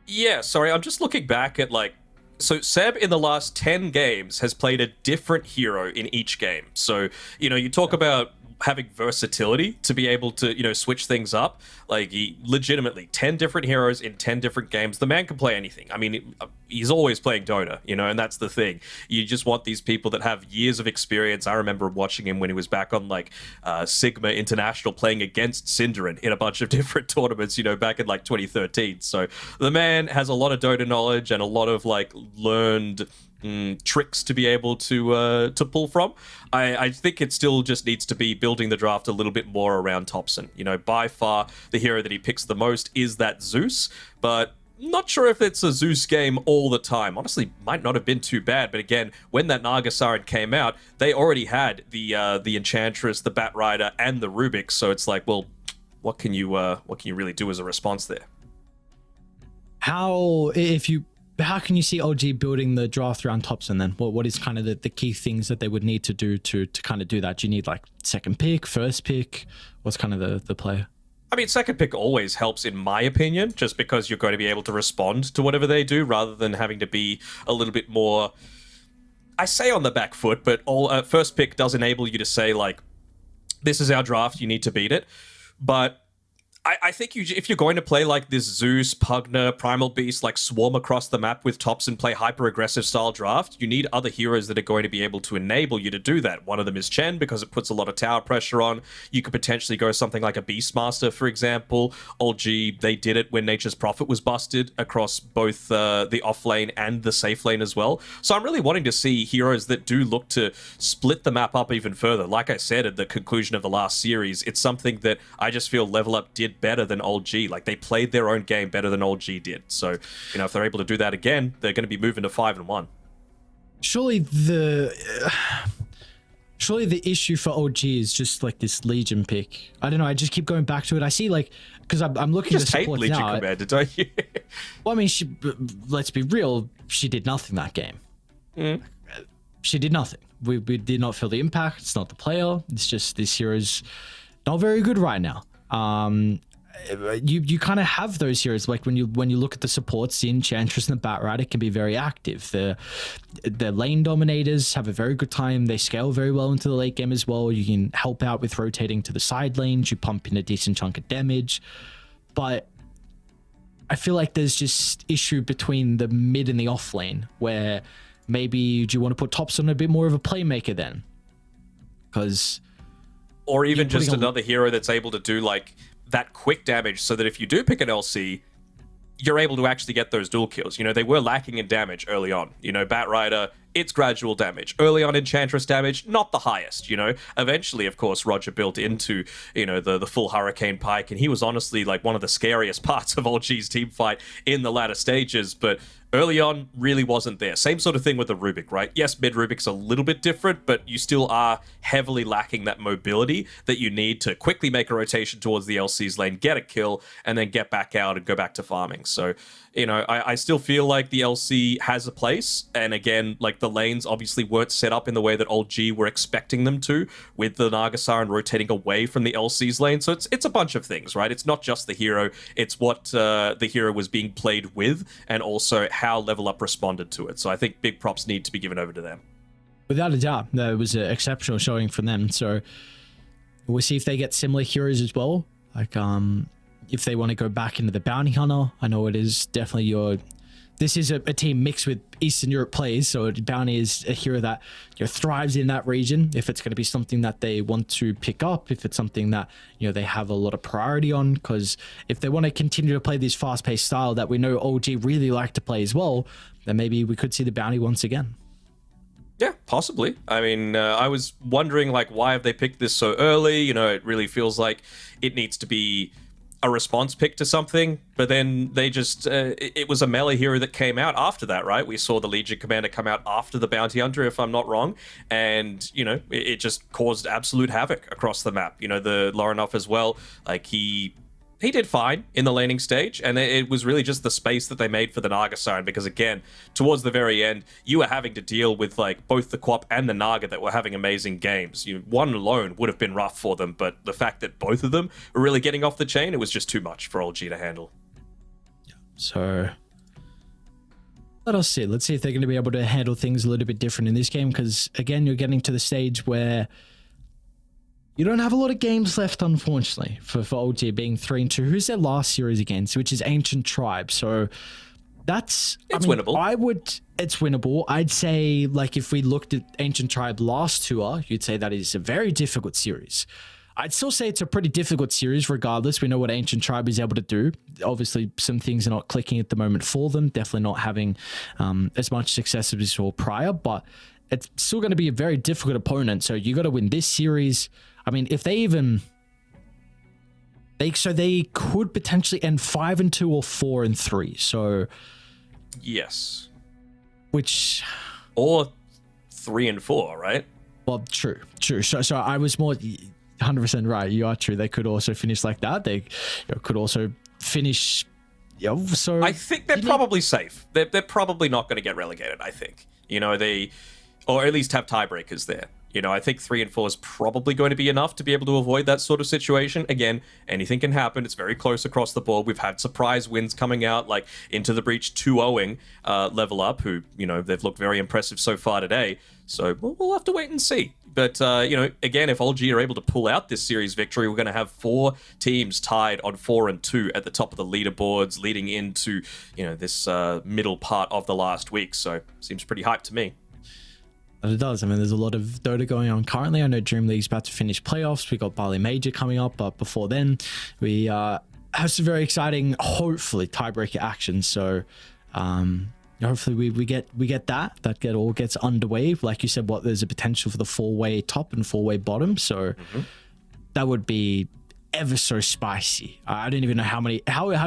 Yeah, sorry, I'm just looking back at so Seb in the last 10 games has played a different hero in each game. So, you talk about having versatility to be able to, switch things up. Like, he legitimately 10 different heroes in 10 different games. The man can play anything. I mean, he's always playing Dota, and that's the thing. You just want these people that have years of experience. I remember watching him when he was back on Sigma International playing against Synderen in a bunch of different tournaments, back in 2013. So the man has a lot of Dota knowledge and a lot of learned tricks to be able to pull from. I think it still just needs to be building the draft a little bit more around Topson. By far the hero that he picks the most is that Zeus, but not sure if it's a Zeus game all the time. Honestly, might not have been too bad, but again, when that Naga Siren came out, they already had the Enchantress, the Batrider, and the Rubik, so it's like, well, what can you really do as a response there? how can you see OG building the draft around Thompson then? What is kind of the key things that they would need to do to kind of do that? Do you need like second pick, first pick? What's kind of the play? I mean, second pick always helps, in my opinion, just because you're going to be able to respond to whatever they do rather than having to be a little bit more, I say on the back foot, but first pick does enable you to say, like, this is our draft, you need to beat it. But I think if you're going to play like this Zeus, Pugner, Primal Beast, like swarm across the map with tops and play hyper-aggressive style draft, you need other heroes that are going to be able to enable you to do that. One of them is Chen, because it puts a lot of tower pressure on. You could potentially go something like a Beastmaster, for example. OG, they did it when Nature's Prophet was busted across both the off lane and the safe lane as well. So I'm really wanting to see heroes that do look to split the map up even further. Like I said at the conclusion of the last series, it's something that I just feel Level Up did better than Old G. Like, they played their own game better than Old G did. So, you know, if they're able to do that again, they're going to be moving to 5-1. Surely the issue for OG is just like this Legion pick. I don't know. I just keep going back to it. I see, like, because I'm looking at the supports Legion now. Commander, don't you? Well, I mean, let's be real. She did nothing that game. She did nothing. We did not feel the impact. It's not the player. It's just this hero's not very good right now. You kind of have those heroes, like when you look at the supports, the Enchantress and the Batrider can be very active. The lane dominators have a very good time. They scale very well into the late game as well. You can help out with rotating to the side lanes. You pump in a decent chunk of damage, but I feel like there's just issue between the mid and the off lane where maybe do you want to put tops on a bit more of a playmaker then? Because or even just another hero that's able to do like that quick damage so that if you do pick an LC, you're able to actually get those dual kills. You know, they were lacking in damage early on. You know, Batrider, it's gradual damage. Early on, Enchantress damage, not the highest, you know. Eventually, of course, Roger built into, you know, the full Hurricane Pike, and he was honestly like one of the scariest parts of OG's team fight in the latter stages, but early on really wasn't there. Same sort of thing with the Rubik, right? Yes, mid Rubik's a little bit different, but you still are heavily lacking that mobility that you need to quickly make a rotation towards the LC's lane, get a kill, and then get back out and go back to farming. So, you know, I still feel like the LC has a place, and again, like the lanes obviously weren't set up in the way that Old G were expecting them to, with the Nagasar rotating away from the LC's lane. So it's a bunch of things, right? It's not just the hero, it's what the hero was being played with, and also how Level Up responded to it. So I think big props need to be given over to them. Without a doubt, that was an exceptional showing from them. So we'll see if they get similar heroes as well. Like, if they want to go back into the Bounty Hunter, I know it is definitely this is a team mixed with Eastern Europe players, so Bounty is a hero that, you know, thrives in that region. If it's going to be something that they want to pick up, if it's something that, you know, they have a lot of priority on, because if they want to continue to play this fast-paced style that we know OG really like to play as well, then maybe we could see the Bounty once again. Yeah, possibly. I mean, I was wondering, like, why have they picked this so early? You know, it really feels like it needs to be a response pick to something, but then they just it was a melee hero that came out after that, right? We saw the Legion Commander come out after the Bounty Hunter, if I'm not wrong, and, you know, it just caused absolute havoc across the map. You know, the Lorinov as well, like he did fine in the laning stage, and it was really just the space that they made for the Naga Siren, because again, towards the very end, you were having to deal with like both the Quap and the Naga that were having amazing games. One alone would have been rough for them, but the fact that both of them were really getting off the chain, it was just too much for OG to handle. So let us see. Let's see if they're going to be able to handle things a little bit different in this game, because again, you're getting to the stage where you don't have a lot of games left, unfortunately, for OG being 3-2. Who's their last series against, which is Ancient Tribe. So that's winnable. It's winnable. I'd say, like, if we looked at Ancient Tribe last tour, you'd say that is a very difficult series. I'd still say it's a pretty difficult series regardless. We know what Ancient Tribe is able to do. Obviously, some things are not clicking at the moment for them. Definitely not having as much success as we saw prior, but it's still going to be a very difficult opponent. So you got to win this series. I mean, if they could potentially end 5-2 or 4-3. So yes, or 3-4, right? Well, true. So I was more 100% right. You are true. They could also finish like that. They could also finish Yeah, so I think they're probably safe. They're probably not going to get relegated, I think. You know, or at least have tiebreakers there. You know, I think 3 and 4 is probably going to be enough to be able to avoid that sort of situation. Again, anything can happen. It's very close across the board. We've had surprise wins coming out, like Into the Breach 2-0ing Level Up, who, you know, they've looked very impressive so far today. So we'll have to wait and see. But, you know, again, if OLG are able to pull out this series victory, we're going to have 4 teams tied on 4 and 2 at the top of the leaderboards leading into, you know, this middle part of the last week. So seems pretty hyped to me. It does. I mean, there's a lot of Dota going on currently. I know Dream League's about to finish playoffs. We got Bali Major coming up, but before then, we have some very exciting, hopefully, tiebreaker action. So, hopefully, we get that all gets underway. Like you said, there's a potential for the 4-way top and 4-way bottom. So, that would be ever so spicy. I don't even know how do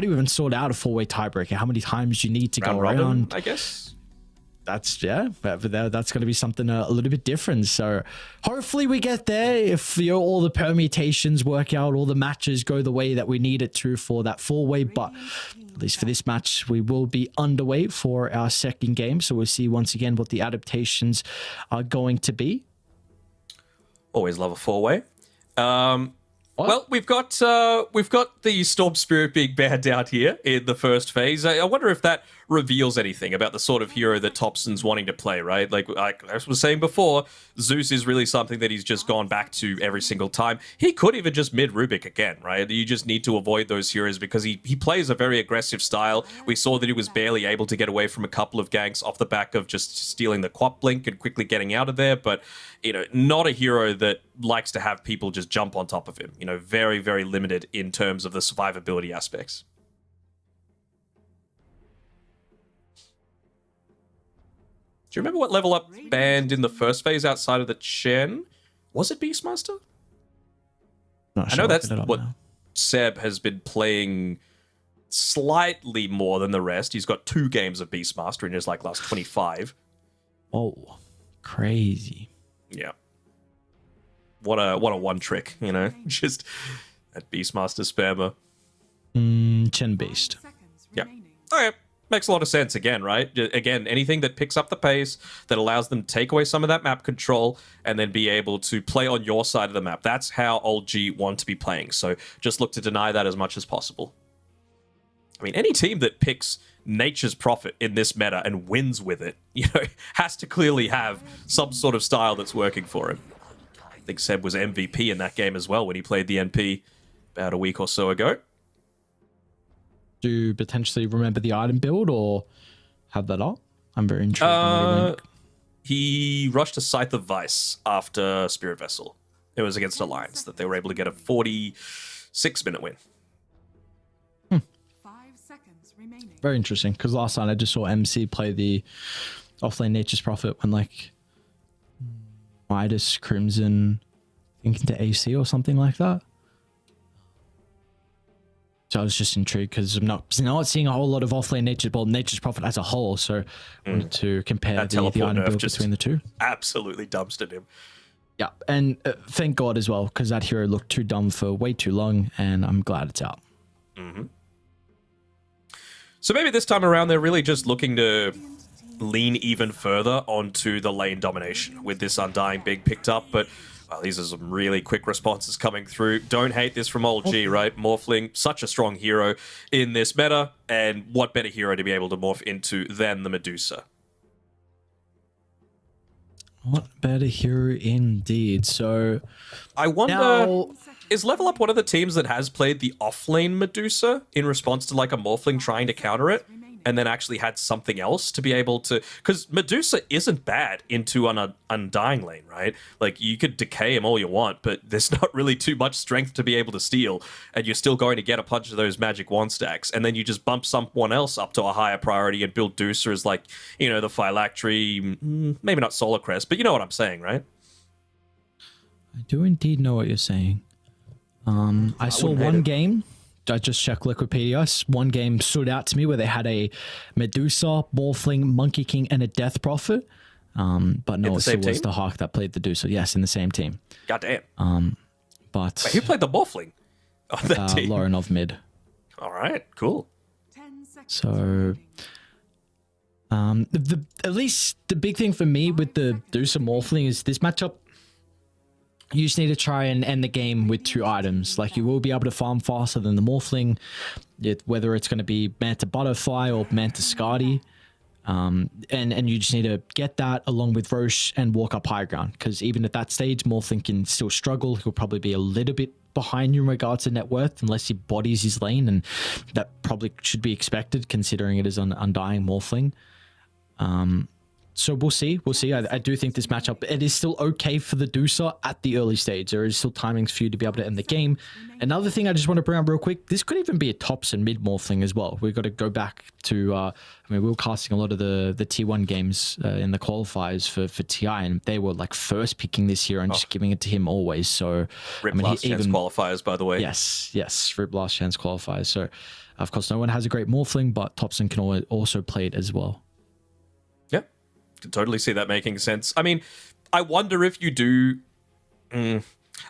you even sort out a 4-way tiebreaker? How many times do you need to go around? I guess. That's but that's going to be something a little bit different. So hopefully we get there. If all the permutations work out, all the matches go the way that we need it to for that 4-way. But at least for this match, we will be underway for our second game. So we'll see once again what the adaptations are going to be. Always love a 4-way. Well, we've got the Storm Spirit being banned out here in the first phase. I wonder if that reveals anything about the sort of hero that Thompson's wanting to play, right? Like I was saying before, Zeus is really something that he's just gone back to every single time. He could even just mid Rubik again, right? You just need to avoid those heroes because he plays a very aggressive style. We saw that he was barely able to get away from a couple of ganks off the back of just stealing the Quap Blink and quickly getting out of there, but you know, not a hero that likes to have people just jump on top of him. You know, very, very limited in terms of the survivability aspects. Do you remember what level up banned in the first phase outside of the Chen? Was it Beastmaster? Not I sure. know that's what now. Seb has been playing slightly more than the rest. He's got 2 games of Beastmaster in his last 25. Oh, crazy. Yeah. What a one trick, you know? Just that Beastmaster spammer. Chen based. Yeah. Okay. Makes a lot of sense again, right? Again, anything that picks up the pace, that allows them to take away some of that map control, and then be able to play on your side of the map. That's how OLG want to be playing. So just look to deny that as much as possible. I mean, any team that picks Nature's Prophet in this meta and wins with it, you know, has to clearly have some sort of style that's working for him. I think Seb was MVP in that game as well when he played the NP about a week or so ago. Do you potentially remember the item build or have that up? I'm very intrigued. He rushed a Scythe of Vice after Spirit Vessel. It was against Alliance that they were able to get a 46-minute win. 5 seconds remaining. Very interesting, because last night I just saw MC play the offlane Nature's Prophet when like Midas Crimson, I think into AC or something like that. So I was just intrigued because I'm not seeing a whole lot of offlane Nature's Prophet as a whole. So I wanted to compare the item build between the two. Absolutely dumpstered him. Yeah, and thank God as well, because that hero looked too dumb for way too long, and I'm glad it's out. So maybe this time around they're really just looking to lean even further onto the lane domination with this Undying Big picked up, but well, these are some really quick responses coming through. Don't hate this from OLG, right? Morphling, such a strong hero in this meta, and what better hero to be able to morph into than the Medusa? What better hero indeed. So I wonder, is Level Up one of the teams that has played the offlane Medusa in response to like a Morphling trying to counter it? And then actually had something else to be able to... Because Medusa isn't bad into an Undying lane, right? Like, you could decay him all you want, but there's not really too much strength to be able to steal, and you're still going to get a bunch of those magic wand stacks, and then you just bump someone else up to a higher priority and build Dusa as, like, you know, the Phylactery, maybe not Solar Crest, but you know what I'm saying, right? I do indeed know what you're saying. I saw one game... I just checked Wikipedia. One game stood out to me where they had a Medusa, Morphling, Monkey King, and a Death Prophet. But no, it still was the Hawk that played the Medusa. Yes, in the same team. Goddamn. But wait, who played the Morphling on that team? Lauren of mid. All right, cool. So, at least the big thing for me with the Dusa Morphling is this matchup. You just need to try and end the game with 2 items. Like, you will be able to farm faster than the Morphling, whether it's going to be Manta Butterfly or Manta Skadi. And you just need to get that along with Roche and walk up high ground, because even at that stage, Morphling can still struggle. He'll probably be a little bit behind you in regards to net worth unless he bodies his lane, and that probably should be expected considering it is an Undying Morphling. So we'll see. I do think this matchup, it is still okay for the Dusa at the early stage. There is still timings for you to be able to end the game. Another thing I just want to bring up real quick, this could even be a tops and mid Morphling as well. We've got to go back to, I mean, we were casting a lot of the T1 games in the qualifiers for TI, and they were like first picking this year and just giving it to him always. So, Rip last chance qualifiers, by the way. Yes, Rip last chance qualifiers. So, of course, no one has a great Morphling, but Topson can also play it as well. Can totally see that making sense. I mean, I wonder if you do... I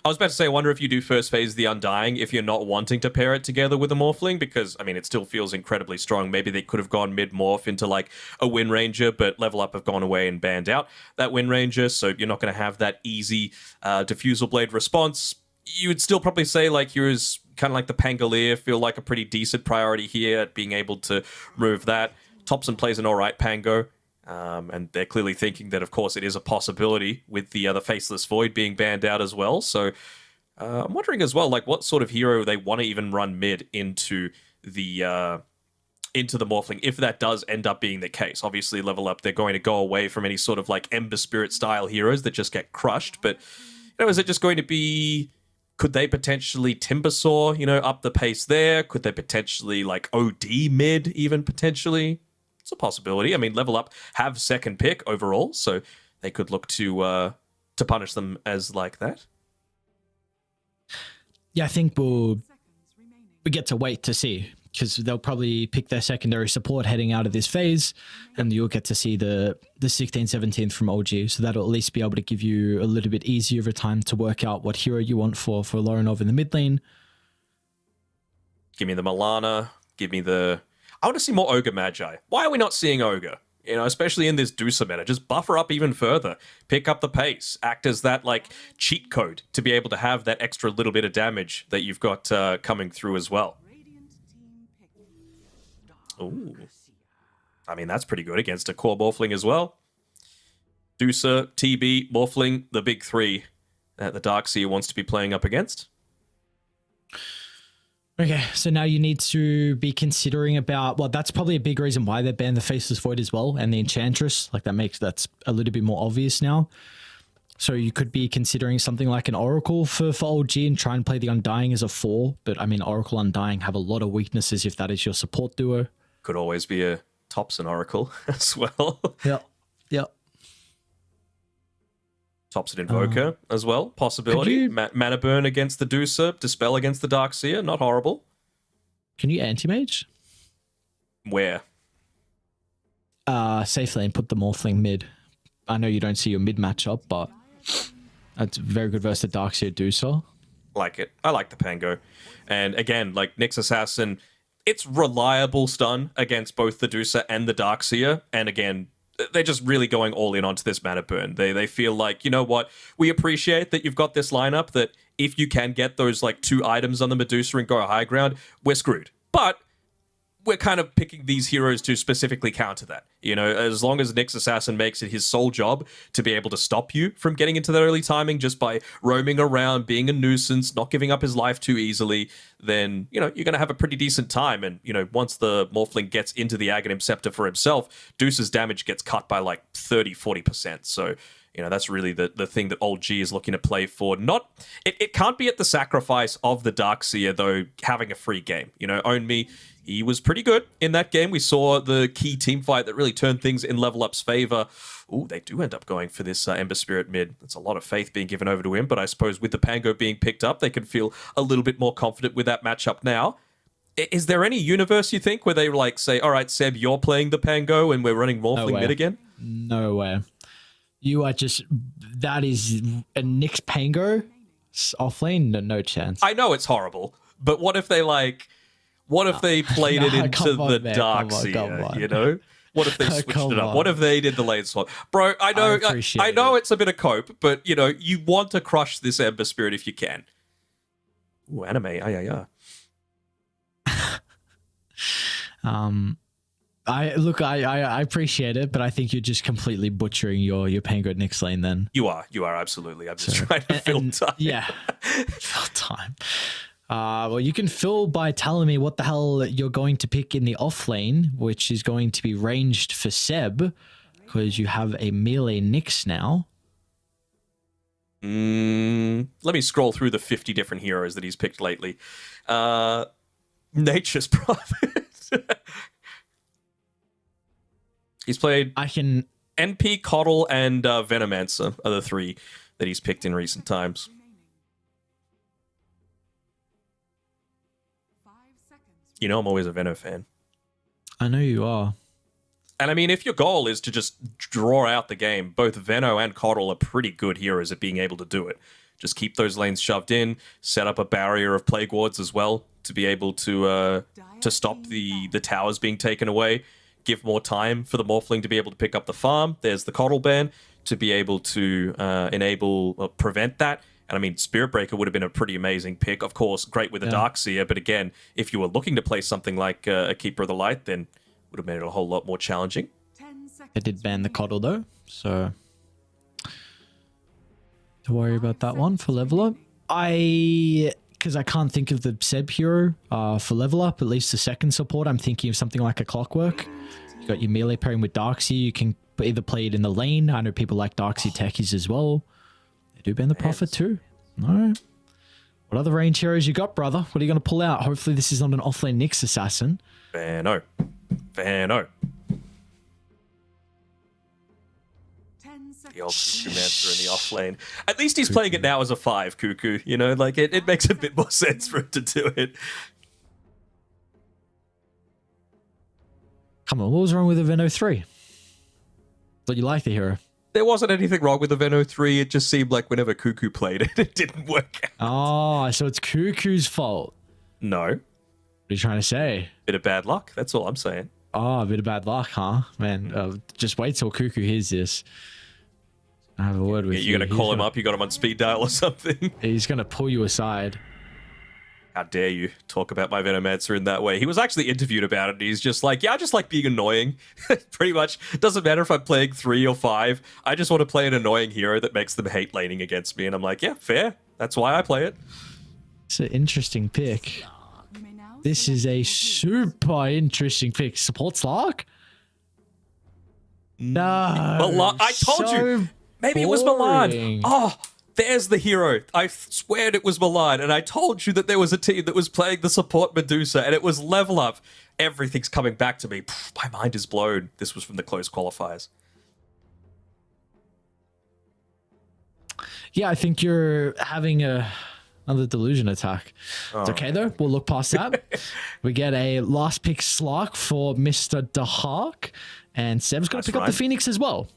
was about to say, I wonder if you do first phase the Undying if you're not wanting to pair it together with a Morphling, because, I mean, it still feels incredibly strong. Maybe they could have gone mid-morph into, like, a Wind Ranger, but Level Up have gone away and banned out that Wind Ranger, so you're not going to have that easy Diffusal Blade response. You would still probably say, like, here's kind of like the Pangolier feel like a pretty decent priority here at being able to remove that. Topson plays an alright Pango. And they're clearly thinking that, of course, it is a possibility with the Faceless Void being banned out as well. So I'm wondering as well, like, what sort of hero they want to even run mid into the Morphling, if that does end up being the case. Obviously, Level Up, they're going to go away from any sort of, like, Ember Spirit style heroes that just get crushed. But, you know, is it just going to be... Could they potentially Timbersaw, you know, up the pace there? Could they potentially, like, OD mid even potentially? It's a possibility. I mean, Level Up have second pick overall, so they could look to punish them as like that. Yeah, I think we get to wait to see, because they'll probably pick their secondary support heading out of this phase, and you'll get to see the 16th, 17th from OG, so that'll at least be able to give you a little bit easier of a time to work out what hero you want for Lorenov in the mid lane. Give me the Milana, give me the... I want to see more Ogre Magi. Why are we not seeing Ogre? You know, especially in this Dusa meta. Just buffer up even further. Pick up the pace. Act as that, like, cheat code to be able to have that extra little bit of damage that you've got coming through as well. Ooh. I mean, that's pretty good against a core Morphling as well. Dusa, TB, Morphling, the big three that the Darkseer wants to be playing up against. Okay, so now you need to be considering about, well, that's probably a big reason why they banned the Faceless Void as well, and the Enchantress. Like, that's a little bit more obvious now. So you could be considering something like an Oracle for OG and try and play the Undying as a 4. But, I mean, Oracle Undying have a lot of weaknesses if that is your support duo. Could always be a Topson Oracle as well. Yep. Topson Invoker as well, possibility. Mana Burn against the Dusa, Dispel against the Darkseer, not horrible. Can you anti-mage? Where? Safe lane, put the Morphling mid. I know you don't see your mid matchup, but that's very good versus the Darkseer Dusa. Like it. I like the Pango. And again, like Nyx Assassin, it's reliable stun against both the Dusa and the Darkseer. And again, they're just really going all in onto this Mana Burn. They feel like, you know what, we appreciate that you've got this lineup that if you can get those like 2 items on the Medusa and go high ground, we're screwed. But we're kind of picking these heroes to specifically counter that. You know, as long as Nyx Assassin makes it his sole job to be able to stop you from getting into that early timing just by roaming around, being a nuisance, not giving up his life too easily, then, you know, you're going to have a pretty decent time. And, you know, once the Morphling gets into the Aghanim Scepter for himself, Deuce's damage gets cut by like 30-40%. So, you know, that's really the thing that Old G is looking to play for. It can't be at the sacrifice of the Darkseer, though, having a free game. You know, Own Me, he was pretty good in that game. We saw the key team fight that really turned things in Level Up's favor. Ooh, they do end up going for this Ember Spirit mid. That's a lot of faith being given over to him, but I suppose with the Pango being picked up, they can feel a little bit more confident with that matchup now. Is there any universe, you think, where they like say, all right, Seb, you're playing the Pango and we're running Morphling mid again? No way. You are just... That is a Nyx Pango offlane? No chance. I know it's horrible, but what if they like... What if they played it into come on, the man. Dark Come Seer, on. you know? What if they switched Come it up? on. What if they did the lane swap? Bro, I appreciate know it. it's a bit of cope, but, you know, you want to crush this Ember Spirit if you can. Ooh, anime. Yeah. I appreciate it, but I think you're just completely butchering your Pango Nyx lane then. You are absolutely. I'm just trying to fill time. Yeah, fill time. Well, you can fill by telling me what the hell you're going to pick in the off lane, which is going to be ranged for Seb, because you have a melee Nyx now. Let me scroll through the 50 different heroes that he's picked lately. Nature's Prophet. He's played NP, Coddle, and Venomancer are the three that he's picked in recent times. You know I'm always a Veno fan. I know you are. And I mean, if your goal is to just draw out the game, both Veno and Coddle are pretty good heroes at being able to do it. Just keep those lanes shoved in, set up a barrier of Plague Wards as well to be able to stop the towers being taken away. Give more time for the Morphling to be able to pick up the farm. There's the Coddle ban to be able to prevent that. And I mean, Spirit Breaker would have been a pretty amazing pick. Of course, great with the Darkseer, but again, if you were looking to play something like a Keeper of the Light, then would have made it a whole lot more challenging. They did ban the Coddle though, so don't worry about that one for level up. Because I can't think of the Seb hero for level up, at least the second support. I'm thinking of something like a Clockwork. You got your melee pairing with Darkseer. You can either play it in the lane. I know people like Darkseer techies as well. They do ban the Prophet too. All right. What other range heroes you got, brother? What are you going to pull out? Hopefully this is not an offlane Nyx assassin. Vano. The old Cuckoomancer in the off lane. At least he's playing it now as a 5, Cuckoo. You know, like it makes a bit more sense for him to do it. Come on, what was wrong with the Veno 3? Thought you liked the hero. There wasn't anything wrong with the Veno 3. It just seemed like whenever Cuckoo played it, it didn't work out. Oh, so it's Cuckoo's fault. No. What are you trying to say? Bit of bad luck. That's all I'm saying. Oh, a bit of bad luck, huh? Man, just wait till Cuckoo hears this. I have a word with you. You're going to call him up? You got him on speed dial or something? He's going to pull you aside. How dare you talk about my Venomancer in that way? He was actually interviewed about it, and he's just like, yeah, I just like being annoying. Pretty much. Doesn't matter if I'm playing 3 or 5. I just want to play an annoying hero that makes them hate laning against me. And I'm like, yeah, fair. That's why I play it. It's an interesting pick. This is a super interesting pick. Support Slark? No. I told you. Maybe it was Milan. Oh, there's the hero. I swear it was Milan, and I told you that there was a team that was playing the support Medusa, and it was level up. Everything's coming back to me. My mind is blown. This was from the close qualifiers. Yeah, I think you're having another delusion attack. It's okay, though. We'll look past that. We get a last pick Slark for Mr. DeHark, and Seb's going to pick up the Phoenix as well.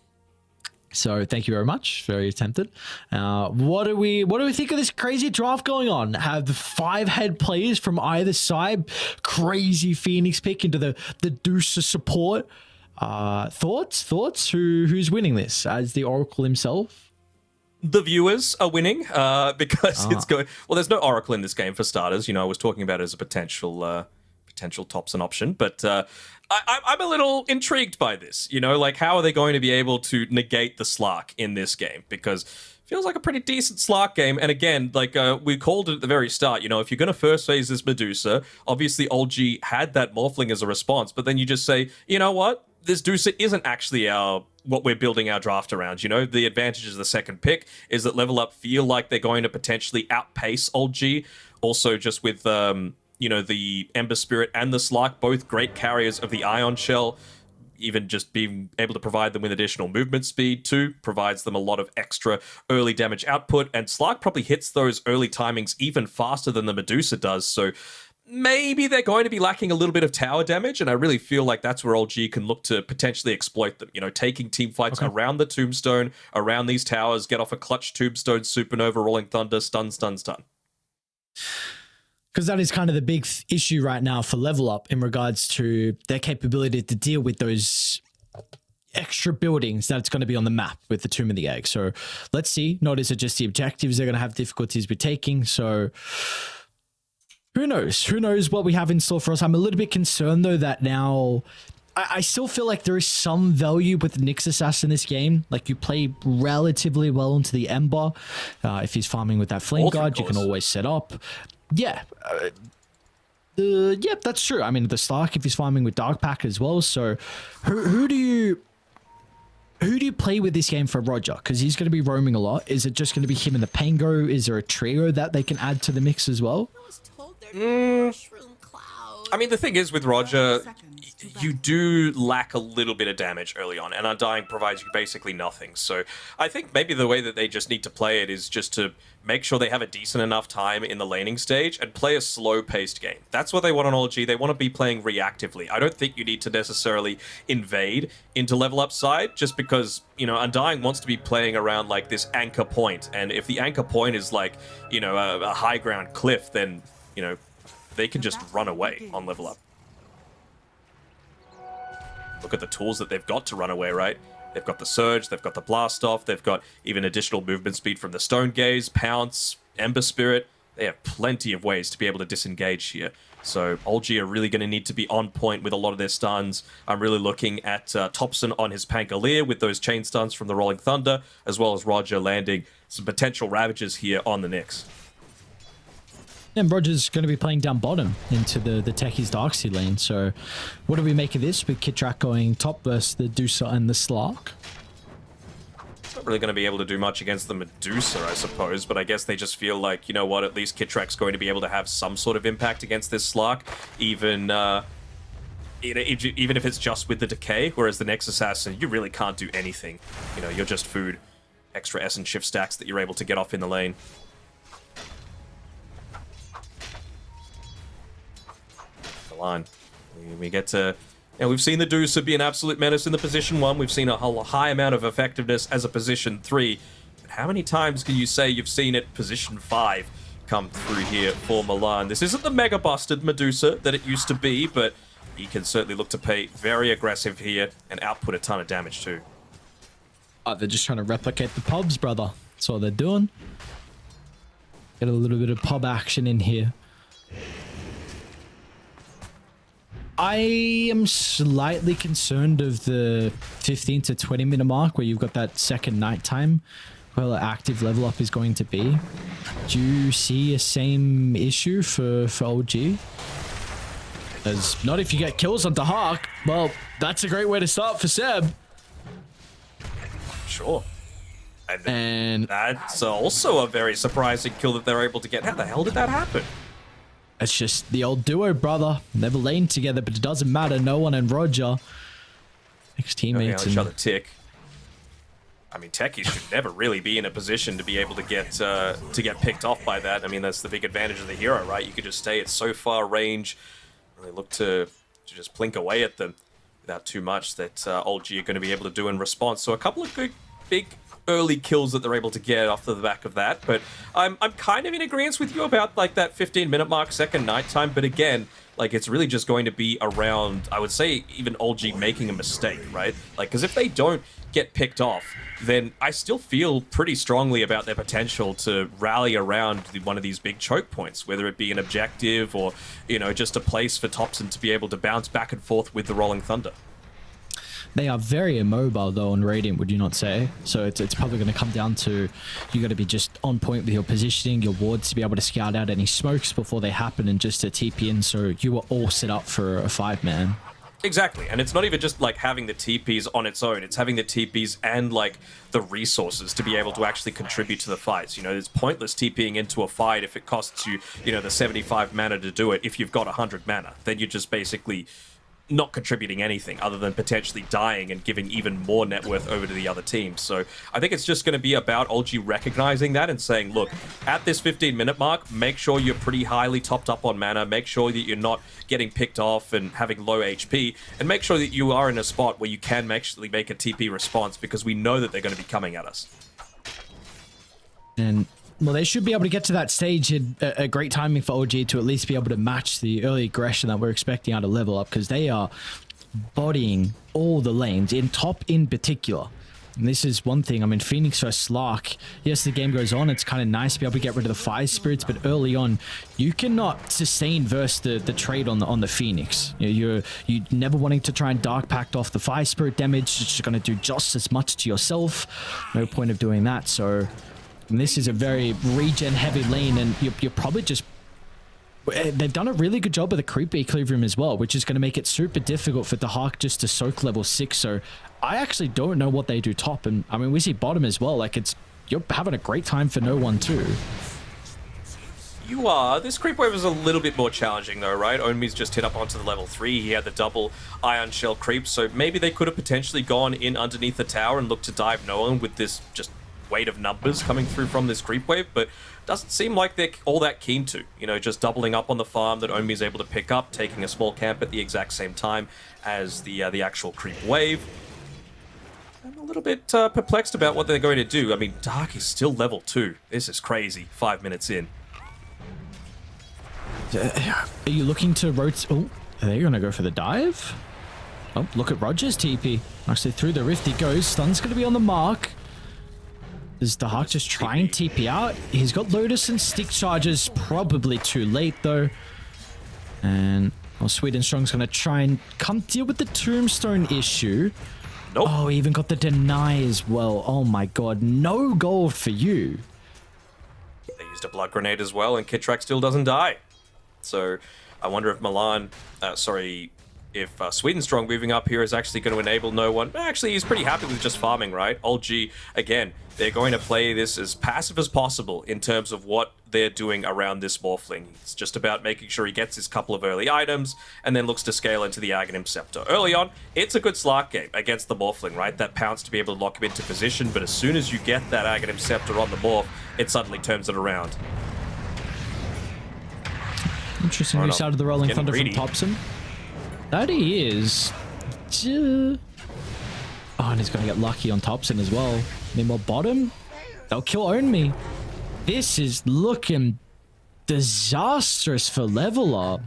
So thank you very much. Very tempted. What do we think of this crazy draft going on? Have the 5 head players from either side, crazy Phoenix pick into the Deucer support. Thoughts? Who's winning this? As the Oracle himself? The viewers are winning because it's going. Well, there's no Oracle in this game for starters. You know, I was talking about it as a potential Thompson option, but I'm a little intrigued by this. You know, like how are they going to be able to negate the Slark in this game? Because it feels like a pretty decent Slark game. And again, like we called it at the very start, you know, if you're going to first phase this Medusa, obviously OLG had that Morphling as a response, but then you just say, you know what? This Medusa isn't actually what we're building our draft around. You know, the advantage of the second pick is that Level Up feel like they're going to potentially outpace OLG. Also, just with you know, the Ember Spirit and the Slark, both great carriers of the Ion Shell. Even just being able to provide them with additional movement speed too provides them a lot of extra early damage output, and Slark probably hits those early timings even faster than the Medusa does, so maybe they're going to be lacking a little bit of tower damage, and I really feel like that's where OLG can look to potentially exploit them. You know, taking team fights around the Tombstone, around these towers, get off a clutch Tombstone, Supernova, Rolling Thunder, stun. Because that is kind of the big issue right now for Level Up in regards to their capability to deal with those extra buildings that's going to be on the map with the Tomb of the Egg. So let's see. Not is it just the objectives they're going to have difficulties with taking. So who knows? Who knows what we have in store for us? I'm a little bit concerned though that now I still feel like there is some value with the Nyx Assassin in this game. Like you play relatively well into the Ember. If he's farming with that Flame Guard, you can always set up. Yeah. Yeah, that's true. I mean, the Stark, if he's farming with Dark Pack as well. So who do you play with this game for Roger? Because he's going to be roaming a lot. Is it just going to be him and the Pango? Is there a trio that they can add to the mix as well? I mean, the thing is with Roger, you do lack a little bit of damage early on, and Undying provides you basically nothing. So I think maybe the way that they just need to play it is just to make sure they have a decent enough time in the laning stage and play a slow-paced game. That's what they want on OG. They want to be playing reactively. I don't think you need to necessarily invade into level up side, just because, you know, Undying wants to be playing around like this anchor point. And if the anchor point is like, you know, a high ground cliff, then, you know, they can just run away on level up. Look at the tools that they've got to run away, right? They've got the Surge, they've got the Blast Off, they've got even additional movement speed from the Stone Gaze, Pounce, Ember Spirit. They have plenty of ways to be able to disengage here. So OG are really going to need to be on point with a lot of their stuns. I'm really looking at Thompson on his Pangolier with those chain stuns from the Rolling Thunder, as well as Roger landing some potential Ravages here on the Nyx. And Roger's going to be playing down bottom into the Techies Darkseid lane. So what do we make of this with Kitrak going top versus the Medusa and the Slark? It's not really going to be able to do much against the Medusa, I suppose, but I guess they just feel like, you know what, at least Kitrak's going to be able to have some sort of impact against this Slark, even if it's just with the Decay, whereas the Nyx Assassin, you really can't do anything. You know, you're just food. Extra Essence Shift stacks that you're able to get off in the lane. Line. We get to, you know, we've seen the Medusa be an absolute menace in the position 1. We've seen a whole high amount of effectiveness as a position 3. But how many times can you say you've seen it position 5 come through here for Milan? This isn't the mega busted Medusa that it used to be, but he can certainly look to play very aggressive here and output a ton of damage too. They're just trying to replicate the pubs, brother. That's all they're doing. Get a little bit of pub action in here. I am slightly concerned of the 15 to 20 minute mark where you've got that second nighttime where the active level up is going to be. Do you see a same issue for OG? As not if you get kills on the Hawk. Well, that's a great way to start for Seb. Sure. And that's also a very surprising kill that they're able to get. How the hell did that happen? It's just the old duo, brother. Never laned together, but it doesn't matter. No one and Roger. Next teammates. Each other tick. I mean, Techies should never really be in a position to be able to get picked off by that. I mean, that's the big advantage of the hero, right? You can just stay at so far range, really look to just plink away at them without too much that OG are going to be able to do in response. So a couple of good, big early kills that they're able to get off the back of that, but I'm kind of in agreement with you about like that 15-minute mark, second nighttime, but again, like it's really just going to be around, I would say, even OG making a mistake, right? Like, because if they don't get picked off, then I still feel pretty strongly about their potential to rally around one of these big choke points, whether it be an objective or, you know, just a place for Thompson to be able to bounce back and forth with the Rolling Thunder. They are very immobile though on Radiant, would you not say? So it's probably going to come down to you got to be just on point with your positioning, your wards to be able to scout out any smokes before they happen and just to TP in so you are all set up for a 5-man. Exactly, and it's not even just like having the TPs on its own, it's having the TPs and like the resources to be able to actually contribute to the fights. You know, it's pointless TPing into a fight if it costs you, you know, the 75 mana to do it. If you've got 100 mana, then you're just basically not contributing anything other than potentially dying and giving even more net worth over to the other team. So I think it's just going to be about OG recognizing that and saying, look, at this 15-minute mark, make sure you're pretty highly topped up on mana, make sure that you're not getting picked off and having low HP, and make sure that you are in a spot where you can actually make a TP response, because we know that they're going to be coming at us. And Well, they should be able to get to that stage in a great timing for OG to at least be able to match the early aggression that we're expecting out of level up, because they are bodying all the lanes, in top in particular. And this is one thing. I mean, Phoenix versus Slark. Yes, the game goes on. It's kind of nice to be able to get rid of the fire spirits, but early on, you cannot sustain versus the trade on the Phoenix. You're never wanting to try and dark pact off the fire spirit damage. It's going to do just as much to yourself. No point of doing that. So this is a very regen heavy lane, and you're probably just. They've done a really good job with the creep equilibrium as well, which is going to make it super difficult for the Hawk just to soak level 6. So I actually don't know what they do top. And I mean, we see bottom as well. Like, you're having a great time for no one too. You are. This creep wave is a little bit more challenging though, right? Omi's just hit up onto the level 3. He had the double ion shell creep, so maybe they could have potentially gone in underneath the tower and looked to dive no one with this just weight of numbers coming through from this creep wave, but doesn't seem like they're all that keen to. You know, just doubling up on the farm that Omi is able to pick up, taking a small camp at the exact same time as the actual creep wave. I'm a little bit perplexed about what they're going to do. I mean, Dark is still level 2. This is crazy. 5 minutes in. Are you looking to rotate? Oh, are they going to go for the dive? Oh, look at Rogers' TP. Actually, through the rift he goes. Stun's going to be on the mark. Is the Hawk just trying TP out? He's got Lotus and stick charges. Probably too late though. And Sweet and Strong's going to try and come deal with the Tombstone issue. Nope. Oh, he even got the deny as well. Oh my god, no gold for you. They used a blood grenade as well, and Kitrak still doesn't die. So I wonder if if Swedenstrong moving up here is actually going to enable no one. Actually, he's pretty happy with just farming, right? Old G, again, they're going to play this as passive as possible in terms of what they're doing around this Morphling. It's just about making sure he gets his couple of early items and then looks to scale into the Aghanim Scepter. Early on, it's a good Slark game against the Morphling, right? That pounce to be able to lock him into position, but as soon as you get that Aghanim Scepter on the Morph, it suddenly turns it around. Interesting use out of the Rolling Thunder from Thompson. That he is. Oh, and he's going to get lucky on Thompson as well. Meanwhile, bottom, they'll kill Own Me. This is looking disastrous for level up.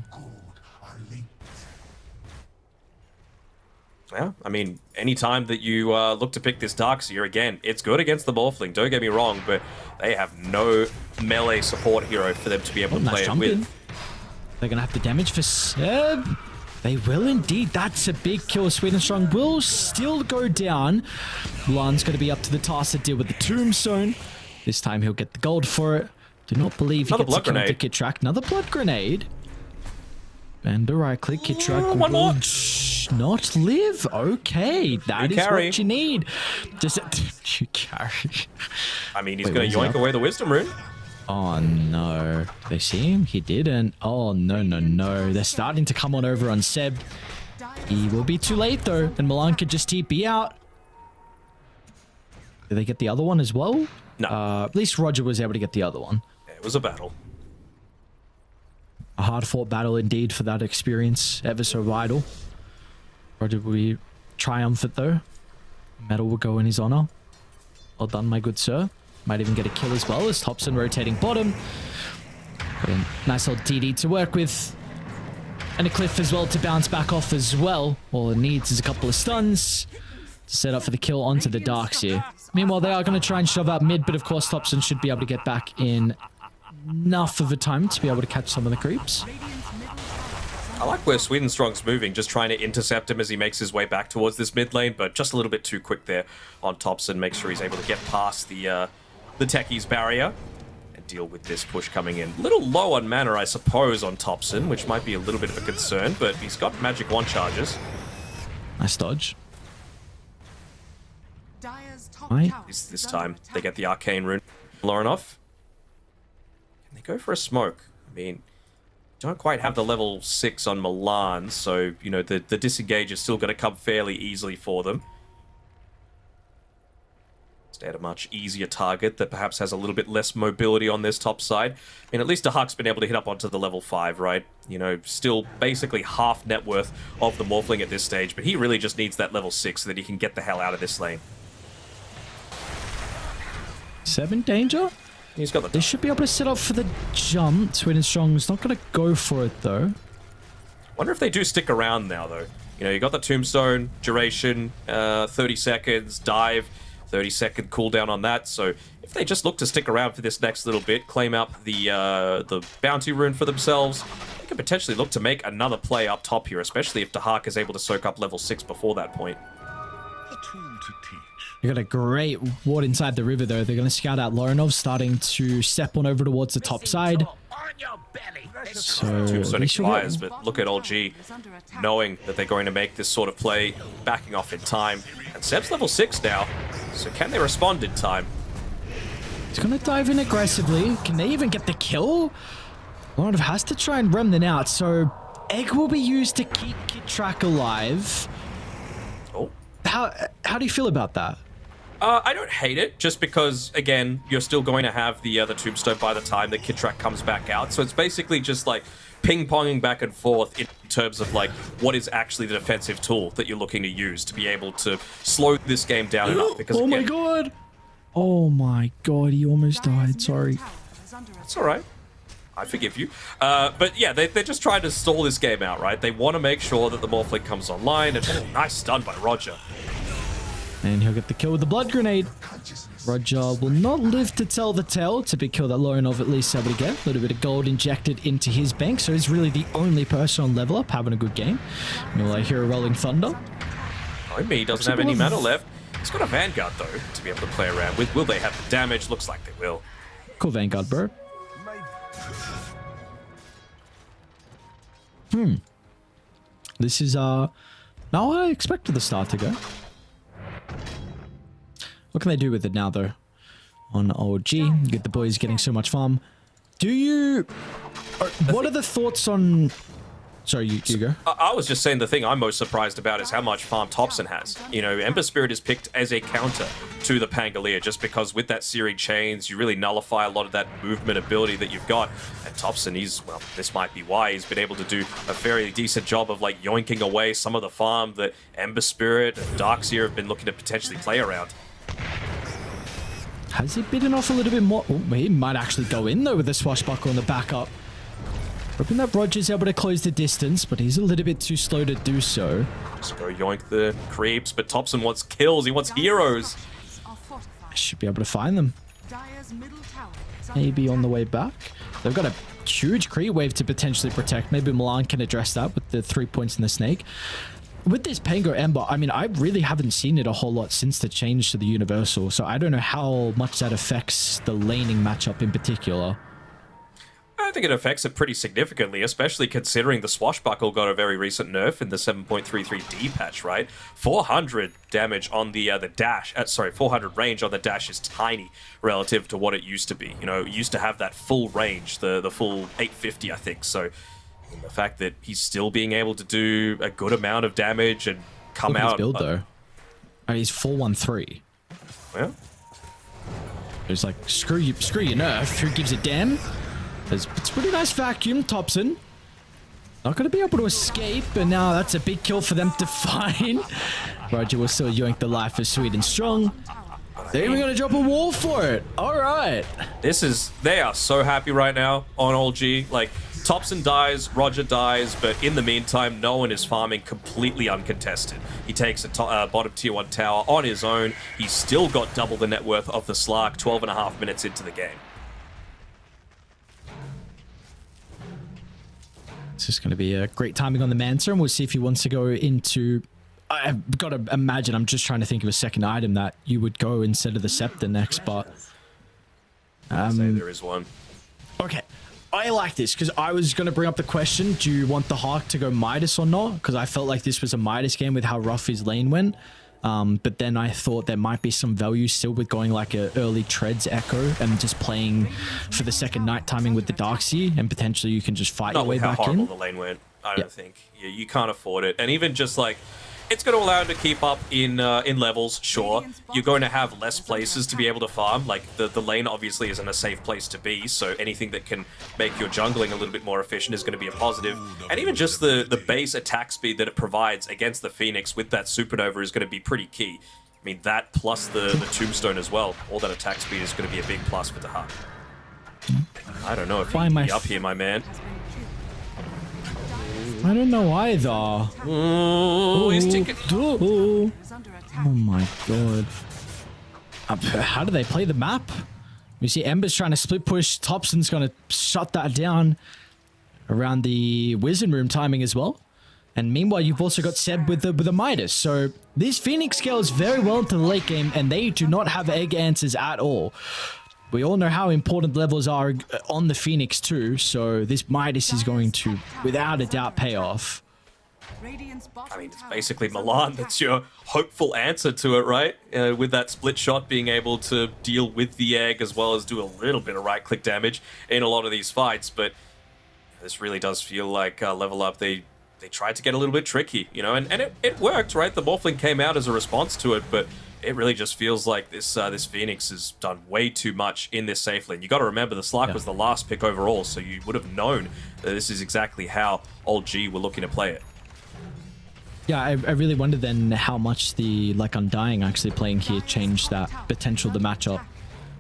Yeah, I mean, anytime that you look to pick this Darkseer, again, it's good against the Morphling, don't get me wrong, but they have no melee support hero for them to be able to play it with. They're going to have the damage for Seb. They will indeed. That's a big kill. Sweet and Strong will still go down. Lan's going to be up to the task to deal with the Tombstone. This time he'll get the gold for it. Do not believe he gets a kill to Kitrak. Another blood grenade. And a right click. Kitrak will not live. Okay, that is what you need. Just you carry. I mean, he's going to yoink away the Wisdom Rune. Oh no. Did they see him? He didn't. Oh no, no, no. They're starting to come on over on Seb. He will be too late though, and Milan could just TP out. Did they get the other one as well? No. At least Roger was able to get the other one. It was a battle. A hard-fought battle indeed for that experience. Ever so vital. Roger will be triumphant though. Medal will go in his honor. Well done, my good sir. Might even get a kill as well as Thompson rotating bottom. Got a nice old DD to work with. And a cliff as well to bounce back off as well. All it needs is a couple of stuns to set up for the kill onto the Darkseer. Meanwhile, they are going to try and shove out mid, but of course Thompson should be able to get back in enough of a time to be able to catch some of the creeps. I like where Swedenstrong's moving, just trying to intercept him as he makes his way back towards this mid lane, but just a little bit too quick there on Thompson. Make sure he's able to get past the Techie's barrier and deal with this push coming in. A little low on mana, I suppose, on Thompson, which might be a little bit of a concern, but he's got Magic Wand charges. Nice dodge. Right. This time, they get the Arcane Rune. Lorinov. Can they go for a smoke? I mean, don't quite have the level 6 on Milan, so, you know, the disengage is still going to come fairly easily for them. Stay at a much easier target that perhaps has a little bit less mobility on this top side. I mean, at least Dahak's been able to hit up onto the level 5, right? You know, still basically half net worth of the Morphling at this stage, but he really just needs that level 6 so that he can get the hell out of this lane. 7 danger? He's got the. They should be able to set up for the jump. Sweet and Strong's not going to go for it, though. Wonder if they do stick around now, though. You know, you got the tombstone, duration, 30 seconds, dive, 30-second cooldown on that. So if they just look to stick around for this next little bit, claim out the bounty rune for themselves, they could potentially look to make another play up top here, especially if Dahak is able to soak up level 6 before that point. They got a great ward inside the river, though. They're going to scout out Lorinov, starting to step on over towards the top side. So Tombstone expires, but look at OG knowing that they're going to make this sort of play, backing off in time. And Seb's level 6 now, so can they respond in time? He's going to dive in aggressively. Can they even get the kill? Lorinov has to try and rem them out, so Egg will be used to keep Kid Track alive. Oh. How do you feel about that? I don't hate it, just because, again, you're still going to have the other Tombstone by the time the Kitrak comes back out. So it's basically just like ping-ponging back and forth in terms of like what is actually the defensive tool that you're looking to use to be able to slow this game down enough. Because oh my god! Oh my god, he almost died, sorry. It's alright. I forgive you. But yeah, they're just trying to stall this game out, right? They want to make sure that the Morphling comes online, and nice stun by Roger. And he'll get the kill with the blood grenade. Roger will not live to tell the tale. To be killed that Lorinov at least able to get a little bit of gold injected into his bank. So he's really the only person on level up having a good game. We'll hear a Rolling Thunder. Omi doesn't have any mana left. He's got a Vanguard though to be able to play around with. Will they have the damage? Looks like they will. Cool Vanguard, bro. This is now I expected the start to go. What can they do with it now, though? On OG, you get the boys getting so much farm. Do you... what are the thoughts on... Sorry, you go. I was just saying the thing I'm most surprised about is how much farm Topson has. You know, Ember Spirit is picked as a counter to the Pangolier just because with that Searing Chains, you really nullify a lot of that movement ability that you've got. And Topson, well, this might be why he's been able to do a fairly decent job of like yoinking away some of the farm that Ember Spirit and Darkseer have been looking to potentially play around. Has he bitten off a little bit more? Oh, he might actually go in, though, with the Swashbuckle on the backup. Hoping that Roger's able to close the distance, but he's a little bit too slow to do so. Just go yoink the creeps, but Topson wants kills. He wants heroes. Should be able to find them. Maybe on the way back. They've got a huge creep wave to potentially protect. Maybe Milan can address that with the 3 points in the snake. With this Pango Ember, I mean, I really haven't seen it a whole lot since the change to the Universal, so I don't know how much that affects the laning matchup in particular. I think it affects it pretty significantly, especially considering the Swashbuckle got a very recent nerf in the 7.33D patch, right? 400 damage on the dash, 400 range on the dash is tiny relative to what it used to be. You know, it used to have that full range, the full 850, I think, so... the fact that he's still being able to do a good amount of damage and come out. His build though. He's 413. Yeah. It's like screw you nerf. Who gives a damn? It's pretty nice vacuum, Topson. Not going to be able to escape, and now that's a big kill for them to find. Roger will still yoink the life of Sweet and Strong. They're even going to drop a wall for it. All right. They are so happy right now on OG. Like, Topson dies, Roger dies, but in the meantime, no one is farming completely uncontested. He takes a bottom tier 1 tower on his own. He's still got double the net worth of the Slark 12.5 minutes into the game. It's just going to be a great timing on the Mancer, and we'll see if he wants to go into... I've got to imagine, I'm just trying to think of a second item that you would go instead of the Scepter next, but... I'd say there is one. Okay. I like this because I was going to bring up the question, do you want the Hawk to go Midas or not? Because I felt like this was a Midas game with how rough his lane went. But then I thought there might be some value still with going like a early Treads Echo and just playing for the second night timing with the Darkseer, and potentially you can just fight your way back in. Not how horrible the lane went, I don't think. You can't afford it. And even just like... it's going to allow him to keep up in levels, sure. You're going to have less places to be able to farm. Like, the lane obviously isn't a safe place to be, so anything that can make your jungling a little bit more efficient is going to be a positive. And even just the base attack speed that it provides against the Phoenix with that Supernova is going to be pretty key. I mean, that plus the Tombstone as well. All that attack speed is going to be a big plus for the Hawk. I don't know if Why you am can I be up here, my man. I don't know either. Oh, he's taking... Oh my god. How do they play the map? You see Ember's trying to split push. Thompson's going to shut that down around the Wizard Room timing as well. And meanwhile, you've also got Seb with the Midas. So this Phoenix scales very well into the late game, and they do not have egg answers at all. We all know how important levels are on the Phoenix too, so this Midas is going to, without a doubt, pay off. I mean, it's basically Milan that's your hopeful answer to it, right? With that split shot being able to deal with the egg as well as do a little bit of right-click damage in a lot of these fights. But this really does feel like Level Up, they tried to get a little bit tricky, you know, and it worked, right? The Morphling came out as a response to it, but it really just feels like this Phoenix has done way too much in this safe lane. You got to remember the Slark was the last pick overall, so you would have known that this is exactly how Old G were looking to play it. Yeah, I really wonder then how much the Undying actually playing here changed that potential to match up.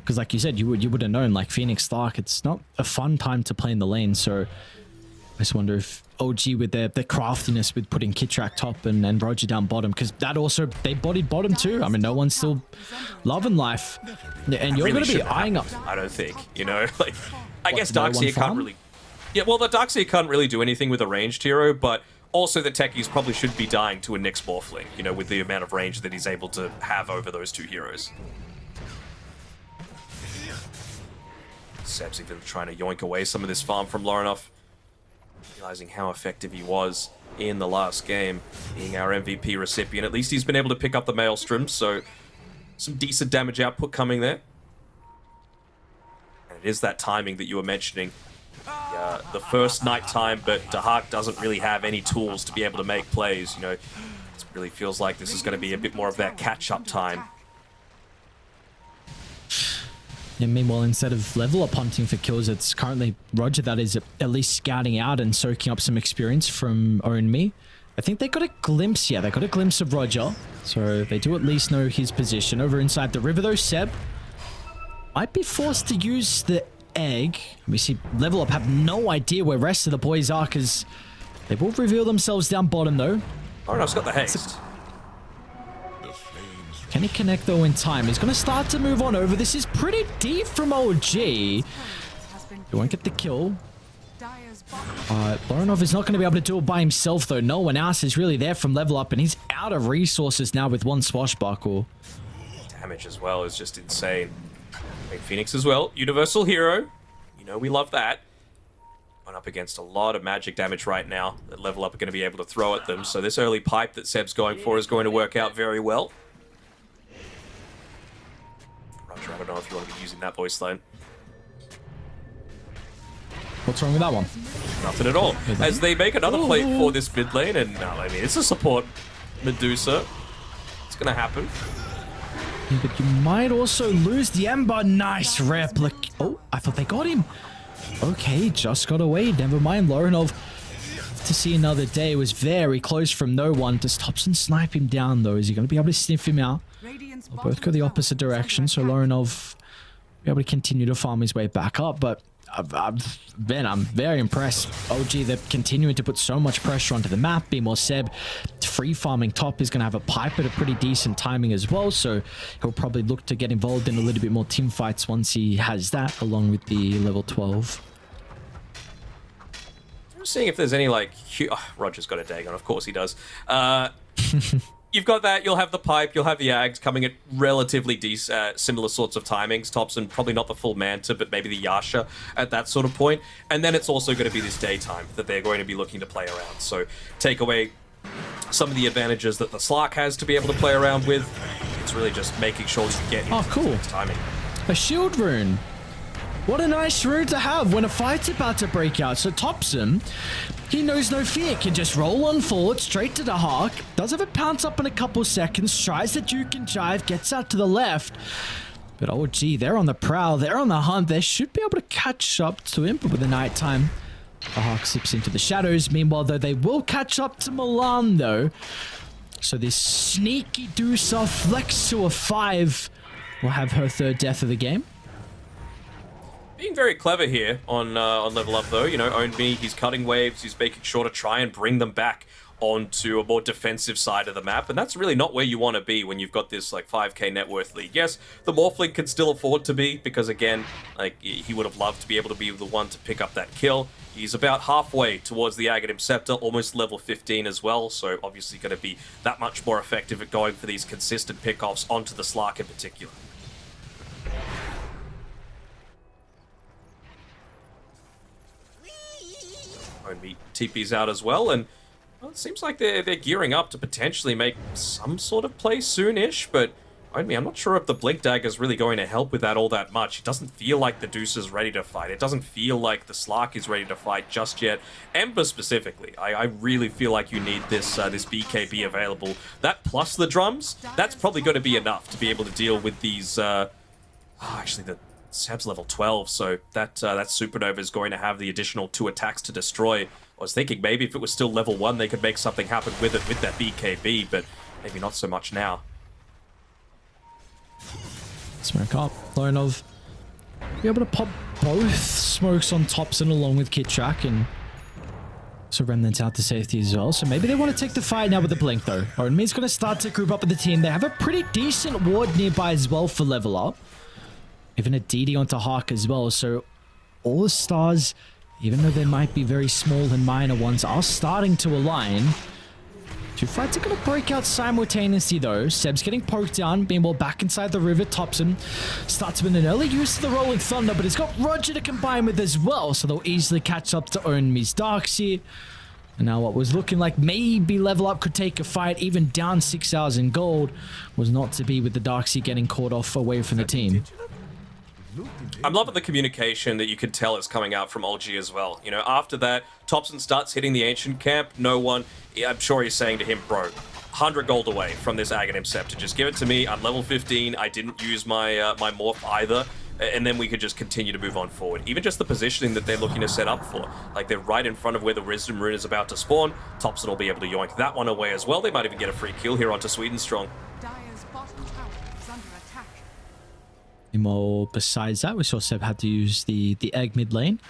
Because like you said, you would have known, like Phoenix Slark, it's not a fun time to play in the lane, so I just wonder if OG with their craftiness with putting Kitrak top and Roger down bottom, because that also, they bodied bottom too. I mean, no one's still loving life. And you're going to be eyeing up. I don't think, you know, like, I guess no one Darkseer can't farm? really... Yeah, well, the Darkseer can't really do anything with a ranged hero, but also the techies probably should be dying to a Nyx Morphling, you know, with the amount of range that he's able to have over those two heroes. Seb's even trying to yoink away some of this farm from Lorinov, realizing how effective he was in the last game, being our MVP recipient. At least he's been able to pick up the Maelstrom, so some decent damage output coming there. And it is that timing that you were mentioning. The first night time, but Dahak doesn't really have any tools to be able to make plays, you know. It really feels like this is going to be a bit more of that catch-up time. And meanwhile, instead of level up hunting for kills, it's currently Roger that is at least scouting out and soaking up some experience from Own Me. I think they got a glimpse, yeah, they got a glimpse of Roger. So they do at least know his position. Over inside the river though, Seb might be forced to use the egg. We see Level Up have no idea where rest of the boys are, because they will reveal themselves down bottom though. Oh no, it's got the haste. Can he connect though in time? He's going to start to move on over. This is pretty deep from OG. He won't get the kill. Lorinov is not going to be able to do it by himself though. No one else is really there from Level Up, and he's out of resources now with one swashbuckle. Damage as well is just insane. Big Phoenix as well, universal hero. You know we love that. Going up against a lot of magic damage right now that Level Up are going to be able to throw at them. So this early pipe that Seb's going for is going to work out very well. Roger, I don't know if you want to be using that voice line. What's wrong with that one? Nothing at all. As they make another play for this mid lane, and I mean, it's a support Medusa. It's going to happen. Yeah, but you might also lose the Ember. Nice replic. Oh, I thought they got him. Okay, just got away. Never mind. Lorinov to see another day. Was very close from no one. Does Thompson snipe him down though? Is he going to be able to sniff him out? They'll both go the opposite direction, so Lorinov will be able to continue to farm his way back up, but I'm very impressed. OG, they're continuing to put so much pressure onto the map. More Seb free farming top is going to have a pipe at a pretty decent timing as well, so he'll probably look to get involved in a little bit more team fights once he has that, along with the level 12. I'm seeing if there's any like... Roger's got a Dagon, of course he does. You've got that, you'll have the pipe, you'll have the Ags coming at relatively similar sorts of timings. Thompson, probably not the full Manta, but maybe the Yasha at that sort of point. And then it's also going to be this daytime that they're going to be looking to play around. So take away some of the advantages that the Slark has to be able to play around with. It's really just making sure you get into cool. timing. A shield rune. What a nice rune to have when a fight's about to break out. So Thompson, he knows no fear, can just roll on forward straight to the Hawk. Does have a pounce up in a couple seconds, tries the Duke and Jive, gets out to the left. But oh gee, they're on the prowl, they're on the hunt. They should be able to catch up to him, but with the nighttime, the Hawk slips into the shadows. Meanwhile, though, they will catch up to Milan, though. So this sneaky Dusa flex to a 5 will have her third death of the game. being very clever here on level up though. You know, Own Me, he's cutting waves, he's making sure to try and bring them back onto a more defensive side of the map, and that's really not where you want to be when you've got this like 5k net worth lead. Yes, the Morphling can still afford to be, because again, like he would have loved to be able to be the one to pick up that kill. He's about halfway towards the Aghanim Scepter, almost level 15 as well, so obviously going to be that much more effective at going for these consistent pickoffs onto the Slark in particular. Own Me TP's out as well, and well, it seems like they're gearing up to potentially make some sort of play soon-ish, but Own Me, I'm not sure if the Blink Dagger is really going to help with that all that much. It doesn't feel like the Deuce is ready to fight. It doesn't feel like the Slark is ready to fight just yet. Ember specifically, I really feel like you need this this BKB available. That plus the drums, that's probably going to be enough to be able to deal with these... actually, the Seb's level 12, so that Supernova is going to have the additional 2 attacks to destroy. I was thinking maybe if it was still level 1, they could make something happen with it with that BKB, but maybe not so much now. Smoke up. Lorenov be able to pop both smokes on Thompson along with Kitrak, and so Remnant's out to safety as well. So maybe they want to take the fight now with the Blink though. Own Me's going to start to group up with the team. They have a pretty decent ward nearby as well for level up. Even a DD onto Hawk as well. So all the stars, even though they might be very small and minor ones, are starting to align. Two fights are going to break out simultaneously though. Seb's getting poked down. Meanwhile, back inside the river, Thompson starts with an early use of the Rolling Thunder, but he's got Roger to combine with as well, so they'll easily catch up to Own Me's Darkseer. And now what was looking like maybe level up could take a fight, even down 6,000 gold, was not to be, with the Darkseer getting caught off away from the team. I'm loving the communication that you can tell is coming out from OG as well. You know, after that, Thompson starts hitting the Ancient Camp. No one, I'm sure he's saying to him, bro, 100 gold away from this Aghanim Scepter. Just give it to me. I'm level 15. I didn't use my my morph either. And then we could just continue to move on forward. Even just the positioning that they're looking to set up for. Like, they're right in front of where the Wisdom Rune is about to spawn. Thompson will be able to yoink that one away as well. They might even get a free kill here onto Swedenstrong. Dire's bottom tower is under attack. Meanwhile, besides that, we saw Seb had to use the egg mid lane.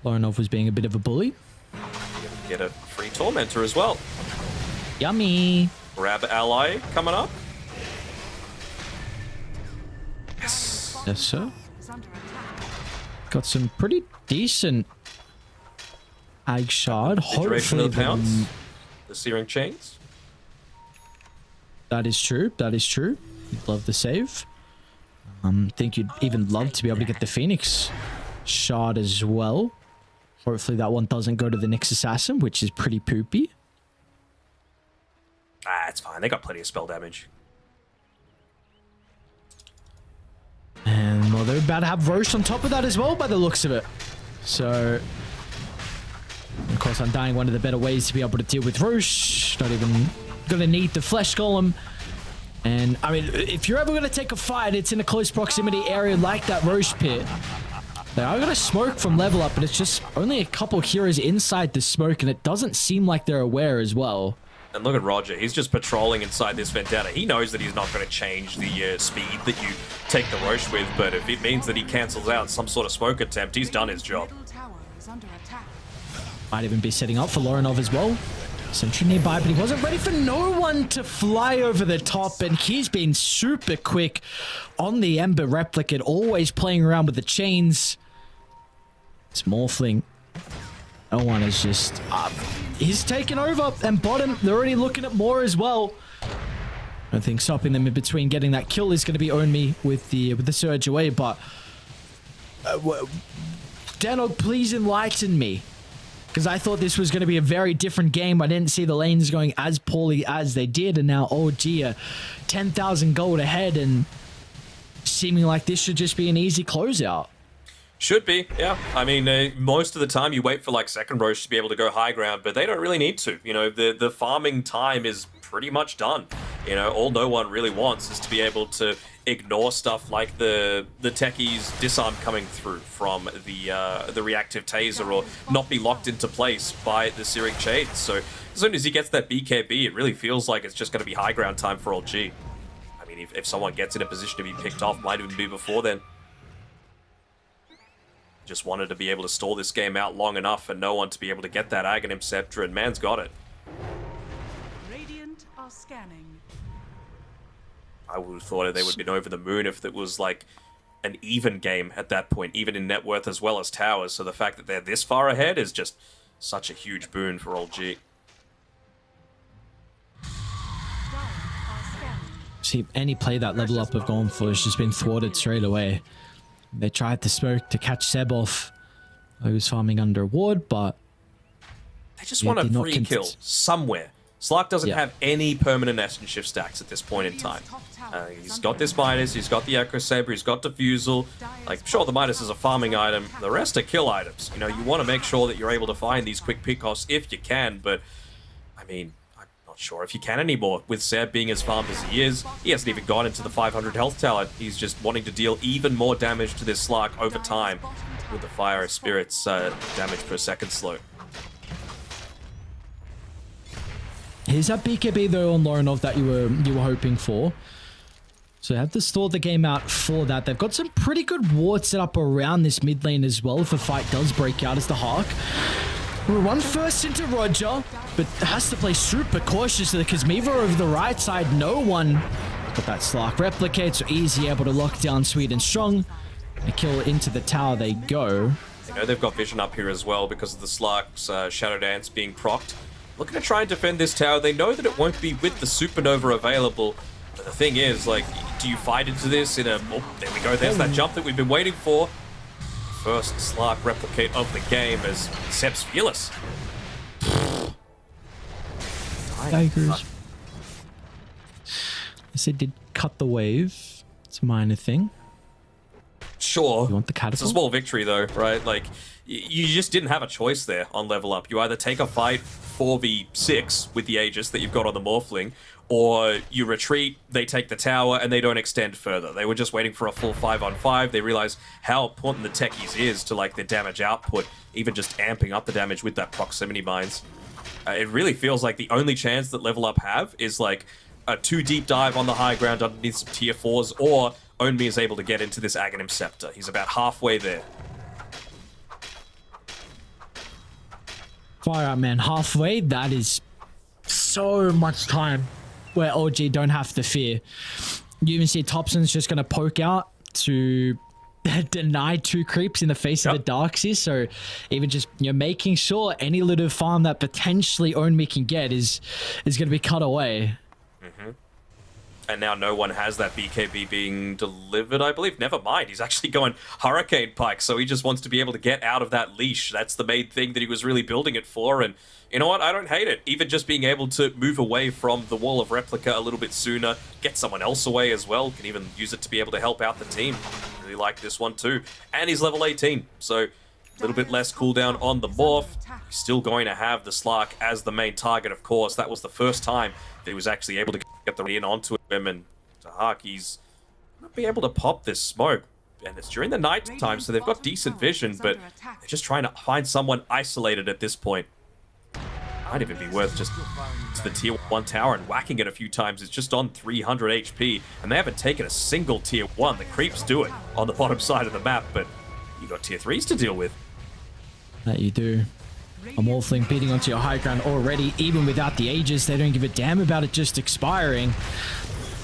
Lorenov was being a bit of a bully. Get a free Tormentor as well. Yummy. Grab ally coming up. Yes, sir. Got some pretty decent Ag Shard. Hopefully the Searing Chains. That is true. That is true. You'd love the save. Think you'd even love to be able to get the Phoenix Shard as well. Hopefully that one doesn't go to the Nyx Assassin, which is pretty poopy. Ah, it's fine. They got plenty of spell damage. And well, they're about to have Roche on top of that as well, by the looks of it. So, of course, Undying, one of the better ways to be able to deal with Roche. Not even gonna need the Flesh Golem. And I mean, if you're ever gonna take a fight, it's in a close proximity area like that Roche pit. They are gonna smoke from level up, but it's just only a couple heroes inside the smoke, and it doesn't seem like they're aware as well. And look at Roger. He's just patrolling inside this Vendetta. He knows that he's not going to change the speed that you take the Roche with, but if it means that he cancels out some sort of smoke attempt, he's done his job. Might even be setting up for Lorenov as well. Sentry nearby, but he wasn't ready for no one to fly over the top, and he's been super quick on the Ember Replicate, always playing around with the chains. It's Morphling. No one is just... he's taken over, and bottom, they're already looking at more as well. I don't think stopping them in between getting that kill is going to be Own Me with the surge away, but... Danog, please enlighten me. Because I thought this was going to be a very different game. I didn't see the lanes going as poorly as they did, and now OG 10,000 gold ahead, and seeming like this should just be an easy closeout. Should be, yeah. I mean, most of the time you wait for like second Roche to be able to go high ground, but they don't really need to. You know, the farming time is pretty much done. You know, all no one really wants is to be able to ignore stuff like the techies disarm coming through from the reactive taser, or not be locked into place by the Searing Chains. So as soon as he gets that BKB, it really feels like it's just going to be high ground time for OG. I mean, if someone gets in a position to be picked off, might even be before then. just wanted to be able to stall this game out long enough for no one to be able to get that Aghanim Scepter, and man's got it. Radiant are scanning. I would have thought they would have been over the moon if it was like an even game at that point, even in net worth as well as towers. So the fact that they're this far ahead is just such a huge boon for old G. See, any play that level up have gone for has just been thwarted straight away. They tried to smoke to catch Seb off. He was farming under ward, but they just want a free kill somewhere. Slark doesn't have any permanent Essence Shift stacks at this point in time. He's got this Midas, he's got the Echo Saber, he's got Diffusal. Like, sure, the Midas is a farming item. The rest are kill items. You know, you want to make sure that you're able to find these quick pick-offs if you can, but, I mean, I'm not sure if you can anymore. With Seb being as farmed as he is, he hasn't even gone into the 500 health tower. He's just wanting to deal even more damage to this Slark over time with the Fire Spirit's damage per second slow. Here's that BKB though on Lorinov that you were hoping for. So they have to stall the game out for that. They've got some pretty good wards set up around this mid lane as well if a fight does break out as the Hawk. We'll run first into Roger, but has to play super cautious because Miva over the right side, no one got that Slark replicate, so easy able to lock down Sweet and Strong. A kill into the tower they go. You know, they've got vision up here as well because of the Slark's Shadow Dance being procced. Looking to try and defend this tower. They know that it won't be with the Supernova available. But the thing is, like, do you fight into this in a... Oh, there we go. There's that jump that we've been waiting for. First Slark replicate of the game as Seb's fearless. Tigers. I said did cut the wave. It's a minor thing. Sure. You want the catapult? It's a small victory though, right? Like, you just didn't have a choice there on level up. You either take a fight 4v6 with the Aegis that you've got on the Morphling, or you retreat, they take the tower, and they don't extend further. They were just waiting for a full 5-on-5. They realized how important the techies is to, like, their damage output, even just amping up the damage with that proximity mines. It really feels like the only chance that level up have is, like, a 2 deep dive on the high ground underneath some tier 4s, or Onmi is able to get into this Aghanim Scepter. He's about halfway there. Fire out, man. Halfway, that is so much time where OG don't have to fear. You even see Thompson's just going to poke out to deny 2 creeps in the face of the Darkseer. So even just, you know, making sure any little farm that potentially Onmi can get is going to be cut away. And now no one has that BKB being delivered, I believe. Never mind, he's actually going Hurricane Pike, so he just wants to be able to get out of that leash. That's the main thing that he was really building it for, and you know what? I don't hate it. Even just being able to move away from the wall of replica a little bit sooner, get someone else away as well, can even use it to be able to help out the team. Really like this one too. And he's level 18, so a little bit less cooldown on the morph. He's still going to have the Slark as the main target, of course. That was the first time that he was actually able to get the in onto him, and Tahak, he's not be able to pop this smoke. And it's during the night time, so they've got decent vision, but they're just trying to find someone isolated at this point. Might even be worth just to the tier 1 tower and whacking it a few times. It's just on 300 HP, and they haven't taken a single tier 1. The creeps do it on the bottom side of the map, but you got tier 3s to deal with. That you do. A Morphling beating onto your high ground already, even without the Aegis. They don't give a damn about it just expiring.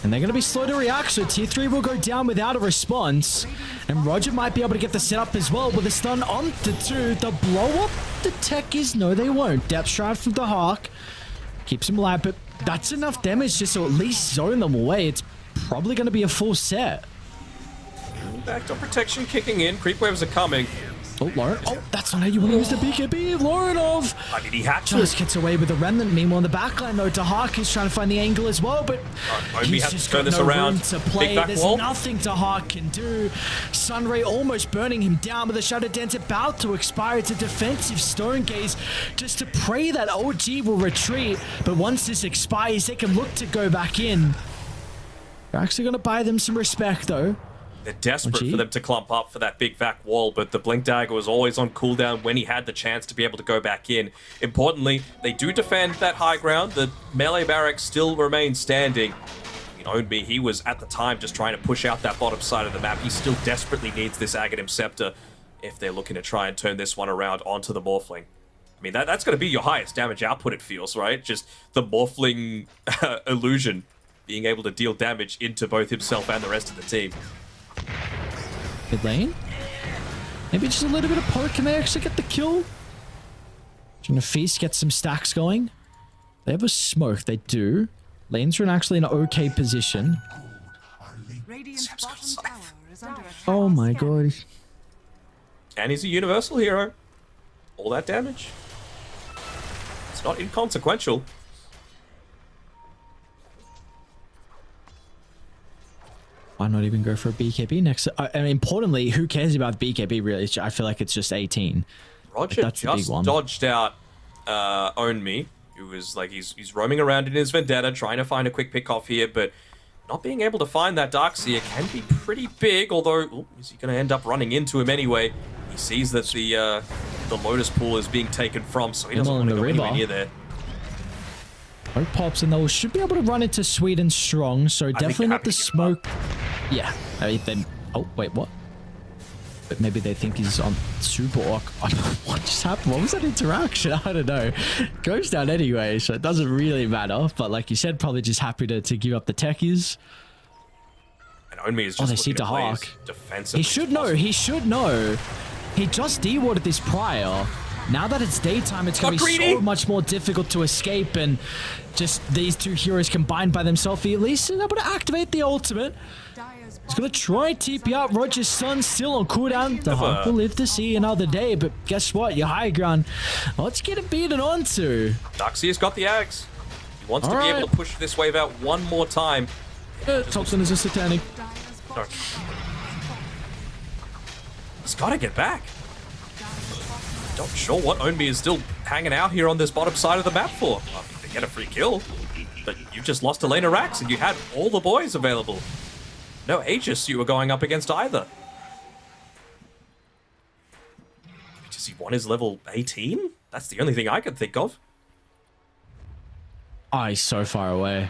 And they're going to be slow to react, so tier 3 will go down without a response. And Roger might be able to get the setup as well with a stun on the 2. The blow up the techies, no they won't. Depth Stride from the Hawk. Keeps him alive, but that's enough damage just to at least zone them away. It's probably going to be a full set. Backdoor protection kicking in, creep waves are coming. Oh, Lauren. Oh, that's not how you want to use the BKB. Laurenov. I mean, he had to. Just gets away with the remnant. Meanwhile, on the backline, though, Tahak is trying to find the angle as well, but he's just got no room to play. There's nothing Tahak can do. Sunray almost burning him down, but the Shadow Dance about to expire. It's a defensive Stone Gaze just to pray that OG will retreat. But once this expires, they can look to go back in. They're actually going to buy them some respect, though. They're desperate for them to clump up for that big vac wall, but the Blink Dagger was always on cooldown when he had the chance to be able to go back in. Importantly, they do defend that high ground. The melee barracks still remain standing. You know, he was at the time just trying to push out that bottom side of the map. He still desperately needs this Aghanim Scepter. if they're looking to try and turn this one around onto the Morphling. I mean, that's going to be your highest damage output, it feels, right? Just the Morphling illusion being able to deal damage into both himself and the rest of the team. Good lane. Maybe just a little bit of poke and they actually get the kill. Trying to feast, get some stacks going. They have a smoke, they do. Lanes are actually in an okay position. Radiant's bottom tower is under attack. Oh my god. And he's a universal hero. All that damage. It's not inconsequential. Why not even go for a BKB next? And importantly, who cares about BKB really? I feel like it's just 18. Roger that's the big just one. dodged out Own Me, who was like, he's roaming around in his Vendetta, trying to find a quick pick off here, but not being able to find that Darkseer can be pretty big, although, is he going to end up running into him anyway? He sees that the Lotus Pool is being taken from, so he doesn't want to go anywhere near there. Poke pops and they should be able to run into Sweet and Strong, so definitely not the smoke. Yeah. Oh, wait, what? But maybe they think he's on Super Orc. What just happened? What was that interaction? I don't know. Goes down anyway, so it doesn't really matter. But like you said, probably just happy to give up the techies. And Onmi is just they see the Hawk. Defensively. He should know. He should know. He just de-warded this prior. Now that it's daytime, it's going to be so much more difficult to escape, and just these two heroes combined by themselves, he at least is able to activate the ultimate. He's going to try and TP out. Roger's son still on cooldown. The Hawk will live to see another day, but guess what? Your high ground, let's get it beaten onto. Darkseer's got the Ags. He wants to be able to push this wave out one more time. Thompson is a satanic. No. He's got to get back. Not sure what Onmi is still hanging out here on this bottom side of the map for. I mean, to get a free kill, but you just lost a lane of Rax and you had all the boys available. No Aegis you were going up against either. Does he want his level 18? That's the only thing I can think of. Oh, he's so far away.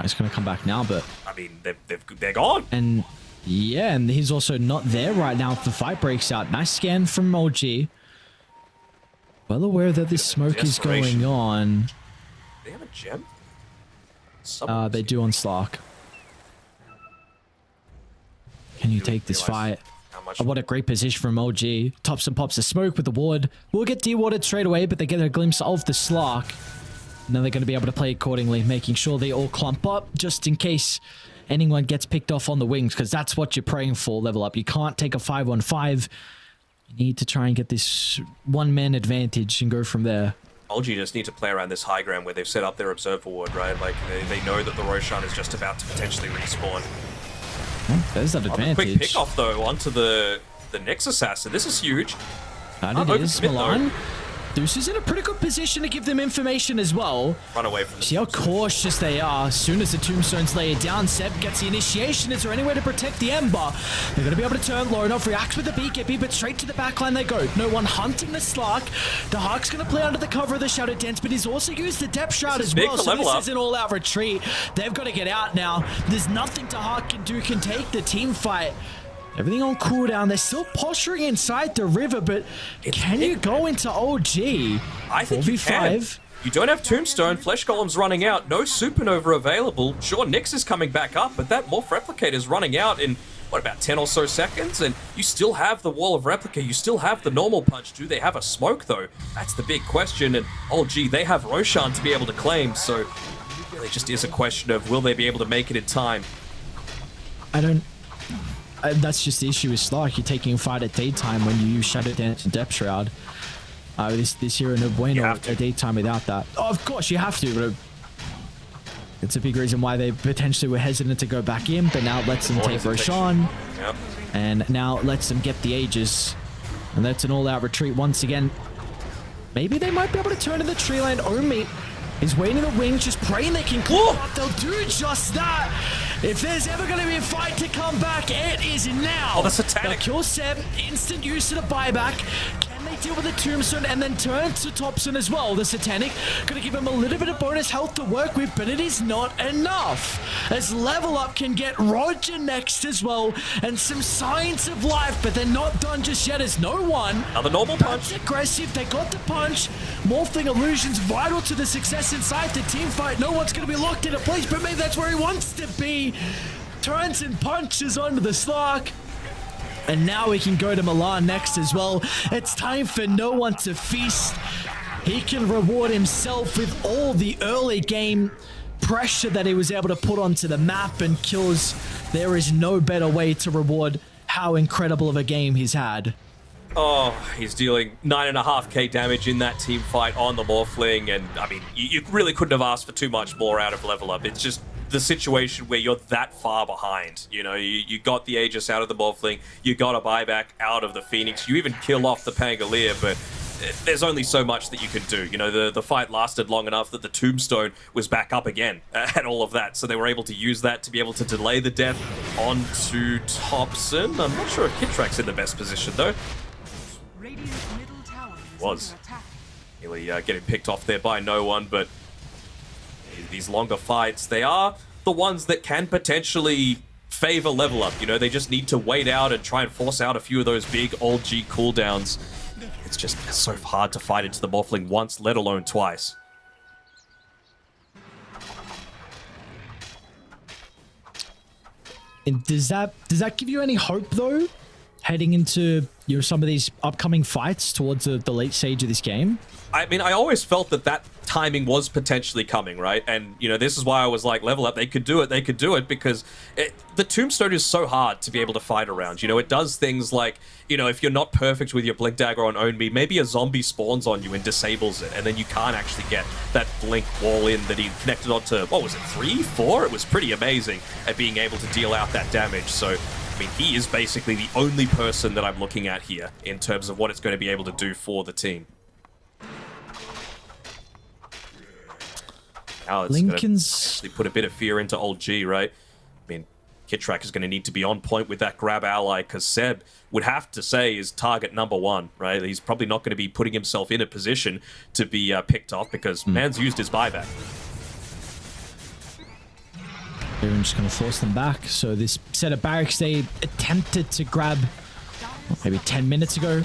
He's going to come back now, but... I mean, they're gone. And yeah, and he's also not there right now if the fight breaks out. Nice scan from OG. Well aware that this smoke is going on. Do they have a gem? They do on Slark. Can you take this fight? Oh, what a great position from OG. Tops and pops the smoke with the ward. Will get de-warded straight away, but they get a glimpse of the Slark. Now they're going to be able to play accordingly, making sure they all clump up just in case anyone gets picked off on the wings, because that's what you're praying for, level up. You can't take a 5-on-5. You need to try and get this one-man advantage and go from there. OG just need to play around this high ground where they've set up their observer ward, right? Like, they know that the Roshan is just about to potentially respawn. There's that advantage. A quick pick off, though, onto the Nyx Assassin. This is huge. That it is, Milan. Deuce is in a pretty good position to give them information as well. Run away from See how cautious they are. As soon as the Tombstones lay it down, Seb gets the initiation. Is there any way to protect the Ember? They're going to be able to turn low enough, reacts with the BKB, but straight to the backline they go. No one hunting the Slark. The Hawk's going to play under the cover of the Shadow Dance, but he's also used the Depth Shroud as well, so this is an all-out retreat. They've got to get out now. There's nothing the Hawk can do, can take the team fight. Everything on cooldown. They're still posturing inside the river, but can you go into OG? I think you can. You don't have Tombstone, Flesh Golem's running out, no Supernova available. Sure, Nyx is coming back up, but that Morph Replicator is running out in, what, about 10 or so seconds? And you still have the Wall of Replica, you still have the normal punch. Do they have a smoke, though? That's the big question, and OG, they have Roshan to be able to claim, so it really just is a question of will they be able to make it in time? That's just the issue with Slark. You're taking a fight at daytime when you use Shadow Dance and Depth Shroud. This hero no bueno at daytime without that. Oh, of course you have to, but it's a big reason why they potentially were hesitant to go back in, but now it lets them take Roshan. Yep. And now it lets them get the Aegis. And that's an all-out retreat once again. Maybe they might be able to turn to the tree line. Omi is waiting in the wings, just praying they can clear up. They'll do just that. If there's ever going to be a fight to come back, it is now. Oh, that's satanic. They'll kill Seb, instant use of the buyback. Can they deal with the Tombstone and then turns to Thompson as well. The Satanic gonna give him a little bit of bonus health to work with, but it is not enough. As Level Up can get Roger next as well, and some signs of life, but they're not done just yet as no one. Another normal punch. That's aggressive. They got the punch. Morphling illusions vital to the success inside the team fight. No one's gonna be locked into place, but maybe that's where he wants to be. Turns and punches onto the Slark. And now we can go to Milan next as well. It's time for no one to feast. He can reward himself with all the early game pressure that he was able to put onto the map and kills. There is no better way to reward how incredible of a game he's had. Oh, he's dealing 9.5k damage in that team fight on the Morphling, and I mean, you really couldn't have asked for too much more out of Level Up. It's just the situation where you're that far behind. You know, you got the Aegis out of the Morphling, you got a buyback out of the Phoenix, you even kill off the Pangolier, but there's only so much that you can do. You know, the fight lasted long enough that the Tombstone was back up again and all of that, so they were able to use that to be able to delay the death onto Thompson. I'm not sure if Kitrak's in the best position, though. Radiant's middle tower is Was. under attack. Nearly getting picked off there by no one, but these longer fights, they are the ones that can potentially favor Level Up. You know, they just need to wait out and try and force out a few of those big old G cooldowns. It's just so hard to fight into the Morphling once, let alone twice. And does that give you any hope though, heading into some of these upcoming fights towards the late stage of this game? I mean, I always felt that timing was potentially coming, right? And, you know, this is why I was like, Level Up, they could do it, because the Tombstone is so hard to be able to fight around. You know, it does things like, you know, if you're not perfect with your Blink Dagger on Own Me, maybe a zombie spawns on you and disables it, and then you can't actually get that Blink wall in that he connected onto, what was it, 3, 4? It was pretty amazing at being able to deal out that damage. So, I mean, he is basically the only person that I'm looking at here in terms of what it's going to be able to do for the team. Now it's Lincoln's actually put a bit of fear into old G, right? I mean, Kitrak is going to need to be on point with that grab ally, because Seb would have to say is target number 1, right? He's probably not going to be putting himself in a position to be picked off, because man's used his buyback. They're just going to force them back. So this set of barracks they attempted to grab maybe 10 minutes ago,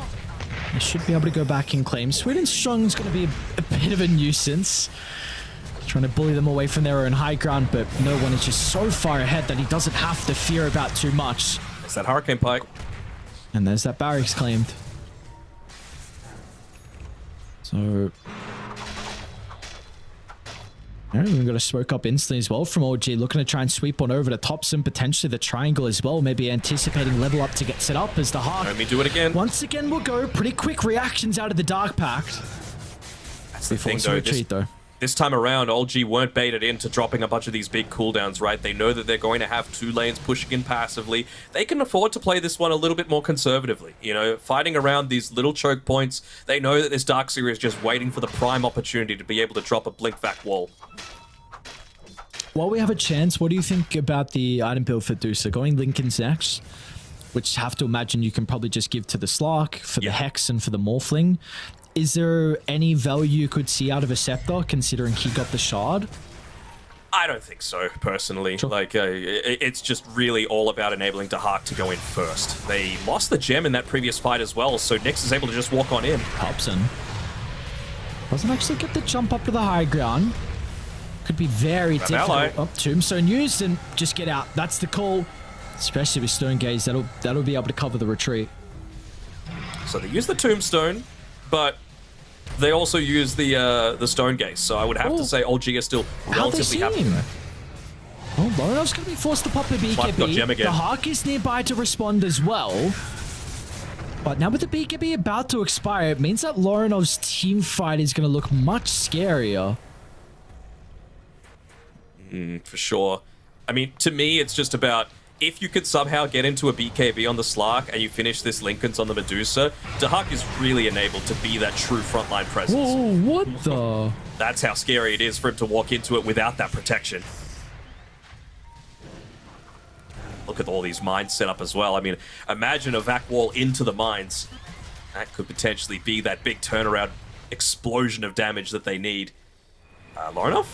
they should be able to go back and claim. Sweden Strong is going to be a bit of a nuisance, trying to bully them away from their own high ground, but no one is just so far ahead that he doesn't have to fear about too much. It's that Hurricane Pike. And there's that barracks claimed. So we've got a smoke up instantly as well from OG, looking to try and sweep on over to Thompson, potentially the triangle as well, maybe anticipating Level Up to get set up as the Hawk. Let me do it again. Once again, we'll go pretty quick reactions out of the Dark Pact. That's the thing, though. This time around, OG weren't baited into dropping a bunch of these big cooldowns, right? They know that they're going to have 2 lanes pushing in passively. They can afford to play this one a little bit more conservatively. You know, fighting around these little choke points, they know that this Darkseer is just waiting for the prime opportunity to be able to drop a blink vac wall. While we have a chance, what do you think about the item build for Deucer? Going Lincoln's next, which I have to imagine you can probably just give to the Slark for the Hex and for the Morphling. Is there any value you could see out of a Scepter, considering he got the Shard? I don't think so, personally. Sure. Like, it's just really all about enabling Dahak to go in first. They lost the gem in that previous fight as well, so Nyx is able to just walk on in. Hobson doesn't actually get the jump up to the high ground. Could be very difficult. Oh, Tombstone used and just get out. That's the call, especially with Stone Gaze. That'll be able to cover the retreat. So they use the Tombstone, but they also use the Stone Gaze. So I would have to say OG is still relatively happy with that. Oh, Lorenov's going to be forced to pop the BKB. The Hawk is nearby to respond as well. But now with the BKB about to expire, it means that Lorenov's team fight is going to look much scarier. For sure. I mean, to me, it's just about if you could somehow get into a BKB on the Slark and you finish this Lincoln's on the Medusa, Dahak is really enabled to be that true frontline presence. Whoa, what the? That's how scary it is for him to walk into it without that protection. Look at all these mines set up as well. I mean, imagine a vac wall into the mines. That could potentially be that big turnaround explosion of damage that they need. Lorinov?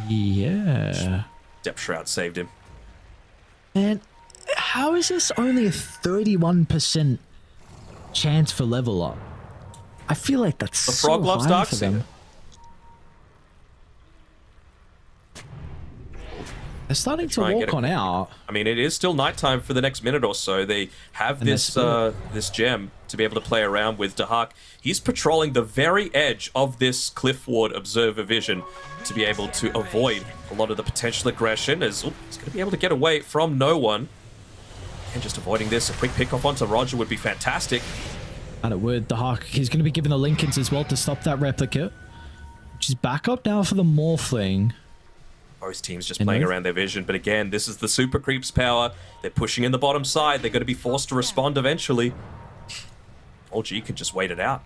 Yeah. Depth Shroud saved him. And how is this only a 31% chance for level up? I feel like that's The so Frog loves high for them. Darkseer. They're starting to Try and walk get on it. out. I mean, it is still nighttime for the next minute or so. They have And they're this split. this gem to be able to play around with. Dahak, he's patrolling the very edge of this cliff ward observer vision to be able to avoid a lot of the potential aggression. As he's going to be able to get away from no one. And just avoiding this, a quick pick off onto Roger would be fantastic. And it would. The Hawk, he's going to be given the Lincolns as well to stop that replicate. Which is back up now for the Morphling. Both teams just playing around their vision, but again, this is the Super Creeps power. They're pushing in the bottom side. They're going to be forced to respond eventually. OG can just wait it out.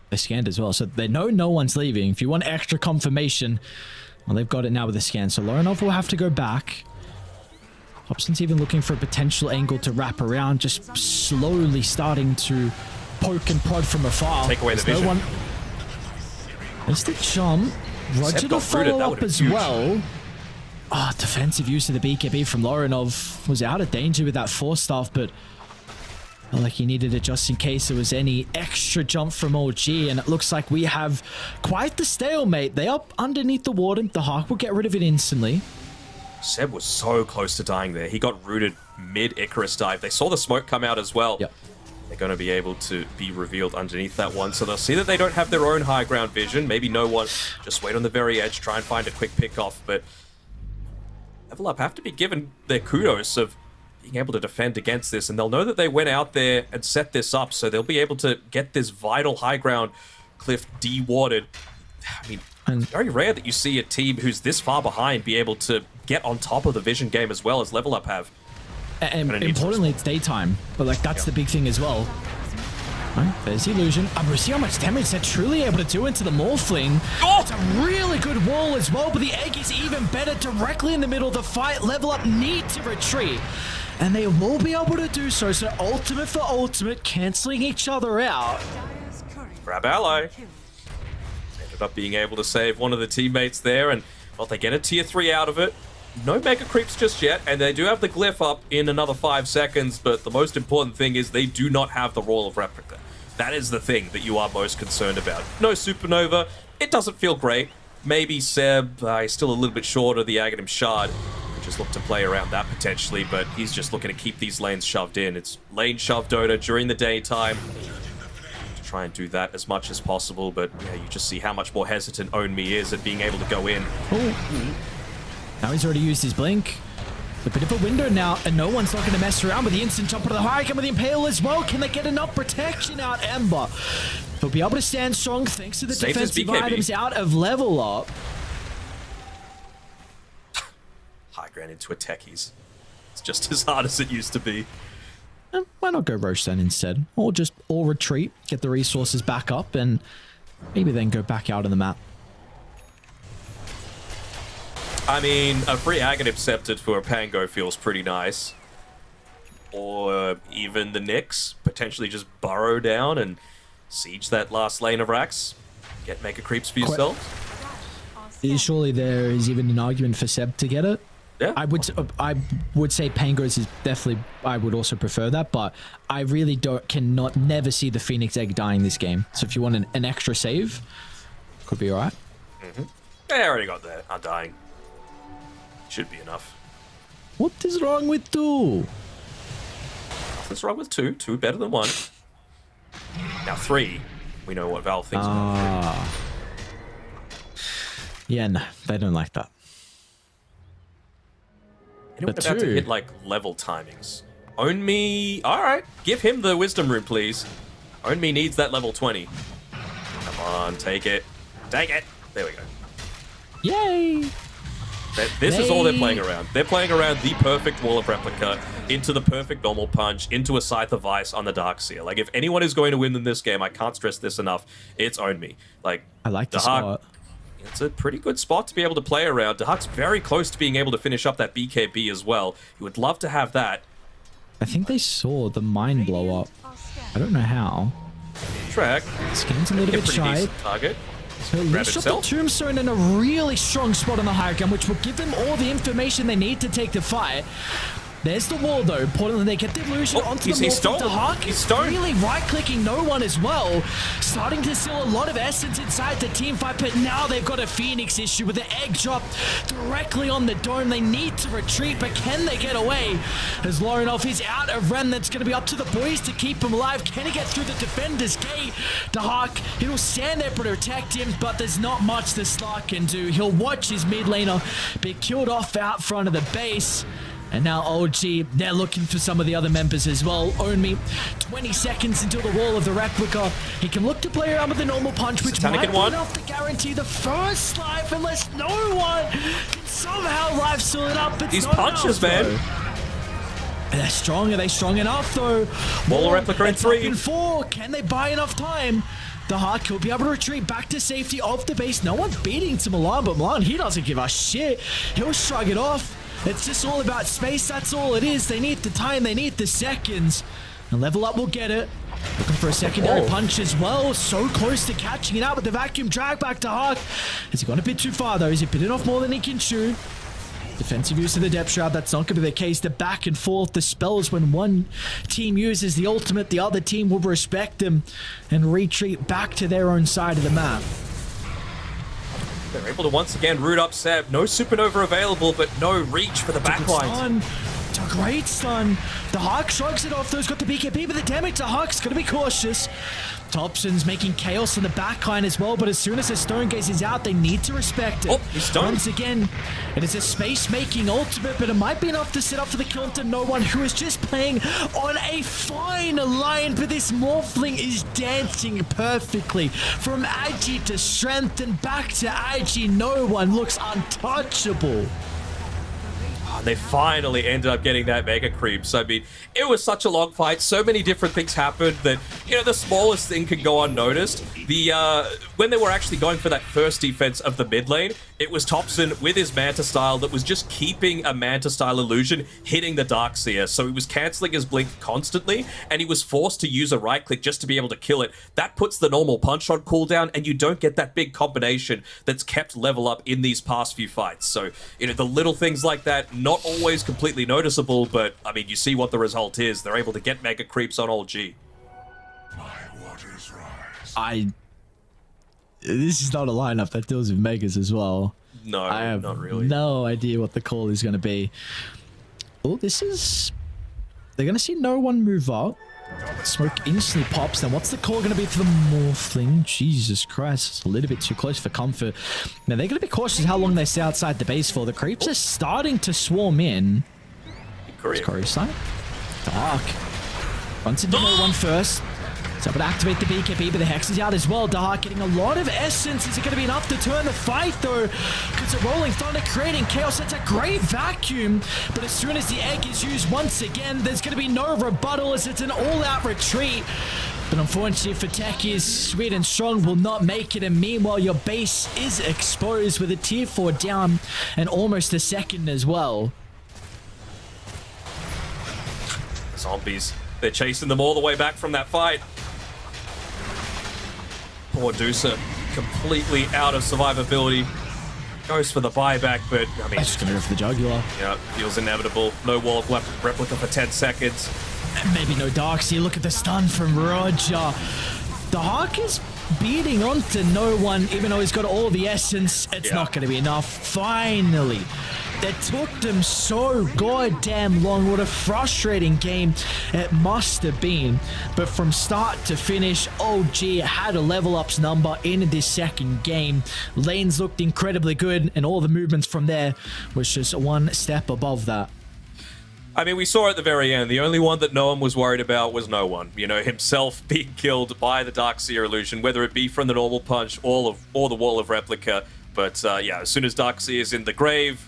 They scanned as well, so they know no one's leaving. If you want extra confirmation, well, they've got it now with the scan. So Lorinov will have to go back. Hobson's even looking for a potential angle to wrap around, just slowly starting to poke and prod from afar. Take away the There's vision. No one. There's the jump. Roger Seb to got rooted. follow That up would've as been huge. well. Ah, defensive use of the BKB from Lorinov was out of danger with that force staff, but felt like he needed it just in case there was any extra jump from OG, and it looks like we have quite the stalemate. They up underneath the warden. The Hawk will get rid of it instantly. Seb was so close to dying there. He got rooted mid Icarus dive. They saw the smoke come out as well. Yep. They're going to be able to be revealed underneath that one. So they'll see that they don't have their own high ground vision. Maybe no one. Just wait on the very edge, try and find a quick pick off. But Level Up have to be given their kudos of being able to defend against this. And they'll know that they went out there and set this up. So they'll be able to get this vital high ground cliff de-warded. I mean, it's very rare that you see a team who's this far behind be able to get on top of the vision game as well as Level Up have. And importantly, it's daytime, but like that's the big thing as well. Right, there's the illusion. We see how much damage they're truly able to do into the Morphling. Oh! It's a really good wall as well, but the egg is even better directly in the middle of the fight. Level Up need to retreat, and they will be able to do so. So ultimate for ultimate, canceling each other out. Grab ally. Ended up being able to save one of the teammates there, and well, they get a tier 3 out of it. No mega creeps just yet, and they do have the glyph up in another 5 seconds, but the most important thing is they do not have the Roll of Replica. That is the thing that you are most concerned about. No Supernova. It doesn't feel great. Maybe Seb is still a little bit short of the Aghanim Shard. Just look to play around that potentially, but he's just looking to keep these lanes shoved in. It's lane shove Dota during the daytime. To try and do that as much as possible, but yeah, you just see how much more hesitant Own Me is at being able to go in. Oh. Now he's already used his blink. A bit of a window now, and no one's not going to mess around with the instant jump to the Hurricane with the Impale as well. Can they get enough protection out, Ember? They'll be able to stand strong thanks to the Saves his defensive BKB. items out of Level Up. High ground into a techies. It's just as hard as it used to be. Why not go Roche then instead? Or just all retreat, get the resources back up, and maybe then go back out on the map. I mean, a free Aghanim Scepter for a Pango feels pretty nice. Or even the Nyx, potentially just burrow down and siege that last lane of racks. Get mega creeps for yourself. Surely there is even an argument for Seb to get it. Yeah. I would say Pangos is definitely, I would also prefer that, but I really never see the Phoenix Egg dying this game. So if you want an extra save, could be alright. I already got that. Undying. Should be enough. What is wrong with 2? Nothing's wrong with 2. 2 better than 1. Now 3. We know what Valve thinks about 3. Yeah, no, they don't like that. Anyone But about to 2. hit like level timings? Own Me. Alright. Give him the wisdom room, please. Own Me needs that level 20. Come on, take it. Take it. There we go. Yay! This is all they're playing around. They're playing around the perfect Wall of Replica into the perfect normal punch, into a Scythe of Vice on the Darkseer. Like, if anyone is going to win in this game, I can't stress this enough, it's Own Me. Like, I like the Dahak, spot. it's a pretty good spot to be able to play around. Dahak's very close to being able to finish up that BKB as well. You would love to have that. I think they saw the mine blow up. I don't know how. Track. Skin's a little bit Pretty shy. decent target. So Grab let's drop the himself. tombstone in a really strong spot on the high ground, which will give them all the information they need to take the fight. There's the wall, though. Importantly, they get the illusion onto the he's morph. stoned. Hawk He's is stoned. really right-clicking no one as well. Starting to steal a lot of essence inside the team fight, but now they've got a Phoenix issue with the egg drop directly on the dome. They need to retreat, but can they get away? As Lorinov is out of Remnant's going to be up to the boys to keep him alive. Can he get through the defender's gate? The Hawk, he'll stand there to protect him, but there's not much the Slark can do. He'll watch his mid laner be killed off out front of the base. And now OG, they're looking for some of the other members as well. Only 20 seconds until the wall of the replica. He can look to play around with the normal punch, which Satanic might in be one. enough to guarantee the first life, unless no one can somehow life seal it up. It's These not punches, enough, man. though. They're strong. Are they strong enough, though? Wall of replica in it's up 3. in 4. Can they buy enough time? The Hawk will be able to retreat back to safety of the base. No one's beating to Milan, but Milan, he doesn't give a shit. He'll shrug it off. It's just all about space, that's all it is. They need the time, they need the seconds. And Level Up will get it. Looking for a secondary punch as well. So close to catching it out with the vacuum drag back to Hawk. Has he gone a bit too far though? Has he bitten off more than he can chew? Defensive use of the depth shroud, that's not going to be the case. The back and forth, the spells when one team uses the ultimate, the other team will respect them and retreat back to their own side of the map. They're able to once again root up Seb. No supernova available, but no reach for the backlines. It's a great stun. The Hawk shrugs it off, though. He's got the BKB, but the damage to Hawk's going to be cautious. Thompson's making chaos on the backline as well, but as soon as the Stone Gaze is out, they need to respect it. Oh, he's stoned. Once again, it is a space-making ultimate, but it might be enough to set up for the kill to no one who is just playing on a fine line, but this Morphling is dancing perfectly. From Agi to Strength and back to Agi, no one looks untouchable. They finally ended up getting that Mega Creep. So, I mean, it was such a long fight. So many different things happened that, you know, the smallest thing could go unnoticed. When they were actually going for that first defense of the mid lane, it was Thompson with his Manta style that was just keeping a Manta style illusion hitting the Darkseer. So he was cancelling his blink constantly, and he was forced to use a right click just to be able to kill it. That puts the normal punch on cooldown, and you don't get that big combination that's kept Level Up in these past few fights. So, you know, the little things like that, not always completely noticeable, but I mean, you see what the result is. They're able to get Mega Creeps on old G. This is not a lineup that deals with Megas as well. No, I have not really. no idea what the call is going to be. Oh, this is... They're going to see no one move up. Smoke instantly pops. Then what's the call going to be for the Morphling? Jesus Christ, it's a little bit too close for comfort. Now, they're going to be cautious how long they stay outside the base for. The creeps are starting to swarm in. Korea. Corey side. Dark. Runs into no one first. So able to activate the BKB, but the Hex is out as well. Dark getting a lot of essence. Is it going to be enough to turn the fight, though? Because the Rolling Thunder creating chaos. That's a great vacuum. But as soon as the egg is used once again, there's going to be no rebuttal as it's an all-out retreat. But unfortunately for Techies, Sweet and Strong will not make it. And meanwhile, your base is exposed with a tier 4 down and almost a second as well. Zombies. They're chasing them all the way back from that fight. Poor Dusa, completely out of survivability. Goes for the buyback, but I mean, Just gonna go for the jugular. yeah, feels inevitable. No wall of replica for 10 seconds. And maybe no Darkseer. Look at the stun from Roger. The Hawk is beating onto no one, even though he's got all the essence. It's not going to be enough. Finally. It took them so goddamn long. What a frustrating game it must have been. But from start to finish, OG had a Level Up's number in this second game. Lanes looked incredibly good, and all the movements from there was just one step above that. I mean, we saw at the very end, the only one that no one was worried about was no one. You know, himself being killed by the Darkseer illusion, whether it be from the normal punch or the wall of replica. But yeah, as soon as Darkseer is in the grave,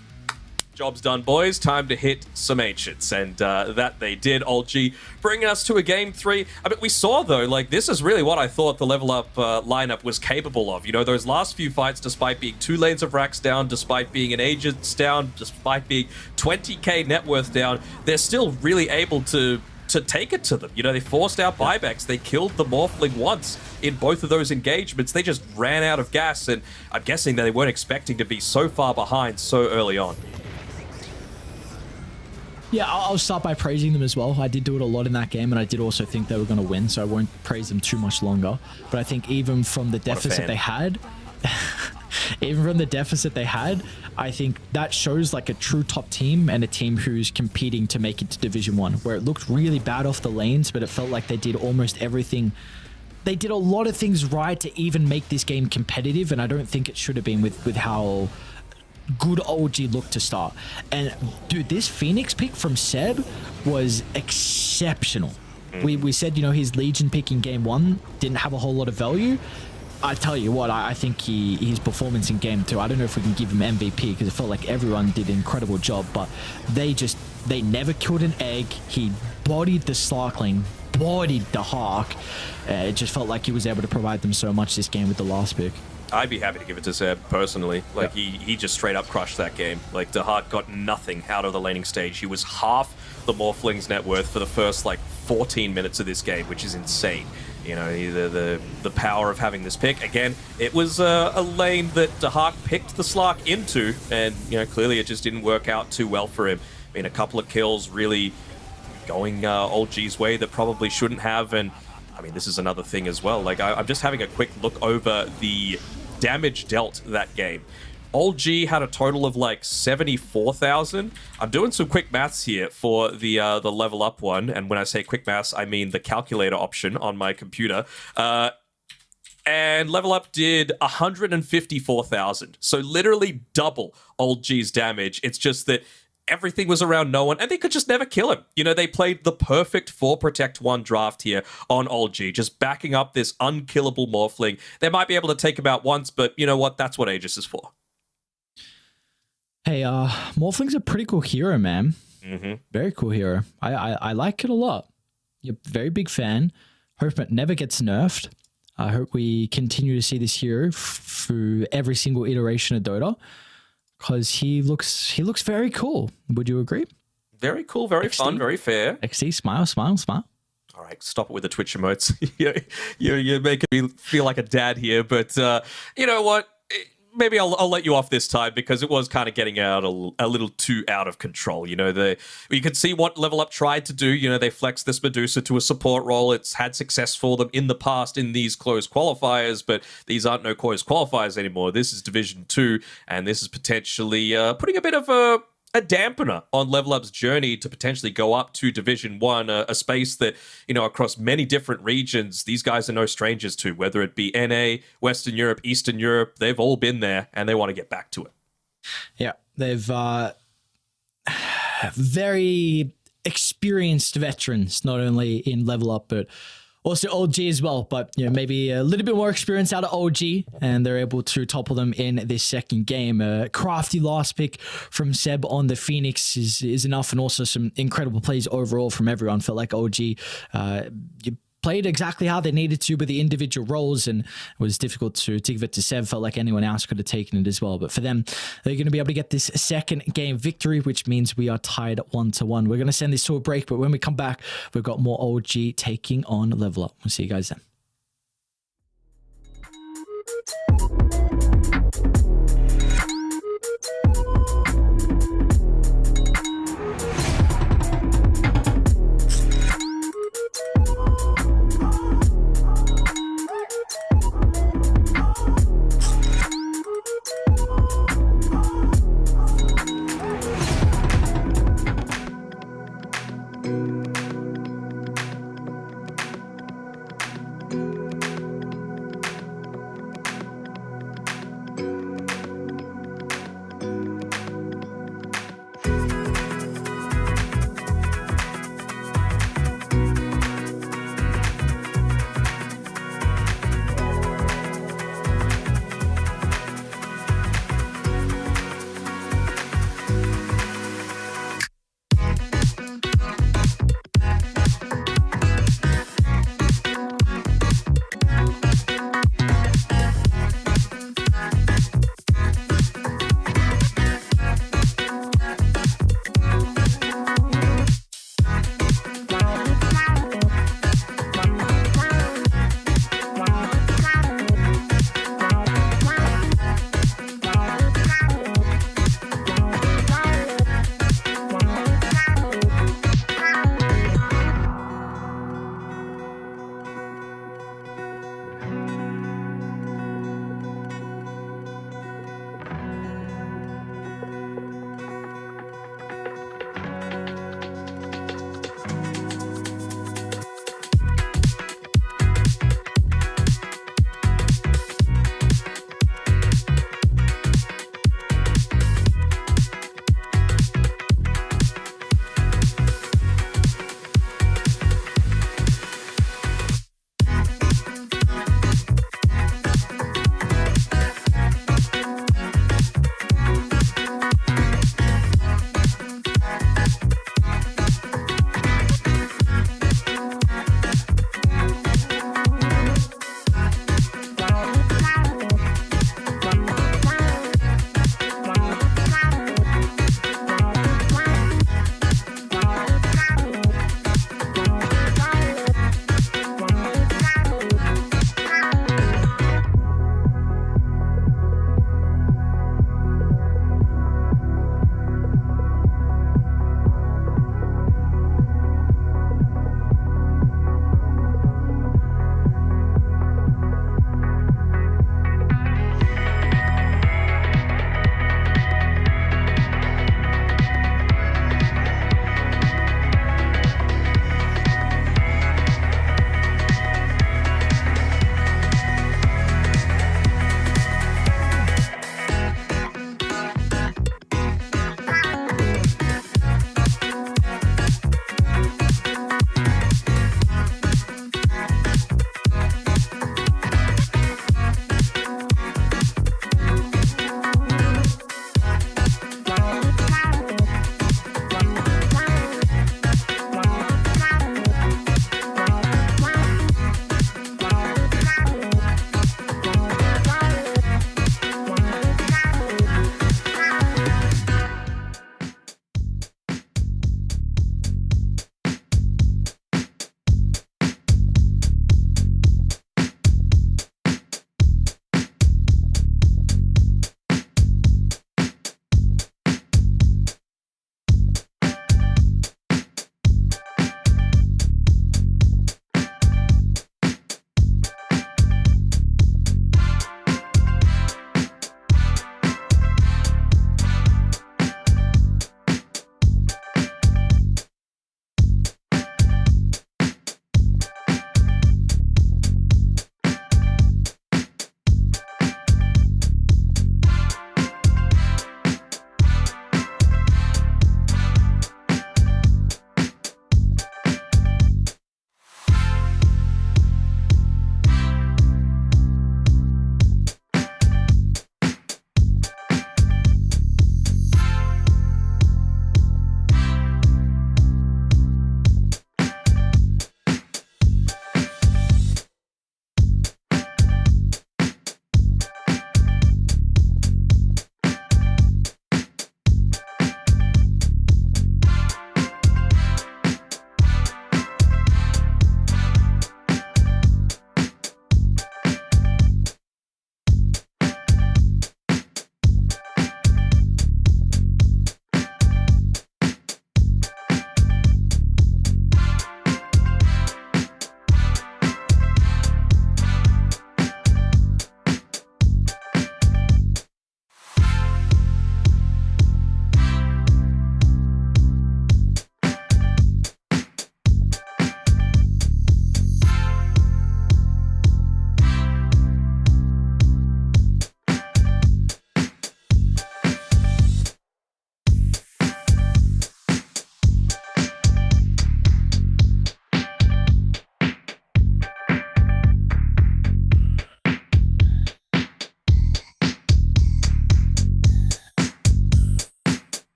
Job's done, boys. Time to hit some Ancients. And that they did. OLG bringing us to a game 3. I mean, we saw, though, like, this is really what I thought the level up lineup was capable of. You know, those last few fights, despite being 2 lanes of racks down, despite being an Agents down, despite being 20k net worth down, they're still really able to take it to them. You know, they forced out buybacks. They killed the Morphling once in both of those engagements. They just ran out of gas, and I'm guessing that they weren't expecting to be so far behind so early on. Yeah, I'll start by praising them as well. I did do it a lot in that game, and I did also think they were going to win, so I won't praise them too much longer. But I think even from the deficit they had, I think that shows like a true top team and a team who's competing to make it to Division 1, where it looked really bad off the lanes, but it felt like they did almost everything. They did a lot of things right to even make this game competitive, and I don't think it should have been with how good OG looked to start. And dude, this Phoenix pick from Seb was exceptional. We said, you know, his Legion pick in game 1 didn't have a whole lot of value. I tell you what, I think his performance in game 2, I don't know if we can give him MVP because it felt like everyone did an incredible job, but they never killed an egg. He bodied the Slarkling, bodied the Hawk. It just felt like he was able to provide them so much this game with the last pick. I'd be happy to give it to Seb personally. Like, he just straight up crushed that game. Like, DeHart got nothing out of the laning stage. He was half the Morphling's net worth for the first like 14 minutes of this game, which is insane. You know, the power of having this pick. Again, it was a lane that DeHart picked the Slark into, and, you know, clearly it just didn't work out too well for him. I mean, a couple of kills really going OLG's way that probably shouldn't have, and I mean, this is another thing as well. Like, I'm just having a quick look over the damage dealt that game. OLG had a total of like 74,000. I'm doing some quick maths here for the level up one, and when I say quick maths, I mean the calculator option on my computer. And level up did 154,000, so literally double OLG's damage. It's just that everything was around no one, and they could just never kill him. You know, they played the perfect 4 Protect 1 draft here on OLG, just backing up this unkillable Morphling. They might be able to take him out once, but you know what? That's what Aegis is for. Hey, Morphling's a pretty cool hero, man. Very cool hero. I like it a lot. You're a very big fan. Hope it never gets nerfed. I hope we continue to see this hero through every single iteration of Dota, because he looks very cool. Would you agree? Very cool, very XD? Fun, very fair. XD, smile, smile, smile. All right, stop it with the Twitch emotes. You're making me feel like a dad here, but you know what? Maybe I'll let you off this time, because it was kind of getting out a little too out of control. You know, you could see what Level Up tried to do. You know, they flexed this Medusa to a support role. It's had success for them in the past in these closed qualifiers, but these aren't no closed qualifiers anymore. This is Division 2, and this is potentially putting a bit of a dampener on Level Up's journey to potentially go up to Division 1, a space that, you know, across many different regions, these guys are no strangers to, whether it be NA, Western Europe, Eastern Europe. They've all been there, and they want to get back to it. Yeah, they've very experienced veterans, not only in Level Up, but also OG as well, but you know, maybe a little bit more experience out of OG, and they're able to topple them in this second game. Crafty last pick from Seb on the Phoenix is enough, and also some incredible plays overall from everyone. Felt like OG you played exactly how they needed to with the individual roles, and it was difficult to give it to Seb. Felt like anyone else could have taken it as well, but for them, they're going to be able to get this second game victory, which means we are tied 1-1. We're going to send this to a break, but when we come back, we've got more OG taking on Level Up. We'll see you guys then.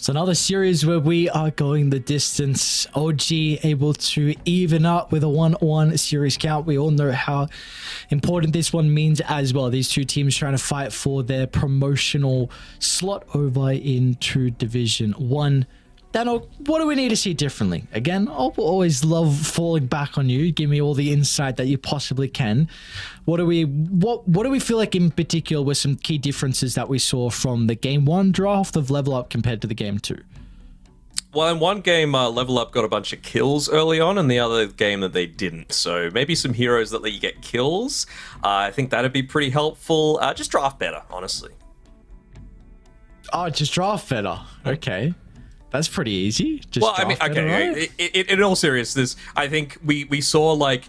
So another series where we are going the distance. OG able to even up with a 1-1 series count. We all know how important this one means as well. These two teams trying to fight for their promotional slot over into Division 1. Dano, what do we need to see differently? Again, I'll always love falling back on you. Give me all the insight that you possibly can. What do we feel like in particular were some key differences that we saw from the Game 1 draft of Level Up compared to the Game 2? Well, in one game, Level Up got a bunch of kills early on, and the other game that they didn't. So maybe some heroes that let you get kills. I think that'd be pretty helpful. Just draft better, honestly. Oh, just draft better. Okay. That's pretty easy. Just well, I mean, okay. Right? In all seriousness, I think we saw like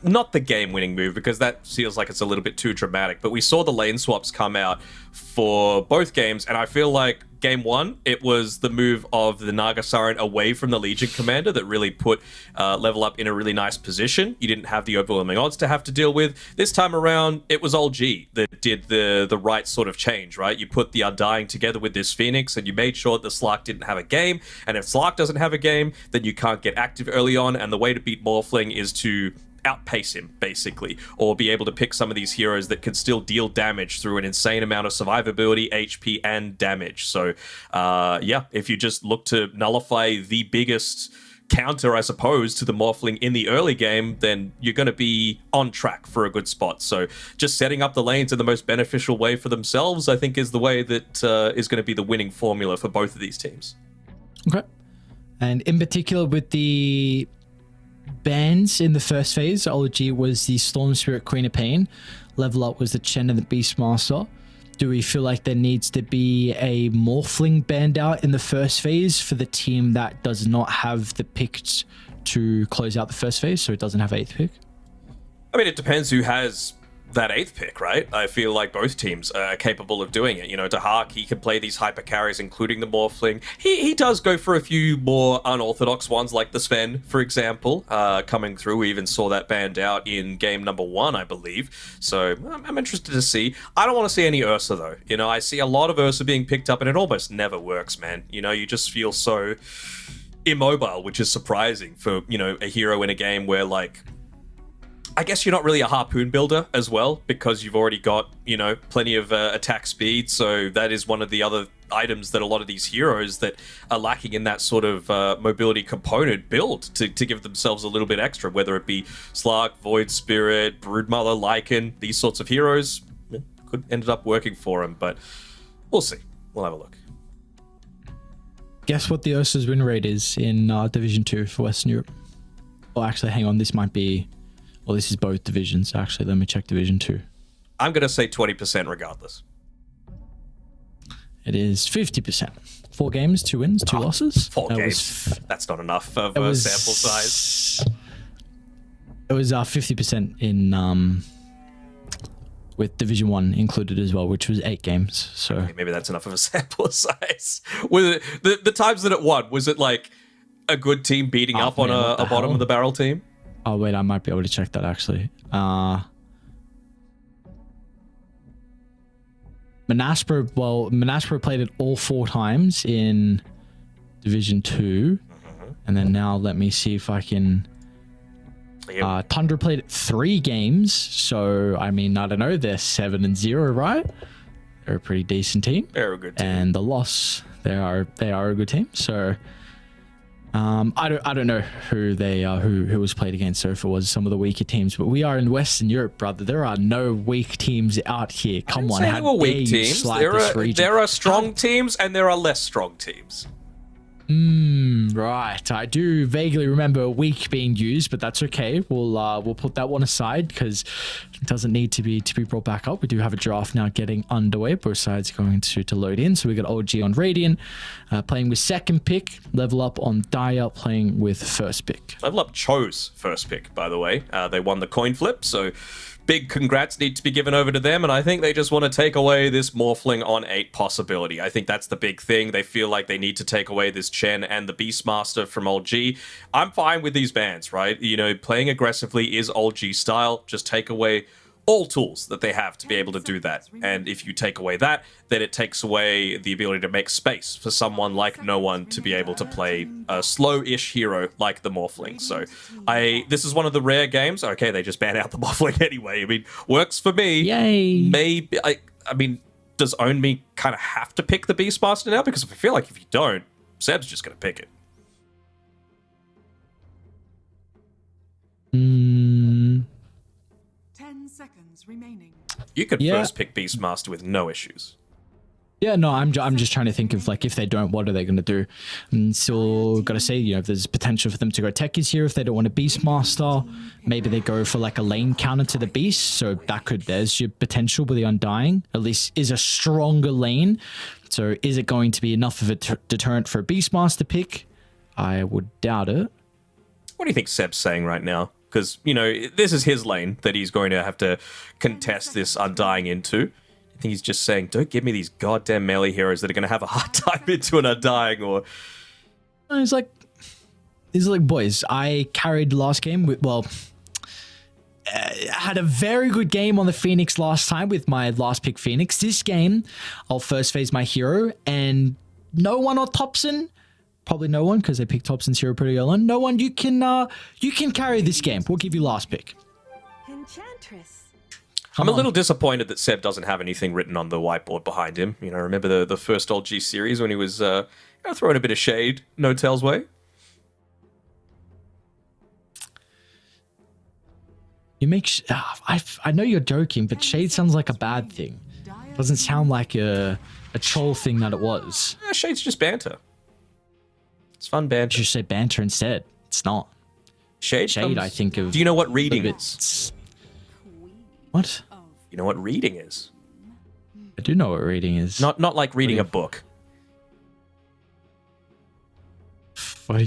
not the game-winning move because that feels like it's a little bit too dramatic. But we saw the lane swaps come out for both games, and I feel like Game 1, it was the move of the Naga Siren away from the Legion Commander that really put Level Up in a really nice position. You didn't have the overwhelming odds to have to deal with. This time around, it was OG that did the right sort of change, right? You put the Undying together with this Phoenix, and you made sure that the Slark didn't have a game. And if Slark doesn't have a game, then you can't get active early on, and the way to beat Morphling is to outpace him, basically, or be able to pick some of these heroes that can still deal damage through an insane amount of survivability, HP, and damage. So, yeah, if you just look to nullify the biggest counter, I suppose, to the Morphling in the early game, then you're going to be on track for a good spot. So just setting up the lanes in the most beneficial way for themselves, I think, is the way that is going to be the winning formula for both of these teams. Okay. And in particular with the bans in the first phase, OG was the Storm Spirit Queen of Pain. Level Up was the Chen and the Beastmaster. Do we feel like there needs to be a Morphling banned out in the first phase for the team that does not have the picks to close out the first phase, so it doesn't have 8th pick? I mean, it depends who has that 8th pick, right? I feel like both teams are capable of doing it. You know, Dahak, he can play these hyper carries, including the Morphling. He does go for a few more unorthodox ones, like the Sven, for example, coming through. We even saw that banned out in game number 1, I believe. So I'm interested to see. I don't want to see any Ursa, though. You know, I see a lot of Ursa being picked up, and it almost never works, man. You know, you just feel so immobile, which is surprising for, you know, a hero in a game where, like, I guess you're not really a harpoon builder as well, because you've already got, you know, plenty of attack speed. So that is one of the other items that a lot of these heroes that are lacking in that sort of mobility component build to give themselves a little bit extra, whether it be Slark, Void Spirit, Broodmother, Lycan, these sorts of heroes. Could ended up working for them, but we'll see. We'll have a look. Guess what the Ursa's win rate is in Division 2 for Western Europe? Oh, actually, hang on. This might be... Well, this is both divisions. Actually, let me check Division 2. I'm going to say 20% regardless. It is 50%. 4 games, 2 wins, 2 losses. 4 games. That's not enough of a sample size. It was 50% in with Division 1 included as well, which was 8 games. So okay, maybe that's enough of a sample size. Was it the times that it won? Was it like a good team beating up on a bottom of the barrel team? Oh, wait, I might be able to check that, actually. Manaspro played it all 4 times in Division 2. And then now let me see if I can... Tundra played it 3 games. So, I mean, I don't know. They're 7-0, right? They're a pretty decent team. They're a good team. And the loss, they are a good team. So... I don't know who they who was played against, so if it was some of the weaker teams, but we are in Western Europe, brother. There are no weak teams out here. Come on, how weak teams. There are strong teams and there are less strong teams. Right. I do vaguely remember weak being used, but that's okay. We'll put that one aside because it doesn't need to be brought back up. We do have a draft now getting underway. Both sides going to load in. So we got OG on Radiant playing with 2nd pick. Level Up on Dire playing with 1st pick. Level Up chose 1st pick, by the way. They won the coin flip, so big congrats need to be given over to them, and I think they just want to take away this Morphling on 8 possibility. I think that's the big thing. They feel like they need to take away this Chen and the Beastmaster from OG. I'm fine with these bans, right? You know, playing aggressively is OG style. Just take away all tools that they have to be able to do that. And if you take away that, then it takes away the ability to make space for someone like No One to be able to play a slow-ish hero like the Morphling. So this is one of the rare games. Okay, they just ban out the Morphling anyway. I mean, works for me. Yay. Maybe, I mean, does Own Me kind of have to pick the Beastmaster now? Because I feel like if you don't, Seb's just going to pick it. 10 seconds remaining. You could first pick Beastmaster with no issues. Yeah, no, I'm just trying to think of like if they don't, what are they going to do? And still got to say, you know, there's potential for them to go techies here if they don't want a Beastmaster. Maybe they go for like a lane counter to the Beast. So there's your potential with the Undying. At least is a stronger lane. So is it going to be enough of a deterrent for a Beastmaster pick? I would doubt it. What do you think Seb's saying right now? Because, you know, this is his lane that he's going to have to contest this Undying into. I think he's just saying, don't give me these goddamn melee heroes that are going to have a hard time into an Undying, or... He's like, boys, I carried last game with, had a very good game on the Phoenix last time with my last pick Phoenix. This game, I'll first phase my hero, and No One or Thompson, probably No One, because they picked Thompson's hero pretty early on. No One, you can carry this game. We'll give you last pick. Enchantress. I'm a little disappointed that Seb doesn't have anything written on the whiteboard behind him. You know, remember the first old G series when he was throwing a bit of shade No Tail's way? You make... I know you're joking, but shade sounds like a bad thing. Doesn't sound like a troll thing that it was. Shade's just banter. It's fun banter. You should say banter instead. It's not. Shade, I think of... Do you know what reading is? What? You know what reading is? I do know what reading is. Not like reading a book. What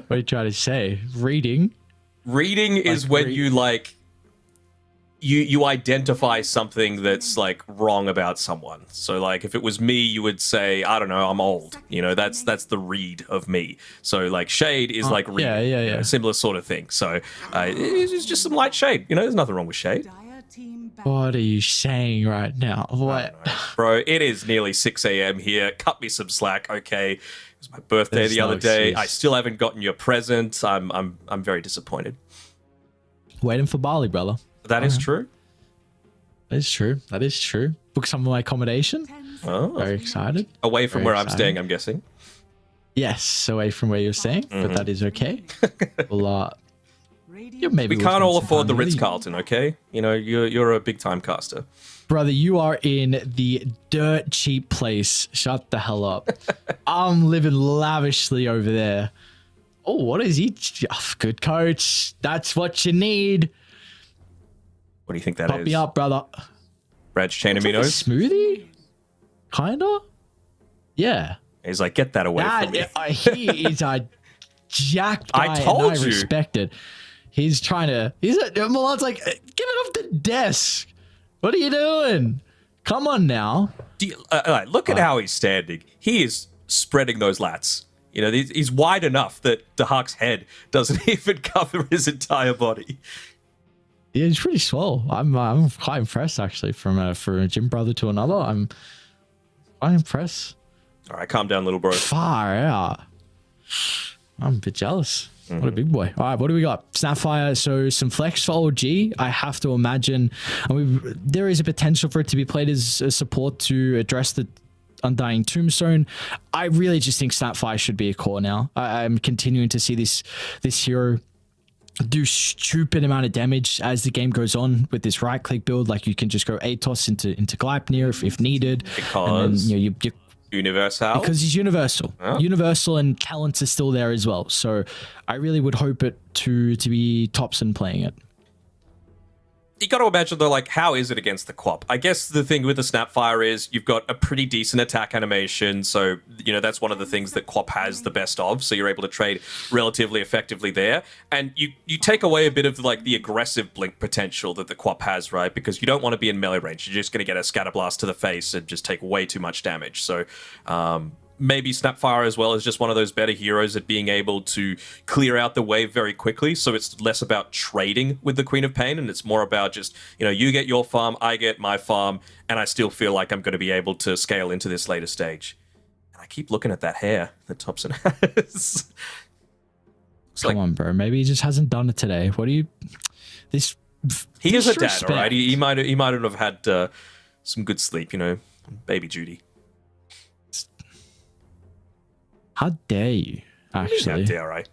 are you trying to say? Reading? Reading is when you like... You identify something that's like wrong about someone. So like if it was me, you would say, I don't know, I'm old. You know, that's the read of me. So like shade is like read. Yeah. You know, similar sort of thing. So it's just some light shade. You know, there's nothing wrong with shade. What are you saying right now? What? Bro, it is nearly 6 a.m. here. Cut me some slack, okay? It was my birthday the other day. Excuse. I still haven't gotten your present. I'm very disappointed. Waiting for Bali, brother. That is true. That is true. That is true. Book some of my accommodation. Oh. Very excited. Away from Very where excited. I'm staying, I'm guessing. Yes, away from where you're staying, but that is okay. Well, maybe We can't all afford the Ritz-Carlton, okay? You know, you're a big-time caster. Brother, you are in the dirt cheap place. Shut the hell up. I'm living lavishly over there. Oh, what is he? Oh, good coach. That's what you need. What do you think that is? Pop me up, brother. Brad's chain It's like a aminos? smoothie? Kinda? Yeah. He's like, get that away from me. He is a jacked guy. I told and I you. respect it. He's trying to... Milan's like, get it off the desk. What are you doing? Come on now. Look at how he's standing. He is spreading those lats. You know, he's wide enough that Dahak's head doesn't even cover his entire body. Yeah, he's pretty swole. I'm quite impressed actually from a gym brother to another. I'm quite impressed. All right, calm down, little bro. Far out. I'm a bit jealous. What a big boy. All right, what do we got? Snapfire, so some flex for OG. I have to imagine there is a potential for it to be played as a support to address the Undying Tombstone. I really just think Snapfire should be a core now. I'm continuing to see this hero do stupid amount of damage as the game goes on with this right click build. Like you can just go ATOS into Gleipnir if needed. Because and then, you universal. Because he's universal. Oh. Universal and talents are still there as well. So I really would hope it to be Thompson playing it. You got to imagine, though, like, how is it against the Quap? I guess the thing with the Snapfire is you've got a pretty decent attack animation, so, you know, that's one of the things that Quap has the best of, so you're able to trade relatively effectively there. And you take away a bit of, like, the aggressive blink potential that the Quap has, right? Because you don't want to be in melee range. You're just going to get a Scatter Blast to the face and just take way too much damage. So, maybe Snapfire as well is just one of those better heroes at being able to clear out the wave very quickly. So it's less about trading with the Queen of Pain, and it's more about just, you get your farm, I get my farm, and I still feel like I'm going to be able to scale into this later stage. And I keep looking at that hair that Thompson has. Come on, bro. Maybe he just hasn't done it today. What do you... He is a dad, all right? He might have had some good sleep, baby Judy. How dare you, actually? How dare I?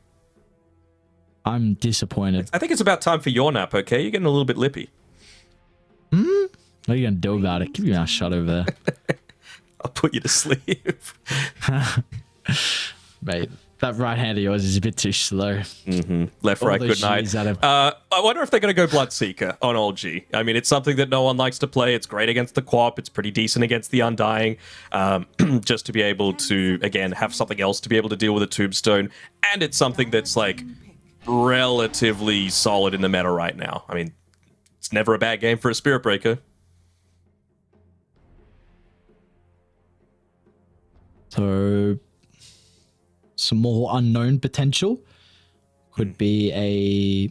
I'm disappointed. I think it's about time for your nap, okay? You're getting a little bit lippy. What are you going to do about it? Keep your mouth shut over there. I'll put you to sleep. Mate, that right hand of yours is a bit too slow. Left, right, good night. I wonder if they're going to go Bloodseeker on old G. I mean, it's something that no one likes to play. It's great against the Quap. It's pretty decent against the Undying. Just to be able to, again, have something else to be able to deal with a Tombstone. And it's something that's, like, relatively solid in the meta right now. I mean, it's never a bad game for a Spirit Breaker. So... some more unknown potential could be a...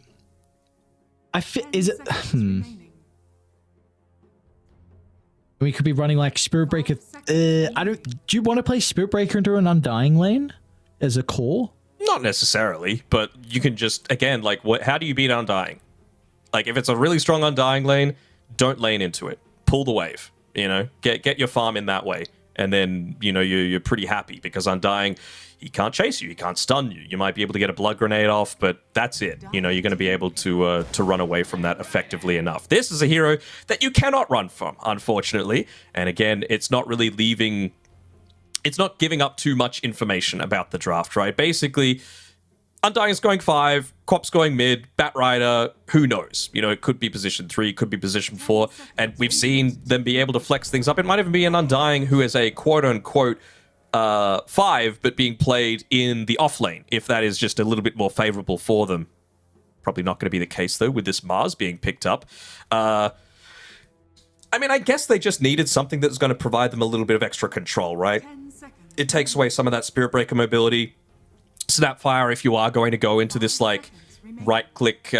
is it... We could be running like Spirit Breaker... do you want to play Spirit Breaker into an Undying lane as a core? Not necessarily, but you can just, again, like, how do you beat Undying? Like, if it's a really strong Undying lane, don't lane into it. Pull the wave, Get your farm in that way. And then, you're pretty happy because Undying, he can't chase you, he can't stun you. You might be able to get a blood grenade off, but that's it. You're going to be able to run away from that effectively enough. This is a hero that you cannot run from, unfortunately. And again, it's not really it's not giving up too much information about the draft, right? Basically, Undying is going 5, Quap's going mid, Batrider, who knows? It could be position 3, could be position 4, and we've seen them be able to flex things up. It might even be an Undying who is a quote-unquote 5, but being played in the off lane, if that is just a little bit more favorable for them. Probably not going to be the case, though, with this Mars being picked up. I mean, I guess they just needed something that's going to provide them a little bit of extra control, right? It takes away some of that Spirit Breaker mobility. Snapfire, if you are going to go into this, like, right-click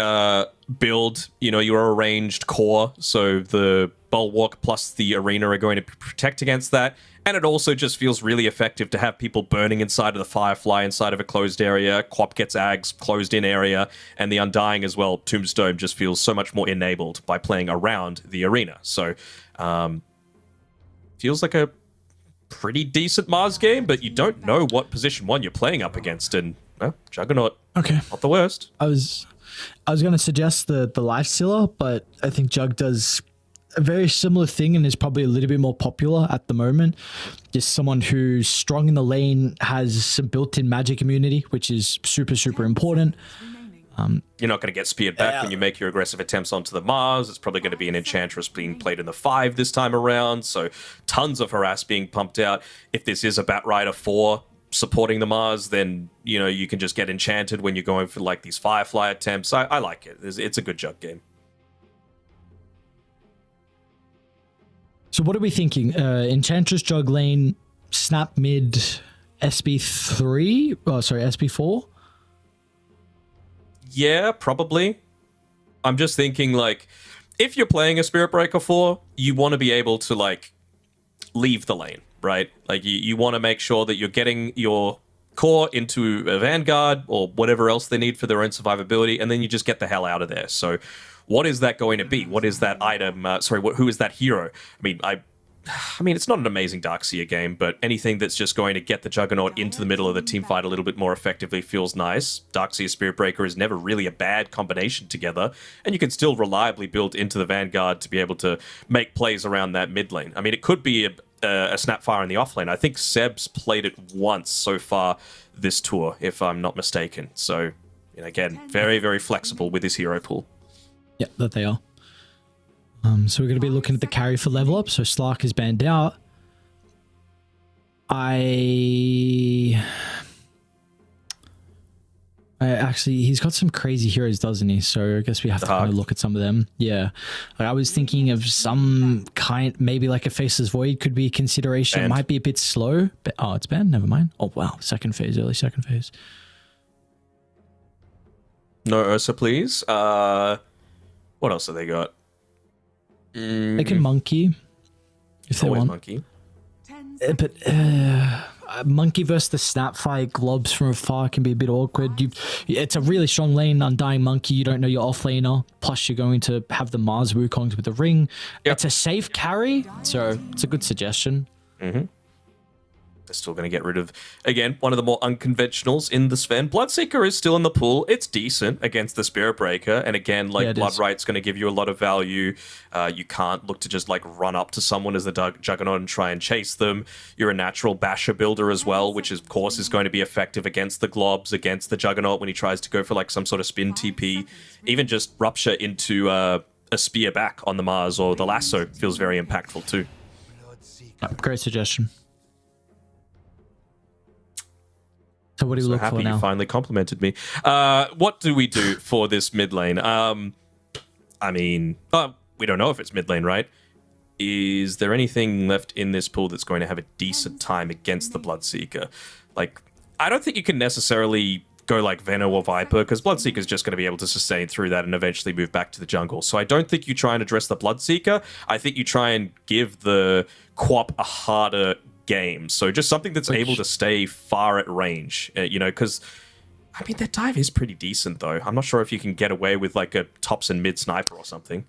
build, your arranged core, so the Bulwark plus the Arena are going to protect against that, and it also just feels really effective to have people burning inside of the Firefly, inside of a closed area. Quap gets Ags, closed-in area, and the Undying as well, Tombstone, just feels so much more enabled by playing around the Arena. So, feels like a pretty decent Mars game, but you don't know what position 1 you're playing up against, and Juggernaut, okay, not the worst. I was going to suggest the Lifestealer, but I think Jug does a very similar thing and is probably a little bit more popular at the moment. Just someone who's strong in the lane, has some built-in magic immunity, which is super, super important. You're not going to get speared back when you make your aggressive attempts onto the Mars. It's probably going to be an Enchantress being played in the 5 this time around, so tons of harass being pumped out. If this is a Batrider 4 supporting the Mars, then, you can just get enchanted when you're going for, like, these Firefly attempts. I like it. It's a good Jug game. So what are we thinking? Enchantress Jug lane, Snap mid, SB3? Oh, sorry, SB4? Yeah, probably. I'm just thinking, like, if you're playing a Spirit Breaker 4, you want to be able to, like, leave the lane, right? Like, you want to make sure that you're getting your core into a Vanguard or whatever else they need for their own survivability, and then you just get the hell out of there. So what is that going to be? What is that item? Who is that hero? I mean, it's not an amazing Darkseer game, but anything that's just going to get the Juggernaut into the middle of the teamfight a little bit more effectively feels nice. Darkseer Spirit Breaker is never really a bad combination together, and you can still reliably build into the Vanguard to be able to make plays around that mid lane. I mean, it could be a Snapfire in the off lane. I think Seb's played it once so far this tour, if I'm not mistaken. So, again, very, very flexible with this hero pool. Yeah, that they are. So we're going to be looking at the carry for level up. So Slark is banned out. I Actually, he's got some crazy heroes, doesn't he? So I guess we have to kind of look at some of them. Yeah. Like, I was thinking of some kind, maybe like a Faceless Void could be a consideration. It might be a bit slow. But, oh, it's banned? Never mind. Oh, wow. Second phase, early second phase. No Ursa, please. What else have they got? They can Monkey. If they Always want. Monkey. But Monkey versus the Snapfire Globs from afar can be a bit awkward. It's a really strong lane, Undying Monkey. You don't know your offlaner. Plus, you're going to have the Mars Wukongs with the ring. Yep. It's a safe carry, so it's a good suggestion. Mm-hmm. They're still going to get rid of, again, one of the more unconventionals in the Sven. Bloodseeker is still in the pool. It's decent against the Spirit Breaker. And again, like, Bloodright's going to give you a lot of value. You can't look to just, like, run up to someone as the Juggernaut and try and chase them. You're a natural Basher builder as well, which, of course, is going to be effective against the Globs, against the Juggernaut when he tries to go for, like, some sort of spin TP. Even just Rupture into a spear back on the Mars or the Lasso feels very impactful, too. Great suggestion. So what do we look for now? You finally complimented me. What do we do for this mid lane? I mean, we don't know if it's mid lane, right? Is there anything left in this pool that's going to have a decent time against the Bloodseeker? Like, I don't think you can necessarily go like Veno or Viper, because Bloodseeker's just going to be able to sustain through that and eventually move back to the jungle. So I don't think you try and address the Bloodseeker. I think you try and give the Quap a harder game. So just something that's able to stay far at range, you know, because, I mean, their dive is pretty decent, though. I'm not sure if you can get away with, like, a Thompson mid-sniper or something.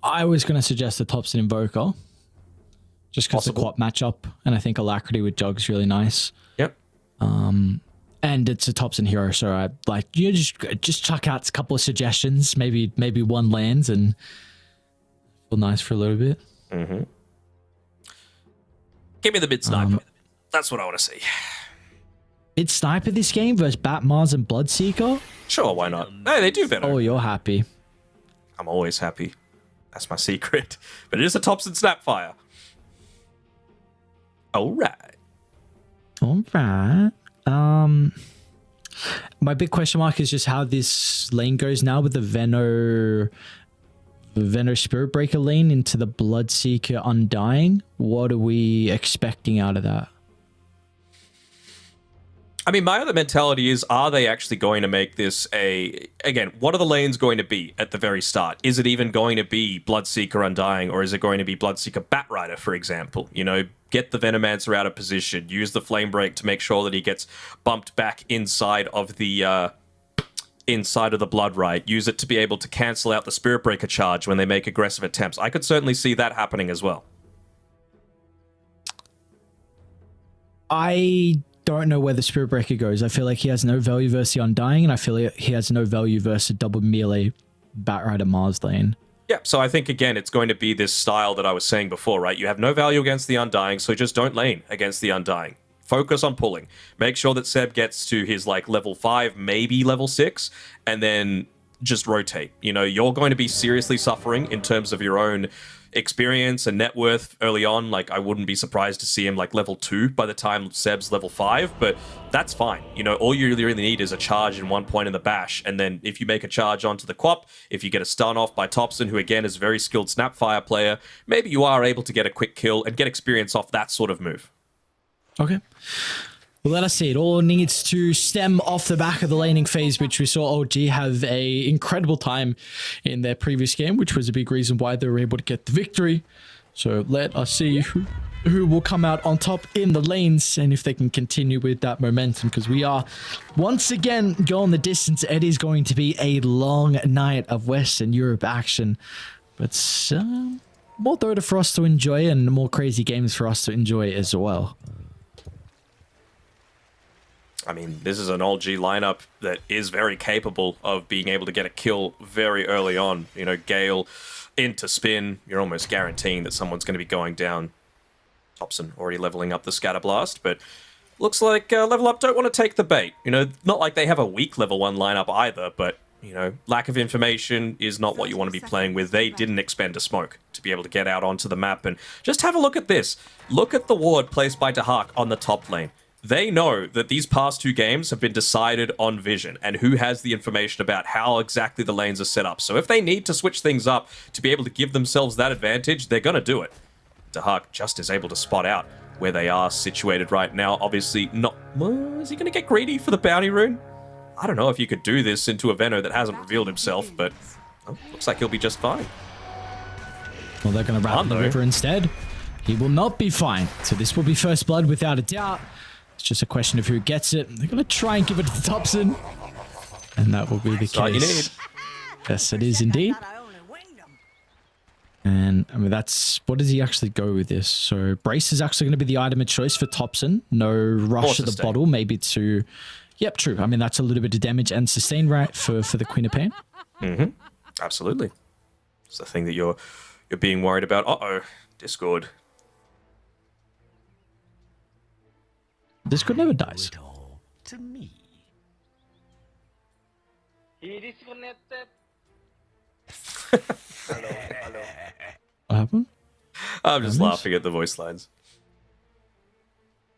I was going to suggest the Thompson Invoker, just because the Quap matchup, and I think Alacrity with Jug's really nice. Yep. And it's a Thompson hero, so I like, you just chuck out a couple of suggestions, maybe one lands and feel nice for a little bit. Mm-hmm. Give me the mid sniper. That's what I want to see. Mid sniper this game versus Bat Mars and Bloodseeker? Sure, why not? No, they do better. Oh, you're happy. I'm always happy. That's my secret. But it is a Thompson Snapfire. Alright. Alright. My big question mark is just how this lane goes now with the Veno Spirit Breaker lane into the Bloodseeker Undying. What are we expecting out of that? I mean, my other mentality is, are they actually going to make this again, what are the lanes going to be at the very start? Is it even going to be Bloodseeker Undying, or is it going to be Bloodseeker Batrider, for example? You know, get the Venomancer out of position, use the Flame Break to make sure that he gets bumped back inside of the Bloodright, use it to be able to cancel out the Spirit Breaker charge when they make aggressive attempts. I could certainly see that happening as well. I don't know where the Spirit Breaker goes. I feel like he has no value versus the Undying, and I feel like he has no value versus a double melee Batrider Mars lane. Yeah, so I think, again, it's going to be this style that I was saying before, right? You have no value against the Undying, so just don't lane against the Undying. Focus on pulling. Make sure that Seb gets to his, like, level 5, maybe level 6, and then just rotate. You know, you're going to be seriously suffering in terms of your own experience and net worth early on. Like, I wouldn't be surprised to see him, like, level 2 by the time Seb's level 5, but that's fine. You know, all you really need is a charge in one point in the bash, and then if you make a charge onto the Quap, if you get a stun off by Thompson, who, again, is a very skilled Snapfire player, maybe you are able to get a quick kill and get experience off that sort of move. Okay. Well, let us see. It all needs to stem off the back of the laning phase, which we saw OG have a incredible time in their previous game, which was a big reason why they were able to get the victory. So let us see who will come out on top in the lanes and if they can continue with that momentum, because we are once again going the distance. It is going to be a long night of Western Europe action, but more Dota for us to enjoy and more crazy games for us to enjoy as well. I mean, this is an OG lineup that is very capable of being able to get a kill very early on. You know, Gale into spin, you're almost guaranteeing that someone's going to be going down. Thompson already leveling up the Scatterblast, but looks like Level Up don't want to take the bait. You know, not like they have a weak level 1 lineup either, but, you know, lack of information is not what you want to be playing with. They didn't expend a smoke to be able to get out onto the map, and just have a look at this. Look at the ward placed by Dahak on the top lane. they know that these past 2 games have been decided on vision and who has the information about how exactly the lanes are set up. So if they need to switch things up to be able to give themselves that advantage, they're going to do it. Dahak just is able to spot out where they are situated right now. Obviously not... Well, is he going to get greedy for the bounty rune? I don't know if you could do this into a Venom that hasn't revealed himself, but looks like he'll be just fine. Well, they're going to wrap the river instead. He will not be fine. So this will be first blood without a doubt. It's just a question of who gets it. They're going to try and give it to Thompson. And that will be the case. All you need. Yes, it is indeed. And I mean, that's... What does he actually go with this? So Brace is actually going to be the item of choice for Thompson. No rush of the bottle, maybe to... Yep, true. I mean, that's a little bit of damage and sustain, right, for the Queen of Pain. Mm-hmm. Absolutely. It's the thing that you're being worried about. Uh-oh. Discord. Discord never dies. To me. He disconnected. What happened? I'm just laughing at the voice lines.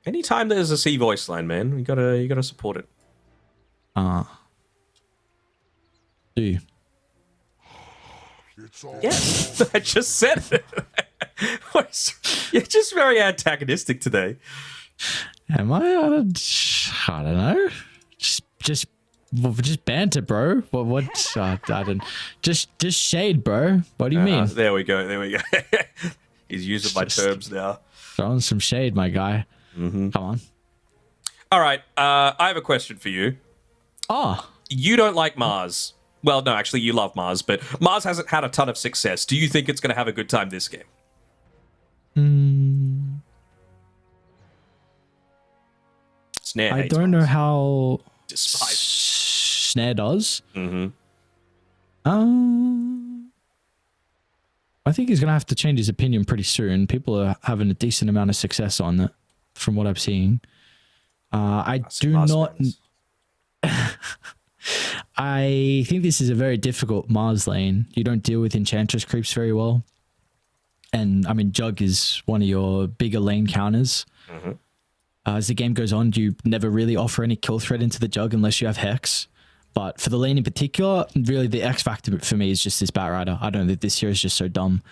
Anytime there's a C voice line, man, you gotta support it. Do you? Yes, I just said it. You're just very antagonistic today. Am I? I don't know. Just banter, bro. What? I don't. Just shade, bro. What do you mean? There we go. He's using my terms now. Throwing some shade, my guy. Mm-hmm. Come on. All right. I have a question for you. Oh. You don't like Mars. Well, no, actually, you love Mars, but Mars hasn't had a ton of success. Do you think it's going to have a good time this game? Snare I hates don't know Mars. how Despise. Snare does. Mm-hmm. I think he's going to have to change his opinion pretty soon. People are having a decent amount of success on it, from what I'm seeing. I do not... I think this is a very difficult Mars lane. You don't deal with Enchantress creeps very well. And, I mean, Jug is one of your bigger lane counters. Mm-hmm. As the game goes on, you never really offer any kill threat into the Jug unless you have Hex. But for the lane in particular, really the X factor for me is just this Batrider. I don't know, this hero is just so dumb.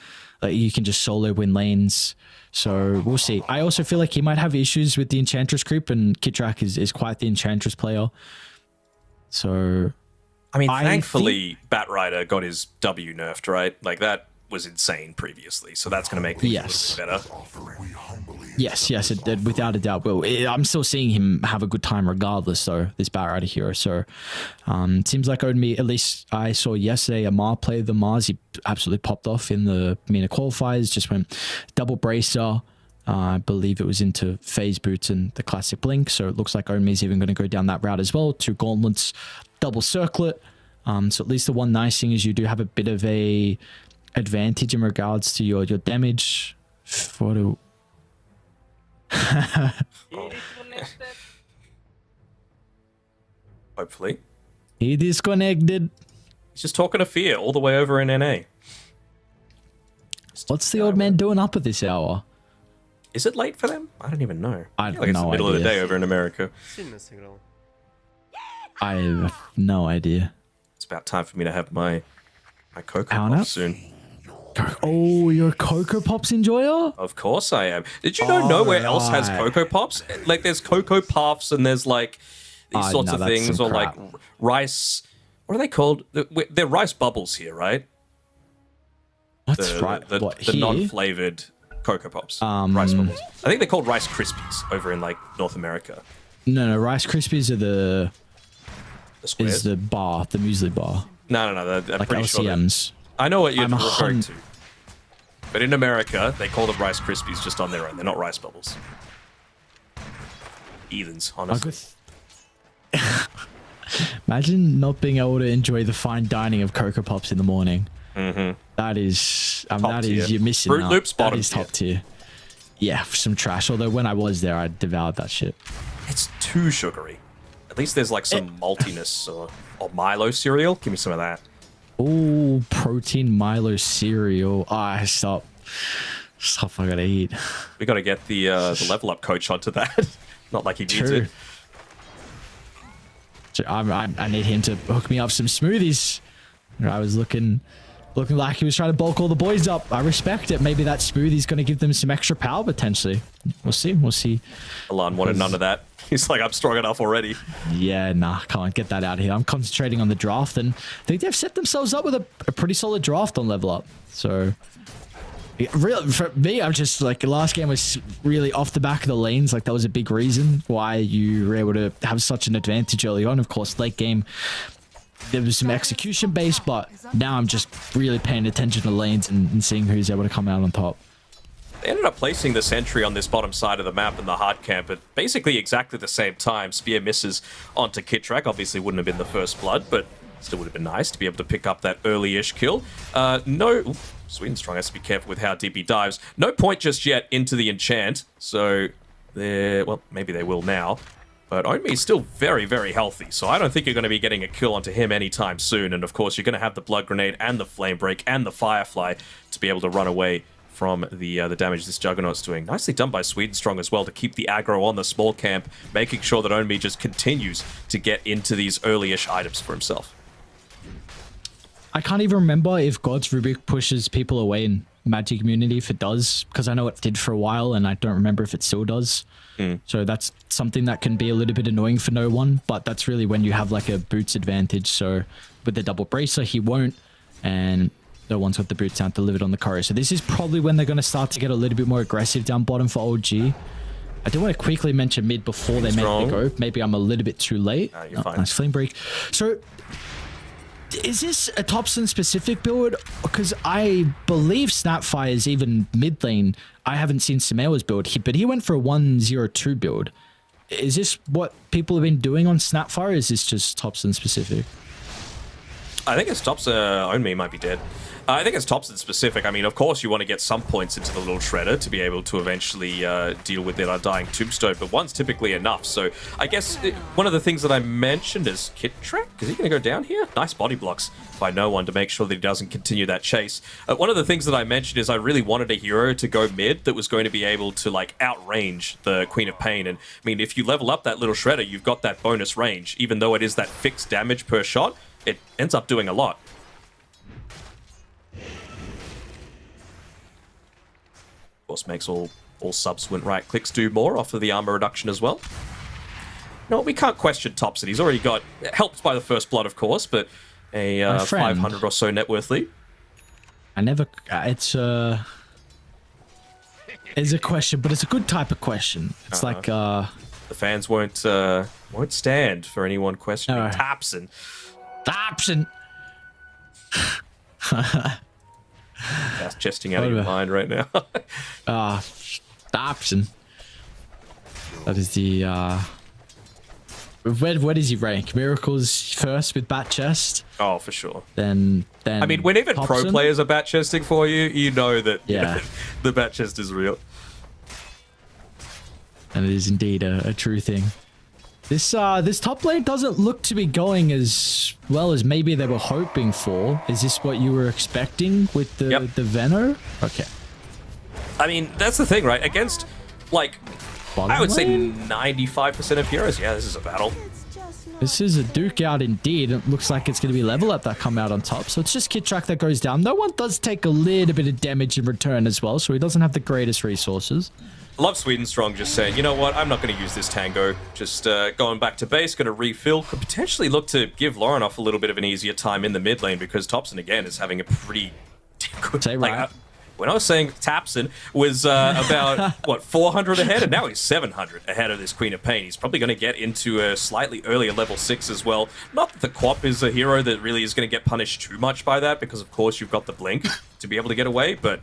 Like, you can just solo win lanes. So we'll see. I also feel like he might have issues with the Enchantress creep, and Kitrak is quite the Enchantress player. So... I mean, thankfully, Batrider got his W nerfed, right? Like, that was insane previously, so that's going to make things a little bit better. Yes, it, without a doubt will. I'm still seeing him have a good time regardless, though, this Batrider hero. So, it seems like only, at least I saw yesterday, Amar play the Mars. He absolutely popped off in the MENA qualifiers, just went double bracer. I believe it was into phase boots and the classic blink. So it looks like Omi's even going to go down that route as well. 2 gauntlets, double circlet. So at least the one nice thing is you do have a bit of a advantage in regards to your damage. Hopefully. He disconnected. He's just talking to Fear all the way over in NA. What's the old man doing up at this hour? Is it late for them? I don't even know. I have it's the middle of the day over in America. I have no idea. It's about time for me to have my Cocoa Power Pops soon. Oh, you're a Cocoa Pops enjoyer? Of course I am. Did you know nowhere else has Cocoa Pops? Like, there's Cocoa Puffs and there's like these sorts of things, or like rice. What are they called? They're rice bubbles here, right? That's right. The non-flavored Cocoa Pops, rice bubbles. I think they're called Rice Krispies over in like North America. No, Rice Krispies are the squares? Is the bar, the muesli bar. No, I'm like pretty LCMs. sure. I know what you're referring to. But in America, they call them Rice Krispies just on their own. They're not rice bubbles. Heathens, honestly. Imagine not being able to enjoy the fine dining of Cocoa Pops in the morning. Mm-hmm. That is, you're missing Fruit out. Loops, That bottom is top tier. Yeah, some trash. Although when I was there, I devoured that shit. It's too sugary. At least there's like some maltiness or Milo cereal. Give me some of that. Oh, protein Milo cereal. Stop. Stuff I gotta eat. We got to get the level up coach onto that. Not like he needs it. So I need him to hook me up some smoothies. I was looking like he was trying to bulk all the boys up. I respect it. Maybe that smoothie's going to give them some extra power potentially. We'll see. We'll see. Alon wanted none of that. He's like, I'm strong enough already. Yeah, nah, can't get that out of here. I'm concentrating on the draft, and I think they've set themselves up with a pretty solid draft on level up. So, real for me, I'm just like, the last game was really off the back of the lanes. Like, that was a big reason why you were able to have such an advantage early on. Of course, late game, there was some execution base, but now I'm just really paying attention to lanes and seeing who's able to come out on top. They ended up placing the sentry on this bottom side of the map in the hard camp at basically exactly the same time. Spear misses onto Kitrak. Obviously wouldn't have been the first blood, but still would have been nice to be able to pick up that early-ish kill. Sweden Strong has to be careful with how deep he dives. No point just yet into the enchant, so well, maybe they will now. But Omi is still very, very healthy, so I don't think you're going to be getting a kill onto him anytime soon. And of course, you're going to have the Blood Grenade and the Flame Break and the Firefly to be able to run away from the damage this Juggernaut's doing. Nicely done by Sweden Strong as well to keep the aggro on the small camp, making sure that Omi just continues to get into these early-ish items for himself. I can't even remember if God's Rubick pushes people away in Magic Immunity, if it does, because I know it did for a while, and I don't remember if it still does. So that's something that can be a little bit annoying for no one, but that's really when you have like a boots advantage. So with the double bracer, he won't, and no one's got the boots out delivered on the courier. So this is probably when they're going to start to get a little bit more aggressive down bottom for OG. I do want to quickly mention mid before they make the go. Maybe I'm a little bit too late. You're fine. Nice flame break. So is this a Topson specific build? Because I believe Snapfire is even mid lane. I haven't seen Samewa's build, but he went for a 102 build. Is this what people have been doing on Snapfire? Or is this just Topson specific? I think it's Topson. Only might be dead. I think it's Topson specific. I mean, of course, you want to get some points into the little shredder to be able to eventually deal with their undying tombstone, but one's typically enough. So I guess one of the things that I mentioned is Kitrak. Is he going to go down here? Nice body blocks by no one to make sure that he doesn't continue that chase. One of the things that I mentioned is I really wanted a hero to go mid that was going to be able to like outrange the Queen of Pain. And I mean, if you level up that little shredder, you've got that bonus range. Even though it is that fixed damage per shot, it ends up doing a lot. Of course, makes all subsequent right clicks do more off of the armor reduction as well. No, we can't question Topson. He's already got, helped by the first blood, of course, but a 500 or so net worth lead. I never, it's a question, but it's a good type of question. It's like, the fans won't stand for anyone questioning Topson. Topson! That's chesting out of your mind right now. Topson. That is the, where does he rank? Miracles first with Bat Chest? Oh, for sure. Then I mean, when even Topson? pro players are bat chesting for you, you know that yeah. The bat chest is real. And it is indeed a true thing. This top lane doesn't look to be going as well as maybe they were hoping for. Is this what you were expecting with the Venno? Okay. I mean, that's the thing, right? Against, like, Bottom I would lane? say 95% of heroes. Yeah, this is a battle. This is a duke out indeed. It looks like it's going to be level up that come out on top. So it's just Kitrak that goes down. No one does take a little bit of damage in return as well, so he doesn't have the greatest resources. Love Sweden Strong just saying, you know what, I'm not going to use this tango. Just going back to base, going to refill. Could potentially look to give Lorinoff a little bit of an easier time in the mid lane because Topson, again, is having a pretty good... Say right. When I was saying Topson was about, what, 400 ahead, and now he's 700 ahead of this Queen of Pain. He's probably going to get into a slightly earlier level 6 as well. Not that the Quap is a hero that really is going to get punished too much by that, because of course you've got the Blink to be able to get away, but,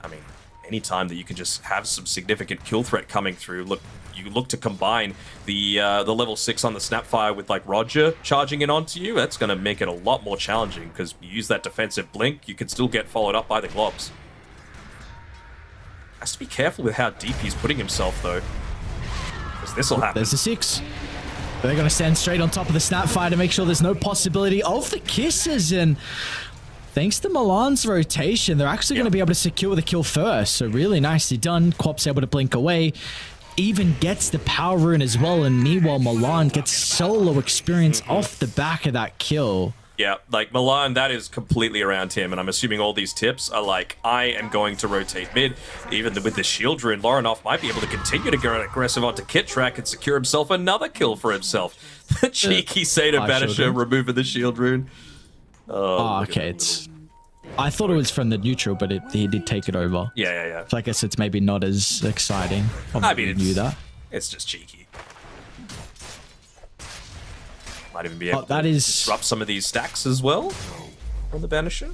I mean, any time that you can just have some significant kill threat coming through, you look to combine the level 6 on the Snapfire with like Roger charging in onto you, that's going to make it a lot more challenging, because you use that defensive Blink, you can still get followed up by the Globs. Has to be careful with how deep he's putting himself, though. Because this will happen. There's the 6. They're going to stand straight on top of the Snapfire to make sure there's no possibility of the kisses. And thanks to Milan's rotation, they're actually going to be able to secure the kill first. So really nicely done. Quap's able to blink away. Even gets the power rune as well. And meanwhile, Milan gets solo experience off the back of that kill. Yeah, like Milan, that is completely around him, and I'm assuming all these tips are like, I am going to rotate mid. Even with the shield rune, Laurenoff might be able to continue to go aggressive onto Kit Track and secure himself another kill for himself. The cheeky Seder Banisher removing the shield rune. Oh, okay. I thought it was from the neutral, but he did take it over. Yeah. So I guess it's maybe not as exciting. I mean, knew that. It's just cheeky. Might even be able to disrupt some of these stacks as well on the Banisher.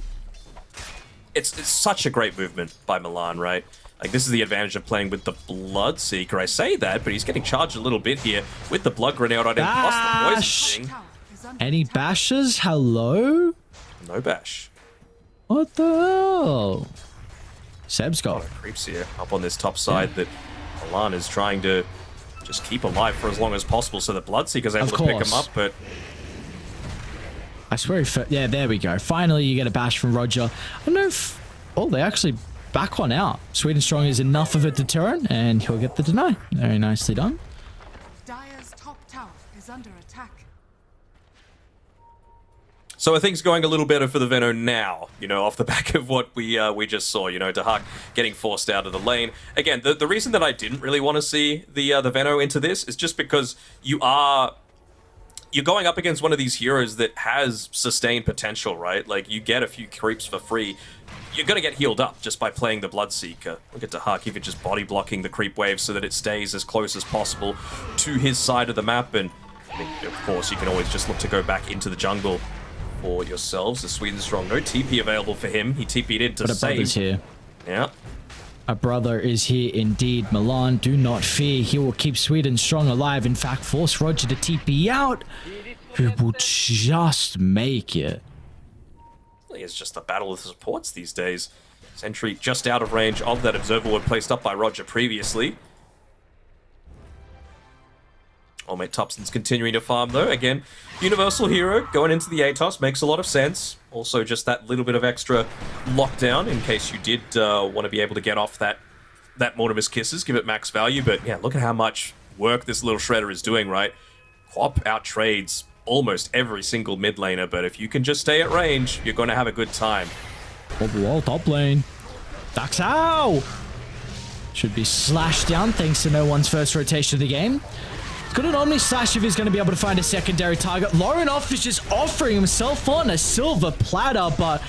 It's such a great movement by Milan, right? Like, this is the advantage of playing with the Bloodseeker. I say that, but he's getting charged a little bit here with the Blood Grenade on him, plus the poison thing. Any bashes? Hello? No bash. What the hell? Seb's got creeps here up on this top side that Milan is trying to just keep alive for as long as possible, so the Bloodseeker's able to pick him up, but... I swear yeah, there we go. Finally, you get a bash from Roger. I don't know if... Oh, they actually back one out. Sweet and Strong is enough of a deterrent, and he'll get the deny. Very nicely done. Dire's top tower is under attack. So are things going a little better for the Veno now, you know, off the back of what we just saw, you know, Dahak getting forced out of the lane. Again, the reason that I didn't really want to see the Veno into this is just because you're going up against one of these heroes that has sustained potential, right? Like, you get a few creeps for free. You're going to get healed up just by playing the Bloodseeker. Look at Dahak even just body blocking the creep wave so that it stays as close as possible to his side of the map. And I mean, of course, you can always just look to go back into the jungle for yourselves. The Sweet and Strong, no TP available for him. He TP'd in to save. Brother's here. Yeah. A brother is here indeed. Milan, do not fear. He will keep Sweet and Strong alive. In fact, force Roger to TP out. Who will just make it. It's just the battle of the supports these days. Sentry just out of range of that Observer Ward placed up by Roger previously. Old mate Topson's continuing to farm though. Again, Universal Hero going into the ATOS makes a lot of sense. Also just that little bit of extra lockdown in case you did want to be able to get off that Mortimer's Kisses, give it max value. But yeah, look at how much work this little Shredder is doing, right? Quap out trades almost every single mid laner, but if you can just stay at range, you're going to have a good time. Overall, top lane. Daxao! Should be slashed down thanks to no one's first rotation of the game. Got an Omni Slash if he's going to be able to find a secondary target. Laurenoff is just offering himself on a silver platter, but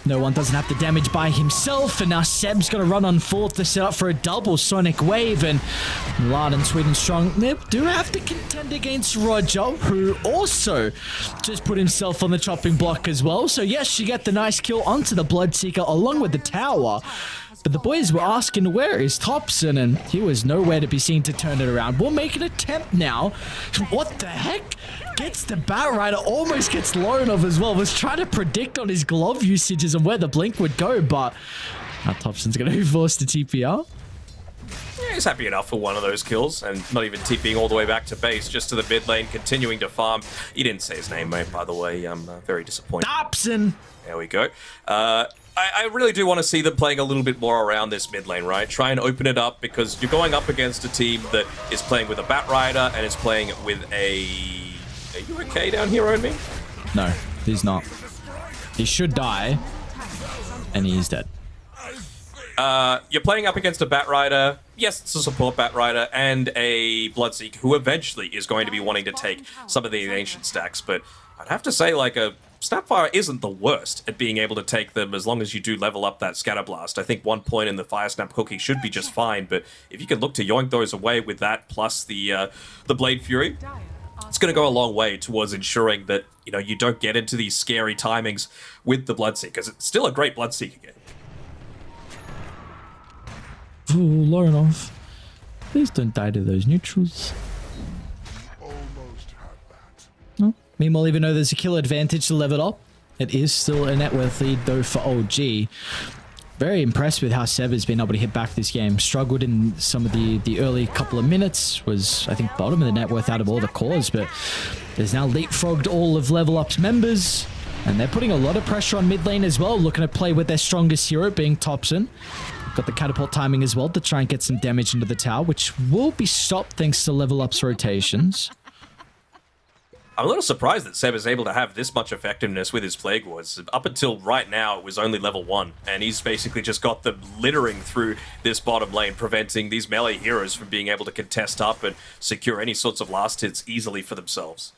no one doesn't have the damage by himself. And now Seb's going to run on fourth to set up for a double Sonic Wave. And Milan and Sweet and Strong, they do have to contend against Roger, who also just put himself on the chopping block as well. So yes, you get the nice kill onto the Bloodseeker along with the tower. But the boys were asking, where is Topson? And he was nowhere to be seen to turn it around. We'll make an attempt now. What the heck? Gets the Bat Rider, almost gets Laurenoff as well. Was trying to predict on his glove usages and where the blink would go, but now Topson's going to be forced to TP out. Yeah, he's happy enough for one of those kills, and not even TPing all the way back to base, just to the mid lane, continuing to farm. He didn't say his name, mate, by the way. I'm very disappointed. Topson! There we go. I really do want to see them playing a little bit more around this mid lane, right? Try and open it up, because you're going up against a team that is playing with a Bat Rider and is playing with a... Are you okay down here, on me? No, he's not. He should die, and he is dead. You're playing up against a Bat Rider, yes, it's a support Bat Rider, and a Bloodseeker, who eventually is going to be wanting to take some of the ancient stacks, but I'd have to say, like, a Snapfire isn't the worst at being able to take them as long as you do level up that Scatterblast. I think 1 point in the Fire Snap cookie should be just fine, but if you can look to yoink those away with that plus the Blade Fury, it's going to go a long way towards ensuring that, you know, you don't get into these scary timings with the Bloodseeker, because it's still a great Bloodseeker game. Ooh, Laurenoff. Please don't die to those neutrals. No. Meanwhile, even though there's a kill advantage to level up, it is still a net worth lead though for OG. Very impressed with how Seb has been able to hit back this game. Struggled in some of the early couple of minutes. Was, I think, bottom of the net worth out of all the cores, but has now leapfrogged all of Level Up's members. And they're putting a lot of pressure on mid lane as well, looking to play with their strongest hero, being Thompson. Got the catapult timing as well to try and get some damage into the tower, which will be stopped thanks to level up's rotations. I'm a little surprised that Seb is able to have this much effectiveness with his Plague Wards. Up until right now, it was only level 1, and he's basically just got them littering through this bottom lane, preventing these melee heroes from being able to contest up and secure any sorts of last hits easily for themselves.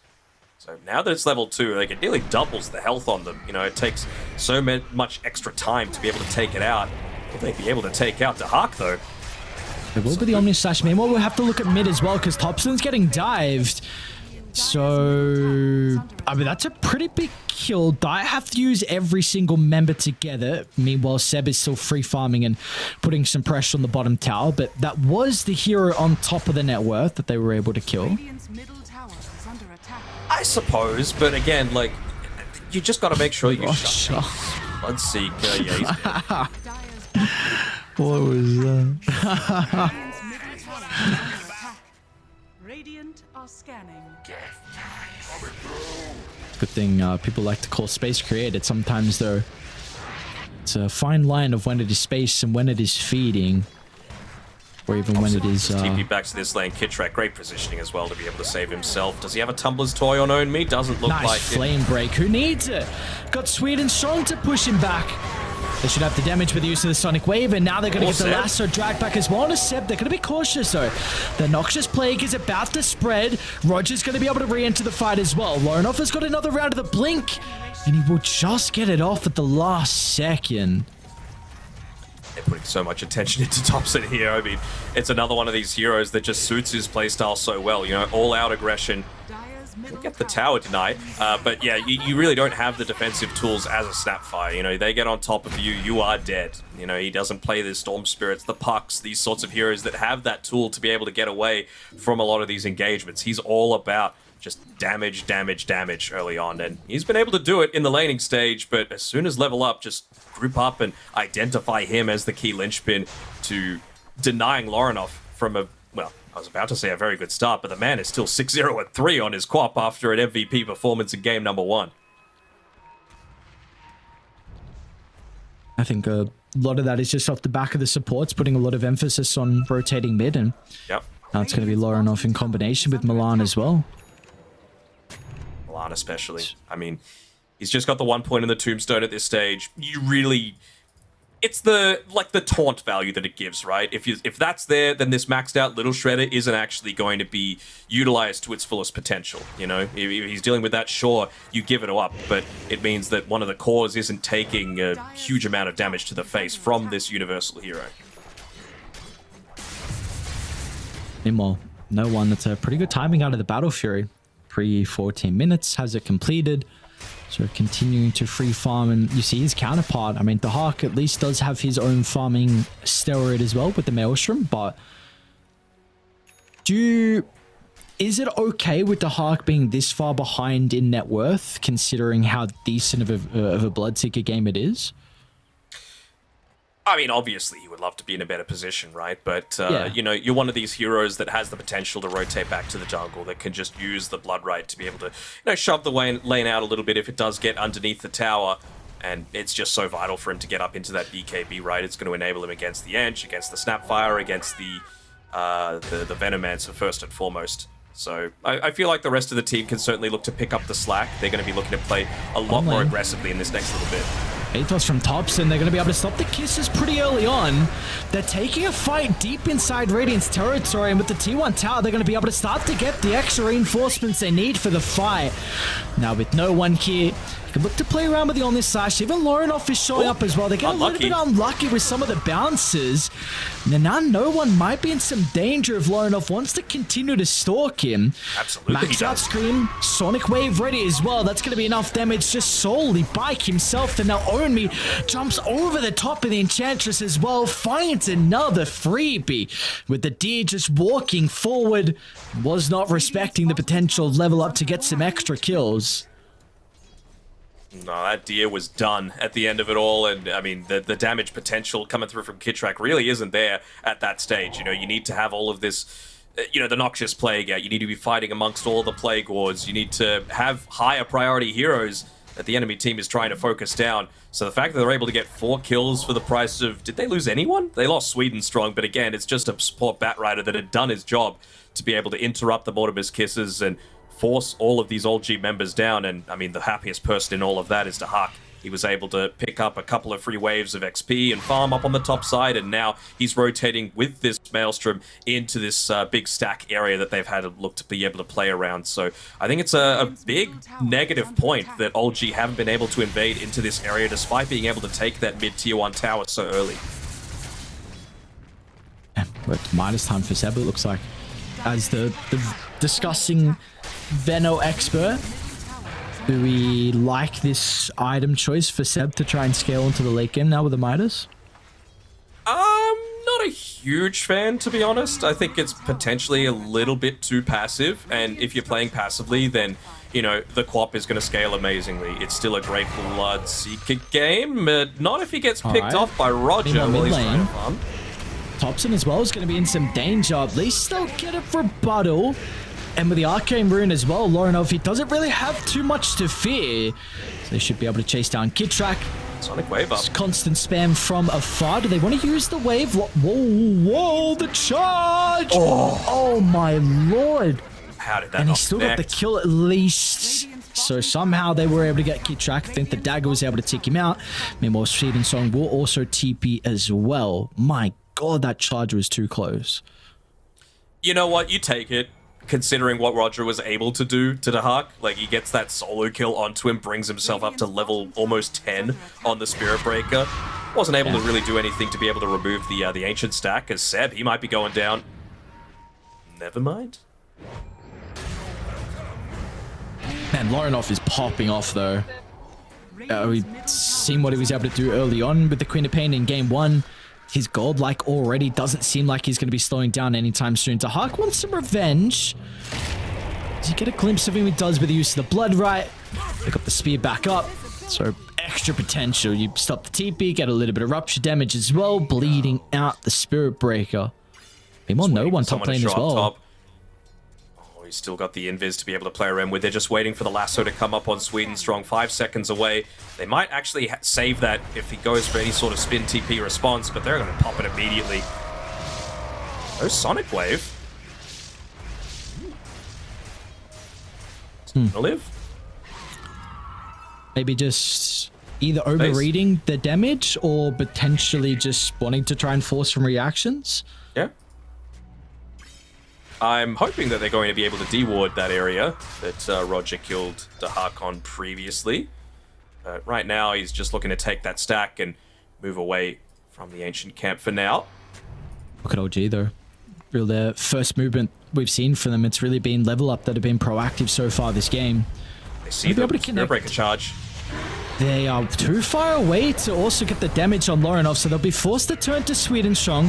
So now that it's level 2, like, it nearly doubles the health on them. You know, it takes so much extra time to be able to take it out. Will they be able to take out Dahak, though? It will be the Omni Slash. Meanwhile, we'll have to look at mid as well, because Thompson's getting dived. So, I mean, that's a pretty big kill. I have to use every single member together. Meanwhile, Seb is still free farming and putting some pressure on the bottom tower. But that was the hero on top of the net worth that they were able to kill. I suppose, but again, like, you just got to make sure you shut Bloodseeker, yeah, he's dead. What was that? Radiant are scanning. Good thing people like to call space created. Sometimes, though, it's a fine line of when it is space and when it is feeding. Or even when it is... TP back to this lane. Kitrak, great positioning as well to be able to save himself. Does he have a Tumbler's Toy on Own Me? Doesn't look like nice it. flame break. Who needs it? Got Sweden strong to push him back. They should have the damage with the use of the Sonic Wave, and now they're going to get the lasso drag back as well. And Seb, they're going to be cautious, though. The Noxious Plague is about to spread. Roger's going to be able to re-enter the fight as well. Lorenov has got another round of the Blink, and he will just get it off at the last second. They're putting so much attention into Thompson here. I mean, it's another one of these heroes that just suits his playstyle so well. You know, all-out aggression. We'll get the tower tonight, but yeah, you really don't have the defensive tools as a Snapfire. You know, they get on top of you, you are dead. You know, he doesn't play the Storm Spirits, the Pucks, these sorts of heroes that have that tool to be able to get away from a lot of these engagements. He's all about just damage, damage, damage early on, and he's been able to do it in the laning stage, but as soon as level up, just group up and identify him as the key linchpin to denying Lorenov from a, well, I was about to say a very good start, but the man is still 6-0-3 on his quap after an MVP performance in game number 1. I think a lot of that is just off the back of the supports, putting a lot of emphasis on rotating mid, and yep. Now it's going to be Lorenov in combination with Milan as well. Milan especially. I mean, he's just got the 1 point in the tombstone at this stage. You really... It's the taunt value that it gives, right? If that's there, then this maxed out Little Shredder isn't actually going to be utilized to its fullest potential. You know, if he's dealing with that, sure, you give it up, but it means that one of the cores isn't taking a huge amount of damage to the face from this universal hero. Meanwhile, no one. That's a pretty good timing out of the Battle Fury. Pre-14 minutes, has it completed. So continuing to free farm, and you see his counterpart. I mean, the Hawk at least does have his own farming steroid as well with the Maelstrom, but is it okay with the Hawk being this far behind in net worth, considering how decent of a Bloodseeker game it is? I mean, obviously, you would love to be in a better position, right? But, yeah. you know, you're one of these heroes that has the potential to rotate back to the jungle, that can just use the Blood Right to be able to, you know, shove the lane out a little bit if it does get underneath the tower. And it's just so vital for him to get up into that BKB, right? It's going to enable him against the Ench, against the Snapfire, against the Venomancer first and foremost. So I feel like the rest of the team can certainly look to pick up the slack. They're going to be looking to play a lot more aggressively in this next little bit. Athos from Thompson, they're going to be able to stop the kisses pretty early on. They're taking a fight deep inside Radiant's territory, and with the T1 tower, they're going to be able to start to get the extra reinforcements they need for the fight. Now, with no one here, you can look to play around with the Omni Slash. Even Lorenov is showing up as well. They get a little bit unlucky with some of the bounces. And now no one might be in some danger if Lorenov wants to continue to stalk him. Absolutely. Max out Scream, Sonic Wave ready as well. That's going to be enough damage just solely by himself. And now Onmi jumps over the top of the Enchantress as well. Finds another freebie with the deer just walking forward. Was not respecting the potential level up to get some extra kills. No, that deer was done at the end of it all, and I mean, the damage potential coming through from Kitrak really isn't there at that stage. You know, you need to have all of this, you know, the Noxious Plague out. You need to be fighting amongst all the Plague Wards. You need to have higher priority heroes that the enemy team is trying to focus down. So the fact that they're able to get 4 kills for the price of... Did they lose anyone? They lost Sweden strong, but again, it's just a support Batrider that had done his job to be able to interrupt the Mortimer's Kisses and force all of these old G members down. And, I mean, the happiest person in all of that is Dahak. He was able to pick up a couple of free waves of XP and farm up on the top side, and now he's rotating with this Maelstrom into this big stack area that they've had to look to be able to play around. So I think it's a big negative point that Old G haven't been able to invade into this area despite being able to take that mid-tier 1 tower so early. Yeah, but minus time for Seb, it looks like. As the discussing Veno expert, do we like this item choice for Seb to try and scale into the late game now with the Midas? Not a huge fan, to be honest. I think it's potentially a little bit too passive, and if you're playing passively, then, you know, the Quap is going to scale amazingly. It's still a great Blood Seeker game, but not if he gets picked off by Roger while he's trying to farm. Thompson as well is going to be in some danger. At least they'll get a rebuttal. And with the Arcane Rune as well, Lorinov, he doesn't really have too much to fear. So they should be able to chase down Kidtrack. Sonic Wave up. Constant spam from afar. Do they want to use the wave? Whoa, whoa, the charge! Oh my lord. How did that And he still got the kill at least. So somehow they were able to get Kidtrack. I think the dagger was able to take him out. Meanwhile, Sweden Song will also TP as well. My god, that charge was too close. You know what? You take it. Considering what Roger was able to do to Dahak, like he gets that solo kill onto him, brings himself up to level almost 10 on the Spirit Breaker. Wasn't able to really do anything to be able to remove the Ancient stack, as Seb, he might be going down. Never mind. Man, Lorinov is popping off though. We've seen what he was able to do early on with the Queen of Pain in game 1. His godlike already doesn't seem like he's going to be slowing down anytime soon. Dahak wants some revenge. Does he get a glimpse of him? He does with the use of the Blood Right. Pick up the spear back up. So extra potential. You stop the TP, get a little bit of rupture damage as well, bleeding out the Spirit Breaker. Meanwhile, no one top lane as well. Top. Oh, he's still got the invis to be able to play around with. They're just waiting for the lasso to come up on Sweden Strong. 5 seconds away. They might actually save that if he goes for any sort of spin TP response, but they're going to pop it immediately. No Sonic Wave. Gonna live. Maybe just either overreading the damage or potentially just wanting to try and force some reactions. Yeah. I'm hoping that they're going to be able to deward that area that Roger killed Dahak on previously. Right now, he's just looking to take that stack and move away from the Ancient Camp for now. Look at OG though. Real the first movement we've seen from them. It's really been level up that have been proactive so far this game. They see the Spirit Breaker charge. They are too far away to also get the damage on Lorinov, so they'll be forced to turn to Sweden Strong,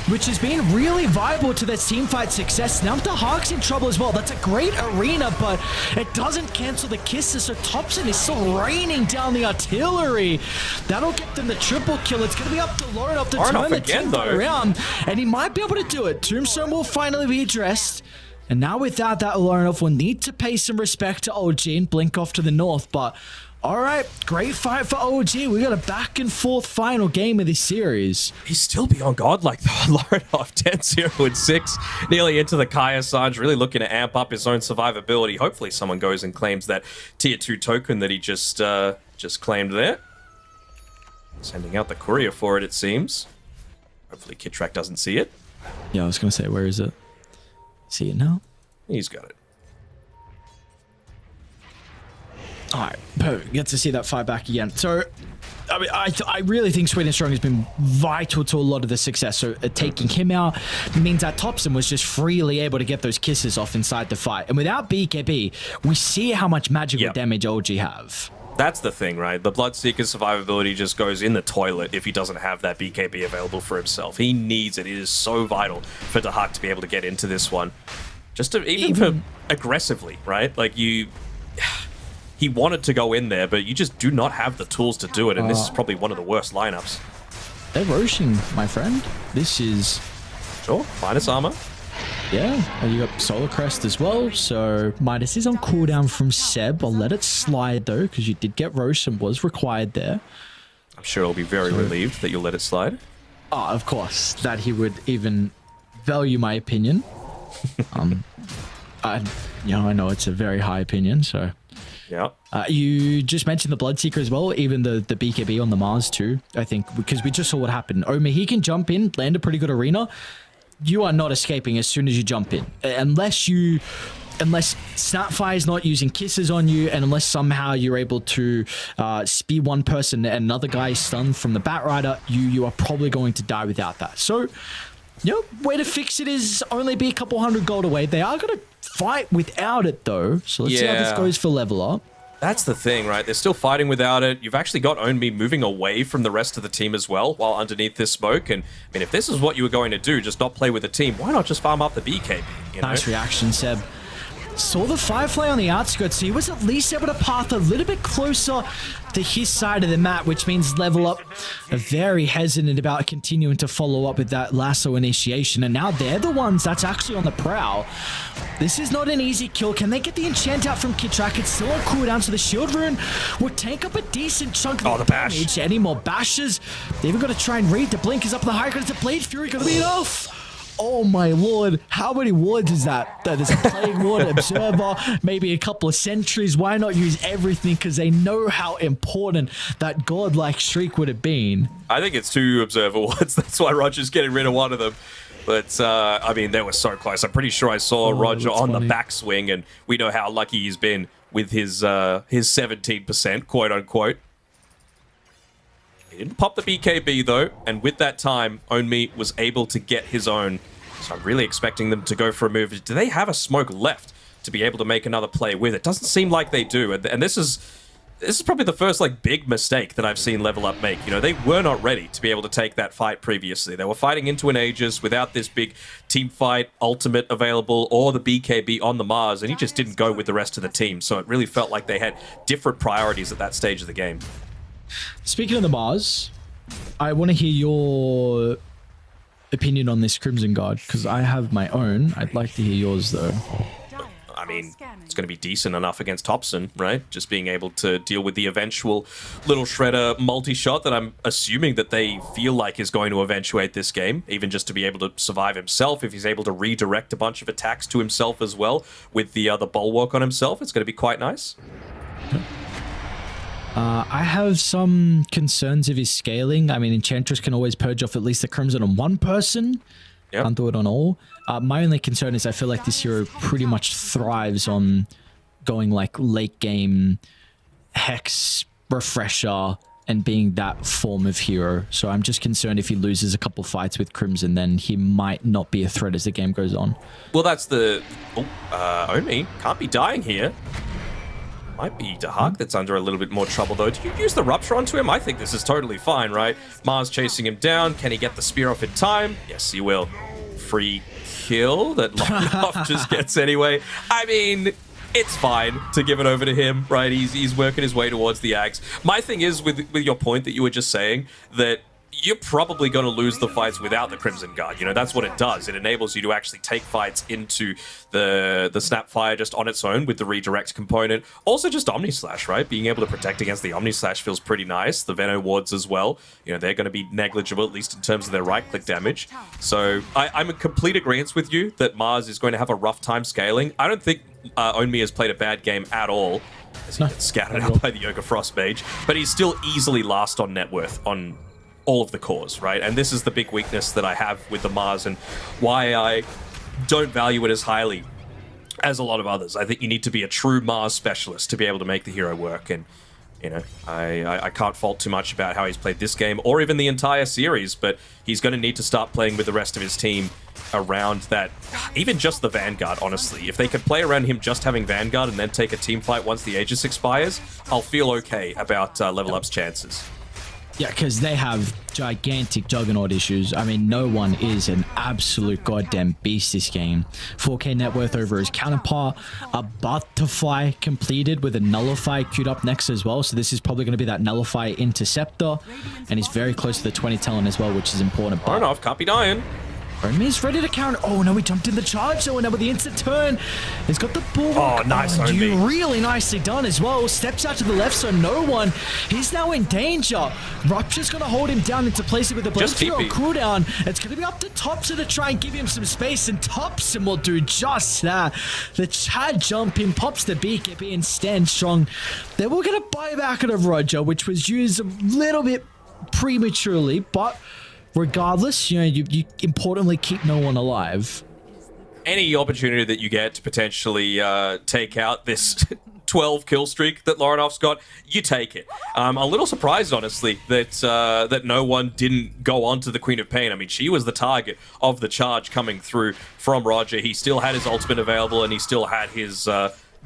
which has been really viable to their teamfight success. Now Dahak's in trouble as well. That's a great arena, but it doesn't cancel the kisses, so Thompson is still raining down the artillery. That'll get them the triple kill. It's going to be up to Lorinov to turn the teamfight around, and he might be able to do it. Tombstone will finally be addressed. And now without that, Lorinov will need to pay some respect to OG and blink off to the north, but all right, great fight for OG. We got a back and forth final game of this series. He's still beyond godlike though. Lorinov 10-0-6, nearly into the Kaya Sarge, really looking to amp up his own survivability. Hopefully someone goes and claims that tier 2 token that he just claimed there. Sending out the courier for it, it seems. Hopefully Kidtrack doesn't see it. Yeah, I was going to say, where is it? See it now? He's got it. All right, perfect. Get to see that fight back again. So, I mean, I really think Sweden Strong has been vital to a lot of the success. So, taking him out means that Thompson was just freely able to get those kisses off inside the fight. And without BKB, we see how much magical damage OG have. That's the thing, right? The Bloodseeker's survivability just goes in the toilet if he doesn't have that BKB available for himself. He needs it. It is so vital for Dahak to be able to get into this one. Just to, even for aggressively, right? Like he wanted to go in there, but you just do not have the tools to do it, and this is probably one of the worst lineups. They're roshing, my friend. This is... Sure, minus armor. Yeah, you got Solar Crest as well. So Midas is on cooldown from Seb. I'll let it slide though, because you did get Roche and was required there. I'm sure he'll be very relieved that you'll let it slide. Oh, of course, that he would even value my opinion. I know it's a very high opinion, so. Yeah. You just mentioned the Bloodseeker as well, even the BKB on the Mars too, I think, because we just saw what happened. Omi, he can jump in, land a pretty good arena. You are not escaping as soon as you jump in. Unless Snapfire is not using kisses on you, and unless somehow you're able to spear one person and another guy is stunned from the Batrider, you are probably going to die without that. So, way to fix it is only be a couple hundred gold away. They are going to fight without it though. So let's see how this goes for level up. That's the thing, right? They're still fighting without it. You've actually got Ownme moving away from the rest of the team as well, while underneath this smoke. And I mean, if this is what you were going to do, just not play with the team, why not just farm up the BKB? Nice reaction, Seb. Saw the Firefly on the outskirts, so he was at least able to path a little bit closer to his side of the map, which means level up are very hesitant about continuing to follow up with that lasso initiation, and now they're the ones that's actually on the prowl. This is not an easy kill. Can they get the enchant out from Kitrak? It's still on cooldown, so the shield rune will take up a decent chunk of the damage. Any more bashes? They even got to try and read. The blink is up the high ground. It's a Blade Fury going to be enough. Oh my lord, how many wards is that? There's a Plague Ward, Observer, maybe a couple of sentries. Why not use everything? Because they know how important that godlike streak would have been. I think it's 2 Observer wards. That's why Roger's getting rid of one of them. But, I mean, they were so close. I'm pretty sure I saw Roger on the backswing, and we know how lucky he's been with his 17%, quote-unquote. He didn't pop the BKB, though, and with that time, Ownme was able to get his own. So I'm really expecting them to go for a move. Do they have a smoke left to be able to make another play with? It doesn't seem like they do, and this is probably the first big mistake that I've seen Level Up make. They were not ready to be able to take that fight previously. They were fighting into an Aegis without this big team fight ultimate available or the BKB on the Mars, and he just didn't go with the rest of the team. So it really felt like they had different priorities at that stage of the game. Speaking of the Mars, I want to hear your opinion on this Crimson Guard, because I have my own. I'd like to hear yours, though. I mean, it's going to be decent enough against Topson, right? Just being able to deal with the eventual little Shredder multi-shot that I'm assuming that they feel like is going to eventuate this game, even just to be able to survive himself. If he's able to redirect a bunch of attacks to himself as well with the other Bulwark on himself, it's going to be quite nice. I have some concerns of his scaling. I mean, Enchantress can always purge off at least the Crimson on one person. Yep. Can't do it on all. My only concern is I feel like this hero pretty much thrives on going late game Hex, Refresher, and being that form of hero. So I'm just concerned if he loses a couple fights with Crimson, then he might not be a threat as the game goes on. Well, that's the... Omi can't be dying here. Might be Dahak that's under a little bit more trouble, though. Did you use the Rupture onto him? I think this is totally fine, right? Mars chasing him down. Can he get the spear off in time? Yes, he will. Free kill that Locked just gets anyway. I mean, it's fine to give it over to him, right? He's working his way towards the Axe. My thing is, with your point that you were just saying, that you're probably going to lose the fights without the Crimson Guard. That's what it does. It enables you to actually take fights into the Snapfire just on its own with the redirect component. Also just Omnislash, right? Being able to protect against the Omnislash feels pretty nice. The Veno wards as well. They're going to be negligible, at least in terms of their right-click damage. So I'm in complete agreement with you that Mars is going to have a rough time scaling. I don't think Ownme has played a bad game at all, as he gets scattered out by the Yoga Frost Mage, but he's still easily last on net worth on all of the cores, right? And this is the big weakness that I have with the Mars and why I don't value it as highly as a lot of others. I think you need to be a true Mars specialist to be able to make the hero work, and I can't fault too much about how he's played this game or even the entire series, but he's going to need to start playing with the rest of his team around that, even just the Vanguard, honestly. If they could play around him just having Vanguard and then take a team fight once the Aegis expires, I'll feel okay about Level Up's chances. Yeah, because they have gigantic Juggernaut issues. I mean, no one is an absolute goddamn beast this game. 4K net worth over his counterpart. A Butterfly completed with a Nullify queued up next as well. So this is probably going to be that Nullify Interceptor. And he's very close to the 20 talent as well, which is important. Fair enough, can't be dying. Omi's ready to counter. Oh, no, he jumped in the charge. Oh, and now with the instant turn, he's got the ball. Oh, nice, you Omi. really nicely done as well. Steps out to the left, so no one. He's now in danger. Rupture's going to hold him down into place with the blade through on cooldown. It's going to be up to Thompson to try and give him some space, and Thompson will do just that. The Chad jump in, pops the BKB and stands strong. They will get a buyback out of Roger, which was used a little bit prematurely, but regardless, you importantly keep no one alive. Any opportunity that you get to potentially take out this 12 kill streak that Loronov's got, you take it. I'm a little surprised, honestly, that that no one didn't go on to the Queen of Pain. I mean, she was the target of the charge coming through from Roger. He still had his ultimate available, and he still had his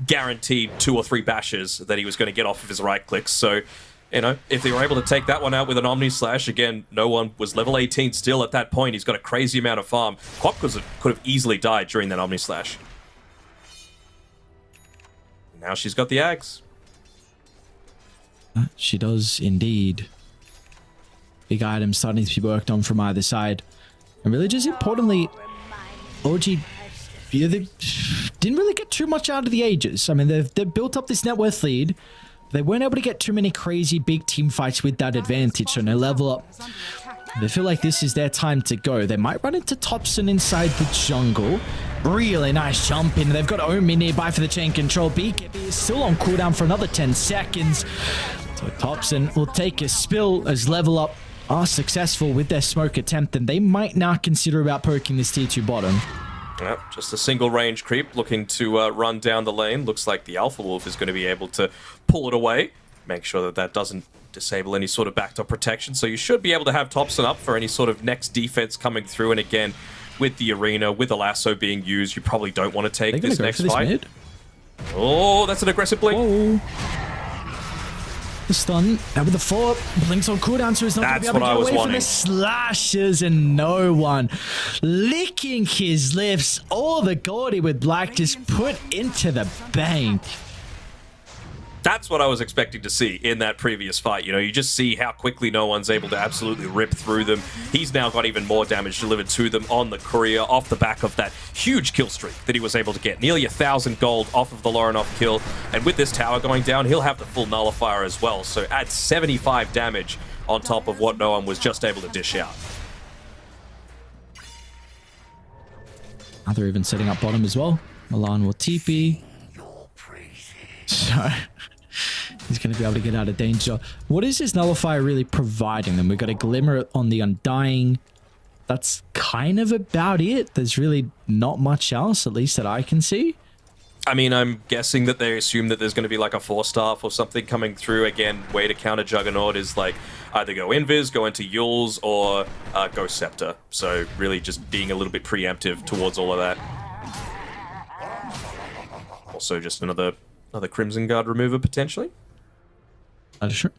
guaranteed 2 or 3 bashes that he was going to get off of his right clicks. So, if they were able to take that one out with an Omni Slash, again, no one was level 18 still at that point. He's got a crazy amount of farm. Quap could have easily died during that Omni Slash. Now she's got the axe. She does indeed. Big items starting to be worked on from either side. And really just importantly, OG, they didn't really get too much out of the Aegis. I mean, they've built up this net worth lead. They weren't able to get too many crazy big team fights with that advantage, so no level up. They feel like this is their time to go. They might run into Thompson inside the jungle. Really nice jump in. They've got Omi nearby for the chain control. BKB is still on cooldown for another 10 seconds. So Thompson will take a spill as level up are successful with their smoke attempt, and they might now consider about poking this tier 2 bottom. Yep, just a single range creep looking to run down the lane. Looks like the Alpha Wolf is going to be able to pull it away. Make sure that that doesn't disable any sort of backdoor protection. So you should be able to have Thompson up for any sort of next defense coming through. And again, with the arena, with the lasso being used, you probably don't want to take this next fight. Oh, that's an aggressive blink. Whoa. The stun, now with the follow-up, Blink's on cooldown, so he's not going to be able to get away from the slashes, and no one licking his lips. All the Gordy with Black just put into the bank. That's what I was expecting to see in that previous fight. You just see how quickly no one's able to absolutely rip through them. He's now got even more damage delivered to them on the courier off the back of that huge kill streak that he was able to get. Nearly 1,000 gold off of the Lorenov kill. And with this tower going down, he'll have the full nullifier as well. So add 75 damage on top of what no one was just able to dish out. Now they're even setting up bottom as well. Milan will TP. So he's going to be able to get out of danger. What is this nullifier really providing them? We've got a glimmer on the Undying. That's kind of about it. There's really not much else, at least that I can see. I mean, I'm guessing that they assume that there's going to be like a 4-staff or something coming through. Again, way to counter Juggernaut is like either go Invis, go into Yules, or go Scepter. So really just being a little bit preemptive towards all of that. Also just another Crimson Guard remover, potentially. That is true.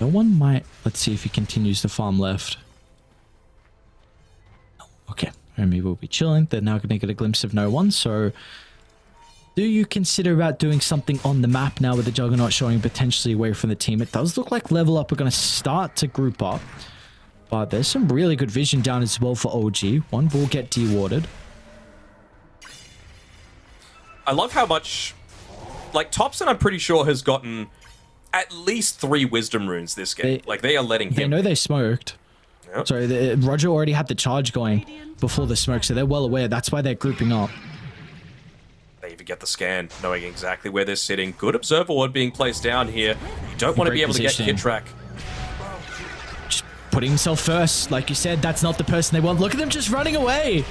No one might... Let's see if he continues to farm left. Okay. Maybe we'll be chilling. They're now going to get a glimpse of no one, so... Do you consider about doing something on the map now with the Juggernaut showing potentially away from the team? It does look like Level Up are going to start to group up. But there's some really good vision down as well for OG. One will get dewarded. I love how much, like, Thompson, I'm pretty sure, has gotten at least 3 wisdom runes this game. They are letting him. They know they smoked. Yep. Sorry, Roger already had the charge going before the smoke, so they're well aware. That's why they're grouping up. They even get the scan, knowing exactly where they're sitting. Good observer ward being placed down here. You don't want to be able to get hit track. Putting himself first, like you said, that's not the person they want. Look at them just running away.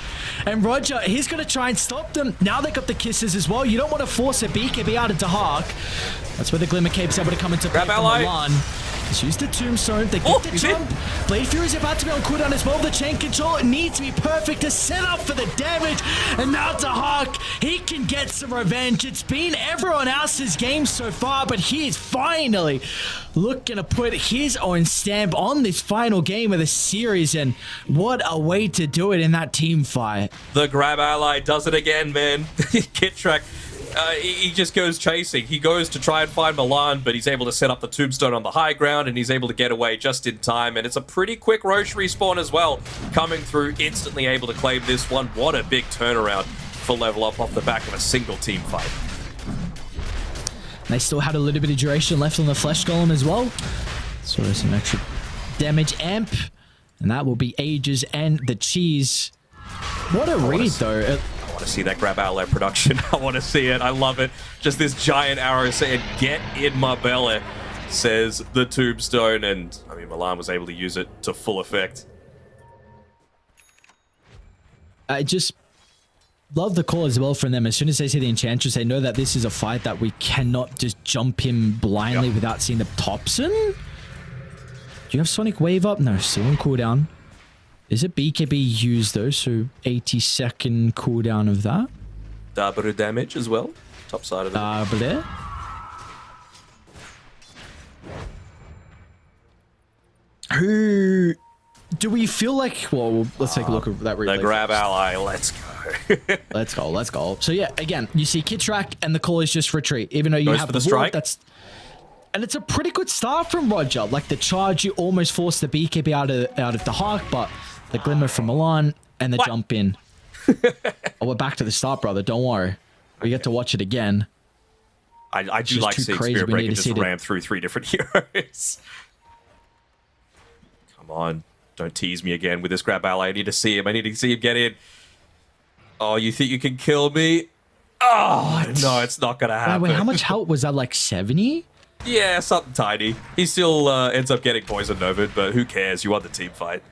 And Roger, he's going to try and stop them. Now they got the kisses as well. You don't want to force a BKB out into Hark. That's where the Glimmer Cape's able to come into play. Grab Milan. He's used the Tombstone. They get the jump. Blade Fury's about to be on cooldown as well. The chain control needs to be perfect to set up for the damage. And now to Hark. He can get some revenge. It's been everyone else's game so far, but he is finally looking to put his own stamp on this final game of the series. And what a way to do it in that team fight. The grab ally does it again, man. Kit track he just goes chasing. He goes to try and find Milan, but he's able to set up the tombstone on the high ground, and he's able to get away just in time. And it's a pretty quick Roche respawn as well, coming through, instantly able to claim this one. What a big turnaround for Level Up off the back of a single team fight. They still had a little bit of duration left on the Flesh Golem as well. So there's some extra damage amp. And that will be Ages and the Cheese. What a read, though. I want to see that grab outlet production. I want to see it. I love it. Just this giant arrow saying, "Get in my belly," says the Tombstone. And, I mean, Milan was able to use it to full effect. I just love the call as well from them. As soon as they see the Enchantress, they know that this is a fight that we cannot just jump him blindly without seeing the Thompson. Do you have Sonic Wave up? No, still on cooldown. Is it BKB used though? So 80-second cooldown of that. Double damage as well. Top side of it. Double. Who do we feel like? Well, let's take a look at that replay. The grab ally. Let's go. Let's go. Let's go. So yeah, again, you see Kitrak and the call is just retreat. Even though you Goes have for the the strike. That's. And it's a pretty good start from Roger. Like the charge, you almost force the BKB out of the Hawk, but the Glimmer from Milan and the jump in. Oh, we're back to the start, brother. Don't worry. We get to watch it again. I do like seeing Spirit Breaker just ram through 3 different heroes. Come on. Don't tease me again with this grab ally. I need to see him. I need to see him get in. Oh, you think you can kill me? Oh, no, it's not going to happen. Wait, how much health was that? Like 70? Yeah, something tiny. He still ends up getting poisoned over it, but who cares? You won the team fight.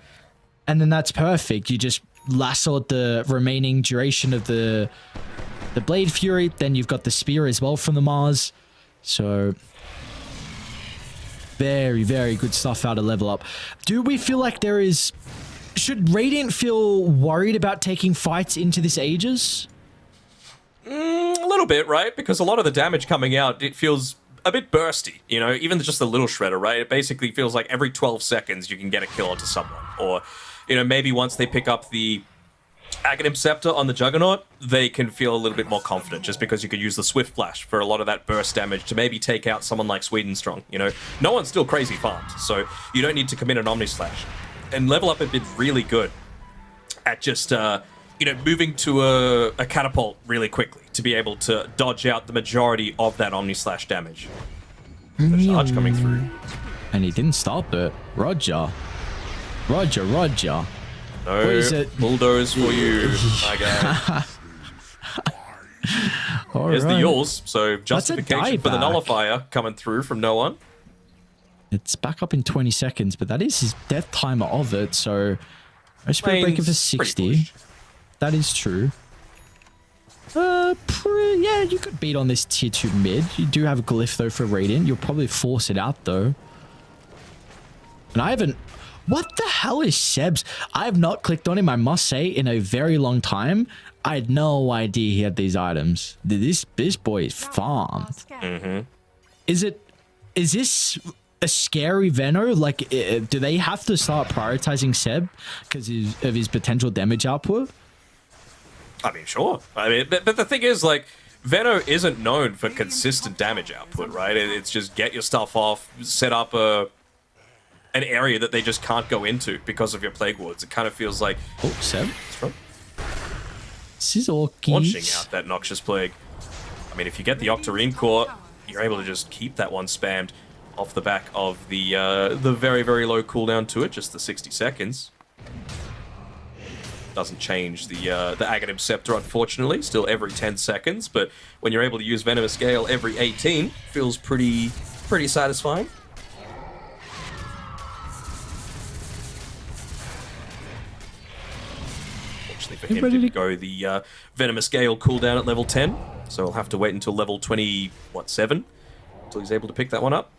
And then that's perfect. You just lassoed the remaining duration of the Blade Fury. Then you've got the Spear as well from the Mars. So very, very good stuff out of Level Up. Do we feel like there is... Should Radiant feel worried about taking fights into this Aegis? A little bit, right? Because a lot of the damage coming out, it feels a bit bursty, you know, even just a little shredder, right? It basically feels like every 12 seconds you can get a kill onto someone. Or, you know, maybe once they pick up the Aghanim Scepter on the Juggernaut, they can feel a little bit more confident just because you could use the Swift Flash for a lot of that burst damage to maybe take out someone like Swedenstrong, you know? No one's still crazy farmed, so you don't need to commit an Omni Slash. And Level Up have been really good at just, you know, moving to a catapult really quickly to be able to dodge out the majority of that Omni Slash damage. The charge coming through. And he didn't stop it. Roger. No bulldoze for you, my guy. Here's the Yules, so justification for the nullifier coming through from no one. It's back up in 20 seconds, but that is his death timer of it, so no Spirit Breaker for 60. That is true. Yeah, you could beat on this tier 2 mid. You do have a glyph though for Radiant. You'll probably force it out though. And I haven't... What the hell is Seb's? I have not clicked on him, I must say, in a very long time. I had no idea he had these items. This boy is farmed. Is this a scary Veno? Like, do they have to start prioritizing Seb because of his potential damage output? I mean, sure. I mean, but the thing is, like, Veno isn't known for consistent damage output, right? It's just get your stuff off, set up an area that they just can't go into because of your Plague Wards. It kind of feels like... Oh, Seb? What's wrong? Launching Launching out that Noxious Plague. I mean, if you get the Octarine Core, you're able to just keep that one spammed off the back of the very, very low cooldown to it, just the 60 seconds. Doesn't change the Aghanim Scepter, unfortunately. Still every 10 seconds, but when you're able to use Venomous Gale every 18, feels pretty satisfying. Fortunately for him, didn't go the Venomous Gale cooldown at level 10, so he'll have to wait until level 7 until he's able to pick that one up.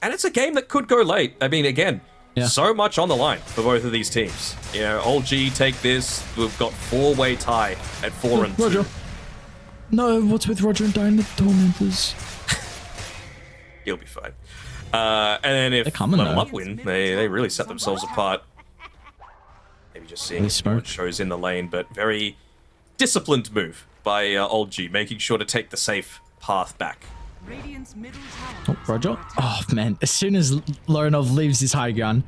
And it's a game that could go late. I mean, again, so much on the line for both of these teams. You know, Old G take this. We've got 4-way tie at 4 and 2. Roger. No, what's with Roger and Dying the Tormentors? He'll be fine. And then if Level Up win, they really set themselves apart. Maybe just seeing what shows in the lane, but very disciplined move by Old G, making sure to take the safe path back. Radiant's middle tower. Oh, Roger. Oh, man. As soon as Lorinov leaves his high ground,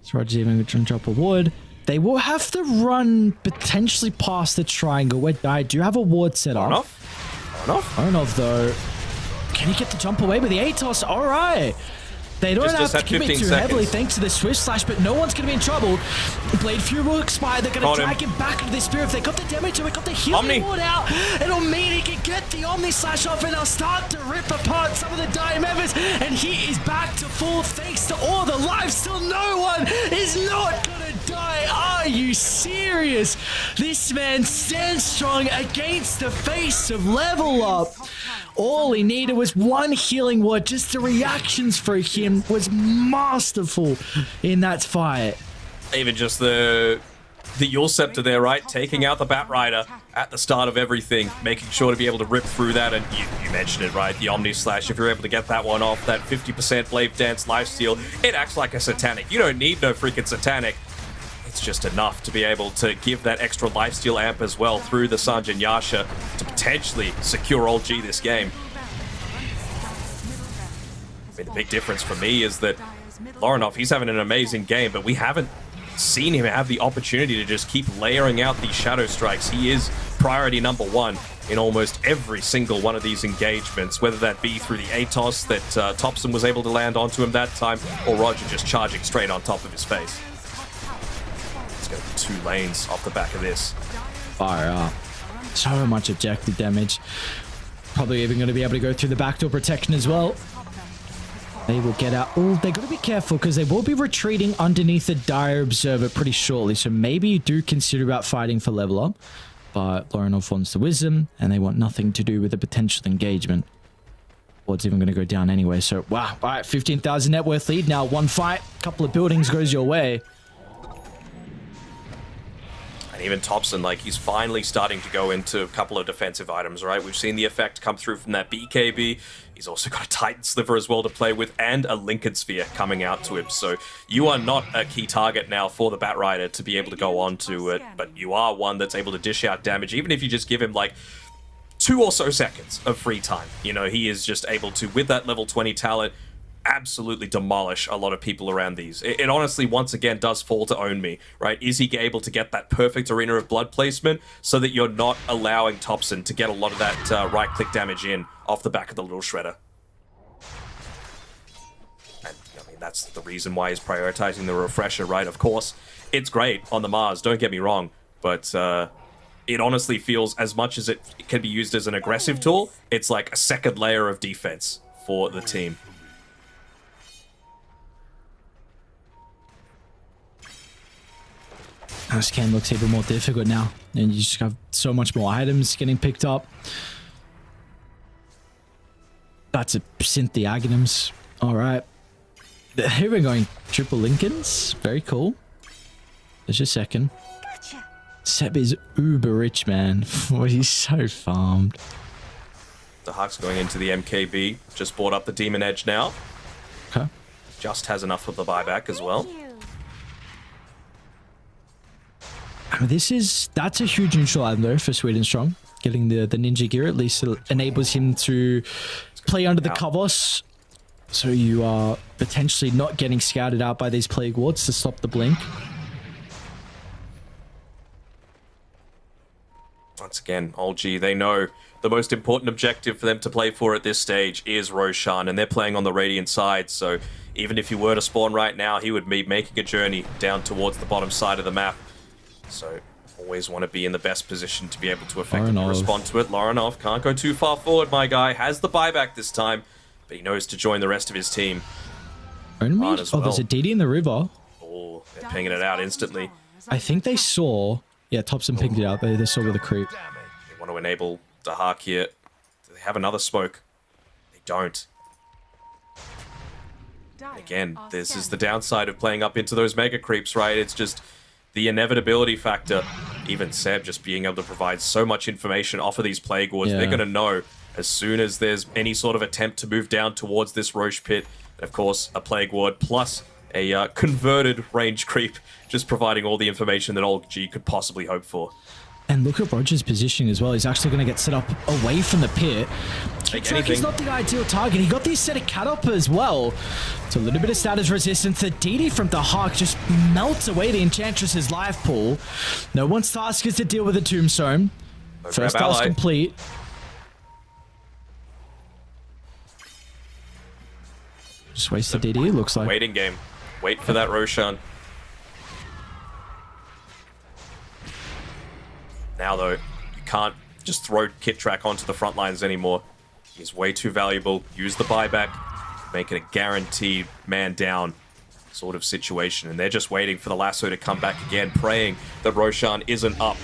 so Roger's even going to drop a ward. They will have to run potentially past the triangle where I do have a ward set up. Lorinov, though. Can he get the jump away with the Atos? All right. They don't have to commit too heavily thanks to the Swift Slash, but no one's going to be in trouble. Blade Fury will expire. They're going to drag him back into the Spear. If they got the damage and we got the healing ward out, it'll mean he can get the Omni Slash off and they'll start to rip apart some of the Dire members. And he is back to full thanks to all the lives. Still no one is not going to die. Are you serious? This man stands strong against the face of Level Up. All he needed was one healing ward. Just the reactions for him was masterful in that fight. Even just the Yule Scepter there, right? Taking out the Bat Rider at the start of everything, making sure to be able to rip through that. And you mentioned it, right? The Omni Slash, if you're able to get that one off, that 50% Blade Dance lifesteal, it acts like a Satanic. You don't need no freaking Satanic. It's just enough to be able to give that extra lifesteal amp as well through the Sanjin Yasha to potentially secure Old G this game. I mean, the big difference for me is that Lorinov, he's having an amazing game, but we haven't seen him have the opportunity to just keep layering out these Shadow Strikes. He is priority number one in almost every single one of these engagements, whether that be through the Atos that Thompson was able to land onto him that time, or Roger just charging straight on top of his face. Two lanes off the back of this. Fire up. So much objective damage. Probably even going to be able to go through the backdoor protection as well. They will get out. Oh, they got to be careful because they will be retreating underneath the Dire Observer pretty shortly. So maybe you do consider about fighting for level up. But Lorinov wants the wisdom and they want nothing to do with a potential engagement. Ward's even going to go down anyway. So wow. All right, 15,000 net worth lead now. One fight, couple of buildings goes your way. Even Thompson, like, he's finally starting to go into a couple of defensive items, right? We've seen the effect come through from that BKB. He's also got a Titan Sliver as well to play with, and a Lincoln Sphere coming out to him. So you are not a key target now for the Bat Rider to be able to go on to it, but you are one that's able to dish out damage, even if you just give him, like, 2 or so seconds of free time. You know, he is just able to, with that level 20 talent, absolutely demolish a lot of people around these. It honestly, once again, does fall to Own Me, right? Is he able to get that perfect Arena of Blood placement so that you're not allowing Thompson to get a lot of that right-click damage in off the back of the little Shredder? And, I mean, that's the reason why he's prioritizing the Refresher, right? Of course, it's great on the Mars, don't get me wrong, but it honestly feels, as much as it can be used as an aggressive tool, it's like a second layer of defense for the team. This game looks even more difficult now, and you just have so much more items getting picked up. That's a Synth Aghanim's. All right. Here we're going triple Lincolns. Very cool. There's your second. Gotcha. Seb is uber rich, man. Oh, he's so farmed. The Hawk's going into the MKB. Just bought up the Demon Edge now. Okay. Just has enough of the buyback as well. I mean, that's a huge neutral item though for Sweden Strong. Getting the ninja gear at least enables him to play under the covers. So you are potentially not getting scouted out by these plague wards to stop the blink. Once again, Old G, they know the most important objective for them to play for at this stage is Roshan, and they're playing on the Radiant side, so even if he were to spawn right now, he would be making a journey down towards the bottom side of the map. So always want to be in the best position to be able to effectively respond to it. Lorinov can't go too far forward, my guy. Has the buyback this time, but he knows to join the rest of his team. Oh, there's a DD in the river. Oh, they're pinging it out instantly. I think they saw... Yeah, Thompson pinged it out. They saw with the creep. They want to enable the Hawk here. Do they have another smoke? They don't. Again, this is the downside of playing up into those mega creeps, right? It's just the inevitability factor. Even Seb just being able to provide so much information off of these plague wards. They're going to know as soon as there's any sort of attempt to move down towards this Roche pit. And of course, a plague ward plus a converted range creep, just providing all the information that Old G could possibly hope for. And look at Roger's positioning as well. He's actually going to get set up away from the pit. Track is not the ideal target. He got these set of cat up as well. So a little bit of status resistance. The DD from the Hawk just melts away the Enchantress's life pool. No one's task is to deal with the Tombstone. First task complete. Just waste the DD, looks like. Waiting game. Wait for that Roshan. Now, though, you can't just throw Kit Track onto the front lines anymore. He's way too valuable. Use the buyback. Make it a guaranteed man down sort of situation. And they're just waiting for the lasso to come back again, praying that Roshan isn't up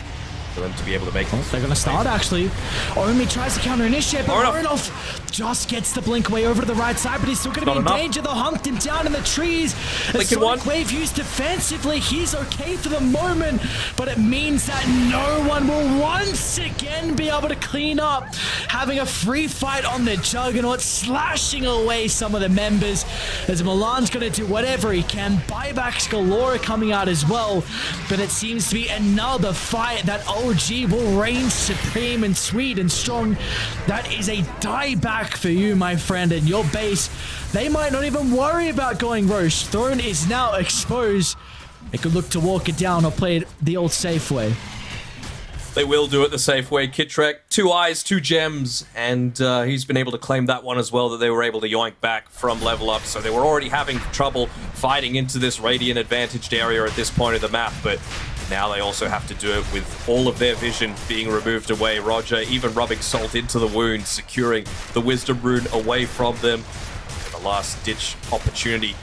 for them to be able to make it. They're going to start, actually. Omi tries to counter-initiate, but Lorinov just gets the blink way over to the right side, but he's still going to be in danger. They'll hunt him down in the trees. The Sonic Wave used defensively. He's okay for the moment, but it means that no one will once again be able to clean up. Having a free fight on the Juggernaut, slashing away some of the members as Milan's going to do whatever he can. Buybacks galore are coming out as well, but it seems to be another fight that OG will reign supreme and sweet and strong. That is a dieback for you, my friend, and your base. They might not even worry about going Roche. Throne is now exposed. They could look to walk it down or play it the old safe way. They will do it the safe way. Kit Track, 2 eyes, 2 gems, and he's been able to claim that one as well, that they were able to yoink back from level up. So they were already having trouble fighting into this Radiant advantaged area at this point of the map, but now they also have to do it with all of their vision being removed away. Roger even rubbing salt into the wound, securing the Wisdom Rune away from them. And the last-ditch opportunity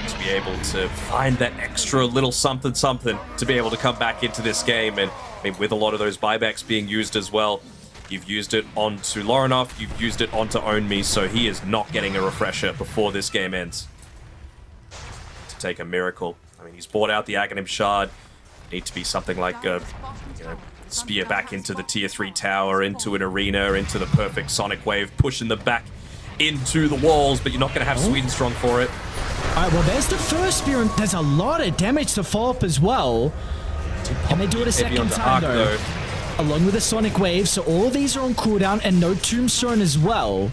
to be able to find that extra little something to be able to come back into this game. And I mean, with a lot of those buybacks being used as well, you've used it onto Lorinov, you've used it onto Own Me, so he is not getting a refresher before this game ends. To take a miracle. I mean, he's bought out the Aghanim Shard. Need to be something like a spear back into the tier 3 tower, into an arena, into the perfect Sonic Wave, pushing them back into the walls, but you're not going to have Sweden Strong for it. Alright, well, there's the first spear, and there's a lot of damage to follow up as well. Can they do it a second time, though? Along with the Sonic Wave, so all of these are on cooldown, and no Tombstone as well.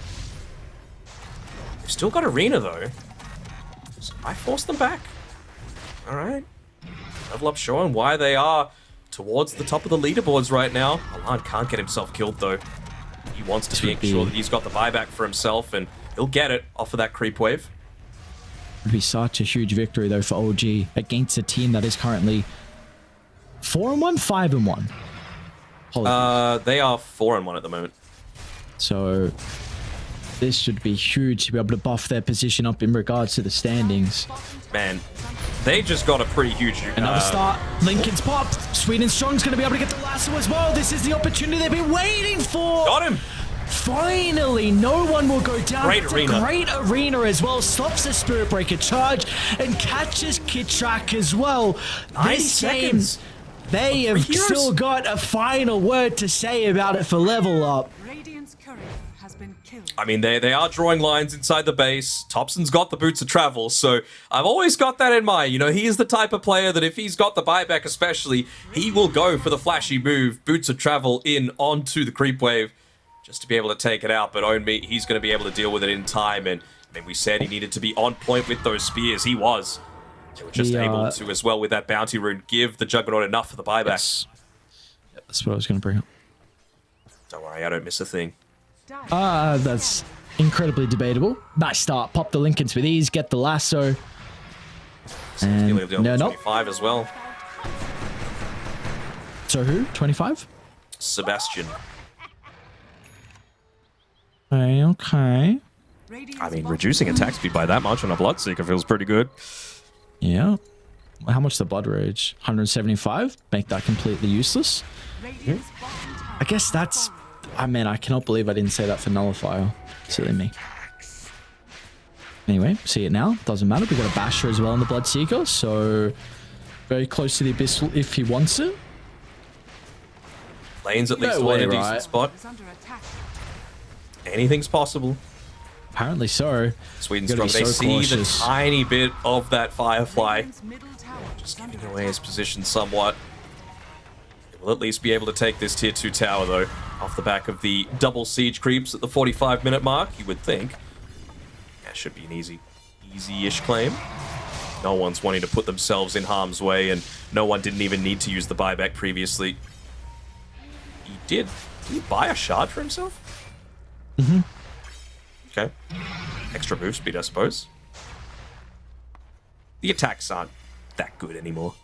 They've still got arena, though. So I force them back. Alright. Level up showing why they are towards the top of the leaderboards right now. Milan can't get himself killed, though. He wants to make sure that he's got the buyback for himself, and he'll get it off of that creep wave. It would be such a huge victory, though, for OG against a team that is currently 4-1, 5-1. They are 4-1 at the moment. So this should be huge to be able to buff their position up in regards to the standings. Man, they just got a pretty huge... Another start. Lincoln's popped. Sweden Strong's going to be able to get the lasso as well. This is the opportunity they've been waiting for. Got him. Finally, no one will go down. Great arena. Great arena as well. Stops the Spirit Breaker charge and catches Kit Track as well. 9 this seconds. game, they have still got a final word to say about it for level up. Radiant's courier has been killed. I mean, they are drawing lines inside the base. Thompson's got the boots of travel, so I've always got that in mind. You know, he is the type of player that if he's got the buyback especially, he will go for the flashy move, boots of travel in onto the creep wave, just to be able to take it out. But Own Me, he's going to be able to deal with it in time. And I mean, we said he needed to be on point with those spears. He was. They were just able to, as well, with that bounty rune, give the Juggernaut enough for the buyback. Yes. Yeah, that's what I was going to bring up. Don't worry, I don't miss a thing. That's incredibly debatable. Nice start. Pop the Lincolns with ease. Get the lasso. And no, 25 as well. So who? 25? Sebastian. Okay. I mean, reducing attack speed by that much on a Bloodseeker feels pretty good. Yeah. How much the Blood Rage? 175? Make that completely useless? I guess that's... I mean, I cannot believe I didn't say that for Nullifier. Silly me. Anyway, see it now. Doesn't matter. We got a Basher as well in the Bloodseeker, so... Very close to the Abyssal if he wants it. Lane's at least in a decent spot. Anything's possible. Apparently so. Sweden Strong, they see the tiny bit of that Firefly. Just giving away his position somewhat. Will at least be able to take this tier 2 tower, though, off the back of the double siege creeps at the 45-minute mark, you would think. That should be an easy-ish claim. No one's wanting to put themselves in harm's way, and no one didn't even need to use the buyback previously. He did. Did he buy a shard for himself? Mm-hmm. Okay. Extra move speed, I suppose. The attacks aren't that good anymore.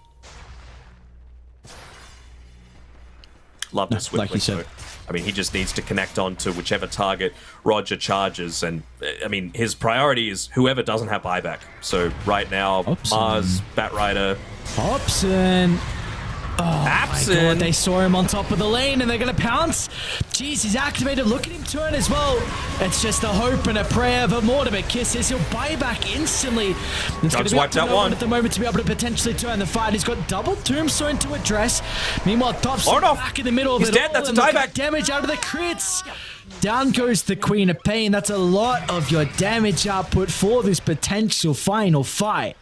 Love this whip like you said. though. I mean, he just needs to connect on to whichever target Roger charges, and I mean, his priority is whoever doesn't have buyback. So right now, Hobson. Mars, Batrider, Hobson. Oh my Absent. god, they saw him on top of the lane and they're gonna pounce. Jeez, he's activated. Look at him turn as well. It's just a hope and a prayer of a Mortimer kisses. He'll buy back instantly. It's Jug's gonna be up wiped to out no one at the moment to be able to potentially turn the fight. He's got double tombstone to address. Meanwhile, Dobson back in the middle of He's it dead. all, That's a and look at dieback. the damage out of the crits. Down goes the Queen of Pain. That's a lot of your damage output for this potential final fight.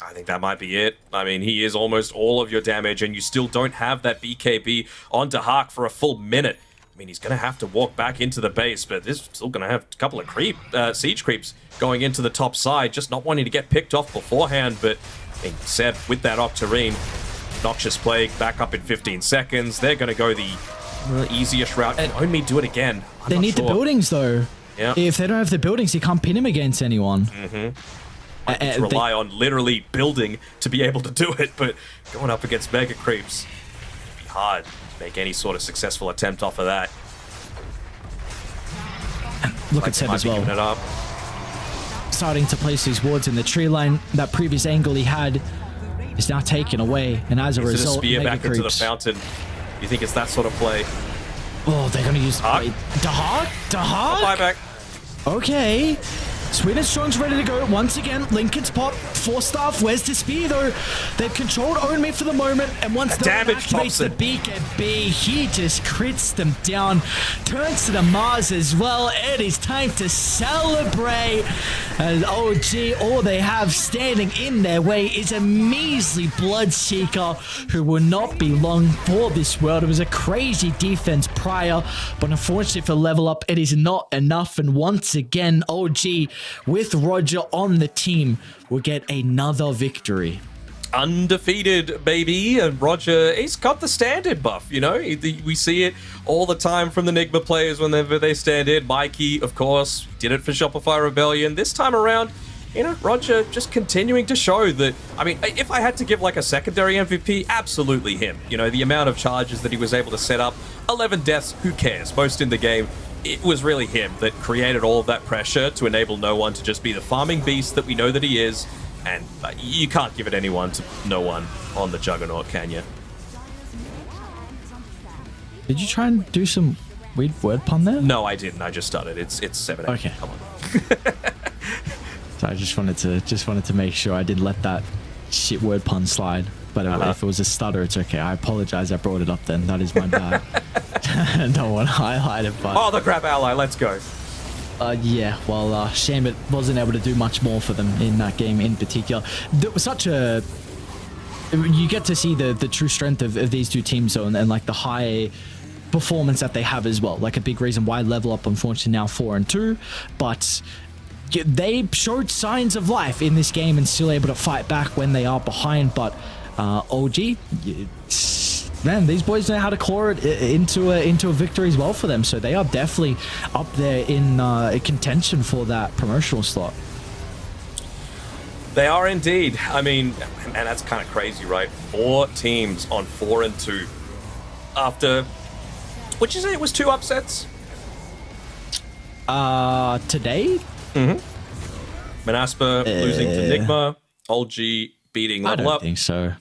I think that might be it. I mean, he is almost all of your damage, and you still don't have that BKB onto Hark for a full minute. I mean, he's going to have to walk back into the base, but this is still going to have a couple of siege creeps going into the top side, just not wanting to get picked off beforehand. But I think Seb, with that Octarine, Noxious Plague back up in 15 seconds. They're going to go the easiest route. And only do it again. They need the buildings, though. Yeah. If they don't have the buildings, you can't pin him against anyone. Mm-hmm. To rely on literally building to be able to do it, but going up against mega creeps, it'd be hard to make any sort of successful attempt off of that. Look at Seb as well. It up. Starting to place his wards in the tree line. That previous angle he had is now taken away, and as a Is it result, a spear mega back creeps. into the fountain? You think it's that sort of play? Oh, they're going to use Hark? Dahak? Dahak? Buyback. Okay. Sweet and Strong's ready to go. Once again, Lincoln's pop. 4-staff. Where's the spear, though? They've controlled Ownme for the moment, and once the activates the BKB, he just crits them down. Turns to the Mars as well. It is time to celebrate. And OG, all they have standing in their way is a measly Bloodseeker who will not be long for this world. It was a crazy defense prior, but unfortunately for level up, it is not enough. And once again, OG with Roger on the team will get another victory. Undefeated, baby. And Roger, he's got the standard buff, you know? We see it all the time from the Nigma players whenever they stand in. Mikey, of course, did it for Shopify Rebellion. This time around, you know, Roger just continuing to show that, I mean, if I had to give like a secondary MVP, absolutely him. You know, the amount of charges that he was able to set up, 11 deaths, who cares? Most in the game. It was really him that created all of that pressure to enable no one to just be the farming beast that we know that he is. And you can't give it anyone to no one on the Juggernaut, can you? Did you try and do some weird word pun there? No, I didn't. I just started. It's 7-8. Okay. Come on. So I just wanted to make sure I didn't let that shit word pun slide. But if it was a stutter, it's okay. I apologize. I brought it up then. That is my bad. Don't want to highlight it, but... Oh, the grab ally. Let's go. Yeah, well, Shambit wasn't able to do much more for them in that game in particular. There was such a... You get to see the true strength of these two teams, though, and like the high performance that they have as well. Like a big reason why Level Up, unfortunately, now 4-2. But they showed signs of life in this game and still able to fight back when they are behind. But OG, man, these boys know how to claw it into a victory as well for them. So they are definitely up there in contention for that promotional slot. They are indeed. I mean, man, that's kind of crazy, right? 4 teams on 4-2 after, would you say it was 2 upsets? Today? Mm-hmm. Manaspa losing to Nigma, OG beating Level Up. I don't think so.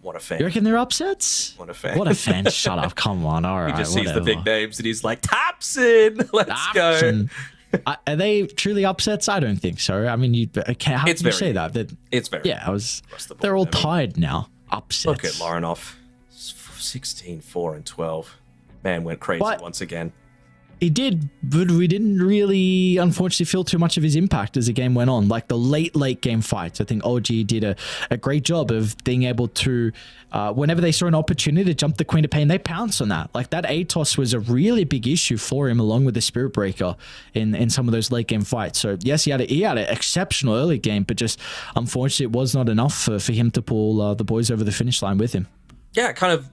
What a fan. You reckon they're upsets? What a fan. What a fan. Shut up. Come on. All right. He just sees whatever. the big names and he's like, Tapson, let's go. Are they truly upsets? I don't think so. I mean, how can you say that? It's very. Yeah, they're all tied now. Upsets. Look at Laurenoff. 16, 4, and 12. Man went crazy once again. He did, but we didn't really, unfortunately, feel too much of his impact as the game went on. Like the late game fights, I think OG did a great job of being able to, whenever they saw an opportunity to jump the Queen of Pain, they pounced on that. Like that ATOS was a really big issue for him, along with the Spirit Breaker in some of those late game fights. So yes, he had an exceptional early game, but just unfortunately, it was not enough for him to pull the boys over the finish line with him. Yeah, kind of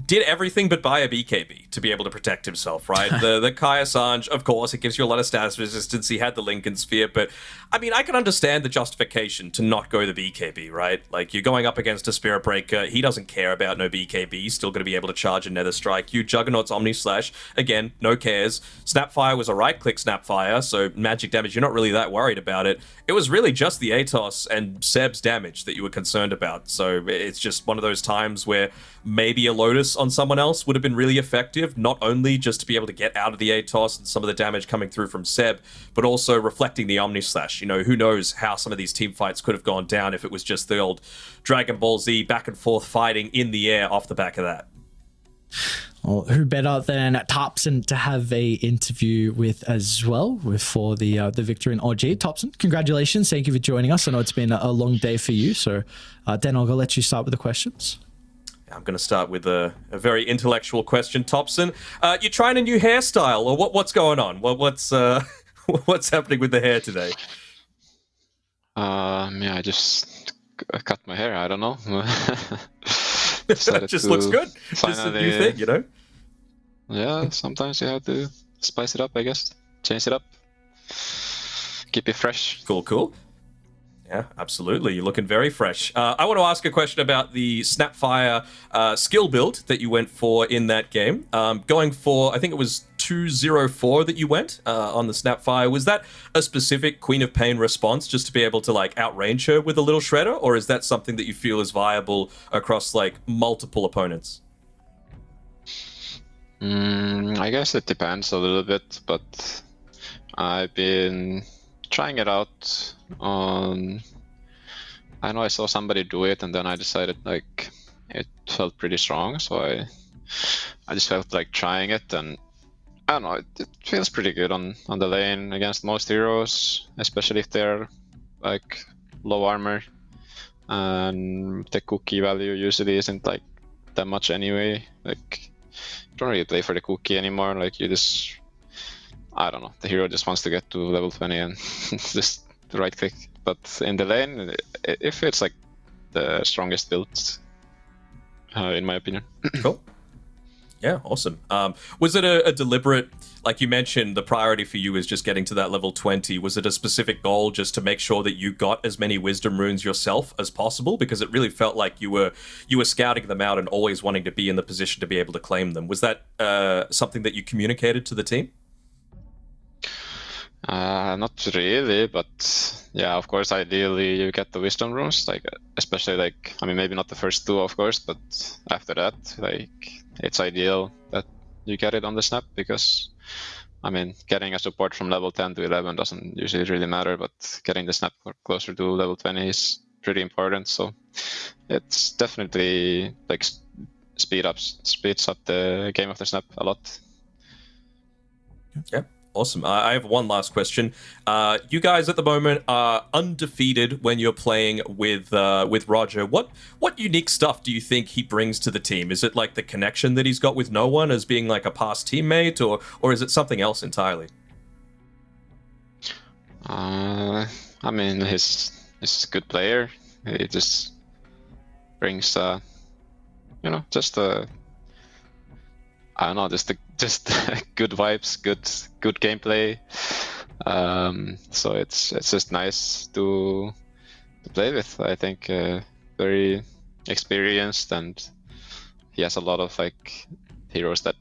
did everything but buy a BKB to be able to protect himself, right? the Kai Assange, of course, it gives you a lot of status resistance. He had the Lincoln Sphere, but I mean, I can understand the justification to not go the BKB, right? Like, you're going up against a Spirit Breaker. He doesn't care about no BKB. He's still going to be able to charge a Nether Strike. You Juggernaut's Omni Slash, again, no cares. Snapfire was a right-click Snapfire, so magic damage, you're not really that worried about it. It was really just the ATOS and Seb's damage that you were concerned about. So it's just one of those times where maybe a Lotus on someone else would have been really effective, not only just to be able to get out of the ATOS and some of the damage coming through from Seb, but also reflecting the Omni Slash. You know, who knows how some of these team fights could have gone down if it was just the old Dragon Ball Z back and forth fighting in the air off the back of that. Well, who better than Thompson to have a interview with as well for the victory in OG. Thompson, congratulations. Thank you for joining us. I know it's been a long day for you. So, Dan, I'll go let you start with the questions. I'm going to start with a very intellectual question, Thompson. You're trying a new hairstyle, or what's going on? What's happening with the hair today? Yeah, I just cut my hair. I don't know. It just looks good. Just a new thing, you know? Yeah, sometimes you have to spice it up, I guess. Change it up. Keep it fresh. Cool. Yeah, absolutely. You're looking very fresh. I want to ask a question about the Snapfire skill build that you went for in that game. Going for, I think it was 204 that you went on the Snapfire. Was that a specific Queen of Pain response just to be able to like outrange her with a little shredder? Or is that something that you feel is viable across like multiple opponents? I guess it depends a little bit, but I've been trying it out on... I know I saw somebody do it and then I decided like it felt pretty strong, so I just felt like trying it, and I don't know, it feels pretty good on the lane against most heroes, especially if they're like low armor, and the cookie value usually isn't like that much anyway. Like, you don't really play for the cookie anymore, like you just, I don't know, the hero just wants to get to level 20 and just right click. But in the lane, it feels like the strongest build, in my opinion. Cool. Yeah, awesome. Was it a deliberate, like you mentioned, the priority for you is just getting to that level 20. Was it a specific goal just to make sure that you got as many wisdom runes yourself as possible? Because it really felt like you were scouting them out and always wanting to be in the position to be able to claim them. Was that something that you communicated to the team? Not really, but yeah, of course, ideally you get the wisdom runes, like especially like, I mean, maybe not the first two, of course, but after that, like, it's ideal that you get it on the snap, because I mean, getting a support from level 10 to 11 doesn't usually really matter, but getting the snap closer to level 20 is pretty important. So it's definitely like speeds up the game of the snap a lot. Yeah. Awesome. I have one last question. You guys at the moment are undefeated when you're playing with Roger. What unique stuff do you think he brings to the team? Is it like the connection that he's got with no one as being like a past teammate, or is it something else entirely? I mean, he's a good player. He just brings, just I don't know, just good vibes, good gameplay. So it's just nice to play with. I think very experienced, and he has a lot of like heroes that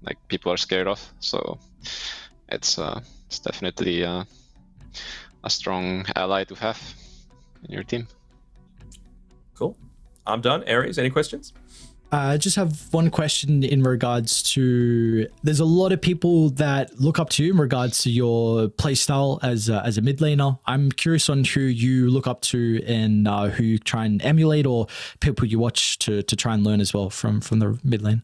like people are scared of. So it's definitely a strong ally to have in your team. Cool. I'm done. Aries, any questions? I just have one question in regards to, there's a lot of people that look up to you in regards to your playstyle as a mid laner. I'm curious on who you look up to and who you try and emulate, or people you watch to try and learn as well from the mid lane.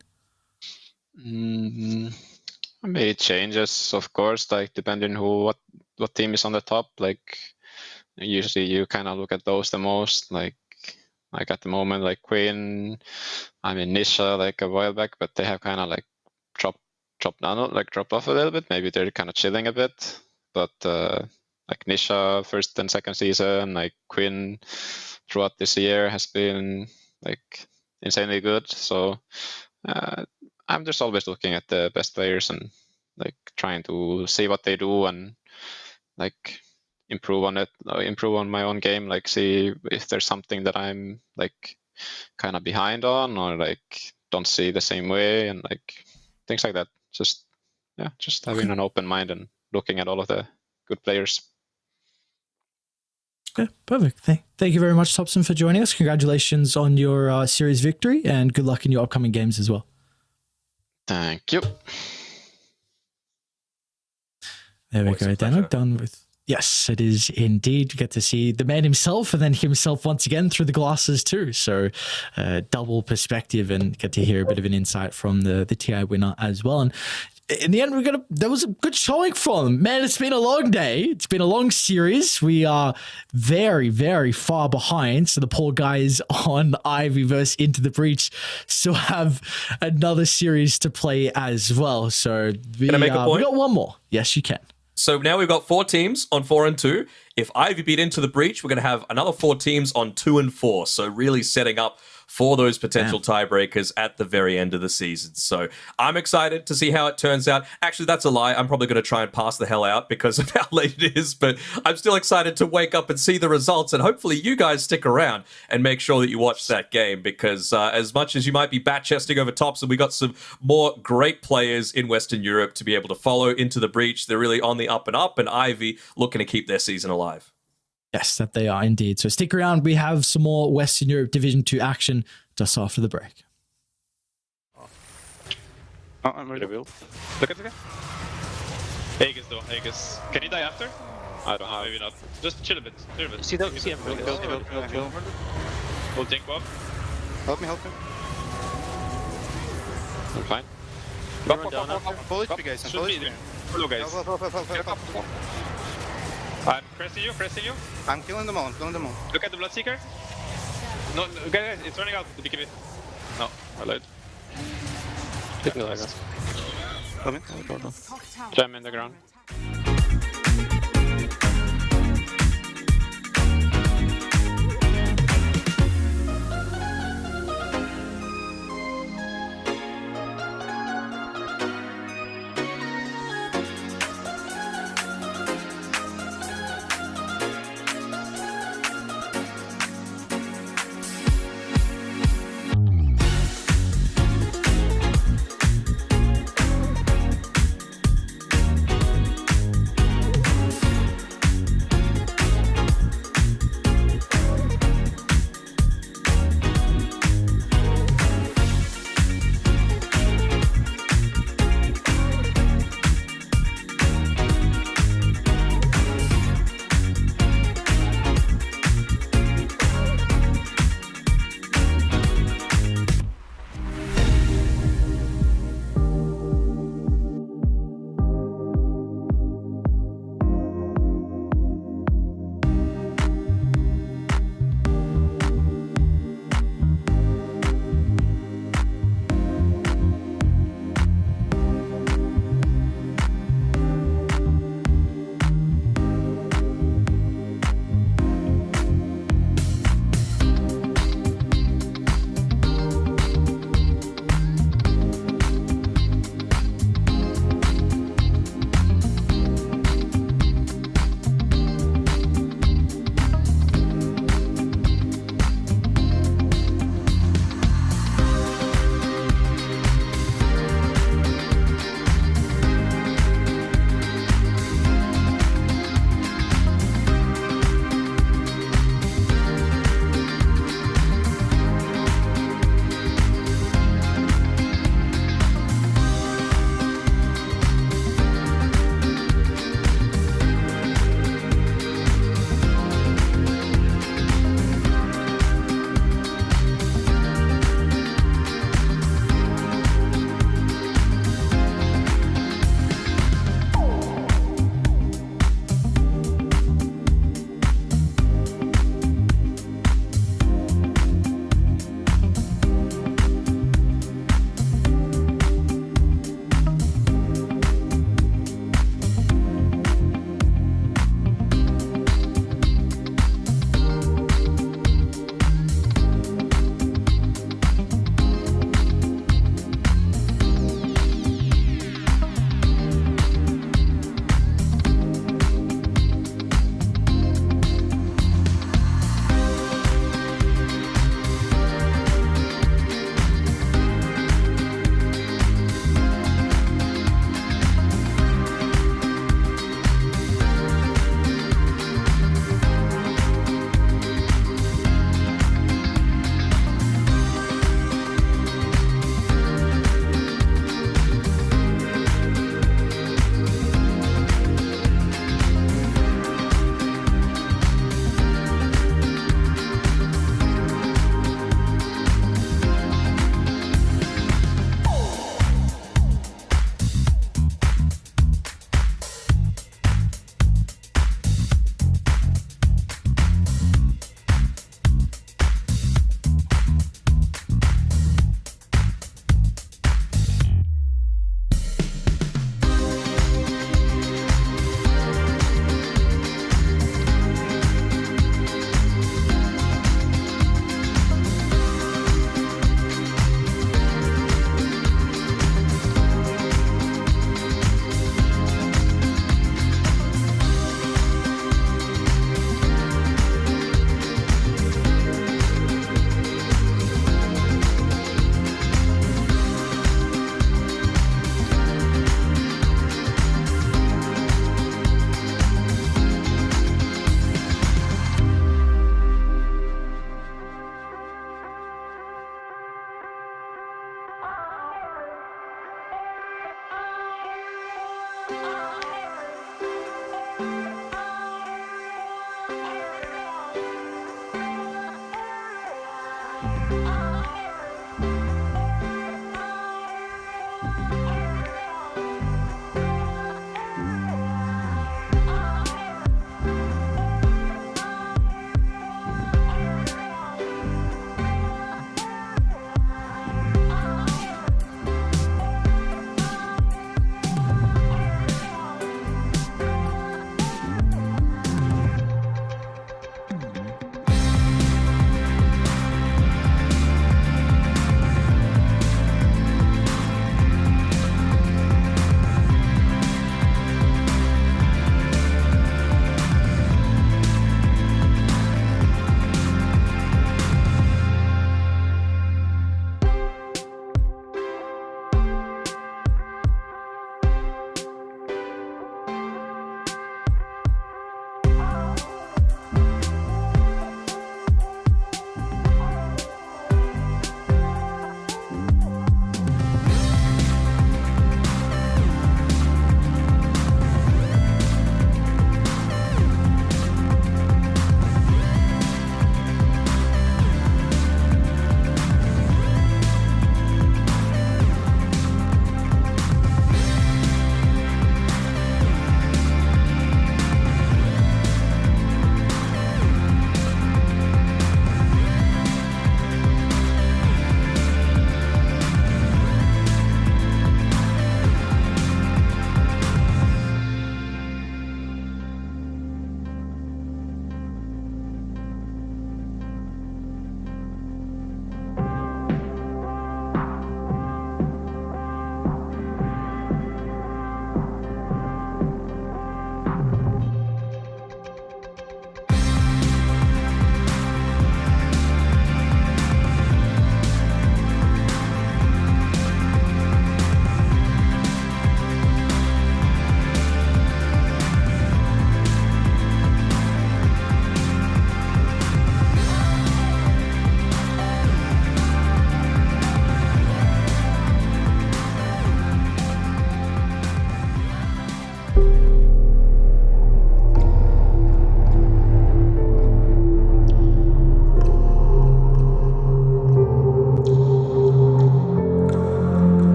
I mean, it changes, of course, like depending what team is on the top. Like usually you kind of look at those the most. Like at the moment, like Queen, I mean Nisha, like a while back, but they have kind of like dropped off a little bit. Maybe they're kind of chilling a bit. But like Nisha, first and second season, like Quinn throughout this year has been like insanely good. So I'm just always looking at the best players and like trying to see what they do and like improve on it, improve on my own game, like see if there's something that I'm like kind of behind on or like don't see the same way and like things like that. Just having an open mind and looking at all of the good players. Yeah, perfect. Thank you very much, Topson, for joining us. Congratulations on your series victory and good luck in your upcoming games as well. Thank you. There we go. Dano, done with. Yes, it is indeed. You get to see the man himself and then himself once again through the glasses too. So double perspective and get to hear a bit of an insight from the TI winner as well. And in the end, there was a good showing from them. Man, it's been a long day. It's been a long series. We are very, very far behind. So the poor guys on Ivy versus Into the Breach still have another series to play as well. So Can I make a point? We got one more. Yes, you can. So now we've got 4 teams on 4 and 2. If Ivy beat Into the Breach, we're going to have another 4 teams on 2 and 4. So really setting up for those potential tiebreakers at the very end of the season. So I'm excited to see how it turns out. Actually, that's a lie. I'm probably going to try and pass the hell out because of how late it is, but I'm still excited to wake up and see the results, and hopefully you guys stick around and make sure that you watch that game because as much as you might be bat-chesting over tops, and we got some more great players in Western Europe to be able to follow Into the Breach. They're really on the up and up, and Ivy looking to keep their season alive. Yes, that they are indeed. So stick around. We have some more Western Europe Division 2 action just after the break. Oh, I'm ready. Look at the guy. Aegis though, Aegis. Can he die after? I don't know, maybe not. Just chill a bit, See him. We'll take off. Help me. I'm fine. Pull HP guys. Hello guys. Help. I'm pressing you. I'm killing them all. Look at the Bloodseeker. No, guys, it's running out. The BKB. No, I lied. Hit me like that. Come in. Jam in the ground.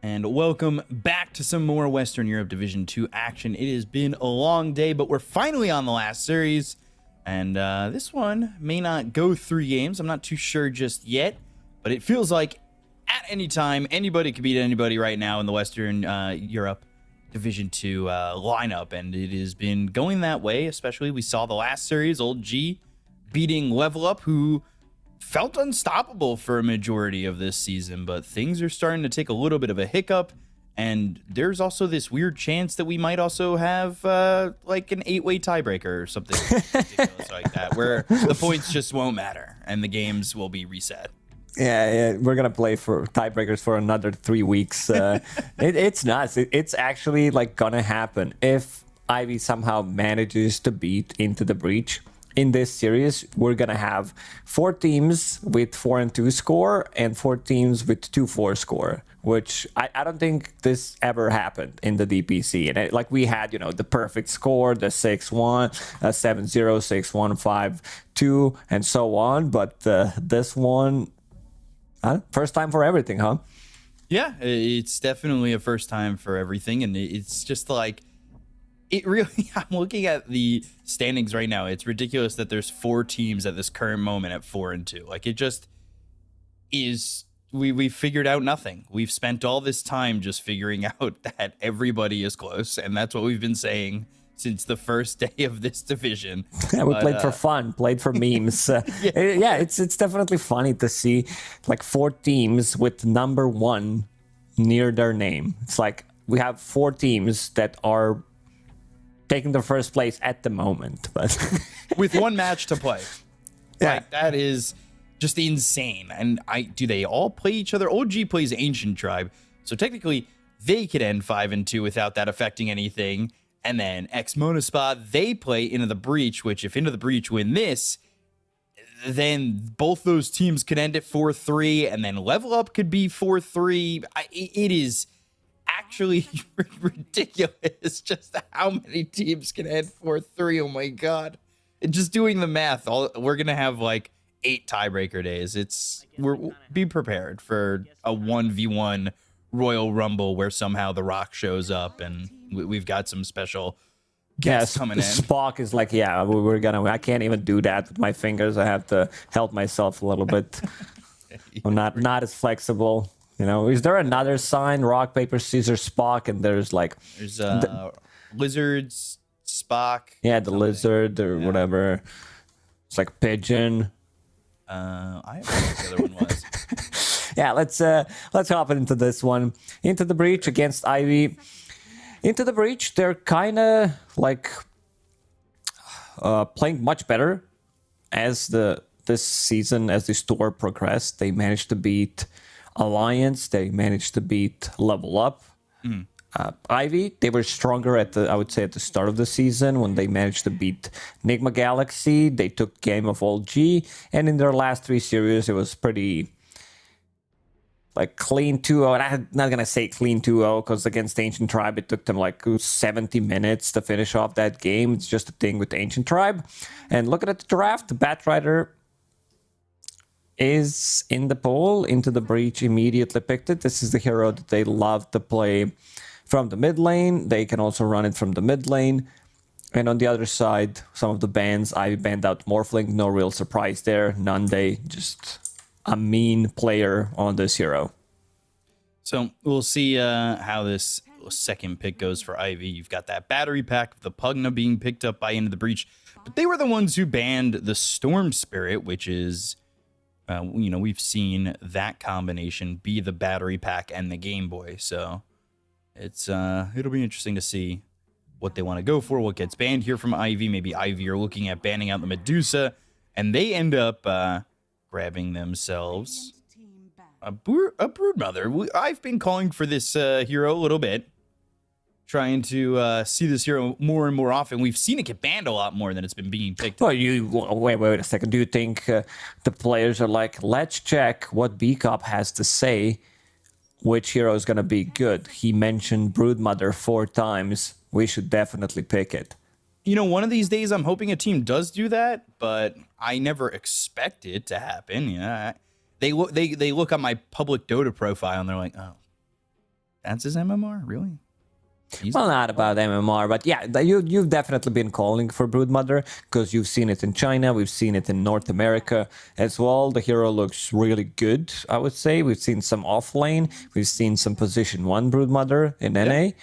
And welcome back to some more Western Europe Division 2 action. It has been a long day, but we're finally on the last series. And this one may not go 3 games. I'm not too sure just yet, but it feels like at any time, anybody could beat anybody right now in the Western Europe Division 2 lineup. And it has been going that way, especially we saw the last series, Old G beating Level Up, who felt unstoppable for a majority of this season, but things are starting to take a little bit of a hiccup, and there's also this weird chance that we might also have like an 8-way tiebreaker or something ridiculous like that, where the points just won't matter and the games will be reset. Yeah, we're gonna play for tiebreakers for another 3 weeks. It's nuts. It's actually like gonna happen if Ivy somehow manages to beat Into the Breach. In this series, we're gonna have 4 teams with 4-2 score and 4 teams with 2-4 score, which I don't think this ever happened in the DPC. And like we had, you know, the perfect score, the 6-1, 7-0, 6-1, 5-2, and so on. But this one, first time for everything, huh? Yeah, it's definitely a first time for everything, and it's just like, it really, I'm looking at the standings right now. It's ridiculous that there's 4 teams at this current moment at 4-2. Like, it just is, we figured out nothing. We've spent all this time just figuring out that everybody is close, and that's what we've been saying since the first day of this division. Yeah, we played for fun, played for memes. Yeah, it's definitely funny to see like 4 teams with number 1 near their name. It's like we have 4 teams that are taking the first place at the moment, but with 1 match to play. Yeah, like, that is just insane. And do they all play each other? OG plays Ancient Tribe, so technically they could end 5-2 without that affecting anything. And then Ex Monospa, they play Into the Breach, which if Into the Breach win this, then both those teams could end at 4-3, and then Level Up could be 4-3. It is actually ridiculous just how many teams can end 4-3. Oh my god. And just doing the math, we're going to have like 8 tiebreaker days. Be prepared for a 1v1 Royal Rumble where somehow The Rock shows up and we've got some special guests coming in. Spock is like, yeah, I can't even do that with my fingers. I have to help myself a little bit. I'm not as flexible. You know, is there another sign? Rock, paper, scissors, Spock, and there's lizards, Spock. Yeah, the lizard or whatever. It's like pigeon. I don't know what the other one was. Yeah, let's hop into this one. Into the Breach against Ivy. Into the Breach, they're kind of like playing much better as this season, as this tour progressed. They managed to beat Alliance. They managed to beat Level Up. Ivy, they were stronger at the start of the season when they managed to beat Nigma Galaxy. They took Game of All G, and in their last 3 series, it was pretty like clean 2-0. And I'm not gonna say clean 2-0 because against Ancient Tribe, it took them like 70 minutes to finish off that game. It's just a thing with Ancient Tribe. And looking at the draft, Batrider is in the poll. Into the Breach immediately picked it. This is the hero that they love to play from the mid lane. They can also run it from the mid lane. And on the other side, some of the bans, Ivy banned out Morphling. No real surprise there. Nunde, just a mean player on this hero. So we'll see how this second pick goes for Ivy. You've got that battery pack of the Pugna being picked up by Into the Breach. But they were the ones who banned the Storm Spirit, which is... we've seen that combination be the battery pack and the Game Boy, so it'll be interesting to see what they want to go for, what gets banned here from Ivy. Maybe Ivy are looking at banning out the Medusa, and they end up grabbing themselves a Broodmother. I've been calling for this hero a little bit, trying to see this hero more and more often. We've seen it get banned a lot more than it's been being picked up. Well, wait a second. Do you think the players are like, let's check what BCOP has to say, which hero is going to be good? He mentioned Broodmother 4 times. We should definitely pick it. One of these days I'm hoping a team does do that, but I never expect it to happen. They look on my public Dota profile and they're like, oh, that's his MMR? Really? Well, not about MMR, but yeah, you've definitely been calling for Broodmother because you've seen it in China, we've seen it in North America as well. The hero looks really good, I would say. We've seen some offlane, we've seen some position 1 Broodmother in NA,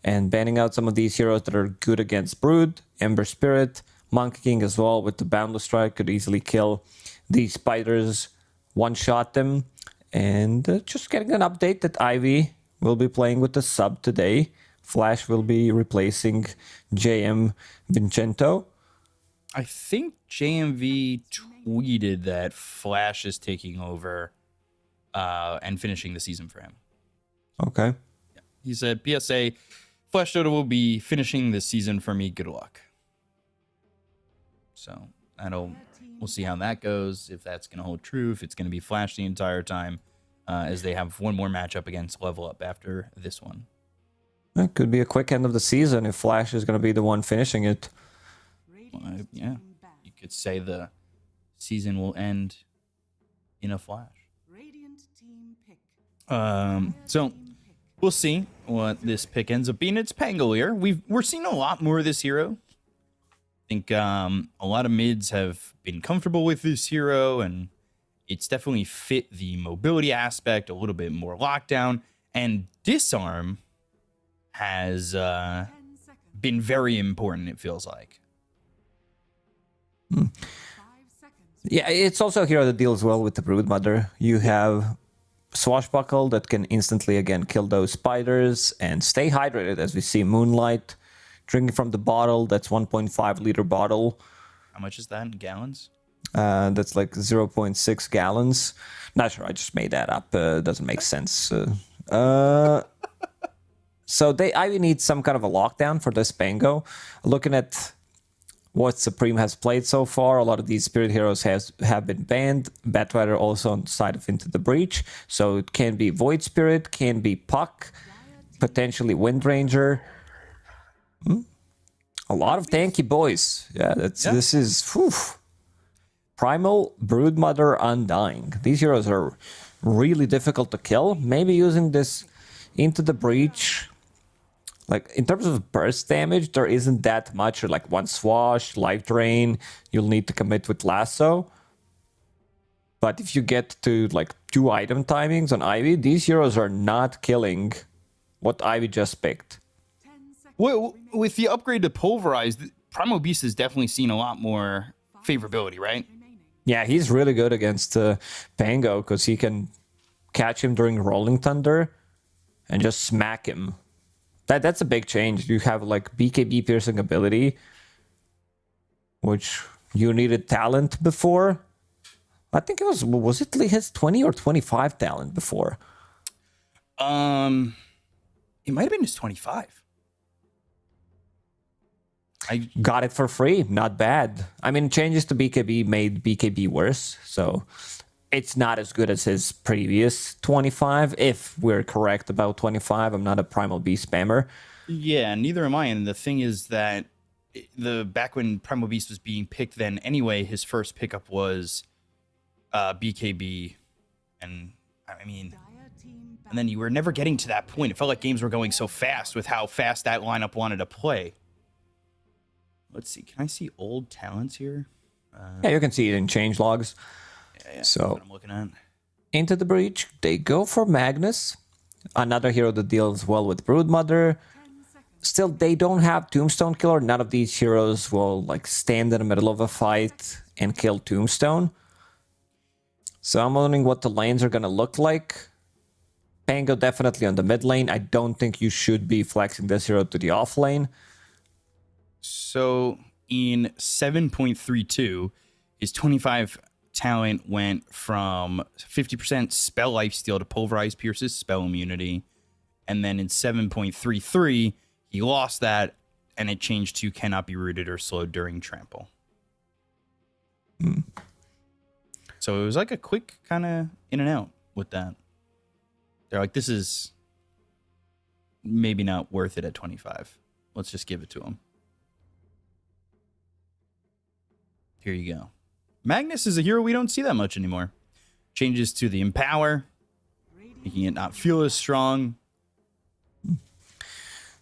and banning out some of these heroes that are good against Brood, Ember Spirit, Monkey King as well with the Boundless Strike could easily kill these spiders, one-shot them, and just getting an update that Ivy will be playing with the sub today. Flash will be replacing JM Vincento. I think JMV tweeted that Flash is taking over and finishing the season for him. Okay. Yeah. He said, PSA, Flash Dota will be finishing this season for me. Good luck. So we'll see how that goes, if that's going to hold true, if it's going to be Flash the entire time, as they have one more matchup against Level Up after this one. It could be a quick end of the season if Flash is going to be the one finishing it. Well, yeah, you could say the season will end in a flash. So we'll see what this pick ends up being. It's Pangolier. We're seeing a lot more of this hero. I think a lot of mids have been comfortable with this hero, and it's definitely fit the mobility aspect, a little bit more lockdown, and disarm has been very important, it feels like. Yeah, it's also a hero that deals well with the Broodmother. You have Swashbuckle that can instantly, again, kill those spiders and stay hydrated, as we see Moonlight drinking from the bottle. That's 1.5 liter bottle. How much is that in gallons? That's like 0.6 gallons. Not sure, I just made that up. Doesn't make sense. So Ivy needs some kind of a lockdown for this Pango. Looking at what Supreme has played so far, a lot of these Spirit Heroes have been banned. Batrider also on the side of Into the Breach. So it can be Void Spirit, can be Puck, potentially Wind Ranger. A lot of tanky boys. Yeah, this is... Whew. Primal, Broodmother, Undying. These heroes are really difficult to kill. Maybe using this Into the Breach... Like, in terms of burst damage, there isn't that much. Like, one Swash, Life Drain, you'll need to commit with Lasso. But if you get to, like, 2 item timings on Ivy, these heroes are not killing what Ivy just picked. Well, with the upgrade to Pulverize, Primal Beast has definitely seen a lot more favorability, right? Yeah, he's really good against Pango, because he can catch him during Rolling Thunder and just smack him. That's a big change. You have like BKB piercing ability, which you needed talent before. I think it was it his 20 or 25 talent before? It might have been his 25. I got it for free. Not bad. I mean, changes to BKB made BKB worse, so it's not as good as his previous 25, if we're correct about 25. I'm not a Primal Beast spammer. Yeah, neither am I. And the thing is that back when Primal Beast was being picked then anyway, his first pickup was BKB. And I mean, and then you were never getting to that point. It felt like games were going so fast with how fast that lineup wanted to play. Let's see. Can I see old talents here? Yeah, you can see it in change logs. Yeah, so that's what I'm looking at. Into the Breach, they go for Magnus, another hero that deals well with Broodmother. Still, they don't have Tombstone Killer. None of these heroes will like stand in the middle of a fight and kill Tombstone. So I'm wondering what the lanes are going to look like. Pango definitely on the mid lane. I don't think you should be flexing this hero to the off lane. So in 7.32, his 25 talent went from 50% spell lifesteal to Pulverize Pierce's spell immunity. And then in 7.33, he lost that and it changed to cannot be rooted or slowed during trample. So it was like a quick kind of in and out with that. They're like, this is maybe not worth it at 25. Let's just give it to him. Here you go. Magnus is a hero we don't see that much anymore. Changes to the Empower, making it not feel as strong.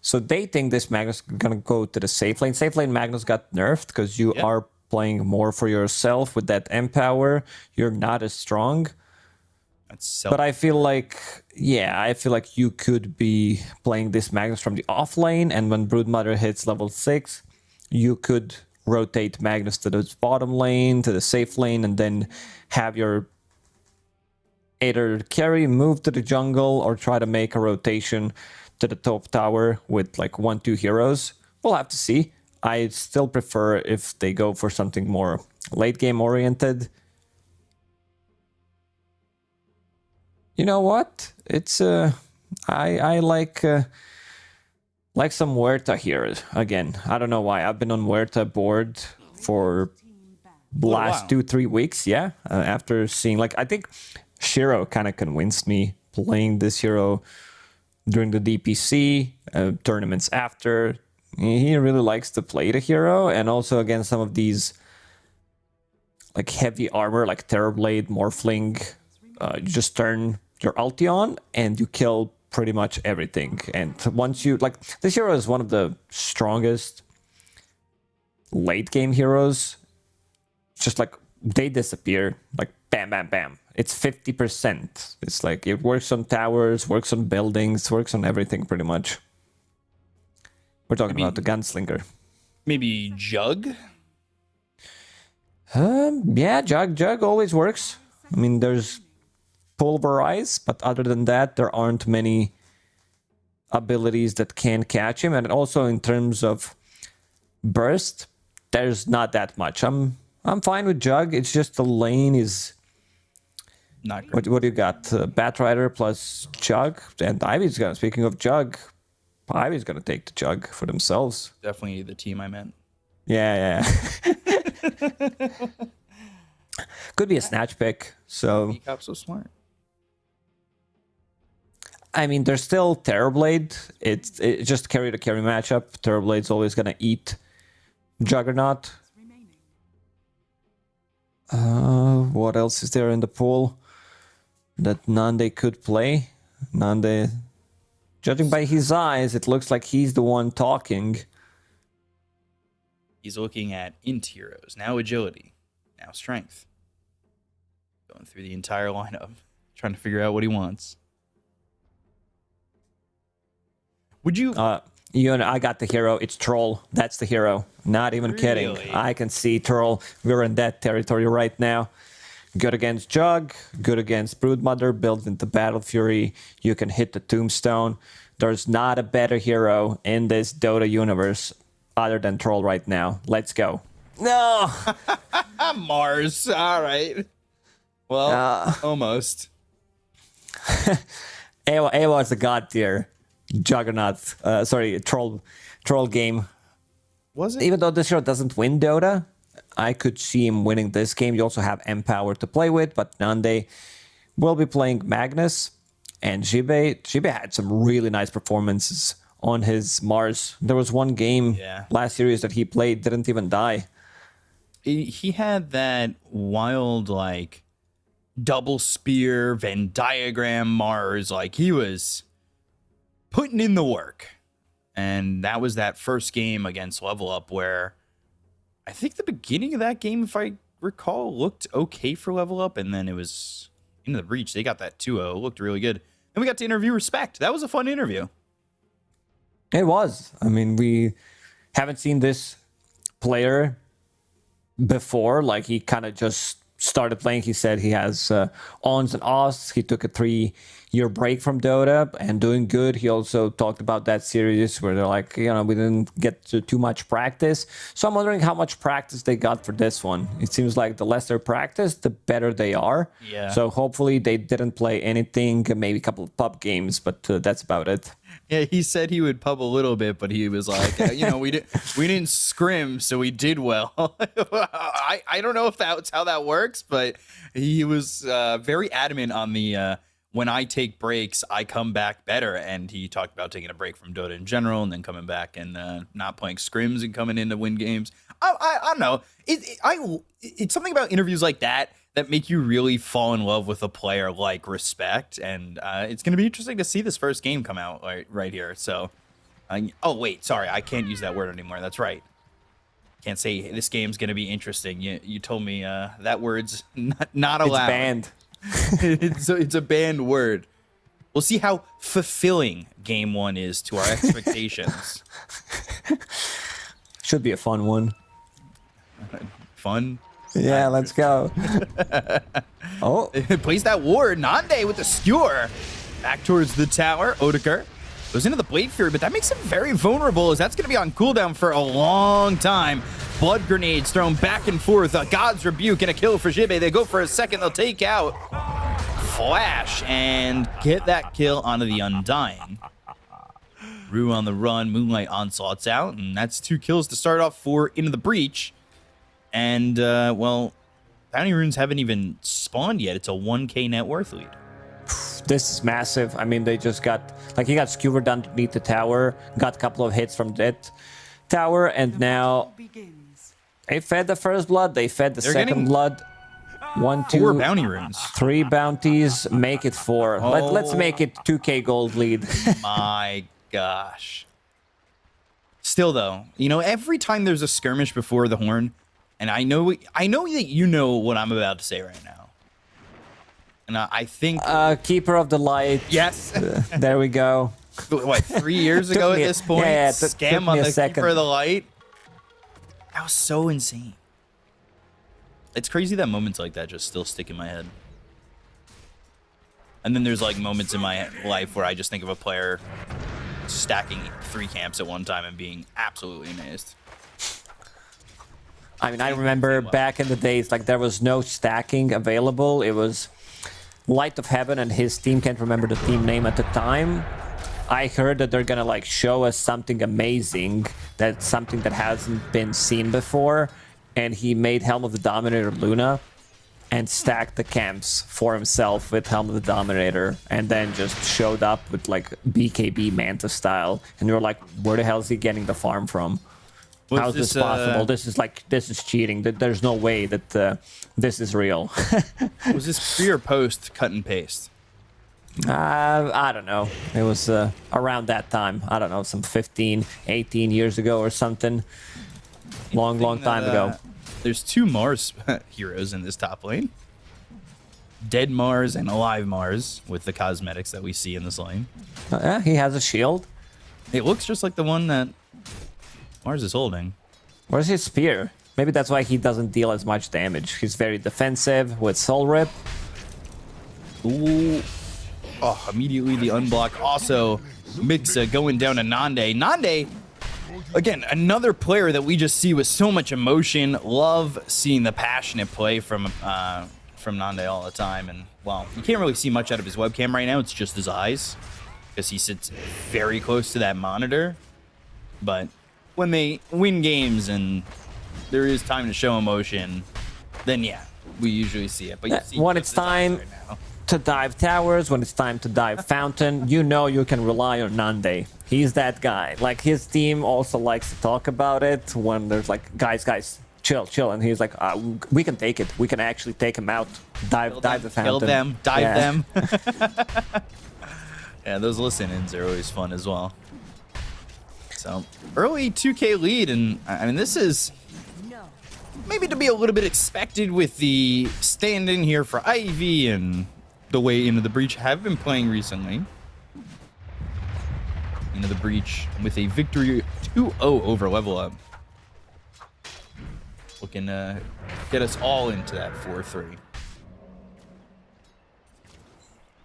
So they think this Magnus is going to go to the safe lane. Safe lane Magnus got nerfed because you are playing more for yourself with that Empower. You're not as strong. But I feel like, I feel like you could be playing this Magnus from the off lane, and when Broodmother hits level 6, you could rotate Magnus to the bottom lane, to the safe lane, and then have your either carry, move to the jungle, or try to make a rotation to the top tower with like 1-2 heroes. We'll have to see. I still prefer if they go for something more late game oriented. You know what? It's I like some Huerta here again. I don't know why. I've been on Huerta board for the last 2-3 weeks. Yeah, after seeing I think Shiro kind of convinced me playing this hero during the DPC tournaments after. He really likes to play the hero, and also against some of these like heavy armor, like Terrorblade, Morphling. You just turn your ulti on and you kill pretty much everything. And once you this hero is one of the strongest late game heroes. Just they disappear, bam, bam, bam. It's 50%. It's it works on towers, works on buildings, works on everything pretty much. We're talking about the gunslinger. Maybe Jug? Yeah, Jug always works. I mean, there's Pulverize, but other than that, there aren't many abilities that can catch him. And also in terms of burst, there's not that much. I'm fine with Jug. It's just the lane is not great. What do you got? Batrider plus Jug and Ivy's got. Speaking of Jug, Ivy's gonna take the jug for themselves. Definitely the team I meant. Yeah. Could be a snatch pick. So Peacock's so smart. I mean, there's still Terrorblade. It just carry the carry matchup. Terrorblade's always gonna eat Juggernaut. What else is there in the pool that Nande could play? Nande, judging by his eyes, it looks like he's the one talking. He's looking at int heroes, now agility, now strength. Going through the entire lineup, trying to figure out what he wants. Would you... I got the hero. It's Troll. That's the hero. Not even kidding. I can see Troll. We're in that territory right now. Good against Jug. Good against Broodmother. Built into Battle Fury. You can hit the Tombstone. There's not a better hero in this Dota universe other than Troll right now. Let's go. No! Mars. All right. Well, almost. Ewa is a god tier. Juggernaut, troll game. Was it? Even though this hero doesn't win Dota, I could see him winning this game. You also have Empower to play with, but Nande will be playing Magnus and Jibe. Jibe had some really nice performances on his Mars. There was one game last series that he played, didn't even die. He had that wild, like, double spear, Venn diagram Mars. Like, he was putting in the work. And that was that first game against Level Up where I think the beginning of that game, if I recall, looked okay for Level Up. And then it was into the breach. They got that 2-0. It looked really good. And we got to interview Respect. That was a fun interview. It was. I mean, we haven't seen this player before. Like, he kind of just started playing. He said he has ons and offs. He took a 3-year break from Dota and doing good. He also talked about that series where they're like, we didn't get to too much practice. So I'm wondering how much practice they got for this one. It seems like the less they practice, the better they are. Yeah. So hopefully they didn't play anything, maybe a couple of pub games, but that's about it. Yeah, he said he would pub a little bit, but he was like, we didn't scrim, so we did well. I don't know if that's how that works, but he was very adamant on the when I take breaks, I come back better. And he talked about taking a break from Dota in general and then coming back and not playing scrims and coming in to win games. I don't know. It's something about interviews like that make you really fall in love with a player like Respect. And it's going to be interesting to see this first game come out right here. So, oh, wait, sorry. I can't use that word anymore. That's right. Can't say this game's going to be interesting. You told me that word's not allowed. It's banned. It's a banned word. We'll see how fulfilling game one is to our expectations. Should be a fun one. Fun? Yeah, let's go. Oh. Plays that ward. Nande with the skewer. Back towards the tower. Odeker goes into the Blade Fury, but that makes him very vulnerable as that's going to be on cooldown for a long time. Blood grenades thrown back and forth. A God's Rebuke and a kill for Jibe. They go for a second. They'll take out Flash and get that kill onto the Undying. Rue on the run. Moonlight Onslaught's out, and that's 2 kills to start off for Into the Breach. And, well, Bounty Runes haven't even spawned yet. It's a 1k net worth lead. This is massive. I mean, they just got, he got skewered underneath the tower, got a couple of hits from that tower, and now they fed the first blood, they fed the second blood. 1, 2, 4 bounty runes. 3 bounties, make it 4. Let's make it 2k gold lead. My gosh. Still, though, every time there's a skirmish before the horn, and I know that you know what I'm about to say right now. And I think... Keeper of the Light. Yes. There we go. What, 3 years ago at this point? Yeah, scam on the Keeper of the Light? That was so insane. It's crazy that moments like that just still stick in my head. And then there's moments in my life where I just think of a player stacking 3 camps at one time and being absolutely amazed. I mean, I remember back in the days, there was no stacking available. It was Light of Heaven and his team, can't remember the team name at the time. I heard that they're gonna like show us something amazing, that's something that hasn't been seen before, and he made Helm of the Dominator Luna and stacked the camps for himself with Helm of the Dominator, and then just showed up with like BKB Manta style, and you're like, where the hell is he getting the farm from? How's this possible? This is cheating. There's no way that this is real. Was this pre or post cut and paste? I don't know. It was around that time. I don't know, some 15, 18 years ago or something. Long time ago. There's 2 Mars heroes in this top lane. Dead Mars and Alive Mars with the cosmetics that we see in this lane. Yeah, he has a shield. It looks just like the one that Mars is holding. Where's his spear? Maybe that's why he doesn't deal as much damage. He's very defensive with Soul Rip. Ooh. Oh, immediately the unblock. Also, Mixa going down to Nande. Nande, again, another player that we just see with so much emotion. Love seeing the passionate play from Nande all the time. And, well, you can't really see much out of his webcam right now. It's just his eyes, because he sits very close to that monitor. But when they win games and there is time to show emotion, then yeah, we usually see it. But you see when it's time to dive towers, when it's time to dive fountain, you know you can rely on Nande. He's that guy. Like, his team also likes to talk about it when there's like, guys, chill. And he's like, we can take it. We can actually take him out. Dive the fountain. Kill them, dive them. Yeah, those listen-ins are always fun as well. So, early 2K lead, and I mean, this is maybe to be a little bit expected with the stand-in here for Ivy and the way Into the Breach have been playing recently. Into the Breach with a victory 2-0 over Level Up. Looking to get us all into that 4-3.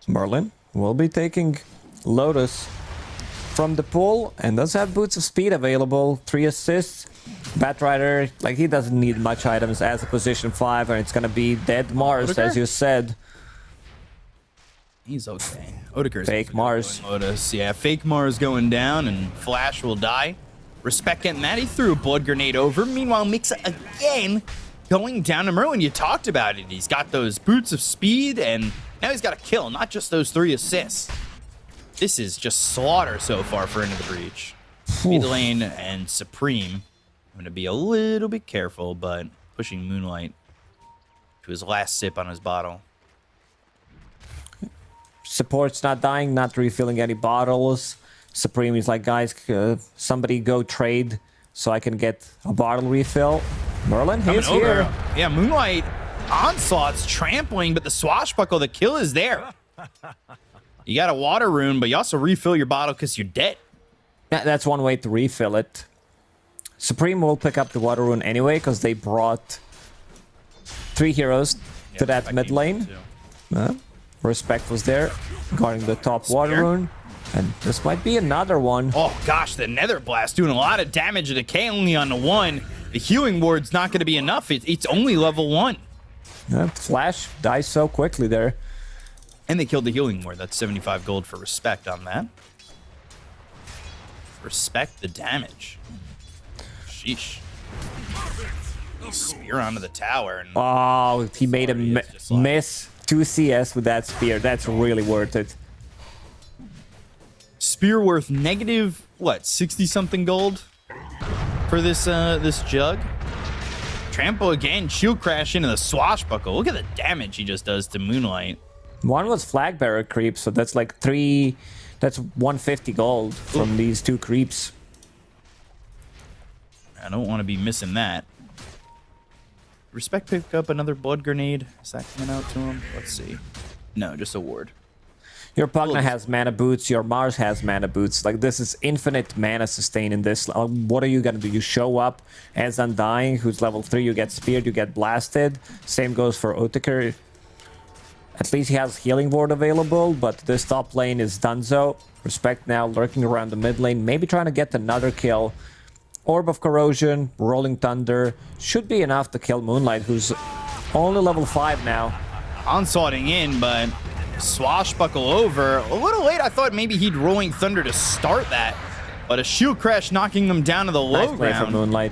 Merlin will be taking Lotus from the pool and does have Boots of Speed available. 3 assists. Batrider, like, he doesn't need much items as a position 5, and it's gonna be Dead Mars, as you said. He's okay. Odeker's fake Mars. Lotus. Yeah, fake Mars going down, and Flash will die. Respect getting that. He threw a blood grenade over. Meanwhile, Mixa again going down to Merlin. You talked about it. He's got those Boots of Speed, and now he's got a kill, not just those 3 assists. This is just slaughter so far for Into the Breach. Mid lane and Supreme. I'm going to be a little bit careful, but pushing Moonlight to his last sip on his bottle. Support's not dying, not refilling any bottles. Supreme is like, guys, somebody go trade so I can get a bottle refill. Merlin, he's here. Yeah, Moonlight onslaught's trampling, but the swashbuckle, the kill is there. You got a water rune, but you also refill your bottle because you're dead. Yeah, that's one way to refill it. Supreme will pick up the water rune anyway, because they brought 3 heroes to that mid lane. Respect was there, guarding the top water rune. And this might be another one. Oh gosh, the Nether Blast doing a lot of damage to decay only on the 1. The healing ward's not going to be enough. It's only level 1. Flash dies so quickly there. And they killed the healing ward. That's 75 gold for Respect on that. Respect the damage. Sheesh. Spear onto the tower. And oh, he made a miss 2 CS with that spear. That's really worth it. Spear worth negative, what, 60-something gold for this this jug? Trample again, shield crash into the swashbuckle. Look at the damage he just does to Moonlight. One was flag bearer creep, so that's like 3... That's 150 gold from these 2 creeps. I don't want to be missing that. Respect picked up another blood grenade. Is that coming out to him? Let's see. No, just a ward. Your Pugna has mana boots, your Mars has mana boots. Like, this is infinite mana sustain in this. What are you gonna do? You show up as Undying, who's level 3, you get speared, you get blasted. Same goes for Otaker. At least he has healing ward available, but this top lane is Dunzo. Respect now lurking around the mid lane, maybe trying to get another kill. Orb of Corrosion, Rolling Thunder, should be enough to kill Moonlight, who's only level 5 now. Onslaughting in, but swashbuckle over. A little late. I thought maybe he'd Rolling Thunder to start that, but a shield crash knocking them down to the low Nice play ground. from Moonlight.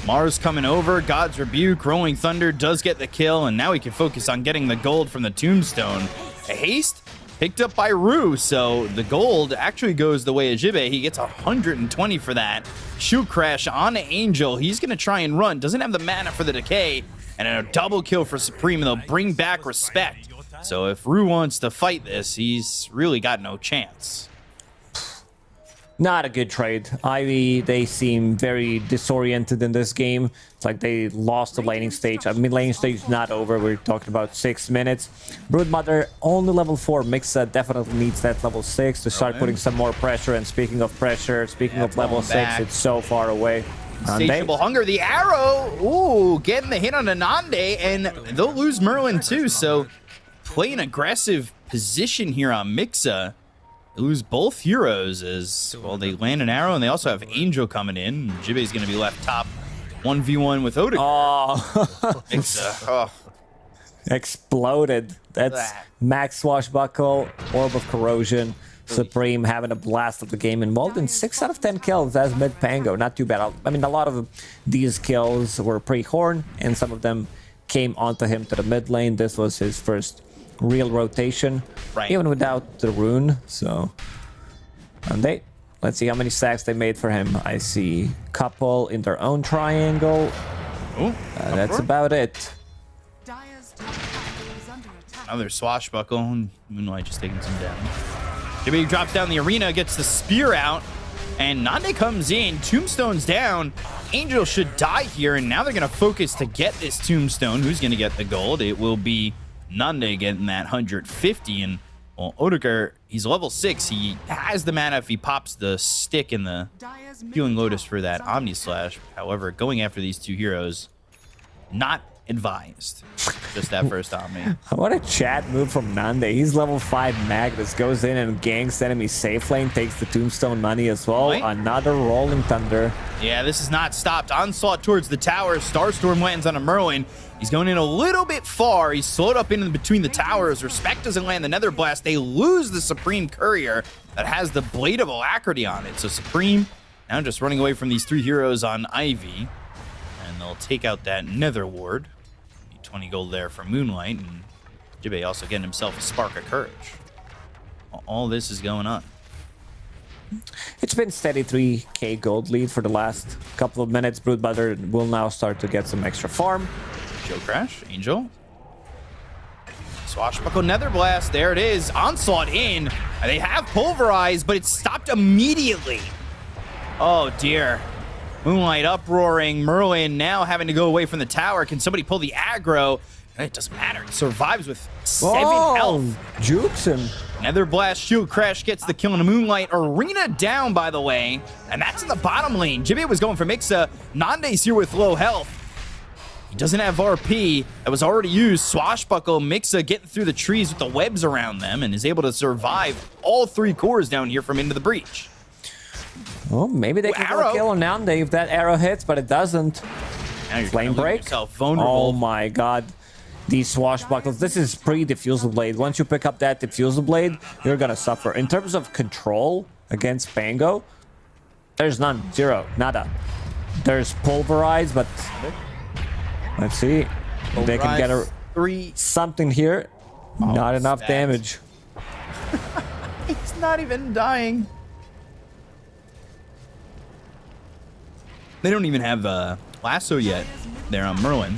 Mars coming over, God's Rebuke, Rolling Thunder does get the kill, and now he can focus on getting the gold from the Tombstone. A haste picked up by Rue, so the gold actually goes the way of Jibe. He gets 120 for that. Shoot crash on Angel. He's going to try and run. Doesn't have the mana for the decay, and a double kill for Supreme, and they'll bring back Respect. So if Rue wants to fight this, he's really got no chance. Not a good trade. Ivy, they seem very disoriented in this game. It's like they lost the laning stage. I mean, laning stage is not over. We're talking about 6 minutes. Broodmother, only level 4. Mixa definitely needs that level 6 to start putting some more pressure. And speaking of pressure, speaking of level 6, it's so far away. Insatiable Hunger, the arrow. Ooh, getting the hit on Anande, and they'll lose Merlin too. So play an aggressive position here on Mixa. They lose both heroes as, well, they land an arrow, and they also have Angel coming in. Jibe's going to be left top 1v1 with Odegaard. Oh. Exploded. That's Max Swashbuckle, Orb of Corrosion, Supreme having a blast of the game. Involved in 6 out of 10 kills as mid Pango. Not too bad. I mean, a lot of these kills were pre-Horn, and some of them came onto him to the mid lane. This was his first real rotation, even without the rune. So, and let's see how many stacks they made for him. I see couple in their own triangle. That's about it. Another swashbuckle. Moonlight just taking some damage. Jibe drops down the arena, gets the spear out, and Nande comes in. Tombstone's down. Angel should die here, and now they're going to focus to get this Tombstone. Who's going to get the gold? It will be Nande getting that 150, and well, Odegaard, he's level 6. He has the mana if he pops the stick in the Healing Lotus for that Omni Slash. However, going after these two heroes, not advised. Just that first Omni. What a chat move from Nande. He's level 5 Magnus, goes in and ganks enemy safe lane, takes the Tombstone money as well. Another Rolling Thunder. Yeah, this is not stopped. Onslaught towards the tower. Starstorm lands on a Merlin. He's going in a little bit far. He's slowed up in between the towers. Respect doesn't land the Nether Blast. They lose the Supreme Courier that has the Blade of Alacrity on it. So Supreme now just running away from these 3 heroes on Ivy. And they'll take out that Nether Ward. 20 gold there for Moonlight. And Jibe also getting himself a Spark of Courage. All this is going on. It's been steady 3k gold lead for the last couple of minutes. Broodmother will now start to get some extra farm. Shield Crash, Angel. Swashbuckle Nether Blast, there it is. Onslaught in. They have Pulverized, but it's stopped immediately. Oh dear. Moonlight uproaring. Merlin now having to go away from the tower. Can somebody pull the aggro? It doesn't matter. He survives with 7 health. Jukes him. Nether Blast, Shield Crash gets the kill in the Moonlight. Arena down, by the way. And that's in the bottom lane. Jibe was going for Mixa. Nande's here with low health. He doesn't have RP. That was already used. Swashbuckle, Mixa getting through the trees with the webs around them and is able to survive all 3 cores down here from Into the Breach. Well, maybe they can go kill on Nande if that arrow hits, but it doesn't. Flame break. Oh my god. These swashbuckles. This is pre-diffusal blade. Once you pick up that diffusal blade, you're gonna suffer. In terms of control against Pango, there's none. Zero. Nada. There's Pulverize, but let's see. They can get something here. Not enough damage. He's not even dying. They don't even have Lasso yet. They're on Merlin.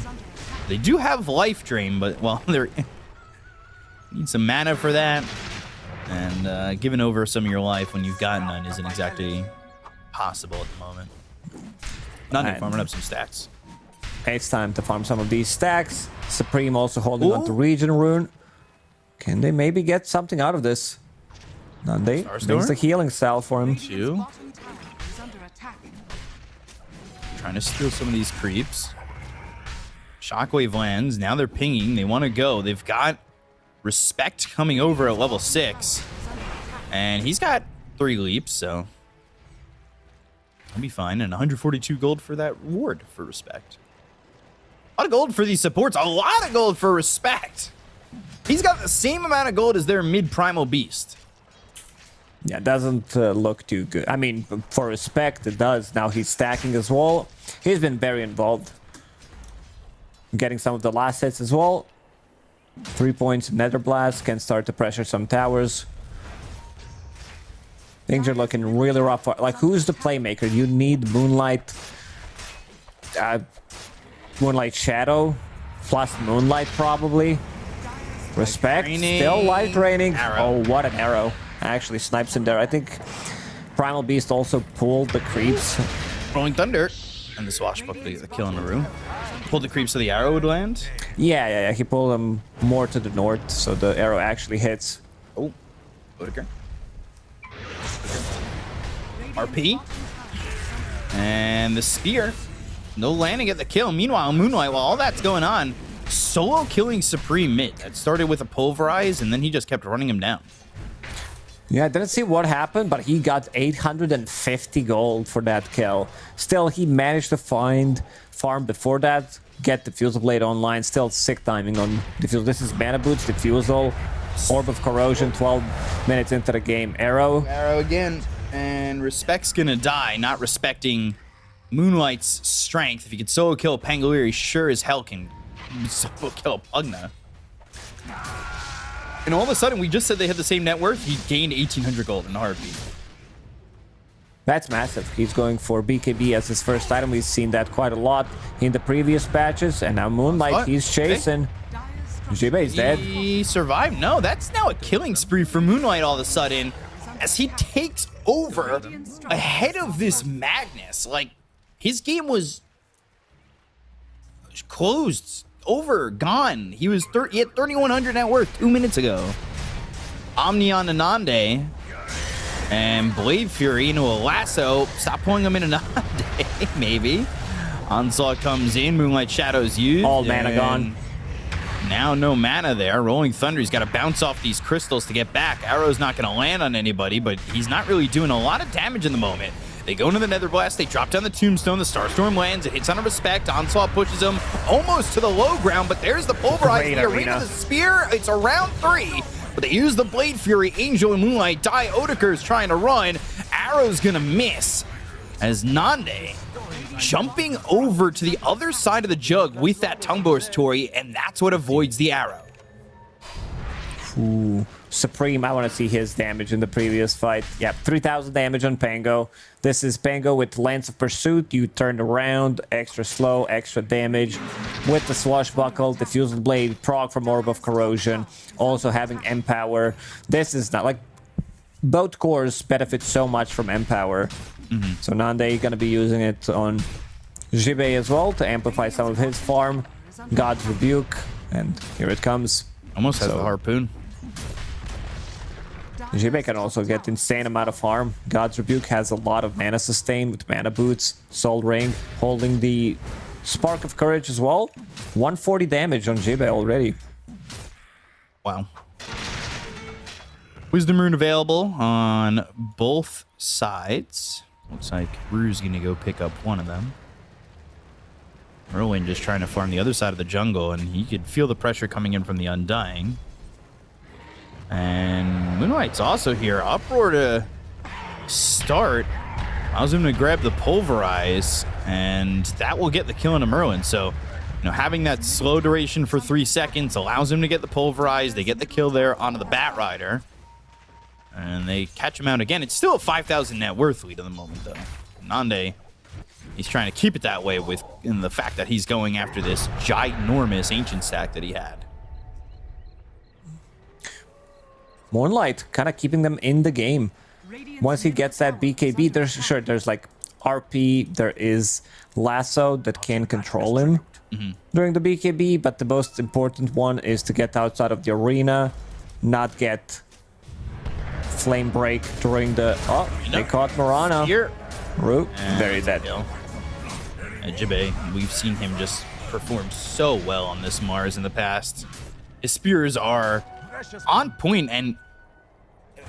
They do have Life Drain, but, well, they're need some mana for that. And giving over some of your life when you've got none isn't exactly possible at the moment. Not farming up some stacks. It's time to farm some of these stacks. Supreme also holding on to Region Rune. Can they maybe get something out of this? Nande brings the healing cell for him. Trying to steal some of these creeps. Shockwave lands. Now they're pinging. They want to go. They've got Respect coming over at level 6. And he's got 3 leaps, so he'll be fine. And 142 gold for that ward for Respect. A lot of gold for these supports. A lot of gold for Respect. He's got the same amount of gold as their mid-primal beast. Yeah, doesn't look too good. I mean, for respect, it does. Now he's stacking as well. He's been very involved. Getting some of the last hits as well. 3 points of Nether Blast. Can start to pressure some towers. Things are looking really rough. Like, who's the playmaker? You need Moonlight... Moonlight Shadow. Plus Moonlight, probably. Respect. Still light raining. Oh, what an arrow. Actually snipes him there. I think Primal Beast also pulled the creeps. Rolling Thunder. And the Swashbuckler gets a kill in the room. Pulled the creeps so the arrow would land. Yeah. He pulled them more to the north, so the arrow actually hits. Oh, Odegaard. RP. And the spear. No landing at the kill. Meanwhile, Moonlight, while all that's going on, solo killing Supreme mid. That started with a pulverize, and then he just kept running him down. Yeah, I didn't see what happened, but he got 850 gold for that kill. Still, he managed to farm before that, get the Diffusal Blade online. Still sick timing on Diffusal. This is Mana Boots, Diffusal, Orb of Corrosion, 12 minutes into the game. Arrow. Arrow again. And Respect's gonna die, not respecting Moonlight's strength. If he could solo kill Pangolier, he sure as hell can solo kill Pugna. And all of a sudden, we just said they had the same net worth. He gained 1,800 gold in a heartbeat. That's massive. He's going for BKB as his first item. We've seen that quite a lot in the previous patches. And now Moonlight, he's chasing. Jibe is dead. He survived. No, that's now a killing spree for Moonlight all of a sudden. As he takes over ahead of this Magnus. Like, his game was closed. Over, gone. He was he had 3,100 net worth 2 minutes ago. Omni on Anande and Blade Fury into a lasso. Stop pulling him in Anande, maybe. Onslaught comes in. Moonlight Shadows used. All mana gone. Now no mana there. Rolling Thunder. He's got to bounce off these crystals to get back. Arrow's not going to land on anybody, but he's not really doing a lot of damage in the moment. They go into the Nether Blast, they drop down the Tombstone, the Starstorm lands, it hits on a Respect, Onslaught pushes him almost to the low ground, but there's the Pulverize, the Arena, the Spear, it's around 3, but they use the Blade Fury, Angel and Moonlight die, Odegaard's trying to run, Arrow's gonna miss, as Nande jumping over to the other side of the jug with that Tumblr's Tory, and that's what avoids the arrow. Ooh. Supreme, I want to see his damage in the previous fight. Yeah, 3,000 damage on Pango. This is Pango with Lance of Pursuit. You turn around, extra slow, extra damage. With the Swashbuckle, Diffusal Blade, proc from Orb of Corrosion. Also having Empower. This is not like... Both cores benefit so much from Empower. So Nande going to be using it on Jibe as well to amplify some of his farm. God's Rebuke. And here it comes. Almost has the Harpoon. Jibe can also get insane amount of farm. God's Rebuke has a lot of mana sustain with Mana Boots, Soul Ring, holding the Spark of Courage as well. 140 damage on Jibe already. Wow. Wisdom Rune available on both sides. Looks like Rue's gonna go pick up one of them. Merlin just trying to farm the other side of the jungle, and he could feel the pressure coming in from the Undying. And Moonlight's also here. Uproar to start. Allows him to grab the Pulverize, and that will get the kill into Merlin. So, having that slow duration for 3 seconds allows him to get the Pulverize. They get the kill there onto the Bat Rider. And they catch him out again. It's still a 5,000 net worth lead at the moment, though. Nande, he's trying to keep it that way in the fact that he's going after this ginormous Ancient stack that he had. Moonlight kind of keeping them in the game. Once he gets that BKB, there's like RP, there is Lasso that can control him during the BKB, but the most important one is to get outside of the arena, not get Flame Break during the... Oh, they caught Morana. Here. Rue, very dead. Jibe, we've seen him just perform so well on this Mars in the past. His spears are on point, and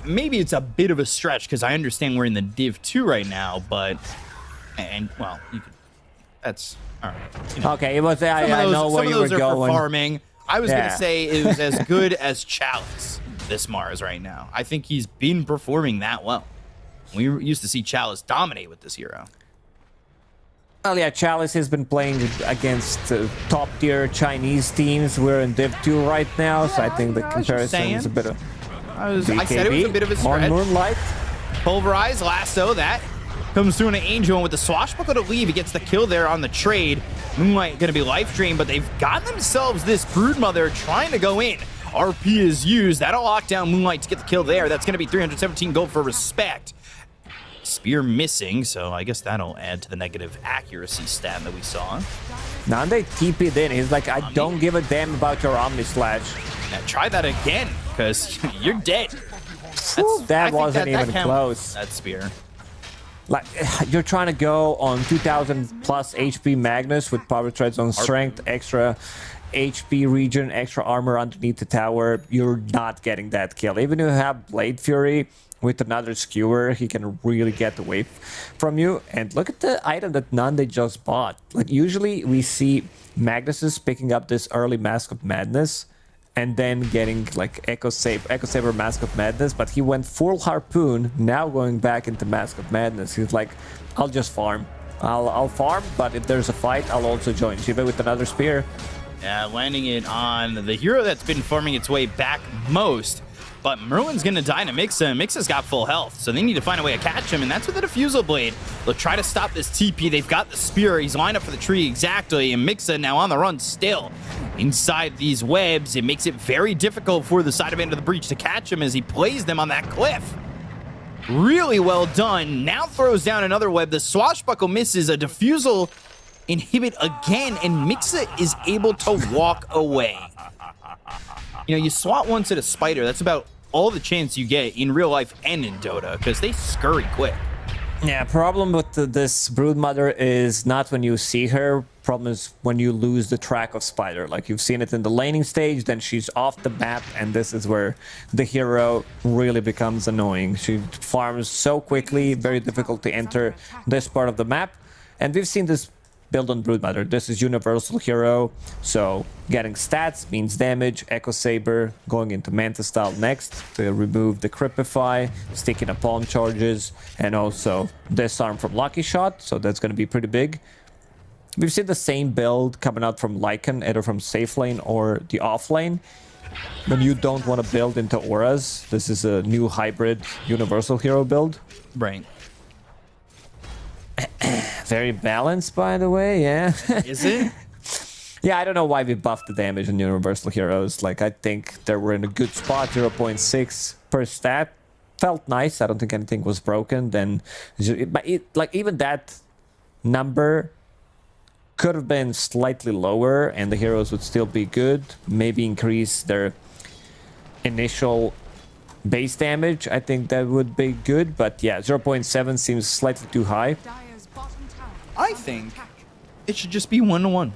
maybe it's a bit of a stretch because I understand we're in the Div 2 right now, but well, you could, that's all right. Okay, it was. I know where you were going. For farming. I was going to say it was as good as Chalice, this Mars right now. I think he's been performing that well. We used to see Chalice dominate with this hero. Well, yeah, Chalice has been playing against top-tier Chinese teams. We're in Div 2 right now, so I think the comparison is a bit of I said it was a bit of a stretch. On Moonlight. Pulverize, lasso, that comes through an Angel, and with the Swashbuckle to leave, he gets the kill there on the trade. Moonlight going to be life drained, but they've got themselves this Broodmother trying to go in. RP is used. That'll lock down Moonlight to get the kill there. That's going to be 317 gold for respect. Spear missing, so I guess that'll add to the negative accuracy stat that we saw. Nande TP'd in. He's like, I don't give a damn about your Omni Slash. Now try that again, because you're dead. That wasn't even close. That spear. Like, you're trying to go on 2000 plus HP Magnus with power treads on strength, extra HP regen, extra armor underneath the tower. You're not getting that kill. Even if you have Blade Fury with another skewer, he can really get away from you. And look at the item that Nande just bought. Like, usually we see Magnuses picking up this early Mask of Madness and then getting like Echo Saber Mask of Madness, but he went full Harpoon, now going back into Mask of Madness. He's like, I'll just farm. I'll farm, but if there's a fight, I'll also join Shiva with another spear. Yeah, landing it on the hero that's been farming its way back most. But Merlin's going to die to Mixa, and Mixa's got full health, so they need to find a way to catch him, and that's with the Diffusal Blade. They'll try to stop this TP. They've got the spear. He's lined up for the tree exactly, and Mixa now on the run still. Inside these webs, it makes it very difficult for the side of End of the Breach to catch him as he plays them on that cliff. Really well done. Now throws down another web. The Swashbuckle misses. A Diffusal inhibit again, and Mixa is able to walk away. You know, you swat once at a spider, that's about all the chance you get in real life and in Dota, because they scurry quick. Yeah, problem with this Broodmother is not when you see her, problem is when you lose the track of Spider. Like, you've seen it in the laning stage, then she's off the map, and this is where the hero really becomes annoying. She farms so quickly, very difficult to enter this part of the map, and we've seen this build on Broodmother. This is universal hero, so getting stats means damage. Echo Saber going into Manta style next to remove the Cripify, sticking up palm charges, and also disarm from Lucky Shot, so that's going to be pretty big. We've seen the same build coming out from Lycan, either from safe lane or the off lane. When you don't want to build into auras, this is a new hybrid universal hero build. Right. Very balanced, by the way, yeah. Is it? Yeah, I don't know why we buffed the damage in Universal Heroes. Like, I think they were in a good spot, 0.6 per stat. Felt nice, I don't think anything was broken. Then, like, even that number could have been slightly lower and the heroes would still be good. Maybe increase their initial base damage. I think that would be good, but yeah, 0.7 seems slightly too high. I think it should just be 1-to-1.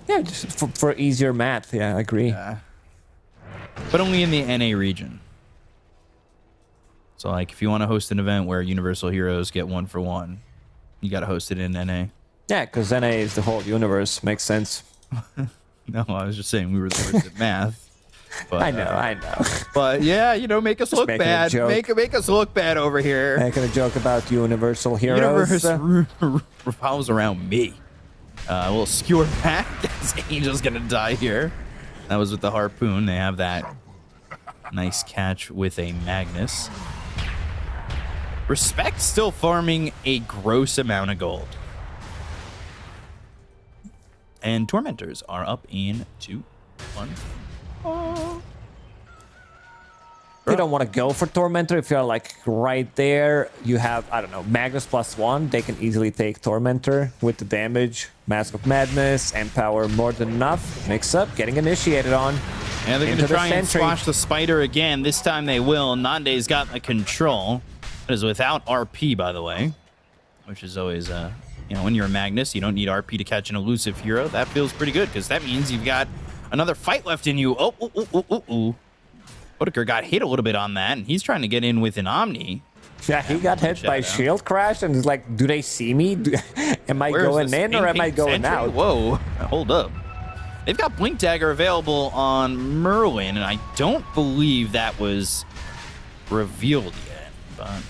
Yeah, just for easier math. Yeah, I agree. Yeah. But only in the NA region. So, like, if you want to host an event where Universal Heroes get 1-for-1, you got to host it in NA. Yeah, because NA is the whole universe. Makes sense. No, I was just saying we were the worst at math. But, I know. But yeah, you know, make us look bad. Make us look bad over here. Making a joke about Universal Heroes. Universe revolves around me. A little skewer back. This Angel's gonna die here. That was with the Harpoon. They have that nice catch with a Magnus. Respect still farming a gross amount of gold. And Tormentors are up in 2-1. You don't want to go for Tormentor if you're like right there. You have, I don't know, Magnus +1. They can easily take Tormentor with the damage. Mask of Madness, Empower more than enough. Mix up, getting initiated on. Yeah, they're going to try and squash the spider again. This time they will. Nande's got the control. That is without RP, by the way, which is always, you know, when you're a Magnus, you don't need RP to catch an elusive hero. That feels pretty good because that means you've got another fight left in you. Odeker got hit a little bit on that, and he's trying to get in with an Omni. Yeah, he got hit by Shield Crash, and he's like, do they see me? Am I going in or am I going out? Whoa, hold up. They've got Blink Dagger available on Merlin, and I don't believe that was revealed yet. But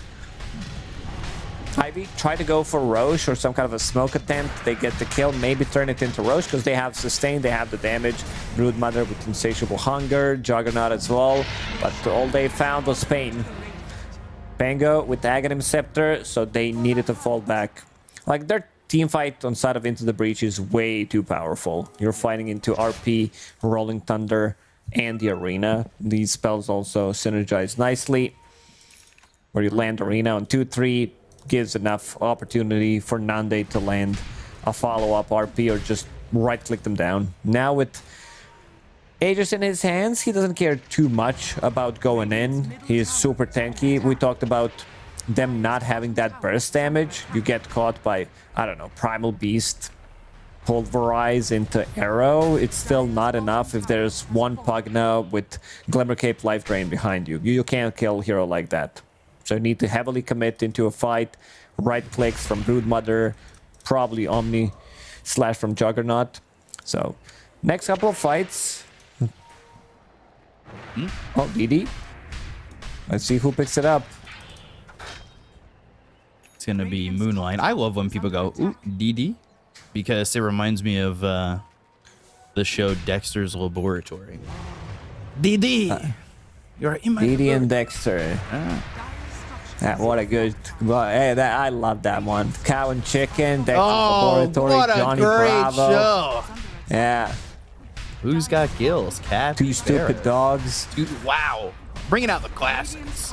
Ivy tried to go for Roche or some kind of a smoke attempt. They get the kill, maybe turn it into Roche because they have sustain, they have the damage. Broodmother with Insatiable Hunger, Juggernaut as well. But all they found was Pain. Pango with the Aghanim Scepter, so they needed to fall back. Like, their team fight on side of Into the Breach is way too powerful. You're fighting into RP, Rolling Thunder, and the Arena. These spells also synergize nicely. Where you land Arena on 2-3, gives enough opportunity for Nande to land a follow-up RP or just right-click them down. Now with Aegis in his hands, he doesn't care too much about going in. He is super tanky. We talked about them not having that burst damage. You get caught by, I don't know, Primal Beast, Pulverize into Arrow. It's still not enough if there's one Pugna with Glimmer Cape Life Drain behind you. You can't kill a hero like that. So you need to heavily commit into a fight. Right clicks from Broodmother, probably Omni / from Juggernaut. So next couple of fights. Oh, DD. Let's see who picks it up. it's going to be Moonlight. I love when people go, ooh, DD, because it reminds me of the show Dexter's Laboratory. DD! You're in my DD and Dexter. What a good... Well, hey, I love that one. Cow and Chicken, Dexter's Laboratory, what a Johnny great Bravo. show! Yeah. Who's got gills? Cat. Two Stupid Dogs. Wow. Bringing out the classics.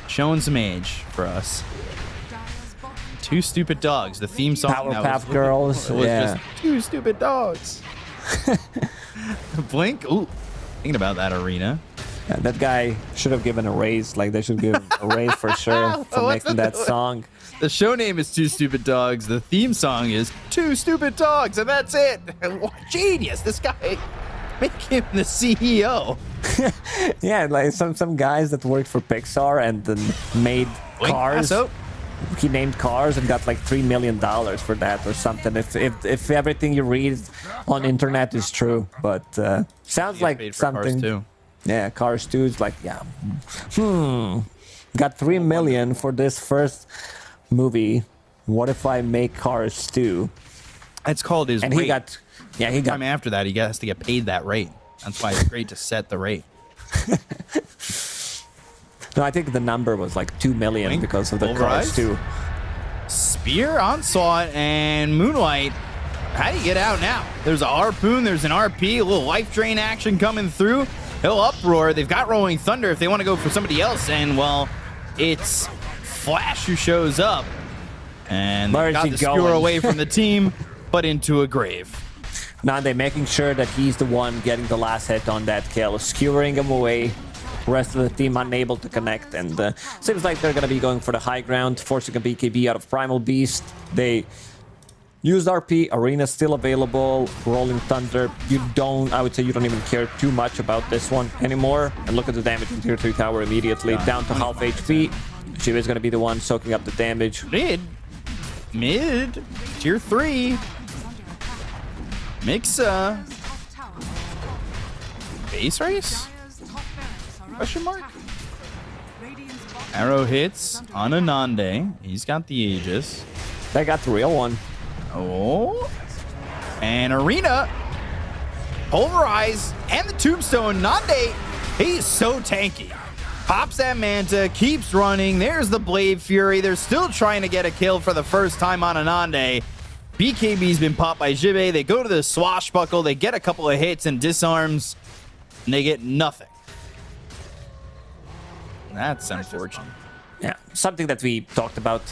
Showing some age for us. Two Stupid Dogs. The theme song. Powerpuff Girls. Was Yeah. just Two Stupid Dogs. Blink. Ooh. Thinking about that arena. Yeah, that guy should have given a raise. Like, they should give a raise for sure for making that song. The show name is Two Stupid Dogs. The theme song is Two Stupid Dogs, and that's it. Genius. This guy, make him the CEO. Yeah, like some guys that worked for Pixar and then made cars. He named cars and got like $3 million for that or something. If everything you read on internet is true, but sounds like something. Cars 2. Yeah, Cars 2 is like, yeah. Got $3 million for this first movie. What if I make Cars 2? It's called his and rate. he got time after that, he has to get paid that rate. That's why it's great to set the rate. No, I think the number was like 2 million because of the Cars 2. Spear, Onslaught, and Moonlight. How do you get out now? There's a Harpoon, there's an RP, a little life drain action coming through. He'll uproar. They've got Rolling Thunder if they want to go for somebody else. And, well, it's Flash who shows up. And they got the skewer away from the team, but into a grave. Nande making sure that he's the one getting the last hit on that kill, skewering him away. Rest of the team unable to connect, and seems like they're going to be going for the high ground, forcing a BKB out of Primal Beast. They used RP, Arena still available, Rolling Thunder. I would say you don't even care too much about this one anymore. And look at the damage in Tier 3 tower immediately, down to half HP. Shiva is going to be the one soaking up the damage. Mid, Tier 3. Mixa. Base race? Question mark? Arrow hits on Anande. He's got the Aegis. They got the real one. Oh. And Arena. Pulverize. And the Tombstone. Nande. He's so tanky. Pops that Manta. Keeps running. There's the Blade Fury. They're still trying to get a kill for the first time on Anande. BKB's been popped by Jibe. They go to the Swashbuckle. They get a couple of hits and disarms. And they get nothing. That's unfortunate. Yeah, something that we talked about.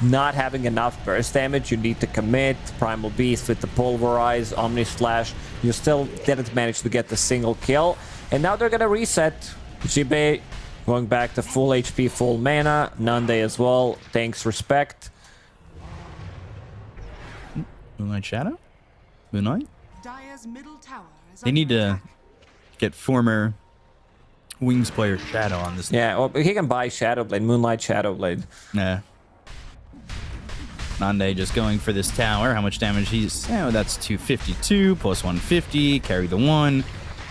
Not having enough burst damage. You need to commit. Primal Beast with the Pulverize, Omni Slash. You still didn't manage to get the single kill. And now they're going to reset. Jibe going back to full HP, full mana. Nande as well. Thanks, respect. Moonlight Shadow? Moonlight? Dire's middle tower is They need to get former Wings player Shadow on this. Yeah, well, he can buy Shadowblade, Moonlight Shadowblade. Nah. Nande just going for this tower. How much damage he's... Oh, that's 252 plus 150. Carry the 1.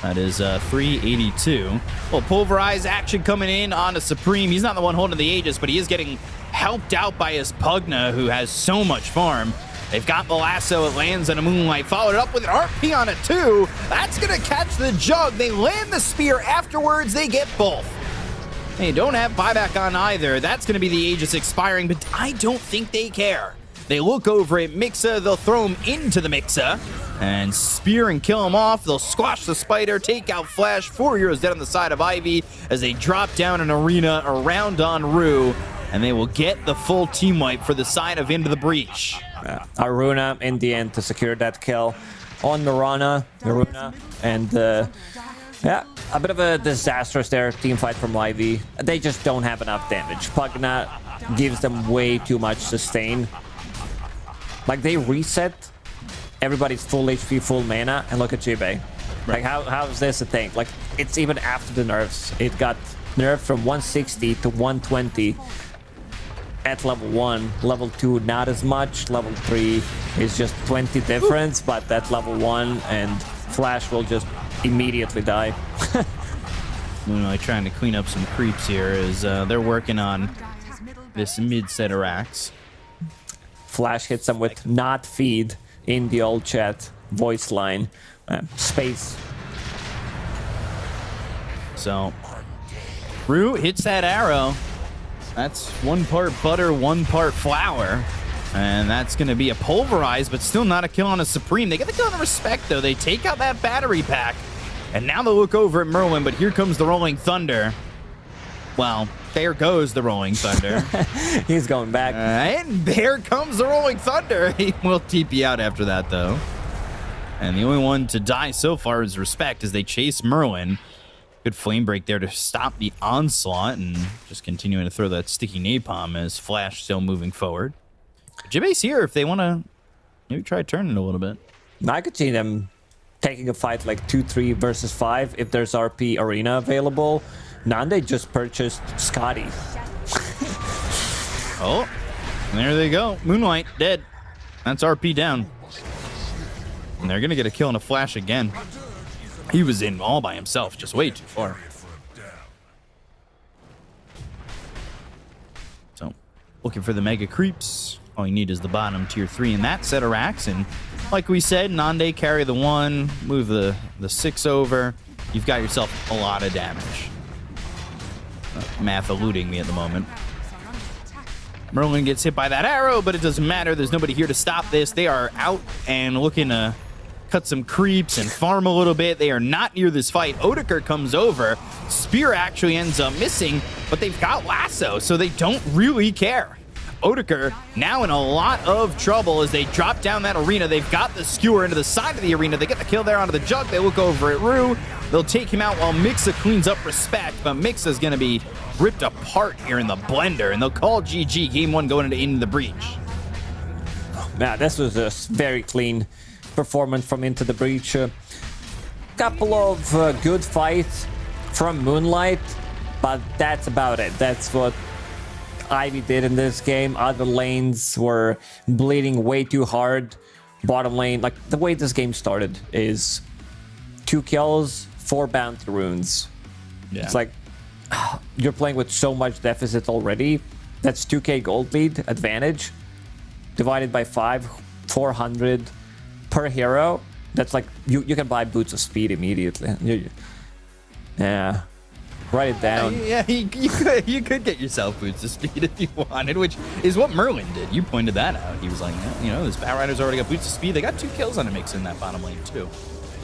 That is 382. Well, Pulverize action coming in on a Supreme. He's not the one holding the Aegis, but he is getting helped out by his Pugna, who has so much farm. They've got the lasso. It lands on a Moonlight. Followed up with an RP on it, too. That's going to catch the Jug. They land the Spear. Afterwards, they get both. They don't have buyback on either. That's going to be the Aegis expiring, but I don't think they care. They look over at Mixa. They'll throw him into the Mixa and spear and kill him off. They'll squash the Spider, take out Flash. 4 heroes dead on the side of Ivy as they drop down an arena around on Rue, and they will get the full team wipe for the side of Into the Breach. Aruna in the end to secure that kill on Aruna, and yeah, a bit of a disastrous there team fight from Ivy. They just don't have enough damage. Pugna gives them way too much sustain. Like, they reset everybody's full HP, full mana, and look at Jibe. Like, how is this a thing? Like, it's even after the nerfs. It got nerfed from 160 to 120 at level 1. Level 2, not as much. Level 3 is just 20 difference, but at level 1, and Flash will just immediately die. Moonlight trying to clean up some creeps here as they're working on this mid-set of racks. Flash hits them with not feed in the old chat voice line. Space. So, Rue hits that arrow. That's 1 part butter, 1 part flour. And that's going to be a Pulverize, but still not a kill on a Supreme. They get the kill on the Respect, though. They take out that battery pack. And now they'll look over at Merlin, but here comes the Rolling Thunder. Well, there goes the Rolling Thunder. He's going back. And there comes the Rolling Thunder. He will TP out after that, though. And the only one to die so far is Respect as they chase Merlin. Good flame break there to stop the onslaught and just continuing to throw that sticky napalm as Flash still moving forward. Jibe's here if they want to maybe try turning a little bit. I could see them taking a fight like 2-3 versus 5 if there's RP Arena available. Nande just purchased Scotty. Oh, there they go. Moonlight dead. That's RP down. And they're going to get a kill on a Flash again. He was in all by himself, just way too far. So, looking for the mega creeps. All you need is the bottom tier 3 in that set of racks. And like we said, Nande carry the 1, move the 6 over. You've got yourself a lot of damage. Math eluding me at the moment. Merlin gets hit by that arrow, but it doesn't matter. There's nobody here to stop this. They are out and looking to cut some creeps and farm a little bit. They are not near this fight. Odeker comes over. Spear actually ends up missing, but they've got lasso, so they don't really care. Odeker now in a lot of trouble as they drop down that arena. They've got the skewer into the side of the arena. They get the kill there onto the Jug. They look over at Rue. They'll take him out while Mixa cleans up Respect, but Mixa's going to be ripped apart here in the blender, and they'll call GG. Game 1 going into the Breach. Yeah, this was a very clean performance from Into the Breach. Couple of good fights from Moonlight, but that's about it. That's what Ivy did in this game. Other lanes were bleeding way too hard. Bottom lane, like the way this game started is 2 kills, 4 bounty runes. Yeah. It's like you're playing with so much deficit already. That's 2k gold lead advantage divided by 5, 400 per hero. That's like you can buy Boots of Speed immediately. Yeah. Write it down. Yeah, you could get yourself Boots of Speed if you wanted, which is what Merlin did. You pointed that out. He was like, yeah, you know, this Batrider's already got Boots of Speed. They got 2 kills on a mix in that bottom lane too,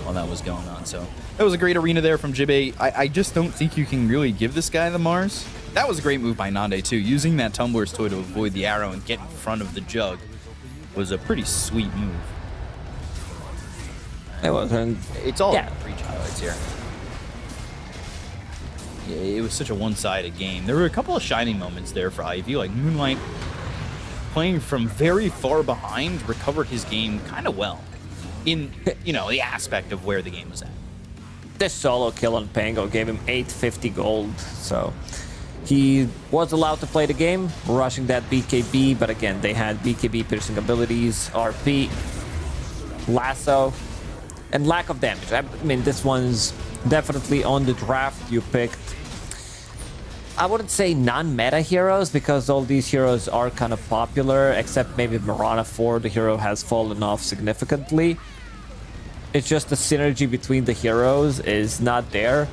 while that was going on. So that was a great arena there from Jibe. I just don't think you can really give this guy the Mars. That was a great move by Nande too. Using that Tumbler's Toy to avoid the arrow and get in front of the Jug was a pretty sweet move. It was. And it's all Breach highlights here. Yeah, it was such a one-sided game. There were a couple of shining moments there for Ivy, like Moonlight playing from very far behind, recovered his game kind of well in, you know, the aspect of where the game was at. This solo kill on Pango gave him 850 gold, so He was allowed to play the game, rushing that BKB, but again, they had BKB piercing abilities, RP, lasso, and lack of damage. I mean, this one's definitely on the draft. You picked, I wouldn't say non-meta heroes, because all these heroes are kind of popular, except maybe Mirana 4, the hero has fallen off significantly. It's just the synergy between the heroes is not there.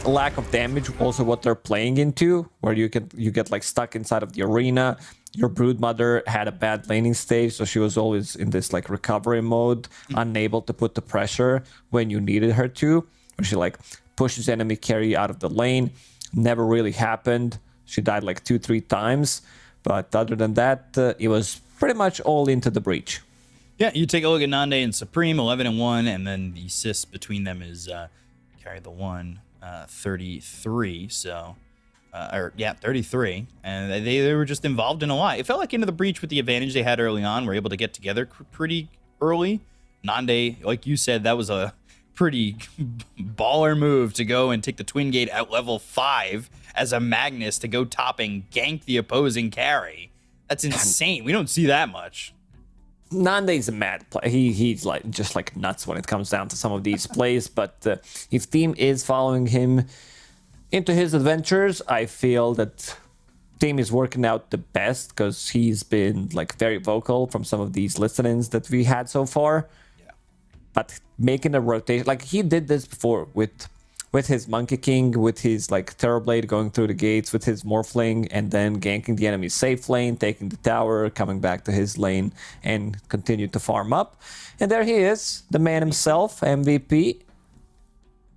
Lack of damage, also what they're playing into, where you get like stuck inside of the arena. Your Broodmother had a bad laning stage, so she was always in this like recovery mode, unable to put the pressure when you needed her to. When she like pushes enemy carry out of the lane, never really happened. She died like 2-3 times, but other than that, it was pretty much all into the breach. Yeah, you take a look at Nande and Supreme, 11-1, and then the assist between them is carry the one, 33. So. 33, and they were just involved in a lot. It felt like Into the Breach, with the advantage they had early on, were able to get together pretty early. Nande, like you said, that was a pretty baller move to go and take the Twin Gate at level 5 as a Magnus to go top and gank the opposing carry. That's insane. We don't see that much. Nande's a mad player. He's like just like nuts when it comes down to some of these plays, but if team is following him into his adventures, I feel that team is working out the best, because he's been like very vocal from some of these listen-ins that we had so far. Yeah. But making a rotation, like he did this before with his Monkey King, with his like Terrorblade going through the gates, with his Morphling, and then ganking the enemy's safe lane, taking the tower, coming back to his lane, and continue to farm up. And there he is, the man himself, MVP,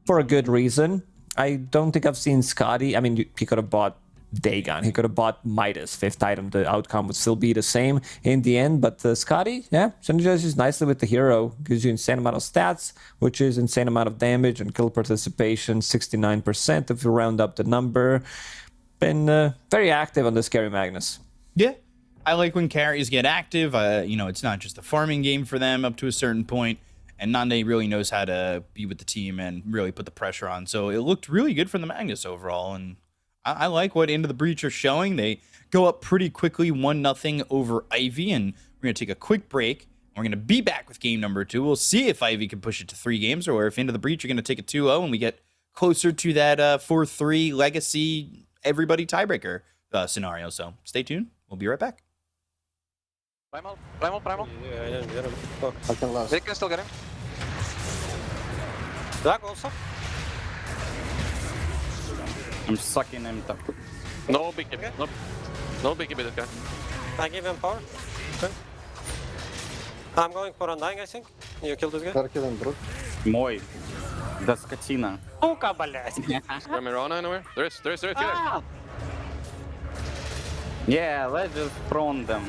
for a good reason. I don't think I've seen Scotty. I mean, he could have bought Dagon. He could have bought Midas, 5th item. The outcome would still be the same in the end. But Scotty, yeah, synergizes nicely with the hero. Gives you insane amount of stats, which is insane amount of damage, and kill participation, 69% if you round up the number. Been very active on this carry Magnus. Yeah, I like when carries get active. It's not just a farming game for them up to a certain point. And Nande really knows how to be with the team and really put the pressure on. So it looked really good from the Magnus overall. And I like what Into the Breach are showing. They go up pretty quickly, 1-0 over Ivy. And we're going to take a quick break. We're going to be back with game number 2. We'll see if Ivy can push it to 3 games, or if Into the Breach are going to take a 2-0 and we get closer to that 4-3 legacy everybody tiebreaker scenario. So stay tuned. We'll be right back. Primal. Yeah, I didn't get him. Fuck. I can last. They can still get him. Black also. I'm sucking him top. No BKB. Okay. No BKB this guy. I give him power. Okay. I'm going for Undying, I think. You kill this guy? Gotta kill him, bro. Мой. Да скотина. Сука, блядь. Is there Mirana anywhere? There is. Ah! Yeah, let's just front them.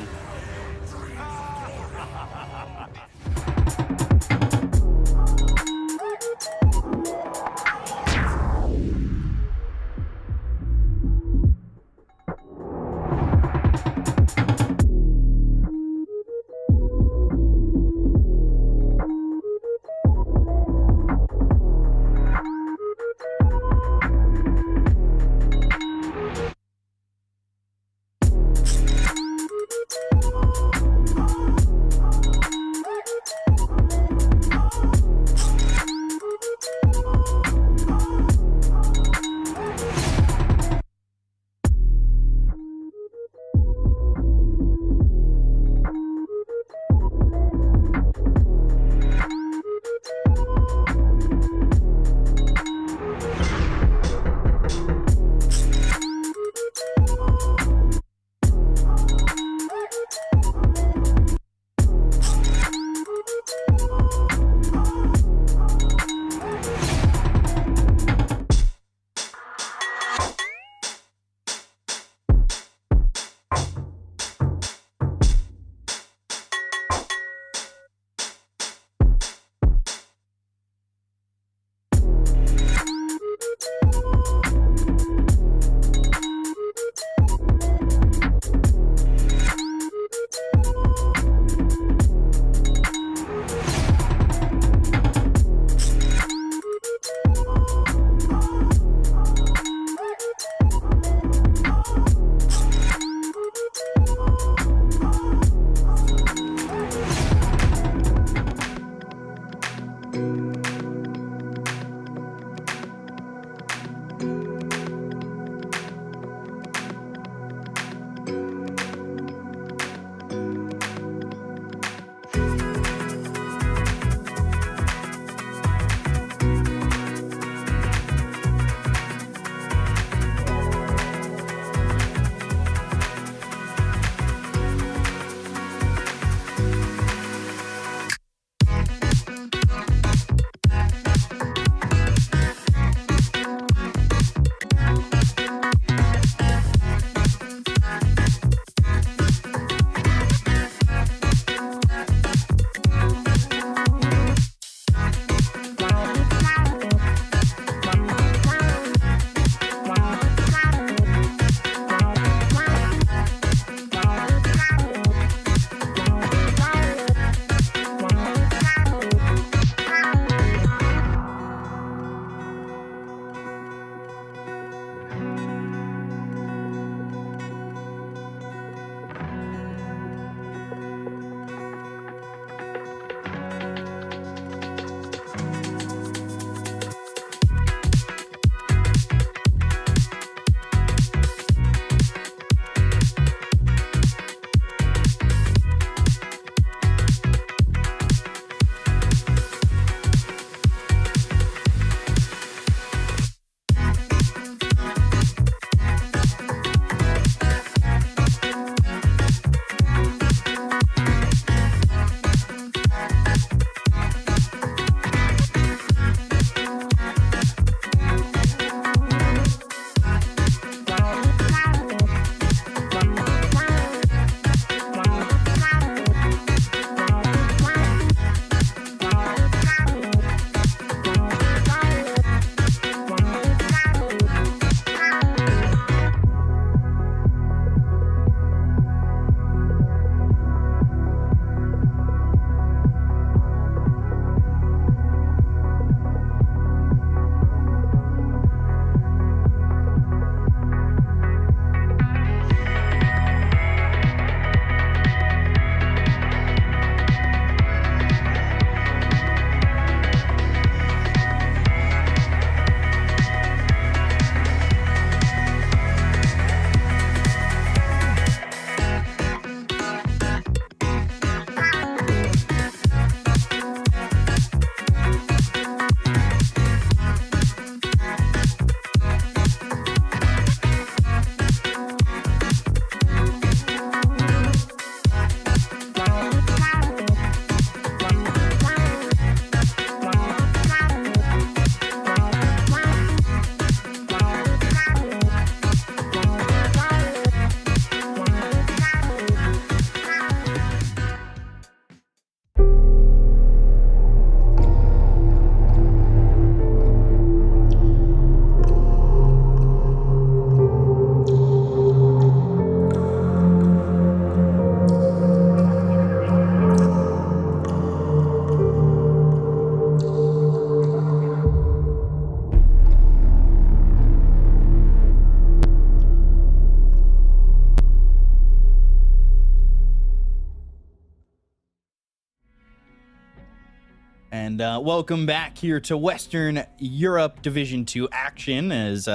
And welcome back here to Western Europe Division 2 action as,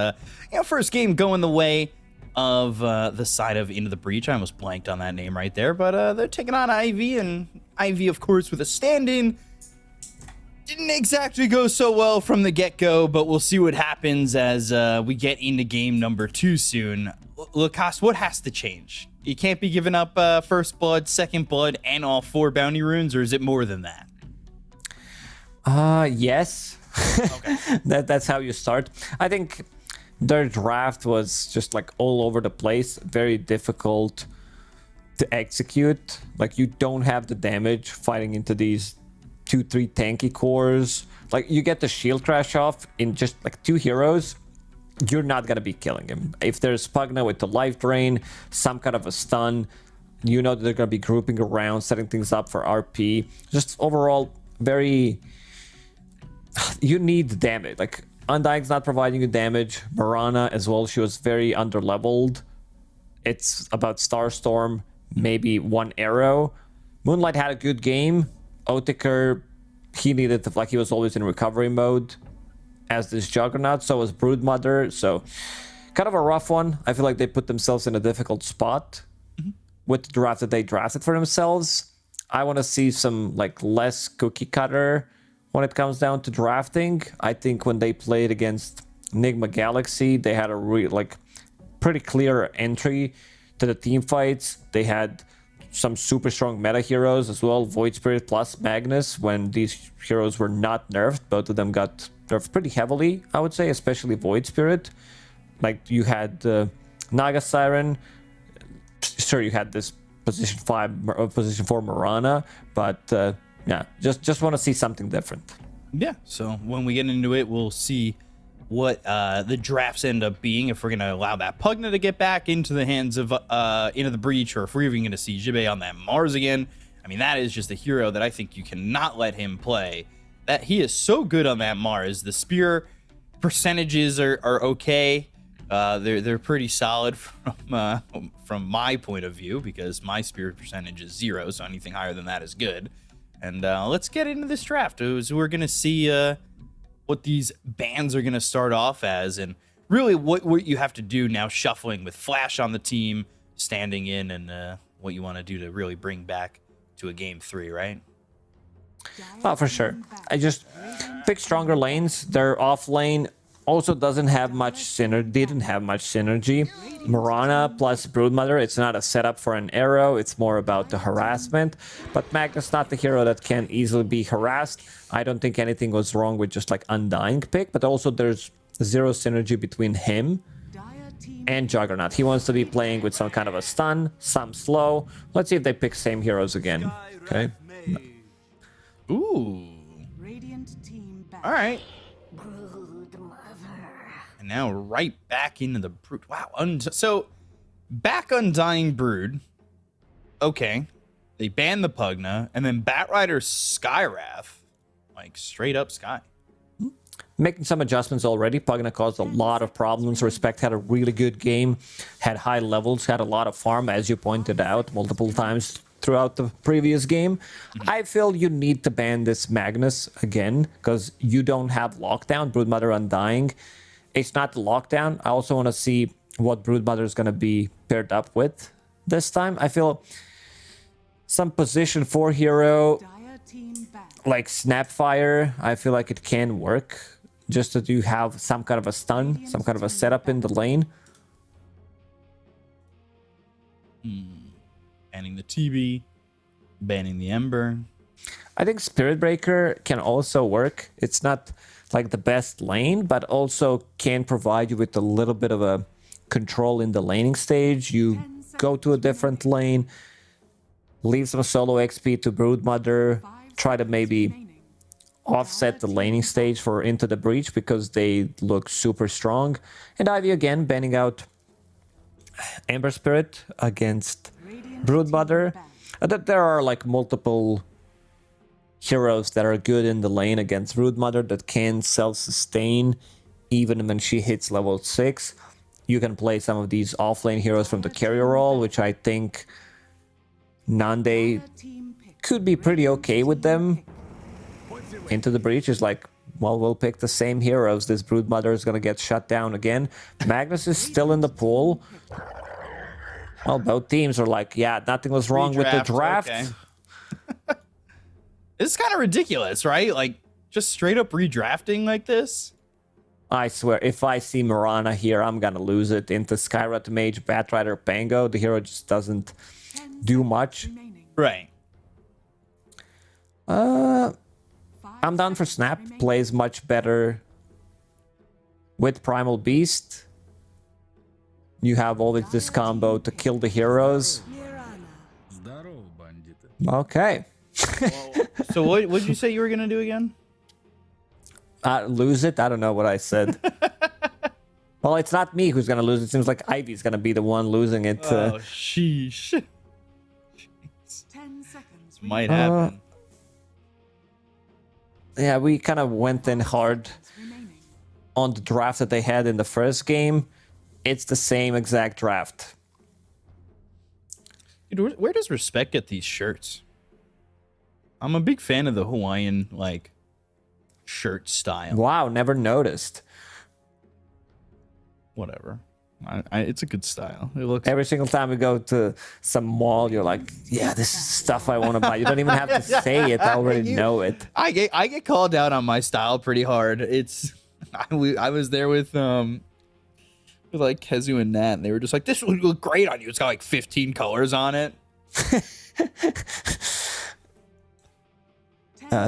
first game going the way of the side of Into the Breach. I almost blanked on that name right there, but they're taking on Ivy, and Ivy, of course, with a stand-in. Didn't exactly go so well from the get-go, but we'll see what happens as we get into game number 2 soon. Lucas, what has to change? You can't be giving up first blood, second blood, and all 4 bounty runes, or is it more than that? Yes. Okay. That's how you start. I think their draft was just like all over the place, very difficult to execute. Like, you don't have the damage fighting into these 2-3 tanky cores. Like, you get the shield crash off in just like 2 heroes, you're not gonna be killing him. If there's Pugna with the life drain, some kind of a stun, you know that they're gonna be grouping around, setting things up for RP. Just overall, very... You need damage. Like, Undying's not providing you damage. Marana as well, she was very underleveled. It's about Starstorm, maybe 1 arrow. Moonlight had a good game. Otiker, he needed to, like, he was always in recovery mode as this Juggernaut, so was Broodmother, so kind of a rough one. I feel like they put themselves in a difficult spot with the draft that they drafted for themselves. I want to see some like less cookie cutter when it comes down to drafting. I think when they played against Enigma Galaxy, they had a pretty clear entry to the team fights. They had some super strong meta heroes as well, Void Spirit plus Magnus, when these heroes were not nerfed. Both of them got nerfed pretty heavily, I would say, especially Void Spirit. Like, you had Naga Siren, sure, you had this position 4 Marana, but yeah, just want to see something different. Yeah, so when we get into it, we'll see what the drafts end up being, if we're going to allow that Pugna to get back into the hands of Into the Breach, or if we're even going to see Jibe on that Mars again. I mean, that is just a hero that I think you cannot let him play. That he is so good on that Mars. The spear percentages are okay. They're pretty solid from my point of view, because my spear percentage is 0, so anything higher than that is good. And let's get into this draft. So we're going to see what these bands are going to start off as, and really what you have to do now, shuffling with Flash on the team, standing in, and what you want to do to really bring back to a game 3, right? Oh, for sure. I just pick stronger lanes. Their off lane also didn't have much synergy. Marana plus Broodmother, it's not a setup for an arrow, it's more about the harassment. But Magnus not the hero that can easily be harassed. I don't think anything was wrong with just like Undying pick, but also there's 0 synergy between him and Juggernaut. He wants to be playing with some kind of a stun, some slow. Let's see if they pick same heroes again. Okay. Ooh. All right. And now right back into the Brood. Wow. So back Undying Brood. Okay. They banned the Pugna, and then Batrider Skywrath. Like, straight up Sky. Making some adjustments already. Pugna caused a lot of problems. Respect had a really good game. Had high levels. Had a lot of farm, as you pointed out multiple times throughout the previous game. I feel you need to ban this Magnus again, because you don't have lockdown. Broodmother Undying. It's not the lockdown. I also want to see what Broodmother is going to be paired up with this time. I feel some position 4 hero like Snapfire, I feel like it can work. Just that you have some kind of a stun, some kind of a setup in the lane. Banning the TB, banning the Ember. I think Spirit Breaker can also work. It's not like the best lane, but also can provide you with a little bit of a control in the laning stage. You go to a different lane, leave some solo XP to Broodmother, try to maybe offset the laning stage for Into the Breach, because they look super strong. And Ivy again banning out Ember Spirit against Broodmother. That there are like multiple heroes that are good in the lane against Broodmother that can self-sustain even when she hits level 6. You can play some of these offlane heroes from the carrier role, which I think Nande could be pretty okay with them. Into the Breach is like, well, we'll pick the same heroes. This Broodmother is going to get shut down again. Magnus is still in the pool. Well, both teams are like, yeah, nothing was wrong with the draft. Okay. It's kind of ridiculous, right? Like, just straight up redrafting like this? I swear, if I see Mirana here, I'm going to lose it into Skyrot Mage, Batrider, Pango. The hero just doesn't do much. Right. I'm down for Snap. Plays much better with Primal Beast. You have always this combo to kill the heroes. Okay. So what did you say you were going to do again? Lose it? I don't know what I said. Well, it's not me who's going to lose. It seems like Ivy's going to be the one losing it. Oh, sheesh. 10 seconds. Might happen. Yeah, we kind of went in hard on the draft that they had in the first game. It's the same exact draft. Dude, where does Respect get these shirts? I'm a big fan of the Hawaiian, like, shirt style. Wow, never noticed. Whatever. It's a good style. It looks every single time we go to some mall, you're like, yeah, this is stuff I want to buy. You don't even have to say it. I already know it. I get called out on my style pretty hard. It's I was there with like Kezu and Nat, and they were just like, this would look great on you. It's got like 15 colors on it.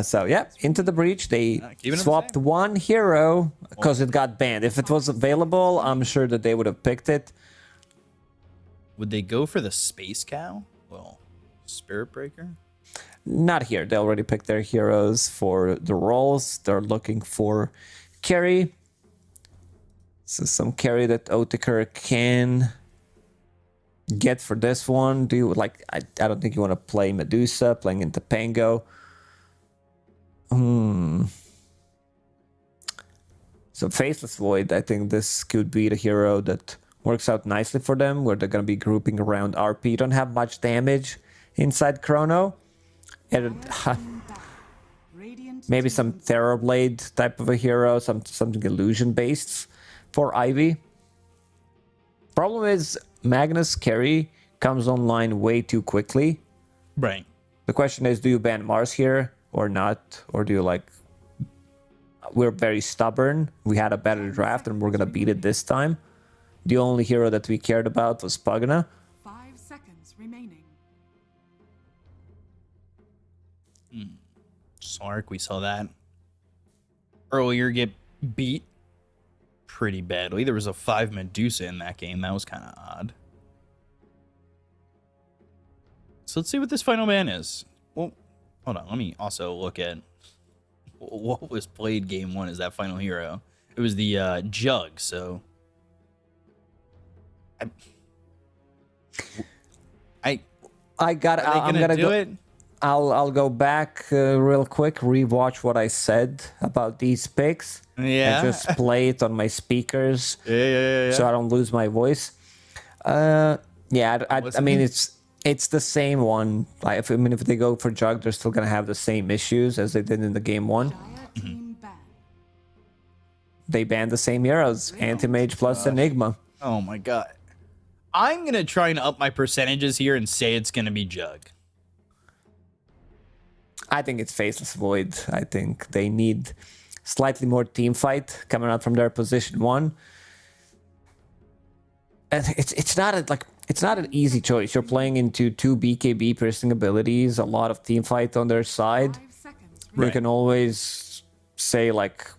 So yeah, Into the Breach, they swapped one hero because it got banned. If it was available, I'm sure that they would have picked it. Would they go for the Space Cow? Well, Spirit Breaker? Not here. They already picked their heroes for the roles. They're looking for carry. So some carry that Otaker can get for this one. Do you like? I don't think you want to play Medusa, playing into Pango. So Faceless Void, I think this could be the hero that works out nicely for them, where they're going to be grouping around RP. You don't have much damage inside Chrono. Maybe some Terrorblade type of a hero, something illusion based for Ivy. Problem is Magnus carry comes online way too quickly. Right. The question is, do you ban Mars here or not? Or do you like, we're very stubborn, we had a better draft and we're gonna beat it this time? The only hero that we cared about was Pagana. 5 seconds remaining. Slark, we saw that earlier get beat pretty badly. There was a 5 Medusa in that game. That was kind of odd. So let's see what this final ban is. Well, hold on. Let me also look at what was played game 1 as that final hero. It was the Jug, so... I'm gonna do it. I'll go back real quick, rewatch what I said about these picks. Yeah. And just play it on my speakers. Yeah. So I don't lose my voice. I mean, it's the same one. If they go for Jug, they're still gonna have the same issues as they did in the game 1. They banned the same heroes, Anti-Mage plus Enigma. Oh my god. I'm gonna try and up my percentages here and say it's gonna be Jug. I think it's Faceless Void. I think they need slightly more team fight coming out from their position 1. And it's not an easy choice. You're playing into 2 BKB piercing abilities, a lot of team fight on their side. You can always say like,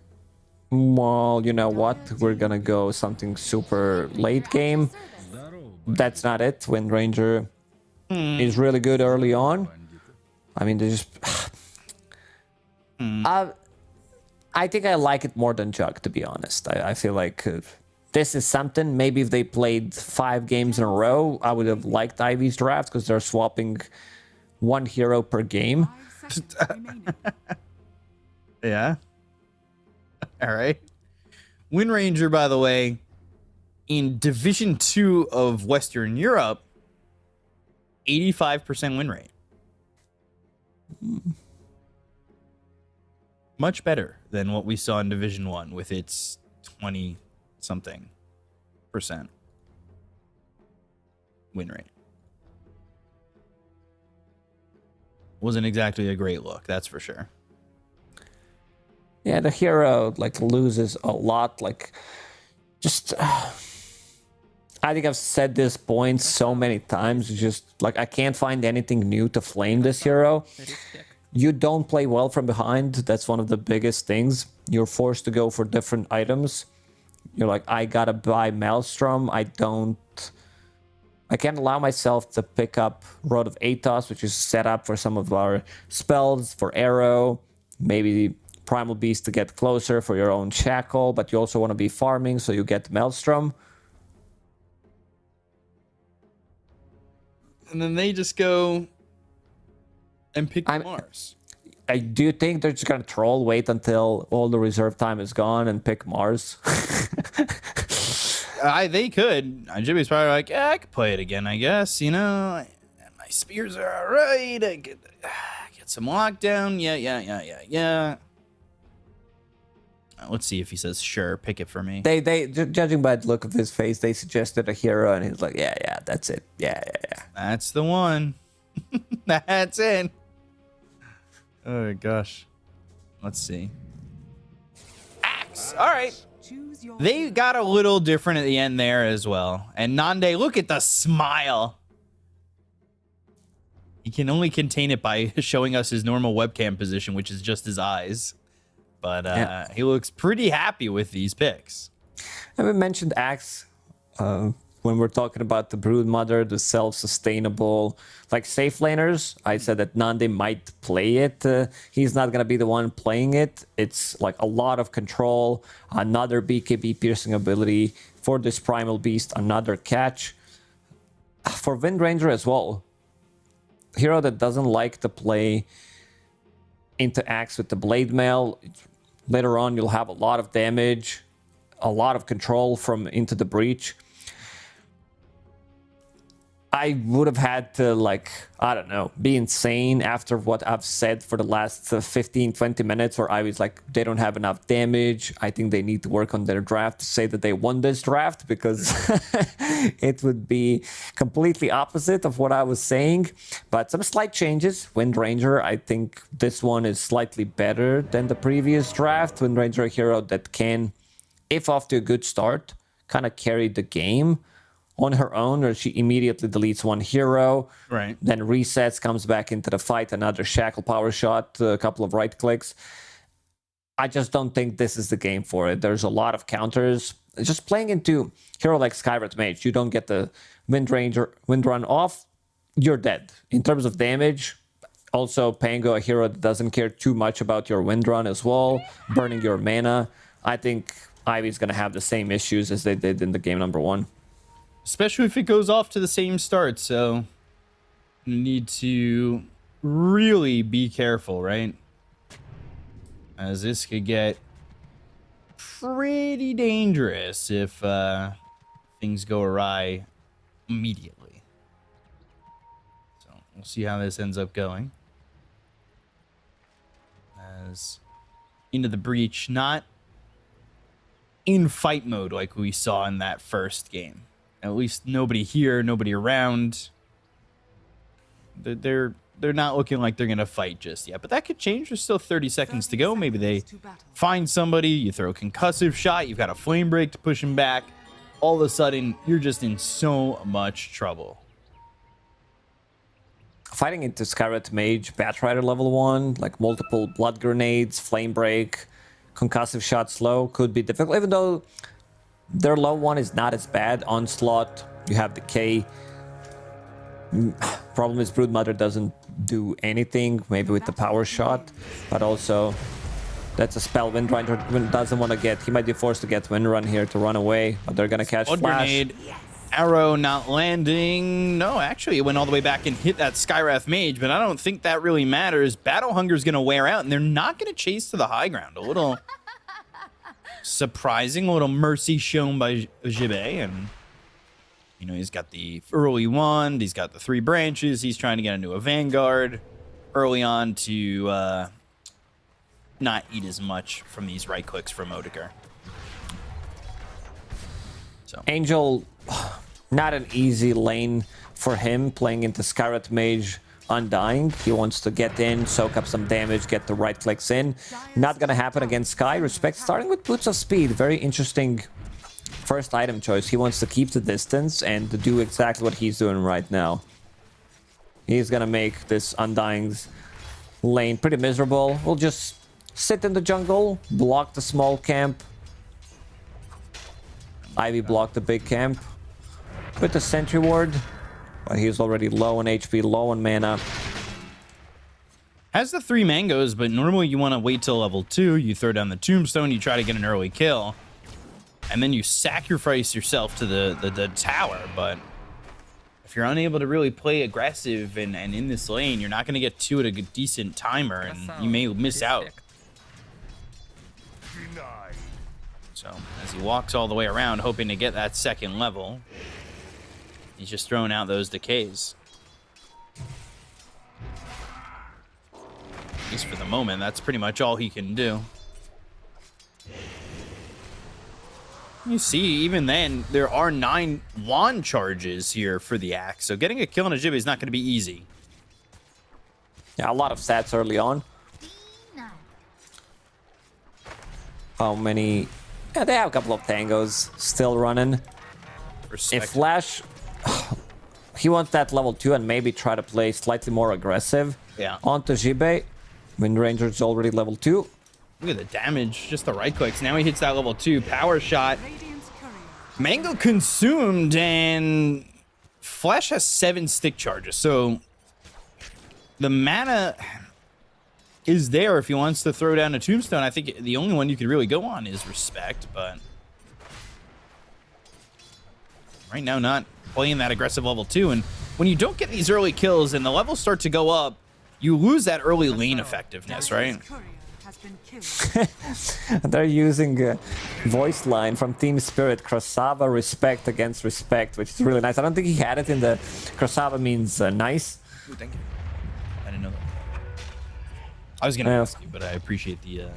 well, you know what, we're gonna go something super late game. That's not it. Wind Ranger is really good early on. I mean, they just... I think I like it more than Jug, to be honest. I feel like this is something. Maybe if they played 5 games in a row, I would have liked Ivy's draft because they're swapping 1 hero per game. Yeah. All right. Wind Ranger, by the way, in Division 2 of Western Europe, 85% win rate. much better than what we saw in Division 1 with its 20-something% win rate. Wasn't exactly a great look, that's for sure. Yeah, the hero like loses a lot. Like, just I think I've said this point so many times. Just like I can't find anything new to flame this hero. You don't play well from behind. That's one of the biggest things. You're forced to go for different items. You're like, I gotta buy Maelstrom. I can't allow myself to pick up Rod of Atos, which is set up for some of our spells, for Arrow, maybe Primal Beast to get closer for your own Shackle, but you also want to be farming, so you get Maelstrom. And then they just go and pick Mars. I do think they're just gonna troll, wait until all the reserve time is gone and pick Mars. They could. Jimmy's probably like, yeah, I could play it again, I guess. You know, my spears are all right. I could get some lockdown. Yeah. Let's see if he says, sure, pick it for me. They judging by the look of his face, they suggested a hero, and he's like, yeah, that's it. Yeah. That's the one. That's it. Oh, gosh. Let's see. Axe. All right. They got a little different at the end there as well. And Nande, look at the smile. He can only contain it by showing us his normal webcam position, which is just his eyes. But he looks pretty happy with these picks. And we mentioned Axe when we're talking about the Brood Mother, the self-sustainable, like safe laners. I said that Nande might play it. He's not going to be the one playing it. It's like a lot of control, another BKB piercing ability for this Primal Beast, another catch. For Wind Ranger as well. Hero that doesn't like to play into Axe with the Blade Mail. Later on, you'll have a lot of damage, a lot of control from Into the Breach. I would have had to, like, I don't know, be insane after what I've said for the last 15, 20 minutes, where I was like, they don't have enough damage. I think they need to work on their draft to say that they won this draft, because it would be completely opposite of what I was saying. But some slight changes. Wind Ranger, I think this one is slightly better than the previous draft. Wind Ranger, a hero that can, if off to a good start, kind of carry the game on her own, or she immediately deletes one hero, right? Then resets, comes back into the fight, another Shackle power shot, a couple of right clicks. I just don't think this is the game for it. There's a lot of counters. Just playing into hero like Skywrath Mage, you don't get the Wind Run off, you're dead. In terms of damage, also Pango, a hero that doesn't care too much about your Wind Run as well, burning your mana. I think Ivy's going to have the same issues as they did in the game number 1. Especially if it goes off to the same start, so you need to really be careful, right? As this could get pretty dangerous if things go awry immediately. So we'll see how this ends up going. As Into the Breach, not in fight mode like we saw in that first game. At least nobody here, nobody around. They're not looking like they're gonna fight just yet, but that could change. There's still 30 seconds to go. Maybe they find somebody. You throw a concussive shot. You've got a flame break to push him back. All of a sudden, you're just in so much trouble. Fighting into Skywrath Mage, Batrider level 1, like multiple blood grenades, flame break, concussive shot slow could be difficult, even though their low one is not as bad. Onslaught, you have Decay. Problem is Brood Mother doesn't do anything, maybe with the power shot, but also that's a spell Wind Ranger doesn't want to get. He might be forced to get Wind Run here to run away, but they're gonna catch Blood Flash. Grenade. Arrow not landing. No, actually, it went all the way back and hit that Skywrath Mage, but I don't think that really matters. Battle Hunger's going to wear out, and they're not going to chase to the high ground. A little surprising, a little mercy shown by Jibé, and you know, he's got the early wand, he's got the 3 branches, he's trying to get into a Vanguard early on to not eat as much from these right clicks from Odegaard. So Angel, not an easy lane for him playing into Scarlet Mage Undying. He wants to get in, soak up some damage, get the right clicks in. Not gonna happen against Sky. Respect starting with Boots of Speed. Very interesting first item choice. He wants to keep the distance and to do exactly what he's doing right now. He's gonna make this Undying's lane pretty miserable. We'll just sit in the jungle, block the small camp. Ivy blocked the big camp with the sentry ward, but he's already low on HP, low on mana. Has the 3 mangoes, but normally you want to wait till level 2. You throw down the tombstone, you try to get an early kill, and then you sacrifice yourself to the tower. But if you're unable to really play aggressive and in this lane, you're not going to get 2 at a good, decent timer, and you may miss out. So as he walks all the way around, hoping to get that second level, he's just throwing out those decays. At least for the moment, that's pretty much all he can do. You see, even then, there are 9 wand charges here for the axe, so getting a kill on a Jibbe is not going to be easy. Yeah, a lot of stats early on. How many? Yeah, they have a couple of tangos still running. If Flash, he wants that level 2 and maybe try to play slightly more aggressive. Yeah. Onto Jibbe. Wind Ranger's already level 2. Look at the damage, just the right clicks. Now he hits that level 2 power shot. Mango consumed, and Flash has 7 stick charges. So the mana is there if he wants to throw down a tombstone. I think the only one you could really go on is Respect, but right now not playing that aggressive level 2. And when you don't get these early kills and the levels start to go up, you lose that early lane effectiveness, right? They're using a voice line from Team Spirit, Krasava Respect against Respect, which is really nice. I don't think he had it in the Krasava means nice. Ooh, thank you. I didn't know that. I was going to ask you, but I appreciate the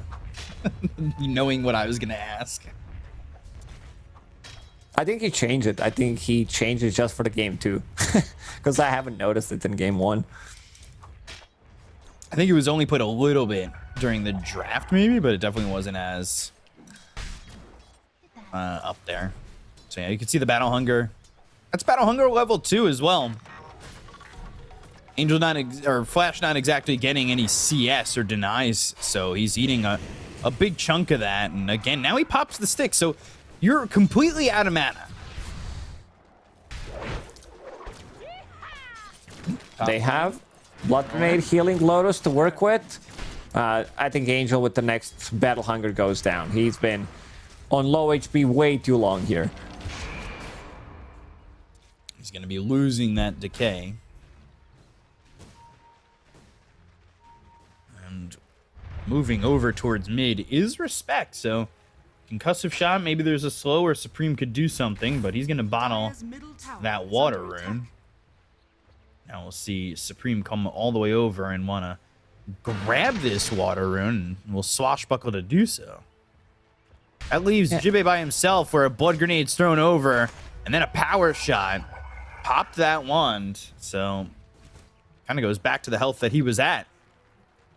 knowing what I was going to ask. I think he changed it. I think he changed it just for the game too, because I haven't noticed it in game 1. I think it was only put a little bit during the draft, maybe, but it definitely wasn't as up there. So yeah, you can see the Battle Hunger. That's Battle Hunger level 2 as well. Angel or Flash not exactly getting any CS or denies, so he's eating a big chunk of that. And again, now he pops the stick, so you're completely out of mana. They have Blood Grenade, Healing Lotus to work with. I think Angel with the next Battle Hunger goes down. He's been on low HP way too long here. He's going to be losing that decay. And moving over towards mid is Respect, so concussive shot, maybe there's a slow or Supreme could do something, but he's going to bottle that water rune. Now we'll see Supreme come all the way over and want to grab this water rune, and will swashbuckle to do so. That leaves Jibbe by himself, where a blood grenade's thrown over, and then a power shot popped that wand. So kind of goes back to the health that he was at.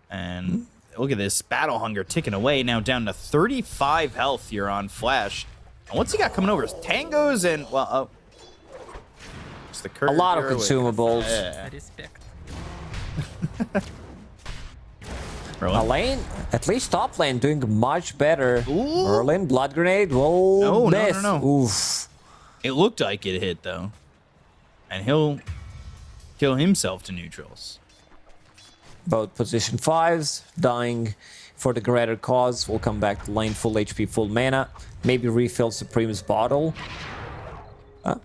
And look at this Battle Hunger ticking away, now down to 35 health here on Flash. And what's he got coming over? Tangos and, well, a lot of consumables. Lane, at least top lane, doing much better. Ooh. Merlin, Blood Grenade will miss. No. Oof. It looked like it hit, though. And he'll kill himself to neutrals. Both position 5s, dying for the greater cause. We'll come back to lane, full HP, full mana. Maybe refill Supreme's bottle.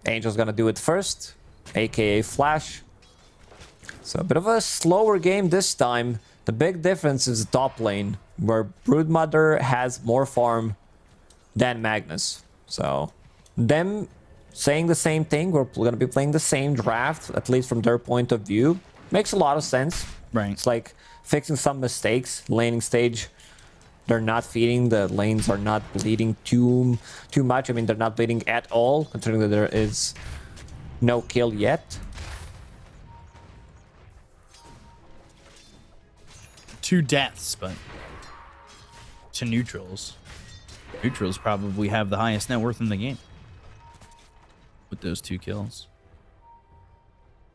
Angel's gonna do it first, aka Flash. So a bit of a slower game this time. The big difference is the top lane, where Broodmother has more farm than Magnus. So them saying the same thing, we're gonna be playing the same draft, at least from their point of view, makes a lot of sense. Right. It's like fixing some mistakes, laning stage they're not feeding. The lanes are not bleeding too much. I mean, they're not bleeding at all, considering that there is no kill yet. 2 deaths, but to neutrals. Neutrals probably have the highest net worth in the game with those 2 kills.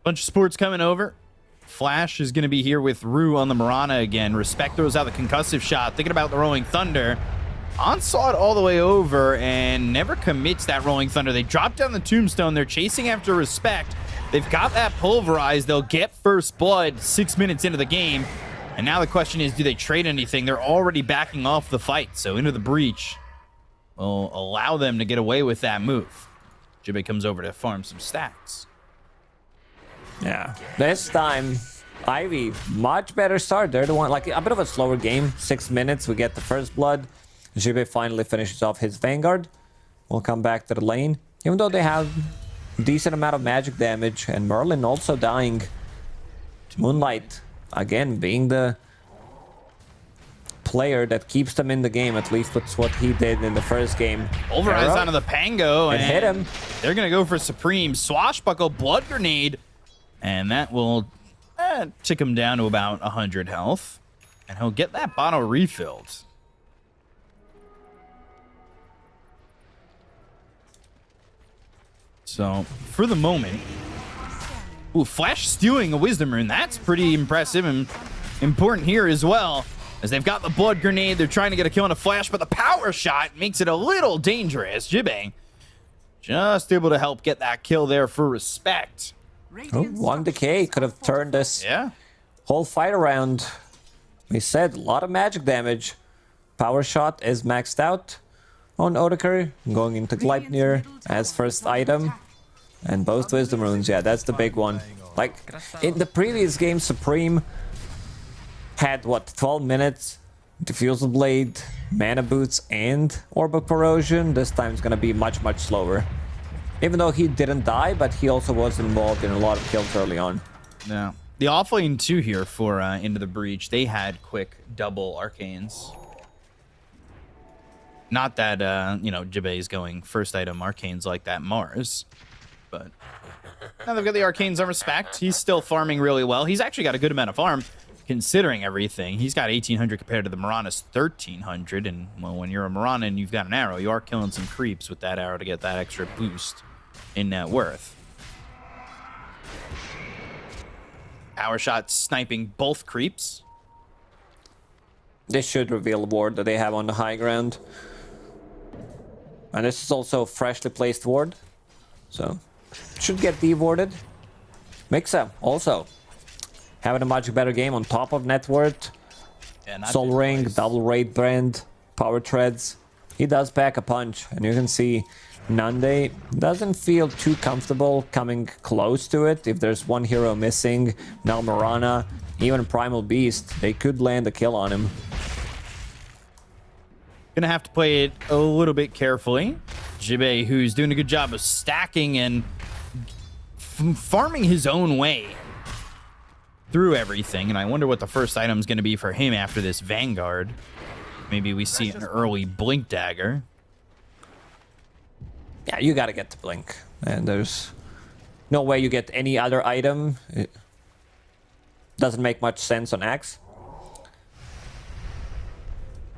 Bunch of sports coming over. Flash is going to be here with Rue on the Mirana again. Respect throws out the concussive shot. Thinking about the Rolling Thunder. Onslaught all the way over and never commits that Rolling Thunder. They drop down the Tombstone. They're chasing after Respect. They've got that pulverized. They'll get first blood 6 minutes into the game. And now the question is, do they trade anything? They're already backing off the fight. So into the breach will allow them to get away with that move. Jibbe comes over to farm some stacks. Yeah, this time Ivy, much better start. They're the one, like a bit of a slower game. 6 minutes, we get the first blood. Jibbe finally finishes off his Vanguard. We'll come back to the lane. Even though they have decent amount of magic damage, and Merlin also dying. Moonlight, again, being the player that keeps them in the game. At least that's what he did in the first game. Pulverized onto the Pango and hit him. They're going to go for Supreme. Swashbuckle, Blood Grenade. And that will tick him down to about 100 health. And he'll get that bottle refilled. So, for the moment... Ooh, Flash stealing a Wisdom Rune. That's pretty impressive and important here as well. As they've got the Blood Grenade, they're trying to get a kill on a Flash, but the Power Shot makes it a little dangerous. Jibbe just able to help get that kill there for Respect. Oh, 1 decay could have turned this whole fight around. We said a lot of magic damage. Power Shot is maxed out on Otakar, going into Gleipnir as first item. And both Wisdom Runes, yeah, that's the big one. Like, in the previous game, Supreme had, what, 12 minutes? Diffusal Blade, Mana Boots, and Orb of Corrosion. This time it's gonna be much, much slower. Even though he didn't die, but he also was involved in a lot of kills early on. Yeah. The offlane 2 here for Into the Breach, they had quick double Arcanes. Not that, you know, Jibbe is going first item Arcanes like that Mars. But now they've got the Arcanes on Respect. He's still farming really well. He's actually got a good amount of farm, considering everything. He's got 1,800 compared to the Mirana's 1,300. And, well, when you're a Mirana and you've got an arrow, you are killing some creeps with that arrow to get that extra boost in net worth. Power Shot sniping both creeps. This should reveal a ward that they have on the high ground. And this is also a freshly placed ward. So, should get dewarded. Mixa, also, having a much better game on top of net worth. Yeah, Soul Ring, double raid brand, power treads. He does pack a punch, and you can see Nande doesn't feel too comfortable coming close to it. If there's one hero missing, now Mirana, even Primal Beast, they could land a kill on him. Gonna have to play it a little bit carefully. Jibbe, who's doing a good job of stacking and farming his own way through everything. And I wonder what the first item is going to be for him after this Vanguard. Maybe we see an early Blink Dagger. Yeah, you gotta get the Blink. And there's no way you get any other item. It doesn't make much sense on Axe.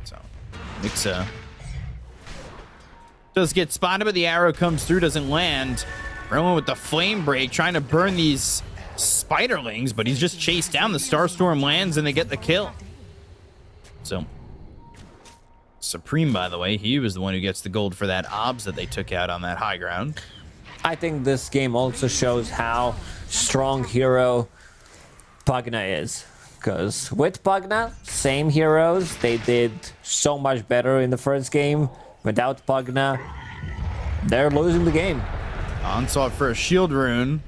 So, Mixa does get spotted, but the arrow comes through, doesn't land. Merlin with the Flame Break, trying to burn these Spiderlings, but he's just chased down. The Starstorm lands, and they get the kill. So, Supreme, by the way, he was the one who gets the gold for that OBS that they took out on that high ground. I think this game also shows how strong hero Pugna is. Because with Pugna, same heroes, they did so much better in the first game. Without Pugna, they're losing the game. Onslaught for a shield rune.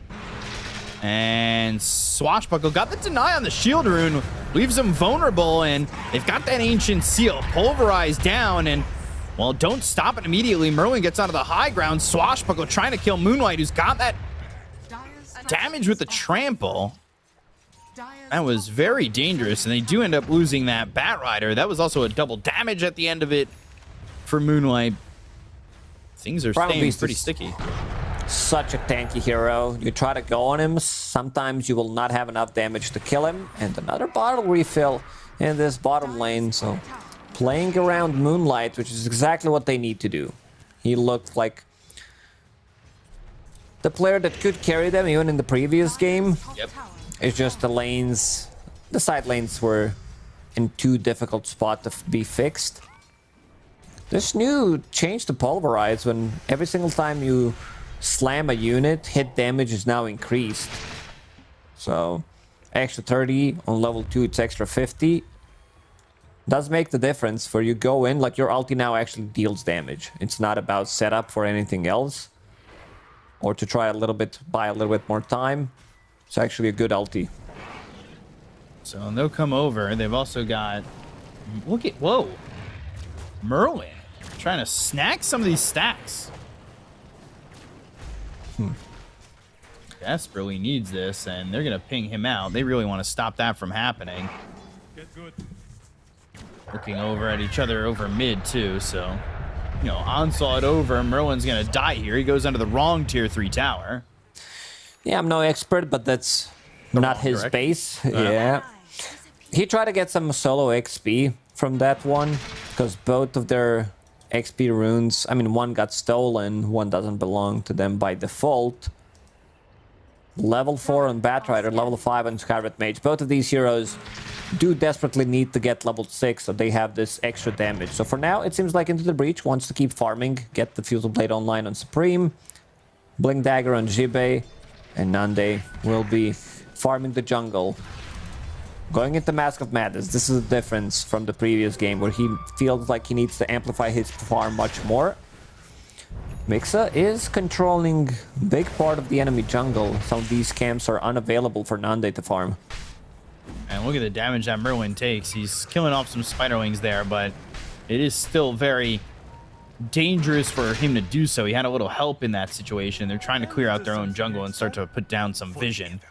And Swashbuckle got the deny on the shield rune. Leaves him vulnerable, and they've got that ancient seal pulverized down. And, well, don't stop it immediately. Merlin gets onto the high ground. Swashbuckle trying to kill Moonlight, who's got that damage with the trample. That was very dangerous, and they do end up losing that Bat Rider. That was also a double damage at the end of it for Moonlight. Things are staying pretty sticky. Such a tanky hero. You try to go on him, sometimes you will not have enough damage to kill him. And another bottle refill in this bottom lane, so playing around Moonlight, which is exactly what they need to do. He looked like the player that could carry them even in the previous game. Yep. It's just the side lanes were in too difficult spot to be fixed. This new change to Pulverize, when every single time you slam a unit, hit damage is now increased. So extra 30 on level 2, it's extra 50. Does make the difference for you go in, like your ulti now actually deals damage. It's not about setup for anything else. Or to try a little bit, buy a little bit more time. It's actually a good ulti. So they'll come over. They've also got, look at, whoa, Merlin trying to snack some of these stacks. Desperately needs this, and they're gonna ping him out. They really want to stop that from happening. Get good. Looking over at each other over mid too, so you know, onslaught over. Merlin's gonna die here. He goes under the wrong tier 3 tower. Yeah, I'm no expert, but that's not his base. Yeah. He tried to get some solo XP from that one, because both of their XP runes, I mean, one got stolen, one doesn't belong to them by default. Level 4 on Batrider, level 5 on Scarlet Mage. Both of these heroes do desperately need to get level 6, so they have this extra damage. So for now, it seems like Into the Breach wants to keep farming, get the Fusel Blade online on Supreme, Blink Dagger on Jibe, and Nande will be farming the jungle. Going into Mask of Madness, this is a difference from the previous game where he feels like he needs to amplify his farm much more. Mixa is controlling big part of the enemy jungle. Some of these camps are unavailable for Nande to farm. And look at the damage that Merlin takes. He's killing off some Spiderwings there, but it is still very dangerous for him to do so. He had a little help in that situation. They're trying to clear out their own jungle and start to put down some vision.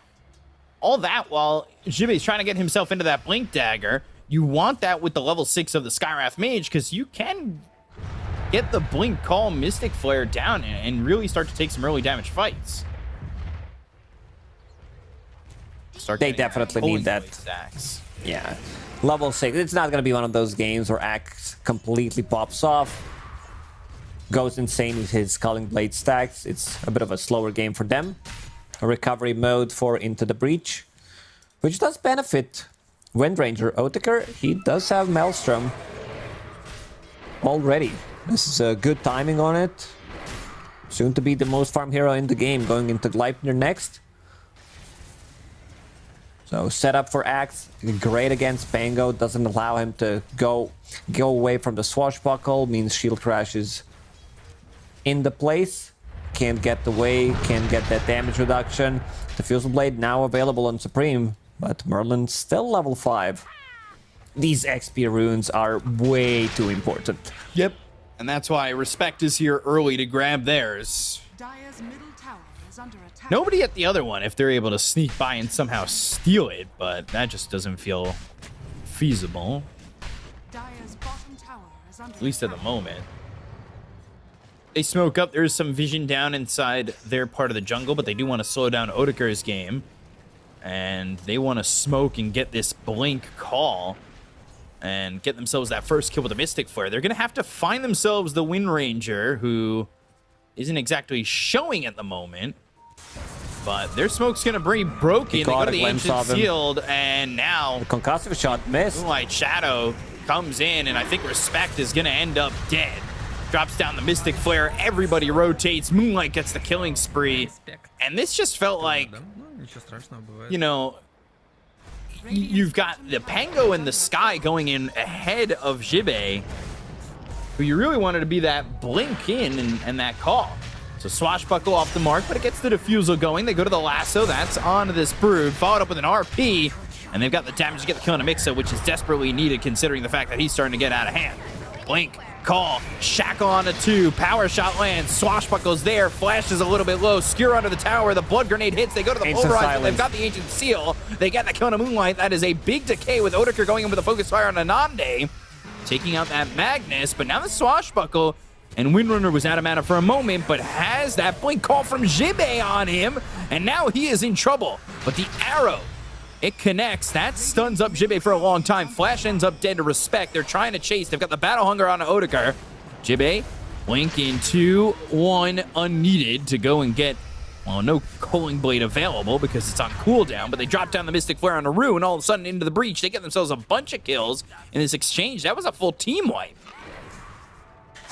All that while Jibe's trying to get himself into that Blink Dagger. You want that with the level 6 of the Skywrath Mage, because you can get the Blink Call Mystic Flare down and really start to take some early damage fights. They definitely need that. Yeah. Level 6. It's not going to be one of those games where Axe completely pops off, goes insane with his Culling Blade stacks. It's a bit of a slower game for them. A recovery mode for Into the Breach, which does benefit Windranger. Otaker, he does have Maelstrom already. This is a good timing on it. Soon to be the most farm hero in the game, going into Gleipnir next. So setup for Axe, great against Pango, doesn't allow him to go away from the swashbuckle, means shield crashes in the place. Can't get away, can't get that damage reduction. The Fusel Blade now available on Supreme, but Merlin's still level 5. These XP runes are way too important. Yep, and that's why Respect is here early to grab theirs. Dire's middle tower is under attack. Nobody at the other one if they're able to sneak by and somehow steal it, but that just doesn't feel feasible. Dire's bottom tower is under At least at the moment. They smoke up. There's some vision down inside their part of the jungle, but they do want to slow down Otaker's game. And they want to smoke and get this Blink Call and get themselves that first kill with a Mystic Flare. They're going to have to find themselves the Wind Ranger, who isn't exactly showing at the moment. But their smoke's going to be broken. They go to the Ancient Shield, and now the concussive shot missed. Moonlight Shadow comes in, and I think Respect is going to end up dead. Drops down the Mystic Flare, everybody rotates, Moonlight gets the killing spree, and this just felt like, you know, you've got the Pango and the Sky going in ahead of Jibe, who you really wanted to be that blink in and that call. So Swashbuckle off the mark, but it gets the Diffusal going. They go to the Lasso, that's onto this Brood, followed up with an RP, and they've got the damage to get the kill on a Mixa, which is desperately needed considering the fact that he's starting to get out of hand. Blink call. Shackle on a 2. Power shot lands. Swashbuckle's there. Flash is a little bit low. Skewer under the tower. The blood grenade hits. They go to the pulverizer. They've got the ancient seal. They get the kill on a Moonlight. That is a big decay with Odeker going in with a focus fire on Anande, taking out that Magnus. But now the Swashbuckle, and Windrunner was out of mana for a moment, but has that blink call from Jibe on him, and now he is in trouble. But the arrow, it connects. That stuns up Jibe for a long time. Flash ends up dead to Respect. They're trying to chase. They've got the Battle Hunger on Odeker. Jibe, blink in 2-1 unneeded to go and get, well, no Culling Blade available because it's on cooldown, but they drop down the Mystic Flare on Aru, and all of a sudden into the breach. They get themselves a bunch of kills in this exchange. That was a full team wipe.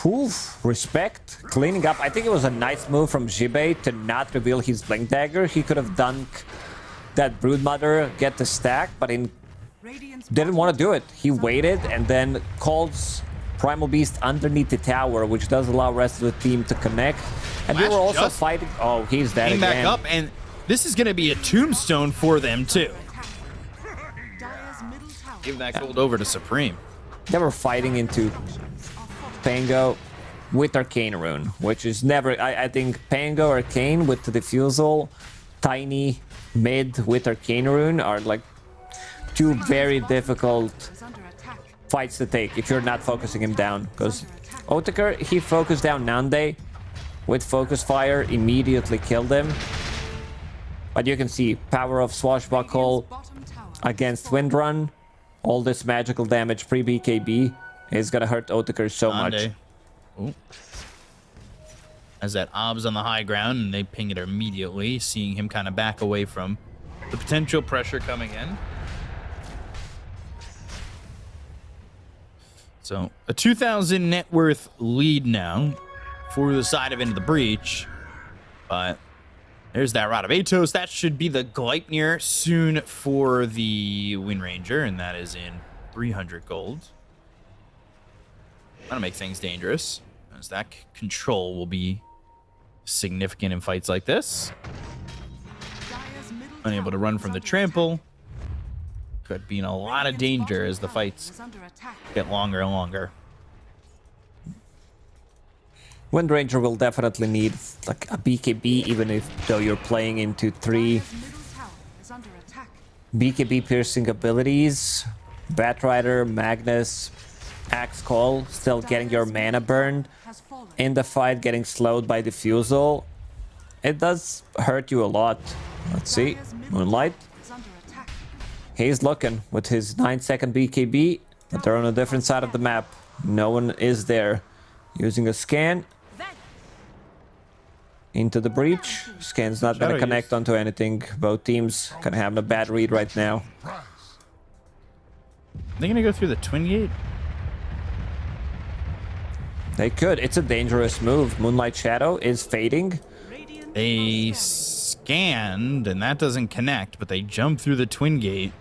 Oof, Respect, cleaning up. I think it was a nice move from Jibe to not reveal his Blink Dagger. He could have done that Broodmother, get the stack, but he didn't want to do it. He waited and then calls Primal Beast underneath the tower, which does allow rest of the team to connect. And they were also fighting. Oh, he's dead again. Back up, and this is going to be a tombstone for them, too. Give that gold over to Supreme. They were fighting into Pango with Arcane Rune, which is never... I think Pango, Arcane with the Diffusal, Tiny, Mid with Arcane Rune are like two very difficult fights to take if you're not focusing him down. Because Odeker, he focused down Nande with Focus Fire, immediately killed him. But you can see power of Swashbuckle against Windrun. All this magical damage pre-BKB is gonna hurt Odeker so much. Ooh. As that obs on the high ground, and they ping it immediately, seeing him kind of back away from the potential pressure coming in. So a 2,000 net worth lead now for the side of Into the Breach. But there's that Rod of Atos. That should be the Gleipnir soon for the Wind Ranger, and that is in 300 gold. That'll make things dangerous, as that control will be significant in fights like this. Unable to run from the trample. Could be in a lot of danger as the fights get longer and longer. Wind Ranger will definitely need like a BKB, even though you're playing into 3 BKB piercing abilities. Batrider, Magnus, Axe Call, still getting your mana burned. In the fight, getting slowed by Diffusal. It does hurt you a lot. Let's see. Moonlight. He's looking with his 9-second BKB, but they're on a different side of the map. No one is there. Using a scan. Into the breach. Scan's not going to connect onto anything. Both teams kind of having a bad read right now. They're going to go through the Twin Gate? They could. It's a dangerous move. Moonlight Shadow is fading. They scanned, and that doesn't connect, but they jump through the Twin Gate.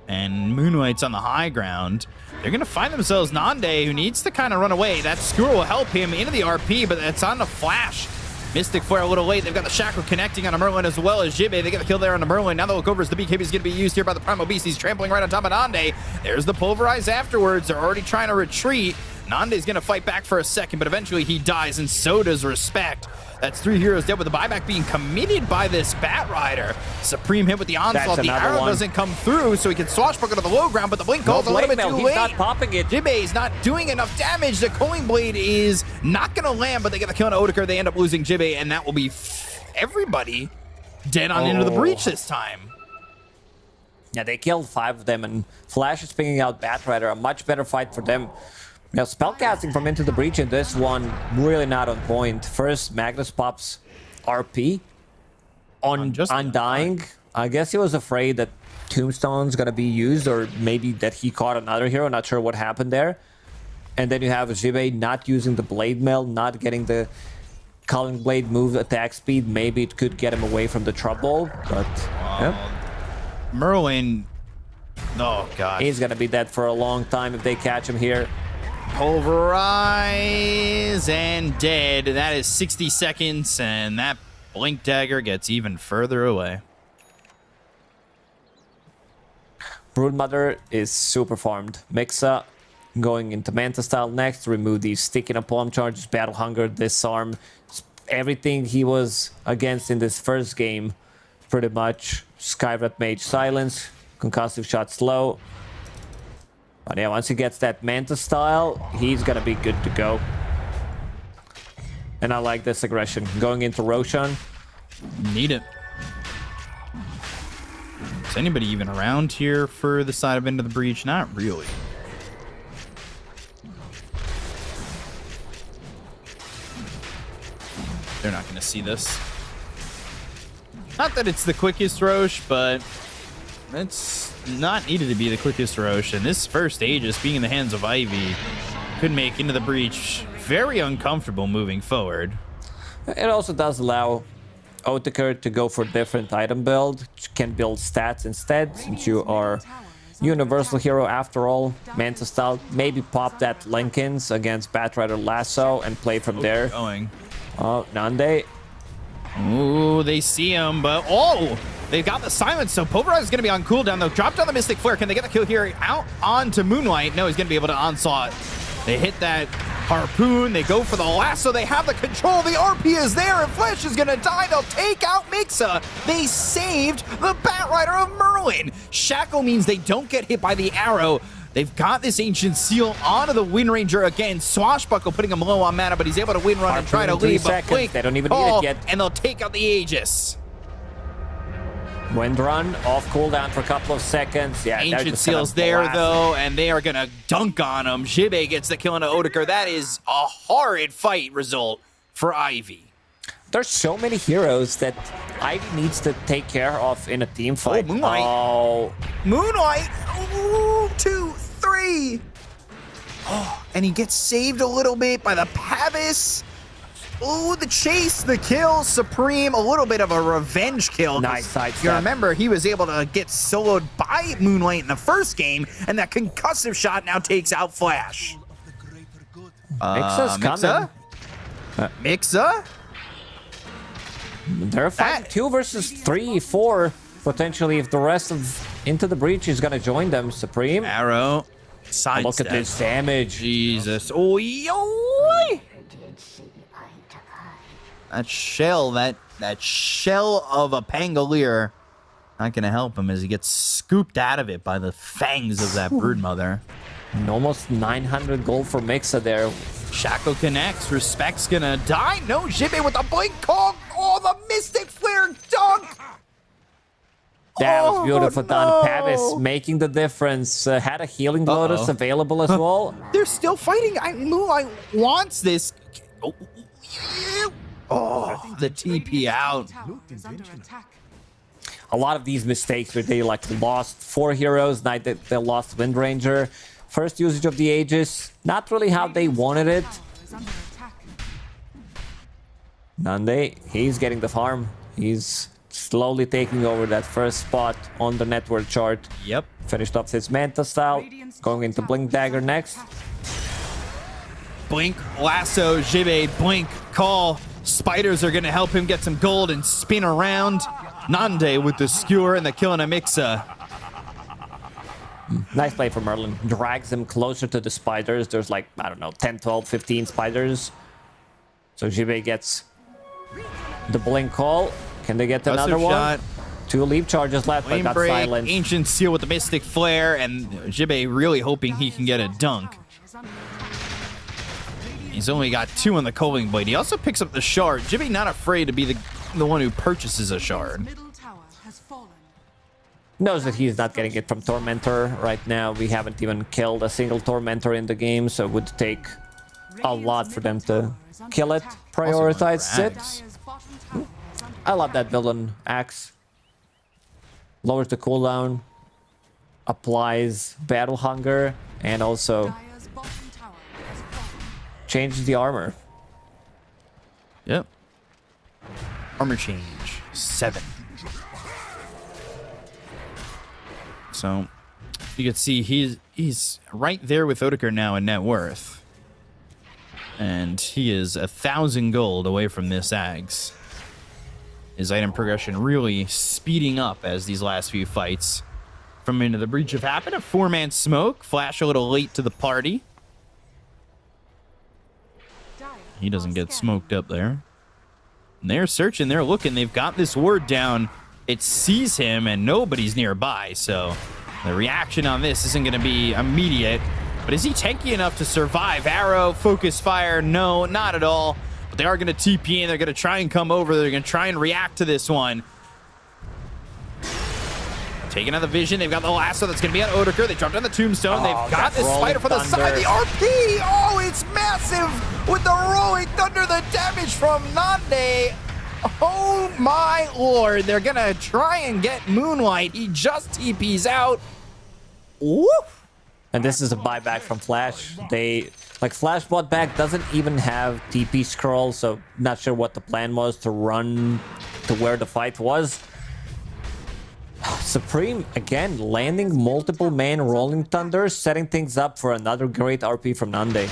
And Moonlight's on the high ground. They're going to find themselves Nande, who needs to kind of run away. That Skewer will help him into the RP, but that's on the Flash. Mystic Flare a little late. They've got the Shackle connecting on a Merlin as well as Jibe. They get the kill there on the Merlin. Now they look over as the BKB is going to be used here by the Primal Beast. He's trampling right on top of Nande. There's the Pulverize afterwards. They're already trying to retreat. Nande's going to fight back for a second, but eventually he dies, and so does Respect. That's 3 heroes dead with the buyback being committed by this Batrider. Supreme hit with the onslaught. The arrow doesn't come through, so he can swashbuckle to the low ground, but the blink call's a little bit too late. He's not popping it. Jibe is not doing enough damage. The Culling Blade is not going to land, but they get the kill on Odeker. They end up losing Jibe, and that will be everybody dead on Into the Breach this time. Yeah, they killed 5 of them, and Flash is picking out Batrider. A much better fight for them. Now, spellcasting from Into the Breach in this one, really not on point. First, Magnus pops RP on Undying. I guess he was afraid that Tombstone's gonna be used, or maybe that he caught another hero. Not sure what happened there. And then you have Jibe not using the Blade Mail, not getting the Culling Blade move attack speed. Maybe it could get him away from the trouble, but... yeah. Merlin... oh, God. He's gonna be dead for a long time if they catch him here. Pulverize and dead. That is 60 seconds, and that Blink Dagger gets even further away. Broodmother is super farmed. Mixa Going into Manta style next, remove these sticky napalm charges, Battle Hunger, Disarm, everything he was against in this first game, pretty much. Skyrep Mage Silence, Concussive Shot Slow. But yeah, once he gets that Manta style, he's gonna be good to go. And I like this aggression. Going into Roshan. Need it. Is anybody even around here for the side of Into the Breach? Not really. They're not going to see this. Not that it's the quickest Roche, but it's not needed to be the quickest Roche. And this first Aegis, being in the hands of Ivy, could make Into the Breach very uncomfortable moving forward. It also does allow Otaker to go for different item build. You can build stats instead, since you are universal hero after all. Manta style, maybe pop that Linkins against Batrider Lasso and play from there. Going. Oh, Nande. Ooh, they see him, but they've got the silence, so Pulverize is going to be on cooldown, though. Drop down the Mystic Flare. Can they get the kill here? Out onto Moonlight. No, he's going to be able to onslaught. They hit that harpoon. They go for the lasso. They have the control. The RP is there, and Flesh is going to die. They'll take out Mixa. They saved the Batrider of Merlin. Shackle means they don't get hit by the arrow. They've got this Ancient Seal onto the Wind Ranger again. Swashbuckle putting him low on mana, but he's able to Wind Run and try to leave. But Blink, they don't even need it yet. And they'll take out the Aegis. Wind Run off cooldown for a couple of seconds. Yeah, Ancient Seal's there, though, and they are going to dunk on him. Jibe gets the kill on Otaker. That is a horrid fight result for Ivy. There's so many heroes that Ivy needs to take care of in a team fight. Oh, Moonlight. Oh. Moonlight. Ooh, 2, 3. Oh, and he gets saved a little bit by the Pavis. Ooh, the chase, the kill, Supreme, a little bit of a revenge kill. Nice side step. You remember, he was able to get soloed by Moonlight in the first game, and that concussive shot now takes out Flash. Mixa's coming. Mixa? They're fighting 2 versus 3, 4, potentially, if the rest of Into the Breach is going to join them. Supreme. Arrow. Side Look step. at this damage. Jesus. Oh, yo! That shell of a Pangolier, not going to help him as he gets scooped out of it by the fangs of that Broodmother. And almost 900 gold for Mixa there. Shackle connects. Respect's going to die. No, Jibe with the blink call. Oh, the Mystic Flare dunk. That was beautiful done. Pavis making the difference. Had a Healing Lotus available as well. They're still fighting. Moonlight wants this. Oh, the TP out. A lot of these mistakes where they lost 4 heroes, now they lost Wind Ranger. First usage of the Aegis, not really how they wanted it. Nande, he's getting the farm. He's slowly taking over that first spot on the network chart. Yep. Finished off his Manta style. Going into Blink Dagger next. Blink, lasso, Jibe, blink, call. Spiders are going to help him get some gold and spin around. Nande with the skewer and the kill on a Mixa. Nice play from Merlin. Drags him closer to the spiders. There's I don't know, 10, 12, 15 spiders. So Jibe gets the blink call. Can they get another one? Shot. 2 leap charges left, but got silent. Ancient Seal with the Mystic Flare, and Jibe really hoping he can get a dunk. He's only got 2 on the Culling Blade. He also picks up the shard. Jibe not afraid to be the one who purchases a shard. Knows that he's not getting it from Tormentor right now. We haven't even killed a single Tormentor in the game, so it would take a lot for them to kill it. Prioritize it. I love that villain axe. Lowers the cooldown, applies Battle Hunger, and also changes the armor. Yep. Armor change 7. So you can see he's right there with Otaker now in net worth. And he is 1,000 gold away from this Ags. His item progression really speeding up as these last few fights from Into the Breach have happened. A 4-man smoke. Flash a little late to the party. He doesn't get smoked up there. And they're searching, they're looking. They've got this ward down. It sees him, and nobody's nearby. So the reaction on this isn't going to be immediate. But is he tanky enough to survive? Arrow, focus fire, no, not at all. But they are going to TP in. They're going to try and come over. They're going to try and react to this one. Taking out the vision. They've got the lasso that's going to be on Odeker. They dropped on the tombstone. They've got this spider from the side. The RP. Oh, it's massive with the rolling thunder. The damage from Nande. Oh, my lord. They're going to try and get Moonlight. He just TPs out. Woof. And this is a buyback from Flash. Flash bought back doesn't even have TP scroll, so not sure what the plan was to run to where the fight was. Supreme, again, landing multiple man Rolling Thunder, setting things up for another great RP from Nande.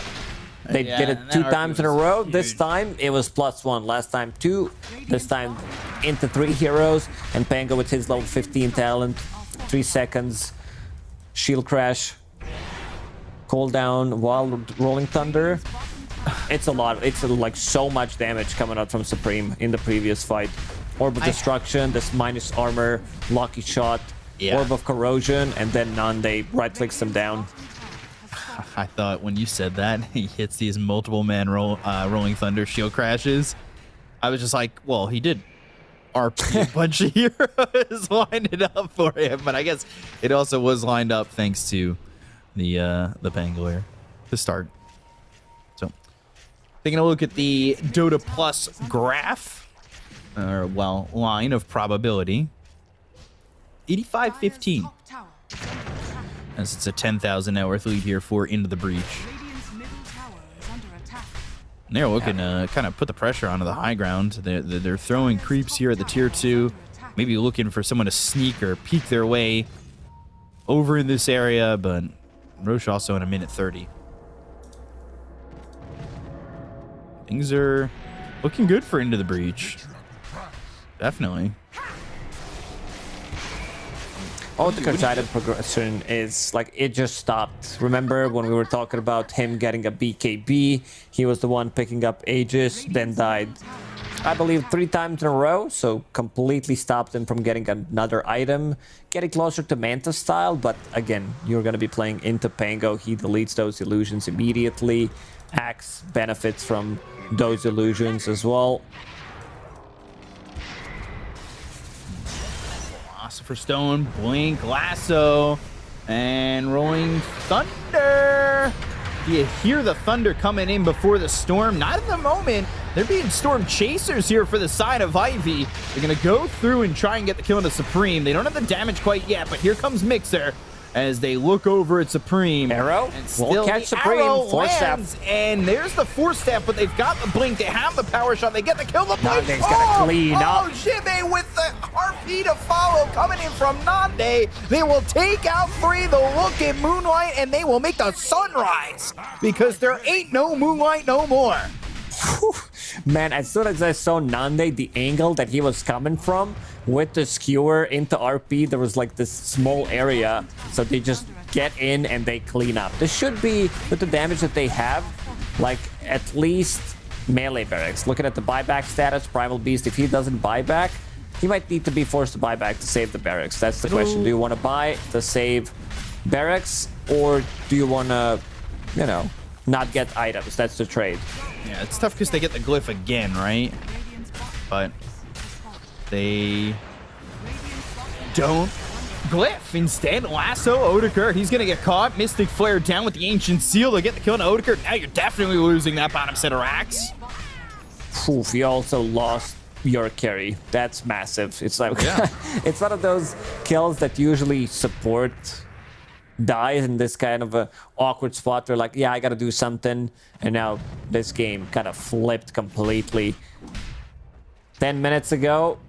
They did it 2 times in a row. Huge. This time, it was +1. Last time, 2. This time, into 3 heroes. And Pango with his level 15 talent. 3 seconds. Shield crash. Cooldown while Rolling Thunder. It's a lot. It's like so much damage coming out from Supreme in the previous fight. Orb of Destruction, this minus armor, lucky shot, Orb of Corrosion, and then Nande right-clicks him down. I thought when you said that, he hits these multiple man Rolling Thunder shield crashes. I was just like, well, he did RP a bunch of heroes lined it up for him, but I guess it also was lined up thanks to the Pangolier to start. So, taking a look at the Dota Plus graph. Line of probability. 85-15. As it's a 10,000 net worth lead here for Into the Breach. And they're looking to kind of put the pressure onto the high ground. They're throwing creeps here at the tier 2. Maybe looking for someone to sneak or peek their way over in this area, but Roche also in a minute 30. Things are looking good for Into the Breach. Definitely. Odeker's item progression is like it just stopped. Remember when we were talking about him getting a BKB? He was the one picking up Aegis, then died, I believe, 3 times in a row. So completely stopped him from getting another item. Getting closer to Manta style, but again, you're going to be playing into Pango. He deletes those illusions immediately. Axe benefits from those illusions as well. Philosopher Stone, Blink, Lasso, and Rolling Thunder. You hear the thunder coming in before the storm. Not at the moment. They're being storm chasers here for the side of Ivy. They're going to go through and try and get the kill into Supreme. They don't have the damage quite yet, but here comes Mixer as they look over at Supreme. Arrow and still won't catch Supreme. Force step. And there's the 4-step, but they've got the blink. They have the power shot. They get the kill. The blink. Nande's gonna clean up. Oh, Jibe with the RP to follow coming in from Nande. They will take out 3. They'll look at Moonlight, and they will make the sunrise because there ain't no Moonlight no more. Man, as soon as I saw Nande, the angle that he was coming from with the skewer into RP, there was like this small area, so they just get in and they clean up. This should be, with the damage that they have, like at least melee barracks. Looking at the buyback status, Primal Beast, if he doesn't buy back, he might need to be forced to buy back to save the barracks. That's the question. Do you want to buy to save barracks, or do you want to, you know, not get items? That's the trade. Yeah, it's tough because they get the glyph again, right? But they don't glyph. Instead, Lasso, Odeker, he's going to get caught. Mystic Flare down with the Ancient Seal. They'll get the kill on Odeker. Now you're definitely losing that bottom set of racks. Oof, you also lost your carry. That's massive. It's like, it's one of those kills that usually support dies in this kind of a awkward spot. They're like, yeah, I gotta do something. And now this game kind of flipped completely. 10 minutes ago,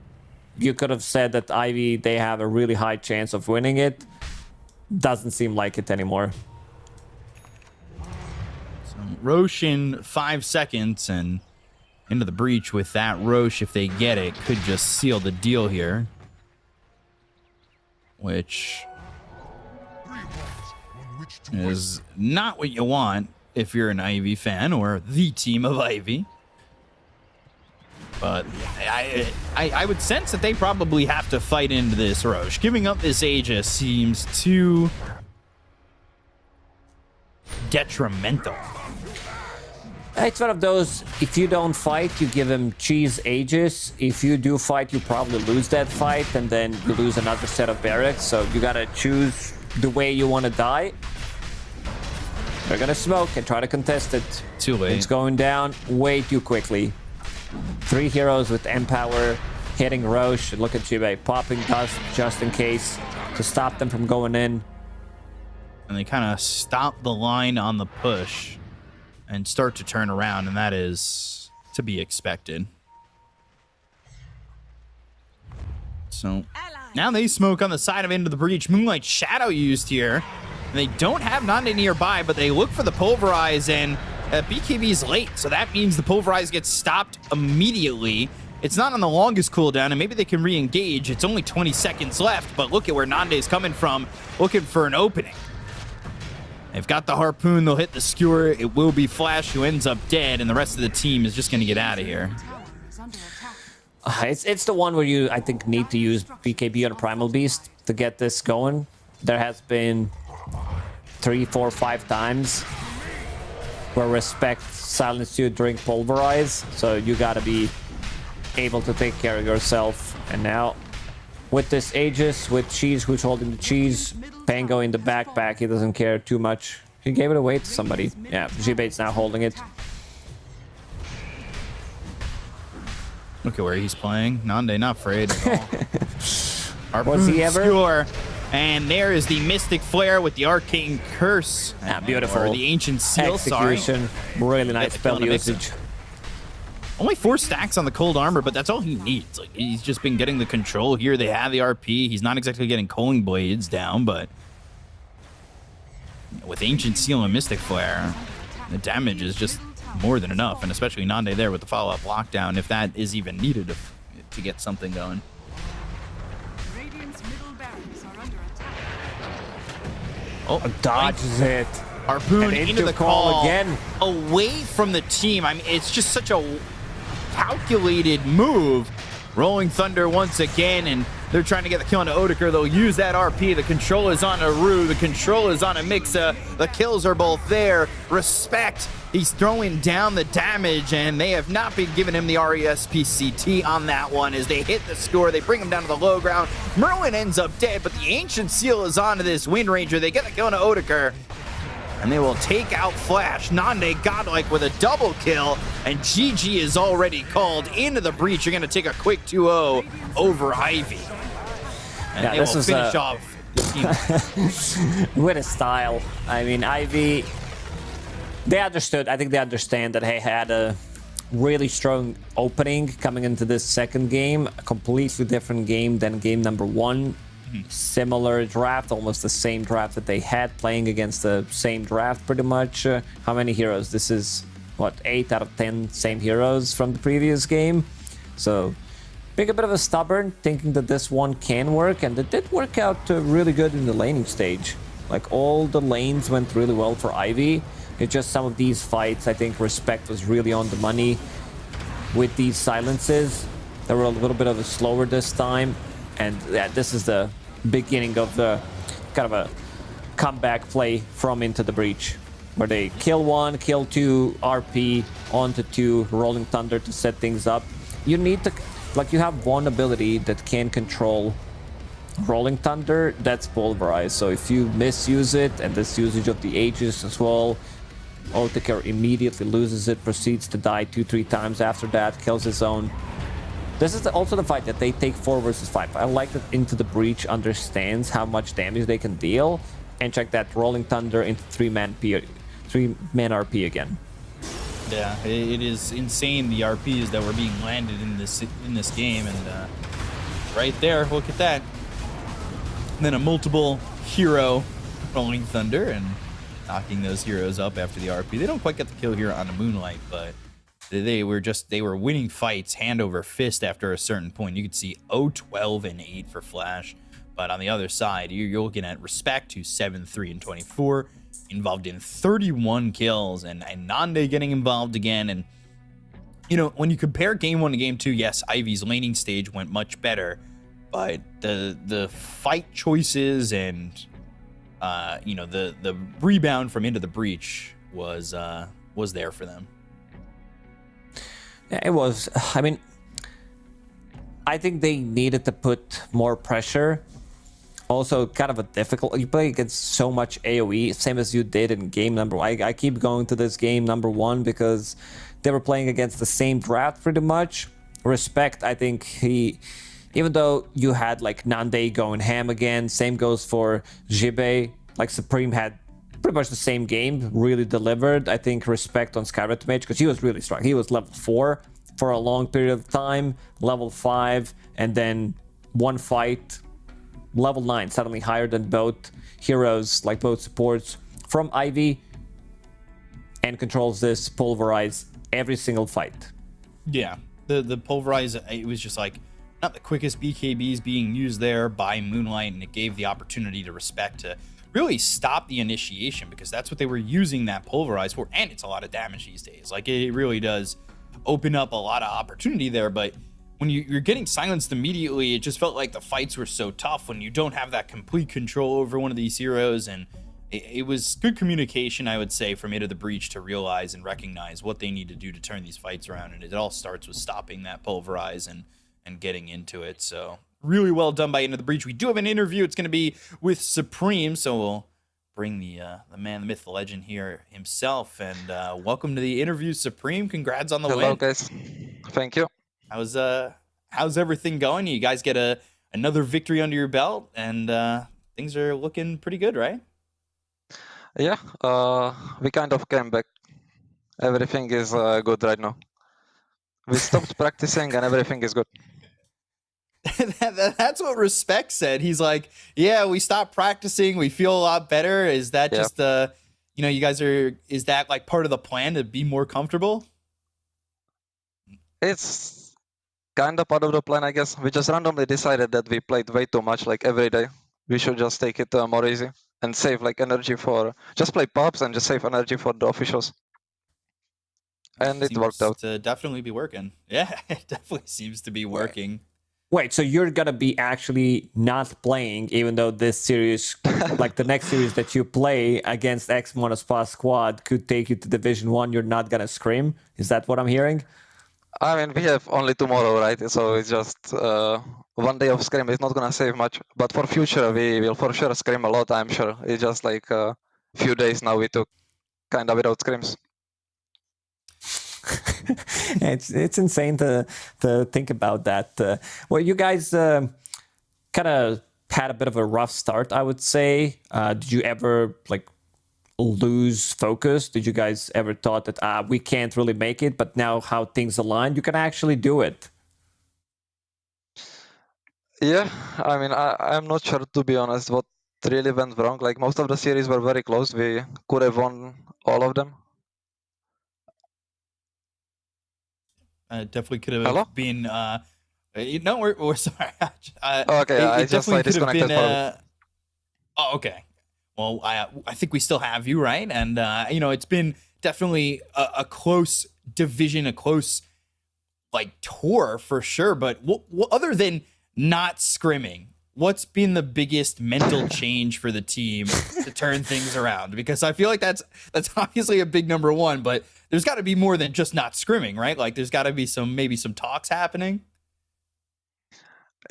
you could have said that Ivy, they have a really high chance of winning it. Doesn't seem like it anymore. So Roche in 5 seconds and Into the Breach with that Roche, if they get it, could just seal the deal here. Which is not what you want if you're an Ivy fan or the team of Ivy. But I would sense that they probably have to fight into this, Roche. Giving up this Aegis seems too detrimental. It's one of those, if you don't fight, you give him cheese Aegis. If you do fight, you probably lose that fight, and then you lose another set of barracks. So you gotta choose the way you want to die. They're gonna smoke and try to contest it. Too late. It's going down way too quickly. 3 heroes with Empower hitting Roche. Look at Jibei popping dust just in case to stop them from going in. And they kind of stop the line on the push and start to turn around, and that is to be expected. So now they smoke on the side of Into the Breach. Moonlight Shadow used here. They don't have Nande nearby, but they look for the Pulverize, and BKB's late, so that means the Pulverize gets stopped immediately. It's not on the longest cooldown, and maybe they can re-engage. It's only 20 seconds left, but look at where Nande's coming from, looking for an opening. They've got the Harpoon, they'll hit the Skewer. It will be Flash who ends up dead, and the rest of the team is just going to get out of here. It's the one where you, I think, need to use BKB on Primal Beast to get this going. There has been 3, 4, 5 times where Respect silenced you during Pulverize, so you gotta be able to take care of yourself. And now, with this Aegis, with Cheese who's holding the Cheese, Pango in the backpack, he doesn't care too much. He gave it away to somebody. Yeah, Jibait's now holding it. Look at where he's playing. Nande not afraid at all. Was he ever? Skewer. And there is the Mystic Flare with the Arcane Curse. Beautiful. Or the Ancient Seal, execution. Really nice spell usage. Only 4 stacks on the Cold Armor, but that's all he needs. Like, he's just been getting the control here. They have the RP. He's not exactly getting Culling Blades down, but with Ancient Seal and Mystic Flare, the damage is just more than enough. And especially Nande there with the follow-up lockdown, if that is even needed to get something going. Oh, dodges it. Harpoon into the call again. Away from the team. I mean, it's just such a calculated move. Rolling Thunder once again, and they're trying to get the kill onto Odeker. They'll use that RP. The control is on Aru. The control is on Amixa. The kills are both there. Respect. He's throwing down the damage, and they have not been giving him the RESPCT on that one. As they hit the score, they bring him down to the low ground. Merlin ends up dead, but the Ancient Seal is onto this Wind Ranger. They get the kill onto Odeker, and they will take out Flash. Nande godlike with a double kill, and GG is already called into the breach. You're going to take a quick 2-0 over Ivy. And yeah, they will finish off the team. With a style. I mean, Ivy, they understood. I think they understand that they had a really strong opening coming into this second game. A completely different game than game number 1. Similar draft, almost the same draft that they had, playing against the same draft pretty much. How many heroes? This is, what, 8 out of 10 same heroes from the previous game. So, being a bit of a stubborn, thinking that this one can work, and it did work out really good in the laning stage. Like, all the lanes went really well for Ivy. It's just some of these fights, I think Respect was really on the money with these silences. They were a little bit of a slower this time. And yeah, this is the beginning of the kind of a comeback play from Into the Breach, where they kill 1, kill 2, RP onto 2, Rolling Thunder to set things up. You need to, like, you have one ability that can control Rolling Thunder, that's Pulverize. So if you misuse it, and this usage of the Aegis as well, Odeker immediately loses it, proceeds to die 2-3 times after that, kills his own. This is also the fight that they take 4 versus 5. I like that Into the Breach understands how much damage they can deal. And check that, Rolling Thunder into 3-man RP again. Yeah, it is insane, the RPs that were being landed in this game, and right there, look at that. And then a multiple hero Rolling Thunder and knocking those heroes up after the RP. They don't quite get the kill here on the Moonlight, but they were winning fights hand over fist after a certain point. You could see 0-12 and 8 for Flash, But on the other side, you're looking at Respect, who's 7-3 and 24, involved in 31 kills, and Nande getting involved again. And, you know, when you compare game 1 to game 2, yes, Ivy's laning stage went much better, but the fight choices and, you know, the rebound from Into the Breach was there for them. Yeah, it was. I mean, I think they needed to put more pressure. Also, kind of a difficult. You play against so much AoE, same as you did in game number one. I keep going to this game number 1 because they were playing against the same draft pretty much. Respect, I think even though you had like Nande going ham again, same goes for Jibe. Like Supreme had pretty much the same game, really delivered. I think Respect on Skyrim Mage because he was really strong. He was level 4 for a long period of time, level 5, and then one fight. Level 9, suddenly higher than both heroes, like both supports from Ivy, and controls this Pulverize every single fight. Yeah, the Pulverize, it was just like not the quickest BKBs being used there by Moonlight, and it gave the opportunity to Respect to really stop the initiation, because that's what they were using that Pulverize for, and it's a lot of damage these days. Like, it really does open up a lot of opportunity there, but when you're getting silenced immediately, it just felt like the fights were so tough when you don't have that complete control over one of these heroes. And it was good communication, I would say, from Into the Breach to realize and recognize what they need to do to turn these fights around. And it all starts with stopping that Pulverize and getting into it. So really well done by Into the Breach. We do have an interview. It's going to be with Supreme. So we'll bring the man, the myth, the legend here himself. And welcome to the interview, Supreme. Congrats on the win. Hello, guys. Thank you. How's everything going? You guys get another victory under your belt, and things are looking pretty good, right? Yeah, we kind of came back. Everything is good right now. We stopped practicing and everything is good. That's what Respect said. He's like, yeah, we stopped practicing. We feel a lot better. Is that just, you know, you guys is that like part of the plan to be more comfortable? It's kind of part of the plan, I guess. We just randomly decided that we played way too much, like every day. We should just take it more easy and save like energy for just play pubs and just save energy for the officials. And it worked out. To definitely be working. Yeah, it definitely seems to be working. Wait, so you're gonna be actually not playing, even though this series, like the next series that you play against X Monospa squad, could take you to Division 1, you're not gonna scrim? Is that what I'm hearing? I mean, we have only tomorrow, right? So it's just 1 day of scrim. It's not gonna save much, but for future we will for sure scrim a lot. I'm sure. It's just like a few days now we took kind of without scrims. It's insane to think about that. Well, you guys kind of had a bit of a rough start, I would say. Did you ever like lose focus? Did you guys ever thought that we can't really make it, but now how things align, you can actually do it? Yeah, I mean, I'm not sure, to be honest, what really went wrong. Like most of the series were very close. We could have won all of them. Definitely could have been. No, we're sorry. Okay, I just disconnected. Oh, okay. Well, I think we still have you, right? And you know, it's been definitely a close division, a close like tour for sure. But what other than not scrimming, what's been the biggest mental change for the team to turn things around? Because I feel like that's obviously a big number one, but there's got to be more than just not scrimming, right? Like there's got to be maybe some talks happening.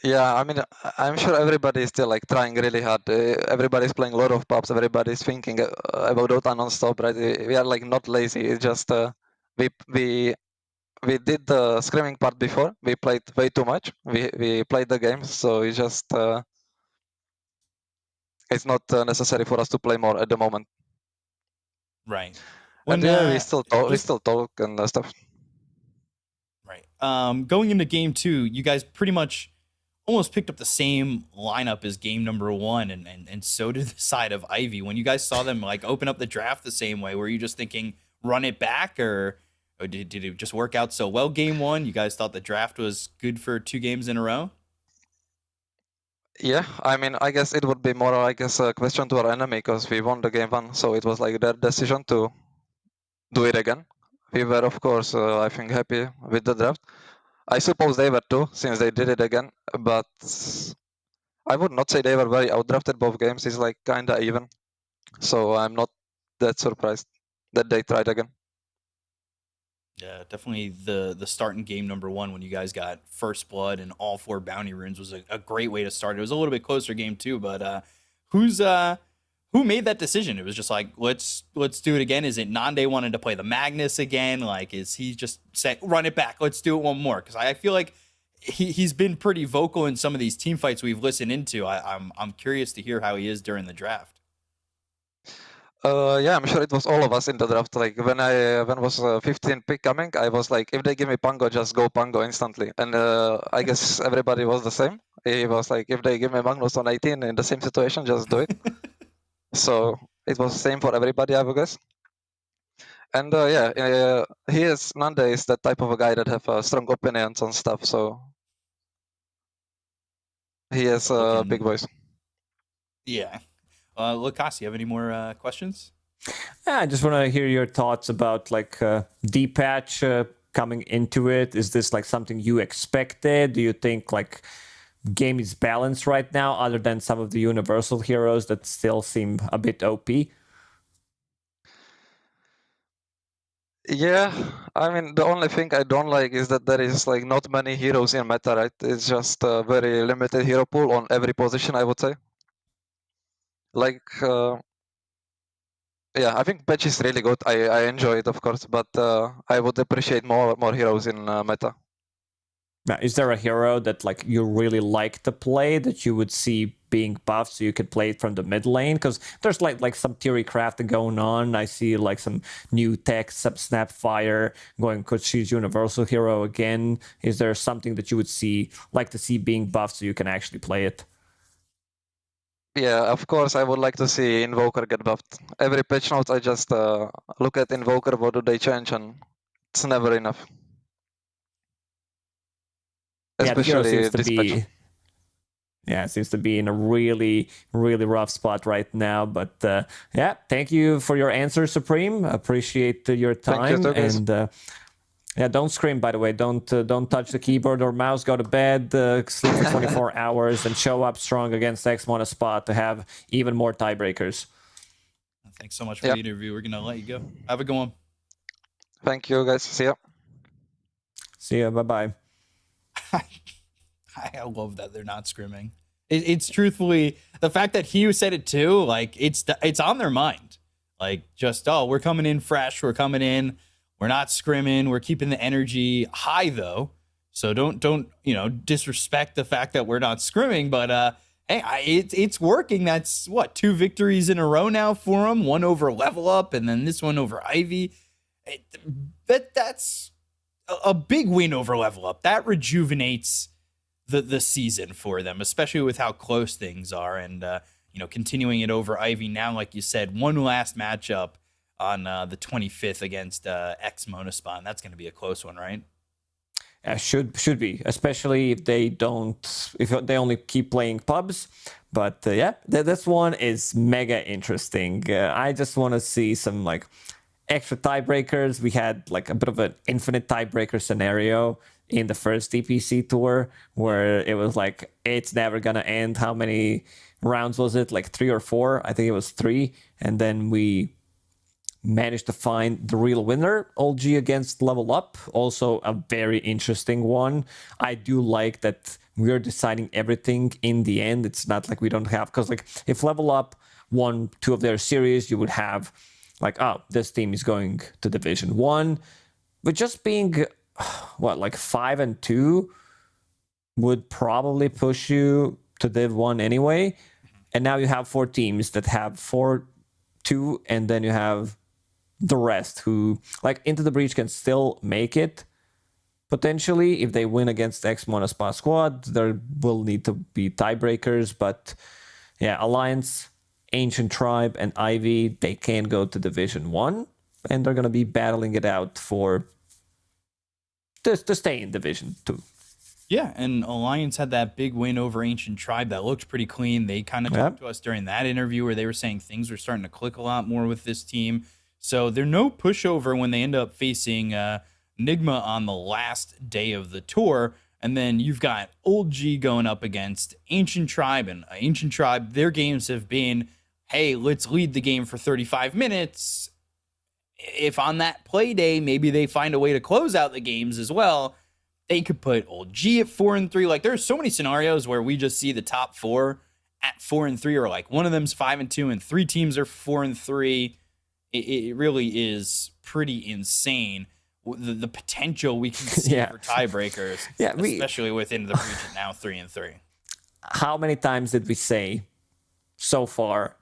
Yeah, I mean, I'm sure everybody is still like trying really hard. Everybody's playing a lot of pubs. Everybody's thinking about Dota non-stop, right? We are like not lazy. It's just we did the scrimming part before. We played way too much. We played the games, so it's just it's not necessary for us to play more at the moment. Right. And yeah, we still talk and stuff. Right. Going into game 2, you guys pretty much almost picked up the same lineup as game number 1, and so did the side of Ivy. When you guys saw them like open up the draft the same way, were you just thinking run it back, or did it just work out so well game 1? You guys thought the draft was good for 2 games in a row? Yeah, I mean, I guess it would be more, I guess, a question to our enemy because we won the game one, so it was like their decision to do it again. We were, of course, I think, happy with the draft. I suppose they were too, since they did it again, but I would not say they were very outdrafted both games. It's like kinda even, so I'm not that surprised that they tried again. Yeah, definitely the start in game number one when you guys got first blood and all 4 bounty runes was a great way to start. It was a little bit closer game too, but who made that decision? It was just like let's do it again. Is it Nande wanted to play the Magnus again? Like is he just say run it back? Let's do it one more because I feel like he's been pretty vocal in some of these team fights we've listened into. I'm curious to hear how he is during the draft. Yeah, I'm sure it was all of us in the draft. Like when was 15 pick coming, I was like, if they give me Pango, just go Pango instantly. And I guess everybody was the same. He was like, if they give me Magnus on 18 in the same situation, just do it. So it was the same for everybody, I would guess. And Nande is the type of a guy that have strong opinions on stuff. So he has a big voice. Yeah. Lucas, you have any more questions? Yeah, I just want to hear your thoughts about like D-patch coming into it. Is this like something you expected? Do you think like game is balanced right now, other than some of the universal heroes that still seem a bit OP? Yeah, I mean, the only thing I don't like is that there is like not many heroes in meta, right? It's just a very limited hero pool on every position, I would say. Like, yeah, I think patch is really good. I enjoy it, of course, but I would appreciate more heroes in meta. Now, is there a hero that like you really like to play that you would see being buffed so you could play it from the mid lane? Because there's like some theory crafting going on. I see like some new tech, some Snapfire going, could she's universal hero again. Is there something that you would like to see being buffed so you can actually play it? Yeah, of course, I would like to see Invoker get buffed. Every patch note, I just look at Invoker, what do they change, and it's never enough. Especially this patch. Yeah, it seems to be in a really, really rough spot right now. But yeah, thank you for your answer, Supreme. Appreciate your time. Thank you, and yeah, don't scream, by the way. Don't touch the keyboard or mouse. Go to bed, sleep for 24 hours, and show up strong against X on a spot to have even more tiebreakers. Thanks so much for the interview. We're going to let you go. Have a good one. Thank you, guys. See ya. See ya. Bye-bye. I love that they're not scrimming. It's truthfully the fact that he said it too. Like it's on their mind. Like just we're coming in fresh. We're coming in. We're not scrimming. We're keeping the energy high though. So don't disrespect the fact that we're not scrimming. But hey, it's working. That's what 2 victories in a row now for him. 1 over Level Up, and then this one over Ivy. That's a big win over Level Up. That rejuvenates the season for them, especially with how close things are, and continuing it over Ivy now, like you said, one last matchup on the 25th against X Monospawn. That's going to be a close one, right? Should be, especially if they only keep playing pubs. But yeah, this one is mega interesting. I just want to see some like extra tiebreakers. We had like a bit of an infinite tiebreaker scenario in the first DPC tour where it was like it's never gonna end. How many rounds was it? Like 3 or 4? I think it was 3. And then we managed to find the real winner, OG against Level Up. Also a very interesting one. I do like that we're deciding everything in the end. It's not like we don't have, because like if Level Up won 2 of their series, you would have like, oh, this team is going to Division 1. But just being, like 5-2 would probably push you to Div 1 anyway. And now you have 4 teams that have 4-2, and then you have the rest who, like, Into the Breach can still make it. Potentially, if they win against X Monospa squad, there will need to be tiebreakers. But yeah, Alliance, Ancient Tribe, and Ivy, they can go to Division 1, and they're going to be battling it out to stay in Division 2. Yeah, and Alliance had that big win over Ancient Tribe that looked pretty clean. They kind of talked to us during that interview where they were saying things were starting to click a lot more with this team. So they're no pushover when they end up facing Nigma on the last day of the tour. And then you've got Old G going up against Ancient Tribe. And Ancient Tribe, their games have been, hey, let's lead the game for 35 minutes. If on that play day, maybe they find a way to close out the games as well, they could put Old G at 4-3. Like, there's so many scenarios where we just see the top four at 4-3, or like one of them's 5-2 and 3 teams are 4-3. It really is pretty insane the potential we can see for tiebreakers, especially within the region now 3-3. How many times did we say so far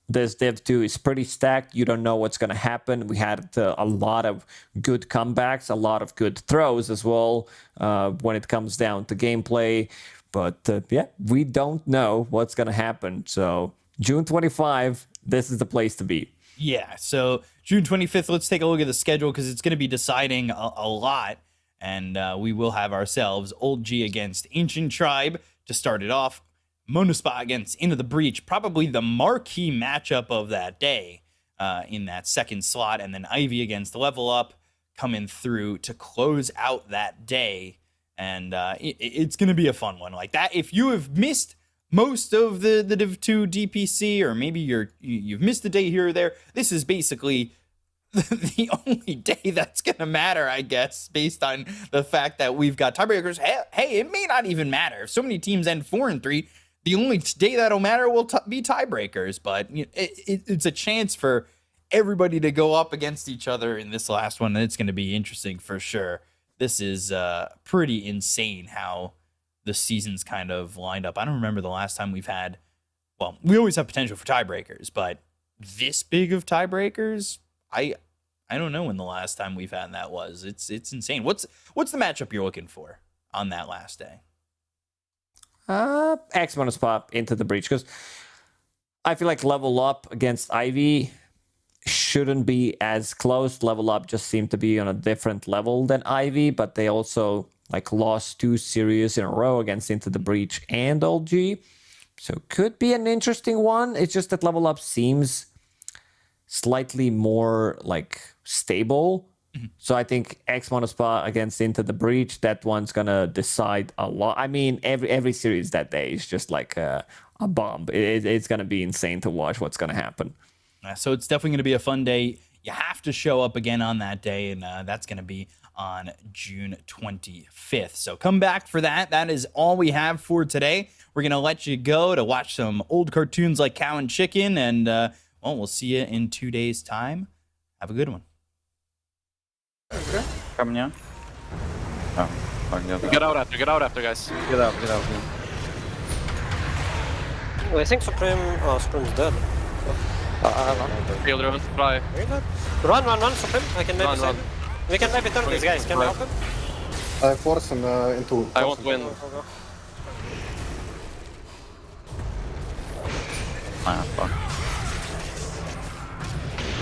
this Div 2 is pretty stacked? You don't know what's going to happen. We had a lot of good comebacks, a lot of good throws as well when it comes down to gameplay. But yeah, we don't know what's going to happen. So June 25, this is the place to be. Yeah, so June 25th, let's take a look at the schedule because it's going to be deciding a lot. And we will have ourselves Old G against Ancient Tribe to start it off. Monospa against Into the Breach, probably the marquee matchup of that day in that second slot. And then Ivy against Level Up coming through to close out that day. And it's going to be a fun one like that. If you have missed most of the Div 2 DPC, or maybe you've missed a day here or there, this is basically the only day that's going to matter, I guess, based on the fact that we've got tiebreakers. Hey, it may not even matter. If so many teams end 4-3, the only day that'll matter will be tiebreakers. But it's a chance for everybody to go up against each other in this last one, and it's going to be interesting for sure. This is pretty insane how the season's kind of lined up. I don't remember the last time we've had, well, we always have potential for tiebreakers, but this big of tiebreakers, I don't know when the last time we've had that was. It's insane. What's the matchup you're looking for on that last day? X Monospot Into the Breach, because I feel like Level Up against Ivy shouldn't be as close. Level Up just seemed to be on a different level than Ivy, but they also like lost 2 series in a row against Into the Breach and Old G. So could be an interesting one. It's just that Level Up seems slightly more like stable. So I think X Monospa against Into the Breach, that one's gonna decide a lot. I mean, every series that day is just like a bomb. It's gonna be insane to watch what's gonna happen. So it's definitely gonna be a fun day. You have to show up again on that day, and that's gonna be on June 25th. So come back for that. That is all we have for today. We're gonna let you go to watch some old cartoons like Cow and Chicken, and well, we'll see you in 2 days' time. Have a good one. Ко мне. Get out after, guys. Get out. Well, I think Supreme's dead. Field driven, fly. Run, Supreme. I can maybe save him. We can maybe turn these guys. Can we help him? I force him into. I won't win.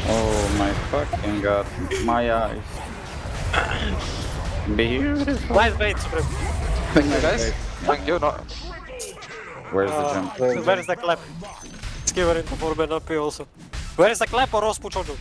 Oh my fucking god. My eyes. Beautiful. Nice bait, Supreme. Thank you, guys. Thank you. No. Where's the jump? Where is the clap? Skiver into Forben up also. Where is the clap or Rospuchodu?